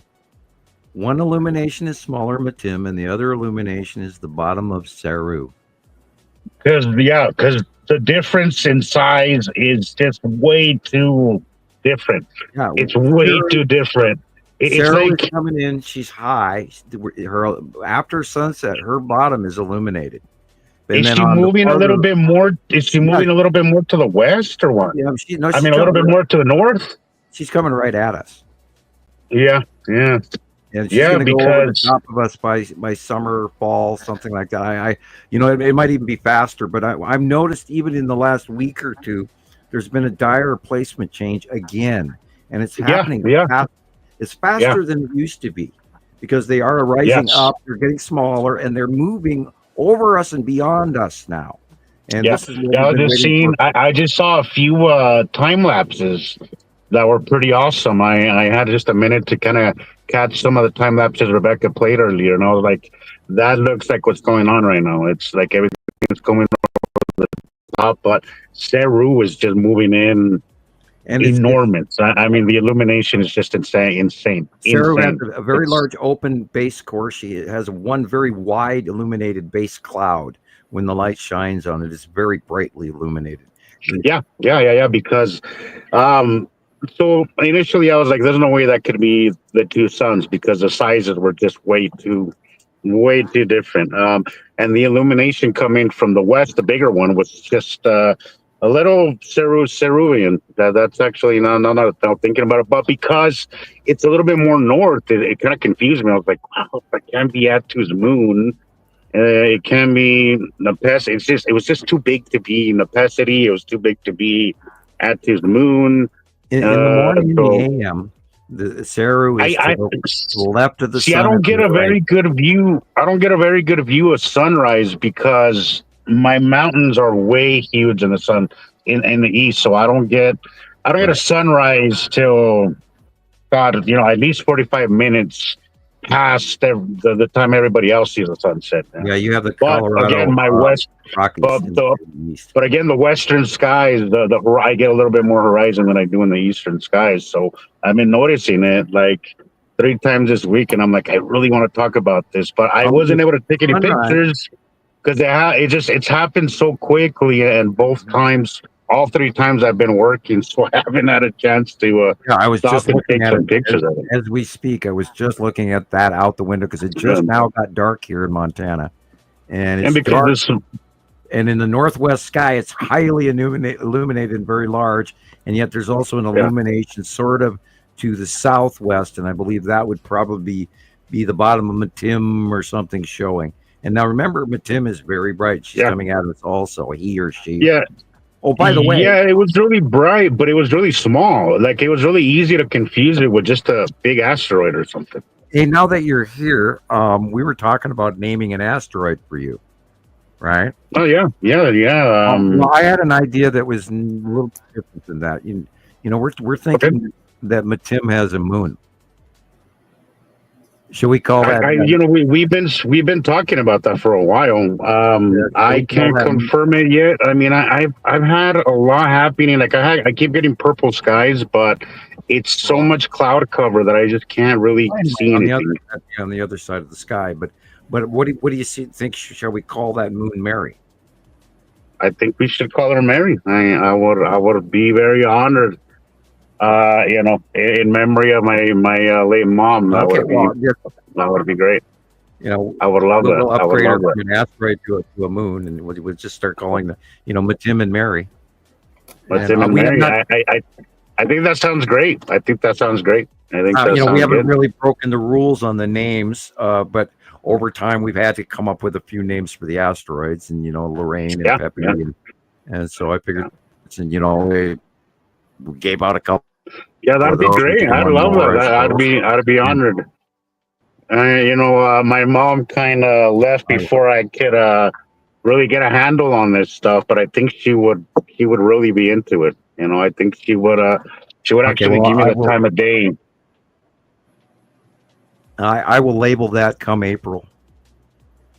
one illumination is smaller, Matim, and the other illumination is the bottom of Saru. because the difference in size is just way too different. Yeah, It's way too different. It's Sarah like is coming in. She's high. Her after sunset, her bottom is illuminated. And is then she on the moving a little farther- bit more? Is she moving a little bit more to the west or what? Yeah, I mean, a little bit more to the north. She's coming right at us. Yeah. And she's Yeah, going to go over the because top of us by summer, fall, something like that. It might even be faster. But I've noticed even in the last week or two, there's been a dire placement change again, and it's happening. Yeah. It's faster than it used to be because they are rising up. They're getting smaller, and they're moving over us and beyond us now. And this is what I we've been just waiting seen. for. I just saw a few time lapses that were pretty awesome. I had just a minute to kind of catch some of the time lapses Rebecca played earlier, and I was like, "That looks like what's going on right now." It's like everything's going over the top, but Saru is just moving in. And enormous. I mean, the illumination is just insane. Sarah has a very large open base core. She has one very wide illuminated base cloud. When the light shines on it, it's very brightly illuminated. Yeah. Because, so initially I was like, "There's no way that could be the 2 suns," because the sizes were just way too different. And the illumination coming from the west, the bigger one, was just a little Saruvian. That's actually not thinking about it, but because it's a little bit more north, it kind of confused me. I was like, wow, it can't be Atu's moon. It can be Nepesi. It was just too big to be Nepesi. It was too big to be Atu's moon. In the morning, in the AM, the Saru is to the left of the sun. I don't get a very good view. I don't get a very good view of sunrise because my mountains are way huge in the sun in the east, so I don't get a sunrise till at least 45 minutes past the time everybody else sees the sunset. Yeah, you have the Colorado. But again, my west, but again, the western skies, I get a little bit more horizon than I do in the eastern skies. So I've been noticing it like 3 times this week, and I'm like, I really want to talk about this, but I wasn't able to take any pictures. Because it's happened so quickly, and both times all 3 times I've been working, so I haven't had a chance to I was stop just and looking take at some it pictures of it. as we speak. I was just looking at that out the window because it just Yeah. now got dark here in Montana, and And it's because dark. this, And in the northwest sky, it's highly illuminated and very large, and yet there's also an illumination sort of to the southwest, and I believe that would probably be the bottom of Matim or something showing. And now remember, Matim is very bright. She's coming at us also, he or she. yeah. Oh, by the way, Yeah, it was really bright, but it was really small. Like it was really easy to confuse it with just a big asteroid or something. hey, now that you're here, we were talking about naming an asteroid for you, right? Oh yeah. Well, I had an idea that was a little different than that. You know, we're thinking that Matim has a moon. Should we call that? We've been talking about that for a while. I can't confirm it yet. I mean, I've had a lot happening. Like I keep getting purple skies, but it's so much cloud cover that I just can't really see anything. On the other side of the sky. But what do you think? Shall we call that moon Mary? I think we should call her Mary. I would be very honored. In memory of my late mom. That would be great. You know, I would love that. We'll I would upgrade love her that. from an asteroid to a moon, and we'll just start calling Matim and Mary. Matim and Mary. I think that sounds great. I think that sounds great. I think we haven't really broken the rules on the names, but over time we've had to come up with a few names for the asteroids, and Lorraine and Pepe, and so I figured, we gave out a couple. Yeah, that'd be great. I'd love that. I'd be honored. My mom kind of left before I could really get a handle on this stuff, but I think she would really be into it. I think she would actually give me the time of day. I will label that come April.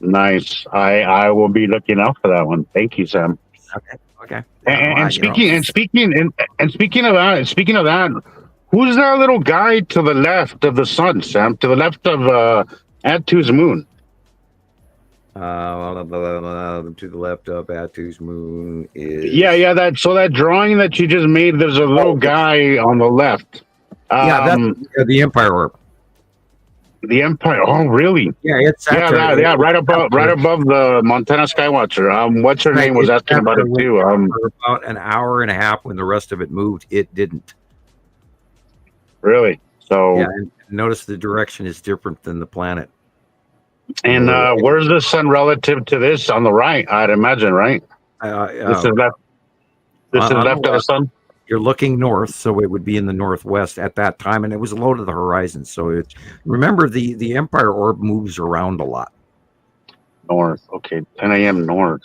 Nice. I will be looking out for that one. Thank you, Sam. Okay. And speaking of that, who's that little guy to the left of the sun, Sam? To the left of Attu's moon. To the left of Attu's moon is that drawing that you just made. There's a little guy on the left. That's the Empire Orb. The Empire. Oh, really? Yeah, it's right above the Montana Skywatcher. What's her name was asking about it too. For about an hour and a half when the rest of it moved, it didn't. Really? So and notice the direction is different than the planet. And where's the sun relative to this on the right? I'd imagine, right? This is left. This is left of the sun. You're looking north, so it would be in the northwest at that time, and it was low to the horizon. So remember the Empire Orb moves around a lot. North, okay, 10 a.m. north.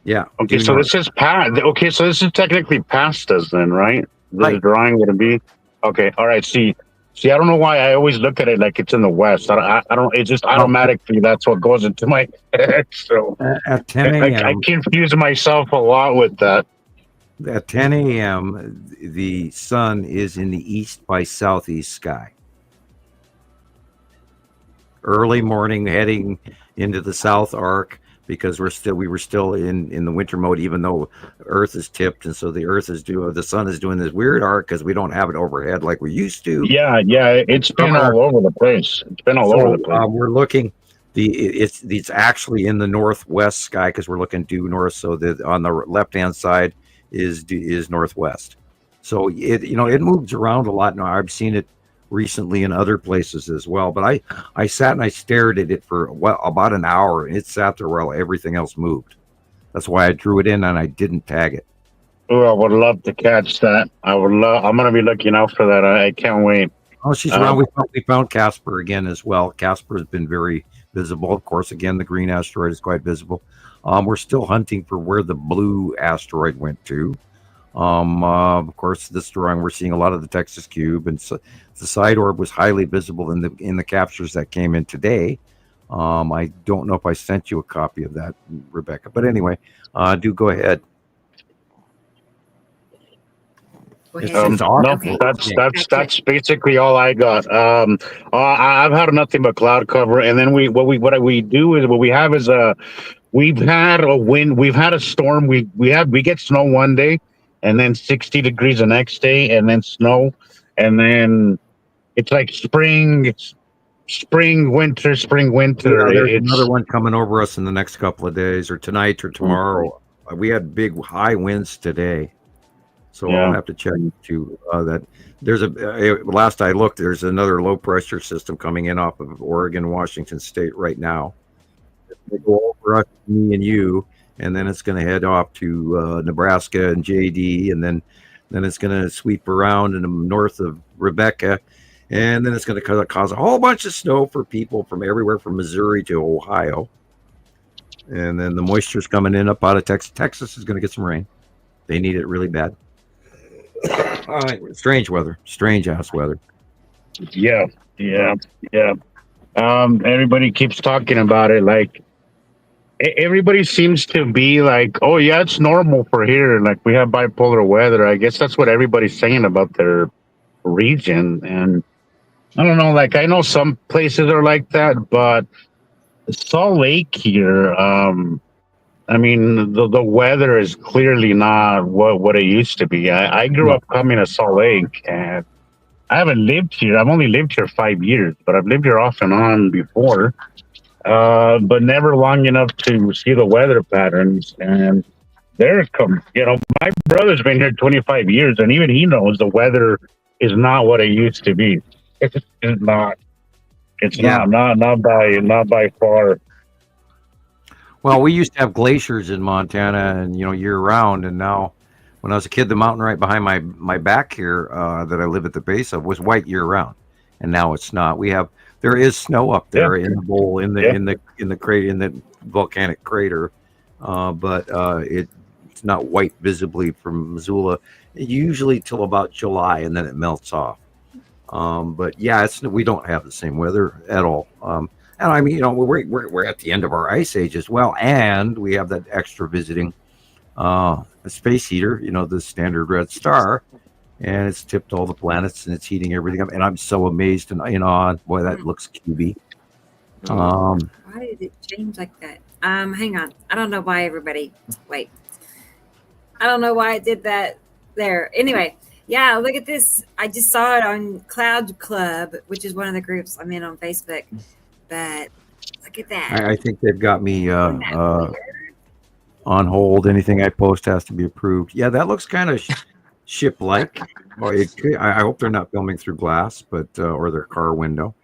Yeah. Okay, so this is past. Okay, so this is technically past us then, right? The drawing would be. Okay, all right. See, I don't know why I always look at it like it's in the west. I don't. It's just automatically that's what goes into my head. So at 10 a.m. I confuse myself a lot with that. At 10 a.m., the sun is in the east by southeast sky. Early morning, heading into the south arc, because we were still in the winter mode, even though Earth is tipped, and so the sun is doing this weird arc because we don't have it overhead like we used to. Yeah, it's been all over the place. It's been all over the place. We're looking. It's actually in the northwest sky because we're looking due north. So that on the left hand side is northwest. So it moves around a lot now. I've seen it recently in other places as well, but I sat and I stared at it for about an hour, and it sat there while everything else moved. That's why I drew it in and I didn't tag it. Oh, I would love to catch that. I'm gonna be looking out for that. I can't wait. Oh, she's around. We found Casper again as well. Casper has been very visible. Of course, again, the green asteroid is quite visible. We're still hunting for where the blue asteroid went to. Of course, this drawing we're seeing a lot of the Texas cube, and so the side orb was highly visible in the captures that came in today. I don't know if I sent you a copy of that, Rebecca, but anyway, do go ahead. No, that's basically all I got. I've had nothing but cloud cover, and then what we have is we've had a wind, we've had a storm, we get snow one day, and then 60 degrees the next day, and then snow, and then it's like spring, winter. Yeah, there's It's another one coming over us in the next couple of days, or tonight or tomorrow. We had big high winds today, so I'll have to check to that. There's last I looked, there's another low pressure system coming in off of Oregon, Washington State right now. They go over us, me and you, and then it's going to head off to Nebraska and JD, and then it's going to sweep around in the north of Rebecca, and then it's going to cause a whole bunch of snow for people from everywhere from Missouri to Ohio. And then the moisture's coming in up out of Texas. Texas is going to get some rain. They need it really bad. Strange weather. Strange ass weather. Yeah. Everybody keeps talking about it. Like, everybody seems to be like, oh, yeah, it's normal for here. Like, we have bipolar weather. I guess that's what everybody's saying about their region. And I don't know, like, I know some places are like that, but Salt Lake here, I mean, the weather is clearly not what it used to be. I grew up coming to Salt Lake, and I haven't lived here. I've only lived here 5 years, but I've lived here off and on before, but never long enough to see the weather patterns. And my brother's been here 25 years, and even he knows the weather is not what it used to be. It's not. It's not by far. Well, we used to have glaciers in Montana, and year round. And now, when I was a kid, the mountain right behind my back here that I live at the base of was white year round, and now it's not. There is snow up there in the bowl in the crater, in the volcanic crater, but it's not white visibly from Missoula. Usually till about July, and then it melts off. But yeah, we don't have the same weather at all. And I mean, we're at the end of our ice age as well, and we have that extra visiting a space heater, the standard red star, and it's tipped all the planets and it's heating everything up. And I'm so amazed and in awe. Boy, that looks cubey. Why did it change like that? Hang on. I don't know why everybody. Wait. I don't know why it did that there. Anyway. Yeah, look at this. I just saw it on Cloud Club, which is one of the groups I'm in on Facebook. But look at that. I think they've got me on hold. Anything I post has to be approved. Yeah, that looks kind of ship-like. Well, I hope they're not filming through glass, but or their car window.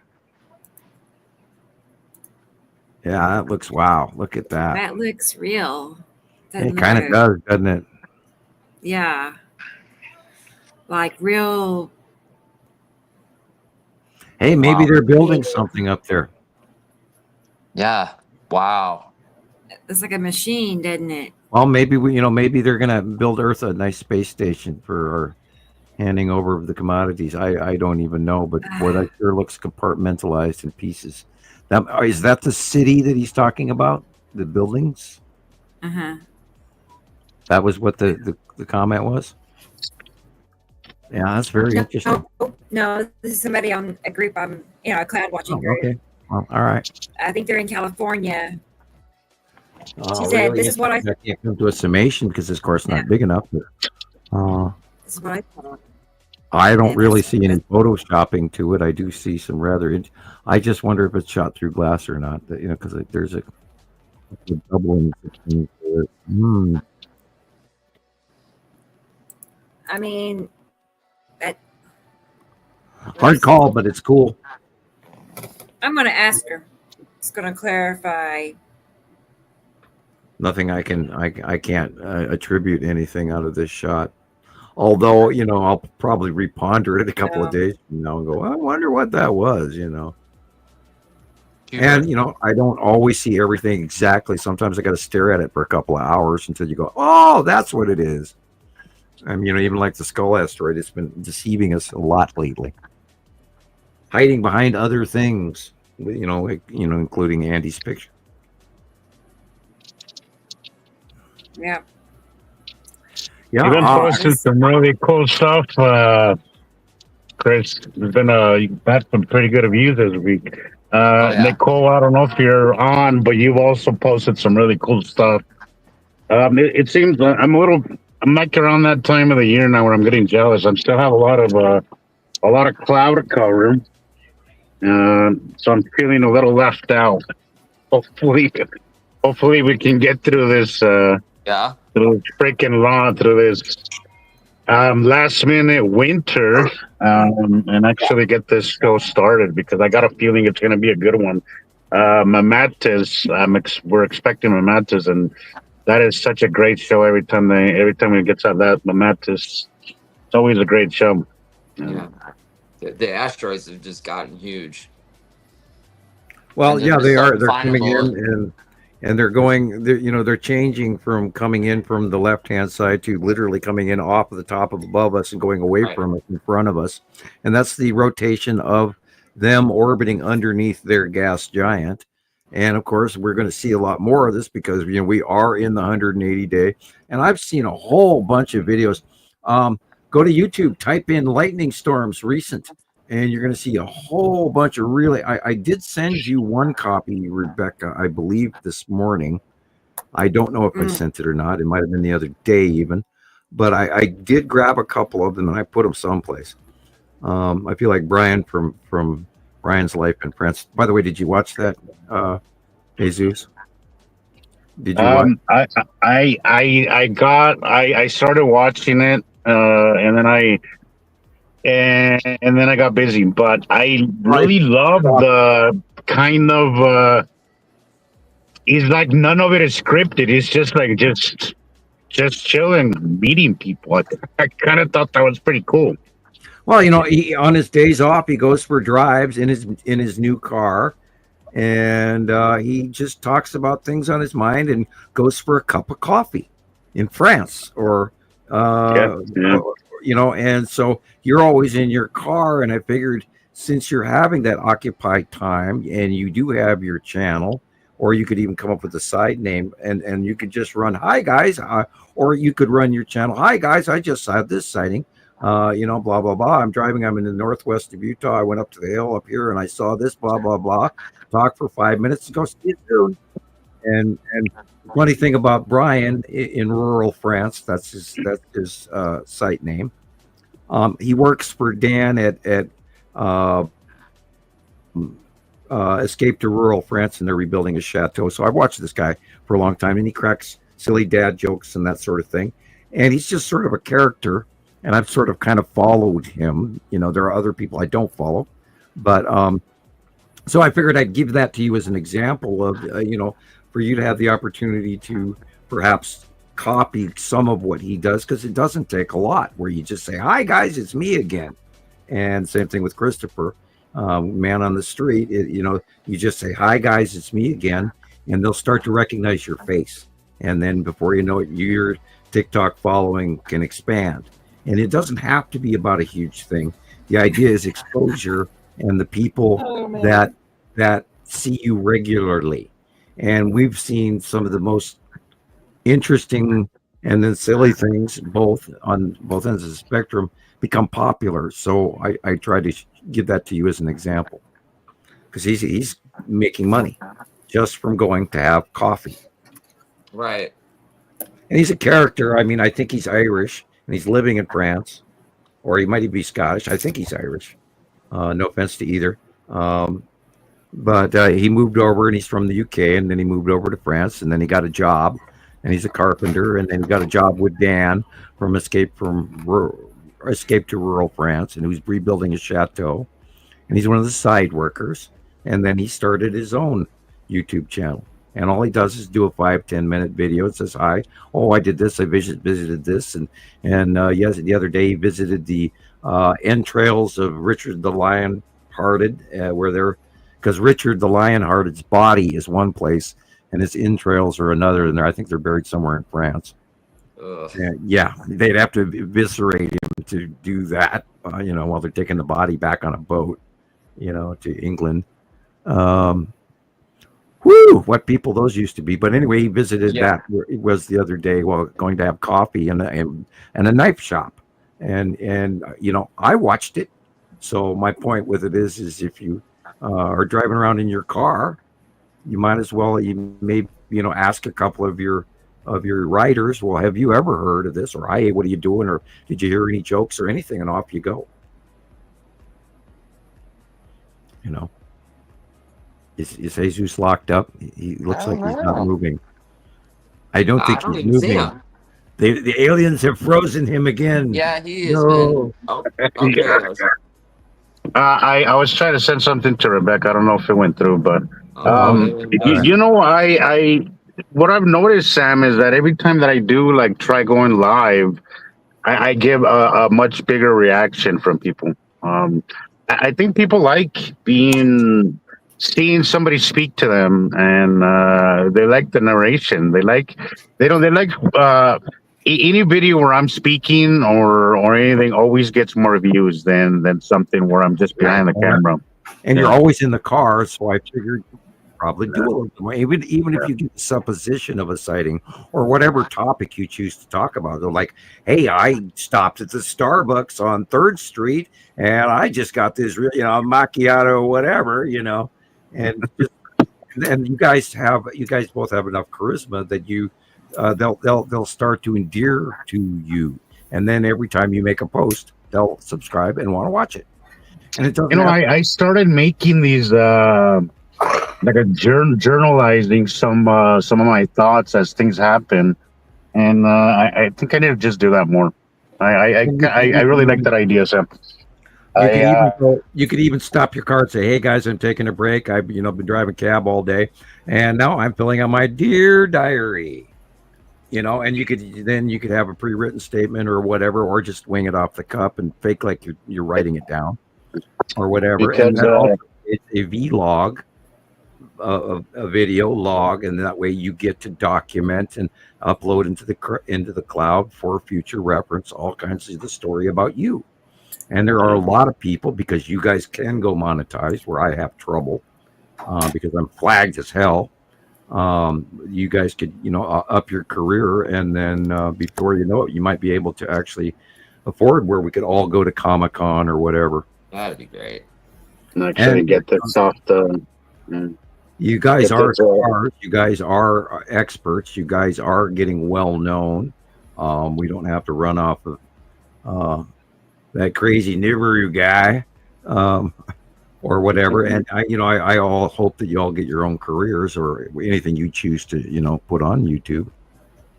Yeah, that looks wow. Look at that. That looks real. It kind of does, doesn't it? Yeah. Like real. Hey, maybe they're building something up there. Yeah. Wow. It's like a machine, doesn't it? Well, maybe maybe they're gonna build Earth a nice space station for handing over of the commodities. I don't even know, but boy, that sure looks compartmentalized in pieces. Is that the city that he's talking about? The buildings? Uh-huh. That was what the comment was? Yeah, that's very interesting. No, this is somebody on a group. I'm, a cloud watching group. Okay. Well, all right. I think they're in California. Oh, She said, really? "This is what I can't come to a summation because this course not big enough." This is what I thought. I don't really see any photoshopping to it. I do see some I just wonder if it's shot through glass or not. Because there's a doubling. I mean, hard call, but it's cool. I'm going to ask her. It's going to clarify. Nothing I can't attribute anything out of this shot. Although, I'll probably reponder it a couple of days from now and go, I wonder what that was, And, I don't always see everything exactly. Sometimes I got to stare at it for a couple of hours until you go, oh, that's what it is. Even like the skull asteroid, it's been deceiving us a lot lately. Hiding behind other things, including Andy's picture. Yeah. You've been posting some really cool stuff, Chris. You've had some pretty good views this week. Nicole, I don't know if you're on, but you've also posted some really cool stuff. It seems I'm a I'm like around that time of the year now where I'm getting jealous. I still have a lot of cloud cover, so I'm feeling a little left out. Hopefully we can get through this. Yeah. Through freaking law, through this last minute winter, and actually get this show started because I got a feeling it's going to be a good one. Mamatis, we're expecting Mamatis, and that is such a great show. Every time we get to that Mamatis, it's always a great show. Yeah. The asteroids have just gotten huge. Well, And yeah, they're they are. starting to They're find coming them in and they're going. They're changing from coming in from the left-hand side to literally coming in off of the top of above us and going away Right. from us in front of us, and that's the rotation of them orbiting underneath their gas giant. And of course, we're going to see a lot more of this because we are in the 180 day, and I've seen a whole bunch of videos. Go to YouTube, type in lightning storms recent, and you're going to see a whole bunch of really. I did send you one copy, Rebecca, I believe this morning. I don't know if I sent it or not. It might have been the other day even, but I did grab a couple of them and I put them someplace. I feel like Brian from Brian's Life in France. By the way, did you watch that, Jesus? Did you watch? I started watching it, and then I got busy. But I really love the kind of. It's like none of it is scripted. It's just like just chilling, meeting people. I kind of thought that was pretty cool. Well, he on his days off, he goes for drives in his new car, and he just talks about things on his mind and goes for a cup of coffee in France or and so you're always in your car. And I figured since you're having that occupied time and you do have your channel, or you could even come up with a side name and you could just run, hi guys, or you could run your channel, hi guys, I just saw this sighting, blah, blah, blah. I'm in the northwest of Utah. I went up to the hill up here and I saw this, blah, blah, blah. Talk for 5 minutes and go, see you soon. And funny thing about Brian in rural France, that's his site name. He works for Dan at Escape to Rural France, and they're rebuilding a chateau. So I've watched this guy for a long time, and he cracks silly dad jokes and that sort of thing. And he's just sort of a character, and I've sort of kind of followed him. There are other people I don't follow, but so I figured I'd give that to you as an example of, for you to have the opportunity to perhaps copy some of what he does, because it doesn't take a lot, where you just say, hi guys, it's me again. And same thing with Christoper, man on the street. You just say, hi guys, it's me again, and they'll start to recognize your face. And then before you know it, your TikTok following can expand. And it doesn't have to be about a huge thing. The idea is exposure and the people that see you regularly. And we've seen some of the most interesting and then silly things on both ends of the spectrum become popular. So I try to give that to you as an example, because he's making money just from going to have coffee. Right. And he's a character. I mean, I think he's Irish and he's living in France, or he might even be Scottish. I think he's Irish. No offense to either. But he moved over, and he's from the UK, and then he moved over to France, and then he got a job, and he's a carpenter, and then he got a job with Dan from Escape to Rural France, and he was rebuilding a chateau, and he's one of the side workers. And then he started his own YouTube channel, and all he does is do a 5-10 minute video. It says, hi, I did this, I visited this, and yes, the other day he visited the entrails of Richard the Lionhearted, because Richard the Lionhearted's body is one place and his entrails are another, and I think they're buried somewhere in France. Yeah, they'd have to eviscerate him to do that, while they're taking the body back on a boat, to England. What people those used to be. But anyway, he visited that. It was the other day while going to have coffee in a knife shop, and I watched it. So my point with it is if you are driving around in your car, you might as well ask a couple of your of your writers, well, have you ever heard of this? Or, hey, what are you doing? Or did you hear any jokes or anything? And off you go. You know, is Jesus locked up? He looks like he's not moving. I don't think he's moving. The aliens have frozen him again. Yeah, he has been. Oh, okay. I was trying to send something to Rebecca. I don't know if it went through, but right. you know, I what I've noticed, Sam, is that every time that I do like try going live, I give a much bigger reaction from people. I think people like seeing somebody speak to them, and they like the narration. They like any video where I'm speaking or anything always gets more views than something where I'm just behind the camera. And you're always in the car, so I figured probably do a little more. Even if you get the supposition of a sighting or whatever topic you choose to talk about. They're like, hey, I stopped at the Starbucks on 3rd Street and I just got this macchiato or whatever, and and you guys both have enough charisma that you they'll start to endear to you, and then every time you make a post, they'll subscribe and want to watch it. And it doesn't. I started making these like a journalizing some of my thoughts as things happen, and I think I need to just do that more. I really like that idea, Sam. You could even stop your car and say, "Hey guys, I'm taking a break. I've been driving cab all day, and now I'm filling out my Dear Diary." And you could have a pre-written statement or whatever, or just wing it off the cuff and fake like you're writing it down or whatever. Because, and then also it's a vlog, a video log, and that way you get to document and upload into the cloud for future reference all kinds of the story about you. And there are a lot of people, because you guys can go monetized, where I have trouble because I'm flagged as hell. You guys could, up your career, and then before you know it, you might be able to actually afford where we could all go to Comic-Con or whatever. That'd be great. Actually, get this off the. You guys are stars. You guys are experts. You guys are getting well known. We don't have to run off of that crazy Nibiru guy. Or whatever, and I all hope that you all get your own careers or anything you choose to put on YouTube.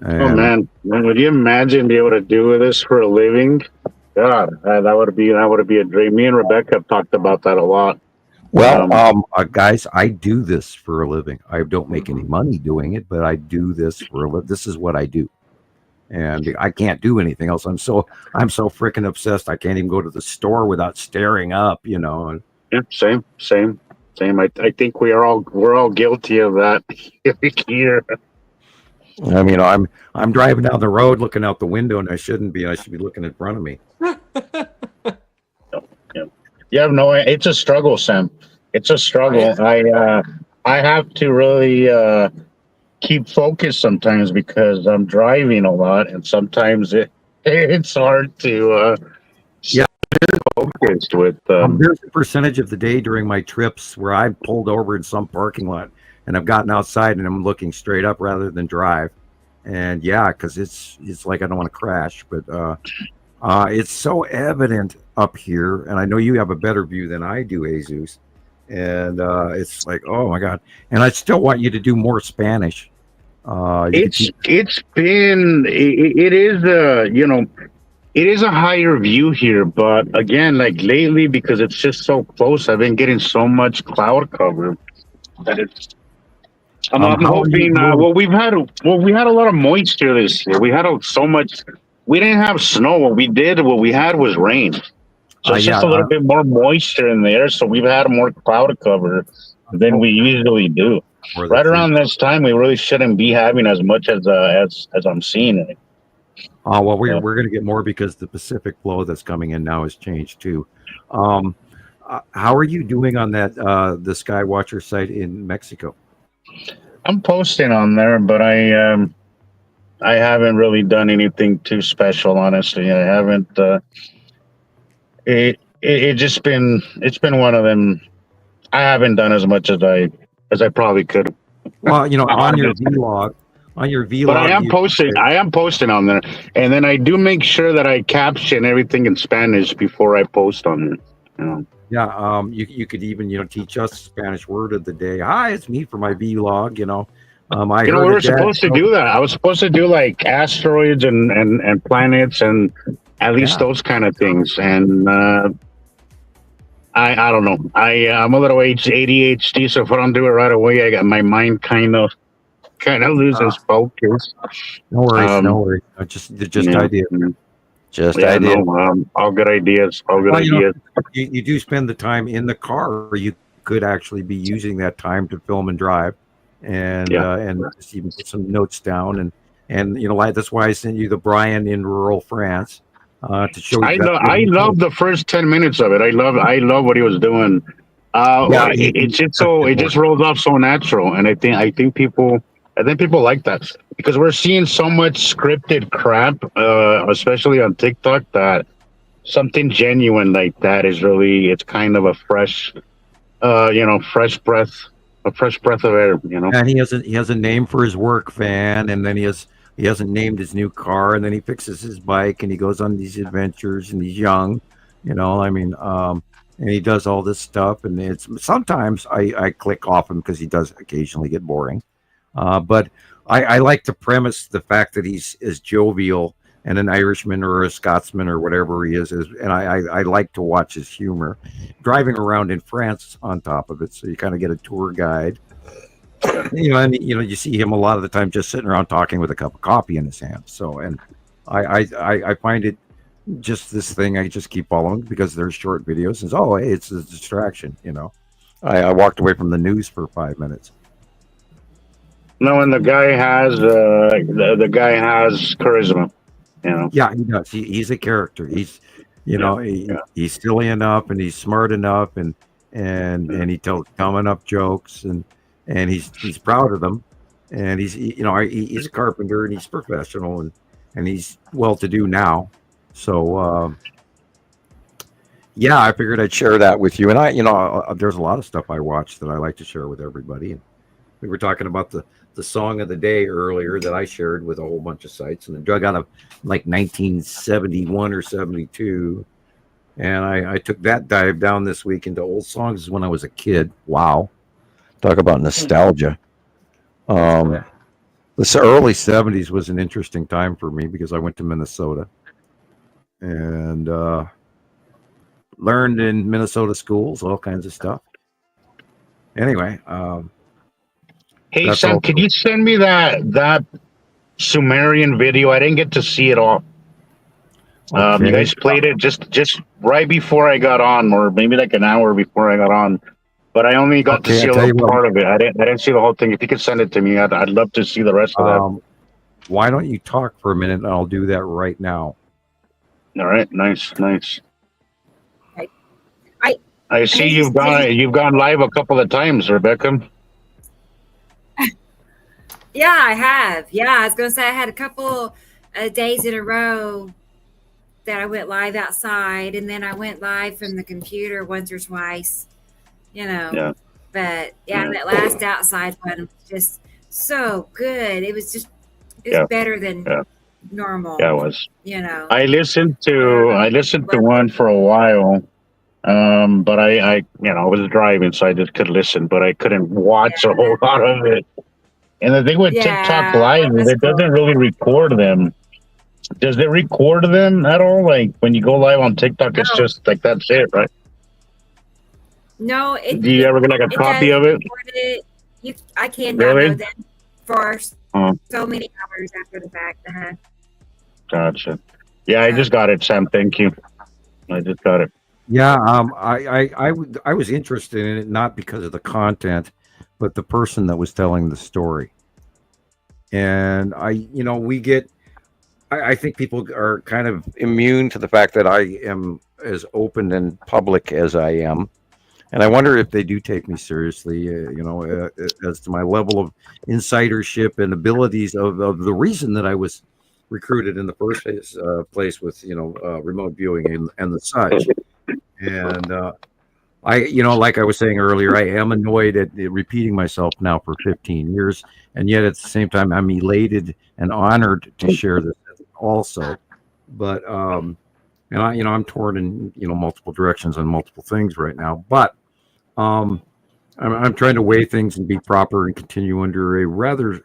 Oh man, would you imagine being able to do this for a living? God, that would be a dream. Me and Rebecca have talked about that a lot. Well, guys, I do this for a living. I don't make any money doing it, but I do this for a living. This is what I do, and I can't do anything else. I'm so freaking obsessed. I can't even go to the store without staring up. And yeah, same. I think we're all guilty of that here. I mean, I'm driving down the road looking out the window, and I shouldn't be. I should be looking in front of me. Yeah, no, it's a struggle, Sam. It's a struggle. I have to really keep focused sometimes because I'm driving a lot, and sometimes it's hard to. Focused with there's a percentage of the day during my trips where I pulled over in some parking lot and I've gotten outside and I'm looking straight up rather than drive, and because it's like I don't want to crash, but it's so evident up here, and I know you have a better view than I do, Jesus, and it's like, oh my god, and I still want you to do more Spanish. It is a higher view here, but again, like lately, because it's just so close, I've been getting so much cloud cover that it's. I'm hoping. We had a lot of moisture this year. We had so much. We didn't have snow. What we had was rain. So it's just a little bit more moisture in there. So we've had more cloud cover than we usually do. Right around this time, we really shouldn't be having as much as I'm seeing it. Well, we're going to get more because the Pacific flow that's coming in now has changed too. How are you doing on that the Skywatcher site in Mexico? I'm posting on there, but I haven't really done anything too special, honestly. I haven't. It's been one of them. I haven't done as much as I probably could. Well, on your vlog. on your vlog. But I am posting on there, and then I do make sure that I caption everything in Spanish before I post on there. You know. Yeah, you could even teach us Spanish word of the day. Hi, it's me for my vlog. I heard we were supposed to do that. I was supposed to do like asteroids and planets and at least those kind of things. And I don't know. I'm a little ADHD, so if I don't do it right away, I got my mind kind of loses focus. No worries, no worries. Just idea. Just idea. No, all good ideas. All good ideas. You do spend the time in the car, or you could actually be using that time to film and drive, and just even put some notes down, and that's why I sent you the Brian in rural France to show you. I love the first 10 minutes of it. I love what he was doing. It just rolls off so natural, and I think people like that because we're seeing so much scripted crap, especially on TikTok, that something genuine like that is really, it's kind of a fresh breath of air, And he has a name for his work van, and then he hasn't named his new car, and then he fixes his bike, and he goes on these adventures, and he's young, and he does all this stuff, and it's sometimes I click off him because he does occasionally get boring. But I like to premise the fact that he's as jovial and an Irishman or a Scotsman or whatever he is, and I like to watch his humor. Driving around in France on top of it, so you kind of get a tour guide. You see him a lot of the time just sitting around talking with a cup of coffee in his hand. So, and I find it just this thing I just keep following because they're short videos. And it's a distraction. I walked away from the news for 5 minutes. No, and the guy has charisma. Yeah, he does. He's a character. He's he's silly enough, and he's smart enough, and he tells dumb enough jokes, and he's proud of them, and he's a carpenter, and he's professional, and he's well to do now. So I figured I'd share that with you. And there's a lot of stuff I watch that I like to share with everybody. And we were talking about the song of the day earlier that I shared with a whole bunch of sites, and I dug out of like 1971 or 72, and I took that dive down this week into old songs when I was a kid. Wow, talk about nostalgia. The early 70s was an interesting time for me because I went to Minnesota and learned in Minnesota schools all kinds of stuff. Anyway, hey Sam, could you send me that Sumerian video? I didn't get to see it all. You guys played it just right before I got on, or maybe like an hour before I got on. But I only got to see a little part of it. I didn't see the whole thing. If you could send it to me, I'd love to see the rest of that. Why don't you talk for a minute, and I'll do that right now. All right, nice. I see you've gone live a couple of times, Rebecca. Yeah, I have. Yeah, I was going to say I had a couple days in a row that I went live outside, and then I went live from the computer once or twice, Yeah. But that last outside one was just so good. It was better than normal. Yeah, it was. I listened to one for a while, but I was driving, so I just could listen, but I couldn't watch a whole lot of it. And the thing with TikTok Live is it doesn't really record them. Does it record them at all? Like when you go live on TikTok, it's just like that's it, right? No. Do you ever get like a copy of it? I can download them for so many hours after the fact. Gotcha. Yeah, I just got it, Sam. Thank you. I just got it. Yeah, I was interested in it not because of the content, but the person that was telling the story. And I think people are kind of immune to the fact that I am as open and public as I am. And I wonder if they do take me seriously, as to my level of insidership and abilities of the reason that I was recruited in the first place with, remote viewing and the such. And like I was saying earlier, I am annoyed at repeating myself now for 15 years, and yet at the same time, I'm elated and honored to share this also. But and I'm torn in multiple directions on multiple things right now. But I'm trying to weigh things and be proper and continue under a rather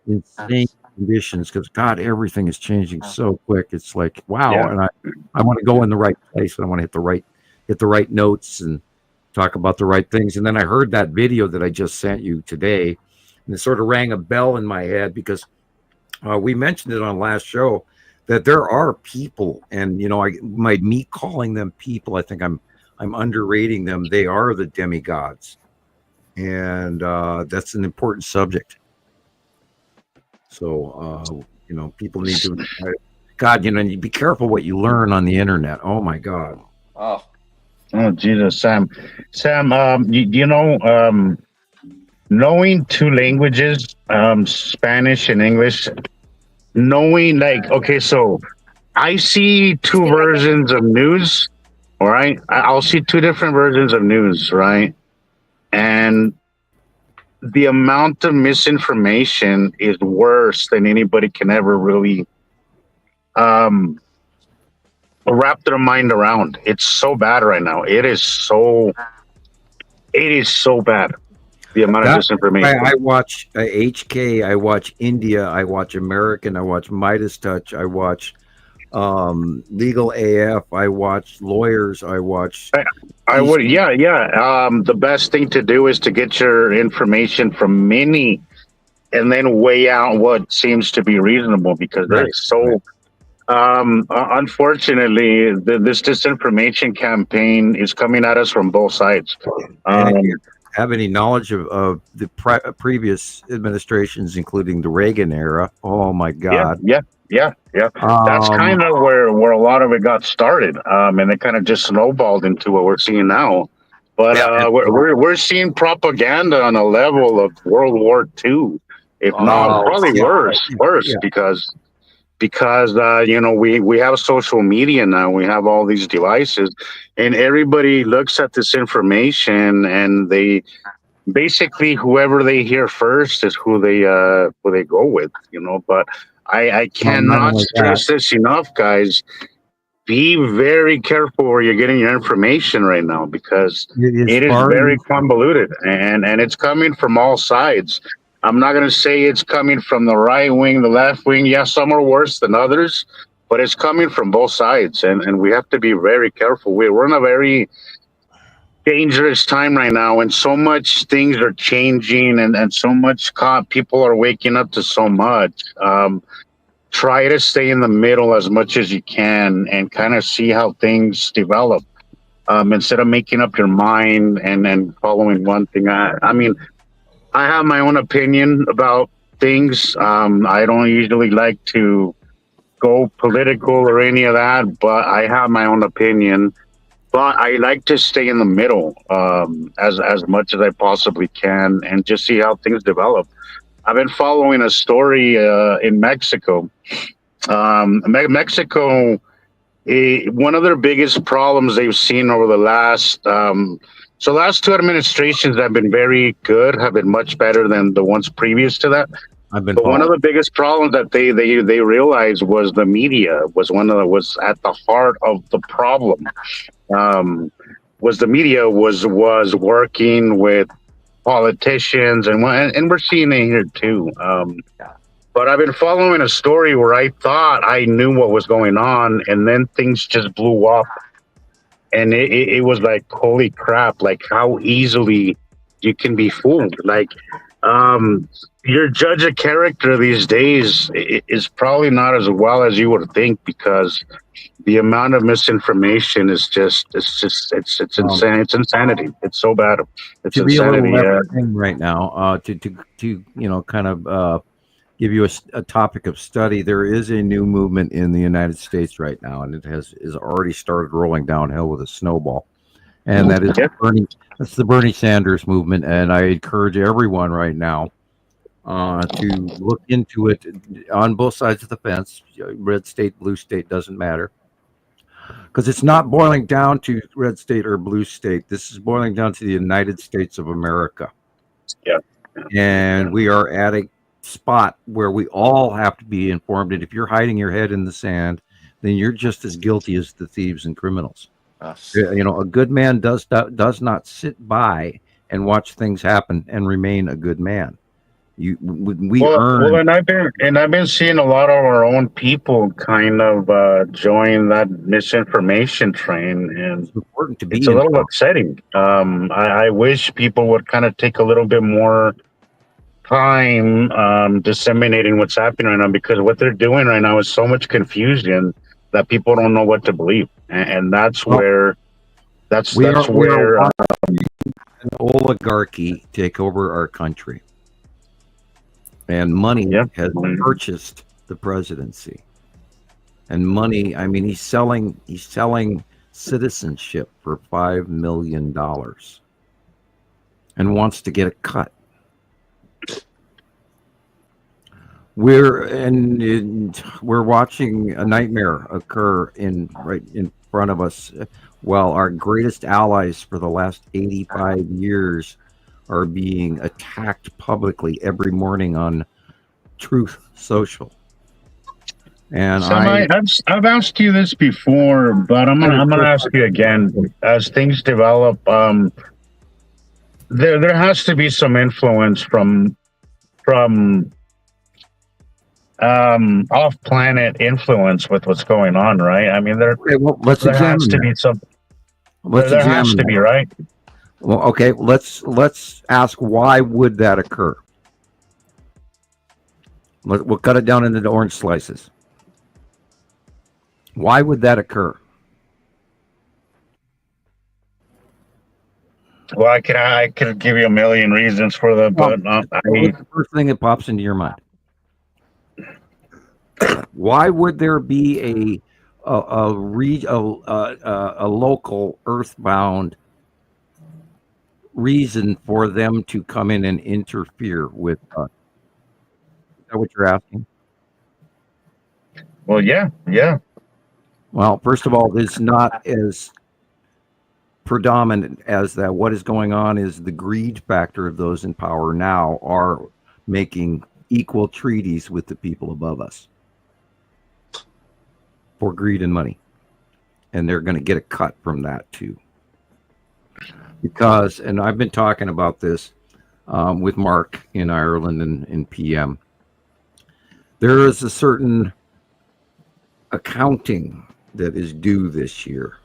insane conditions because God, everything is changing so quick. It's like wow, Yeah. and I want to go in the right place, and I want to hit the right notes and talk about the right things. And then I heard that video that I just sent you today, and it sort of rang a bell in my head because we mentioned it on last show that there are people, and me calling them people, I think I'm underrating them. They are the demigods, and that's an important subject. So people need to. God, you be careful what you learn on the internet. Oh my God. Oh. Oh Jesus, Sam, knowing two languages, Spanish and English, knowing okay, so I see two versions of news, all right? I'll see two different versions of news, right? And the amount of misinformation is worse than anybody can ever really wrap their mind around. It's so bad right now. It is so bad. The amount of disinformation. I watch HK. I watch India. I watch American. I watch Midas Touch. I watch Legal AF. I watch lawyers. I watch. I would, yeah. The best thing to do is to get your information from many, and then weigh out what seems to be reasonable because there's so. Unfortunately, this disinformation campaign is coming at us from both sides. Have any knowledge of the previous administrations, including the Reagan era? Oh my God! Yeah. That's kind of where a lot of it got started, and it kind of just snowballed into what we're seeing now. But we're seeing propaganda on a level of World War II, if not probably worse, because we have social media now. We have all these devices, and everybody looks at this information, and they basically whoever they hear first is who they go with. But I cannot stress this enough, guys. Be very careful where you're getting your information right now because it is very convoluted, and it's coming from all sides. I'm not going to say it's coming from the right wing, the left wing. Yeah, some are worse than others, but it's coming from both sides, and we have to be very careful. We're in a very dangerous time right now, and so much things are changing, and so much people are waking up to so much. Try to stay in the middle as much as you can and kind of see how things develop instead of making up your mind and following one thing. I mean, I have my own opinion about things. I don't usually like to go political or any of that, but I have my own opinion. But I like to stay in the middle as much as I possibly can and just see how things develop. I've been following a story in Mexico. Mexico, one of their biggest problems they've seen over the last last two administrations have been very good, have been much better than the ones previous to that. But one of the biggest problems that they realized was the media was at the heart of the problem. Was the media was working with politicians and we're seeing it here too. But I've been following a story where I thought I knew what was going on, and then things just blew up. And it was like, holy crap, like how easily you can be fooled. Like, your judge of character these days is probably not as well as you would think because the amount of misinformation is it's insane. It's insanity. It's so bad. It's to be insanity. a little thing right now, to kind of give you a topic of study. There is a new movement in the United States right now, and it is already started rolling downhill with a snowball. And that is that's the Bernie Sanders movement. And I encourage everyone right now to look into it on both sides of the fence. Red state, blue state, doesn't matter. because it's not boiling down to red state or blue state. This is boiling down to the United States of America. Yeah. And we are at a spot where we all have to be informed. And if you're hiding your head in the sand, then you're just as guilty as the thieves and criminals. You know, a good man does not sit by and watch things happen and remain a good man. Well, and I've been seeing a lot of our own people kind of join that misinformation train, and it's important to be. It's a little upsetting. I wish people would kind of take a little bit more time disseminating what's happening right now, because what they're doing right now is so much confusion that people don't know what to believe, and that's where an oligarchy take over our country. And money has purchased the presidency. And money, I mean, he's selling citizenship for $5 million and wants to get a cut. We're watching a nightmare occur right in front of us, while our greatest allies for the last 85 years are being attacked publicly every morning on Truth Social. And I've asked you this before, but I'm gonna ask you again. As things develop, there has to be some influence from off-planet influence with what's going on, right? I mean, there has to be some. There has to be, right? Well, okay, let's ask, why would that occur? We'll cut it down into the orange slices. Why would that occur? Well, I could give you a million reasons for that, but what's the first thing that pops into your mind? Why would there be a local earthbound reason for them to come in and interfere with us? Is that what you're asking? Well, yeah. Well, first of all, it's not as predominant as that. What is going on is the greed factor of those in power now are making equal treaties with the people above us for greed and money. And they're going to get a cut from that too. Because, and I've been talking about this with Mark in Ireland and in PM, there is a certain accounting that is due this year.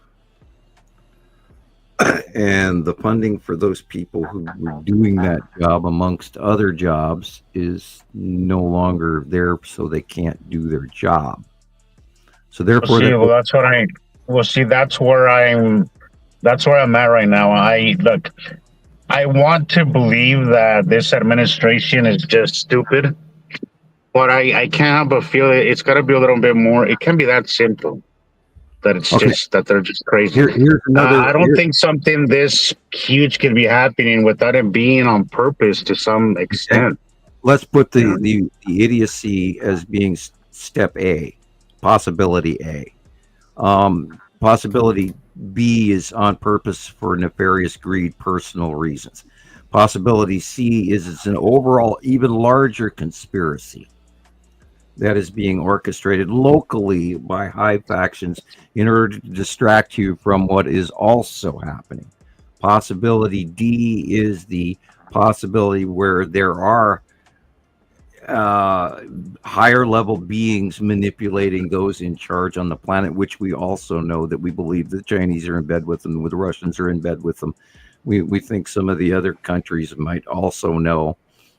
And the funding for those people who were doing that job amongst other jobs is no longer there, so they can't do their job. So therefore, that's where I'm at right now. I want to believe that this administration is just stupid, but I can't but feel it's got to be a little bit more. It can't be that simple. That it's just that they're just crazy. I don't think something this huge could be happening without it being on purpose to some extent. Let's put the idiocy as being step A, possibility A. Possibility B is on purpose for nefarious greed, personal reasons. Possibility C is it's an overall even larger conspiracy that is being orchestrated locally by high factions in order to distract you from what is also happening. Possibility D is the possibility where there are higher level beings manipulating those in charge on the planet, which we also know that we believe the Chinese are in bed with them, the Russians are in bed with them. We think some of the other countries might also know.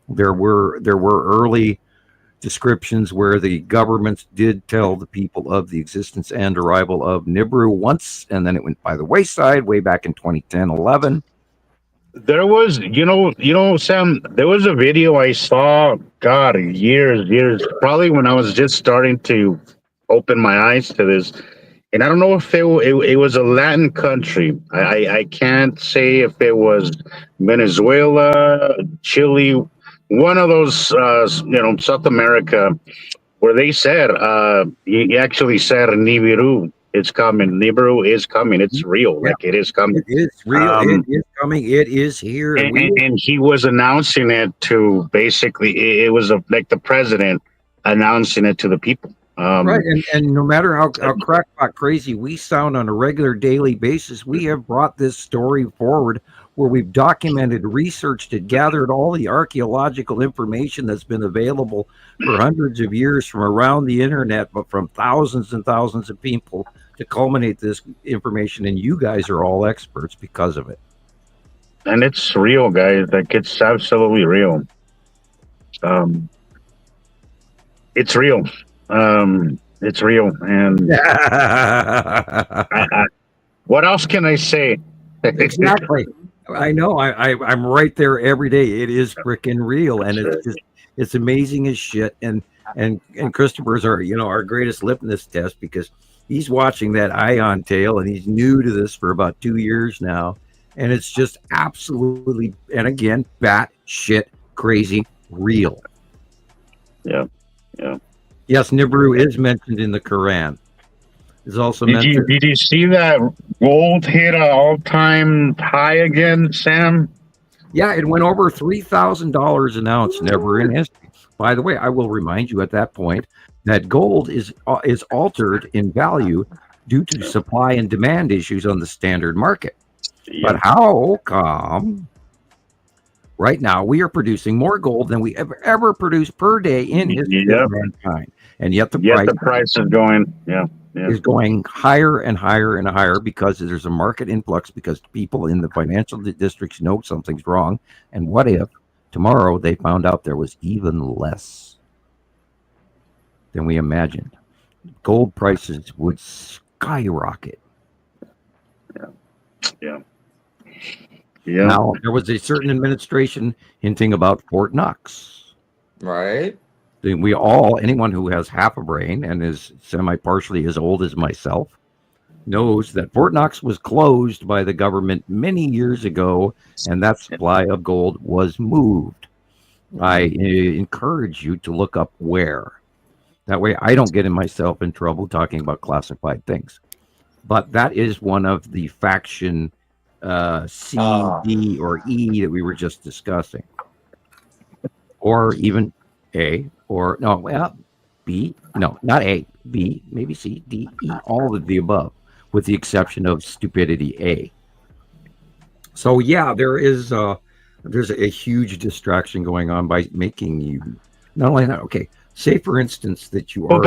There were early descriptions where the governments did tell the people of the existence and arrival of Nibiru once, and then it went by the wayside way back in 2010-11. There was, Sam, there was a video I saw, God, years, probably when I was just starting to open my eyes to this. And I don't know if it was a Latin country. I can't say if it was Venezuela, Chile, one of those, South America, where they said, he actually said Nibiru It's coming. Nibiru is coming. It's real. Yeah. Like it is coming. It is real. It is coming. It is here. And he was announcing it to basically. It was like the president announcing it to the people. Right, and no matter how crackpot crazy we sound on a regular daily basis, we have brought this story forward where we've documented, researched it, gathered all the archaeological information that's been available for hundreds of years from around the internet, but from thousands and thousands of people to culminate this information, and you guys are all experts because of it. And it's real, guys. Like it's absolutely real. It's real. It's real, and what else can I say? Exactly. I know. I'm right there every day. It is freaking real, and it's amazing as shit. And Christoper's our greatest litmus test because he's watching that ion tail, and he's new to this for about 2 years now, and it's just absolutely, and again, bat shit crazy real. Yeah. Yes, Nibiru is mentioned in the Quran. It's also mentioned. Did you see that gold hit an all-time high again, Sam? Yeah, it went over $3,000 an ounce, never in history. By the way, I will remind you at that point that gold is altered in value due to supply and demand issues on the standard market. Yep. But how come right now we are producing more gold than we ever produced per day in history of mankind? And yet the price is going, is going higher and higher and higher because there's a market influx because people in the financial districts know something's wrong. And what if tomorrow they found out there was even less than we imagined? Gold prices would skyrocket. Yeah. Now, there was a certain administration hinting about Fort Knox. Right. Anyone who has half a brain and is semi-partially as old as myself knows that Fort Knox was closed by the government many years ago, and that supply of gold was moved. I encourage you to look up where. That way I don't get myself in trouble talking about classified things. But that is one of the faction C, D, or E that we were just discussing. Or even A, or no, well, B, no, not A, B, maybe C, D, E, all of the above, with the exception of stupidity A. So yeah, there's a huge distraction going on by making you not only that, okay, say for instance that you are.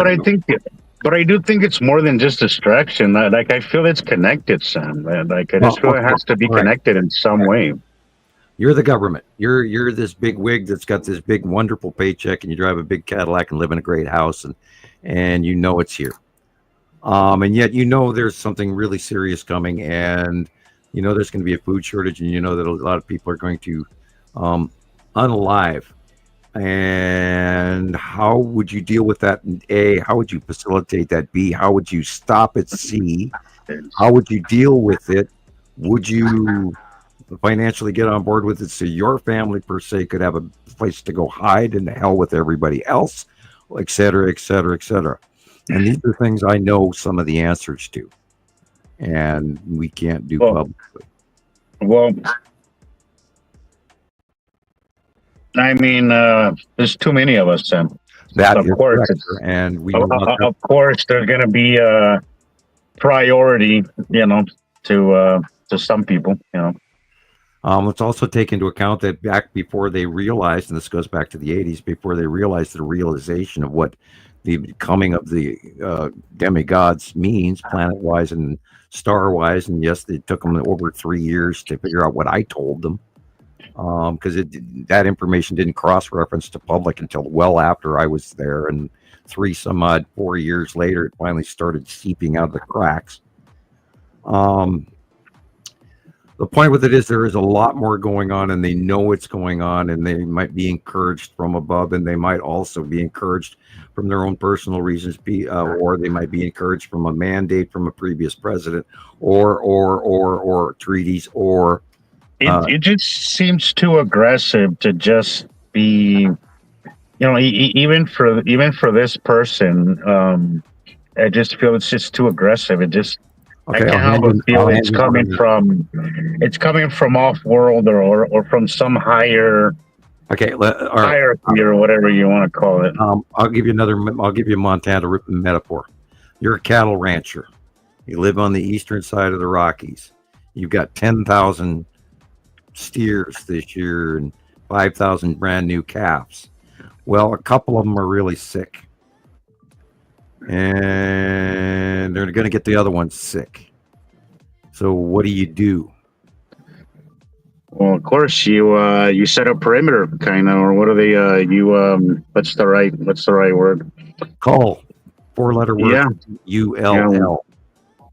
But I do think it's more than just distraction. Like I feel it's connected, Sam. Like I just feel it has to be connected in some way. You're the government. You're this big wig that's got this big wonderful paycheck, and you drive a big Cadillac and live in a great house, and you know it's here. And yet there's something really serious coming, and there's going to be a food shortage, and that a lot of people are going to unalive. And how would you deal with that? A, how would you facilitate that? B, how would you stop it? C, how would you deal with it? Would you financially get on board with it so your family per se could have a place to go hide in the hell with everybody else, et cetera, et cetera, et cetera? And these are things I know some of the answers to, and we can't do publicly. Well, I mean, there's too many of us, Sam. That of course, and we of course there's going to be a priority, to some people, Let's also take into account that back before they realized, and this goes back to the 80s, before they realized the realization of what the coming of the demigods means, planet-wise and star-wise, and yes, it took them over 3 years to figure out what I told them. Because that information didn't cross-reference to public until well after I was there, and 4 years later, it finally started seeping out of the cracks. The point with it is there is a lot more going on, and they know it's going on, and they might be encouraged from above, and they might also be encouraged from their own personal reasons, or they might be encouraged from a mandate from a previous president, or treaties, or it just seems too aggressive to just be, even for this person, I just feel it's just too aggressive. It just Okay, I can't help but feel it's coming from off world or from some higher Okay, all right. hierarchy or whatever you want to call it. I'll give you a Montana metaphor. You're a cattle rancher. You live on the eastern side of the Rockies. You've got 10,000 steers this year and 5,000 brand new calves. Well, a couple of them are really sick, and they're going to get the other ones sick. So what do? Well, of course you set a perimeter, kind of, or what are they? What's the right word? Call, 4-letter word. Yeah. ULL.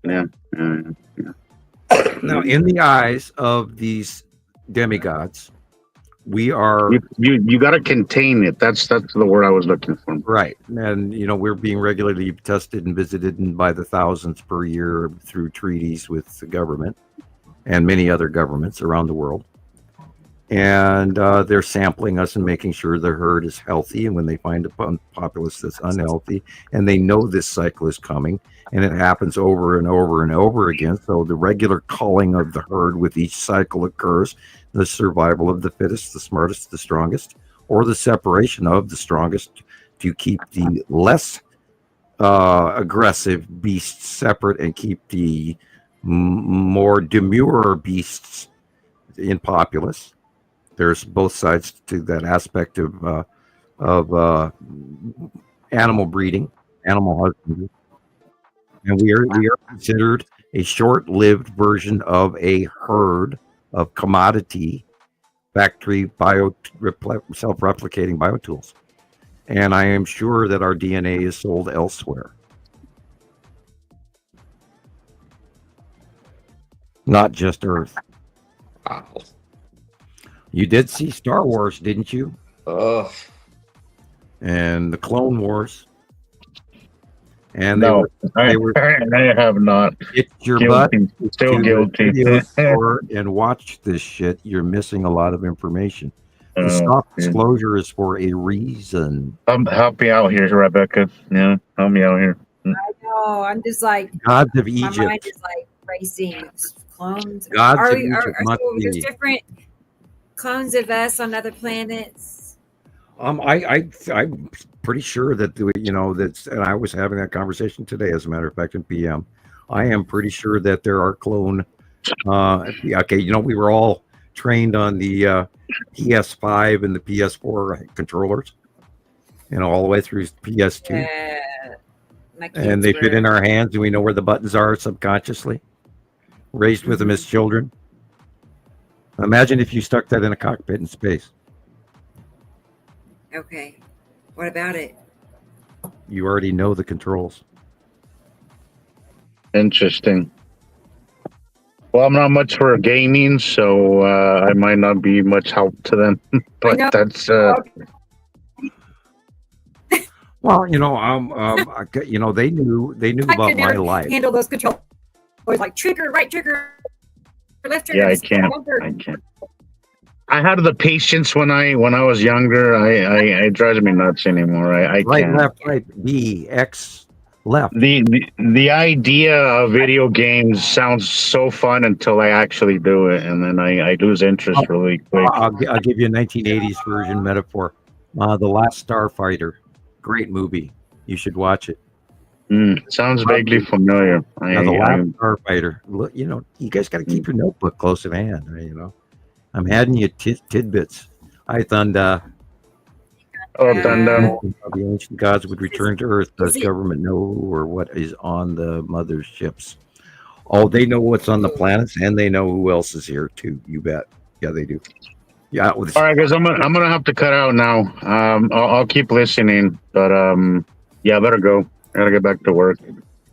Yeah. Now, in the eyes of these demigods, we are you got to contain it. That's the word I was looking for. Right, and we're being regularly tested and visited by the thousands per year through treaties with the government and many other governments around the world, and they're sampling us and making sure the herd is healthy. And when they find a populace that's unhealthy, and they know this cycle is coming, and it happens over and over and over again, so the regular culling of the herd with each cycle occurs. The survival of the fittest, the smartest, the strongest, or the separation of the strongest to keep the less aggressive beasts separate and keep the more demure beasts in populace. There's both sides to that aspect of animal breeding, animal husbandry, and we are considered a short-lived version of a herd of commodity factory self-replicating biotools. And I am sure that our DNA is sold elsewhere. Not just Earth. Wow. You did see Star Wars, didn't you? Oh. And the Clone Wars. And I have not. Get your guilty. butt Still to guilty. the video store and watch this shit. You're missing a lot of information. The soft disclosure is for a reason. Help me out here, Rebecca. Yeah, help me out here. I know. I'm just like Gods of my Egypt. mind is like racing. Clones. Gods Are of we? Egypt must So there's be. different clones of us on other planets. I'm pretty sure that that's, and I was having that conversation today, as a matter of fact, in PM. I am pretty sure that there are clone. Okay, we were all trained on the PS5 and the PS4 controllers, all the way through PS2, and they fit in our hands, and we know where the buttons are subconsciously. Raised with them as children. Imagine if you stuck that in a cockpit in space. Okay. What about it? You already know the controls. Interesting. Well, I'm not much for gaming, so I might not be much help to them. But that's. Well, they knew about my life. Handle those controls like trigger, right trigger, left trigger. Yeah, I can't. I had the patience when I was younger. It drives me nuts anymore. I right, can't. left, right, B, X, left. The idea of video games sounds so fun until I actually do it, and then I lose interest really quick. I'll give you a 1980s version metaphor. The Last Starfighter, great movie. You should watch it. Sounds vaguely familiar. The Last Starfighter. Look, you guys got to keep your notebook close at hand. I'm handing you tidbits. Hi, Thunder. Oh, Thunder. The ancient gods would return to Earth. Does government know or what is on the mother ships? Oh, they know what's on the planets, and they know who else is here too. You bet. Yeah, they do. Yeah. All right, guys. I'm gonna have to cut out now. I'll keep listening, but yeah, I better go. I gotta get back to work.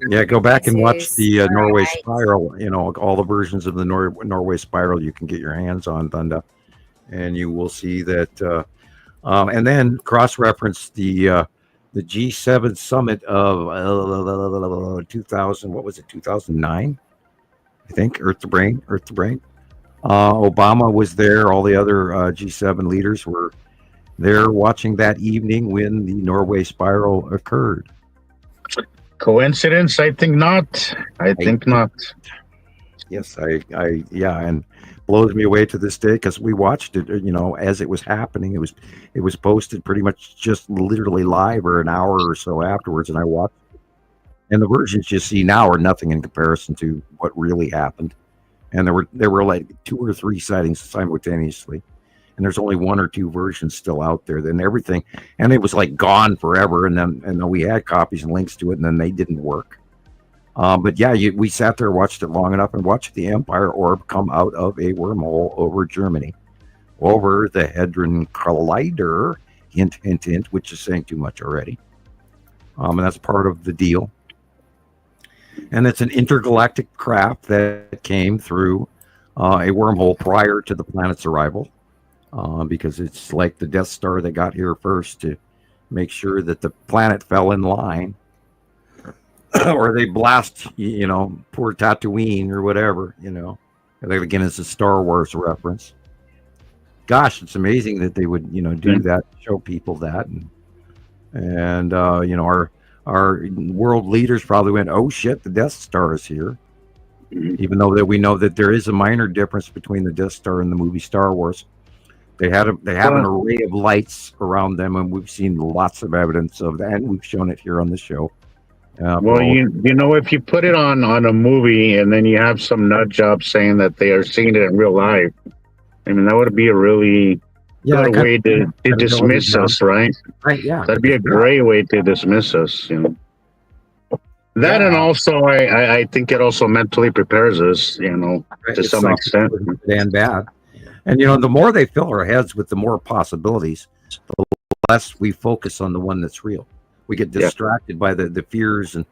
Yeah, go back and watch the Norway Spiral. All the versions of the Norway Spiral you can get your hands on, Thunder, and you will see that. And then cross-reference the G7 summit of 2000. What was it? 2009, I think. Earth to Brain. Obama was there. All the other G7 leaders were there watching that evening when the Norway Spiral occurred. Coincidence? I think not. I think not. Yes, yeah, and blows me away to this day because we watched it, as it was happening. It was posted pretty much just literally live or an hour or so afterwards, and I watched it. And the versions you see now are nothing in comparison to what really happened. And there were like 2 or 3 sightings simultaneously, and there's only 1 or 2 versions still out there. Then everything, and it was like gone forever. And then we had copies and links to it, and then they didn't work. But yeah, we sat there, watched it long enough, and watched the Empire orb come out of a wormhole over Germany, over the Hadron Collider. Hint, hint, hint, which is saying too much already. And that's part of the deal. And it's an intergalactic craft that came through a wormhole prior to the planet's arrival, because it's like the Death Star that got here first to make sure that the planet fell in line, or they blast, poor Tatooine or whatever, Again, it's a Star Wars reference. Gosh, it's amazing that they would, do that, show people that, and our world leaders probably went, "Oh shit, the Death Star is here," even though that we know that there is a minor difference between the Death Star and the movie Star Wars. They have an array of lights around them, and we've seen lots of evidence of that, and we've shown it here on the show. Well, if you put it on a movie and then you have some nut job saying that they are seeing it in real life, I mean, that would be a really good way to dismiss us, right? Right, yeah. That'd be a great way to dismiss us, That, and also, I think it also mentally prepares us, to some extent. And bad. And, the more they fill our heads with the more possibilities, the less we focus on the one that's real. We get distracted by the fears. And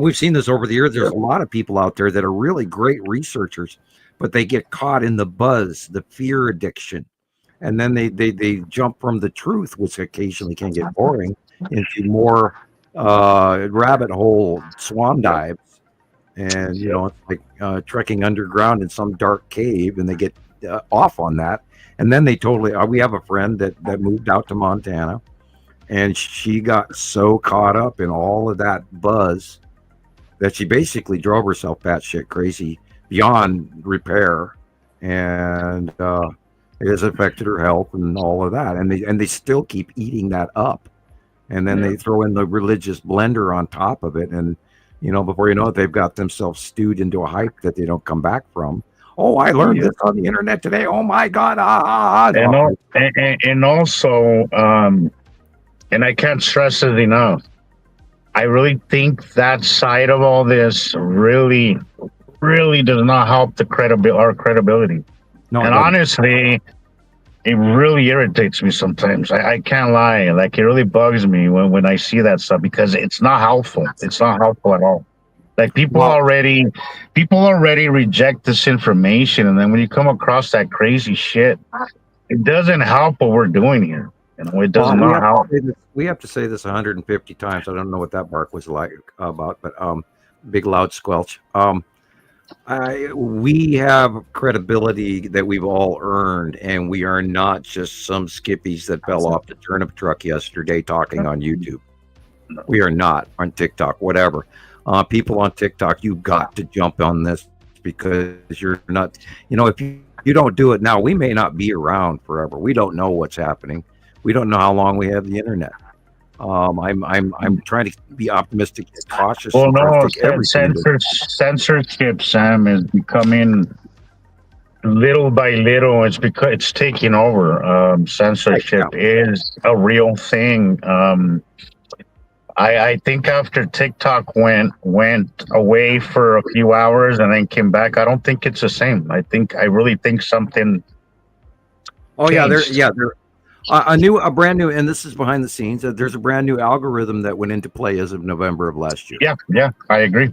we've seen this over the years. There's a lot of people out there that are really great researchers, but they get caught in the buzz, the fear addiction. And then they jump from the truth, which occasionally can get boring, into more rabbit hole swan dives. And, it's like trekking underground in some dark cave, and they get off on that. And then they we have a friend that moved out to Montana, and she got so caught up in all of that buzz that she basically drove herself batshit crazy beyond repair. And it has affected her health and all of that, and they still keep eating that up, and then they throw in the religious blender on top of it, and before you know it, they've got themselves stewed into a hype that they don't come back from. Oh, I learned this on the internet today. Oh my God! And also, and I can't stress it enough, I really think that side of all this really does not help our credibility. No, and honestly, it really irritates me sometimes. I can't lie. Like, it really bugs me when I see that stuff, because it's not helpful. It's not helpful at all. Like, people already reject this information, and then when you come across that crazy shit, it doesn't help what we're doing here. It does not help. We have to say this 150 times. I don't know what that bark was like about, but big loud squelch. We have credibility that we've all earned, and we are not just some skippies that fell off the turnip truck yesterday talking on YouTube. We are not on TikTok, whatever. People on TikTok, you got to jump on this, because you're not, if you don't do it now, we may not be around forever. We don't know what's happening. We don't know how long we have the internet. I'm trying to be optimistic, cautious. Well, no, censorship, Sam, is becoming little by little. It's because it's taking over. Censorship is a real thing. I think after TikTok went away for a few hours and then came back, I don't think it's the same. I really think something. Oh changed. There. A brand new, and this is behind the scenes. There's a brand new algorithm that went into play as of November of last year. Yeah, I agree.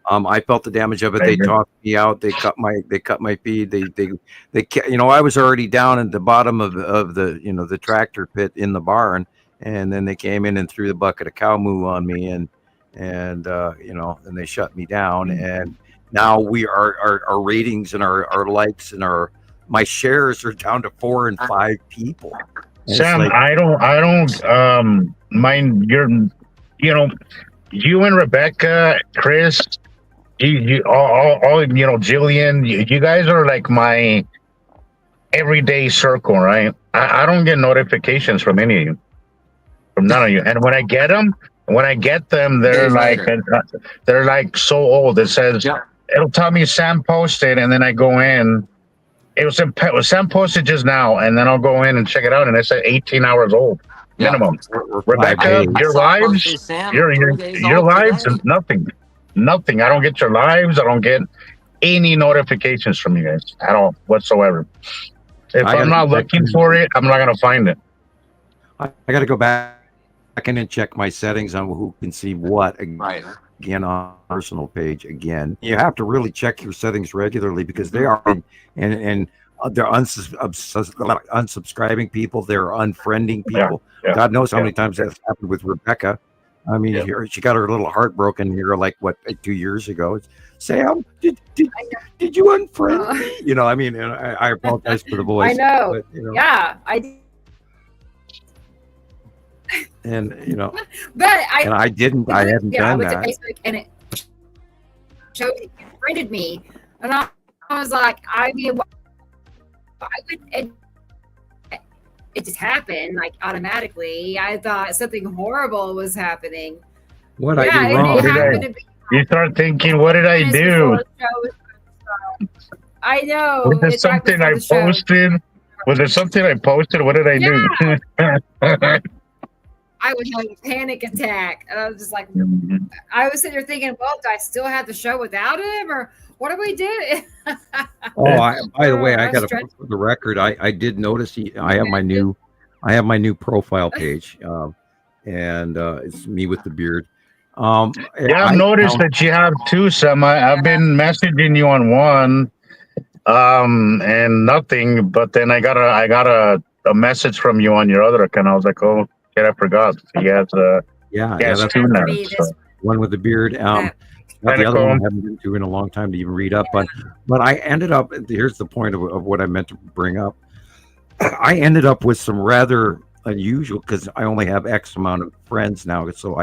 I felt the damage of it. They talked me out. They cut my feed. They I was already down at the bottom of the the tractor pit in the barn, and then they came in and threw the bucket of cow moo on me, and and they shut me down. And now our ratings and our likes and my shares are down to 4 and 5 people. And Sam, I don't mind you know, you and Rebecca, Chris, you all you know, Gillian, you guys are like my everyday circle, right? I don't get notifications from any of you, from none of you. And when I get them, Days later. they're like so old. It says Yep. it'll tell me Sam posted, and then I go in. It was Sam posted just now, and then I'll go in and check it out, and it said 18 hours old Yep. minimum. Or 5 Rebecca, days. I your saw it lives, posted, Sam, your 3 days your old lives, today. nothing. I don't get your lives. I don't get any notifications from you guys at all whatsoever. If I I'm gotta not go back looking in. for it, I'm not gonna find it. I got to go back in and check my settings on who can see what Right. again on a personal page again. You have to really check your settings regularly because they are and they're unsubscribing people, they're unfriending people. Yeah. God knows how many times that's happened with Rebecca. I mean, she got her little heart broken here, like what 2 years ago. It's, Sam, did you unfriend me? You know, I mean, and I apologize for the voice. I know. But, you know, Yeah, I did. and you know, But I didn't. I hadn't I done went that. to Facebook and it showed it friended me, and I was like, I mean, it just happened like automatically. I thought something horrible was happening. What I do wrong? What did you start thinking? What did I do? I know. Was there it's right something I before the show. posted? Was there something I posted? What did I do? I would have a panic attack. And I was just like, I was sitting there thinking, well, do I still have the show without him, or what do we do? By the way, I I got was to put for the record. I did notice I have my new profile page, and it's me with the beard. Yeah, I've noticed that you have two, Sam. I've been messaging you on one, and nothing. But then I got a message from you on your other account. I was like, oh, shit, I forgot. He has that's two now. So. One with the beard. Not the other one I haven't been to in a long time to even read up. But I ended up. Here's the point of what I meant to bring up. I ended up with some rather unusual, because I only have X amount of friends now, so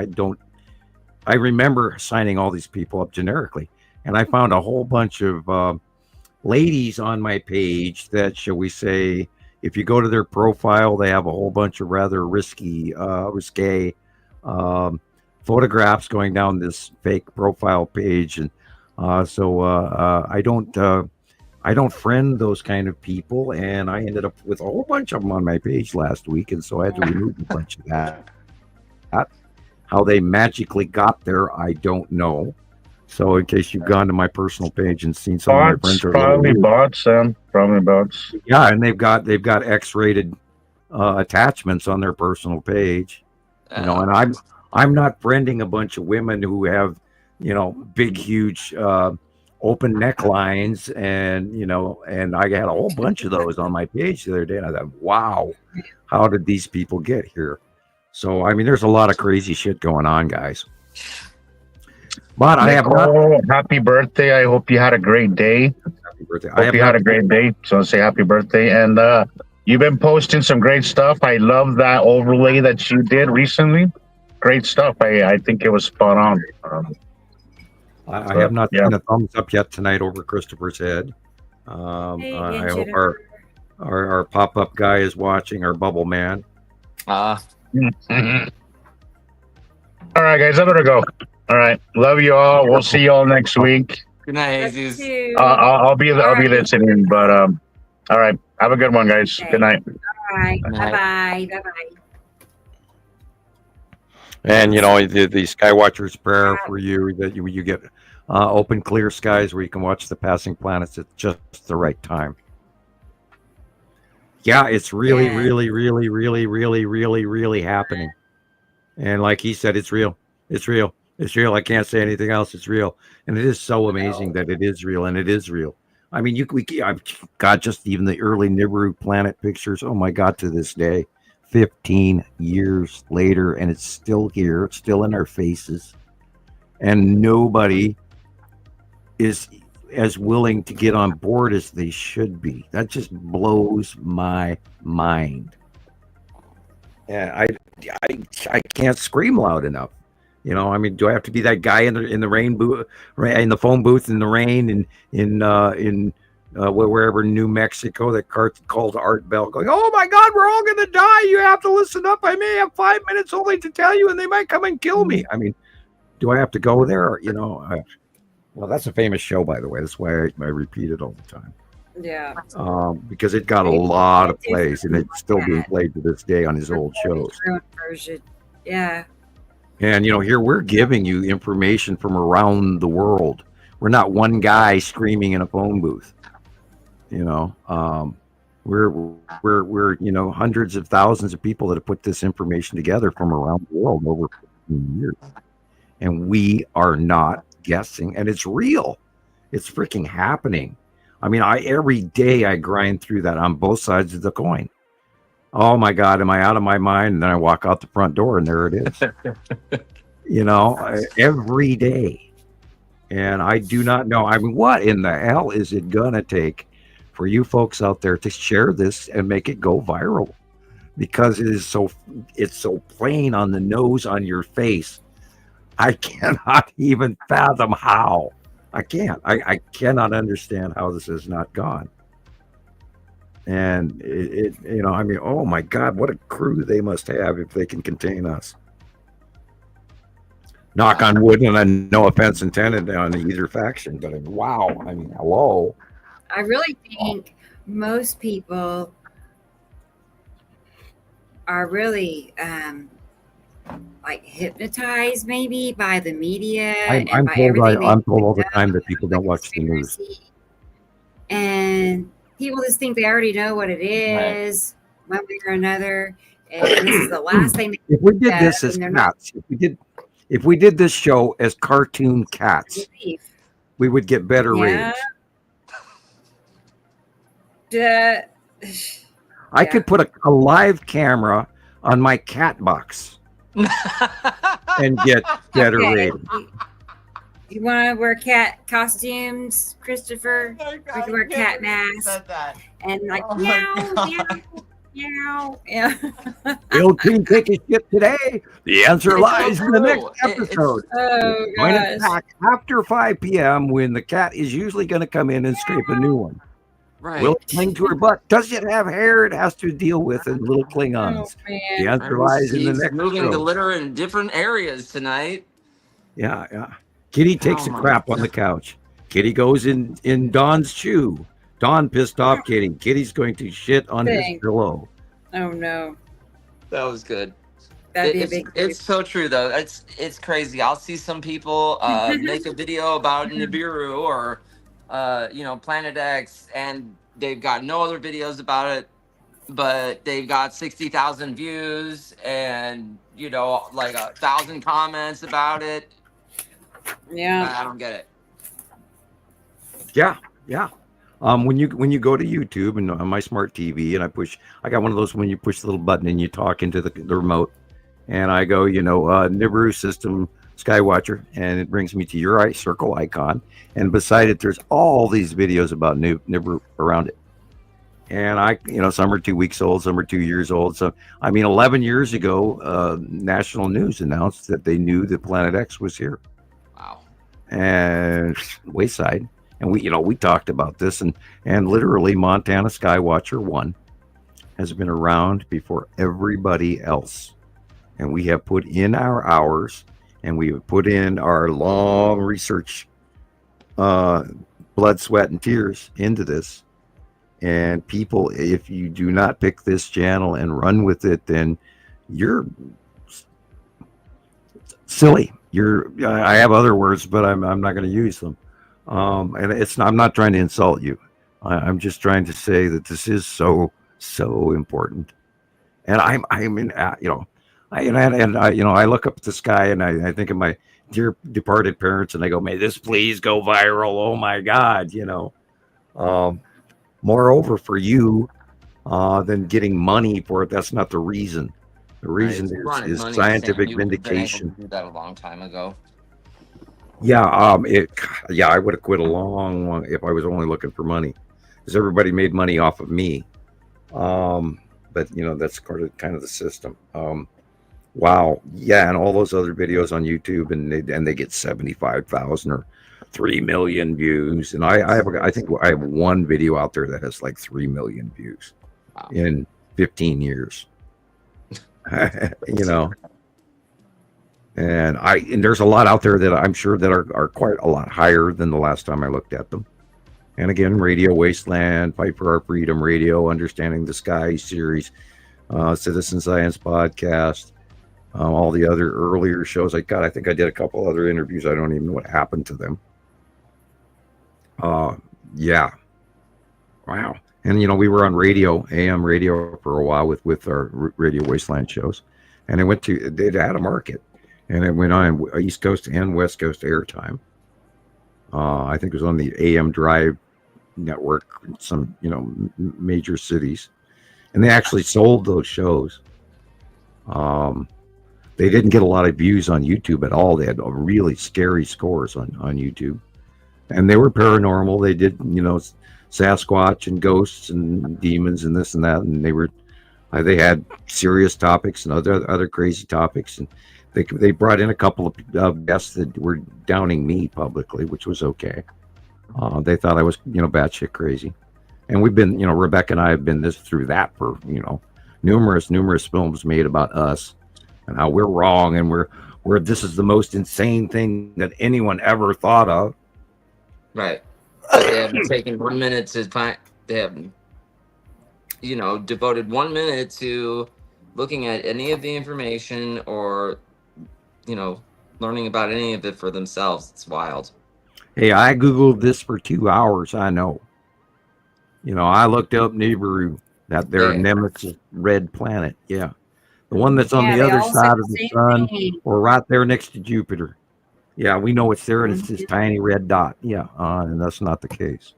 I remember signing all these people up generically, and I found a whole bunch of ladies on my page that, shall we say, if you go to their profile, they have a whole bunch of rather risque photographs going down this fake profile page, and so I don't friend those kind of people, and I ended up with a whole bunch of them on my page last week, and so I had to remove a bunch of that. How they magically got there, I don't know. So in case you've gone to my personal page and seen some of my friends are probably bots, Sam. Probably bots. Yeah, and they've got X-rated attachments on their personal page. You know, and I'm not friending a bunch of women who have, you know, big, huge open necklines, and you know, and I had a whole bunch of those on my page the other day, and I thought, wow, how did these people get here? So I mean, there's a lot of crazy shit going on, guys. But I have happy birthday. I hope you had a great day. Happy birthday. Hope you had a great day. So I'll say happy birthday. And you've been posting some great stuff. I love that overlay that you did recently. Great stuff. I think it was spot on. I have not seen a thumbs up yet tonight over Christopher's head. I hope our pop-up guy is watching, our bubble man. All right, guys, I better go. All right, love you all. We'll see you all next week. Good night, Jesus. I'll be listening, but all right, have a good one, guys. Good night. All right, bye. And you know, the Skywatcher's prayer for you, that you get open, clear skies where you can watch the passing planets at just the right time. Yeah, it's really happening. And like he said, it's real. It's real. It's real. I can't say anything else. It's real. And it is so amazing that it is real, and it is real. I mean, I've got just even the early Nibiru planet pictures. Oh my God, to this day, 15 years later, and it's still here. It's still in our faces. And nobody is as willing to get on board as they should be. That just blows my mind. And I can't scream loud enough. You know, I mean, do I have to be that guy in the rain booth, in the phone booth in the rain, and in wherever New Mexico that called Art Bell, going, "Oh my God, we're all going to die. You have to listen up. I may have 5 minutes only to tell you, and they might come and kill me." I mean, do I have to go there? You know, well, that's a famous show, by the way. That's why I repeat it all the time. Yeah. Because it got a lot of plays, and it's still being played to this day on his old shows. Version. Yeah. And, you know, here we're giving you information from around the world. We're not one guy screaming in a phone booth. You know, we're you know, hundreds of thousands of people that have put this information together from around the world over 15 years. And we are not guessing, and it's real. It's freaking happening. I mean, every day I grind through that on both sides of the coin. Oh my God, am I out of my mind? And then I walk out the front door and there it is. You know, every day. And I do not know. I mean, what in the hell is it gonna take for you folks out there to share this and make it go viral? Because it's so plain on the nose on your face. I cannot even fathom how. I can't. I cannot understand how this has not gone. And it you know, I mean, oh my God, what a crew they must have if they can contain us. Knock on wood, and then no offense intended on either faction, but wow, I mean, hello. I really think most people are really like hypnotized maybe by the media. I'm told all the time that people don't watch the news. And people just think they already know what it is, one way or another. And this is the last thing they if we did this as cats, if we did this show as cartoon cats, we would get better ratings. I could put a live camera on my cat box and get better ratings. You want to wear cat costumes, Christopher? We can wear cat masks and like meow, meow, meow. Will King take his shit today? The answer lies in the next episode. Oh gosh! After 5 p.m., when the cat is usually going to come in and scrape a new one. Right. Will it cling to her butt? Does it have hair it has to deal with and little Klingons? The answer lies in the next moving show. the litter in different areas tonight. Yeah. Kitty takes a crap on the couch. Kitty goes in Don's shoe. Don pissed off Kitty. Kitty's going to shit on his pillow. Oh no. That was good. That'd be a big it's so true though. It's crazy. I'll see some people make a video about Nibiru or you know, Planet X, and they've got no other videos about it, but they've got 60,000 views and, you know, like 1,000 comments about it. Yeah. I don't get it. Yeah. When you go to YouTube and on my smart TV, and I got one of those when you push the little button and you talk into the remote, and I go, you know, Nibiru system Skywatcher, and it brings me to your circle icon, and beside it there's all these videos about Nibiru around it. And you know, some are 2 weeks old, some are 2 years old. So I mean, 11 years ago, national news announced that they knew that Planet X was here. Wow. And Wayside, and we talked about this, and literally Montana Skywatcher 1 has been around before everybody else, and we have put in our hours, and we have put in our long research, blood, sweat, and tears into this. And people, if you do not pick this channel and run with it, then you're silly. I have other words, but I'm not going to use them. And I'm not trying to insult you. I'm just trying to say that this is so important. And I look up at the sky and I think of my dear departed parents, and I go, may this please go viral. Oh my God, moreover, for you, than getting money for it, that's not the reason. The reason is scientific vindication. Do that a long time ago. Yeah, I would have quit a long if I was only looking for money, because everybody made money off of me. But that's kind of the system. Wow. Yeah, and all those other videos on YouTube, and they get 75,000 or 3 million views. And I think I have one video out there that has like 3 million views in 15 years. You know. And there's a lot out there that I'm sure that are quite a lot higher than the last time I looked at them. And again, Radio Wasteland, Fight for Our Freedom Radio, Understanding the Sky series, Citizen Science Podcast, all the other earlier shows. I think I did a couple other interviews. I don't even know what happened to them. Yeah. Wow. And, we were on radio, AM radio for a while with our Radio Wasteland shows. And they had a market. And it went on East Coast and West Coast airtime. I think it was on the AM Drive network, some, major cities. And they actually sold those shows. They didn't get a lot of views on YouTube at all. They had really scary scores on YouTube. And they were paranormal. They did, Sasquatch and ghosts and demons and this and that. And they had serious topics and other crazy topics. And they brought in a couple of guests that were downing me publicly, which was okay. They thought I was, batshit crazy. And we've been, Rebecca and I have been through that for, numerous films made about us and how we're wrong and we're this is the most insane thing that anyone ever thought of. Right. They haven't taken 1 minute to find. They haven't, devoted 1 minute to looking at any of the information or, learning about any of it for themselves. It's wild. Hey, I Googled this for 2 hours. I know. I looked up Nibiru, their nemesis red planet. Yeah. The one that's on the other side of the sun or right there next to Jupiter. Yeah, we know it's there and it's this tiny red dot. Yeah, and that's not the case.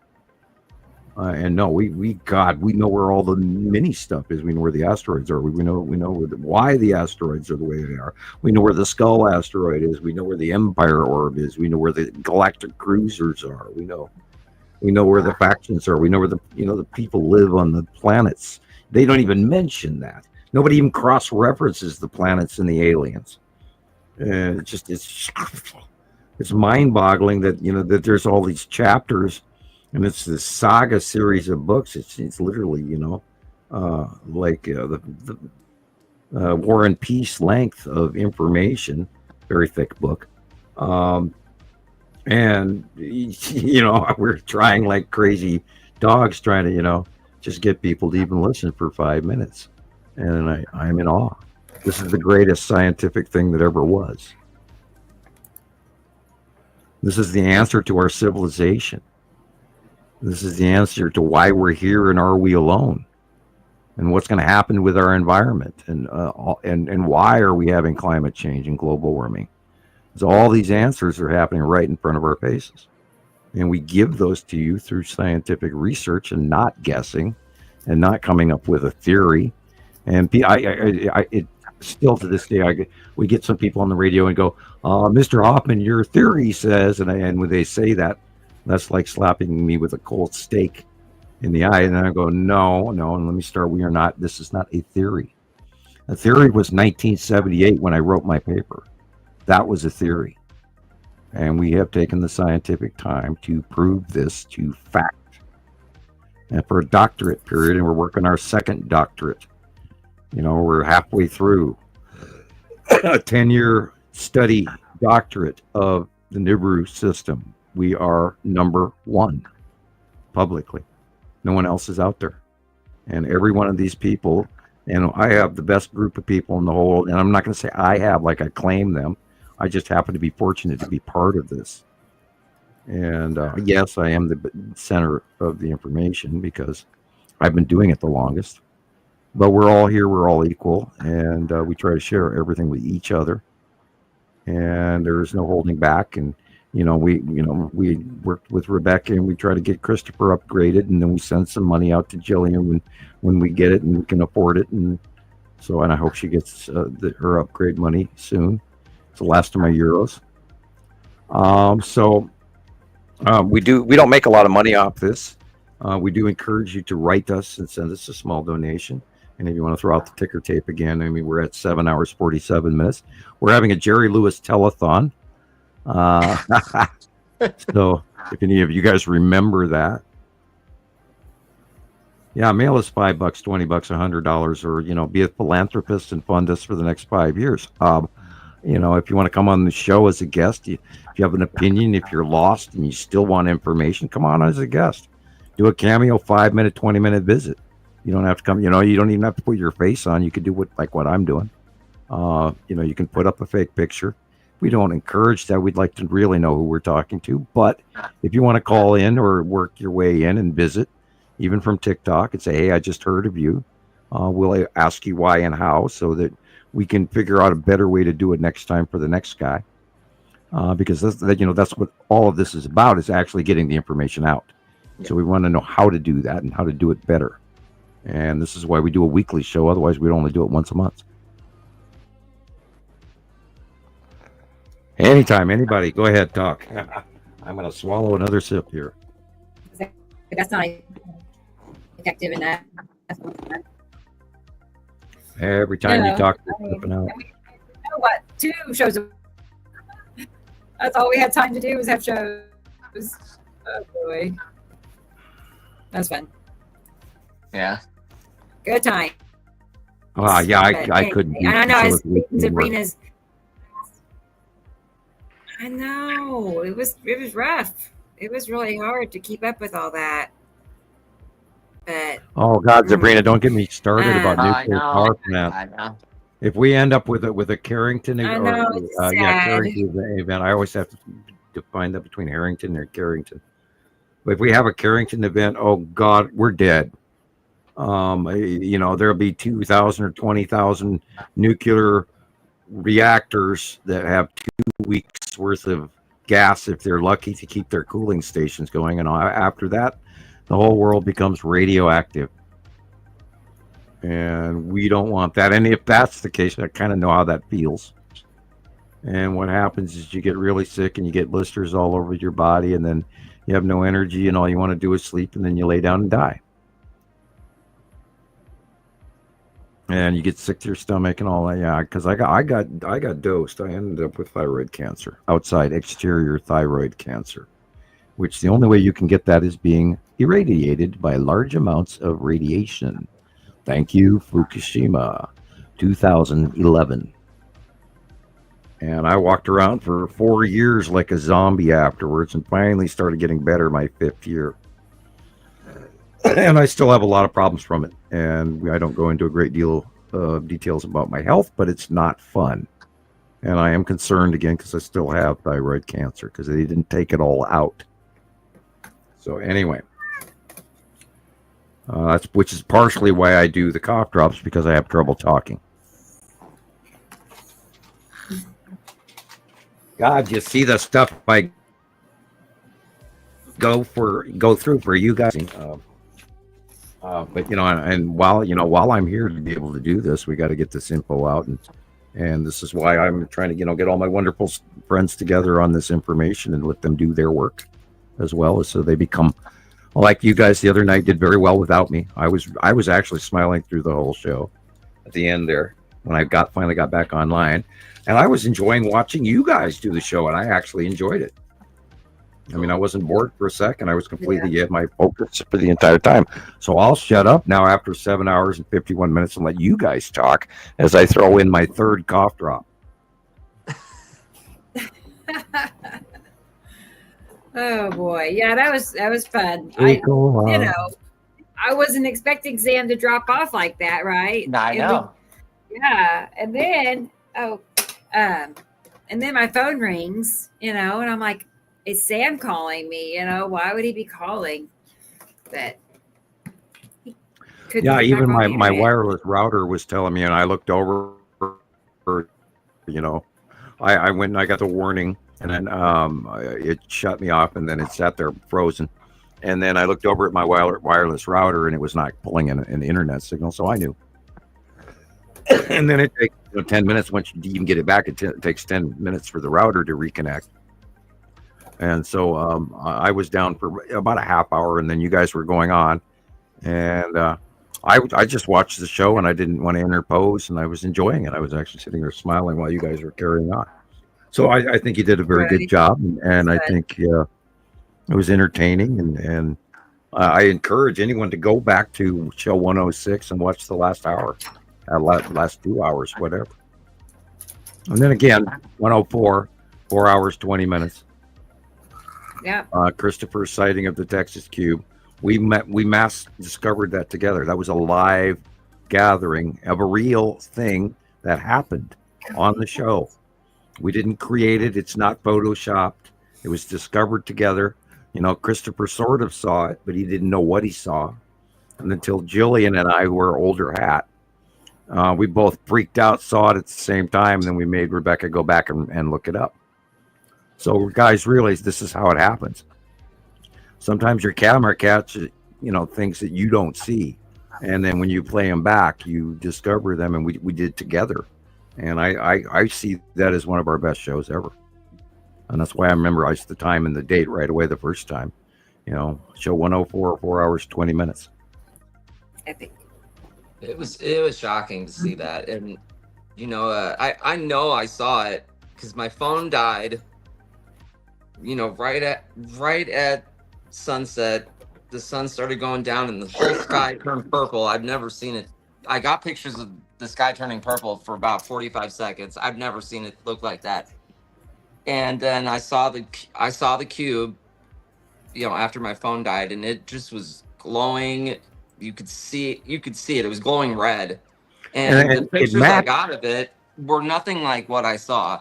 And no, we know where all the mini stuff is. We know where the asteroids are. We know why the asteroids are the way they are. We know where the Skull asteroid is. We know where the Empire orb is. We know where the galactic cruisers are. We know where the factions are. We know where the people live on the planets. They don't even mention that. Nobody even cross-references the planets and the aliens. It's mind-boggling that that there's all these chapters. And it's this saga series of books. It's literally, like the War and Peace length of information. Very thick book. And, we're trying like crazy dogs trying to, just get people to even listen for 5 minutes. And I'm in awe. This is the greatest scientific thing that ever was. This is the answer to our civilization. This is the answer to why we're here and are we alone, and what's going to happen with our environment, and why are we having climate change and global warming. So all these answers are happening right in front of our faces, and we give those to you through scientific research and not guessing, and not coming up with a theory. And it still to this day, we get some people on the radio and go, "Mr. Hofman, your theory says," and when they say that. That's like slapping me with a cold steak in the eye. And then I go, no, and let me start. This is not a theory. A theory was 1978 when I wrote my paper. That was a theory. And we have taken the scientific time to prove this to fact. And for a doctorate period, and we're working our second doctorate. We're halfway through a 10-year study doctorate of the Nibiru system. We are number one publicly. No one else is out there. And every one of these people, and I have the best group of people in the whole world. And I'm not going to say I have like I claim them. I just happen to be fortunate to be part of this. And yes, I am the center of the information because I've been doing it the longest. But we're all here. We're all equal. And we try to share everything with each other. And there's no holding back. And we worked with Rebecca and we try to get Christoper upgraded, and then we send some money out to Gillian when we get it and we can afford it, and I hope she gets her upgrade money soon. It's the last of my euros. We don't make a lot of money off this. We do encourage you to write us and send us a small donation. And if you want to throw out the ticker tape again, I mean, we're at 7 hours, 47 minutes. We're having a Jerry Lewis telethon. So if any of you guys remember that. Yeah, mail us $5, $20, $100, or, you know, be a philanthropist and fund us for the next 5 years. You know, if you want to come on the show as a guest, if you have an opinion, if you're lost and you still want information, come on as a guest. Do a cameo 5-minute, 20-minute visit. You don't have to come, you know, you don't even have to put your face on. You could do what I'm doing. You know, you can put up a fake picture. We don't encourage that. We'd like to really know who we're talking to. But if you want to call in or work your way in and visit, even from TikTok, and say, hey, I just heard of you. We'll ask you why and how, so that we can figure out a better way to do it next time for the next guy. Because that's what all of this is about, is actually getting the information out. Yeah. So we want to know how to do that and how to do it better. And this is why we do a weekly show. Otherwise, we'd only do it once a month. Anytime, anybody, go ahead, talk. I'm going to swallow another sip here. That's not effective in that. Every time you talk, you're flipping out. You know what? 2 shows. That's all we had time to do was have shows. Oh boy, that's fun. Yeah. Good time. Yeah, I couldn't. I know. I Sabrina's. I know it was rough. It was really hard to keep up with all that. But oh God, Sabrina, don't get me started about nuclear power plants. If we end up with a Carrington Carrington event, I always have to define that between Harrington and Carrington. But if we have a Carrington event, oh God, we're dead. You know, there'll be 2,000 or 20,000 nuclear reactors that have 2 weeks worth of gas, if they're lucky, to keep their cooling stations going. And after that, the whole world becomes radioactive. And we don't want that. And if that's the case, I kind of know how that feels. And what happens is you get really sick and you get blisters all over your body, and then you have no energy and all you want to do is sleep, and then you lay down and die. And you get sick to your stomach and all that. Yeah, because I got dosed. I ended up with thyroid cancer, outside exterior thyroid cancer, which the only way you can get that is being irradiated by large amounts of radiation. Thank you, Fukushima, 2011. And I walked around for 4 years like a zombie afterwards, and finally started getting better my 5th year. And I still have a lot of problems from it. And I don't go into a great deal of details about my health, but it's not fun. And I am concerned again because I still have thyroid cancer because they didn't take it all out. So anyway, which is partially why I do the cough drops, because I have trouble talking. God, you see the stuff I go through for you guys. But and while I'm here to be able to do this, we got to get this info out, and this is why I'm trying to get all my wonderful friends together on this information and let them do their work as well, as so they become like you guys the other night did very well without me. I was actually smiling through the whole show at the end there when I finally got back online, and I was enjoying watching you guys do the show, and I actually enjoyed it. I mean, I wasn't bored for a second. I was completely at my focus for the entire time. So I'll shut up now after 7 hours and 51 minutes and let you guys talk as I throw in my 3rd cough drop. Oh boy, yeah, that was fun. Cool, huh? I wasn't expecting Sam to drop off like that, right? I know. And then and then my phone rings, and I'm like, is Sam calling me? Why would he be calling? But even my wireless router was telling me, and I looked over, I went and I got the warning, and then it shut me off, and then it sat there frozen. And then I looked over at my wireless router, and it was not pulling an internet signal, so I knew. And then it takes 10 minutes. Once you even get it back, it takes 10 minutes for the router to reconnect. And so I was down for about a half hour, and then you guys were going on, and I just watched the show and I didn't want to interpose, and I was enjoying it. I was actually sitting there smiling while you guys were carrying on. So I think you did a very good Right. job, and I think it was entertaining, and I encourage anyone to go back to show 106 and watch the last hour, last 2 hours, whatever. And then again, 104, 4 hours, 20 minutes. Yeah. Christopher's sighting of the Texas Cube. We mass discovered that together. That was a live gathering of a real thing that happened on the show. We didn't create it. It's not photoshopped. It was discovered together. You know, Christopher sort of saw it, but he didn't know what he saw. And until Gillian and I, who were older hat, we both freaked out, saw it at the same time, and then we made Rebecca go back and look it up. So guys realize this is how it happens. Sometimes your camera catches, things that you don't see. And then when you play them back, you discover them, and we did together. And I see that as one of our best shows ever. And that's why I memorized the time and the date right away the first time. Show 104, 4 hours, 20 minutes. Epic. It was shocking to see that. And, I know I saw it because my phone died, right at sunset. The sun started going down and the whole sky turned purple. I've never seen it. I got pictures of the sky turning purple for about 45 seconds. I've never seen it look like that. And then I saw the cube, after my phone died, and it just was glowing. You could see it. It was glowing red. And the pictures I got of it were nothing like what I saw.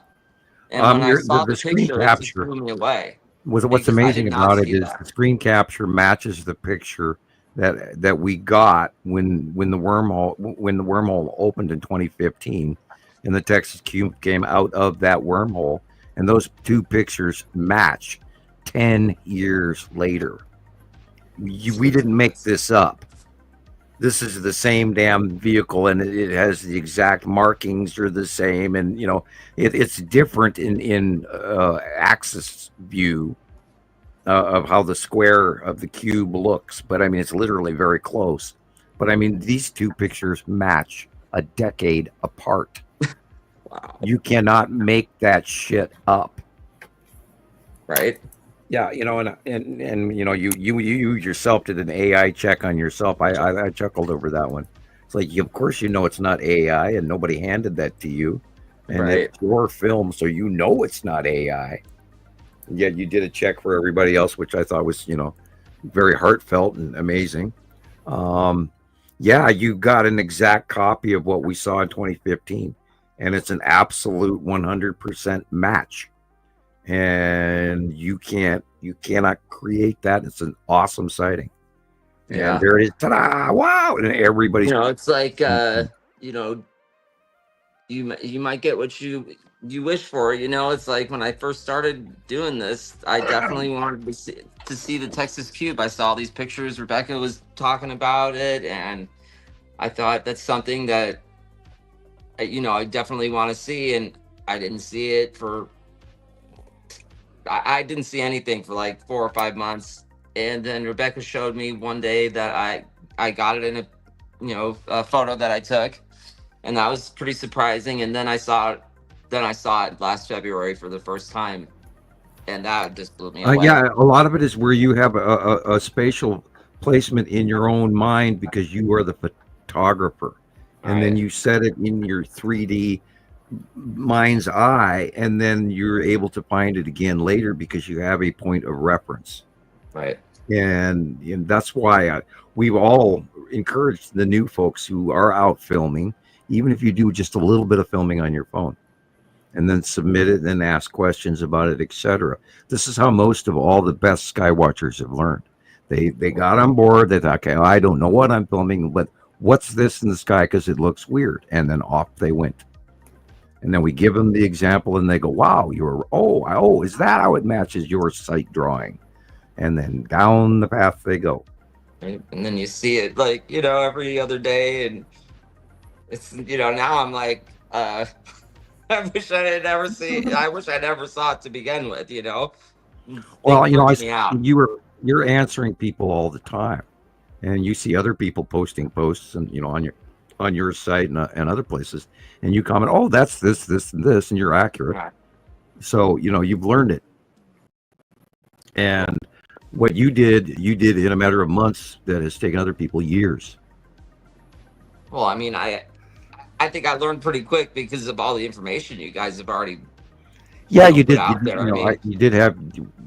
And when I saw the screen picture, capture, it just blew me away. What's amazing about it is the screen capture matches the picture that we got when the wormhole opened in 2015, and the Texas Cube came out of that wormhole, and those two pictures match 10 years later. We didn't make this up. This is the same damn vehicle, and it has the exact markings are the same, and it's different in axis view of how the square of the cube looks, but I mean it's literally very close. But I mean these two pictures match a decade apart. Wow. You cannot make that shit up, right? Yeah, and you yourself did an AI check on yourself. I chuckled over that one. It's like, of course it's not AI, and nobody handed that to you, and Right. it's your film, so it's not AI. And yet you did a check for everybody else, which I thought was very heartfelt and amazing. Yeah, you got an exact copy of what we saw in 2015, and it's an absolute 100% match. And you cannot create that. It's an awesome sighting. And Yeah. there it is. Ta-da! Wow! And everybody's It's like you might get what you wish for. It's like when I first started doing this, I definitely wanted to see the Texas Cube. I saw these pictures. Rebecca was talking about it, and I thought that's something that I definitely want to see, and I didn't see it for. I didn't see anything for like 4 or 5 months, and then Rebecca showed me one day that I got it in a photo that I took, and that was pretty surprising. And then I saw it last February for the first time, and that just blew me away. Yeah, a lot of it is where you have a spatial placement in your own mind because you are the photographer, and then you set it in your 3D mind's eye, and then you're able to find it again later because you have a point of reference. Right. And that's why we've all encouraged the new folks who are out filming, even if you do just a little bit of filming on your phone, and then submit it and ask questions about it, etc. This is how most of all the best skywatchers have learned. They got on board. They thought, okay, I don't know what I'm filming, but what's this in the sky because it looks weird, and then off they went. And then we give them the example, and they go, "Wow, is that how it matches your sight drawing?" And then down the path they go. Right. And then you see it like every other day, and it's now I'm like, I wish I had never seen. I wish I never saw it to begin with. Well, you're answering people all the time. and you see other people posting posts, and on your site and other places, and you comment, oh, that's this, and this, and you're accurate. Right. So you've learned it, and what you did in a matter of months that has taken other people years. Well, I mean, I think I learned pretty quick because of all the information you guys have already. Yeah, you put did. out there. I mean, You did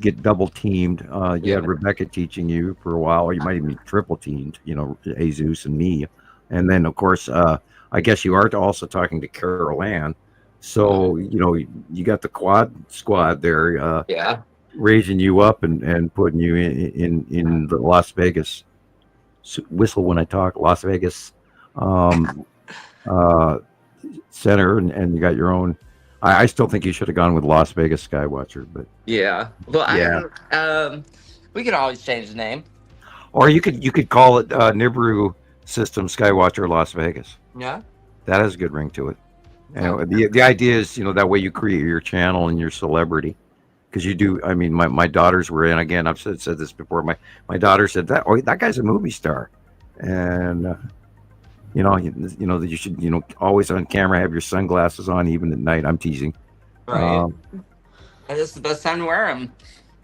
get double teamed. You had Rebecca teaching you for a while, or you might even be triple teamed. Jesus and me, and then of course, I guess you are also talking to Carol Ann. So you got the quad squad there. Raising you up and putting you in the Las Vegas whistle when I talk Las Vegas center, and you got your own. I still think you should have gone with Las Vegas Skywatcher, but well, we could always change the name, or you could call it Nibiru System Skywatcher Las Vegas. Yeah, that has a good ring to it. The idea is that way you create your channel and your celebrity. Because you do, I mean, my daughters were in, again, I've said this before, my daughter said that guy's a movie star. And, that you should, always on camera have your sunglasses on, even at night. I'm teasing. Right. That's the best time to wear them,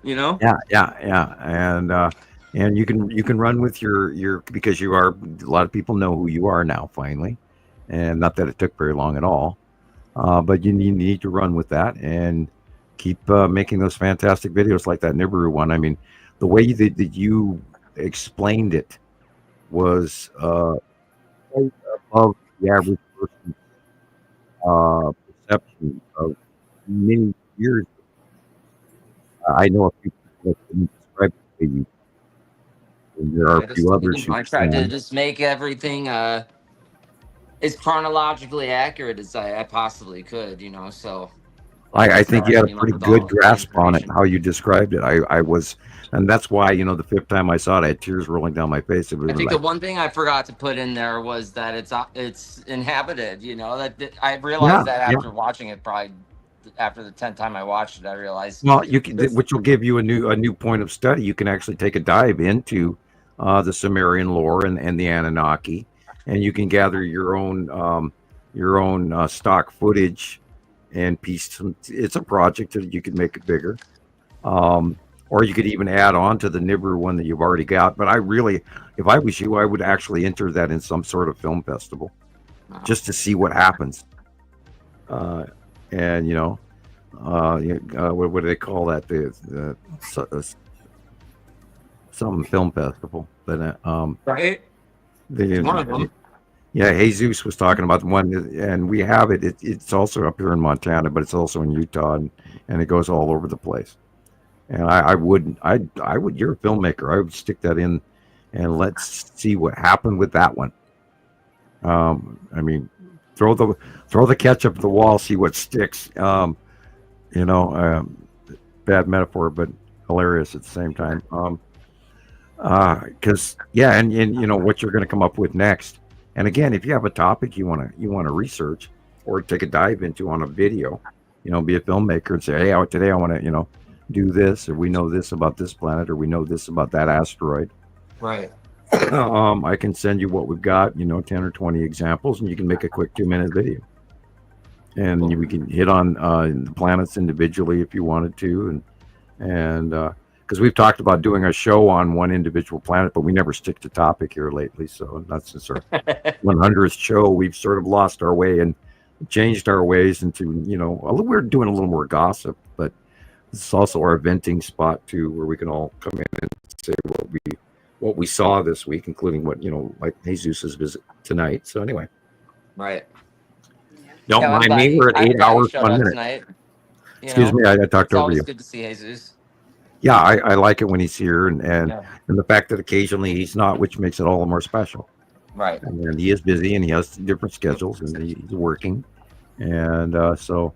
Yeah. And you can run with your, because you are, a lot of people know who you are now, finally. And not that it took very long at all. But you need to run with that and keep making those fantastic videos like that Nibiru one. I mean, the way that you explained it was right above the average person's perception of many years. I know a few people that couldn't describe it to you. And there are a few others who I tried to just make everything as chronologically accurate as I possibly could, so. I think you had a pretty good grasp on it, how you described it. I was, and that's why, the fifth time I saw it, I had tears rolling down my face. I think the one thing I forgot to put in there was that it's inhabited, that I realized that after watching it, probably after the 10th time I watched it, I realized. Well, which will give you a new point of study. You can actually take a dive into the Sumerian lore and the Anunnaki, and you can gather your own stock footage and piece. It's a project that you could make it bigger, or you could even add on to the Nibiru one that you've already got. But if I was you, I would actually enter that in some sort of film festival, just to see what happens. And what do they call that? The some film festival. But right. One of them. Yeah, Jesus was talking about the one, and we have it. It's also up here in Montana, but it's also in Utah, and it goes all over the place. And I would, you're a filmmaker. I would stick that in, and let's see what happened with that one. I mean, throw the ketchup at the wall, see what sticks. Bad metaphor, but hilarious at the same time. Because and what you're going to come up with next. And again, if you have a topic you want to research or take a dive into on a video, be a filmmaker and say, hey, today I want to, do this, or we know this about this planet, or we know this about that asteroid. Right. I can send you what we've got, 10 or 20 examples, and you can make a quick 2-minute video. And we can hit on the planets individually if you wanted to, and because we've talked about doing a show on one individual planet, but we never stick to topic here lately. So that's since our 100th show, we've sort of lost our way and changed our ways into, we're doing a little more gossip, but this is also our venting spot too, where we can all come in and say what we saw this week, including what, like Jesus' visit tonight. So anyway. Right. Don't mind me. We're at 8 hours, 1 minute. Tonight. Excuse me. I talked over you. It's good to see Jesus. Yeah, I like it when he's here, and the fact that occasionally he's not, which makes it all the more special. Right. And he is busy, and he has different schedules, and he's working, and so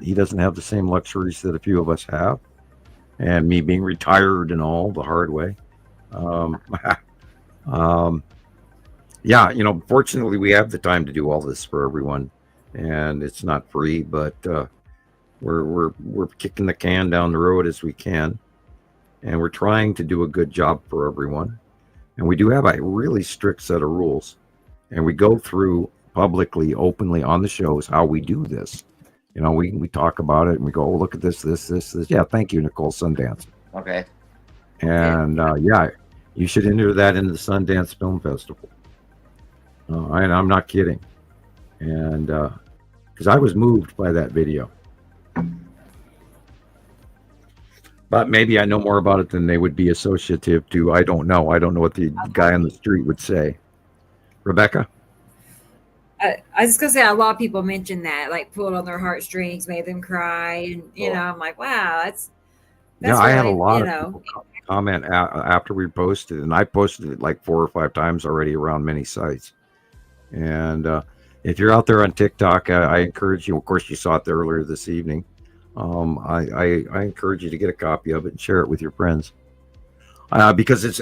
he doesn't have the same luxuries that a few of us have, and me being retired and all the hard way. Fortunately, we have the time to do all this for everyone, and it's not free, but we're kicking the can down the road as we can, and we're trying to do a good job for everyone. And we do have a really strict set of rules. And we go through publicly, openly on the shows how we do this. You know, we talk about it and we go, oh, look at this. Yeah, thank you, Nicole Sundance. Okay. And yeah, you should enter that into the Sundance Film Festival. And I'm not kidding. And because I was moved by that video. But maybe I know more about it than they would be associative to. I don't know. I don't know what the guy on the street would say. Rebecca? I was just gonna say a lot of people mention that, like pulled on their heartstrings, made them cry, and you know, I'm like, wow, that's yeah. I really, had a lot you of people comment after we posted, and I posted it like 4 or 5 times already around many sites. And if you're out there on TikTok, I encourage you. Of course, you saw it there earlier this evening. I encourage you to get a copy of it and share it with your friends, because it's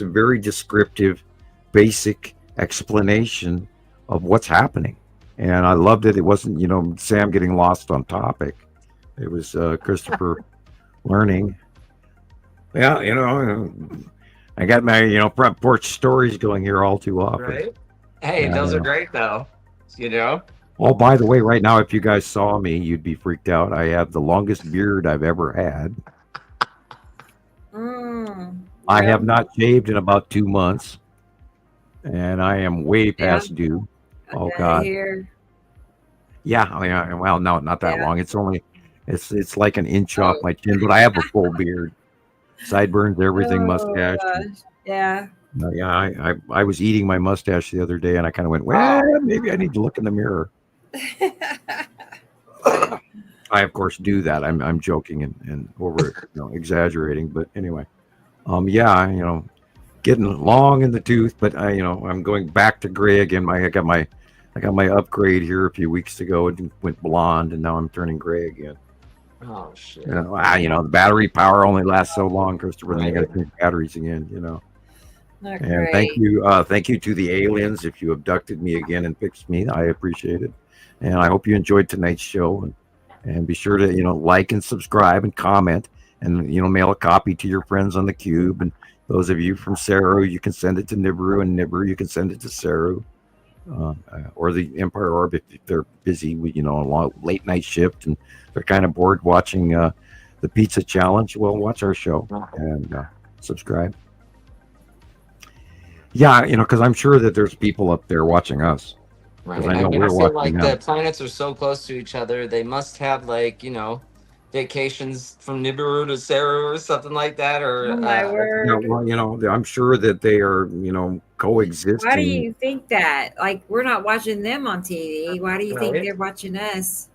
a very descriptive, basic explanation of what's happening. And I loved it. It wasn't, you know, Sam getting lost on topic. It was Christopher learning. Yeah, you know, I got my, you know, front porch stories going here all too often. Right? Hey, those are great though. You know? Oh, by the way, right now, if you guys saw me, you'd be freaked out. I have the longest beard I've ever had. I have not shaved in about 2 months. And I am way past due. Oh God. Yeah, I mean, well, no, not that long. It's only, it's like an inch off my chin, but I have a full beard, sideburns, everything, mustache. Yeah. Yeah, I was eating my mustache the other day, and I kind of went, well, maybe I need to look in the mirror. I of course do that. I'm joking and over, you know, exaggerating, but anyway, yeah, you know, getting long in the tooth, but you know, I'm going back to gray again. I got my upgrade here a few weeks ago. It went blonde, and now I'm turning gray again. Oh shit! You know, the battery power only lasts so long, Christopher. Then you got to change batteries again. You know. Not and great. thank you to the aliens. If you abducted me again and fixed me, I appreciate it. And I hope you enjoyed tonight's show. And be sure to, you know, like and subscribe and comment, and, you know, mail a copy to your friends on the Cube. And those of you from Saru, you can send it to Nibiru, and Nibiru, you can send it to Saru, or the Empire Orb if they're busy with, you know, a long late night shift and they're kind of bored watching the Pizza Challenge. Well, watch our show and subscribe. Yeah, you know, because I'm sure that there's people up there watching us. Right. I know mean, we're I feel watching like them. the planets are so close to each other. They must have, like, you know, vacations from Nibiru to Saru or something like that. Or Oh my word. Yeah, well, you know, I'm sure that they are, you know, coexisting. Why do you think that? Like, we're not watching them on TV. Why do you think they're watching us?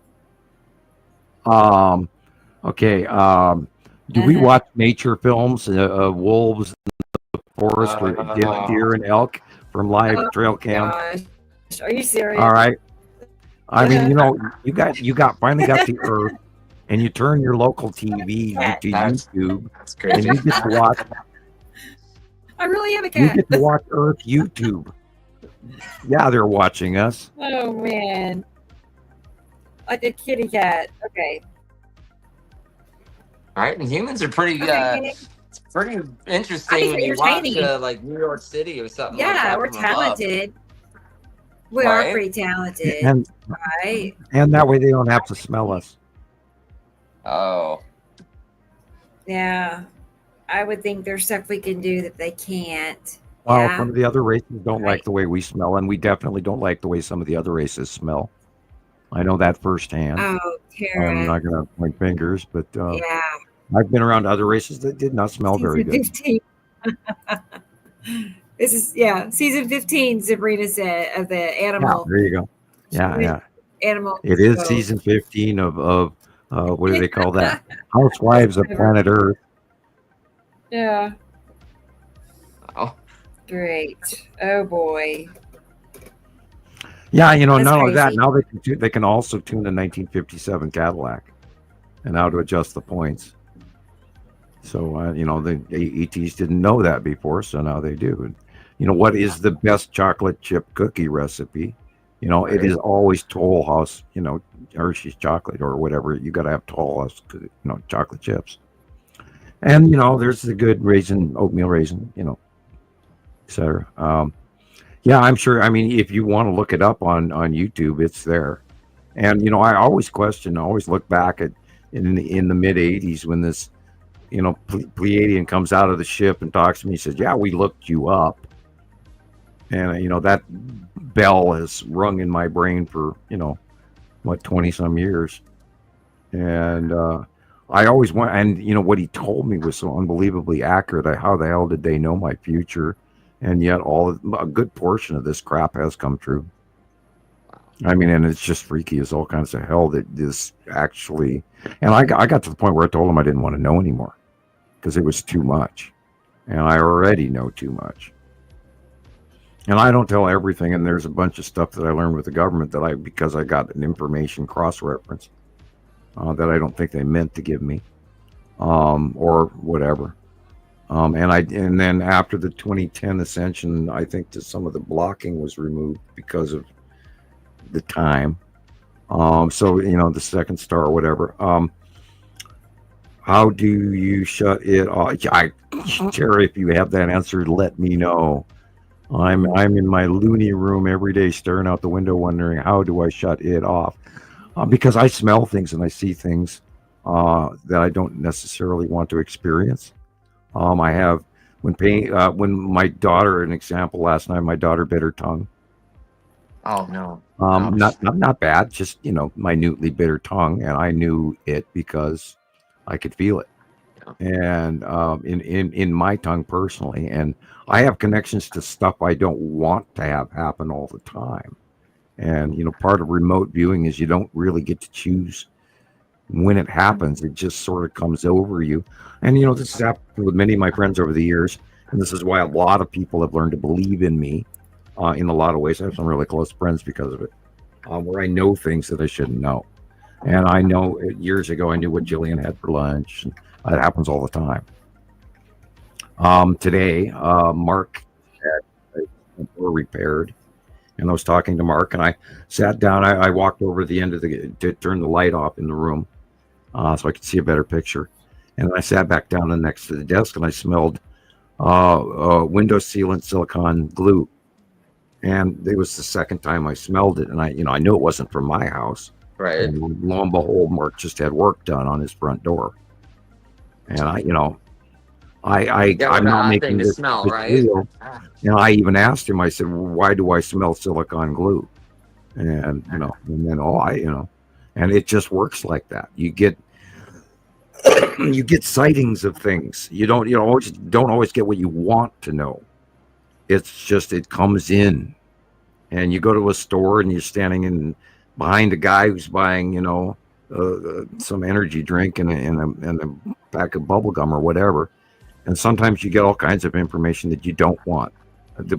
Okay. Do we watch nature films, wolves in the forest, or deer and elk from live trail cam? Gosh. Are you serious? All right. I mean, you know, you finally got the Earth, and you turn your local TV to YouTube, and you get to watch. I really am a You cat. get to watch Earth YouTube. Yeah, they're watching us. Oh man. Like a kitty cat. Okay. All right, and humans are pretty. It's pretty interesting I think when you it's watch entertaining. like New York City or something. Yeah, like that we're from above. talented. We Right? are pretty talented. And right? and that way they don't have to smell us. Oh. Yeah. I would think there's stuff we can do that they can't. Well, Yeah. some of the other races don't like the way we smell, and we definitely don't like the way some of the other races smell. I know that firsthand. Oh, Tara. I'm not going to point fingers, but Yeah. I've been around other races that did not smell very good. 15. This is season 15. Sabrina said of the Yeah, animal. there you go. Yeah. Animal. It is show. season 15 of what do they call that? Housewives of Planet Earth. Yeah. Oh. Great. Oh boy. Yeah, you know, That's not only that, crazy. now they can also tune a 1957 Cadillac, and how to adjust the points. So you know, the ETs didn't know that before, so now they do. And, you know, what is the best chocolate chip cookie recipe? You know, it is always Toll House, you know, Hershey's chocolate or whatever. You got to have Toll House, you know, chocolate chips. And, you know, there's the good raisin, oatmeal raisin, you know. etc. Yeah, I'm sure. I mean, if you want to look it up on YouTube, it's there. And I always look back at in the mid '80s when this Pleiadian comes out of the ship and talks to me. He says, "Yeah, we looked you up," and that bell has rung in my brain for 20 some years. And I always want, and what he told me was so unbelievably accurate. How the hell did they know my future? And yet a good portion of this crap has come true. I mean, and it's just freaky as all kinds of hell that this actually, and I got to the point where I told him I didn't want to know anymore because it was too much. And I already know too much. And I don't tell everything. And there's a bunch of stuff that I learned with the government because I got an information cross-reference that I don't think they meant to give me, or whatever. And then after the 2010 ascension, I think that some of the blocking was removed because of the time. So the second star or whatever. How do you shut it off? Jerry, if you have that answer, let me know. I'm in my loony room every day, staring out the window, wondering how do I shut it off? Because I smell things and I see things that I don't necessarily want to experience. I have when my daughter, an example last night, my daughter bit her tongue. Oh no. Not bad, just minutely bit her tongue, and I knew it because I could feel it. And in my tongue personally, and I have connections to stuff I don't want to have happen all the time. And part of remote viewing is you don't really get to choose when it happens. It just sort of comes over you. And this has happened with many of my friends over the years, and this is why a lot of people have learned to believe in me in a lot of ways. I have some really close friends because of it, where I know things that I shouldn't know. And I know years ago I knew what Gillian had for lunch. That happens all the time. Today, Mark had a door repaired, and I was talking to Mark, and I sat down. I walked over the end of to turn the light off in the room so I could see a better picture. And I sat back down next to the desk, and I smelled window sealant silicone glue. And it was the second time I smelled it, and I knew it wasn't from my house. Right. And lo and behold, Mark just had work done on his front door. And I'm not making this smell, right? real. I even asked him. I said, well, "Why do I smell silicone glue?" And and then and it just works like that. You get sightings of things. You don't always get what you want to know. It's just it comes in, and you go to a store and you're standing behind a guy who's buying some energy drink and a pack of bubble gum or whatever. And sometimes you get all kinds of information that you don't want,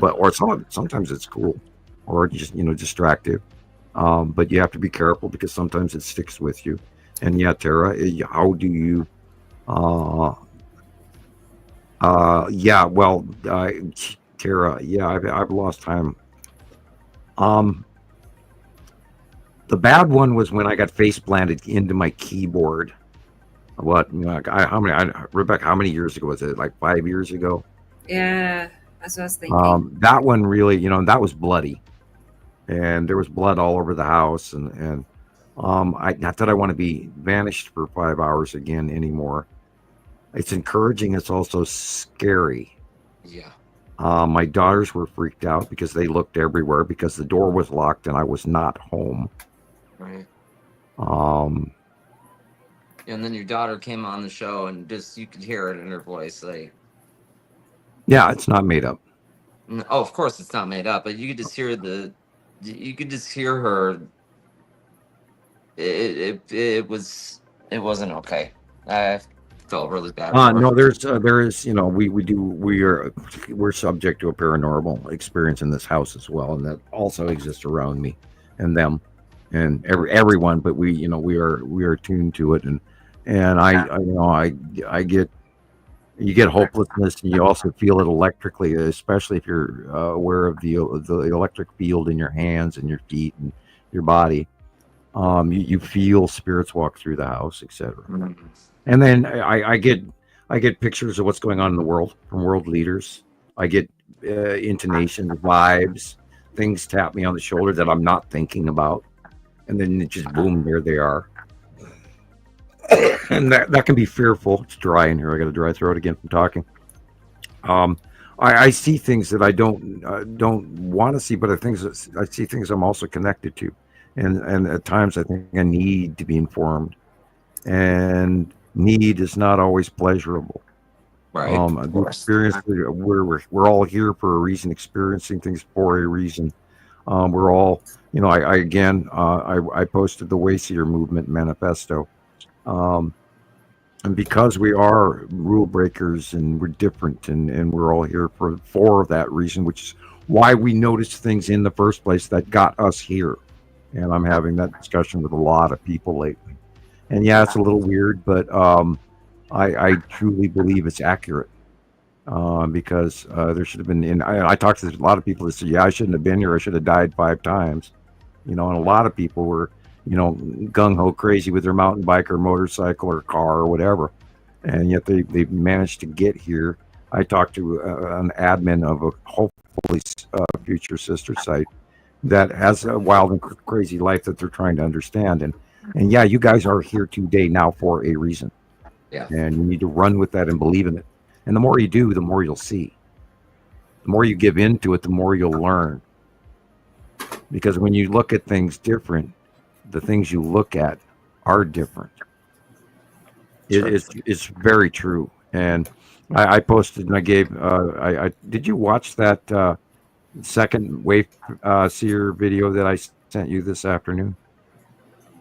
or sometimes it's cool or just distractive. But you have to be careful because sometimes it sticks with you. And yeah, Tara, how do you? Tara, yeah, I've lost time. The bad one was when I got face planted into my keyboard. Rebecca, how many years ago was it? Like 5 years ago? Yeah, that's what I was thinking. That one really, that was bloody, and there was blood all over the house, and not that I want to be vanished for 5 hours again anymore. It's encouraging. It's also scary. Yeah. My daughters were freaked out because they looked everywhere because the door was locked and I was not home. Right. And then your daughter came on the show, and just you could hear it in her voice, like. Yeah, it's not made up. Oh, of course it's not made up, but you could just hear her. It wasn't okay. I felt really bad. No, there is, we're subject to a paranormal experience in this house as well, and that also exists around me and them and everyone. But we are tuned to it, and you get hopelessness, and you also feel it electrically, especially if you're aware of the electric field in your hands and your feet and your body. You feel spirits walk through the house, etc. Mm-hmm. And then I get pictures of what's going on in the world from world leaders. I get intonations, vibes, things tap me on the shoulder that I'm not thinking about, and then it just boom, there they are. And that can be fearful. It's dry in here. I got a dry throat again from talking. I see things that I don't want to see, but I see things I'm also connected to, and at times I think I need to be informed, and need is not always pleasurable. Right. The experience, we're all here for a reason, experiencing things for a reason. We're all, I posted the Wayseer Movement Manifesto. And because we are rule breakers and we're different and we're all here for that reason, which is why we noticed things in the first place that got us here. And I'm having that discussion with a lot of people lately. And yeah, it's a little weird, but I truly believe it's accurate. Because there should have been, I talked to a lot of people that said, yeah, I shouldn't have been here. I should have died 5 times. And a lot of people were, gung-ho crazy with their mountain bike or motorcycle or car or whatever. And yet they managed to get here. I talked to an admin of a hopefully future sister site that has a wild and crazy life that they're trying to understand. And yeah, you guys are here today now for a reason. Yeah. And you need to run with that and believe in it. And the more you do, the more you'll see. The more you give into it, the more you'll learn. Because when you look at things different, the things you look at are different. It's very true. And I posted and I gave, did you watch that second Wayseer video that I sent you this afternoon?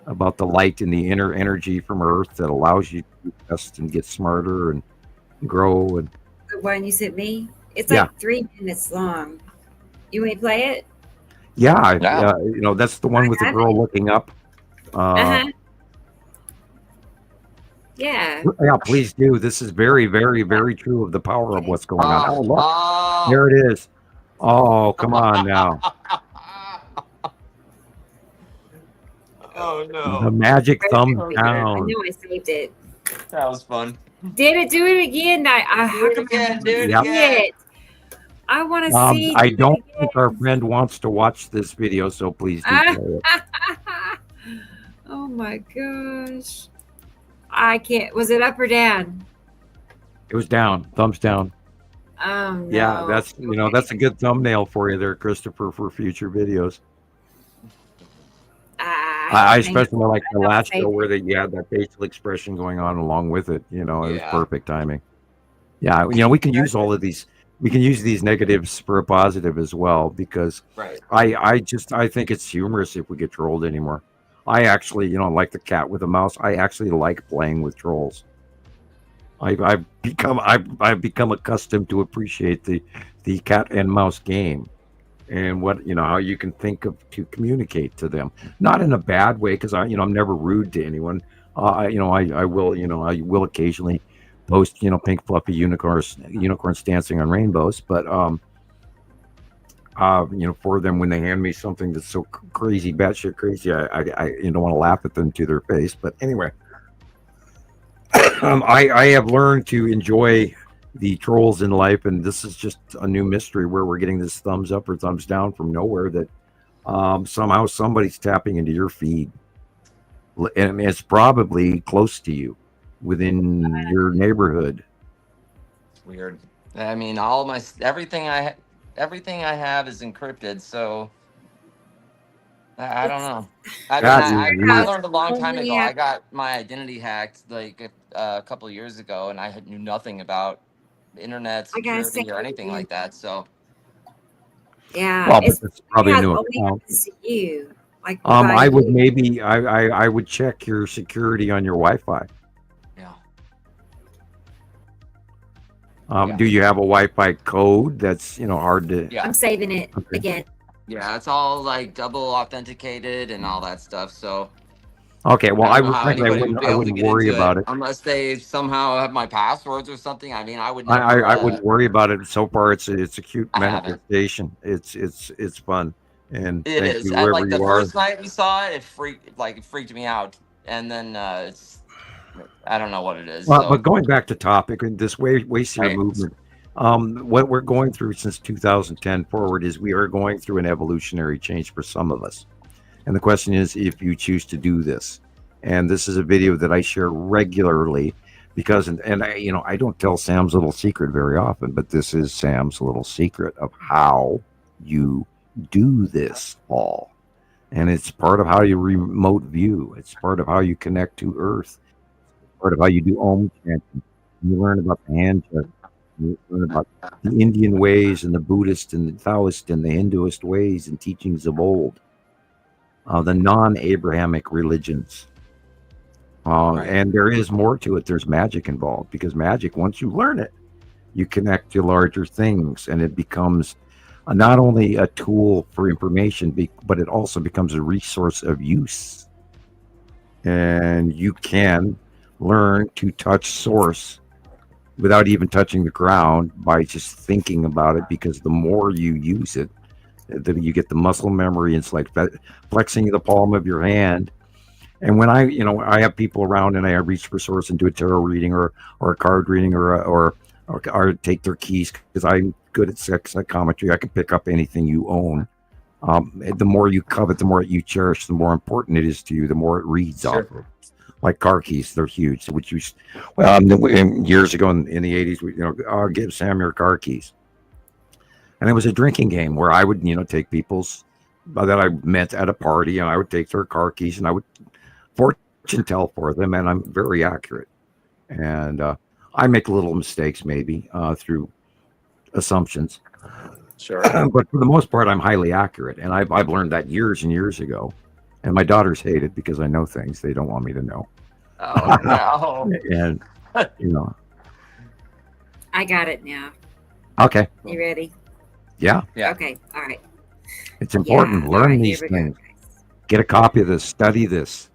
About the light and the inner energy from Earth that allows you to test and get smarter and grow. And the one you sent me, it's like 3 minutes long. You want to play it? Yeah, that's the one with the girl looking up. Yeah, please do. This is very, very, very true of the power of what's going on. Oh, look. There it is. Oh, come on now. Oh no. The magic thumb I down. knew I saved it. That was fun. Did it do it again? Do it again. I want to see. I don't think our friend wants to watch this video, so please do play it. Oh my gosh. I can't. Was it up or down? It was down. Thumbs down. No. Yeah, that's a good thumbnail for you there, Christopher, for future videos. I especially like the last show where you had that facial expression going on along with it. It was perfect timing. Yeah, we can use all of these. We can use these negatives for a positive as well, because I think it's humorous if we get trolled anymore. I actually, like the cat with a mouse, I actually like playing with trolls. I've become accustomed to appreciate the cat and mouse game, and what how you can think of to communicate to them, not in a bad way, because I'm never rude to anyone. I will occasionally post pink fluffy unicorns dancing on rainbows, but for them, when they hand me something that's so crazy, batshit crazy, I don't want to laugh at them to their face. But anyway, I have learned to enjoy the trolls in life, and this is just a new mystery where we're getting this thumbs up or thumbs down from nowhere, that somehow somebody's tapping into your feed, and it's probably close to you, within your neighborhood. It's weird. I mean, everything I have is encrypted, so I don't know. I learned a long time ago. I got my identity hacked like a couple of years ago, and I knew nothing about internet security or anything like that. So yeah, well, it's probably a new account. You like I would check your security on your Wi-Fi. Do you have a Wi-Fi code that's hard to? Yeah, I'm saving it again. Yeah, it's all like double authenticated and all that stuff. So okay, well, I wouldn't worry about it unless they somehow have my passwords or something. I mean, I would. I wouldn't worry about it. So far, it's a cute manifestation. It's fun, and it is. You, and like the first night we saw it, it freaked me out, and then I don't know what it is. Well, but going back to topic, and this Wayseer movement, What we're going through since 2010 forward is we are going through an evolutionary change for some of us. And the question is if you choose to do this. And this is a video that I share regularly because, and I, I don't tell Sam's little secret very often, but this is Sam's little secret of how you do this all. And it's part of how you remote view. It's part of how you connect to Earth. It's part of how you do Om chanting. You learn about the hand gesture. You learn about the Indian ways and the Buddhist and the Taoist and the Hinduist ways and teachings of old. The non-Abrahamic religions. And there is more to it. There's magic involved because magic, once you learn it, you connect to larger things and it becomes not only a tool for information, but it also becomes a resource of use. And you can learn to touch source without even touching the ground by just thinking about it, because the more you use it, you get the muscle memory. It's like flexing the palm of your hand. And when I have people around and I reach for source and do a tarot reading or a card reading or take their keys, because I'm good at psychometry. I can pick up anything you own. The more you covet, the more you cherish, the more important it is to you, the more it reads off of. Like car keys, they're huge. Which years ago in the 80s, I'll give Sam your car keys. And it was a drinking game where I would, take people's that I met at a party, and I would take their car keys and I would fortune tell for them, and I'm very accurate. And I make little mistakes maybe through assumptions. Sure. But for the most part, I'm highly accurate, and I've learned that years and years ago. And my daughters hate it because I know things they don't want me to know. Oh no! And I got it now. Okay. You ready? Yeah. Okay. All right. It's important. Yeah, Learn all right, these here we go. things. Get a copy of this. Study this.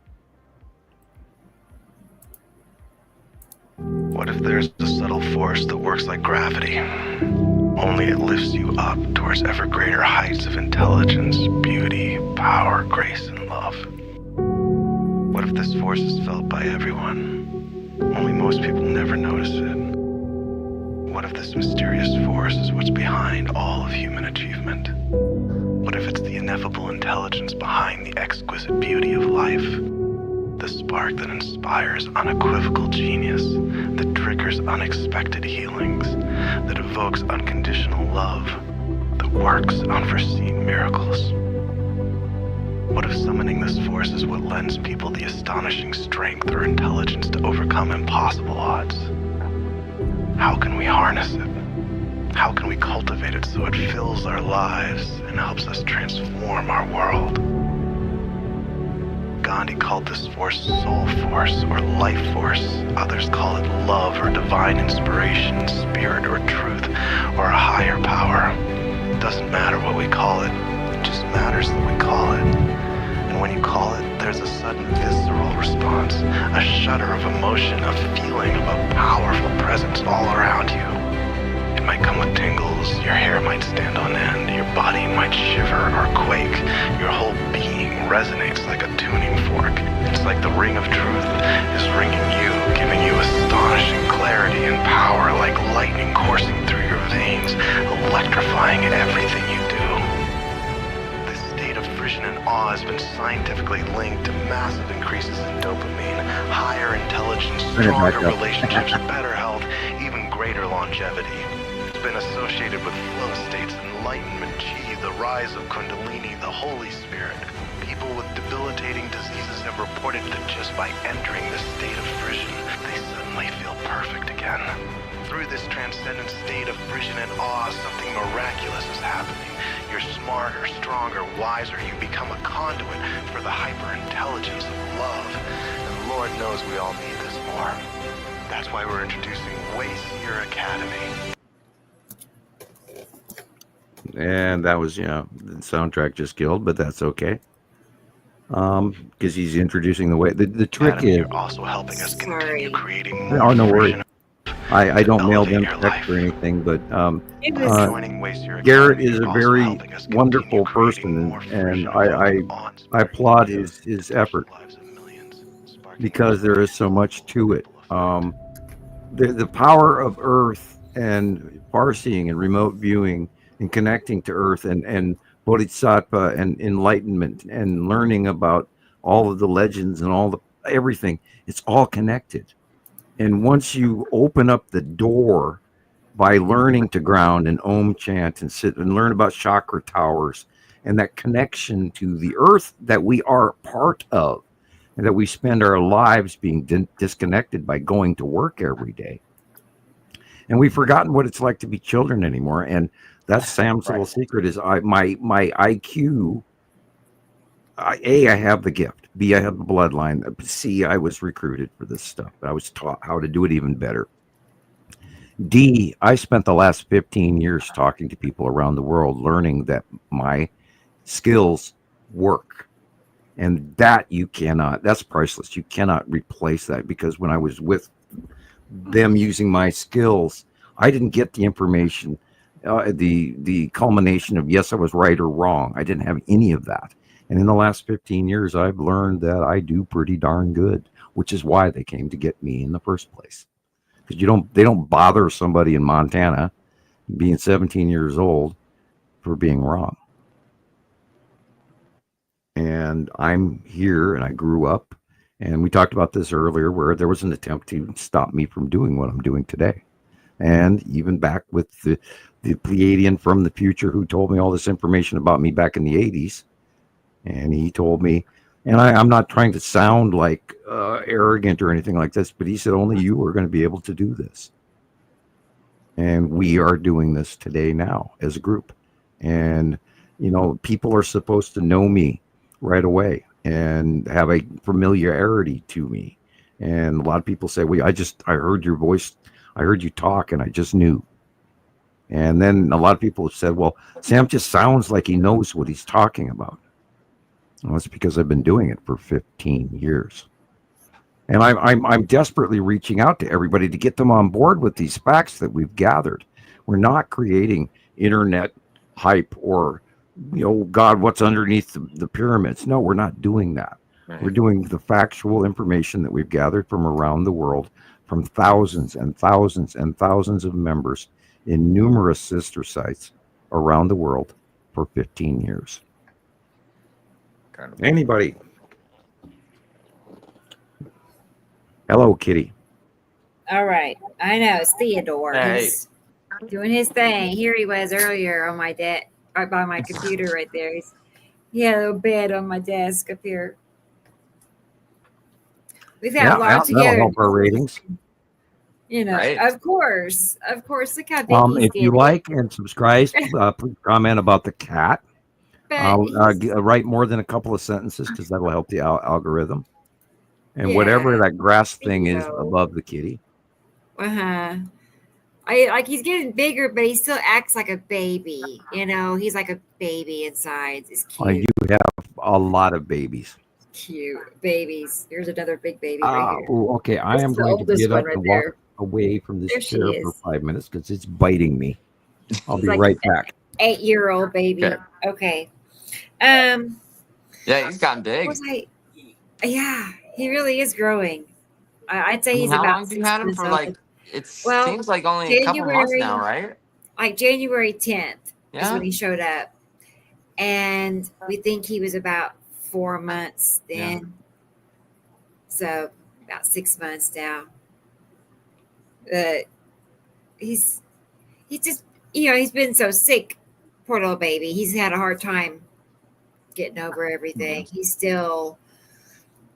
What if there's a subtle force that works like gravity? Only it lifts you up towards ever greater heights of intelligence, beauty, power, grace, and love. What if this force is felt by everyone? Only most people never notice it. What if this mysterious force is what's behind all of human achievement? What if it's the ineffable intelligence behind the exquisite beauty of life? The spark that inspires unequivocal genius, that triggers unexpected healings, that evokes unconditional love, that works unforeseen miracles. What if summoning this force is what lends people the astonishing strength or intelligence to overcome impossible odds? How can we harness it? How can we cultivate it so it fills our lives and helps us transform our world? Gandhi called this force soul force or life force. Others call it love or divine inspiration, spirit or truth, or a higher power. It doesn't matter what we call it. It just matters that we call it. And when you call it, there's a sudden visceral response, a shudder of emotion, a feeling of a powerful presence all around you. It might come with tingles, your hair might stand on end, your body might shiver or quake, your whole being resonates like a tuning fork. It's like the ring of truth is ringing you, giving you astonishing clarity and power, like lightning coursing through your veins, electrifying everything you do. This state of friction and awe has been scientifically linked to massive increases in dopamine, higher intelligence, stronger relationships, better health, even greater longevity. It's been associated with flow states, enlightenment, chi, the rise of Kundalini, the Holy Spirit. People with debilitating diseases have reported that just by entering this state of frisson, they suddenly feel perfect again. Through this transcendent state of frisson and awe, something miraculous is happening. You're smarter, stronger, wiser. You become a conduit for the hyper-intelligence of love. And Lord knows we all need this more. That's why we're introducing Wayseer Academy. And that was, the soundtrack just killed, but that's okay. Because he's introducing the way. The trick is You're also helping us continue creating more. Oh, no worries. friction. I don't mail them text or anything, but Garrett is a very wonderful person, and I applaud his effort because there is so much to it. The power of Earth and far seeing and remote viewing and connecting to Earth and bodhisattva and enlightenment and learning about all of the legends and all the everything. It's all connected. And once you open up the door by learning to ground and Om chant and sit and learn about chakra towers and that connection to the earth that we are part of and that we spend our lives being disconnected by going to work every day. And we've forgotten what it's like to be children anymore. And that's Sam's little secret is my IQ. A, I have the gift. B, I have the bloodline. C, I was recruited for this stuff. I was taught how to do it even better. D, I spent the last 15 years talking to people around the world, learning that my skills work. And that that's priceless. You cannot replace that, because when I was with them using my skills, I didn't get the information, the culmination of yes, I was right or wrong. I didn't have any of that. And in the last 15 years, I've learned that I do pretty darn good, which is why they came to get me in the first place. Because they don't bother somebody in Montana being 17 years old for being wrong. And I'm here, and I grew up, and we talked about this earlier, where there was an attempt to stop me from doing what I'm doing today. And even back with the Pleiadian from the future who told me all this information about me back in the 80s. And he told me, and I'm not trying to sound like arrogant or anything like this, but he said, only you are going to be able to do this. And we are doing this today now as a group. And, people are supposed to know me right away and have a familiarity to me. And a lot of people say, well, I heard your voice. I heard you talk and I just knew. And then a lot of people have said, well, Sam just sounds like he knows what he's talking about. Well, it's because I've been doing it for 15 years. And I'm desperately reaching out to everybody to get them on board with these facts that we've gathered. We're not creating internet hype or, God, what's underneath the pyramids. No, we're not doing that. Right. We're doing the factual information that we've gathered from around the world, from thousands and thousands and thousands of members in numerous sister sites around the world for 15 years. Anybody? Hello, Kitty. All right. I know it's Theodore. Hey. He's doing his thing. Here he was earlier on my desk, right by my computer right there. He had a little bed on my desk up here. We've had a lot together. That'll help our ratings. Right. Of course. Look how big he's if you getting. like and subscribe, please comment about the cat. I'll write more than a couple of sentences because that'll help the algorithm. And whatever that grass thing is above the kitty. He's getting bigger, but he still acts like a baby. He's like a baby inside. It's cute. I do have a lot of babies. Cute babies. Here's another big baby right here. Okay, I am going to get up and walk away from this chair for 5 minutes because it's biting me. I'll be right back. 8-year-old baby. Okay. Yeah, he's gotten big. Yeah, he really is growing. I'd say he's how about. How long have you had him for? Like, seems like only a couple months now, right? Like January 10th is when he showed up, and we think he was about 4 months then. So about 6 months now. But he's just he's been so sick, poor little baby. He's had a hard time getting over everything. He's still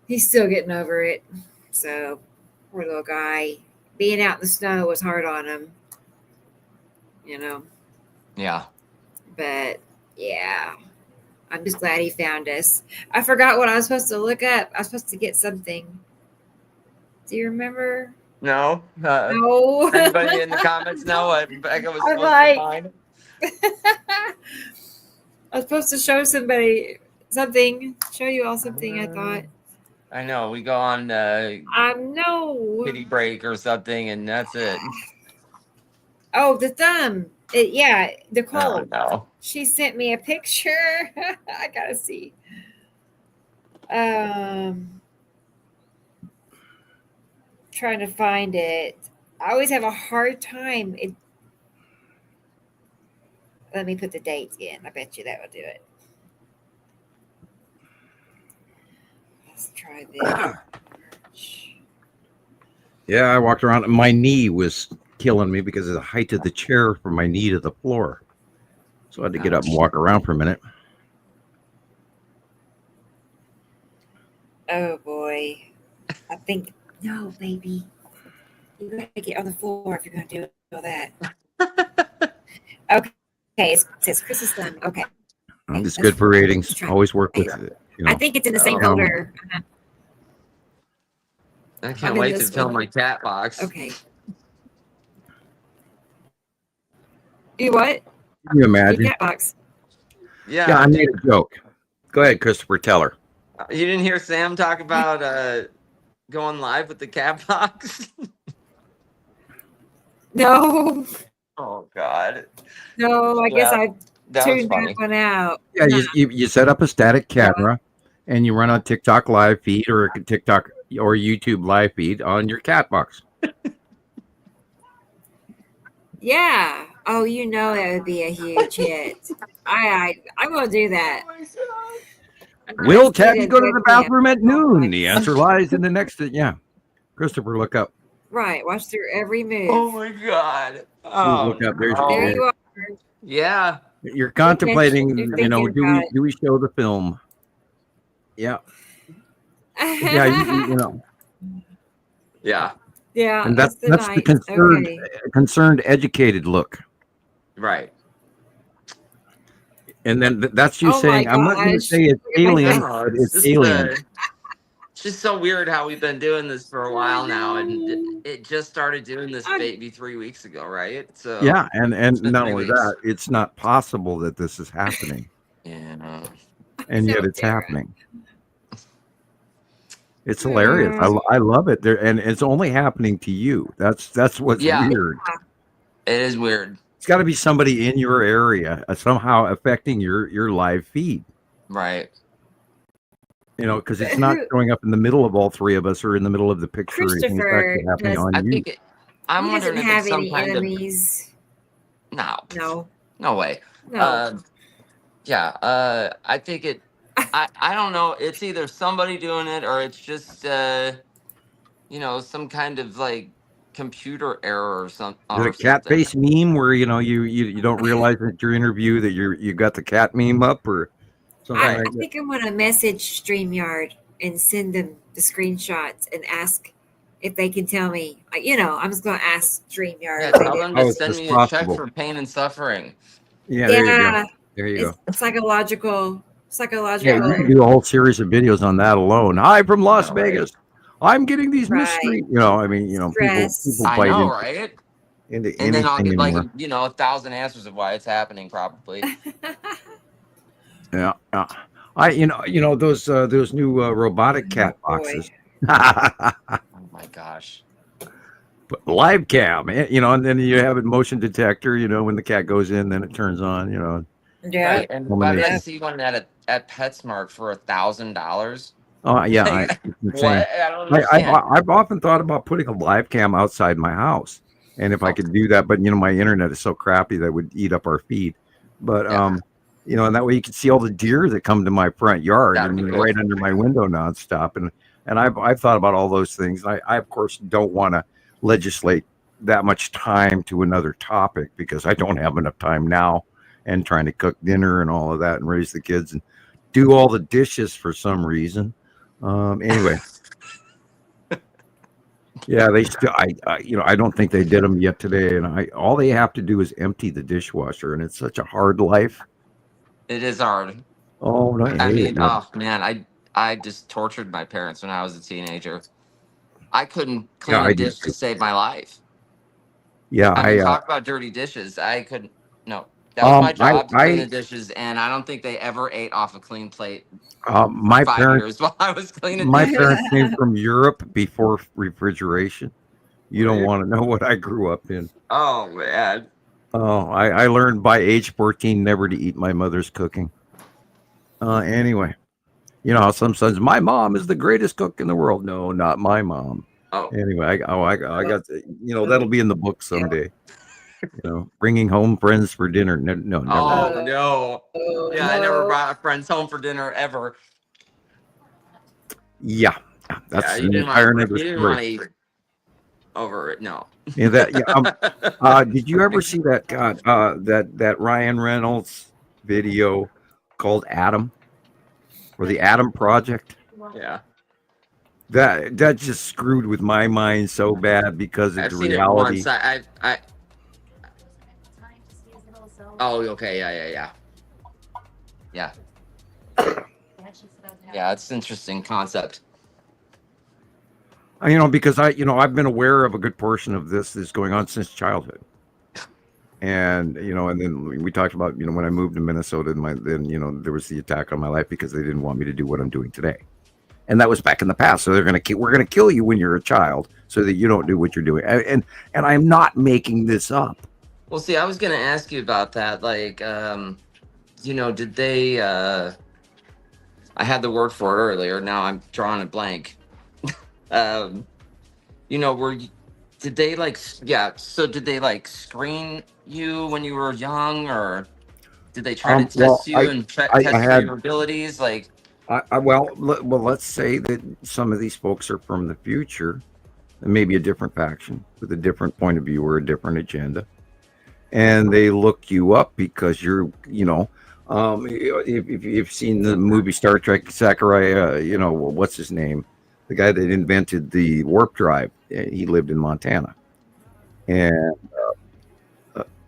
getting over it. So poor little guy. Being out in the snow was hard on him. Yeah. But yeah. I'm just glad he found us. I forgot what I was supposed to look up. I was supposed to get something. Do you remember? No. No. Anybody in the comments know what Becca was supposed to find? I was supposed to show somebody something. Show you all something, I thought. I know. We go on no kitty break or something, and that's it. Oh, the thumb. Nicole. Oh, no. She sent me a picture. I gotta see. Trying to find it. I always have a hard time. Let me put the dates in. I bet you that will do it. Let's try this. Yeah, I walked around and my knee was killing me because of the height of the chair from my knee to the floor. So I had to get up and walk around for a minute. Oh boy. I think no, baby. You gotta get on the floor if you're gonna do all that. Okay. It says Chris is done. Okay. It's good for ratings. Always work with it. You know. I think it's in the same folder. I can't wait to fill my cat box. Okay. You what? Can you imagine? Your cat box. Yeah, I made a joke. Go ahead, Christopher. Tell her. You didn't hear Sam talk about going live with the cat box? No. Oh God. No, I guess I that tuned was funny. that one out. Yeah, you set up a static camera and you run a TikTok live feed or a TikTok or YouTube live feed on your cat box. Yeah. Oh, you know that would be a huge hit. I'm gonna do that. Will Tabby go to the bathroom at noon? The answer lies in the next. Yeah, Christopher, look up. Right. Watch through every move. Oh my God. Look up. There you are. Yeah. You're contemplating. You're You know, thinking do we show the film? Yeah. Yeah. You know. Yeah. Yeah. And that's the concerned, educated look. Right. And then that's you saying, I'm not going to say it's alien, but it's alien. It's just so weird how we've been doing this for a while now, and it just started doing this maybe 3 weeks ago, right? So yeah, and not only that, it's not possible that this is happening. Yeah. And yet it's happening. It's hilarious. I love it. And it's only happening to you. That's what's weird. It is weird. It's got to be somebody in your area somehow affecting your live feed. Right. You know, because it's not showing up in the middle of all three of us or in the middle of the picture. Christopher happening on you. I'm wondering if have it's some any kind enemies. of no way. No. I think it. I don't know. It's either somebody doing it or it's just some kind of like computer error or something. Is it a cat face meme where you don't realize that your interview that you got the cat meme up or something I like that? think I'm gonna message StreamYard and send them the screenshots and ask if they can tell me. I'm just gonna ask StreamYard. Yeah, tell them to send me a check for pain and suffering. Yeah, there you go. There you go. It's psychological. Yeah, you can do a whole series of videos on that alone. Hi from Las Vegas. I'm getting these mystery. People bite into And then I'll get anymore. 1,000 answers of why it's happening, probably. Yeah. Those new robotic cat boxes. Oh my gosh. But live cam, and then you have a motion detector. When the cat goes in, then it turns on. Yeah. Right. And why did I see one at PetSmart for $1,000? Oh yeah, it's insane. I don't understand. I've often thought about putting a live cam outside my house, and if I could do that, but my internet is so crappy that would eat up our feed. But and that way you can see all the deer that come to my front yard and right under my window nonstop. And I've thought about all those things. I of course don't want to legislate that much time to another topic because I don't have enough time now and trying to cook dinner and all of that and raise the kids and do all the dishes for some reason. Anyway, yeah, they still. I don't think they did them yet today. And all they have to do is empty the dishwasher, and it's such a hard life. It is hard. Oh no! I just tortured my parents when I was a teenager. I couldn't clean a dish to save my life. Yeah, I talk about dirty dishes. I couldn't. No, that was my job to clean the dishes, and I don't think they ever ate off a clean plate. My 5 parents, years while I was cleaning. My parents came from Europe before refrigeration. You don't want to know what I grew up in. Oh man. Oh, I learned by age 14 never to eat my mother's cooking. Anyway, how some sons, my mom is the greatest cook in the world. No, not my mom. Oh. Anyway, I got that'll be in the book someday. Bringing home friends for dinner. No, never. Oh no! Yeah, I never brought friends home for dinner ever. Yeah, that's you an didn't entire want another to story. eat over it. No. Did you ever see that that Ryan Reynolds video called Adam, or the Adam Project? Yeah. That just screwed with my mind so bad because it's I've seen reality. it once. I. Oh, okay. Yeah. Yeah, it's an interesting concept. Because I've been aware of a good portion of this is going on since childhood. And and then we talked about when I moved to Minnesota, then there was the attack on my life because they didn't want me to do what I'm doing today, and that was back in the past. So we're gonna kill you when you're a child so that you don't do what you're doing. And I'm not making this up. Well, see, I was gonna ask you about that. Like, did they? I had the word for it earlier. Now I'm drawing a blank. Did they did they screen you when you were young, or did they try to test you and test your abilities? Let's say that some of these folks are from the future, and maybe a different faction with a different point of view or a different agenda, and they look you up because you're if you've seen the movie Star Trek, Zachariah, what's his name? The guy that invented the warp drive, he lived in Montana, and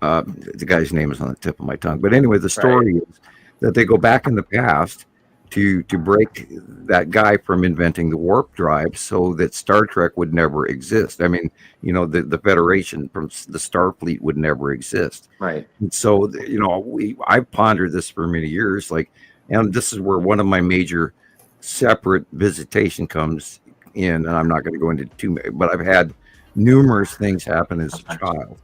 the guy's name is on the tip of my tongue. But anyway, the story is that they go back in the past to break that guy from inventing the warp drive, so that Star Trek would never exist. I mean, the Federation from the Starfleet would never exist. Right. And so, I've pondered this for many years, and this is where one of my major separate visitation comes in, and I'm not going to go into too many, but I've had numerous things happen as a child,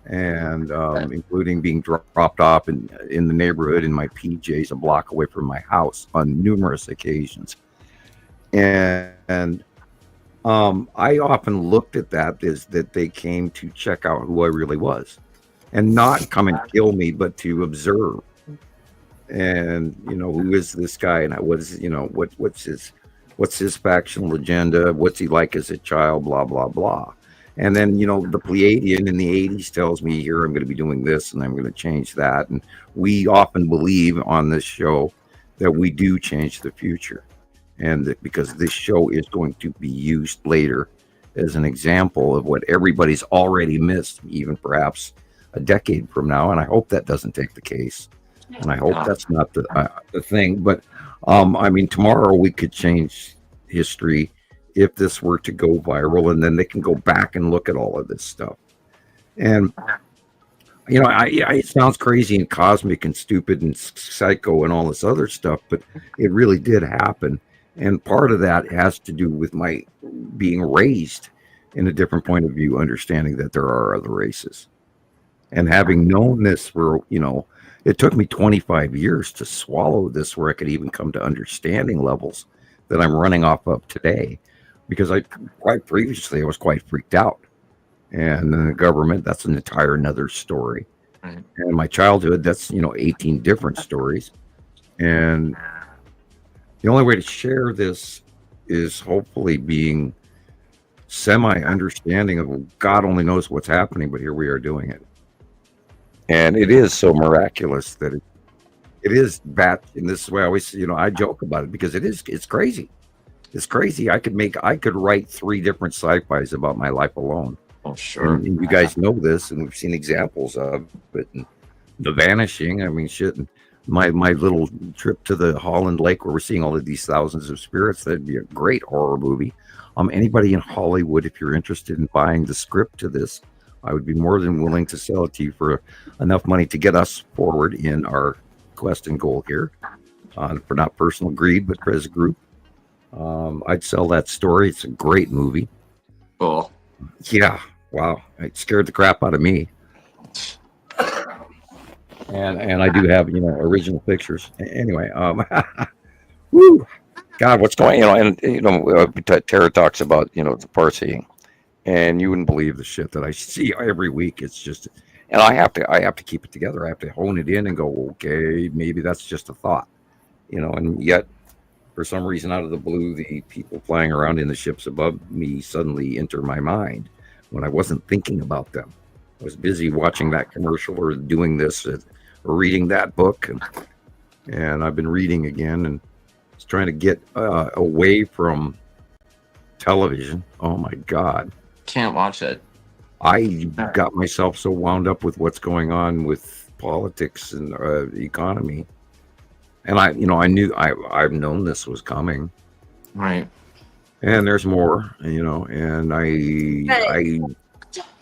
and including being dropped off in the neighborhood in my PJs a block away from my house on numerous occasions. And I often looked at that as that they came to check out who I really was, and not come and kill me, but to observe. And who is this guy, and what's his factional agenda, what's he like as a child, blah blah blah. And then the Pleiadian in the 80s tells me, here I'm going to be doing this and I'm going to change that. And we often believe on this show that we do change the future, and that because this show is going to be used later as an example of what everybody's already missed, even perhaps a decade from now. And I hope that doesn't take the case. And I hope that's not the thing. But tomorrow we could change history if this were to go viral, and then they can go back and look at all of this stuff. And it sounds crazy and cosmic and stupid and psycho and all this other stuff, but it really did happen. And part of that has to do with my being raised in a different point of view, understanding that there are other races, and having known this for it took me 25 years to swallow this, where I could even come to understanding levels that I'm running off of today, because quite previously I was quite freaked out. And then the government, that's an entire another story. Right. And my childhood, that's 18 different stories. And the only way to share this is hopefully being semi-understanding of God only knows what's happening, but here we are doing it. And it is so miraculous that it is that. And this is why I always, I joke about it, because it's crazy. It's crazy. I could write 3 different sci-fis about my life alone. Oh, sure. And you guys know this, and we've seen examples of it. And The Vanishing. I mean, shit. And my little trip to the Holland Lake, where we're seeing all of these thousands of spirits. That'd be a great horror movie. Anybody in Hollywood, if you're interested in buying the script to this, I would be more than willing to sell it to you for enough money to get us forward in our quest and goal here, for not personal greed, but for as a group. I'd sell that story. It's a great movie. Cool. Yeah. Wow. It scared the crap out of me. And I do have, original pictures. Anyway, woo. God, what's going on? And, Tara talks about, the parseeing. And you wouldn't believe the shit that I see every week. It's just, And I have to keep it together. I have to hone it in and go, okay, maybe that's just a thought, and yet for some reason out of the blue, the people flying around in the ships above me suddenly enter my mind when I wasn't thinking about them. I was busy watching that commercial or doing this or reading that book. And I've been reading again and just trying to get away from television. Oh my God. Can't watch it. I got myself so wound up with what's going on with politics and the economy. And I've known this was coming. Right. And there's more, and I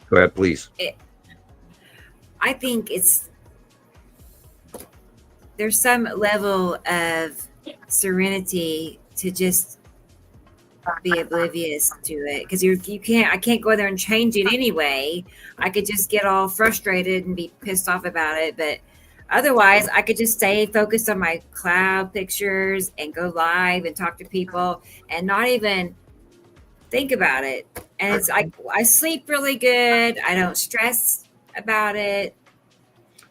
go ahead, please. I think there's some level of serenity to just be oblivious to it, because I can't go there and change it anyway. I could just get all frustrated and be pissed off about it, but otherwise I could just stay focused on my cloud pictures and go live and talk to people and not even think about it. And it's I sleep really good. I don't stress about it.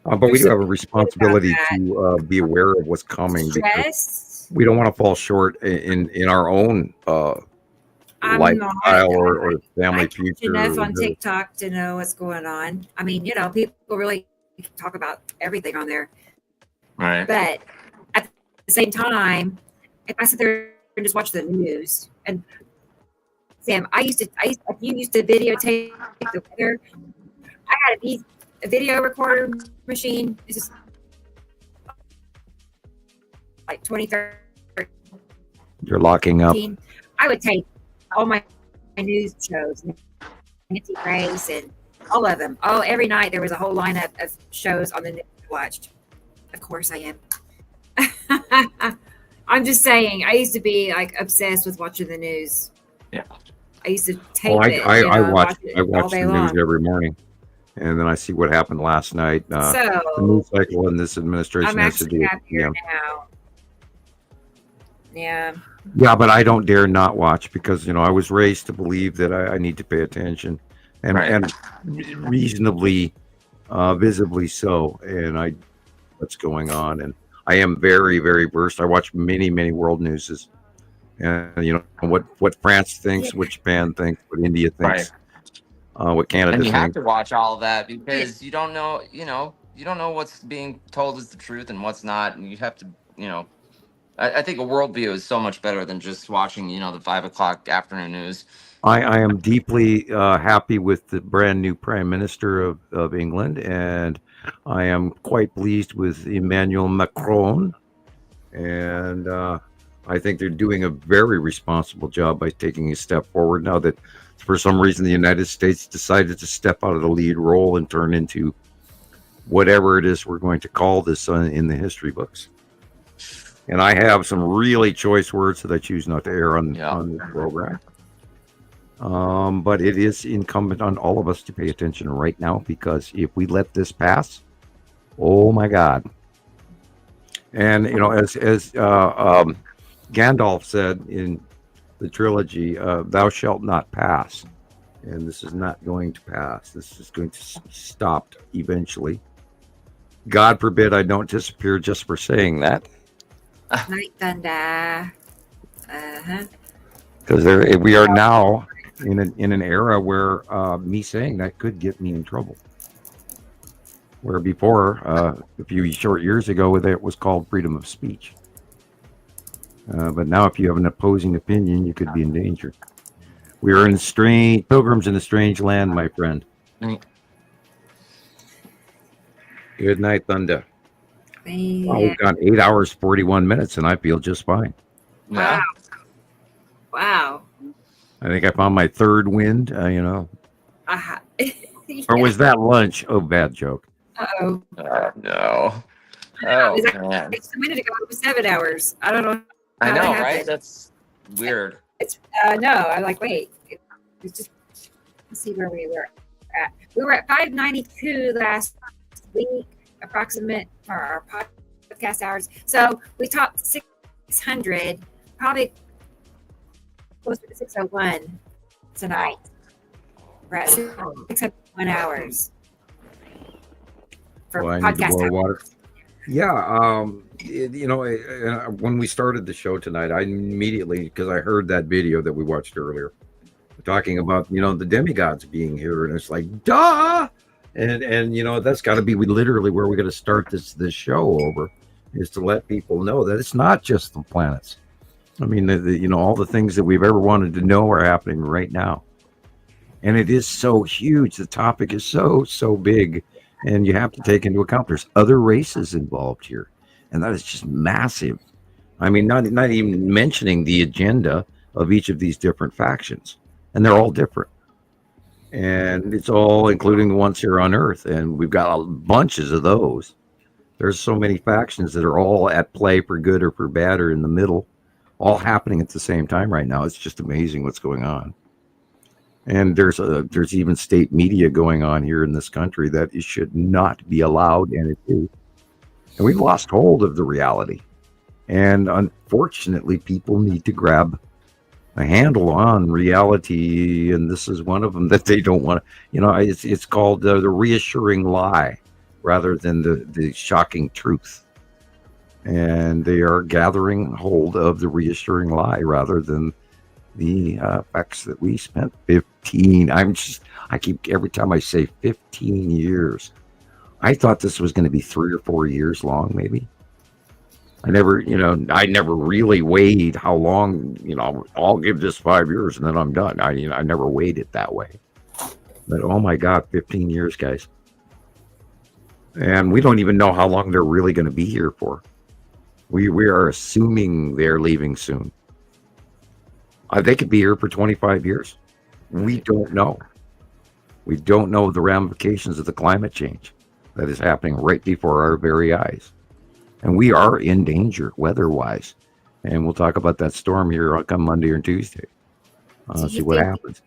But we do have a responsibility to be aware of what's coming. Because we don't want to fall short in our own lifestyle or family future. Enough on TikTok to know what's going on. I mean, people really talk about everything on there. Right. But at the same time, if I sit there and just watch the news, and Sam, if you used to videotape the weather, I had a video recorder machine. This is like 2013. You're locking up. I would take all my news shows, Nancy Grace, and all of them. Every night there was a whole lineup of shows on the news I watched. Of course I am. I'm just saying, I used to be like obsessed with watching the news. Yeah. I used to tape it. I watch all day the news long. every morning, and then I see what happened last night. The news cycle in this administration I'm has to actually do. happier now. Yeah. Yeah, but I don't dare not watch because I was raised to believe that I need to pay attention, and reasonably, visibly so. And what's going on, and I am very, very versed. I watch many world newses, and what France thinks, what Japan thinks, what India thinks, what Canada And you have thinks. to watch all of that because you don't know, you don't know what's being told is the truth and what's not, and you have to, I think a worldview is so much better than just watching, the 5 o'clock afternoon news. I am deeply happy with the brand new Prime Minister of England, and I am quite pleased with Emmanuel Macron, and I think they're doing a very responsible job by taking a step forward now that for some reason the United States decided to step out of the lead role and turn into whatever it is we're going to call this in the history books. And I have some really choice words that I choose not to air on this program. But it is incumbent on all of us to pay attention right now, because if we let this pass, oh my God. And as Gandalf said in the trilogy, "Thou shalt not pass," and this is not going to pass. This is going to stop eventually. God forbid I don't disappear just for saying that. Night thunder. Because we are now in an era where me saying that could get me in trouble. Where before, a few short years ago, it was called freedom of speech. But now, if you have an opposing opinion, you could be in danger. We are in pilgrims in a strange land, my friend. Good night, Thunder. Yeah. Well, we've got 8 hours, 41 minutes, and I feel just fine. Wow. Wow. I think I found my third wind, Uh-huh. Or was that lunch? Oh, bad joke. Uh-oh. No. Oh, Man. It's a minute ago. It was 7 hours. I don't know. I how know, that right? happened. That's weird. It's no. I'm like, wait. It's just. Let's see where we were at. We were at 592 last week, approximate for our podcast hours. So we topped 600, probably closer to 601 tonight. We're at 601 hours. for Well, I need to podcast boil hour. water. Yeah, when we started the show tonight, I immediately, because I heard that video that we watched earlier, talking about the demigods being here, and it's like, duh, and that's got to be literally where we're going to start this show over, is to let people know that it's not just the planets. I mean, all the things that we've ever wanted to know are happening right now, and it is so huge. The topic is so big. And you have to take into account there's other races involved here, and that is just massive. I mean, not even mentioning the agenda of each of these different factions, and they're all different, and it's all including the ones here on Earth, and we've got bunches of those. There's so many factions that are all at play for good or for bad or in the middle, all happening at the same time right now. It's just amazing what's going on. And there's even state media going on here in this country that it should not be allowed, and it is. And we've lost hold of the reality. And unfortunately, people need to grab a handle on reality, and this is one of them that they don't want to. It's called the reassuring lie rather than the shocking truth. And they are gathering hold of the reassuring lie rather than the facts that we spent 15. Every time I say 15 years, I thought this was going to be 3 or 4 years long, maybe. I never really weighed how long, I'll give this 5 years and then I'm done. I never weighed it that way. But oh my God, 15 years, guys. And we don't even know how long they're really going to be here for. We are assuming they're leaving soon. They could be here for 25 years. We don't know. We don't know the ramifications of the climate change that is happening right before our very eyes. And we are in danger weather-wise. And we'll talk about that storm here come Monday or Tuesday. See what happens.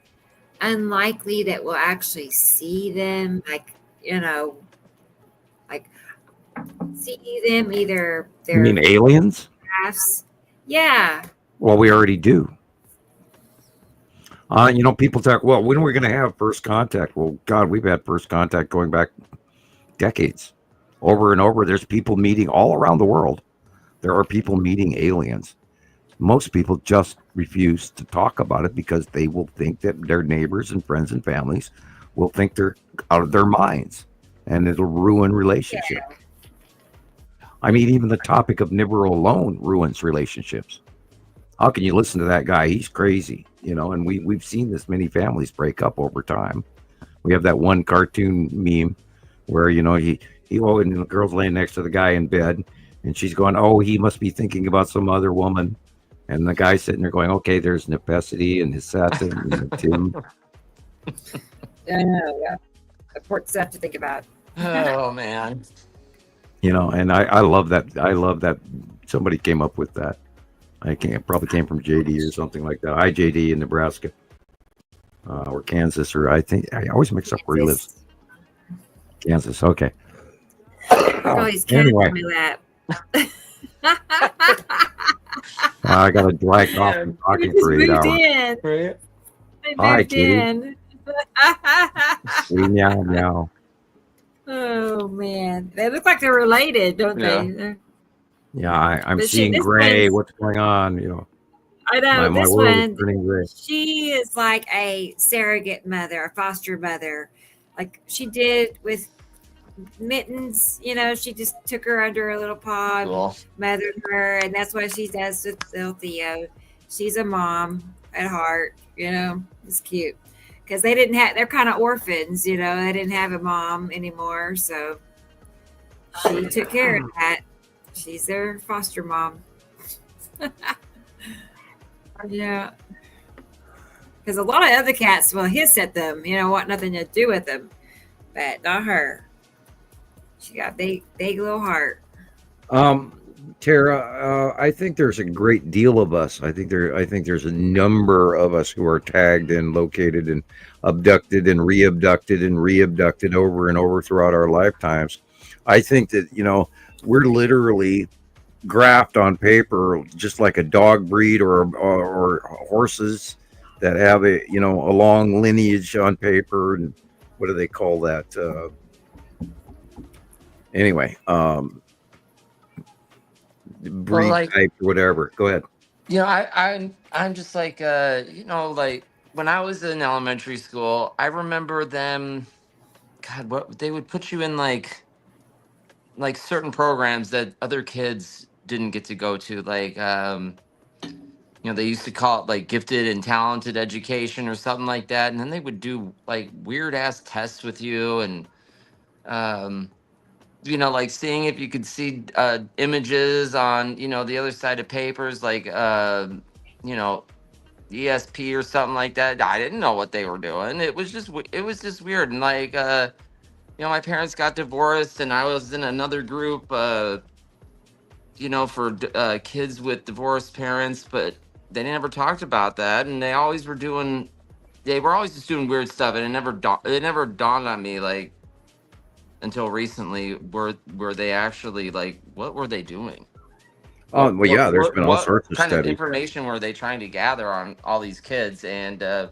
Unlikely that we'll actually see them, see them either. You mean aliens? Yeah. Well, we already do. People talk, well, when are we going to have first contact? Well, God, we've had first contact going back decades. Over and over, there's people meeting all around the world. There are people meeting aliens. Most people just refuse to talk about it because they will think that their neighbors and friends and families will think they're out of their minds, and it'll ruin relationships. Yeah. I mean, even the topic of Nibiru alone ruins relationships. How can you listen to that guy? He's crazy, and we've seen this many families break up over time. We have that one cartoon meme where, and the girl's laying next to the guy in bed, and she's going, oh, he must be thinking about some other woman. And the guy's sitting there going, okay, there's necessity and necessity and Tim. Yeah. Important stuff to think about. Oh, man. And I love that. I love that somebody came up with that. Probably came from JD or something like that. JD in Nebraska or Kansas, or I think I always mix up where he lives. Kansas, okay. Anyway, I got a dry cough from talking for 8 hours. Hi, Kitty. Meow, meow. Oh man, they look like they're related, don't they? Yeah, I'm seeing gray. What's going on? I know my this world one. is turning gray. She is like a surrogate mother, a foster mother, like she did with Mittens. She just took her under her little paw, Cool. mothered her, and that's what she does with little Theo. She's a mom at heart. It's cute because they're kind of orphans. They didn't have a mom anymore, so she took care of that. She's their foster mom. Yeah. Because a lot of other cats will hiss at them, want nothing to do with them. But not her. She got big little heart. Tara, I think there's a great deal of us. I think there's a number of us who are tagged and located and abducted and re-abducted and re-abducted over and over throughout our lifetimes. I think that, we're literally graphed on paper, just like a dog breed or horses that have a long lineage on paper. And what do they call that? Anyway, breed like, type or whatever. Go ahead. I'm just like like when I was in elementary school, I remember them. God, what they would put you in like certain programs that other kids didn't get to go to, like they used to call it like gifted and talented education or something like that, and then they would do like weird ass tests with you, and um like seeing if you could see images on the other side of papers, like you know ESP or something like that. I didn't know what they were doing. It was just weird, and like my parents got divorced, and I was in another group for kids with divorced parents, but they never talked about that, and they were always just doing weird stuff, and it never dawned on me like until recently were they actually like, what were they doing? Oh, well, yeah, there's been all What sorts of kind of studies. information were they trying to gather on all these kids? And I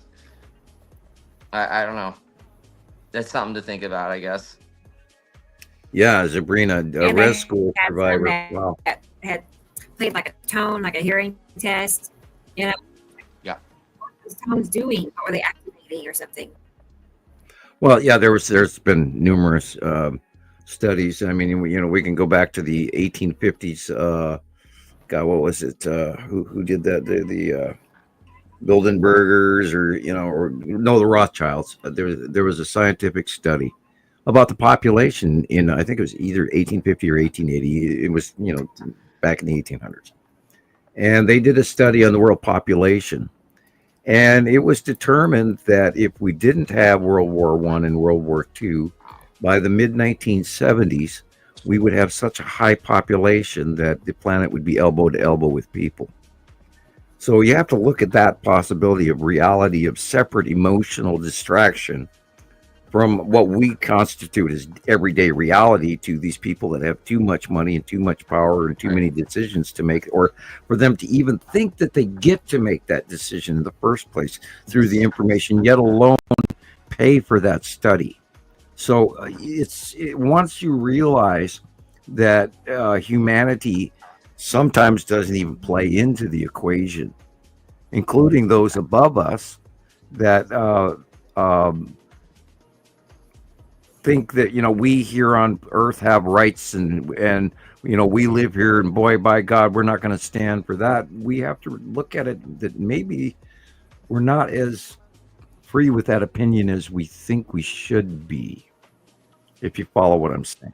don't know. That's something to think about, I guess. Yeah, Sabrina, a And res they school had some survivor. that Wow. had played like a tone, like a hearing test. Yeah. What was tones doing? What were they activating or something? Well, yeah, there's been numerous studies. I mean, we can go back to the 1850s. God, what was it? Who did that? The Bildenbergers, or no, the Rothschilds. There was a scientific study about the population in, I think it was either 1850 or 1880. It was back in the 1800s, and they did a study on the world population. And it was determined that if we didn't have World War I and World War II, by the mid 1970s, we would have such a high population that the planet would be elbow to elbow with people. So you have to look at that possibility of reality of separate emotional distraction from what we constitute as everyday reality to these people that have too much money and too much power and too many decisions to make, or for them to even think that they get to make that decision in the first place through the information, yet alone pay for that study. So once you realize that humanity sometimes doesn't even play into the equation, including those above us that think that we here on earth have rights, and we live here, and boy, by God, we're not going to stand for that. We have to look at it that maybe we're not as free with that opinion as we think we should be, if you follow what I'm saying.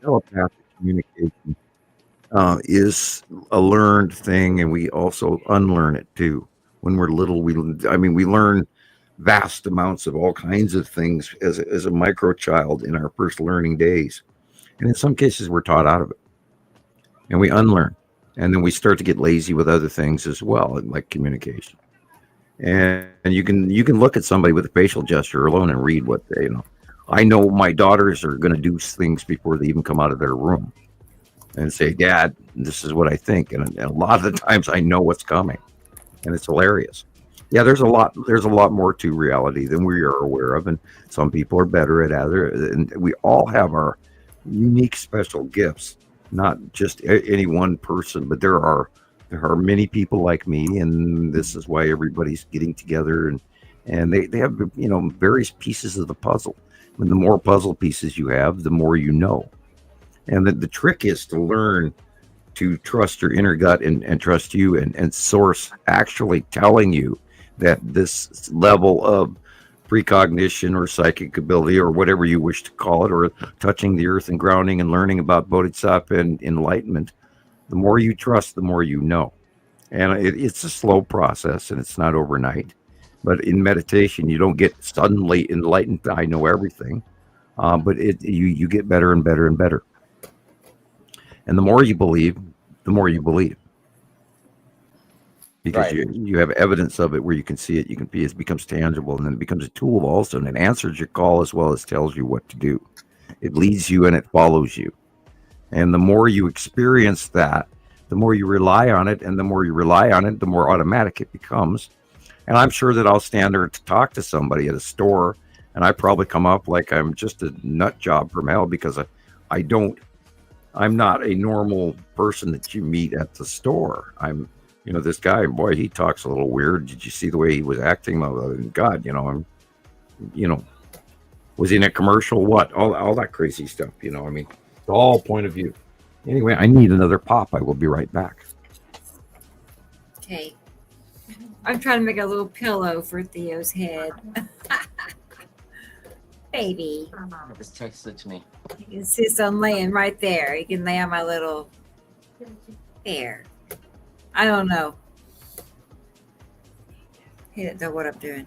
Telepathic communication is a learned thing, and we also unlearn it too. When we're little, we learn vast amounts of all kinds of things as a micro child in our first learning days, and in some cases we're taught out of it, and we unlearn, and then we start to get lazy with other things as well, like communication. And you can look at somebody with a facial gesture alone and read what they I know my daughters are going to do things before they even come out of their room and say, "Dad, this is what I think." And a lot of the times I know what's coming, and it's hilarious. Yeah, there's a lot more to reality than we are aware of, and some people are better at other, and we all have our unique special gifts, not just any one person, but there are many people like me, and this is why everybody's getting together, and they have various pieces of the puzzle. And the more puzzle pieces you have, the more you know. And the trick is to learn to trust your inner gut and trust you, and source actually telling you that this level of precognition or psychic ability, or whatever you wish to call it, or touching the earth and grounding and learning about bodhisattva and enlightenment, the more you trust, the more you know. And it's a slow process, and it's not overnight. But in meditation, you don't get suddenly enlightened. I know everything, but you get better and better and better. And the more you believe, the more you believe, because you have evidence of it where you can see it, you can be it becomes tangible, and then it becomes a tool also, and it answers your call as well as tells you what to do. It leads you and it follows you. And the more you experience that, the more you rely on it, and the more you rely on it, the more automatic it becomes. And I'm sure that I'll stand there to talk to somebody at a store, and I probably come up like I'm just a nut job from hell because I'm not a normal person that you meet at the store. This guy, boy, he talks a little weird. Did you see the way he was acting? God, was he in a commercial? What? All that crazy stuff, it's all point of view. Anyway, I need another pop. I will be right back. Okay. I'm trying to make a little pillow for Theo's head. Baby. Just text it to me. You insist on laying right there. You can lay on my little hair. I don't know. He doesn't know what I'm doing.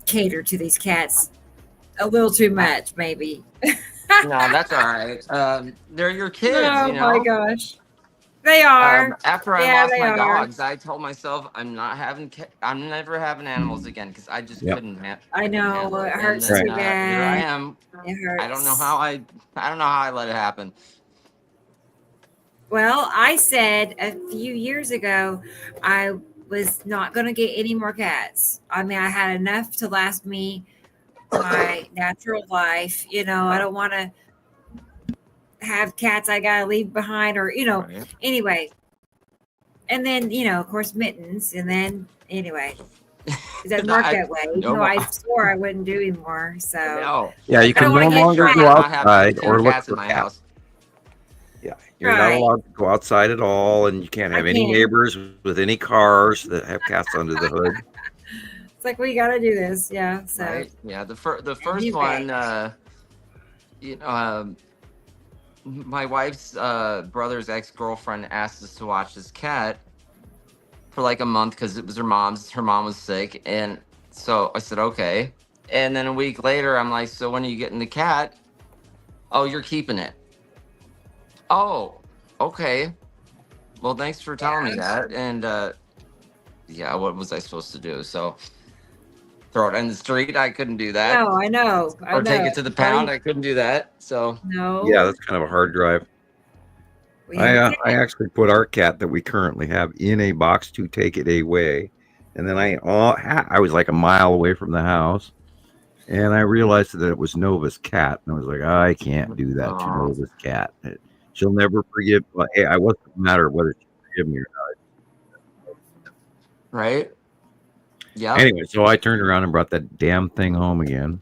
Cater to these cats a little too much, maybe. No, that's all right. They're your kids, Oh you know. my gosh, they are. After I Yeah, lost they my are. dogs, I told myself I'm never having animals again because I just couldn't. I know handle it And hurts then, too Here I bad. am. It hurts. I don't know how I let it happen. Well, I said a few years ago I was not going to get any more cats. I mean, I had enough to last me my natural life. I don't want to have cats I got to leave behind or, anyway. And then, of course, mittens. And then, anyway, it doesn't work that way. I swore I wouldn't do anymore. So, Yeah, you can no longer go outside or look cats for in my cats. house. Yeah, you're not allowed to go outside at all, and you can't have any neighbors with any cars that have cats under the hood. It's like, we got to do this. Yeah. So, right? Yeah, the first one, my wife's brother's ex-girlfriend asked us to watch this cat for like a month because it was her mom's. Her mom was sick, and so I said okay. And then a week later, I'm like, so when are you getting the cat? Oh, you're keeping it. Oh, okay. Well, thanks for telling me that. And what was I supposed to do? So throw it in the street? I couldn't do that. No, I know. Or take it to the pound? I couldn't do that. So no. Yeah, that's kind of a hard drive. I actually put our cat that we currently have in a box to take it away, and then I was like a mile away from the house, and I realized that it was Nova's cat, and I was like, I can't do that to Nova's cat. She'll never forgive. Hey, I wasn't matter whether she forgive me or not. Right. Yeah. Anyway, so I turned around and brought that damn thing home again.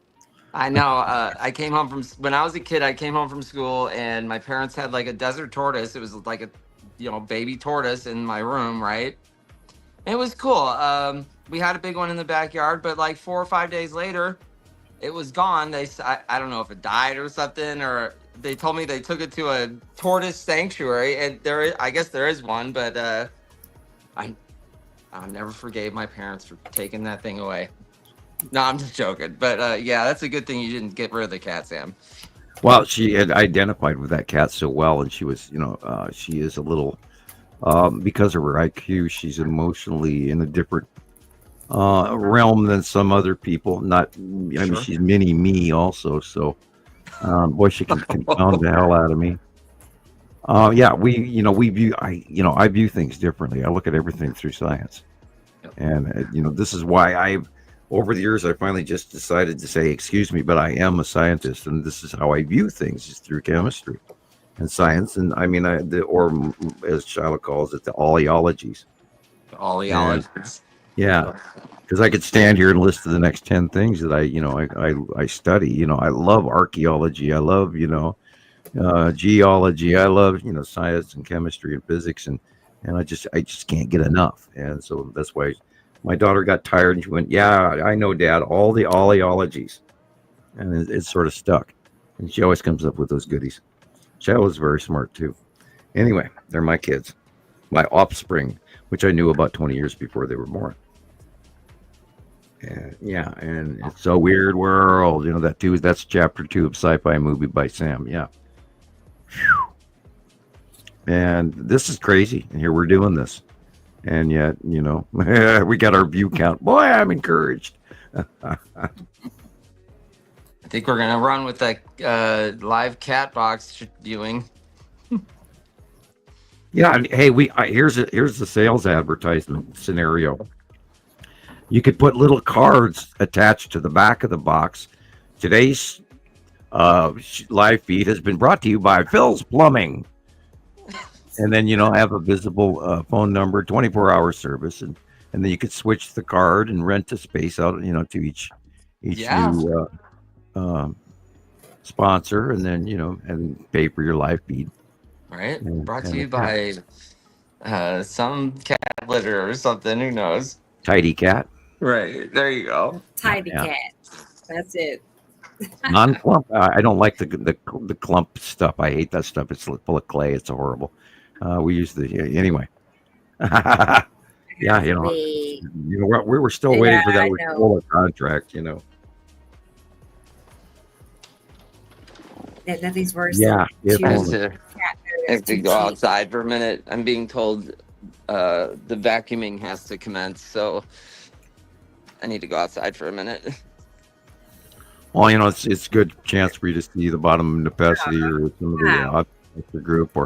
I know. I came home when I was a kid. I came home from school, and my parents had like a desert tortoise. It was like a, baby tortoise in my room, right? And it was cool. We had a big one in the backyard, but like 4 or 5 days later, it was gone. I don't know if it died or something, or they told me they took it to a tortoise sanctuary, and I guess there is one, but I never forgave my parents for taking that thing away. No, I'm just joking. But that's a good thing you didn't get rid of the cat, Sam. Well, she had identified with that cat so well, and she was, she is a little, because of her IQ, she's emotionally in a different realm than some other people. I mean, she's mini me also, so boy, she can confound the hell out of me. I view things differently. I look at everything through science, and this is why over the years I finally just decided to say, excuse me, but I am a scientist, and this is how I view things, is through chemistry and science, and I mean, or as Shiloh calls it, the oleologies. The oleologies. Yeah, because I could stand here and list the next 10 things that I study. I love archaeology. I love geology. I love science and chemistry and physics, and I just can't get enough. And so that's why my daughter got tired and she went, "Yeah, I know, Dad, all the oleologies," and it's sort of stuck. And she always comes up with those goodies. Shiloh was very smart too. Anyway, they're my kids, my offspring, which I knew about 20 years before they were born. And it's a weird world, that's chapter 2 of Sci-Fi Movie by Sam. Yeah. Whew. And this is crazy. And here we're doing this. And yet, we got our view count. Boy, I'm encouraged. I think we're going to run with that live cat box viewing. Yeah, and hey, here's the sales advertisement scenario. You could put little cards attached to the back of the box. Today's live feed has been brought to you by Phil's Plumbing, and then have a visible phone number, 24-hour service, and then you could switch the card and rent a space out, to each Yeah. new sponsor, and then and pay for your live feed. Right. And, Brought to and you by some cat litter or something. Who knows? Tidy Cat. Right. There you go. Tidy Yeah. cat. That's it. Non-clump. I don't like the clump stuff. I hate that stuff. It's full of clay. It's horrible. We use anyway. Yeah, what? We were still waiting for that Ricola contract. Nothing's worse. Yeah, than I have to go outside for a minute. I'm being told the vacuuming has to commence, so I need to go outside for a minute. Well, it's a good chance for you to see the bottom of Nepacity or some of the group,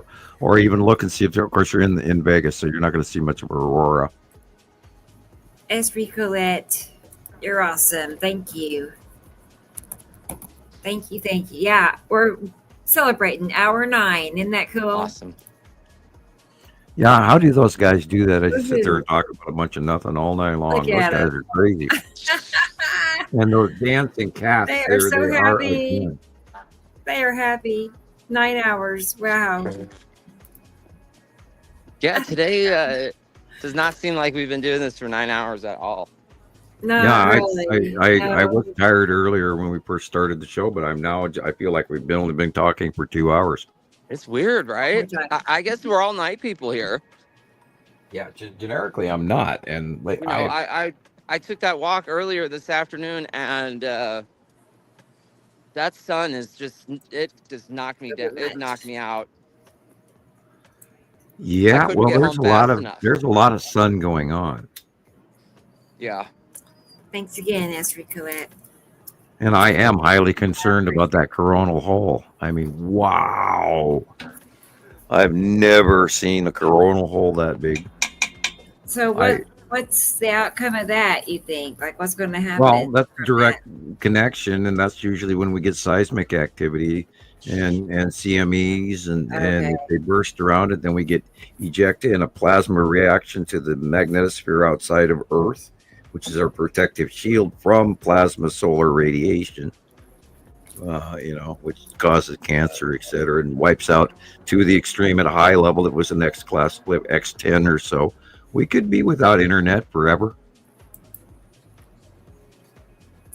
or even look and see if, of course, you're in Vegas, so you're not going to see much of Aurora. Esri Colette, you're awesome. Thank you. Thank you. Yeah, we're celebrating hour 9. Isn't that cool? Awesome. Yeah, how do those guys do that? I just sit there and talk about a bunch of nothing all night long. Those guys are crazy. And those dancing cats, they are so happy. Again. They are happy. 9 hours. Wow. Yeah, today does not seem like we've been doing this for 9 hours at all. No, yeah, really. I was tired earlier when we first started the show, but I feel like we've only been talking for 2 hours. It's weird, right? I guess we're all night people here. Yeah, generically I'm not, and I took that walk earlier this afternoon, and that sun is just knocked me down. It knocked me out. Yeah, well, there's a lot of sun going on. Yeah. Thanks again, Esri Colette. And I am highly concerned about that coronal hole. I mean, wow. I've never seen a coronal hole that big. So what's the outcome of that, you think? Like, what's going to happen? Well, that's direct connection, and that's usually when we get seismic activity and CMEs, and if they burst around it, then we get ejected in a plasma reaction to the magnetosphere outside of Earth, which is our protective shield from plasma solar radiation, which causes cancer, etc., and wipes out to the extreme at a high level. It was the next class flip X10 or so. We could be without internet forever.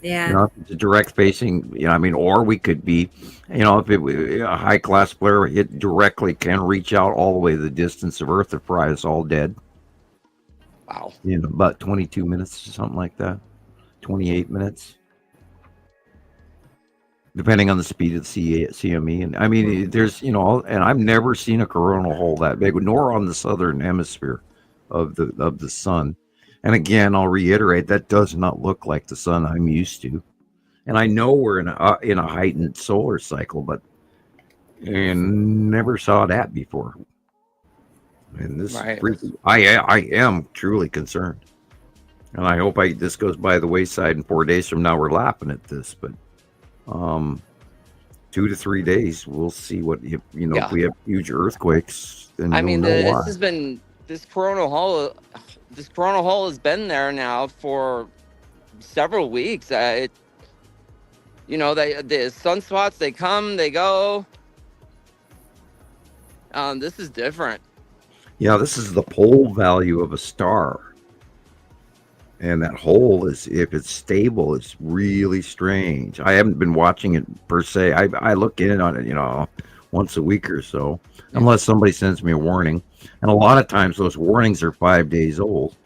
Yeah. If it's a direct facing, or we could be, if a high class flare hit directly, can reach out all the way the distance of Earth to fry us all dead. Wow. About 22 minutes or something like that. 28 minutes. Depending on the speed of the CME. And there's, and I've never seen a coronal hole that big, nor on the southern hemisphere of the sun. And again, I'll reiterate, that does not look like the sun I'm used to. And I know we're in a heightened solar cycle, but never saw that before. And this is freaky. I am truly concerned, and I hope this goes by the wayside. And 4 days from now, we're laughing at this, but 2 to 3 days, we'll see what if we have huge earthquakes. Then this coronal hole. This coronal hole has been there now for several weeks. The sunspots, they come, they go. This is different. Yeah, this is the pole value of a star. And that hole is, if it's stable, it's really strange. I haven't been watching it per se. I look in on it, once a week or so, unless somebody sends me a warning. And a lot of times those warnings are 5 days old.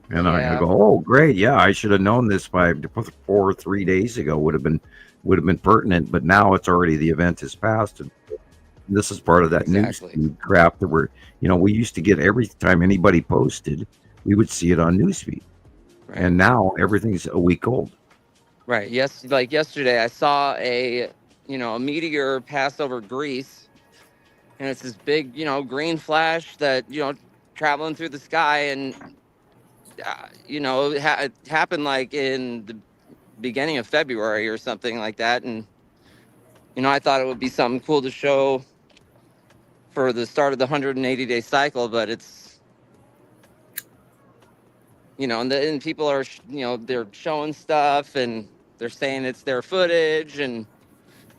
And I go, oh, great. Yeah, I should have known this 3 days ago would have been pertinent. But now it's already, the event has passed. And this is part of that newsfeed crap that we used to get every time anybody posted, we would see it on newsfeed. Right. And now everything's a week old. Right. Yes. Like yesterday, I saw a meteor pass over Greece, and it's this big, green flash that, traveling through the sky, and it happened like in the beginning of February or something like that, and I thought it would be something cool to show for the start of the 180-day cycle, but it's, and people are, they're showing stuff and they're saying it's their footage, and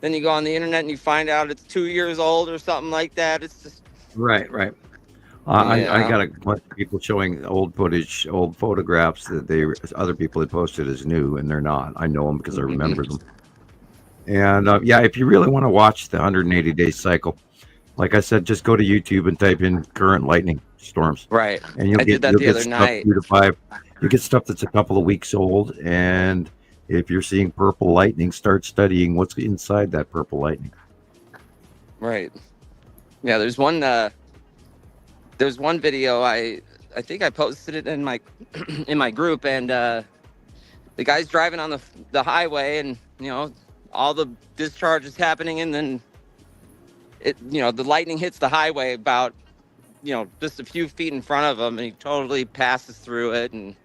then you go on the internet and you find out it's 2 years old or something like that. It's just Right. I yeah. got a bunch of people showing old footage, old photographs that other people had posted as new, and they're not. I know them because I remember them. And yeah, if you really want to watch the 180-day cycle, like I said, just go to YouTube and type in current lightning storms, Right. and you'll I did get that the other stuff night. 2 to 5. You get stuff that's a couple of weeks old, and if you're seeing purple lightning, start studying what's inside that purple lightning. Right. Yeah, there's one video I think I posted it in my in my group, and the guy's driving on the highway, and all the discharge is happening, and then the lightning hits the highway about just a few feet in front of him, and he totally passes through it, and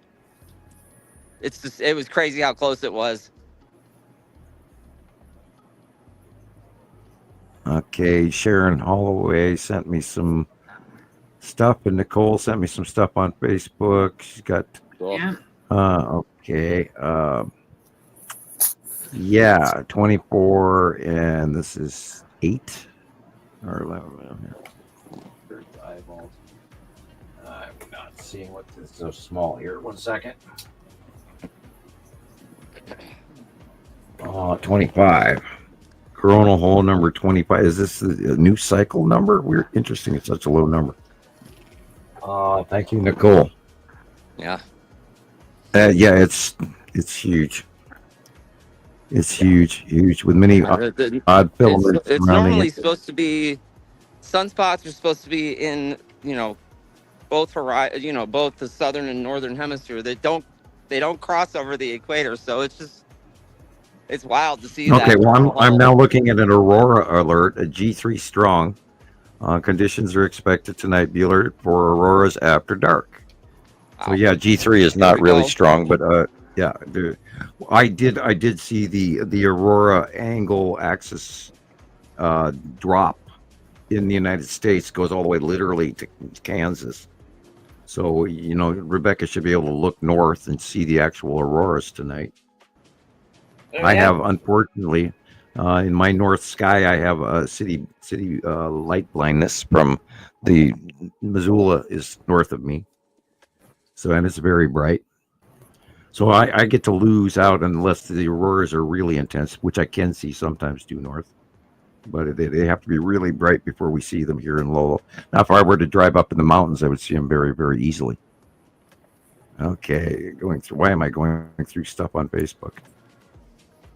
it was crazy how close it was. Okay, Sharon Holloway sent me some stuff, and Nicole sent me some stuff on Facebook. She's got Yeah. okay. Yeah, 24, and this is 8 or 11. Here's the eyeballs. I'm not seeing what this is so small here. 1 second. 25. Coronal hole number 25. Is this a new cycle number? Weird. Interesting. It's such a low number. Thank you, Nicole. Yeah. Yeah, it's huge. It's huge with many odd filaments. It's surrounding normally it. supposed to be, sunspots are supposed to be in both both the southern and northern hemisphere. They don't cross over the equator, so it's wild to see that. Okay, well, I'm now looking at an aurora alert, a G3 strong. Conditions are expected tonight. Be alert for auroras after dark. So yeah, G3 is not really strong, but yeah, I did see the aurora angle axis drop in the United States, goes all the way literally to Kansas. So Rebecca should be able to look north and see the actual auroras tonight. I have, unfortunately, in my north sky, I have a city light blindness from the Missoula is north of me. So, and it's very bright. So I get to lose out unless the auroras are really intense, which I can see sometimes due north. But they have to be really bright before we see them here in Lowell. Now, if I were to drive up in the mountains, I would see them very, very easily. Okay, why am I going through stuff on Facebook?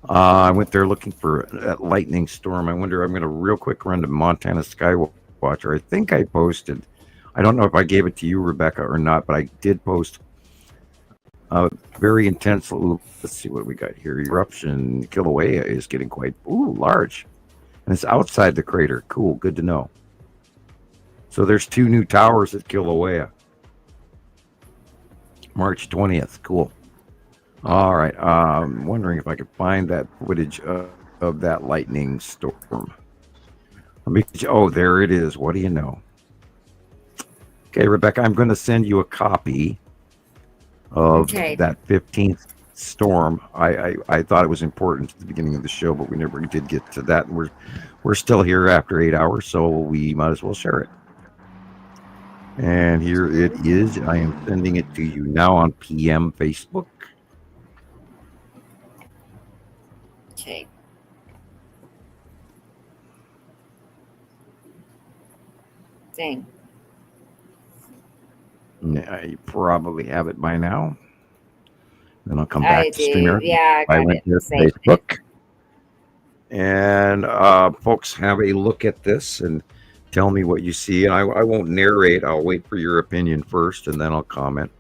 I went there looking for that lightning storm. I'm going to real quick run to Montana Skywatcher. I think I posted. I don't know if I gave it to you, Rebecca, or not, but I did post a very intense. Let's see what we got here. Eruption Kilauea is getting quite large, and it's outside the crater. Cool, good to know. So there's 2 new towers at Kilauea. March 20th. Cool. All right. I'm wondering if I could find that footage of that lightning storm. Oh, there it is. What do you know? Okay, Rebecca, I'm going to send you a copy of that 15th storm. I thought it was important at the beginning of the show, but we never did get to that. And we're still here after 8 hours, so we might as well share it. And here it is. I am sending it to you now on PM Facebook. Okay. Dang. Yeah, you probably have it by now. Then I'll come back to do. StreamYard. Yeah, I went to Same. Facebook. And folks, have a look at this and tell me what you see. And I won't narrate. I'll wait for your opinion first, and then I'll comment.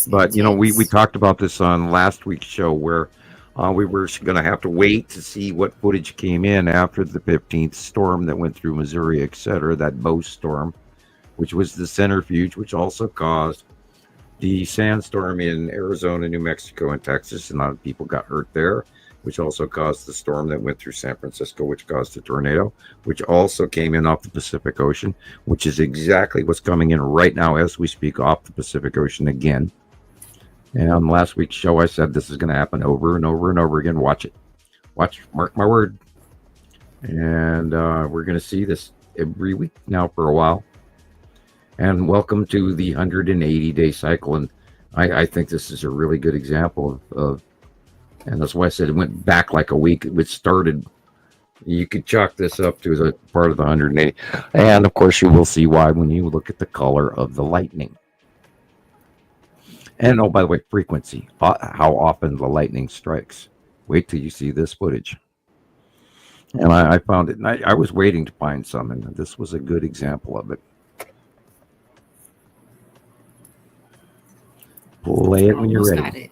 But we talked about this on last week's show, where We were going to have to wait to see what footage came in after the 15th storm that went through Missouri, etc., that Bow storm, which was the centrifuge, which also caused the sandstorm in Arizona, New Mexico, and Texas. And a lot of people got hurt there, which also caused the storm that went through San Francisco, which caused a tornado, which also came in off the Pacific Ocean, which is exactly what's coming in right now as we speak off the Pacific Ocean again. And on last week's show, I said this is going to happen over and over and over again. Watch it. Watch, mark my word. And we're going to see this every week now for a while. And welcome to the 180-day cycle. And I think this is a really good example of, and that's why I said it went back like a week. It started, you could chalk this up to as a part of the 180. And of course, you will see why when you look at the color of the lightning. And oh, by the way, frequency, how often the lightning strikes. Wait till you see this footage. And I found it, and I was waiting to find some, and this was a good example of it. Play it when you're ready.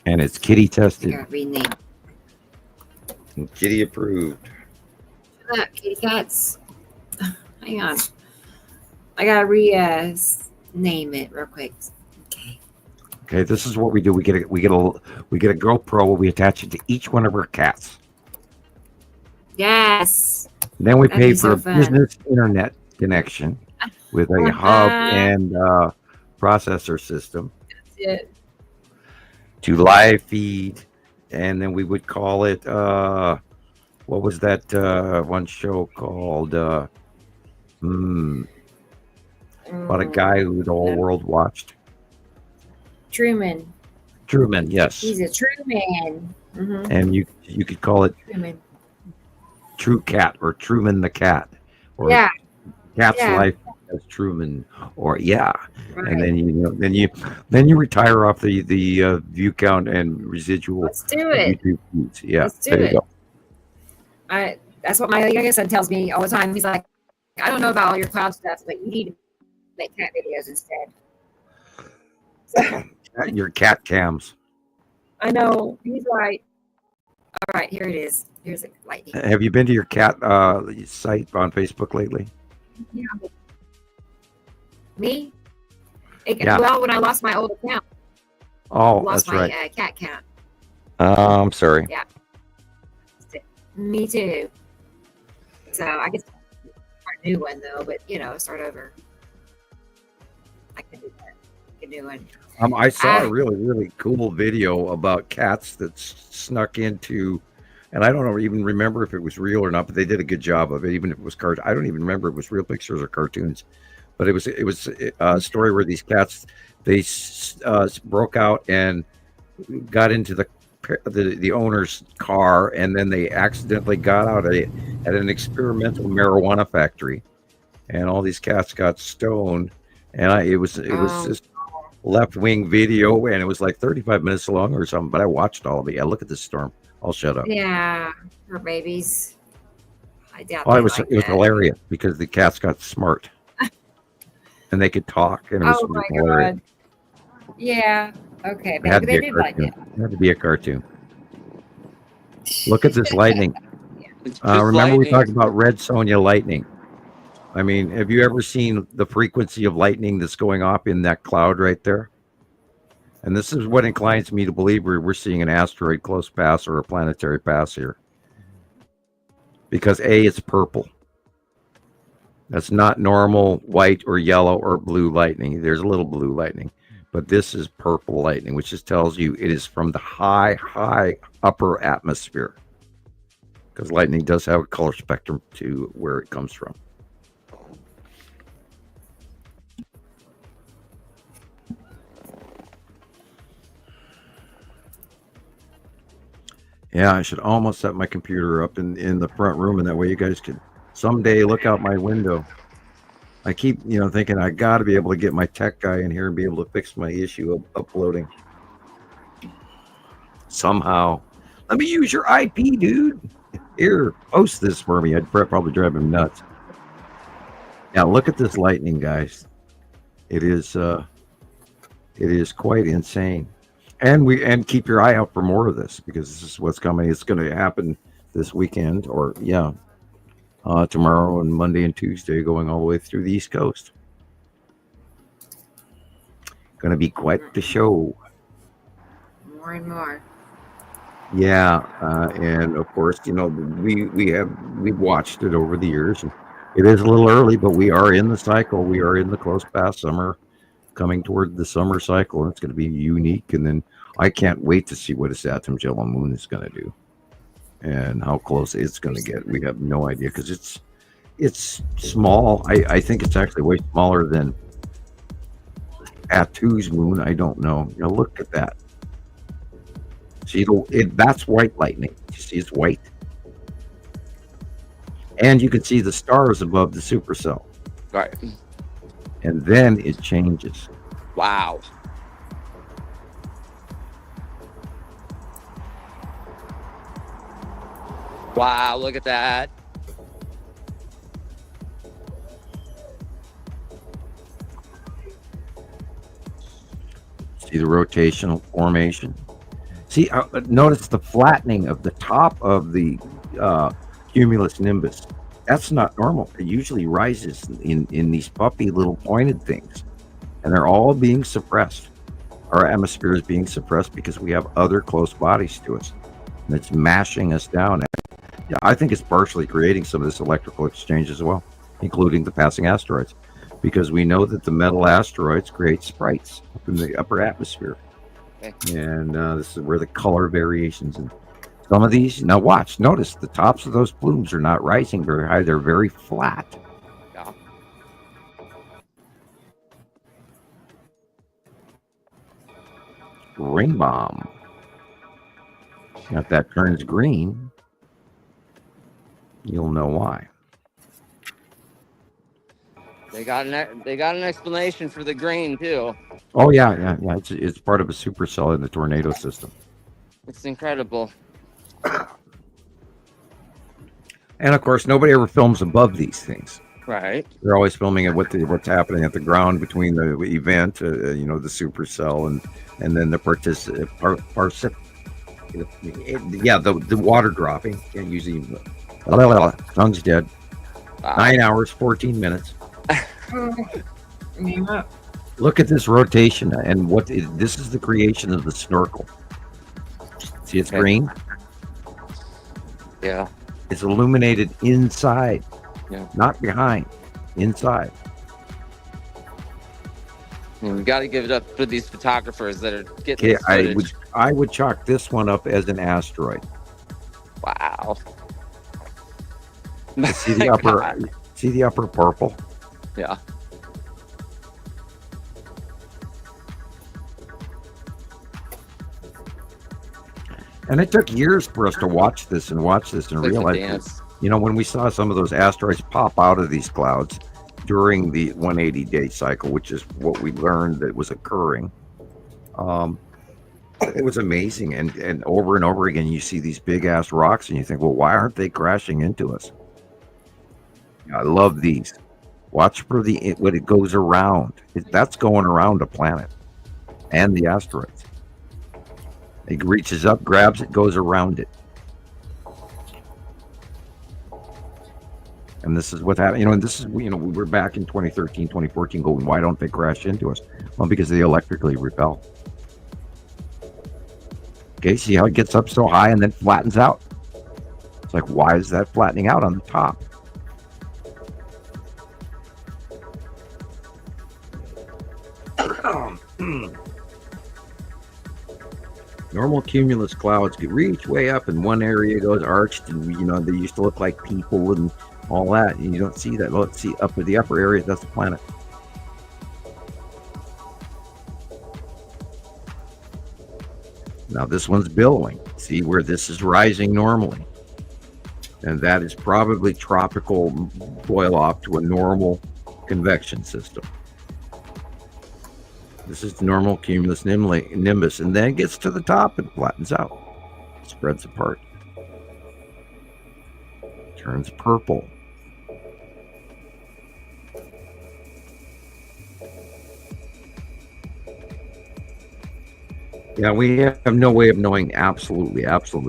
And it's kitty tested. And kitty approved. Shut up, kitty cats. Hang on. I gotta rename it real quick. Okay, this is what we do. We get a GoPro. We attach it to each one of our cats. Yes. And then we That'd pay be for so a fun. business internet connection with a hub and processor system That's it. to live feed, and then we would call it what was that one show called? About a guy who the whole world watched. Truman. Truman, yes. He's a Truman. Mm-hmm. And you could call it Truman. True Cat or Truman the Cat, or Yeah. Cat's Yeah. Life as Truman, or yeah. Right. And then you retire off the view count and residual. Let's do it. YouTube feeds. Yeah, Let's do there you it. go. That's what my youngest son tells me all the time. He's like, I don't know about all your cloud stuff, but you need to make cat videos instead. So, Your cat cams. I know. He's right. All right, here it is. Here's a lightning. Have you been to your cat site on Facebook lately? Yeah. Me? Yeah. Well, when I lost my old account. Oh, lost that's my right. cat count. I'm sorry. Yeah. Me too. So I guess start a new one though, but start over. I can do that. Make a new one. I saw a really, really cool video about cats that snuck into, and I don't even remember if it was real or not, but they did a good job of it, even if it was cartoon. I don't even remember if it was real pictures or cartoons, but it was a story where these cats, they broke out and got into the owner's car, and then they accidentally got out at an experimental marijuana factory, and all these cats got stoned, and it was just left-wing video, and it was like 35 minutes long or something, but I watched all of it. Yeah, look at this storm. I'll shut up. Yeah, her babies. I doubt. Oh, it was hilarious because the cats got smart and they could talk, and it was Oh my hilarious. god. Yeah. Okay. It had to They be a did like cartoon. it. It had to be a cartoon. Look at this lightning. It's just Remember we lightning. talked about Red Sonja lightning. I mean, have you ever seen the frequency of lightning that's going off in that cloud right there? And this is what inclines me to believe we're seeing an asteroid close pass or a planetary pass here. Because A, it's purple. That's not normal white or yellow or blue lightning. There's a little blue lightning. But this is purple lightning, which just tells you it is from the high upper atmosphere. Because lightning does have a color spectrum to where it comes from. Yeah, I should almost set my computer up in the front room, and that way you guys could someday look out my window. I keep, thinking I got to be able to get my tech guy in here and be able to fix my issue of uploading. Somehow. Let me use your IP, dude. Here, post this for me. I'd probably drive him nuts. Yeah, look at this lightning, guys. It is quite insane. And keep your eye out for more of this, because this is what's coming. It's going to happen this weekend, or tomorrow and Monday and Tuesday, going all the way through the East Coast. Going to be quite the show. More and more. Yeah, and of course, we've watched it over the years. And it is a little early, but we are in the cycle. We are in the close past summer, coming toward the summer cycle, and it's going to be unique. And then I can't wait to see what a Saturn yellow moon is going to do, and how close it's going to get. We have no idea, because it's small. I think it's actually way smaller than Atu's moon. I don't know. Look at that. See, that's white lightning. You see, it's white, and you can see the stars above the supercell. Right. And then it changes. Wow. Wow, look at that. See the rotational formation. See, notice the flattening of the top of the cumulus nimbus. That's not normal. It usually rises in these puffy little pointed things, and they're all being suppressed. Our atmosphere is being suppressed because we have other close bodies to us, and it's mashing us down. Yeah, I think it's partially creating some of this electrical exchange as well, including the passing asteroids, because we know that the metal asteroids create sprites up in the upper atmosphere. Okay. And this is where the color variations, and some of these, now watch, notice the tops of those plumes are not rising very high. They're very flat. Yeah. Ring bomb. Now, if that turns green, you'll know why. They got an explanation for the green too. Oh yeah. It's part of a supercell in the tornado system. It's incredible. And of course, nobody ever films above these things. Right. They're always filming at what's happening at the ground between the event, the supercell, and then the the water dropping. Can't use even. Tongue's dead. Wow. 9 hours, 14 minutes. Look at this rotation, and this is the creation of the snorkel. See, it's green. Yeah. It's illuminated inside, not behind, inside. We got to give it up for these photographers that are getting this footage. I would chalk this one up as an asteroid. Wow. See the upper purple? Yeah. And it took years for us to watch this and realize, when we saw some of those asteroids pop out of these clouds during the 180-day cycle, which is what we learned that was occurring, it was amazing. And over again, you see these big ass rocks, and you think, well, why aren't they crashing into us? I love these. Watch for when it goes around. That's going around a planet and the asteroids. It reaches up, grabs it, goes around it. And this is what happened. And this is, we were back in 2013, 2014 going, why don't they crash into us? Well, because they electrically repel. Okay, see how it gets up so high and then flattens out? It's like, why is that flattening out on the top? Normal cumulus clouds could reach way up, and one area goes arched, and they used to look like people and all that, and you don't see that. Let's see up in the upper area, that's the planet. Now this one's billowing. See where this is rising normally, and that is probably tropical boil off to a normal convection system. This is the normal cumulus nimbus, and then it gets to the top and flattens out, spreads apart, turns purple. Yeah, we have no way of knowing absolutely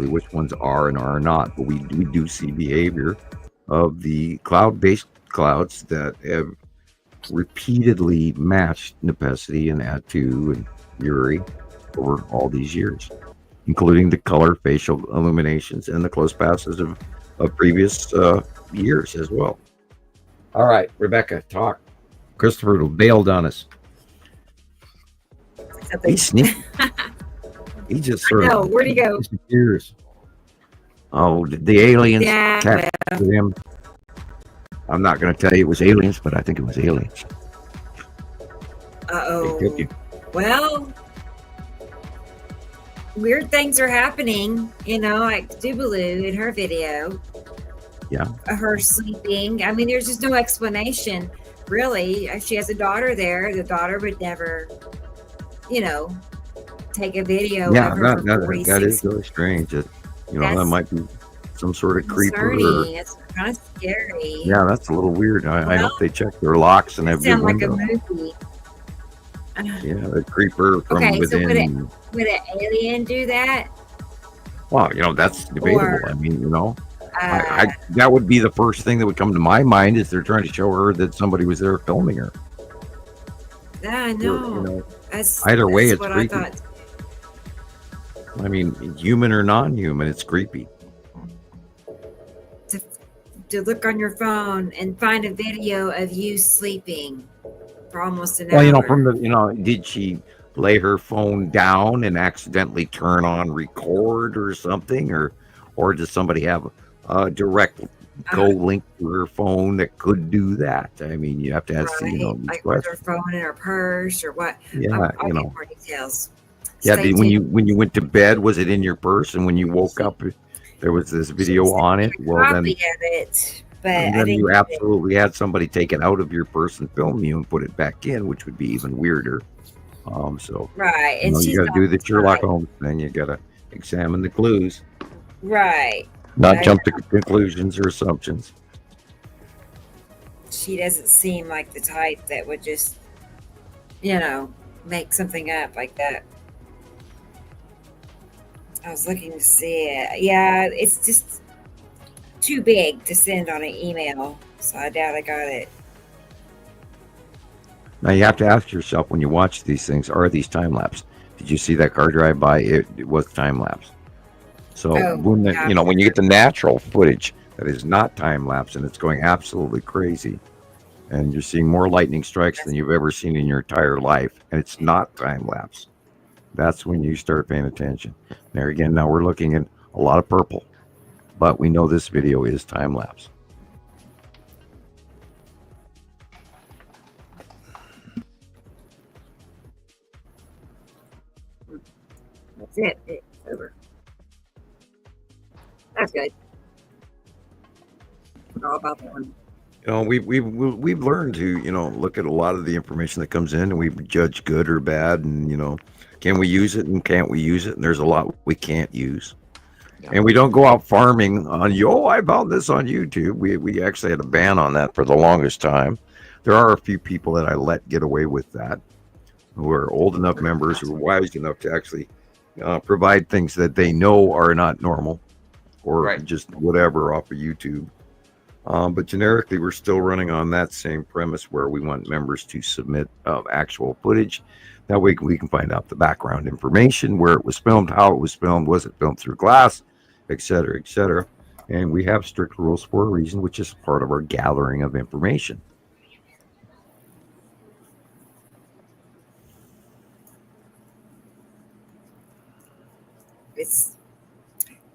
which ones are and are not, but we do see behavior of the cloud-based clouds that have repeatedly matched Nepesi and Atu and Uri over all these years, including the color facial illuminations and the close passes of previous years as well. All right, Rebecca, talk. Christopher bailed on us. He's sneaky. He just sort of where'd he go? disappears. Oh, did the aliens Yeah, capture him? I'm not going to tell you it was aliens, but I think it was aliens. Uh-oh. They took him. Well, weird things are happening, like Dubaloo in her video. Yeah. Her sleeping. I mean, there's just no explanation, really. She has a daughter there. The daughter would never, take a video Yeah, of her for that 46 is really strange. That That's might be some sort of creeper. concerning. It's kind of scary. Yeah, that's a little weird. I Well, hope they check their locks and have good sound like a windows. movie. Yeah, the creeper from Okay, so within. would an alien do that? Well, that's debatable. Or, I mean, that would be the first thing that would come to my mind is they're trying to show her that somebody was there filming her. Yeah, I know. Either way, that's it's what creepy. I thought. I mean, human or non-human, it's creepy. To look on your phone and find a video of you sleeping for almost an hour. Well, from the, did she lay her phone down and accidentally turn on record or something, or does somebody have a direct go link to her phone that could do that? I mean, you have to ask, like with her phone in her purse or what? Yeah, I'll get more details. Yeah, Stay when tuned. you went to bed, was it in your purse? And when you woke up, there was this video on it. Well, then, Copy of it, but and I then didn't you get it. absolutely had somebody take it out of your purse and film you and put it back in, which would be even weirder. So Right, and she's you got to not do the Sherlock right. Holmes thing. You got to examine the clues, Right. not But jump to conclusions or assumptions. she doesn't seem like the type that would just, make something up like that. I was looking to see it. Yeah, it's just too big to send on an email, so I doubt I got it. Now you have to ask yourself when you watch these things: are these time lapse? Did you see that car drive by? It was time lapse. So when when you get the natural footage that is not time lapse and it's going absolutely crazy, and you're seeing more lightning strikes than you've ever seen in your entire life, and it's not time lapse, that's when you start paying attention. There again, now we're looking at a lot of purple, but we know this video is time lapse. That's it. It's over. That's good. All about that one. We've learned to look at a lot of the information that comes in, and we judge good or bad, and can we use it and can't we use it? And there's a lot we can't use, and we don't go out farming on I found this on YouTube. We actually had a ban on that for the longest time. There are a few people that I let get away with that, who are old enough members who are wise enough to actually provide things that they know are not normal, or just whatever off of YouTube. But generically, we're still running on that same premise where we want members to submit actual footage. That way we can find out the background information, where it was filmed, how it was filmed, was it filmed through glass, et cetera, et cetera. And we have strict rules for a reason, which is part of our gathering of information. It's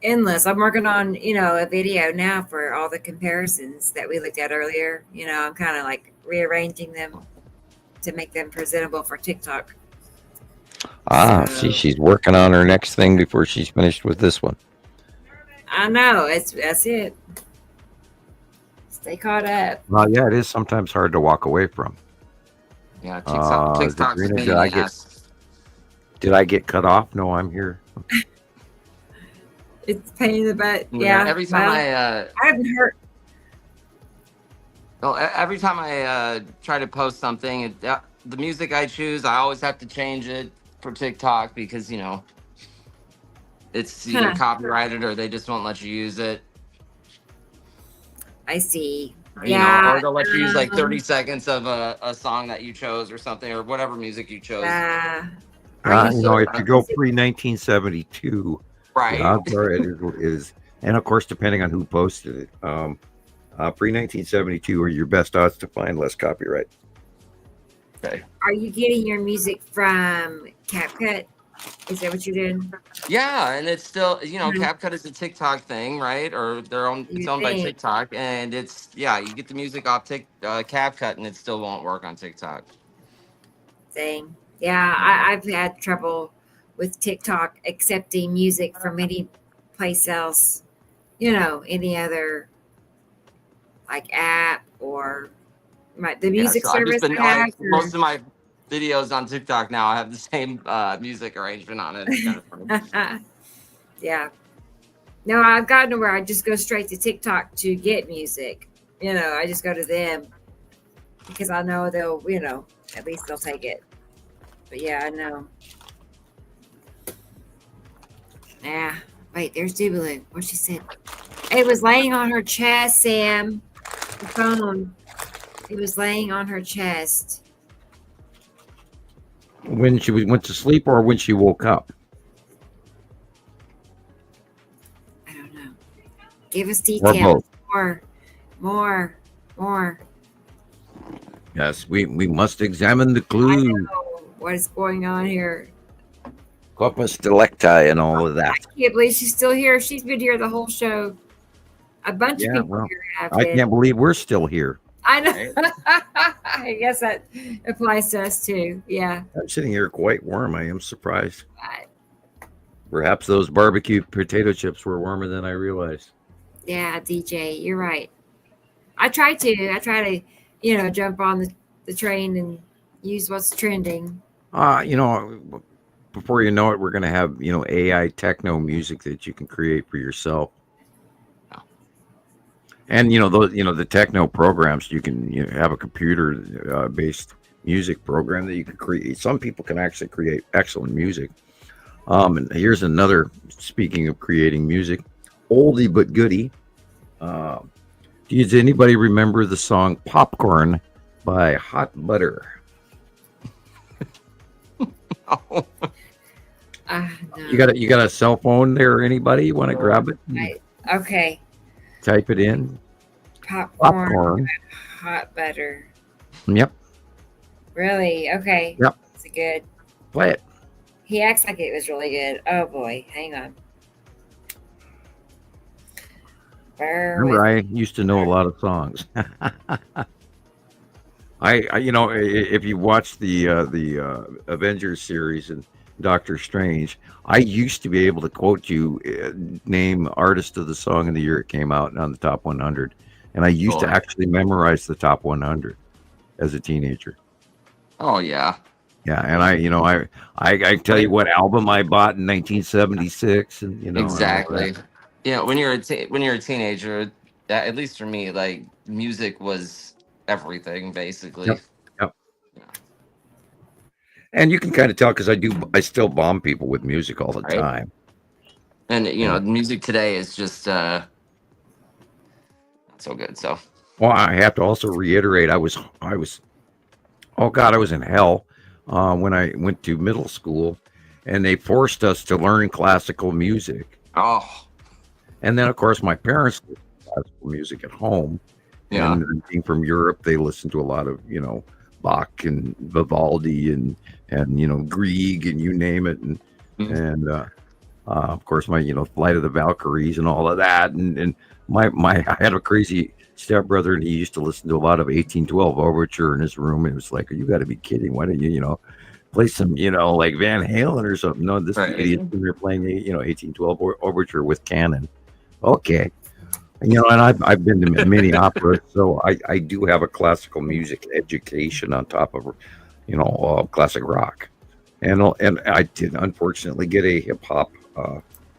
endless. I'm working on, a video now for all the comparisons that we looked at earlier. I'm kind of like rearranging them to make them presentable for TikTok. See, she's working on her next thing before she's finished with this one. I know. That's it. Stay caught up. Well, yeah, it is sometimes hard to walk away from. Yeah, TikTok's Zabrina, did I get cut off? No, I'm here. It's pain in the butt. Yeah. Every time I haven't heard. Well, every time I try to post something, the music I choose, I always have to change it for TikTok because it's either copyrighted or they just won't let you use it. I see. Or they'll let you use like 30 seconds of a song that you chose or something, or whatever music you chose. If you go pre-1972, right? Odds are it is, and of course, depending on who posted it, pre-1972 are your best odds to find less copyright. Okay. Are you getting your music from CapCut? Is that what you're doing? Yeah, and it's still, CapCut is a TikTok thing, right? Or it's owned by TikTok, and it's you get the music off CapCut, and it still won't work on TikTok. Dang. Yeah, I've had trouble with TikTok accepting music from any place else, any other like app or the music service. Most of my videos on TikTok now, I have the same music arrangement on it. It's kind of funny. Yeah. No, I've gotten to where I just go straight to TikTok to get music. I just go to them because I know they'll, at least they'll take it. But yeah, I know. Yeah. Wait, there's Dubaloo. What she said? It was laying on her chest, Sam. The phone. It was laying on her chest. When she went to sleep or when she woke up? I don't know. Give us details. More. Yes, we must examine the clues. What is going on here? Corpus delicti and all of that. I can't believe she's still here. She's been here the whole show. A bunch of people here have been. I can't believe we're still here. I know. I guess that applies to us too. Yeah. I'm sitting here quite warm. I am surprised. Perhaps those barbecue potato chips were warmer than I realized. Yeah, DJ, you're right. I try to, jump on the train and use what's trending. Before you know it, we're going to have, AI techno music that you can create for yourself. And, the techno programs, you can have a computer based music program that you can create. Some people can actually create excellent music. And here's another, speaking of creating music, oldie but goodie. Does anybody remember the song Popcorn by Hot Butter? No. You got a cell phone there? Anybody? You want to grab it? Okay. Type it in. Popcorn. Hot butter. Yep. Really? Okay. Yep. It's good. Play it. He acts like it was really good. Oh boy, hang on. Remember, I used to know a lot of songs. If you watch the Avengers series and Doctor Strange, I used to be able to quote you, name artist of the song in the year it came out on the top 100, and I used to actually memorize the top 100 as a teenager. Oh yeah. Yeah, and I tell you what album I bought in 1976, and exactly. When you're a teenager, at least for me, like music was everything basically. Yep. And you can kind of tell because I still bomb people with music all the time. And music today is just not so good. So well, I have to also reiterate, I was in hell when I went to middle school, and they forced us to learn classical music. Oh. And then, of course, my parents listened to classical music at home. Yeah. And being from Europe, they listened to a lot of, Bach and Vivaldi and Grieg and you name it. And of course, my, Flight of the Valkyries and all of that. And I had a crazy stepbrother, and he used to listen to a lot of 1812 Overture in his room. It was like, you got to be kidding. Why don't you, play some, like Van Halen or something? No, this idiot's in there playing, 1812 Overture with canon. Okay. And I've been to many operas, so I do have a classical music education on top of, classic rock, and I did unfortunately get a hip hop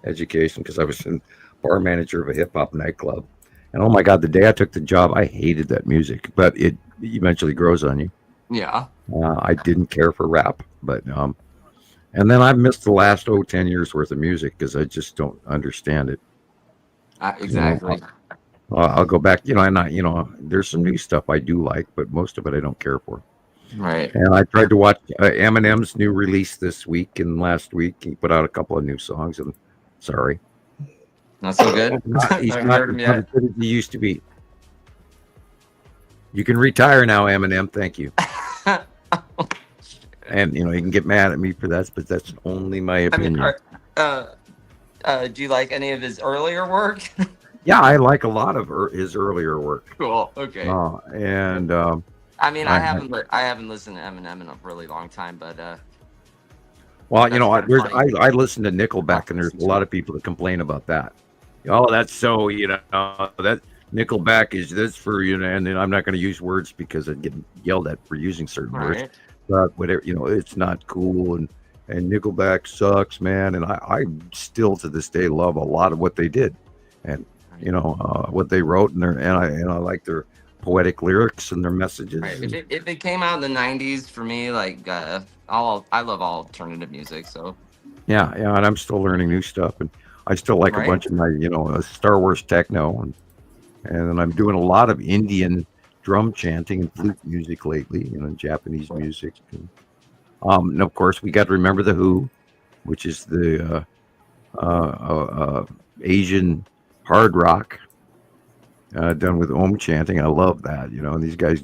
education because I was a bar manager of a hip hop nightclub, and oh my God, the day I took the job, I hated that music, but it eventually grows on you. Yeah. I didn't care for rap, but And then I've missed the last 10 years worth of music because I just don't understand it. Exactly. You know, I'll go back, there's some new stuff I do like, but most of it I don't care for. Right. And I tried to watch Eminem's new release this week and last week. He put out a couple of new songs, and sorry, not so good. He's not as good as he used to be. You can retire now, Eminem. Thank you. And you can get mad at me for that, but that's only my opinion. Do you like any of his earlier work? Yeah, I like a lot of his earlier work. Cool. Okay. And I mean, I haven't listened to Eminem in a really long time, but well, I listen to Nickelback, and there's a lot of people that complain about that. Oh, that's so that Nickelback is this for and then I'm not going to use words because I get yelled at for using certain words. But whatever, it's not cool, and Nickelback sucks, man. And I still to this day love a lot of what they did, and what they wrote, and I like their poetic lyrics and their messages. Right. If it came out in the 90s for me, like I love all alternative music, so yeah, and I'm still learning new stuff, and I still like a bunch of my Star Wars techno, and I'm doing a lot of Indian drum chanting and flute music lately, Japanese music. And of course, we got to remember the Who, which is the Asian hard rock done with Om chanting. I love that, and these guys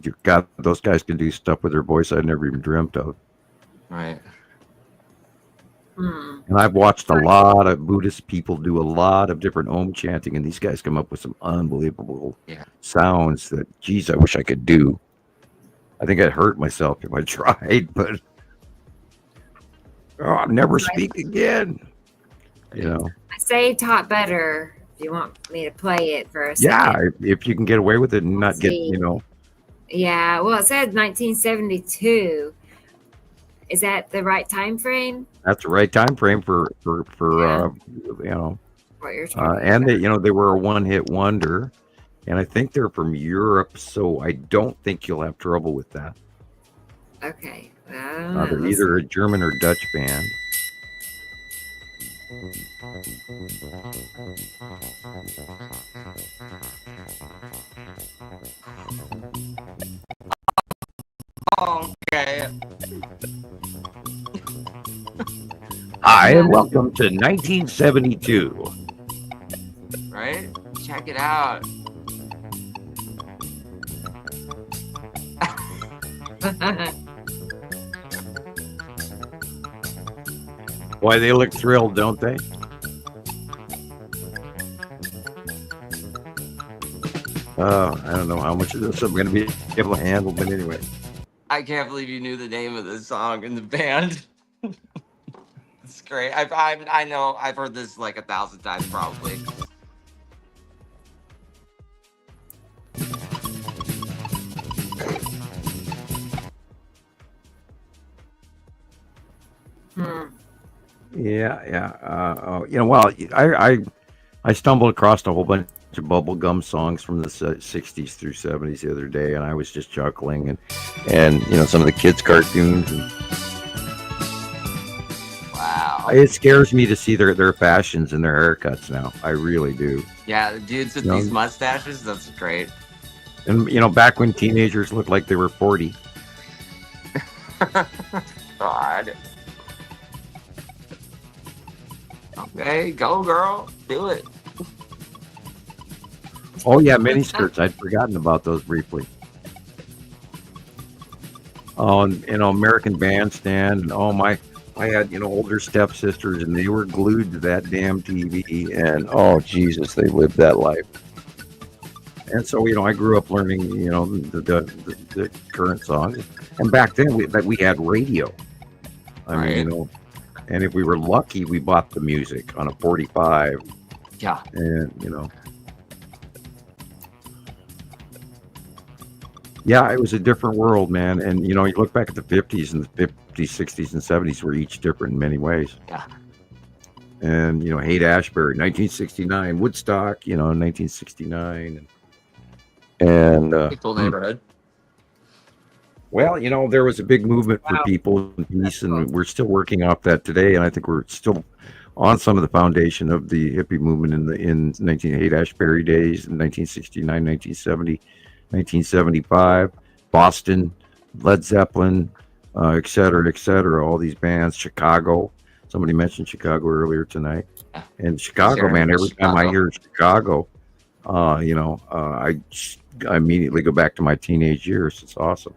those guys can do stuff with their voice I'd never even dreamt of. Right. And I've watched a lot of Buddhist people do a lot of different Om chanting, and these guys come up with some unbelievable sounds that, geez, I wish I could do. I think I'd hurt myself if I tried, but I'll never speak again. I say taught better. If you want me to play it for a second. Yeah, if you can get away with it and not get, Yeah, well, it said 1972. Is that the right time frame? That's the right time frame for what you're talking and they were a one-hit wonder, and I think they're from Europe, so I don't think you'll have trouble with that. Okay. They're either a German or Dutch band. Okay. Hi, and welcome to 1972. Right? Check it out. Why, they look thrilled, don't they? I don't know how much of this I'm going to be able to handle, but anyway. I can't believe you knew the name of this song in the band. It's great. I know I've heard this like 1,000 times probably. Yeah. Well, I stumbled across a whole bunch of bubblegum songs from the 60s through 70s the other day, and I was just chuckling, and some of the kids' cartoons. And wow. It scares me to see their fashions and their haircuts now. I really do. Yeah, the dudes with these mustaches, that's great. And, back when teenagers looked like they were 40. God. Okay, go girl, do it. Oh yeah, miniskirts. I'd forgotten about those briefly. Oh, and, American Bandstand. And I had older stepsisters, and they were glued to that damn TV. And oh Jesus, they lived that life. And so I grew up learning the current songs. And back then we had radio. I mean, and if we were lucky, we bought the music on a 45. Yeah. And yeah, it was a different world, man. And you look back at the 50s, and the 50s, 60s, and 70s were each different in many ways. Yeah. And Haight-Ashbury, 1969, Woodstock, 1969, and cool neighborhood. Well, there was a big movement for people in peace, and we're still working off that today. And I think we're still on some of the foundation of the hippie movement in 1908 Ashbury days, in 1969, 1970, 1975, Boston, Led Zeppelin, et cetera, all these bands, Chicago. Somebody mentioned Chicago earlier tonight. And Chicago, man, every time I hear Chicago, I immediately go back to my teenage years. It's awesome.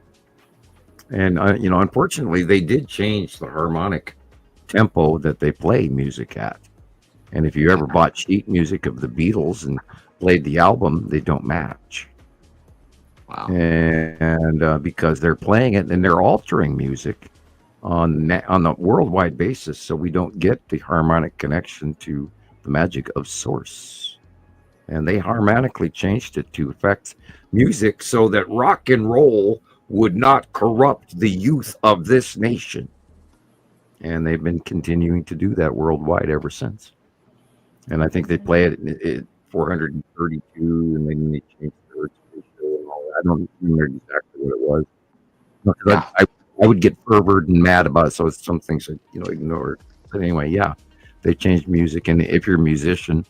And, unfortunately, they did change the harmonic tempo that they play music at. And if you ever bought sheet music of the Beatles and played the album, they don't match. Wow. And because they're playing it and they're altering music on the worldwide basis, so we don't get the harmonic connection to the magic of source. And they harmonically changed it to affect music so that rock and roll would not corrupt the youth of this nation. And they've been continuing to do that worldwide ever since. And I think they play it at 432, and then they changed the Earth ratio and all that. I don't remember exactly what it was. I would get fervored and mad about it, so some things I ignored. But anyway, yeah, they changed music. And if you're a musician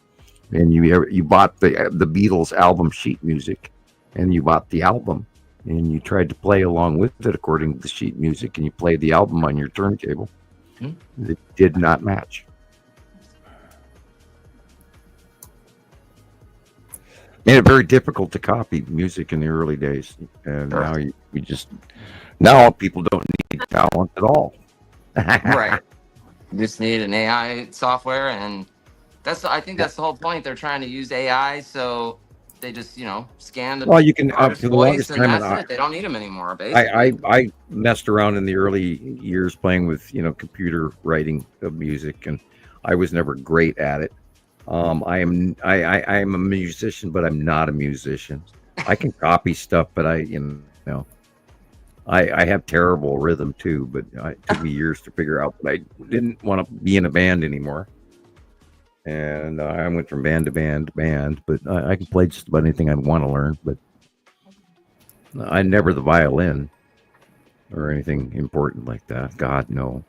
and you bought the Beatles album sheet music, and you bought the album, and you tried to play along with it according to the sheet music, and you played the album on your turntable, it did not match. Made it very difficult to copy music in the early days, and now people don't need talent at all. Right. You just need an AI software, and I think that's the whole point. They're trying to use AI, so they just scan the you can artist's for the voice, longest and time. that's it. They don't need them anymore. Basically, I messed around in the early years playing with computer writing of music, and I was never great at it. I am a musician, but I'm not a musician. I can copy stuff, but I have terrible rhythm too. But it took me years to figure out that I didn't want to be in a band anymore. And I went from band to band to band, but I can play just about anything I want to learn. But I never the violin or anything important like that. God, no.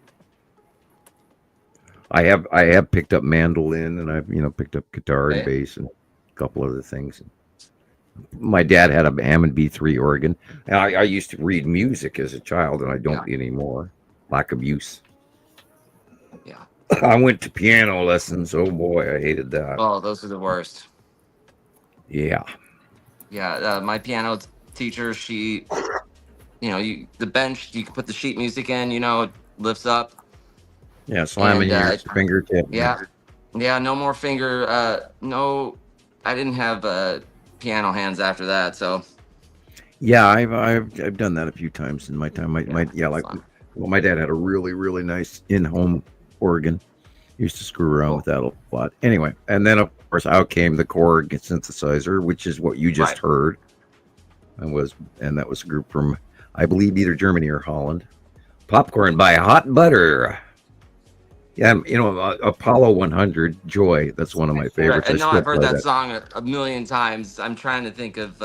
I have picked up mandolin, and I've picked up guitar and bass and a couple other things. My dad had a Hammond B3 organ, and I used to read music as a child, and I don't anymore. Lack of use. Yeah. I went to piano lessons. Oh boy, I hated that. Oh, those are the worst. Yeah. Yeah, my piano teacher, she, the bench, you can put the sheet music in, it lifts up. Yeah, slamming your fingertip. Yeah, no more finger. No, I didn't have piano hands after that. So. Yeah, I've done that a few times in my time. My dad had a really, really nice in-home organ. Used to screw around with that a lot. Anyway, and then of course out came the Korg synthesizer, which is what you just heard. And that was a group from, I believe, either Germany or Holland. Popcorn by Hot Butter. Yeah, Apollo 100, Joy. That's one of my favorites. I know I've heard that song a million times. I'm trying to think of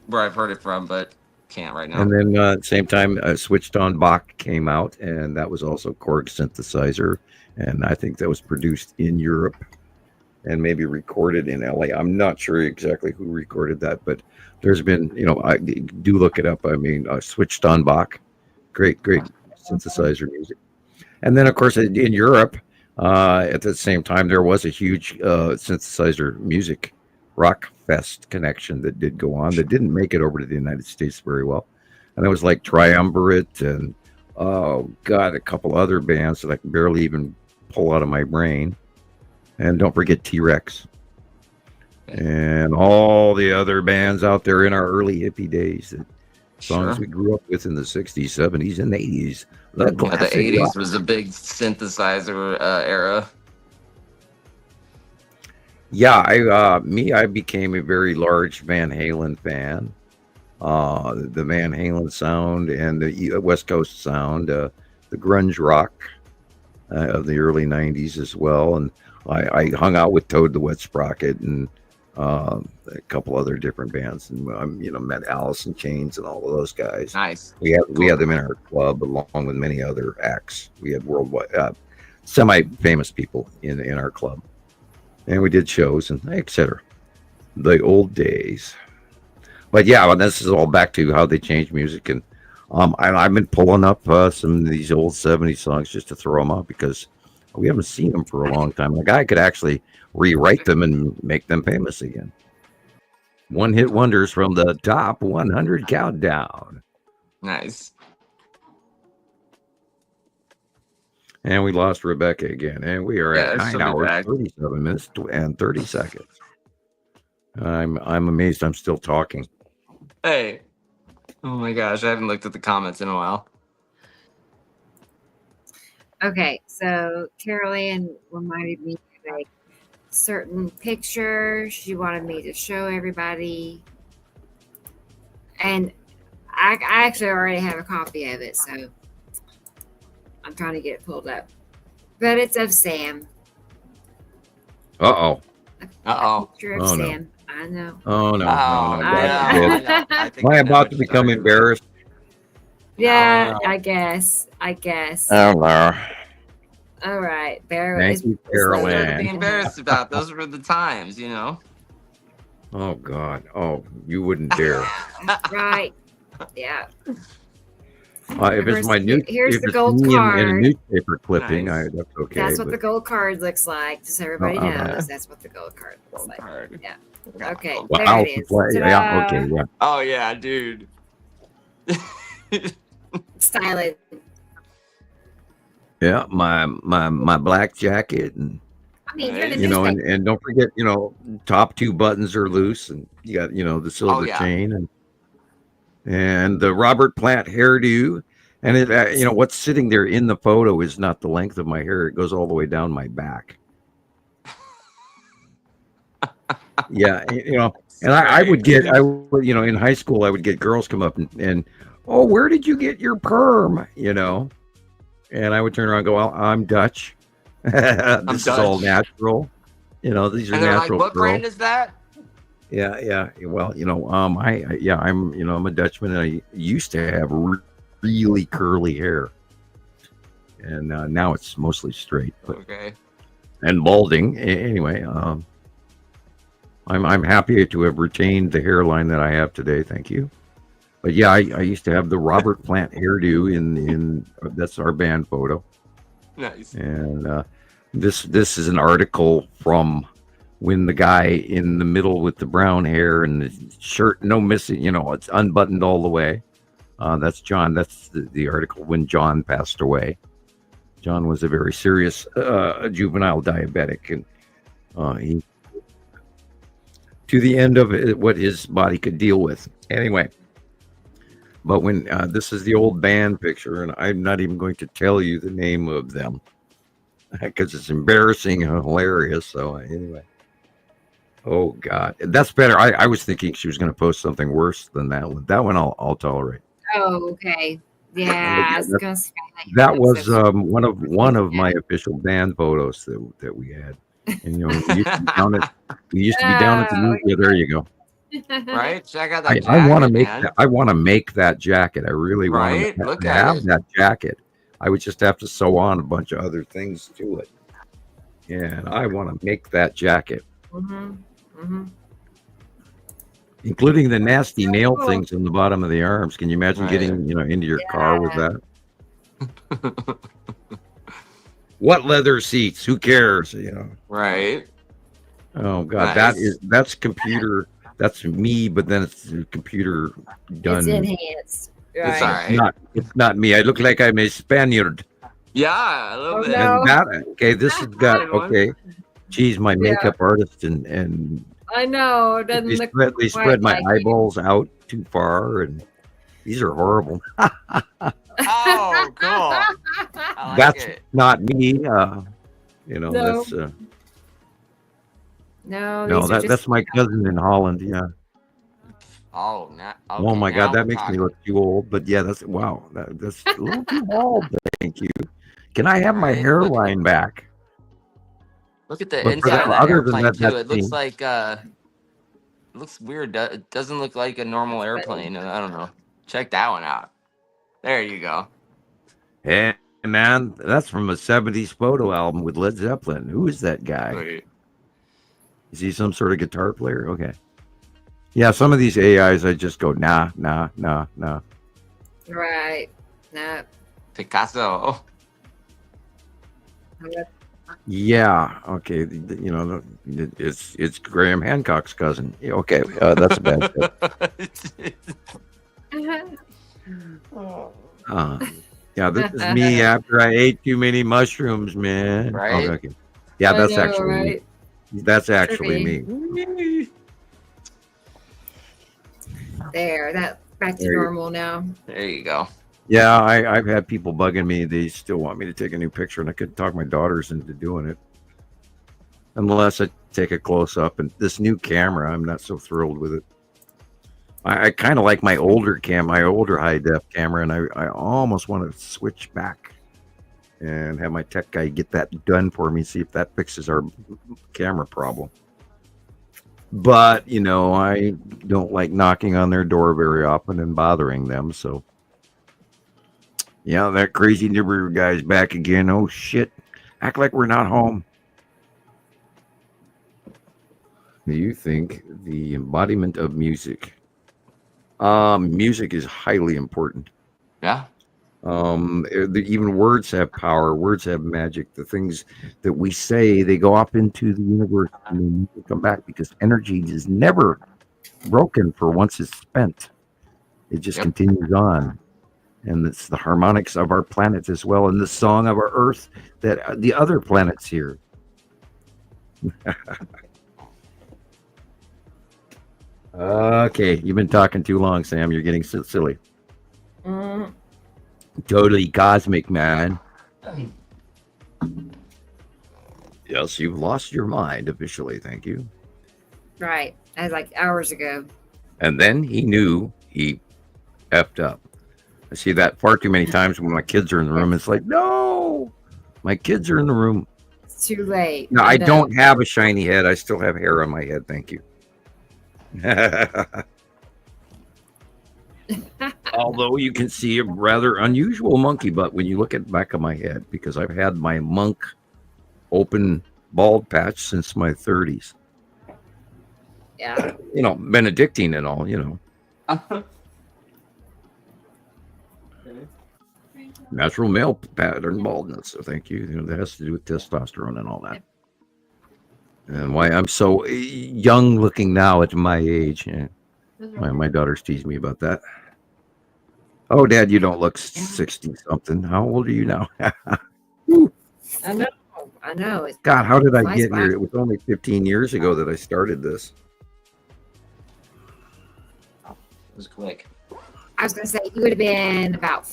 where I've heard it from, but can't right now. And then at the same time, Switched On Bach came out, and that was also Korg synthesizer. And I think that was produced in Europe and maybe recorded in LA. I'm not sure exactly who recorded that, but there's been, I do look it up. I mean, Switched On Bach, great synthesizer music. And then, of course, in Europe, at the same time, there was a huge synthesizer music rock fest connection that did go on that didn't make it over to the United States very well. And it was like Triumvirate and, a couple other bands that I can barely even pull out of my brain. And don't forget T-Rex. And all the other bands out there in our early hippie days. Songs we grew up with in the 60s, 70s, and 80s. The 80s was a big synthesizer era. Yeah, I became a very large Van Halen fan. The Van Halen sound and the West Coast sound, the grunge rock of the early 90s as well. And I hung out with Toad the Wet Sprocket and a couple other different bands, and met Alice in Chains and all of those guys. Nice. We had them in our club along with many other acts. We had worldwide semi-famous people in our club, and we did shows and etc. The old days. But yeah, well, this is all back to how they changed music, and I've been pulling up some of these old '70s songs just to throw them up because we haven't seen them for a long time. A guy could actually rewrite them and make them famous again. One-hit wonders from the top 100 countdown. Nice. And we lost Rebecca again, and we are at 9 hours, 37 minutes, and 30 seconds. I'm amazed I'm still talking. Hey. Oh my gosh, I haven't looked at the comments in a while. Okay, so Carol Ann reminded me of a certain picture she wanted me to show everybody. And I actually already have a copy of it, so I'm trying to get it pulled up. But it's of Sam. Uh-oh. Picture of Sam. No. I know. Oh, no. I know. Am I about to become embarrassed? Yeah, I guess. Oh, no. All right. Thank you, Carol Ann. Be embarrassed about. Those were the times, you know. Oh, God. Oh, you wouldn't dare. Right. Yeah. If it's my new, here's if the it's gold me card. in a newspaper clipping, Nice. That's okay. That's what the gold card looks like. Just so everybody Uh-uh. knows. That's what the gold card looks like. Yeah. Okay. Wow. There it is. Yeah. Okay. Yeah. Oh yeah, dude. Styling. Yeah. My black jacket, and I mean, you're the and don't forget, top two buttons are loose, and you got the silver chain, and the Robert Plant hairdo, and it what's sitting there in the photo is not the length of my hair; it goes all the way down my back. Yeah, and I would get, in high school, I would get girls come up and oh, where did you get your perm? And I would turn around and go, well, I'm Dutch. This is all natural. These are and they're natural. Like, what brand is that? Yeah. Well, I'm a Dutchman, and I used to have really curly hair, and now it's mostly straight. Okay. And balding. Anyway, I'm happy to have retained the hairline that I have today. Thank you. But yeah, I used to have the Robert Plant hairdo in that's our band photo. Nice. And this is an article from when the guy in the middle with the brown hair and the shirt, no missing, it's unbuttoned all the way. That's John. That's the article when John passed away. John was a very serious juvenile diabetic, and he to the end of it, what his body could deal with. Anyway, but when this is the old band picture, and I'm not even going to tell you the name of them because it's embarrassing and hilarious. So anyway, oh God, that's better. I was thinking she was going to post something worse than that one. That one I'll tolerate. Oh, okay. Yeah, I was gonna say that was one of my official band photos that we had. And we used to be down at the movie. Yeah, there you go. Right? Check out that jacket, I want to make man. that. I want to make that jacket. I really want to have that jacket. I would just have to sew on a bunch of other things to it. And I want to make that jacket. Including the nasty nail things on the bottom of the arms. Can you imagine getting into your car with that? What leather seats? Who cares? Right. Oh God, Nice. that's computer. That's me, but then it's computer done. It's enhanced. Right. It's not me. I look like I'm a Spaniard. Yeah, a little bit. No. And this has got Geez, my makeup artist and I know. It doesn't look they quite spread my like eyeballs out too far, and these are horrible. Oh, cool. I like That's it. not me. No. That's no. that's my cousin in Holland. Yeah. Oh, okay, Oh my now God, that we're makes me talking. look too old. But yeah, that's a little too bald. Thank you. Can I have my hairline back? Look at the But for inside that- of that other than airplane that, too. that It looks scene- like looks weird. It doesn't look like a normal airplane. I don't know. Check that one out. There you go. Hey, man, that's from a 70s photo album with Led Zeppelin. Who is that guy? Wait. Is he some sort of guitar player? Okay. Yeah, some of these AIs, I just go, nah. Right. No. Picasso. Yeah. Okay. You know, it's Graham Hancock's cousin. Yeah, okay. That's a bad joke. Yeah, this is me after I ate too many mushrooms, man. Right? Oh, okay. Yeah, that's actually right? me. That's actually me. There, that's back to There you- normal now. There you go. Yeah, I've had people bugging me. They still want me to take a new picture, and I couldn't talk my daughters into doing it. Unless I take a close up. And this new camera, I'm not so thrilled with it. I kind of like my older high def camera, and I almost want to switch back and have my tech guy get that done for me, see if that fixes our camera problem. But, you know, I don't like knocking on their door very often and bothering them, so. Yeah, that crazy Nibiru guy's back again. Oh, shit. Act like we're not home. Do you think the embodiment of music? Music is highly important. Yeah. Even words have power. Words have magic. The things that we say, they go up into the universe and then they come back because energy is never broken for once it's spent. It just continues on. And it's the harmonics of our planet as well, and the song of our Earth that the other planets hear. Okay, you've been talking too long, Sam. You're getting silly. Totally cosmic, man. Yes, you've lost your mind officially. Thank you. Right. That was like hours ago. And then he knew he effed up. I see that far too many times when my kids are in the room. It's like, no, my kids are in the room. It's too late. No, I don't have a shiny head. I still have hair on my head. Thank you. Although you can see a rather unusual monkey butt when you look at the back of my head, because I've had my monk open bald patch since my 30s. Yeah. You know, Benedictine and all, you know. Natural male pattern baldness. So thank you. You know, that has to do with testosterone and all that. And why I'm so young looking now at my age. Yeah. My daughters tease me about that. Oh, Dad, you don't look 60 something. How old are you now? I know. God, how did I Nice get back. here? It was only 15 years ago that I started this. It was quick. I was going to say you would have been about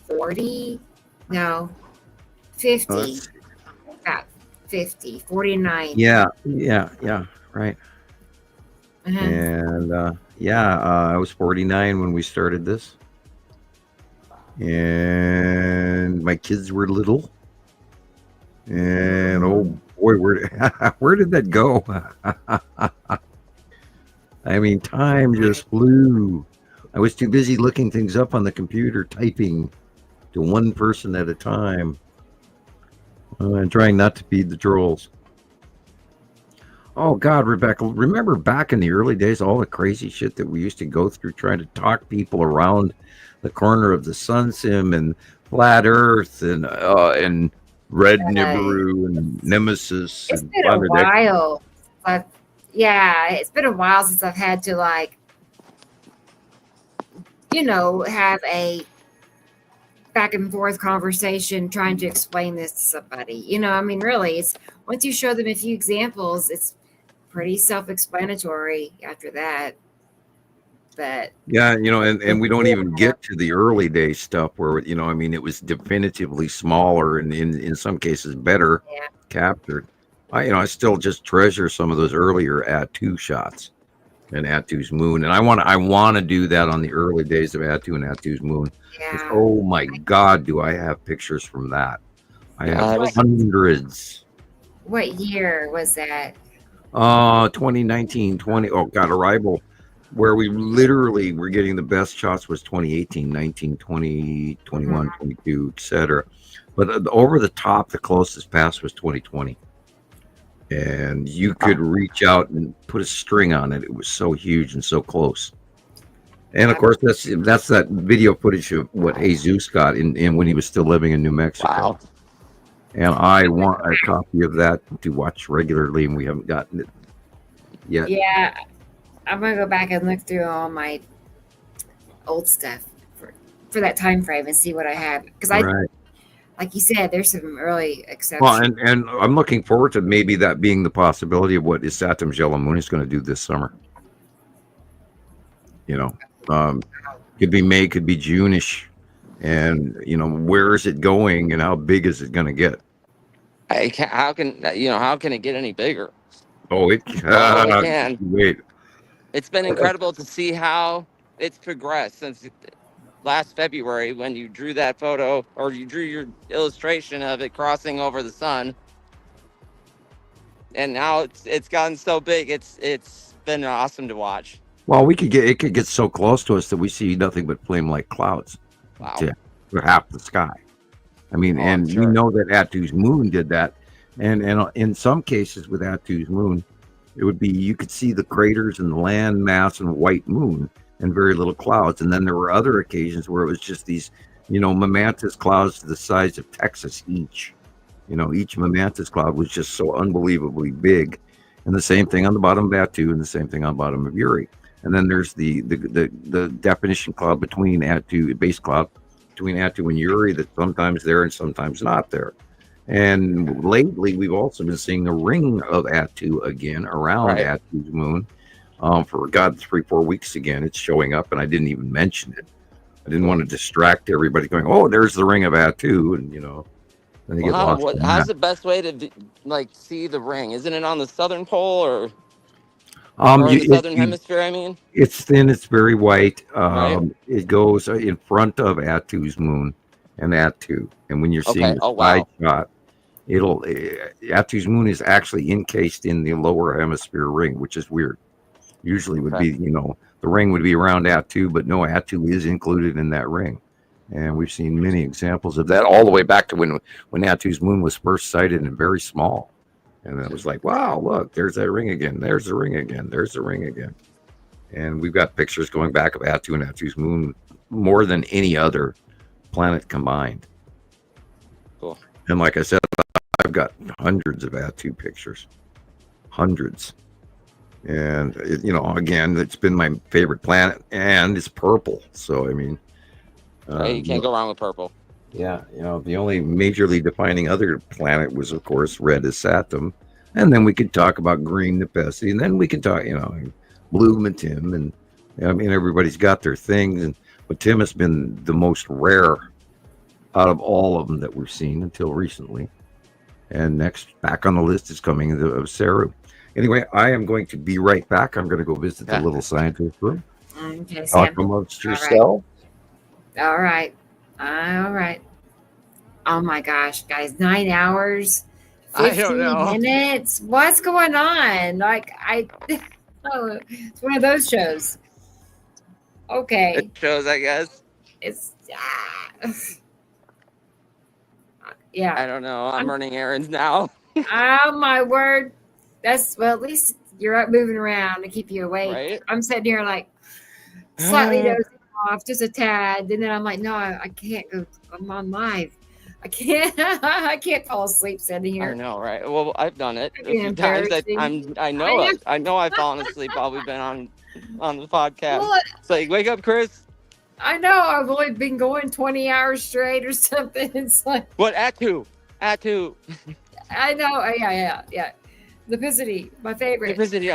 40. No, 50. About 50, 49. Yeah, right. Uh-huh. And I was 49 when we started this. And my kids were little. And oh boy, where did that go? I mean, time just flew. I was too busy looking things up on the computer, typing to one person at a time, and trying not to feed the trolls. Oh God, Rebecca, remember back in the early days, all the crazy shit that we used to go through trying to talk people around the corner of the Sun Sim and Flat Earth and Red Nibiru and Nemesis. It's and been a Thunder Deck. while. It's been a while since I've had to have a back and forth conversation trying to explain this to somebody. I mean, really, it's once you show them a few examples, it's pretty self-explanatory after that. But Yeah, and we don't even get to the early day stuff where, I mean, it was definitively smaller and in some cases better captured. I still just treasure some of those earlier Atu shots and Atu's moon. And I want to do that on the early days of Atu and Atu's moon. Yeah. Oh my God, do I have pictures from that? I have hundreds. What year was that? 2019, 20. Oh God, Arrival, where we literally were getting the best shots was 2018, 19, 20, 21, 22, etc. But over the top, the closest pass was 2020. And you could reach out and put a string on it. It was so huge and so close. And of course, that's that video footage of what Jesus got in when he was still living in New Mexico. Wow. And I want a copy of that to watch regularly, and we haven't gotten it yet. Yeah, I'm gonna go back and look through all my old stuff for that time frame and see what I have, because Right. like you said, there's some early exceptions. Well, and I'm looking forward to maybe that being the possibility of what Isatum Jelamun is going to do this summer. You know, could be May, could be June-ish, and you know, where is it going, and how big is it going to get? How can it get any bigger? Oh, it can. Wait. It's been incredible to see how it's progressed since last February when you drew that photo, or you drew your illustration of it crossing over the sun, and now it's gotten so big. It's been awesome to watch. Well, it could get so close to us that we see nothing but flame-like clouds. Wow. For half the sky. I mean, and we know that Attu's moon did that, and in some cases with Attu's moon, it would be you could see the craters and the land mass and white moon and very little clouds. And then there were other occasions where it was just these, you know, momentous clouds the size of Texas each. You know, each momentous cloud was just so unbelievably big. And the same thing on the bottom of Attu, and the same thing on the bottom of Uri. And then there's the definition cloud between Attu, base cloud between Attu and Uri, that's sometimes there and sometimes not there. And lately, we've also been seeing the ring of Attu again around Attu's moon. For 3-4 weeks again, it's showing up, and I didn't even mention it. I didn't want to distract everybody going, "Oh, there's the ring of Attu," and you know, then they get lost. How's the best way to see the ring? Isn't it on the southern pole or the southern hemisphere? I mean, it's thin, it's very white. Right. It goes in front of Attu's moon and Attu, and when you're seeing the side shot, Attu's moon is actually encased in the lower hemisphere ring, which is weird. Usually would be, you know, the ring would be around Attu, but no, Attu is included in that ring. And we've seen many examples of that all the way back to when Attu's moon was first sighted and very small. And it was like, wow, look, there's that ring again. There's the ring again. There's the ring again. And we've got pictures going back of Attu and Attu's moon more than any other planet combined. Cool. And like I said, I've got hundreds of Attu pictures. Hundreds. And, you know, again, it's been my favorite planet, and it's purple. So, I mean... you can't go wrong with purple. Yeah, you know, the only majorly defining other planet was, of course, red as Saturn. And then we could talk about green Nepesi, and then we could talk, you know, blue Matim, and I mean, everybody's got their things. But Tim has been the most rare out of all of them that we've seen until recently. And next, back on the list is coming of Saru. Anyway, I am going to be right back. I'm going to go visit the little scientist room. Okay, Talk amongst yourself. All right. Oh my gosh, guys, 9 hours, 15 minutes. What's going on? Oh, it's one of those shows. Okay. It shows, I guess. It's yeah. I don't know. I'm running errands now. Oh my word. At least you're up moving around to keep you awake. Right? I'm sitting here like slightly dozing off, just a tad. And then I'm like, no, I can't go. I'm on live. I can't fall asleep sitting here. I know, right? Well, I've done it a few times. I know I've fallen asleep while we've been on the podcast. Well, it's like, wake up, Chris. I know. I've only been going 20 hours straight or something. It's like what? Attu. I know. Yeah. Nepicity, my favorite. Nepicity.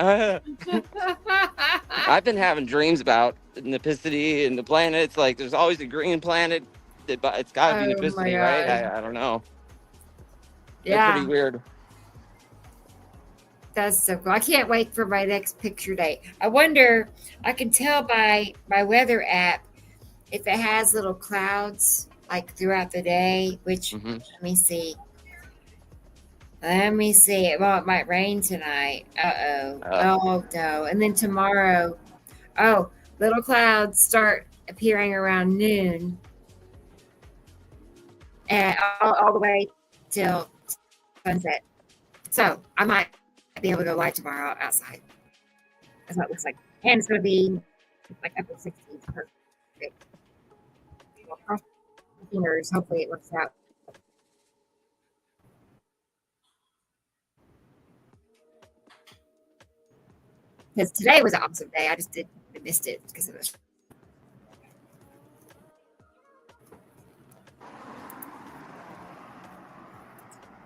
I've been having dreams about Nepicity and the planets. Like, there's always a green planet. It's got to be Nepicity, right? I don't know. Yeah. It's pretty weird. That's so cool. I can't wait for my next picture day. I wonder, I can tell by my weather app if it has little clouds like throughout the day, which let me see. Let me see. Well, it might rain tonight. Oh no. And then tomorrow, little clouds start appearing around noon and all the way till sunset. So I might be able to go light tomorrow outside. That's what it looks like. And it's going to be like upper 60s. Perfect. Cross my fingers. Hopefully it works out. Because today was an awesome day. I just missed it because of this.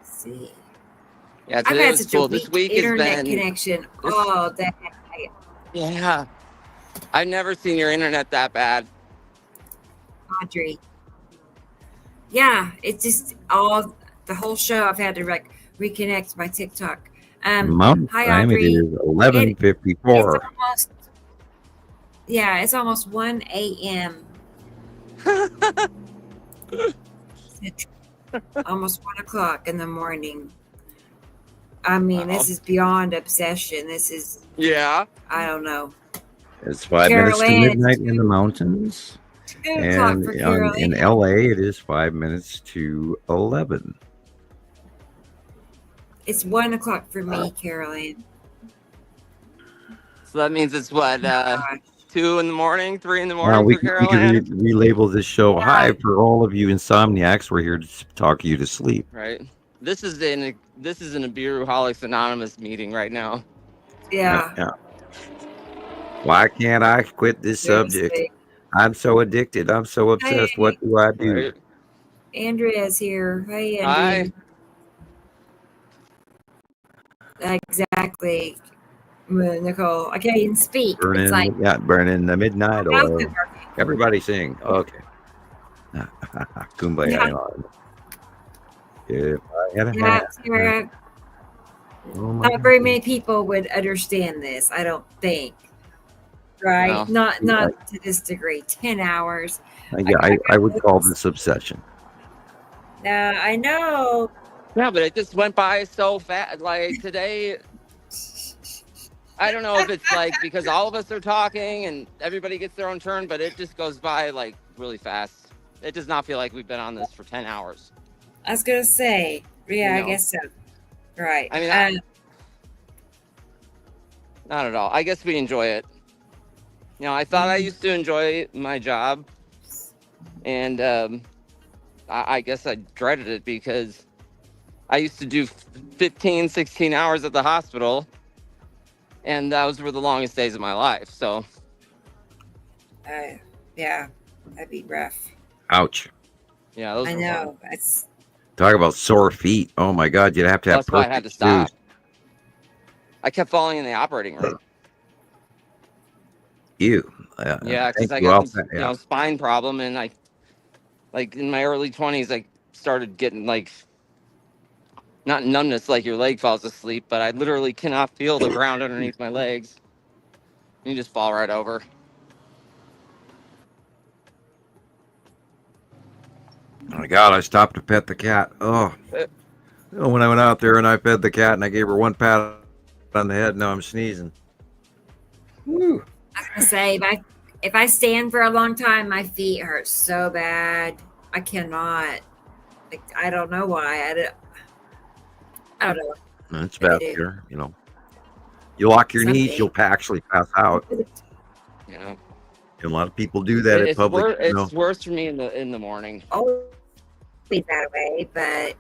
See. Yeah, I've today had was such cool. a This weak week has internet been connection all day. Yeah. I've never seen your internet that bad. Audrey. Yeah, it's just the whole show. I've had to reconnect my TikTok. Mountain Hi time. It Audrey. is 11:54. It's almost 1 a.m. Almost 1 o'clock in the morning. I mean, This is beyond obsession. This is I don't know. It's 5 minutes to midnight in the mountains. 2 o'clock And for Carolyn. in LA, it is 5 minutes to 11. It's 1 o'clock for me, Carolyn. So that means it's what, 2 in the morning, 3 in the morning Now we for can Carolyn? relabel this show. Hi, for all of you insomniacs. We're here to talk you to sleep. Right. This is an Nibiru Anonymous meeting right now. Yeah. Why can't I quit this subject? I'm so addicted. I'm so obsessed. What do I do? Right. Andrea's here. Hey, Andrea. Hi. Exactly, Nicole. I can't even speak. Burning, It's like burning the midnight oil. Everybody sing. Okay. Kumbaya. If I had a hat. Sarah, Oh my not very many people would understand this, I don't think. Right? No. Not to this degree. 10 hours. Yeah, I would call this obsession. I know. Yeah, but it just went by so fast. Like today, I don't know if it's like because all of us are talking and everybody gets their own turn, but it just goes by like really fast. It does not feel like we've been on this for 10 hours. I was going to say, yeah, I guess so. Right. I mean, not at all. I guess we enjoy it. You know, I thought I used to enjoy my job, and I guess I dreaded it because I used to do 15, 16 hours at the hospital, and those were the longest days of my life. So, yeah, that'd be rough. Ouch. Yeah, those I were know. fun. Talk about sore feet. Oh my God, you'd have to have That's why I had to perfect stop. shoes. I kept falling in the operating room. You. Yeah, because I got this, spine problem, and I, like in my early 20s, I started getting like, not numbness like your leg falls asleep, but I literally cannot feel the ground underneath my legs. You just fall right over. Oh my God, I stopped to pet the cat. Oh, when I went out there and I fed the cat and I gave her one pat on the head, now I'm sneezing. Woo. I was gonna say, if I stand for a long time, my feet hurt so bad. I cannot. Like, I don't know why. I don't know. That's vascular, you know. You lock your knees, you'll actually pass out. Yeah. And a lot of people do that in public. It's worse for me in the morning. Always that way, but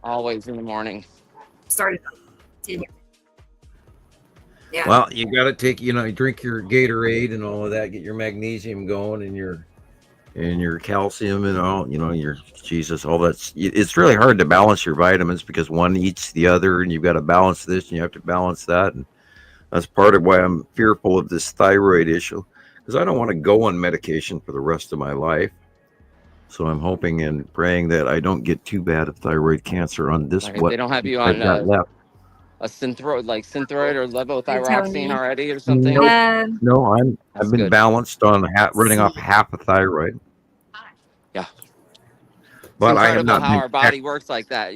always in the morning. Started. Yeah. Well, you got to take, you drink your Gatorade and all of that, get your magnesium going and your calcium and all, your Jesus, all that's. It's really hard to balance your vitamins because one eats the other, and you've got to balance this and you have to balance that, and that's part of why I'm fearful of this thyroid issue, because I don't want to go on medication for the rest of my life. So I'm hoping and praying that I don't get too bad of thyroid cancer on this. They don't have you on a Synthroid or levothyroxine already or something? No, I've been balanced on running off half a thyroid. Yeah, but it's I have not. How our body works like that,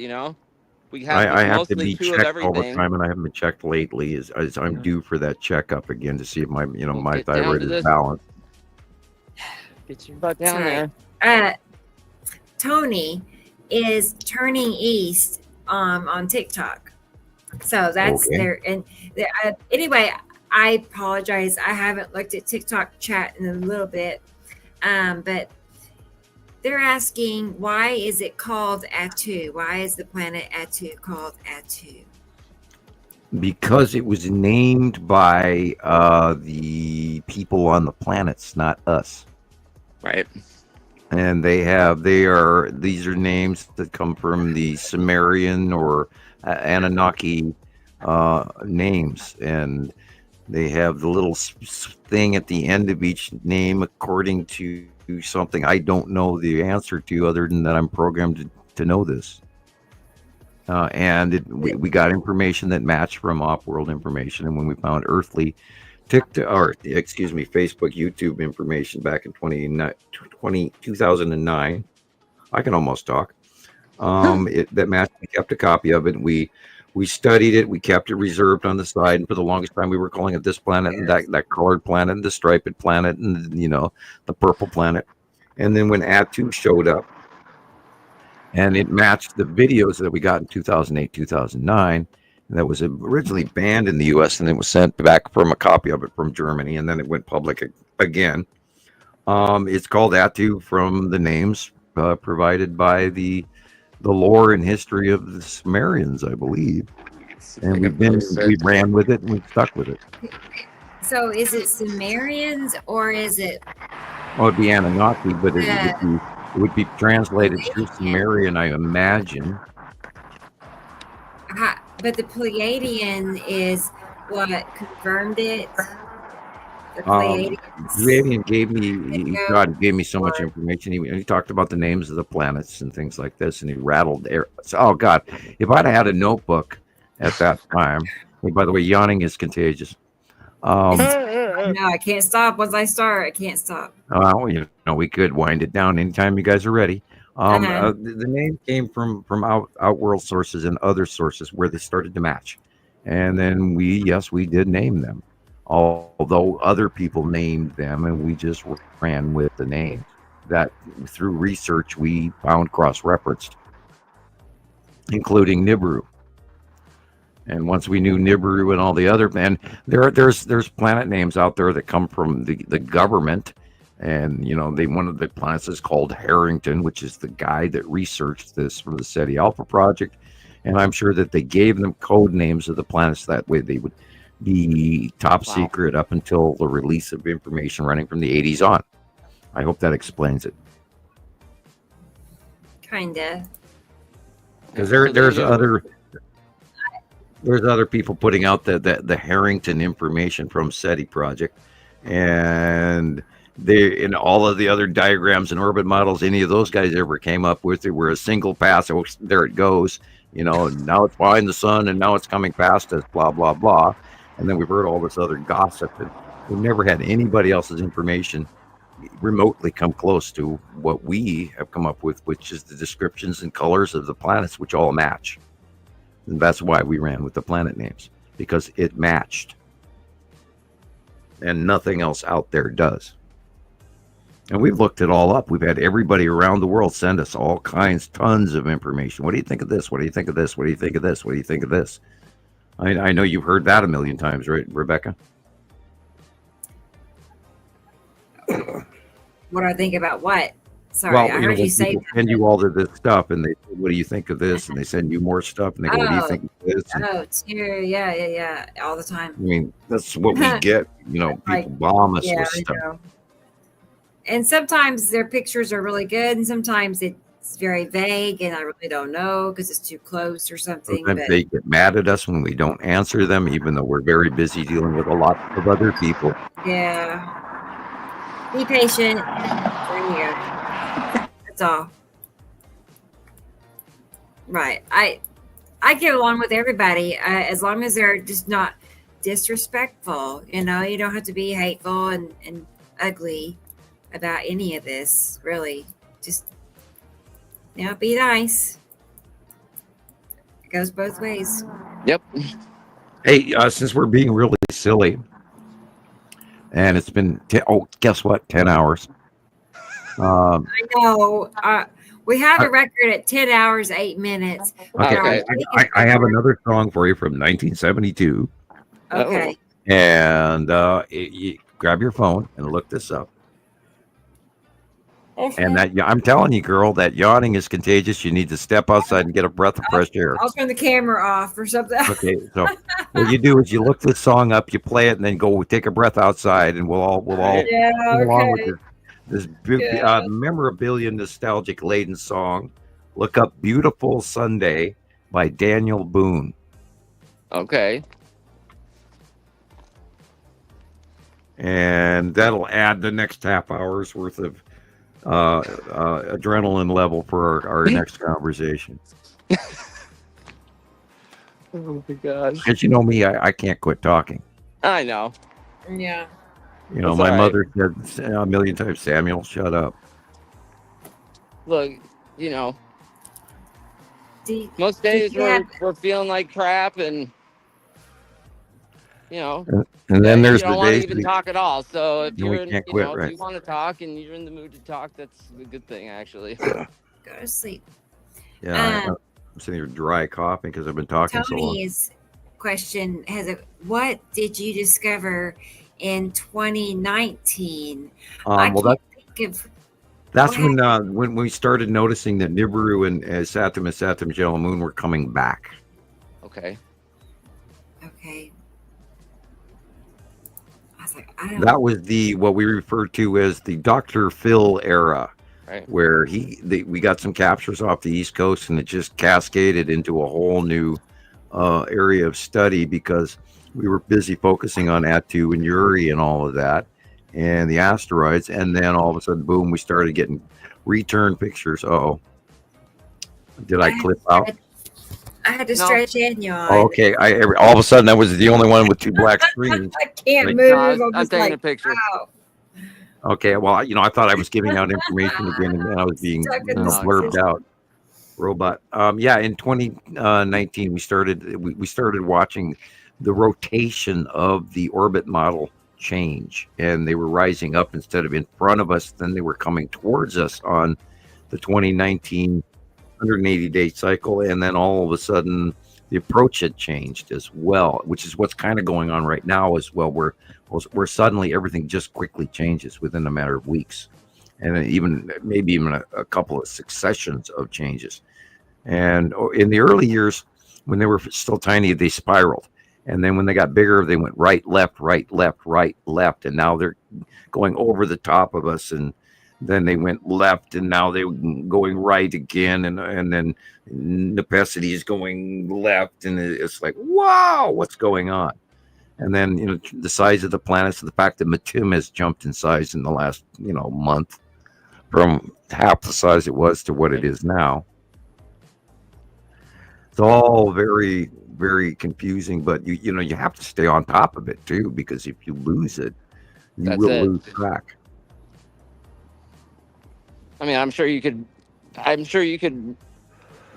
We have I have to mostly be two of checked all the everything. time, and I haven't been checked lately. As I'm due for that checkup again to see if my my Get down thyroid to is this. balanced. Get your butt down That's there. Tony is turning east on TikTok. So that's Okay. there. And anyway, I apologize. I haven't looked at TikTok chat in a little bit. But they're asking, why is it called Atu? Why is the planet Atu called Atu? Because it was named by the people on the planets, not us. Right. And these are names that come from the Sumerian or Anunnaki names, and they have the little thing at the end of each name according to something I don't know the answer to, other than that I'm programmed to know this. We got information that matched from off-world information, and when we found earthly Facebook, YouTube information back in 2009, I can almost talk. That matched. We kept a copy of it. We studied it. We kept it reserved on the side, and for the longest time, we were calling it this planet and that colored planet, and the striped planet, and the purple planet. And then when Atu showed up, and it matched the videos that we got in 2008, 2009. That was originally banned in the U.S. and it was sent back from a copy of it from Germany, and then it went public again. It's called Atu from the names provided by the lore and history of the Sumerians, I believe. And we ran with it and we stuck with it. So is it Sumerians or is it? Well, it'd be Anunnaki, but it would be translated through Sumerian, I imagine. But the Pleiadian is what confirmed it. The Pleiadian God gave me so much information. He talked about the names of the planets and things like this, and he rattled there. Oh God, if I'd had a notebook at that time. Hey, by the way, yawning is contagious. No, I can't stop. Once I start, I can't stop. We could wind it down anytime you guys are ready. The name came from outworld sources and other sources where they started to match, and then we did name them, although other people named them, and we just ran with the name that through research we found cross-referenced, including Nibiru. And once we knew Nibiru and all the other, and there's planet names out there that come from the government. And one of the planets is called Harrington, which is the guy that researched this for the SETI Alpha project. And I'm sure that they gave them code names of the planets, that way they would be top secret up until the release of information running from the 80s on. I hope that explains it. Kinda. Because there's other people putting out the Harrington information from SETI project, and in all of the other diagrams and orbit models any of those guys ever came up with, it were a single pass. Oh, there it goes. Now it's behind the sun, and now it's coming past us, blah, blah, blah. And then we've heard all this other gossip, and we've never had anybody else's information remotely come close to what we have come up with, which is the descriptions and colors of the planets, which all match. And that's why we ran with the planet names, because it matched. And nothing else out there does. And we've looked it all up. We've had everybody around the world send us all kinds, tons of information. What do you think of this? What do you think of this? What do you think of this? What do you think of this? I know you've heard that a million times, right, Rebecca? What do I think about what? Sorry, Well, I heard you say that. send you all of this stuff, and they say, what do you think of this? And they send you more stuff, and they go, what do you think of this? And, Yeah, all the time. I mean, that's what we get. People bomb us with stuff. And sometimes their pictures are really good, and sometimes it's very vague, and I really don't know because it's too close or something. Sometimes they get mad at us when we don't answer them, even though we're very busy dealing with a lot of other people. Yeah. Be patient. We're here. That's all. Right. I get along with everybody as long as they're just not disrespectful. You don't have to be hateful and ugly about any of this, really. Just be nice. Goes both ways. Yep. Hey, since we're being really silly, and it's been guess what? 10 hours. I know. We have a record at 10 hours, 8 minutes. Okay, I have another song for you from 1972. Okay. And you grab your phone and look this up. And that I'm telling you, girl, that yawning is contagious. You need to step outside and get a breath of fresh air. I'll turn the camera off or something. Okay, so what you do is you look this song up, you play it, and then go take a breath outside, and we'll all sing along with this memorabilia, nostalgic laden song. Look up "Beautiful Sunday" by Daniel Boone. Okay. And that'll add the next half hour's worth of adrenaline level for our next conversation. Oh my gosh. Because you know me, I can't quit talking. I know. Yeah. You know, That's my all mother said a million times, Samuel, shut up. Look, you know, most days we're feeling like crap, and you know, and then there's you don't the want to days even talk at all. So if we you're, can't if quit, you right. want to talk and you're in the mood to talk, that's a good thing, actually. Go to sleep. Yeah, I'm sitting here dry coughing because I've been talking so long. Tony's question what did you discover in 2019? That's when we started noticing that Nibiru and Saturn and Saturn Magellan Moon were coming back. Okay. Okay. I was like, That was what we referred to as the Dr. Phil era, right? Where we got some captures off the East Coast, and it just cascaded into a whole new area of study because we were busy focusing on Attu and Uri and all of that, and the asteroids, and then all of a sudden, boom, we started getting return pictures. Did I clip out? I had to stretch in, yawn. Okay, all of a sudden I was the only one with two black screens. I can't move. I'm taking a picture. Wow. Okay, well, I thought I was giving out information again, and then I was being blurbed out. Robot. In 2019 we started watching the rotation of the orbit model change, and they were rising up instead of in front of us. Then they were coming towards us on the 2019 180-day cycle, and then all of a sudden the approach had changed as well, which is what's kind of going on right now as well, where suddenly everything just quickly changes within a matter of weeks, and maybe even a couple of successions of changes. And in the early years, when they were still tiny, they spiraled, and then when they got bigger, they went right, left, and now they're going over the top of us, and then they went left, and now they're going right again, and then Nepacity is going left, and it's like, wow, what's going on? And then the size of the planets, the fact that Matim has jumped in size in the last month from half the size it was to what it is now. It's all very, very confusing, but you have to stay on top of it too, because if you lose it, you will lose track. I mean, I'm sure you could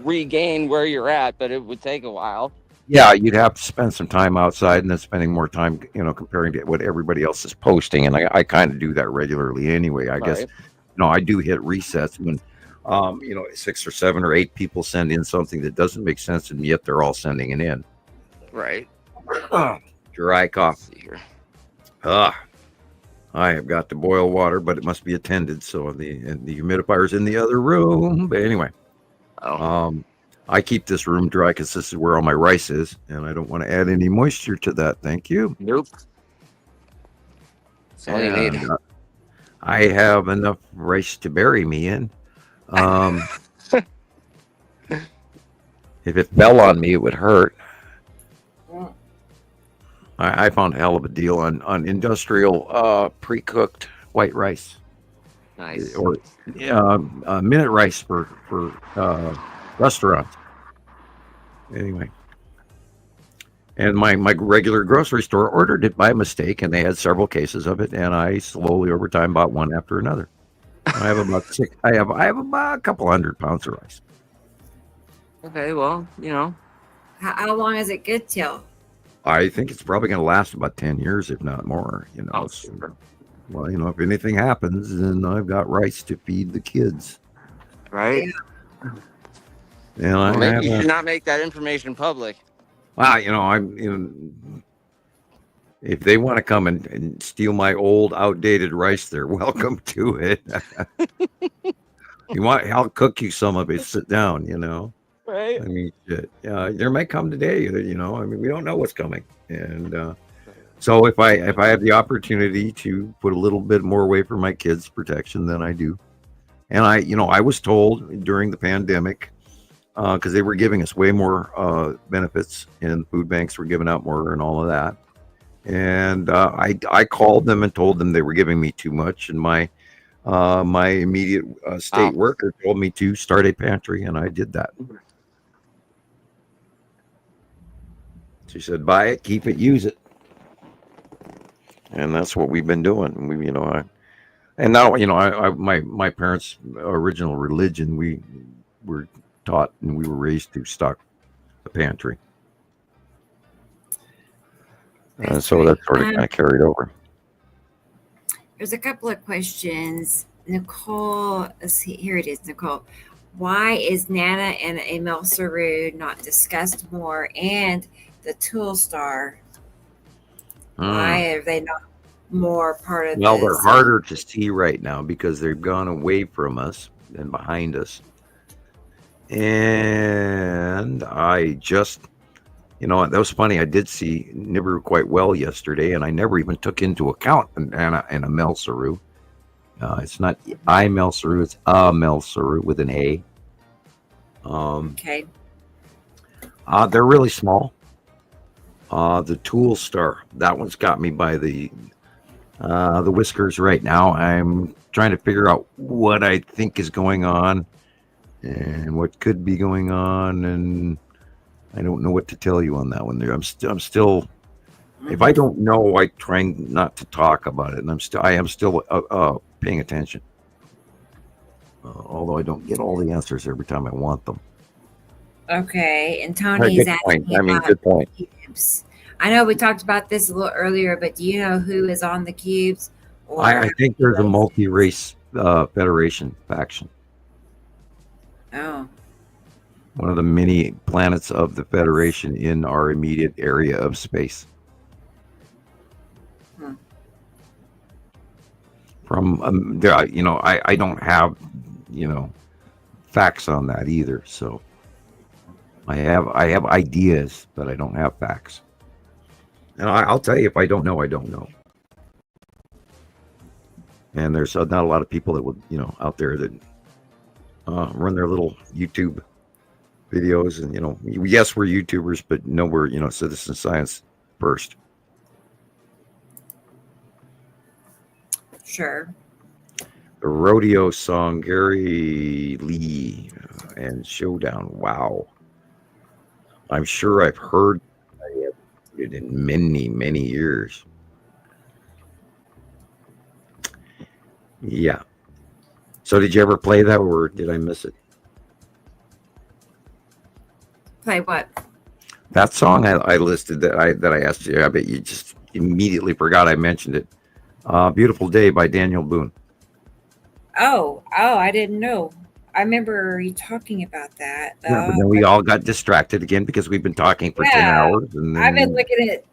regain where you're at, but it would take a while. Yeah, you'd have to spend some time outside, and then spending more time, comparing to what everybody else is posting. And I kind of do that regularly anyway. I guess, I do hit resets when, 6 or 7 or 8 people send in something that doesn't make sense, and yet they're all sending it in. Right. Dry cough. I have got to boil water, but it must be attended. So the humidifier's in the other room. But anyway, I keep this room dry because this is where all my rice is, and I don't want to add any moisture to that. Thank you. Nope. That's all you need. I have enough rice to bury me in. If it fell on me, it would hurt. I found a hell of a deal on industrial pre-cooked white rice. Nice. Or minute rice for restaurants. Anyway. And my regular grocery store ordered it by mistake, and they had several cases of it, and I slowly over time bought one after another. I have about I have about a couple 100 pounds of rice. Okay, well, How long is it good till? I think it's probably going to last about 10 years, if not more. You know, Oh, so, well, you know, if anything happens, then I've got rice to feed the kids. right? And Well, maybe you have should not make that information public. well, you know, if they want to come and steal my old, outdated rice, they're welcome to it. You want? I'll cook you some of it. Sit down. You know. Right. I mean, shit. Yeah, there might come today. You know. I mean, we don't know what's coming, and so if I have the opportunity to put a little bit more away for my kids' protection, then I do. And I was told during the pandemic, because they were giving us way more benefits, and food banks were giving out more and all of that. And I called them and told them they were giving me too much, and my immediate state worker told me to start a pantry, and I did that. She said, "Buy it, keep it, use it," and that's what we've been doing. And now my parents' original religion, we were taught and we were raised to stock the pantry. And so that's sort of kind of carried over. There's a couple of questions. Nicole, let's see, here it is, Nicole. Why is Nana and Emil Saru not discussed more? And the Tool Star, why are they not more part of Well, this? they're harder to see right now because they've gone away from us and behind us. And I just... that was funny. I did see Nibiru quite well yesterday, and I never even took into account Anna and Amel Saru. It's not Mel Saru, it's Mel Saru with an A. Okay. They're really small. The Tool Star, that one's got me by the whiskers right now. I'm trying to figure out what I think is going on and what could be going on, and I don't know what to tell you on that one. There, I'm still. If I don't know, I try not to talk about it, and I am still paying attention. Although I don't get all the answers every time I want them. Okay, and Tony's asking good point. cubes. I know we talked about this a little earlier, but do you know who is on the cubes? I think there's a multi-race Federation faction. Oh. One of the many planets of the Federation in our immediate area of space. From there, I don't have facts on that either. So I have ideas, but I don't have facts. And I'll tell you, if I don't know, I don't know. And there's not a lot of people that would out there that run their little YouTube videos, and yes, we're YouTubers, but no, we're citizen science first. Sure. The rodeo song, Gary Lee and Showdown. Wow, I'm sure I've heard it in many years. Yeah. So did you ever play that, or did I miss it? Play what? That song I listed that I asked you. I bet you just immediately forgot I mentioned it. Beautiful Day by Daniel Boone. Oh, I didn't know. I remember you talking about that. Yeah, but then we all got distracted again because we've been talking for 10 hours. And then I've been looking at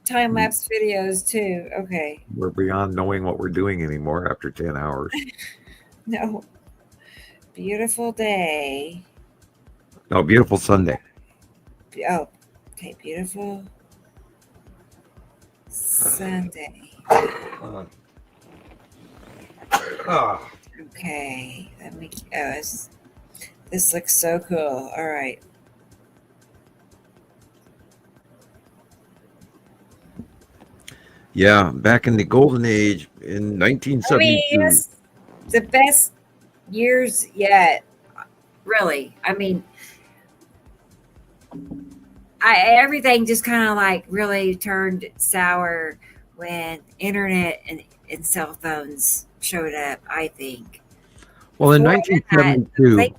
time-lapse videos too. Okay. We're beyond knowing what we're doing anymore after 10 hours. No. Beautiful Day. No, Beautiful Sunday. Oh, okay. Beautiful Sunday. Okay, let me. This looks so cool. All right. Yeah, back in the golden age in 1972. I mean, it's the best years yet. Really, I mean, everything just kind of like really turned sour when internet and cell phones showed up, I think. Well, in 1972,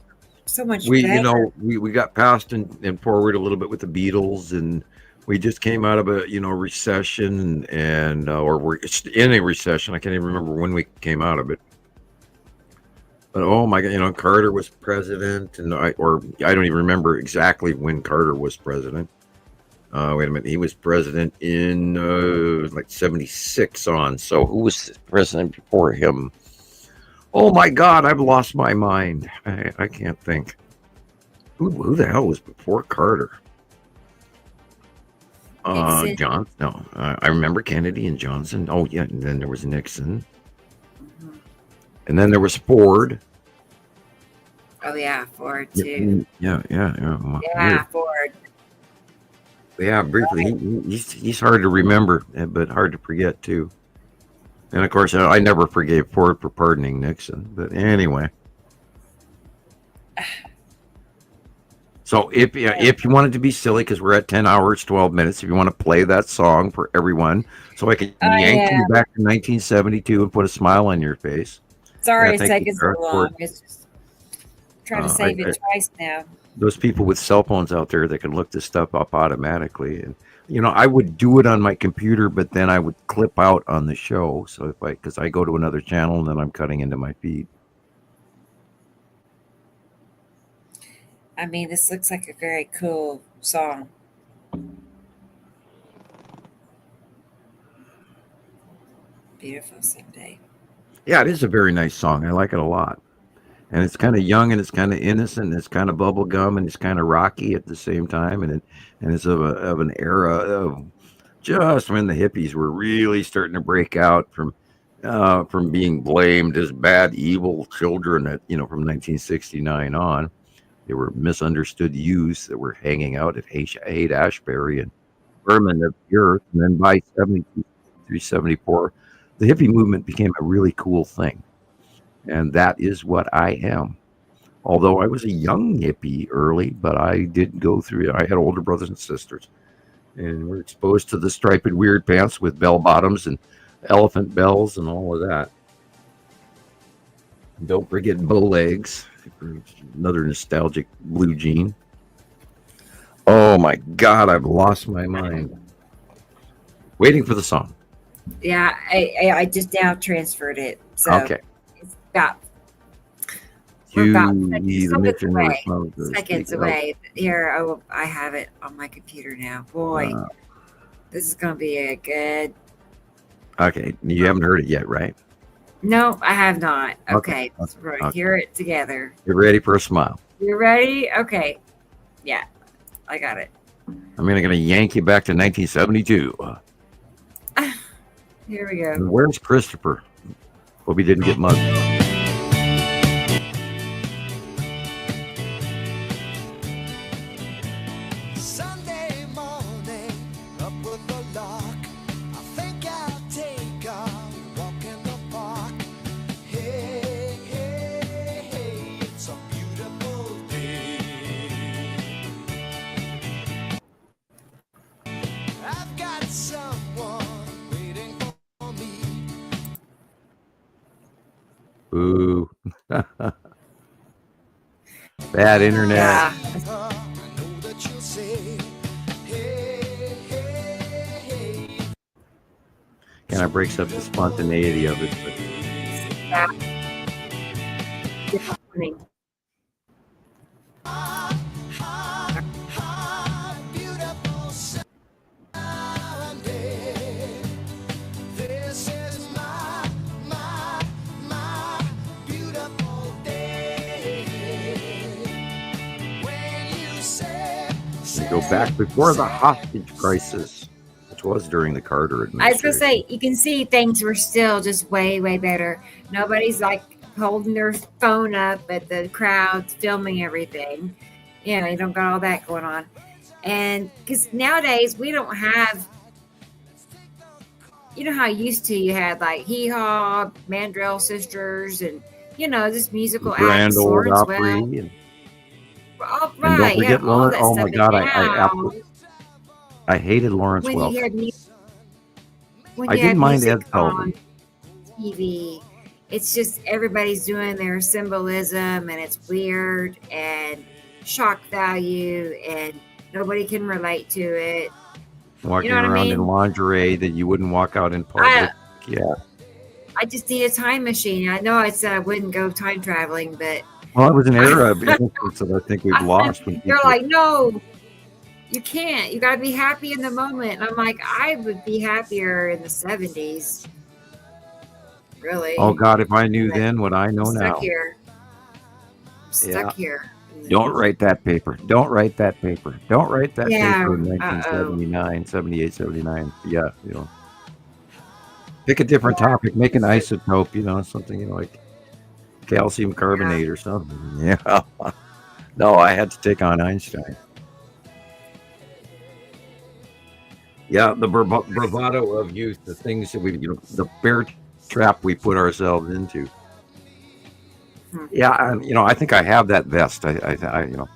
so much We, better. we got past and forward a little bit with the Beatles, and we just came out of a, recession, or we're in a recession. I can't even remember when we came out of it. But oh my God, Carter was president, and I don't even remember exactly when Carter was president. Wait a minute, he was president in like 76 on. So who was president before him? Oh my God, I've lost my mind. I can't think. Who the hell was before Carter? Nixon. Johnson. No, I remember Kennedy and Johnson. Oh yeah, and then there was Nixon, and then there was Ford. Oh yeah, Ford too. Yeah. Yeah, Ford. Yeah, briefly. He's hard to remember, but hard to forget too. And of course, I never forgave Ford for pardoning Nixon. But anyway. So if you wanted to be silly, because we're at 10 hours, 12 minutes, if you want to play that song for everyone, so I can yank you back to 1972 and put a smile on your face. Sorry it's taking so long. It's just trying to save it twice now. Those people with cell phones out there that can look this stuff up automatically. And, I would do it on my computer, but then I would clip out on the show. So because I go to another channel and then I'm cutting into my feed. I mean, this looks like a very cool song. Beautiful someday. Yeah, it is a very nice song. I like it a lot. And it's kind of young, and it's kind of innocent, and it's kind of bubblegum, and it's kind of rocky at the same time. And it's of an era of just when the hippies were really starting to break out from being blamed as bad, evil children from 1969 on. They were misunderstood youths that were hanging out at Haight-Ashbury and Vermin of the Earth. And then by 73, 74, the hippie movement became a really cool thing. And that is what I am. Although I was a young hippie early, but I did go through it. I had older brothers and sisters. And we're exposed to the striped weird pants with bell bottoms and elephant bells and all of that. Don't forget bow legs. Another nostalgic blue jean. Oh my God, I've lost my mind. Waiting for the song. Yeah, I just now transferred it. So okay. We're about seconds away. Here, I have it on my computer now. Boy, this is going to be a good. Okay, you haven't heard it yet, right? No, I have not. Okay, so we're going to hear it together. You're ready for a smile. You're ready? Okay. Yeah, I got it. I'm going to yank you back to 1972. Here we go. And where's Christoper? Hope he didn't get mugged. Sunday morning, up with the lark. I think I'll take a walk in the park. Hey, hey, hey, it's a beautiful day. I've got someone waiting for me. Ooh. Bad internet. Yeah. Kind of breaks up the spontaneity of it. Disappointing. This is my beautiful day. When you say We go back before the hostage crisis, which was during the Carter administration. I was going to say, you can see things were still just way, way better. Nobody's like holding their phone up at the crowds, filming everything. You don't got all that going on. And because nowadays we don't have, how used to you had like Hee Haw, Mandrell Sisters, and, just musical Grand acts. Ole Lawrence Opry. Welk. And Right. don't forget all Lawrence. that Oh stuff. my God, Now, I hated Lawrence when Welk. you had when I you didn't had mind music Ed Sullivan. on TV, it's just everybody's doing their symbolism, and it's weird and shock value, and nobody can relate to it. Walking You know what I around in mean? lingerie that you wouldn't walk out in public. Yeah. I just need a time machine. I know I said I wouldn't go time traveling, but Well, it was an era of innocence that I think we've lost. When they're people, like, no, you can't. You got to be happy in the moment. And I'm like, I would be happier in the 70s. Really? oh God, if I knew But then what I I'm know stuck now. here. I'm stuck Yeah. here. in the Don't future. write that paper. Don't write that paper. Don't write that Yeah. paper in Uh-oh. 1979, 78, 79. Yeah, you know. Pick a different topic. Make an isotope, you know, something, you know, like calcium carbonate or something. Yeah. No, I had to take on Einstein. Yeah, the bravado of youth, the things that we, you know, the bear trap we put ourselves into. Yeah, and you know, I think I have that vest. I you know,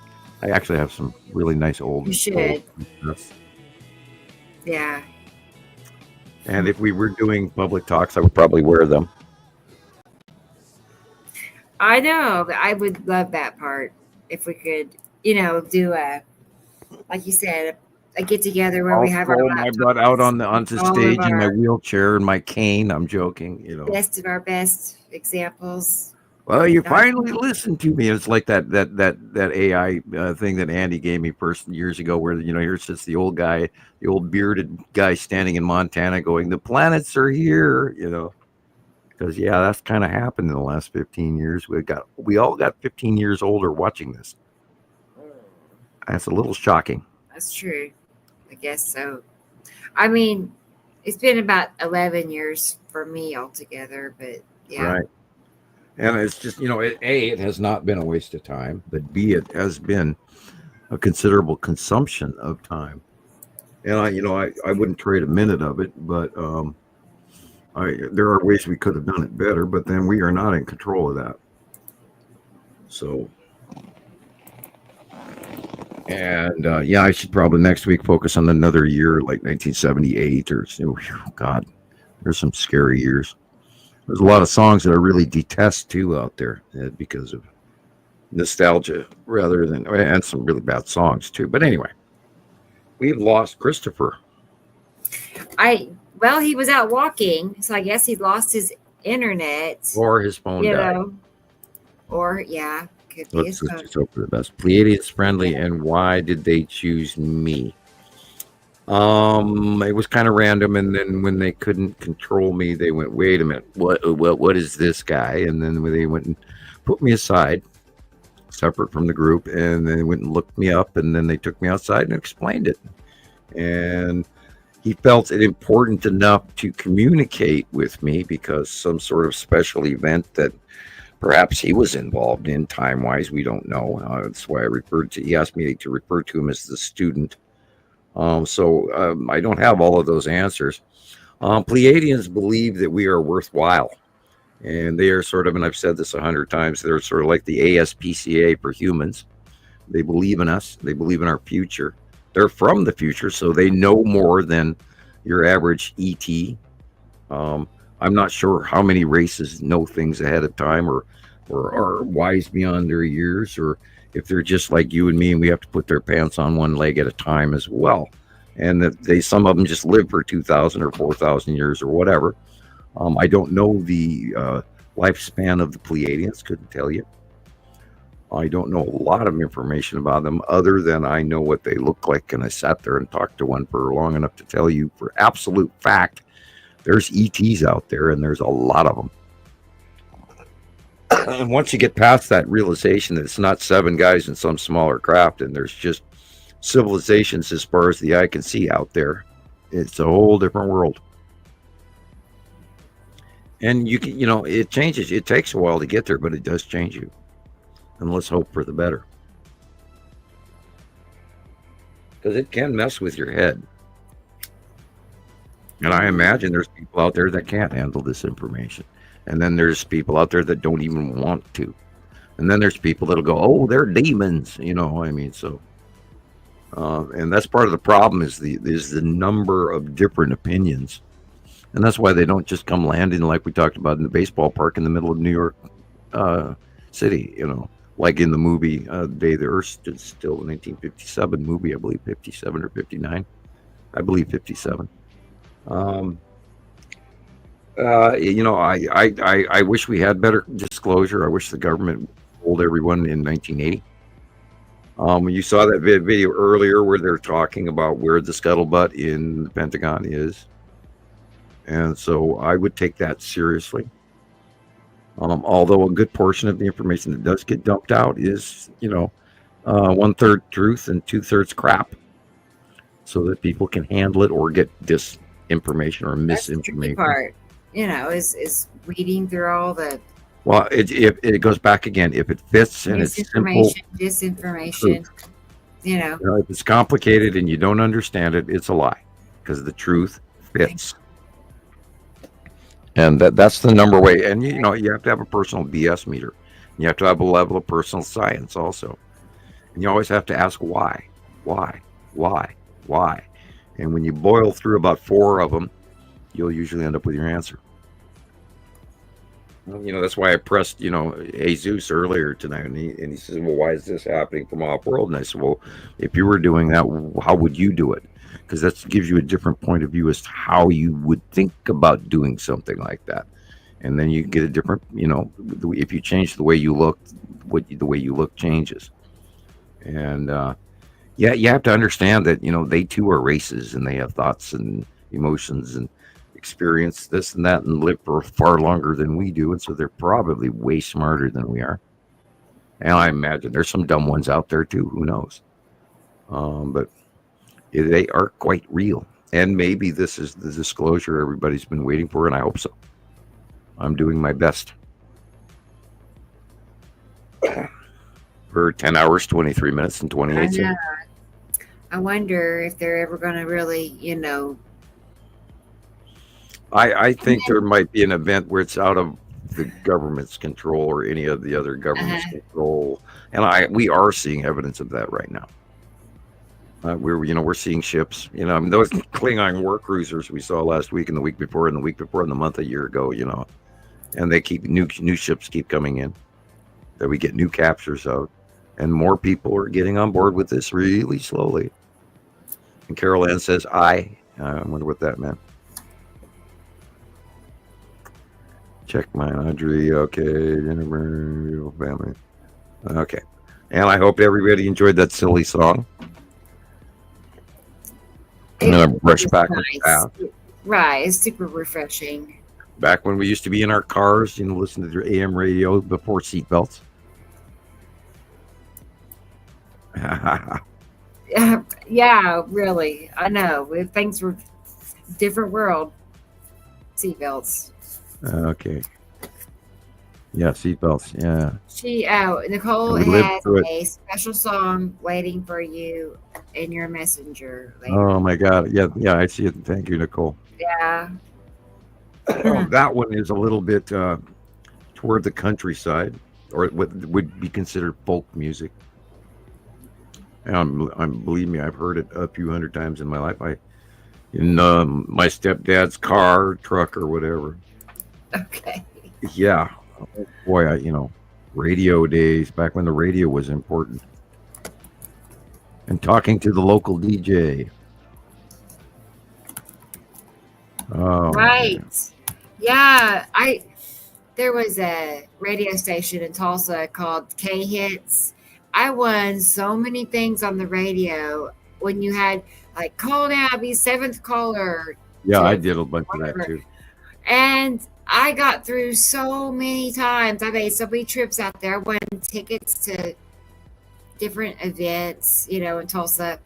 I actually have some really nice old. You should. old vests. Yeah. And if we were doing public talks, I would probably wear them. I know. But I would love that part if we could, you know, do a, like you said, a get together where I'll we have our throw my butt out onto all of stage in my our wheelchair and my cane. I'm joking, you know. best of our best examples. Well, you No, finally listened to me. It's like that AI thing that Andy gave me years ago, where you know here sits the old guy, the old bearded guy standing in Montana, going, "The planets are here," you know. Because yeah, that's kind of happened in the last 15 years. We all got 15 years older watching this. That's a little shocking. That's true. I guess so. I mean, it's been about 11 years for me altogether, but yeah. Right. And it's just, you know, it has not been a waste of time, but B, it has been a considerable consumption of time. And I wouldn't trade a minute of it, but there are ways we could have done it better, but then we are not in control of that. So, and yeah, I should probably next week focus on another year like 1978 or, oh, God, there's some scary years. There's a lot of songs that I really detest too out there because of nostalgia rather than, and some really bad songs too. But anyway, we've lost Christoper. Well, he was out walking, so I guess he lost his internet. Or his phone died. Or, yeah, could be Let's his phone. just hope for the best. Pleiadians friendly, and why did they choose me? It was kind of random, and then when they couldn't control me, they went, "Wait a minute, what is this guy?" And then they went and put me aside, separate from the group, and then went and looked me up, and then they took me outside and explained it. And he felt it important enough to communicate with me because some sort of special event that perhaps he was involved in time-wise, we don't know. That's why he asked me to refer to him as the student. So I don't have all of those answers. Pleiadians believe that we are worthwhile, and they are sort of, and I've said this 100 times, they're sort of like the ASPCA for humans. They believe in us. They believe in our future. They're from the future, so they know more than your average ET. I'm not sure how many races know things ahead of time or are wise beyond their years, or if they're just like you and me and we have to put their pants on one leg at a time as well. And that some of them just live for 2,000 or 4,000 years or whatever. I don't know the lifespan of the Pleiadians, couldn't tell you. I don't know a lot of information about them other than I know what they look like, and I sat there and talked to one for long enough to tell you for absolute fact there's ETs out there, and there's a lot of them. And once you get past that realization that it's not 7 guys in some smaller craft and there's just civilizations as far as the eye can see out there, it's a whole different world. And it changes. It takes a while to get there, but it does change you. And let's hope for the better. Because it can mess with your head. And I imagine there's people out there that can't handle this information. And then there's people out there that don't even want to. And then there's people that'll go, "Oh, they're demons," so. And that's part of the problem is the number of different opinions. And that's why they don't just come landing like we talked about in the baseball park in the middle of New York City, like in the movie Day the Earth Stood Still, the 1957 movie, I believe 57 or 59. I believe 57. I wish we had better disclosure. I wish the government told everyone in 1980. You saw that video earlier where they're talking about where the scuttlebutt in the Pentagon is. And so I would take that seriously. Although a good portion of the information that does get dumped out is, 1/3 truth and 2/3 crap, so that people can handle it or get disinformation or misinformation. Part, is weeding through all the. Well, it goes back again. If it fits and it's simple, disinformation, if it's complicated and you don't understand it, it's a lie, because the truth fits. And that's the number way. And you have to have a personal BS meter. You have to have a level of personal science also. And you always have to ask why. And when you boil through about 4 of them, you'll usually end up with your answer. That's why I pressed, Jesus earlier tonight, and he says, well, why is this happening from off-world? And I said, well, if you were doing that, how would you do it? Because that gives you a different point of view as to how you would think about doing something like that. And then you get a different, if you change the way you look, the way you look changes. And you have to understand that, they too are races, and they have thoughts and emotions and experience this and that and live for far longer than we do. And so they're probably way smarter than we are. And I imagine there's some dumb ones out there too. Who knows? But they are quite real. And maybe this is the disclosure everybody's been waiting for, and I hope so. I'm doing my best. For 10 hours, 23 minutes, and 28 seconds. I wonder if they're ever going to really, I think there might be an event where it's out of the government's control or any of the other government's control, and we are seeing evidence of that right now. We're seeing ships. Those Klingon war cruisers we saw last week and the week before and the week before and the month a year ago. And they keep new ships keep coming in that we get new captures of, and more people are getting on board with this really slowly. And Carol Ann says, I wonder what that meant. Check my Audrey. Okay, Jennifer, family. Okay, and I hope everybody enjoyed that silly song. I'm gonna brush back on the path. Right, it's super refreshing. Back when we used to be in our cars, listen to the AM radio before seatbelts. Yeah, really. I know. Things were different world. Seatbelts. Okay. Yeah, seatbelts. Yeah. Nicole has a special song waiting for you in your messenger later. Oh my God. Yeah, I see it. Thank you, Nicole. Yeah. That one is a little bit toward the countryside, or what would be considered folk music. And believe me, I've heard it a few hundred times in my life. In my stepdad's car, truck, or whatever. Okay. Yeah. Oh, boy, radio days, back when the radio was important. And talking to the local DJ. Oh, right. Man. Yeah. There was a radio station in Tulsa called K Hits. I won so many things on the radio when you had call now, be 7th caller. Yeah, I did a bunch of that too. And I got through so many times. I made so many trips out there. I won tickets to different events, in Tulsa.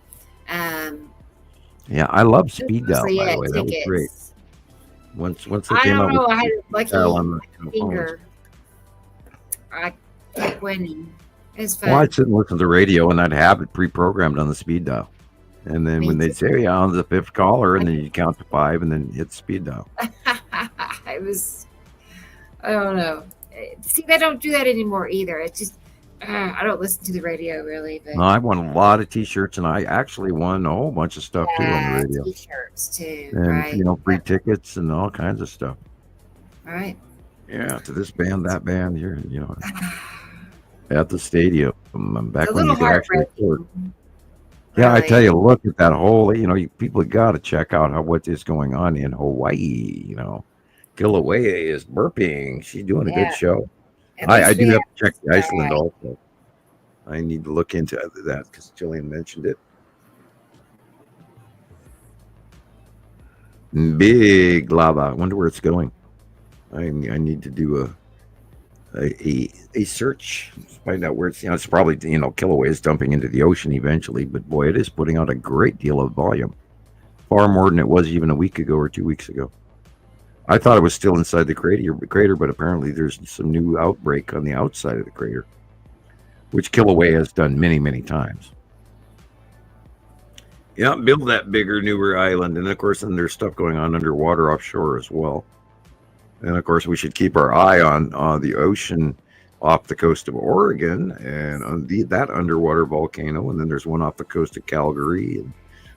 Yeah, I love speed dial, by the way. That was great. Once they came out with I had a lucky finger. I kept winning. It's fun. Well, I'd sit and listen to the radio, and I'd have it pre-programmed on the speed dial. And then when they'd say, on the 5th caller, and then you count to 5 and then hit speed dial. I don't know. See, they don't do that anymore either. It's just I don't listen to the radio really, but No, I won a lot of T-shirts, and I actually won a whole bunch of stuff too on the yeah, radio, T-shirts too, and right? free Yep. tickets and all kinds of stuff. Right. Yeah, to this band, that band, you're at the stadium. Back It's a when little you could actually afford. heartbreaking, Yeah, I tell really. you, look at that whole. People got to check out what is going on in Hawaii. Kilauea is burping. She's doing a good Yeah. show. At I least we do have have to check Iceland sky. also. I need to look into that because Gillian mentioned it. Big lava. I wonder where it's going. I need to do a search, find out where it's. It's probably Kilauea is dumping into the ocean eventually, but boy, it is putting out a great deal of volume, far more than it was even a week ago or 2 weeks ago. I thought it was still inside the crater, but apparently there's some new outbreak on the outside of the crater, which Kilauea has done many, many times. Yeah, build that bigger, newer island. And of course, then there's stuff going on underwater offshore as well. And of course, we should keep our eye on the ocean off the coast of Oregon and on that underwater volcano. And then there's one off the coast of Calgary, and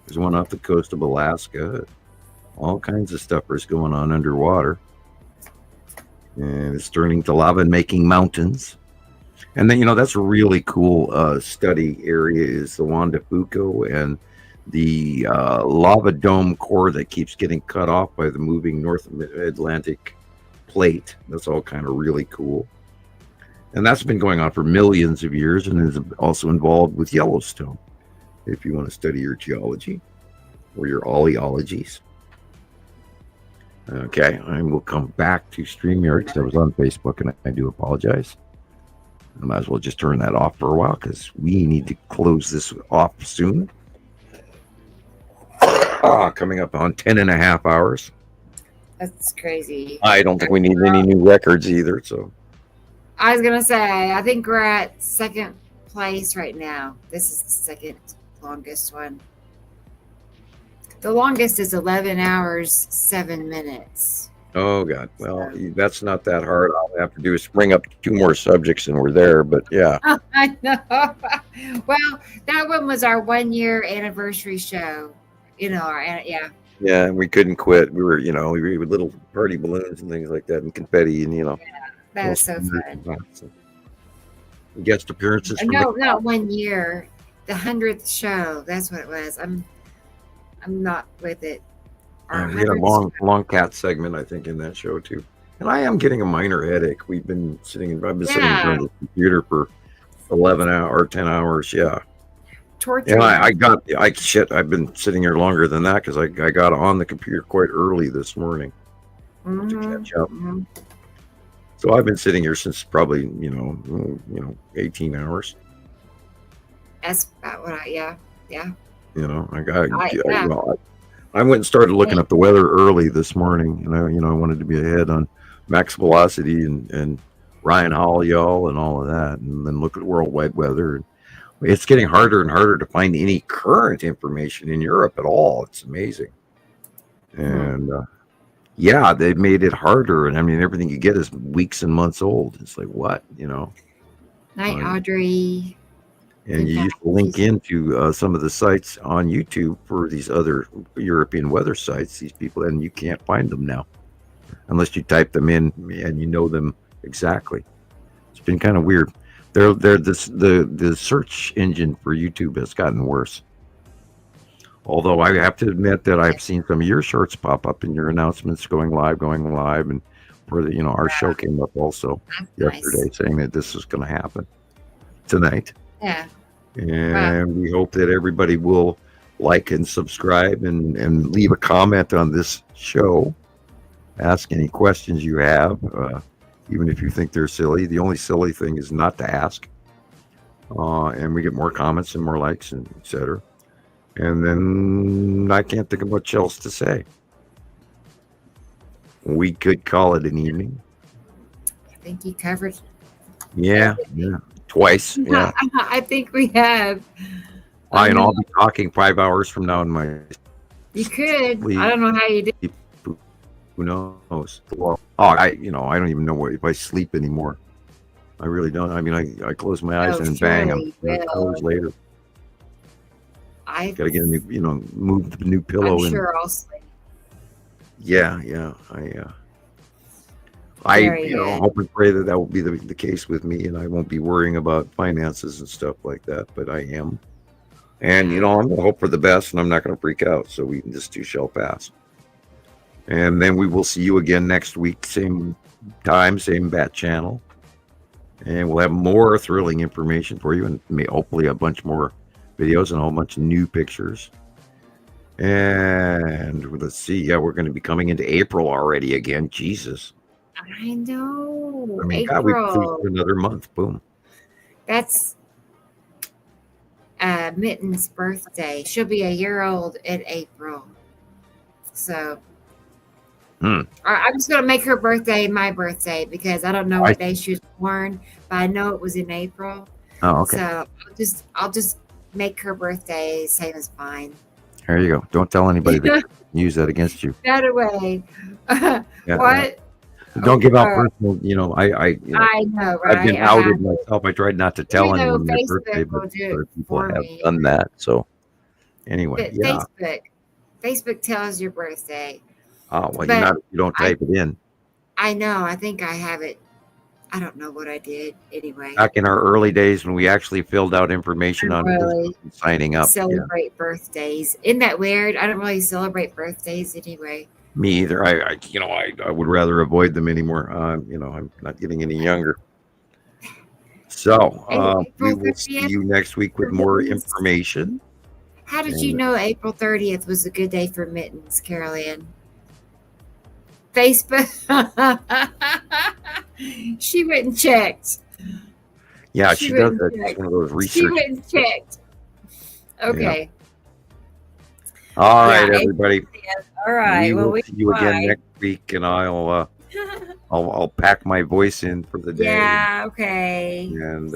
there's one off the coast of Alaska. All kinds of stuff is going on underwater. And it's turning to lava and making mountains. And then, that's a really cool study area is the Juan de Fuco and the lava dome core that keeps getting cut off by the moving North Atlantic plate. That's all kind of really cool. And that's been going on for millions of years and is also involved with Yellowstone, if you want to study your geology or your oleologies. Okay, I will come back to StreamYard because I was on Facebook and I do apologize. I might as well just turn that off for a while because we need to close this off soon. Coming up on 10 and a half hours. That's crazy. I don't think we need any new records either. So I was gonna say, I think we're at second place right now. This is the second longest one. The longest is 11 hours, 7 minutes. Oh God! Well, that's not that hard. All I have to do is bring up 2 more subjects, and we're there. But yeah, I know. Well, that one was our 1-year anniversary show. Yeah. yeah, and we couldn't quit. We were, we with little party balloons and things like that, and confetti, and That was so fun. Guest appearances. No, not 1 year. The 100th show. That's what it was. I'm not with it. We had a long cat segment, I think, in that show too. And I am getting a minor headache. I've been sitting in front of the computer for 11 hours or 10 hours. Yeah. Torture. And I've been sitting here longer than that because I got on the computer quite early this morning to catch up. Mm-hmm. So I've been sitting here since probably 18 hours. That's about what I I went and started looking up the weather early this morning, and I wanted to be ahead on max velocity and Ryan Holiall and all of that, and then look at worldwide weather. And it's getting harder and harder to find any current information in Europe at all. It's amazing, and they've made it harder. And I mean, everything you get is weeks and months old. It's like what, Night, Audrey. And you used to link into some of the sites on YouTube for these other European weather sites, these people, and you can't find them now unless you type them in and you know them exactly. It's been kind of weird. The search engine for YouTube has gotten worse. Although I have to admit that I've seen some of your shorts pop up in your announcements going live, and where our show came up also yesterday saying that this is going to happen tonight. Yeah. And we hope that everybody will like and subscribe and leave a comment on this show. Ask any questions you have, even if you think they're silly. The only silly thing is not to ask. And we get more comments and more likes and etc. And then I can't think of much else to say. We could call it an evening. I think you covered. Yeah. Twice. Yeah. I think we have. And I'll be talking 5 hours from now in my. You could. I don't know how you did. Who knows? Well, I don't even know if I sleep anymore. I really don't. I mean, I close my eyes Oh, and bang, I'm surely hours will. later. I, Got to get a new, move the new I'm pillow and sure I'll sleep. yeah. I Very good. hope and pray that will be the case with me, and I won't be worrying about finances and stuff like that. But I am, and I'm gonna hope for the best, and I'm not gonna freak out. So this too shall pass. And then we will see you again next week, same time, same bat channel, and we'll have more thrilling information for you, and hopefully a bunch more videos and a whole bunch of new pictures. And let's see, yeah, we're going to be coming into April already again. Jesus. I know. I mean, God, we've April. for another month. Boom. That's Mitten's birthday. She'll be a year old in April. So I'm just going to make her birthday my birthday because I don't know what day she was born, but I know it was in April. Oh, okay. So I'll just make her birthday same as mine. There you go. Don't tell anybody that use that against you. That away. Yeah, What? Don't give out personal. I know, right? I've been outed myself. I tried not to tell anyone my Facebook birthday, will but do it other people for have me. done that. So anyway, But yeah. Facebook tells your birthday. Oh well, But you don't type it in. I know. I think I have it. I don't know what I did anyway. Back in our early days when we actually filled out information on really Facebook and signing up. Yeah. celebrate birthdays. Isn't that weird? I don't really celebrate birthdays anyway. Me either. I would rather avoid them anymore. I'm not getting any younger. So we will see you next week with more information. How did you know April 30th was a good day for mittens, Carol Ann? Facebook. She went and checked. Yeah, she does that. She's one of those research. She went and checked. Okay. Yeah. All right, everybody. All right. We will see you again next week, and I'll pack my voice in for the day. Yeah. Okay. And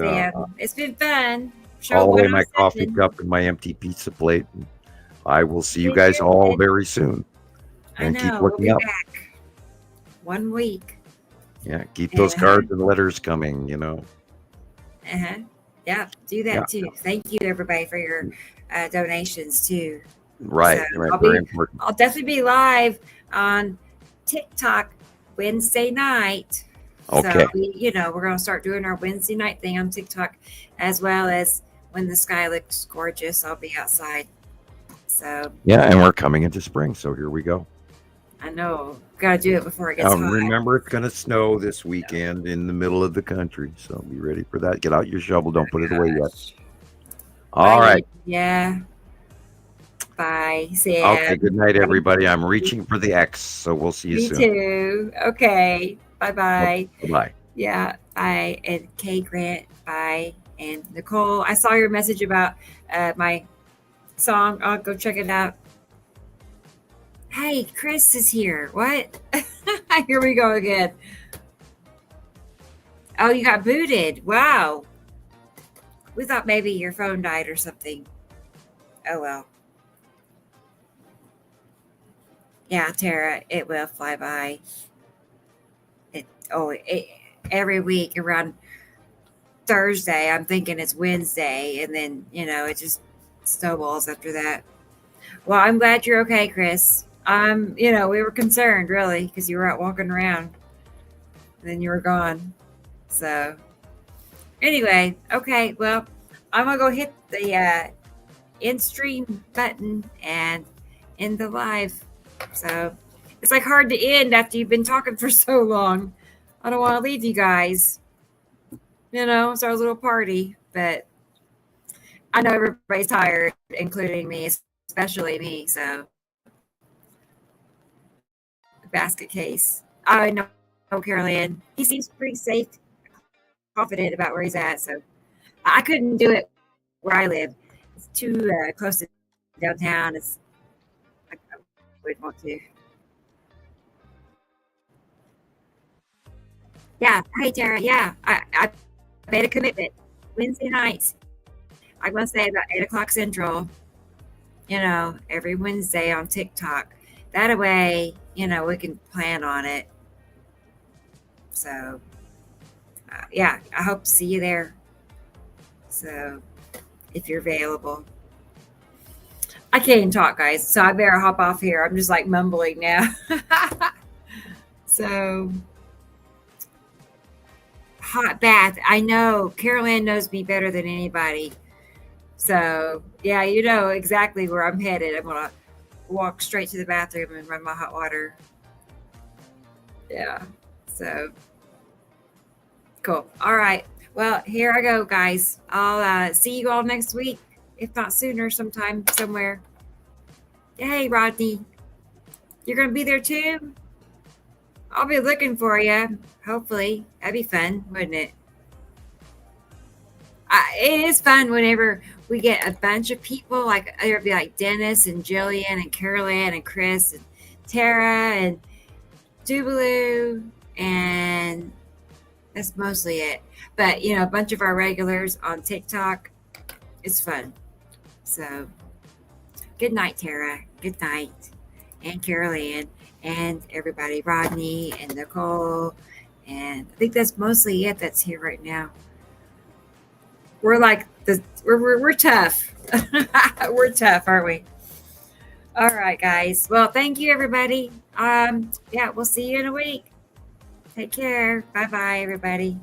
it's been fun. All away my coffee cup and my empty pizza plate. And I will see you guys all very soon. And keep looking up. Back. 1 week. Yeah, keep those cards and letters coming. Yeah, do that too. Thank you, everybody, for your donations too. Right, So right, very important. I'll definitely be live on TikTok Wednesday night. Okay. So we're going to start doing our Wednesday night thing on TikTok, as well as when the sky looks gorgeous, I'll be outside. So yeah, and we're coming into spring, so here we go. I know, got to do it before it gets hot. Remember, it's going to snow this weekend in the middle of the country, so be ready for that. Get out your shovel. Don't put it away yet. All right. Yeah. Bye. See ya. Okay, good night, everybody. I'm reaching for the X, so we'll see you Me soon. too. Okay. Bye-bye. Bye. Yeah. Bye. And Kay Grant. Bye. And Nicole, I saw your message about my song. I'll go check it out. Hey, Chris is here. What? Here we go again. Oh, you got booted. Wow. We thought maybe your phone died or something. Oh, well. Yeah, Tara, it will fly by. Every week around Thursday, I'm thinking it's Wednesday, and then, it just snowballs after that. Well, I'm glad you're okay, Chris. We were concerned, really, because you were out walking around, and then you were gone. So, anyway, okay, well, I'm going to go hit the end stream button and end the live. So, it's like hard to end after you've been talking for so long. I don't want to leave you guys. It's our little party, but I know everybody's tired, including me, especially me, so. Basket case. I know Carol Ann. He seems pretty safe, confident about where he's at, so I couldn't do it where I live. It's too close to downtown. I would want to. Yeah. Hey, Tara. Yeah. I made a commitment. Wednesday nights. I'm going to say about 8 o'clock Central, every Wednesday on TikTok. That way, we can plan on it. So yeah, I hope to see you there. So if you're available. I can't even talk, guys, so I better hop off here. I'm just like mumbling now. So, hot bath. I know Carol Ann knows me better than anybody. So, yeah, you know exactly where I'm headed. I'm going to walk straight to the bathroom and run my hot water. Yeah. So, cool. All right. Well, here I go, guys. I'll see you all next week, if not sooner, sometime, somewhere. Hey, Rodney. You're going to be there too? I'll be looking for you. Hopefully. That'd be fun, wouldn't it? It is fun whenever we get a bunch of people. Like, there'll be like Dennis and Jillian and Carol Ann and Chris and Tara and Dubaloo. And that's mostly it. But, you know, a bunch of our regulars on TikTok. It's fun. So, good night, Tara. Good night. And Carol Ann. And everybody, Rodney and Nicole. And I think that's mostly it that's here right now. We're like, we're tough. We're tough, aren't we? All right, guys. Well, thank you, everybody. Yeah, we'll see you in a week. Take care. Bye-bye, everybody.